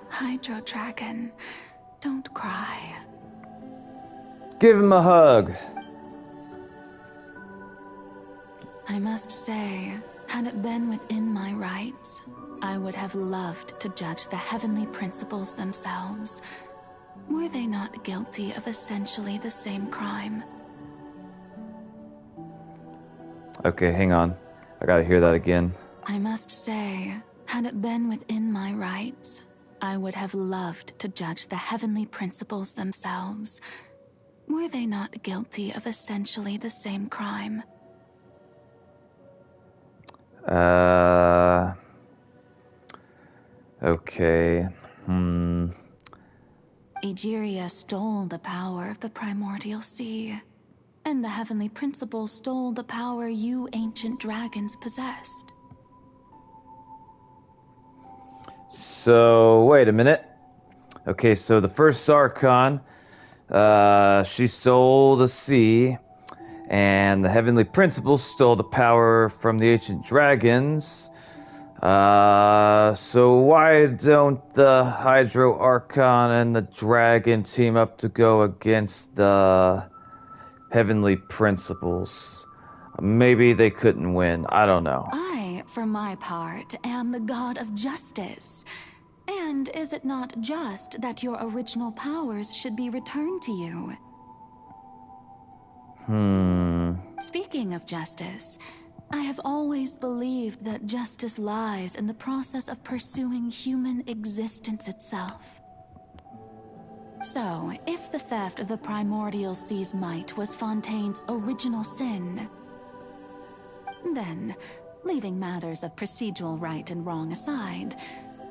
don't cry. Give him a hug. I must say, had it been within my rights, I would have loved to judge the heavenly principles themselves. Were they not guilty of essentially the same crime? Okay, hang on. I gotta hear that again. I must say, had it been within my rights, I would have loved to judge the heavenly principles themselves. Were they not guilty of essentially the same crime? Okay. Egeria stole the power of the primordial sea, and the heavenly principle stole the power you ancient dragons possessed. So, wait a minute. Okay, so the first Archon, she stole the sea, and the heavenly principle stole the power from the ancient dragons. So why don't the Hydro Archon and the dragon team up to go against the heavenly principles? Maybe they couldn't win. I don't know. I, for my part, am the god of justice. And is it not just that your original powers should be returned to you? Speaking of justice, I have always believed that justice lies in the process of pursuing human existence itself. So, if the theft of the primordial sea's might was Fontaine's original sin, then, leaving matters of procedural right and wrong aside,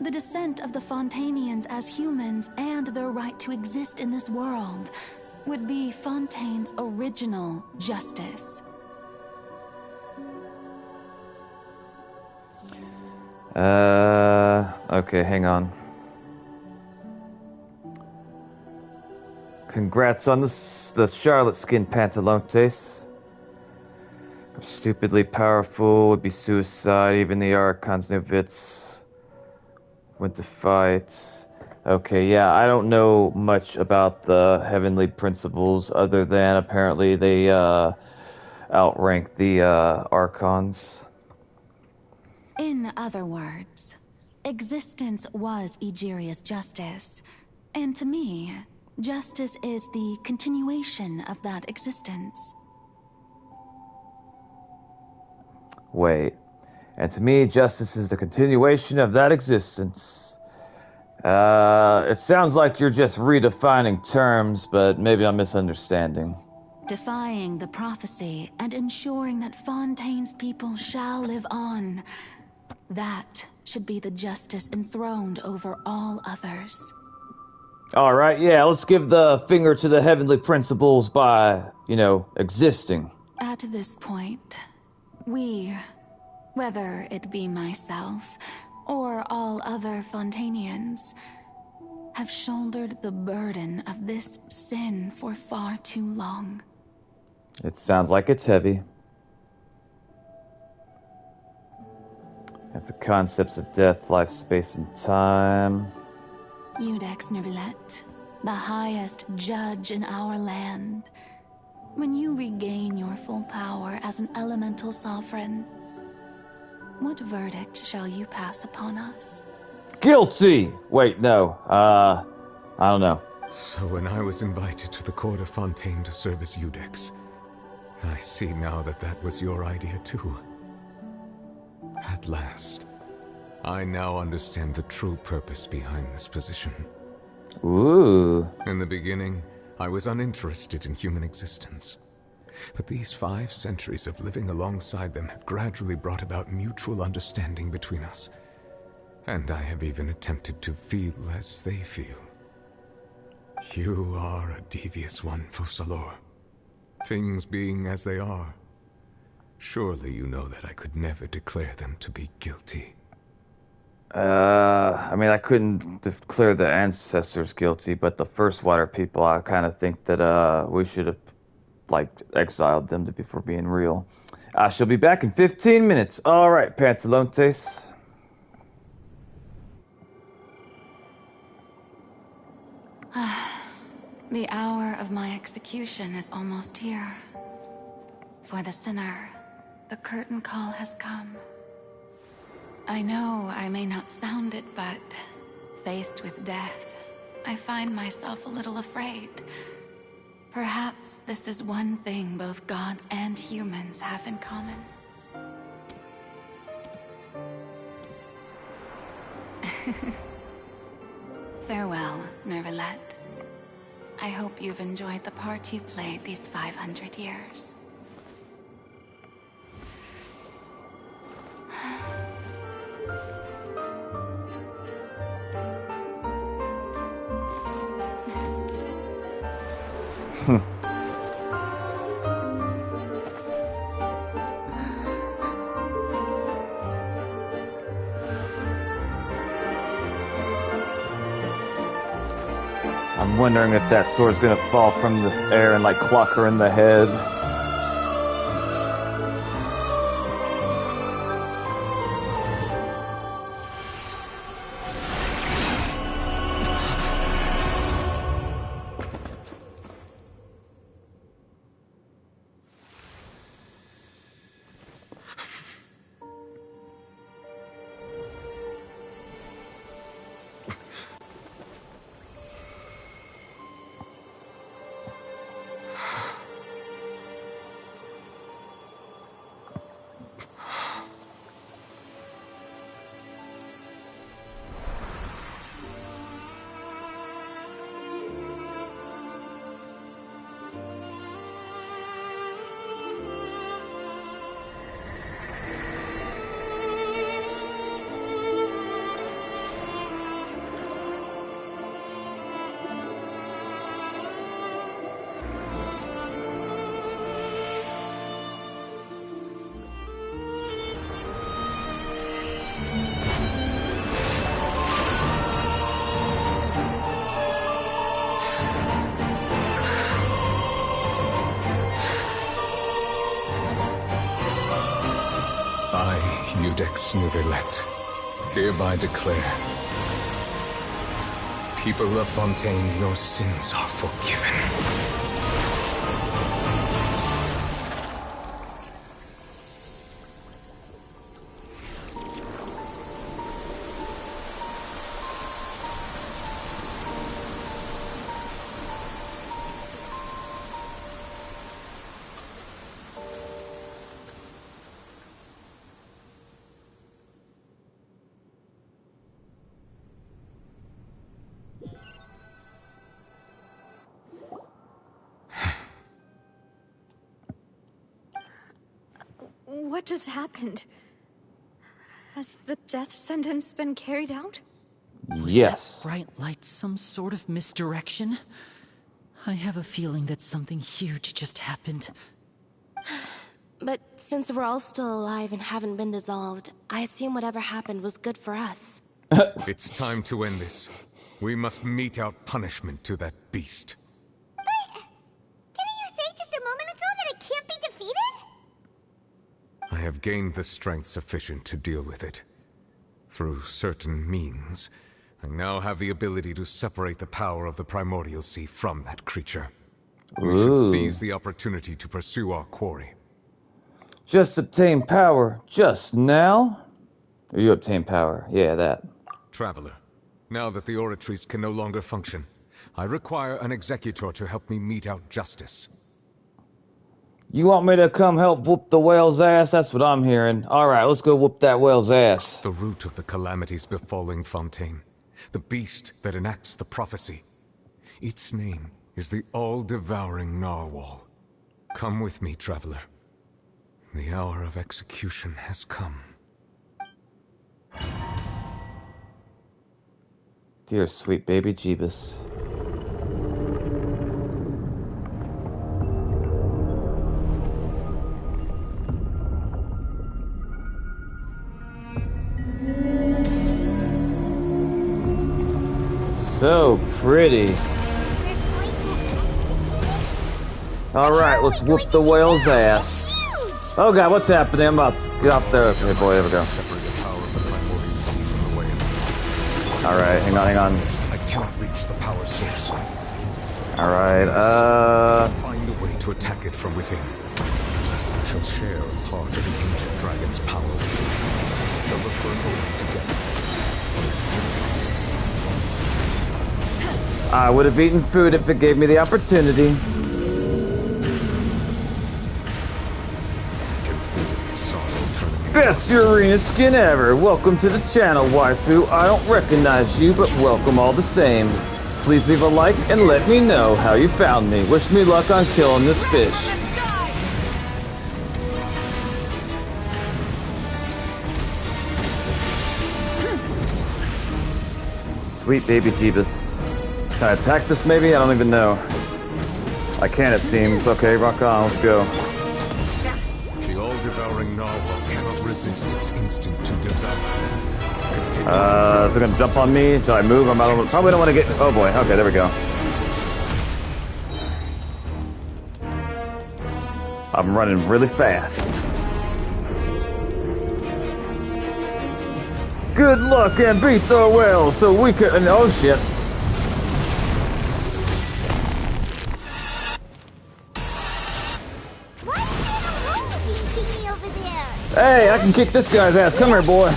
the descent of the Fontainians as humans and their right to exist in this world would be Fontaine's original justice. Okay, hang on. Congrats on the Charlotte skin, Pantalontes. Stupidly powerful would be suicide. Even the Archon's Novitz went to fight. Okay, yeah, I don't know much about the heavenly principles other than apparently they outrank the Archons. In other words, existence was Egeria's justice, and to me, justice is the continuation of that existence. Wait, and to me, justice is the continuation of that existence. It sounds like you're just redefining terms, but maybe I'm misunderstanding. Defying the prophecy and ensuring that Fontaine's people shall live on. That should be the justice enthroned over all others. All right, yeah, let's give the finger to the heavenly principles by, existing. At this point, we, whether it be myself or all other Fontainians, have shouldered the burden of this sin for far too long. It sounds like it's heavy. Have the concepts of death, life, space, and time. Iudex Neuvillette, the highest judge in our land. When you regain your full power as an elemental sovereign, what verdict shall you pass upon us? Guilty! Wait, no. I don't know. So when I was invited to the court of Fontaine to serve as Iudex, I see now that that was your idea too. At last, I now understand the true purpose behind this position. Ooh. In the beginning, I was uninterested in human existence. But these 5 centuries of living alongside them have gradually brought about mutual understanding between us. And I have even attempted to feel as they feel. You are a devious one, Focalor. Things being as they are, surely you know that I could never declare them to be guilty. I couldn't declare the ancestors guilty, but the First Water people, I kind of think that, we should have, exiled them before being real. I shall be back in 15 minutes. All right, Pantalontes. The hour of my execution is almost here. For the sinner, the curtain call has come. I know I may not sound it, but faced with death, I find myself a little afraid. Perhaps this is one thing both gods and humans have in common. Farewell, Nervalette. I hope you've enjoyed the part you played these 500 years. I'm wondering if that sword's gonna fall from this air and like clock her in the head. Ex Nervalette, hereby declare, people of Fontaine, your sins are forgiven. What just happened? Has the death sentence been carried out? Yes. Was that bright light some sort of misdirection? I have a feeling that something huge just happened. But since we're all still alive and haven't been dissolved, I assume whatever happened was good for us. It's time to end this. We must mete out punishment to that beast. But didn't you say just a moment ago that it can't be defeated? I have gained the strength sufficient to deal with it. Through certain means, I now have the ability to separate the power of the Primordial Sea from that creature. We should seize the opportunity to pursue our quarry. Just obtain power just now? Or you obtain power? Yeah, that. Traveler, now that the oratories can no longer function, I require an executor to help me mete out justice. You want me to come help whoop the whale's ass? That's what I'm hearing. Alright, let's go whoop that whale's ass. The root of the calamities befalling Fontaine. The beast that enacts the prophecy. Its name is the all-devouring narwhal. Come with me, traveler. The hour of execution has come. Dear sweet baby Jeebus. So pretty. Alright, let's whoop the whale's ass. Oh god, what's happening? I'm about to get off there. Okay, boy, there we go. Alright, hang on. I cannot reach the power source. Alright, Find a way to attack it from within. I shall share a part of the ancient dragon's power. Shall look for an opening together. I would have eaten food if it gave me the opportunity. I can feel its sorrow turning Best Furina skin ever! Welcome to the channel, waifu. I don't recognize you, but welcome all the same. Please leave a like and let me know how you found me. Wish me luck on killing this fish. Sweet baby Jeebus. Can I attack this maybe? I don't even know. I can, it seems. Okay, rock on, let's go. The all-devouring narwhal cannot resist its instinct to devour. Is it gonna jump on me? Should I move? Probably don't want to get... Oh boy, okay, there we go. I'm running really fast. Good luck and beat the whale so we can... Oh shit. Hey, I can kick this guy's ass. Come here, boy.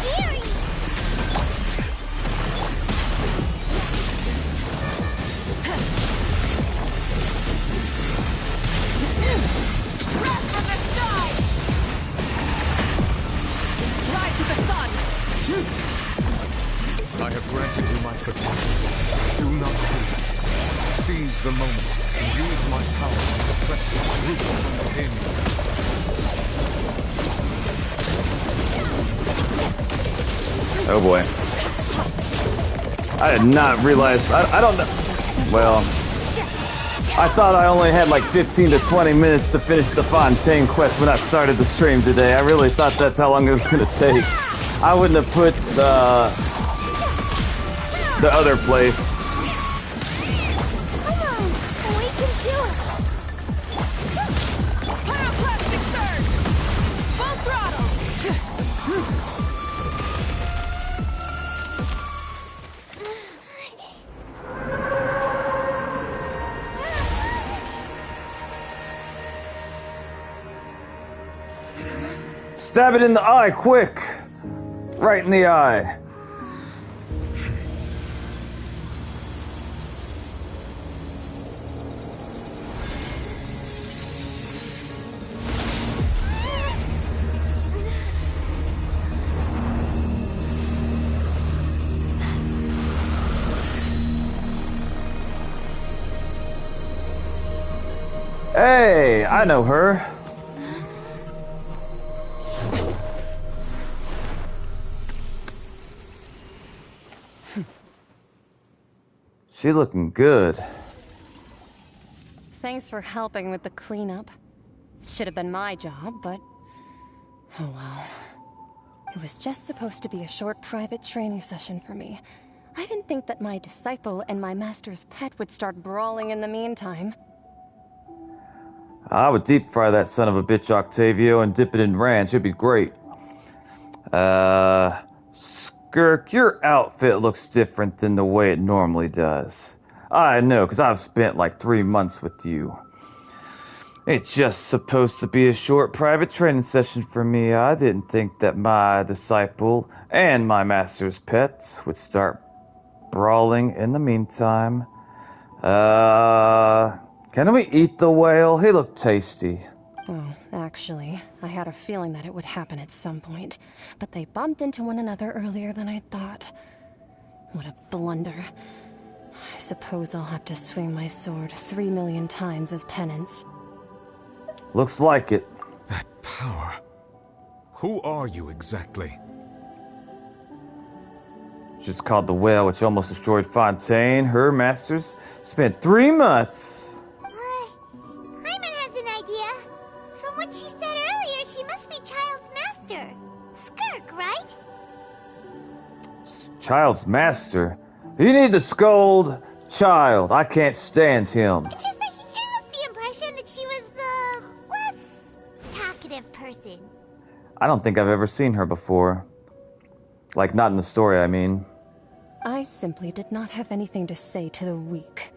I have granted you my protection. Do not fear. Seize the moment and use my power to press this root from within. Oh boy. I did not realize... I don't know... Well... I thought I only had like 15 to 20 minutes to finish the Fontaine quest when I started the stream today. I really thought that's how long it was gonna take. I wouldn't have put the other place. Come on, we can do it. Pyroclastic surge, full throttle. Stab it in the eye, quick! Right in the eye. Hey, I know her. She looking good. Thanks for helping with the cleanup. It should have been my job, but... oh well. It was just supposed to be a short private training session for me. I didn't think that my disciple and my master's pet would start brawling in the meantime. I would deep fry that son of a bitch Octavio and dip it in ranch. It'd be great. Skirk, your outfit looks different than the way it normally does. I know, because I've spent like 3 months with you. It's just supposed to be a short private training session for me. I didn't think that my disciple and my master's pet would start brawling in the meantime. Can we eat the whale? He looked tasty. Well, actually, I had a feeling that it would happen at some point, but they bumped into one another earlier than I thought. What a blunder. I suppose I'll have to swing my sword 3 million times as penance. Looks like it. That power. Who are you exactly? She's called the whale, which almost destroyed Fontaine. Her masters spent 3 months. Hyman has an idea. From what she said earlier, she must be Child's master. Skirk, right? Child's master? You need to scold Child. I can't stand him. It's just that he gave us the impression that she was the less talkative person. I don't think I've ever seen her before. Like, not in the story, I mean. I simply did not have anything to say to the weak.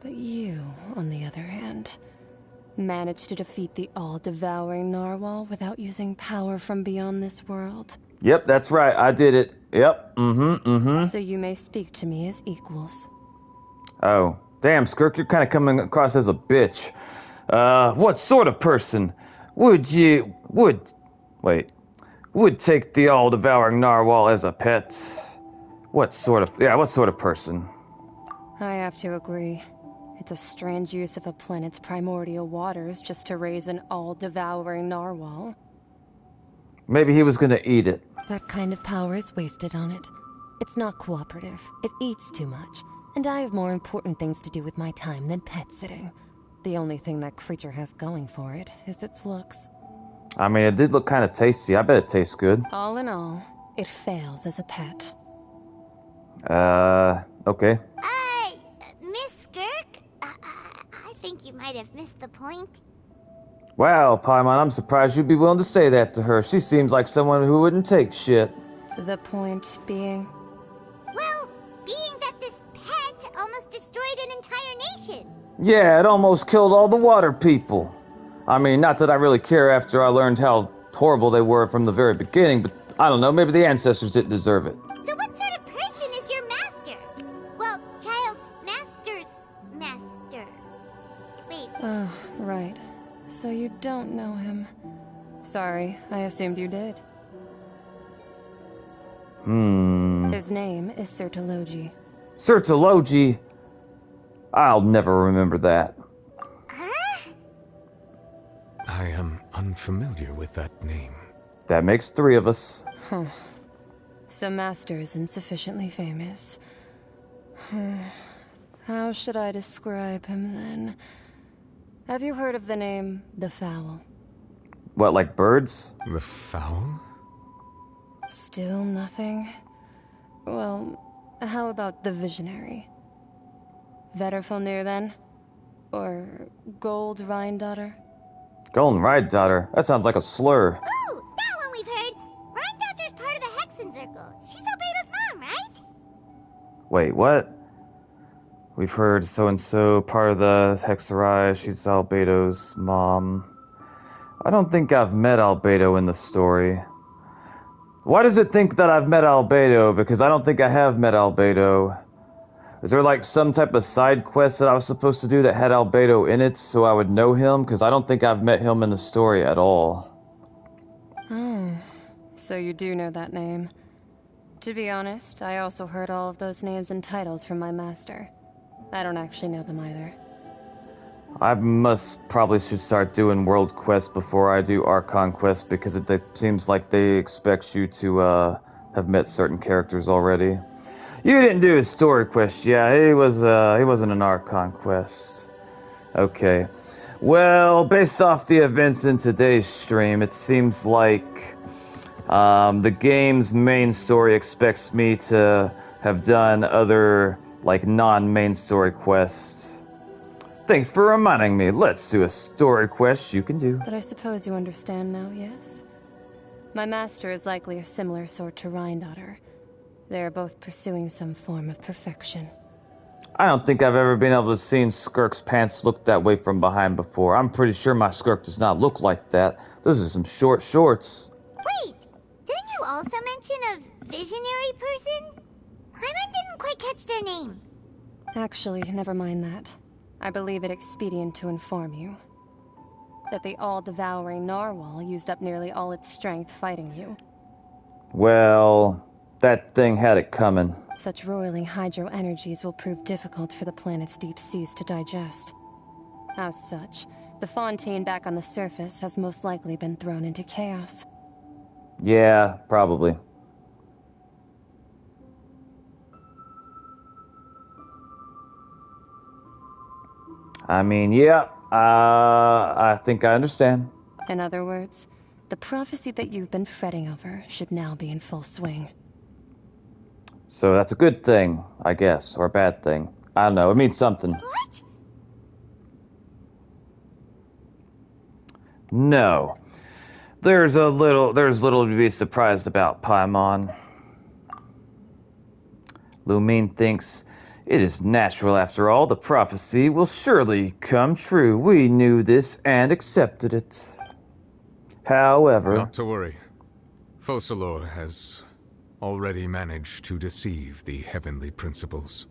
But you, on the other hand, managed to defeat the all-devouring narwhal without using power from beyond this world. Yep, that's right. I did it. Yep. So you may speak to me as equals. Oh. Damn, Skirk, you're kind of coming across as a bitch. What sort of person would Wait. Would take the all-devouring narwhal as a pet? What sort of person? I have to agree. It's a strange use of a planet's primordial waters just to raise an all-devouring narwhal. Maybe he was gonna eat it. That kind of power is wasted on it. It's not cooperative. It eats too much. And I have more important things to do with my time than pet sitting. The only thing that creature has going for it is its looks. I mean, it did look kind of tasty. I bet it tastes good. All in all, it fails as a pet. Okay. Miss Skirk? I think you might have missed the point. Wow, Paimon, I'm surprised you'd be willing to say that to her. She seems like someone who wouldn't take shit. The point being? Well, being that this pet almost destroyed an entire nation. Yeah, it almost killed all the water people. I mean, not that I really care after I learned how horrible they were from the very beginning, but I don't know, maybe the ancestors didn't deserve it. So what sort of person is your master? Well, child's master's master. Wait. Oh, right. So you don't know him. Sorry, I assumed you did. His name is Sertologi. Sertologi? I'll never remember that. I am unfamiliar with that name. That makes 3 of us. Huh. So Master isn't sufficiently famous. How should I describe him then? Have you heard of the name The Fowl? What, like birds? The Fowl? Still nothing? Well, how about the Visionary? Vetterfulnir then? Or Gold Rhine-daughter? Golden Ride Daughter? That sounds like a slur. Ooh, that one we've heard. Rhine-daughter's part of the Hexen Circle. She's Albedo's mom, right? Wait, what? We've heard so-and-so, part of the Hexerai, she's Albedo's mom. I don't think I've met Albedo in the story. Why does it think that I've met Albedo? Because I don't think I have met Albedo. Is there like some type of side quest that I was supposed to do that had Albedo in it so I would know him? Because I don't think I've met him in the story at all. Oh, so you do know that name. To be honest, I also heard all of those names and titles from my master. I don't actually know them either. I probably should start doing world quests before I do Archon quests because it seems like they expect you to have met certain characters already. You didn't do his story quest, yeah. He wasn't an Archon quest. Okay. Well, based off the events in today's stream, it seems like the game's main story expects me to have done other, like, non-main story quests. Thanks for reminding me. Let's do a story quest you can do. But I suppose you understand now, yes? My master is likely a similar sort to Rhine-daughter. They are both pursuing some form of perfection. I don't think I've ever been able to see Skirk's pants look that way from behind before. I'm pretty sure my Skirk does not look like that. Those are some short shorts. Wait, didn't you also mention a visionary person? Paimon didn't quite catch their name. Actually, never mind that. I believe it expedient to inform you that the all-devouring narwhal used up nearly all its strength fighting you. Well, that thing had it coming. Such roiling hydro energies will prove difficult for the planet's deep seas to digest. As such, the Fontaine back on the surface has most likely been thrown into chaos. Yeah, probably. I mean, yeah, I think I understand. In other words, the prophecy that you've been fretting over should now be in full swing. So that's a good thing, I guess, or a bad thing. I don't know, it means something. What? No. There's little to be surprised about, Paimon. Lumine thinks it is natural after all. The prophecy will surely come true. We knew this and accepted it. However... Not to worry. Focalor has already managed to deceive the heavenly principles.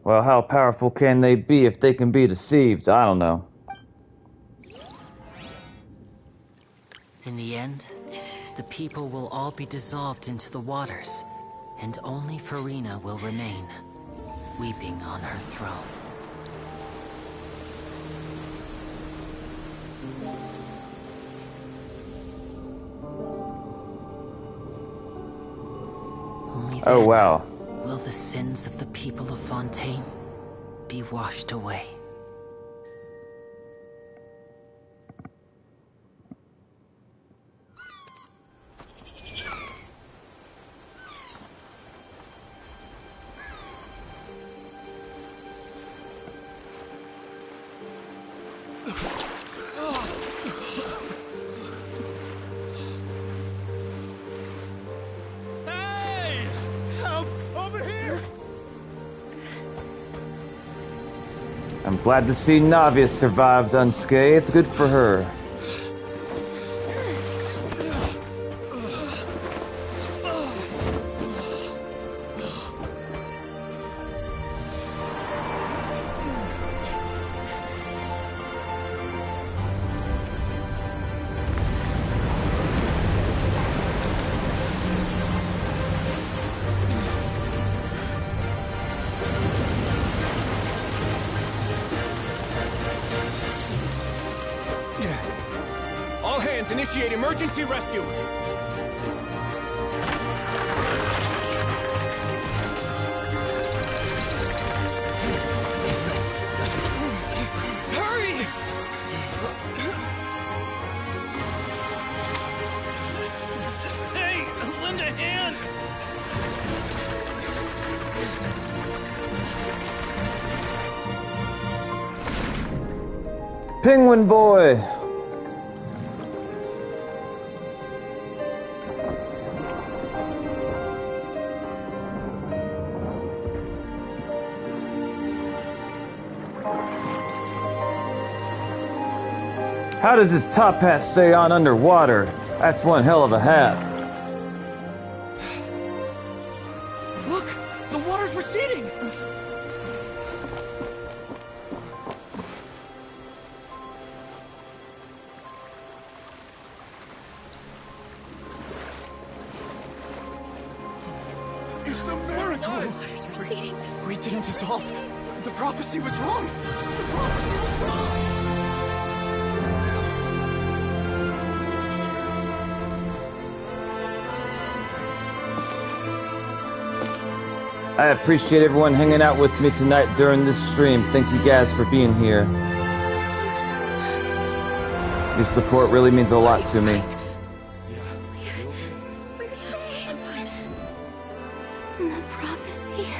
Well, how powerful can they be if they can be deceived? I don't know. In the end, the people will all be dissolved into the waters, and only Farina will remain, weeping on her throne. Only Oh, then wow. will the sins of the people of Fontaine be washed away. Hey! Help! Over here! I'm glad to see Navia survives unscathed. Good for her. All hands, initiate emergency rescue! Hurry! Hey, lend a hand! Penguin boy! How does his top hat stay on underwater? That's one hell of a hat. Look! The water's receding! It's a miracle! We didn't dissolve. The prophecy was wrong. The prophecy was wrong. I appreciate everyone hanging out with me tonight during this stream. Thank you guys for being here. Your support really means a lot to me. We're saved. The prophecy was wrong.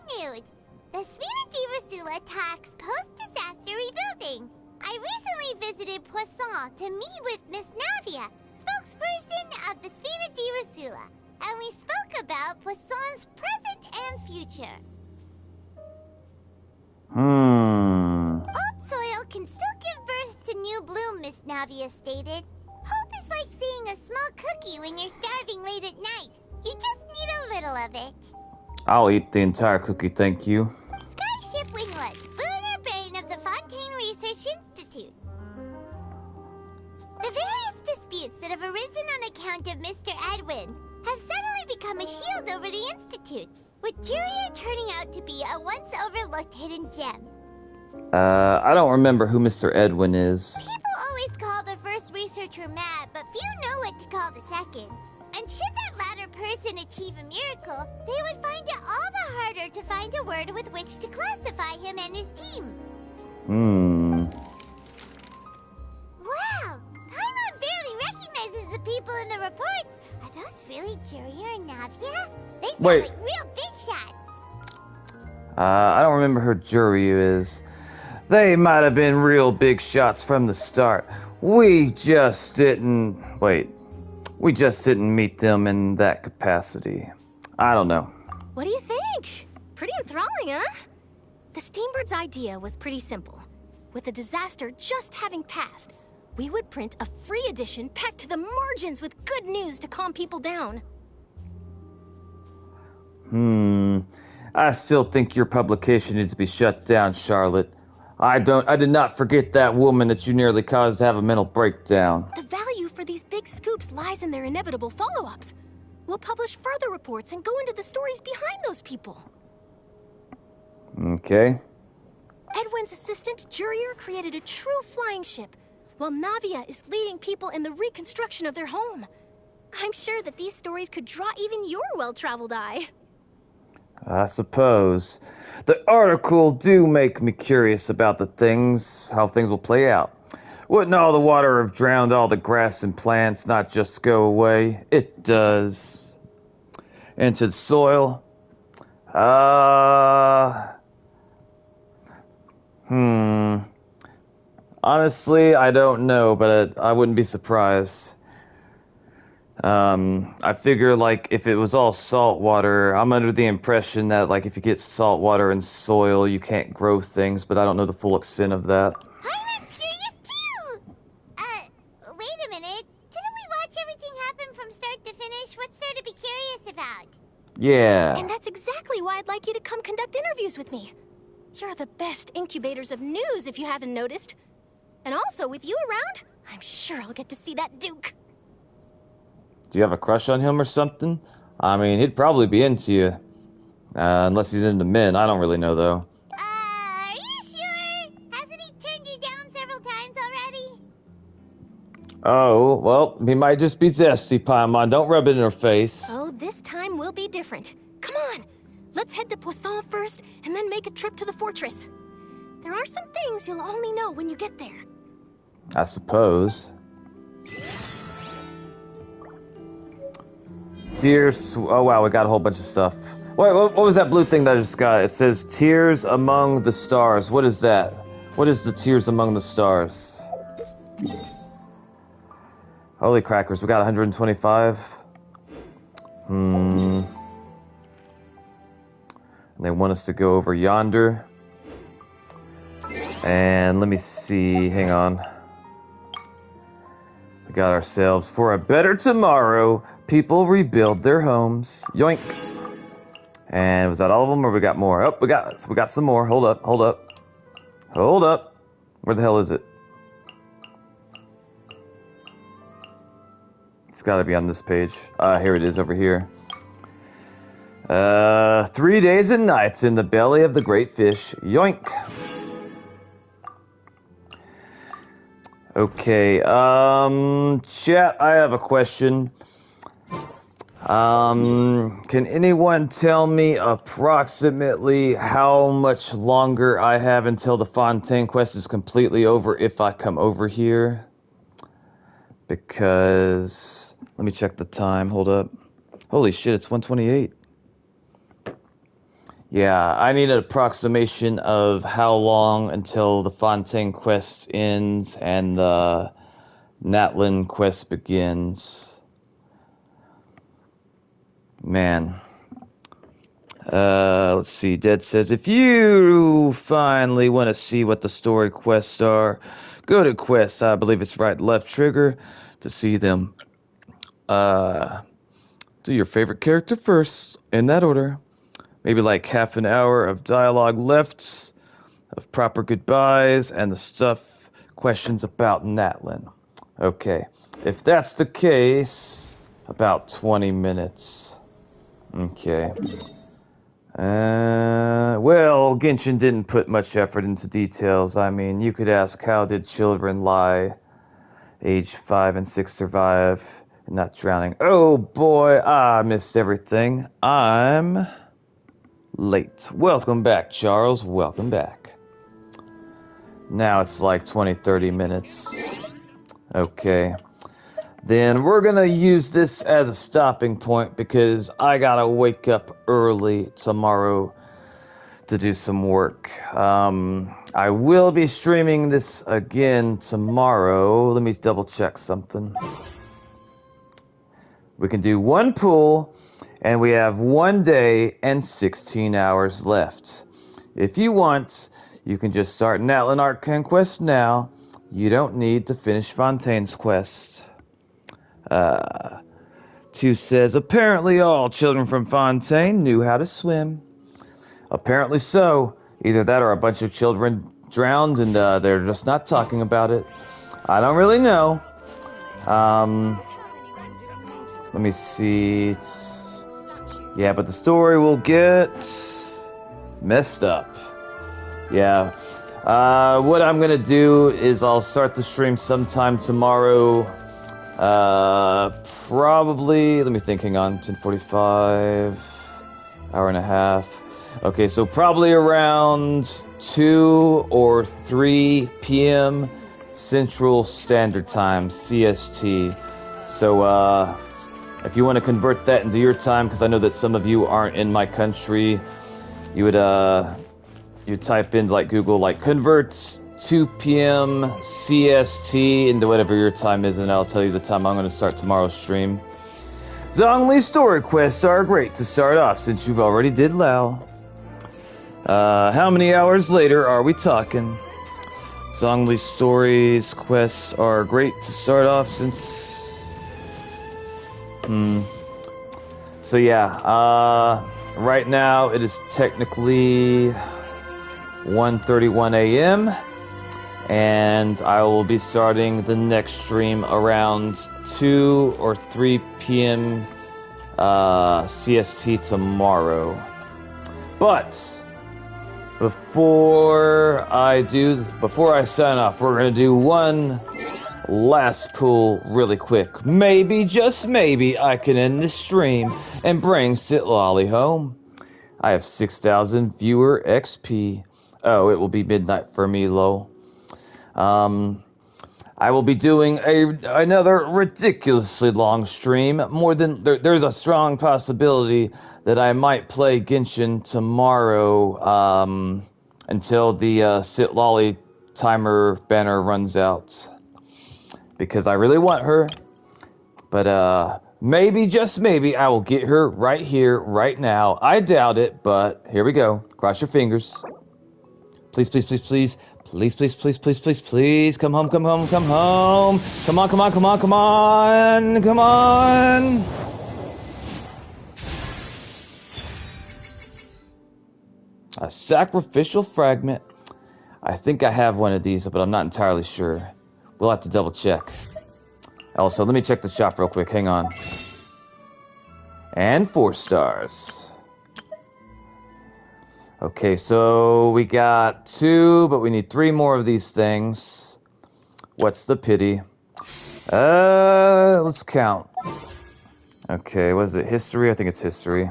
Renewed. The Spina di Rosula attacks post-disaster rebuilding. I recently visited Poisson to meet with Miss Navia, spokesperson of the Spina di Rosula, and we spoke about Poisson's present and future. Old soil can still give birth to new bloom, Miss Navia stated. Hope is like seeing a small cookie when you're starving late at night. You just need a little of it. I'll eat the entire cookie, thank you. Skyship Winglet, lunar brain of the Fontaine Research Institute. The various disputes that have arisen on account of Mr. Edwin have suddenly become a shield over the Institute, with Jurier turning out to be a once overlooked hidden gem. I don't remember who Mr. Edwin is. People always call the first researcher mad, but few know what to call the second. And should that latter person achieve a miracle, they would find it all the harder to find a word with which to classify him and his team. Wow! Paimon barely recognizes the people in the reports. Are those really Jurier and Navia? They sound Wait. like real big shots. I don't remember who Jury is. They might have been real big shots from the start. We just didn't... Wait. We just didn't meet them in that capacity. I don't know. What do you think? Pretty enthralling, huh? The Steambird's idea was pretty simple. With the disaster just having passed, we would print a free edition packed to the margins with good news to calm people down. I still think your publication needs to be shut down, Charlotte. I did not forget that woman that you nearly caused to have a mental breakdown. The value for these big scoops lies in their inevitable follow-ups. We'll publish further reports and go into the stories behind those people. Okay. Edwin's assistant, Jurier, created a true flying ship, while Navia is leading people in the reconstruction of their home. I'm sure that these stories could draw even your well-traveled eye. I suppose. The article do make me curious about how things will play out. Wouldn't all the water have drowned all the grass and plants, not just go away? It does. Into the soil? Honestly, I don't know, but I wouldn't be surprised. I figure, like, if it was all salt water, I'm under the impression that, like, if you get salt water in soil, you can't grow things, but I don't know the full extent of that. Hyman's curious too! Wait a minute. Didn't we watch everything happen from start to finish? What's there to be curious about? Yeah. And that's exactly why I'd like you to come conduct interviews with me. You're the best incubators of news, if you haven't noticed. And also, with you around, I'm sure I'll get to see that Duke. Do you have a crush on him or something? I mean, he'd probably be into you. Unless he's into men. I don't really know, though. Are you sure? Hasn't he turned you down several times already? Oh, well, he might just be zesty, Paimon. Don't rub it in her face. Oh, this time will be different. Come on! Let's head to Poisson first, and then make a trip to the fortress. There are some things you'll only know when you get there. I suppose. Oh wow, we got a whole bunch of stuff. Wait, what was that blue thing that I just got? It says Tears Among the Stars. What is that? What is the Tears Among the Stars? Holy crackers, we got 125. And they want us to go over yonder. And let me see, hang on. We got ourselves for a better tomorrow. People rebuild their homes. Yoink. And was that all of them, or we got more? Oh, we got some more. Hold up. Where the hell is it? It's got to be on this page. Here it is, over here. 3 days and nights in the belly of the great fish. Yoink. Okay. Chat. I have a question. Can anyone tell me approximately how much longer I have until the Fontaine quest is completely over if I come over here? Because, let me check the time, hold up. Holy shit, it's 1:28. Yeah, I need an approximation of how long until the Fontaine quest ends and the NATLAN quest begins. Man. Let's see. Dead says, if you finally want to see what the story quests are, go to quests. I believe it's right left trigger to see them. Do your favorite character first, in that order. Maybe like half an hour of dialogue left, of proper goodbyes, and the stuff, questions about Natlan. Okay. If that's the case, about 20 minutes. Okay. Well, Genshin didn't put much effort into details. I mean, you could ask, how did children lie, age 5 and 6 survive, and not drowning? Oh boy, I missed everything. I'm late. Welcome back, Charles. Welcome back. Now it's like 20-30 minutes. Okay. Then we're gonna use this as a stopping point because I gotta wake up early tomorrow to do some work. I will be streaming this again tomorrow. Let me double check something. We can do one pool And we have 1 day and 16 hours left. If you want, you can just start NATLAN Art Conquest now. You don't need to finish Fontaine's quest. 2 says, apparently all children from Fontaine knew how to swim. Apparently so. Either that or a bunch of children drowned and they're just not talking about it. I don't really know. Let me see. Yeah, but the story will get messed up. Yeah. What I'm gonna do is I'll start the stream sometime tomorrow. Probably, let me think, hang on, 10:45, hour and a half. Okay, so probably around 2 or 3 p.m. Central Standard Time, CST. So, if you want to convert that into your time, because I know that some of you aren't in my country, you would, you type in, like, Google, like, convert 2 p.m. CST into whatever your time is, and I'll tell you the time I'm going to start tomorrow's stream. Zhongli story quests are great to start off, since you've already did Lao. How many hours later are we talking? Zhongli stories quests are great to start off, since... So yeah, right now it is technically 1:31 a.m. and I will be starting the next stream around 2 or 3 p.m. CST tomorrow. But before I sign off, we're gonna do one last pull really quick. Maybe, just maybe, I can end this stream and bring Sitlali home. I have 6,000 viewer XP. Oh, it will be midnight for me, lol. I will be doing another ridiculously long stream. There's a strong possibility that I might play Genshin tomorrow, until the Sitlali timer banner runs out. Because I really want her. But, maybe, just maybe, I will get her right here, right now. I doubt it, but here we go. Cross your fingers. Please, please, please, please. Please, please, please, please, please, please. Come home, come home, come home. Come on, come on, come on, come on. Come on. A sacrificial fragment. I think I have one of these, but I'm not entirely sure. We'll have to double check. Also, let me check the shop real quick. Hang on. And 4 stars. Okay, so we got 2, but we need 3 more of these things. What's the pity? Let's count. Okay, what is it? History? I think it's history.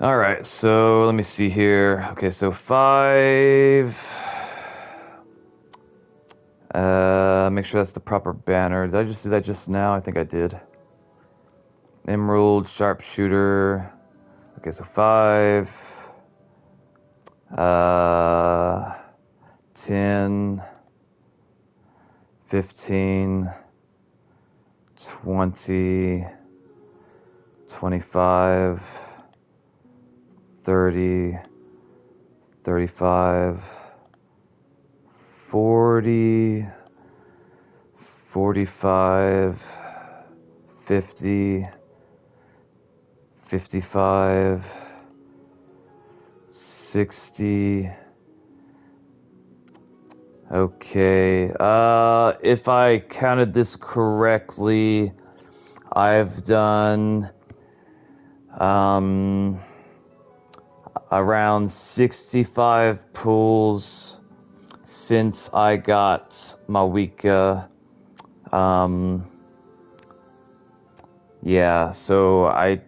Alright, so let me see here. Okay, so 5. Make sure that's the proper banner. Did I just do that just now? I think I did. Emerald, sharpshooter. Okay, so 5. 10. 15. 20. 25. 30. 35. 40. 45. 50. 55, 60. Okay, if I counted this correctly, I've done around 65 pulls since I got Mawika. Yeah, so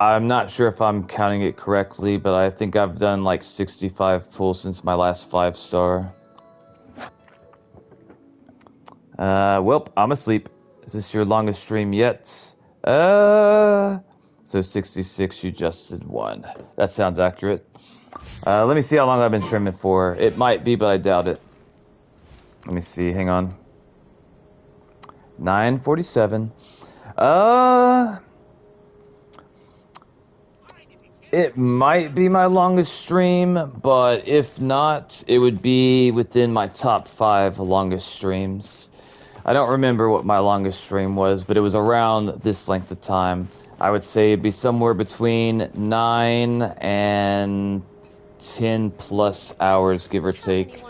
I'm not sure if I'm counting it correctly, but I think I've done like 65 pulls since my last 5-star. Well, I'm asleep. Is this your longest stream yet? So 66, you just did 1. That sounds accurate. Let me see how long I've been streaming for. It might be, but I doubt it. Let me see, hang on. 9:47. It might be my longest stream, but if not, it would be within my top 5 longest streams. I don't remember what my longest stream was, but it was around this length of time. I would say it'd be somewhere between 9 and 10 plus hours, give or take.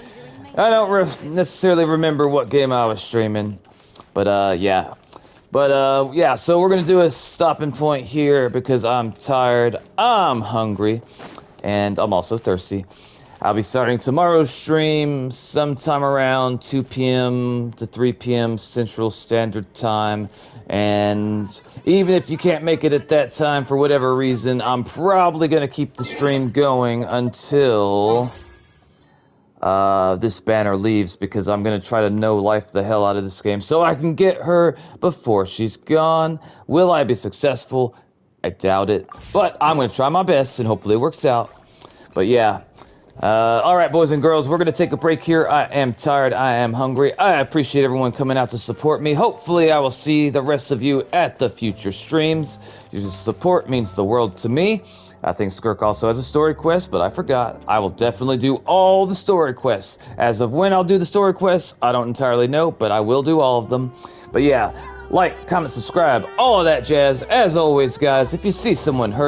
I don't necessarily remember what game I was streaming, but yeah. But yeah, so we're gonna do a stopping point here because I'm tired, I'm hungry, and I'm also thirsty. I'll be starting tomorrow's stream sometime around 2 p.m. to 3 p.m. Central Standard Time. And even if you can't make it at that time for whatever reason, I'm probably going to keep the stream going until this banner leaves, because I'm going to try to no-life the hell out of this game so I can get her before she's gone. Will I be successful? I doubt it. But I'm going to try my best and hopefully it works out. But yeah. Alright, boys and girls, we're going to take a break here. I am tired. I am hungry. I appreciate everyone coming out to support me. Hopefully, I will see the rest of you at the future streams. Your support means the world to me. I think Skirk also has a story quest, but I forgot. I will definitely do all the story quests. As of when I'll do the story quests, I don't entirely know, but I will do all of them. But yeah, like, comment, subscribe, all of that jazz. As always, guys, if you see someone hurt,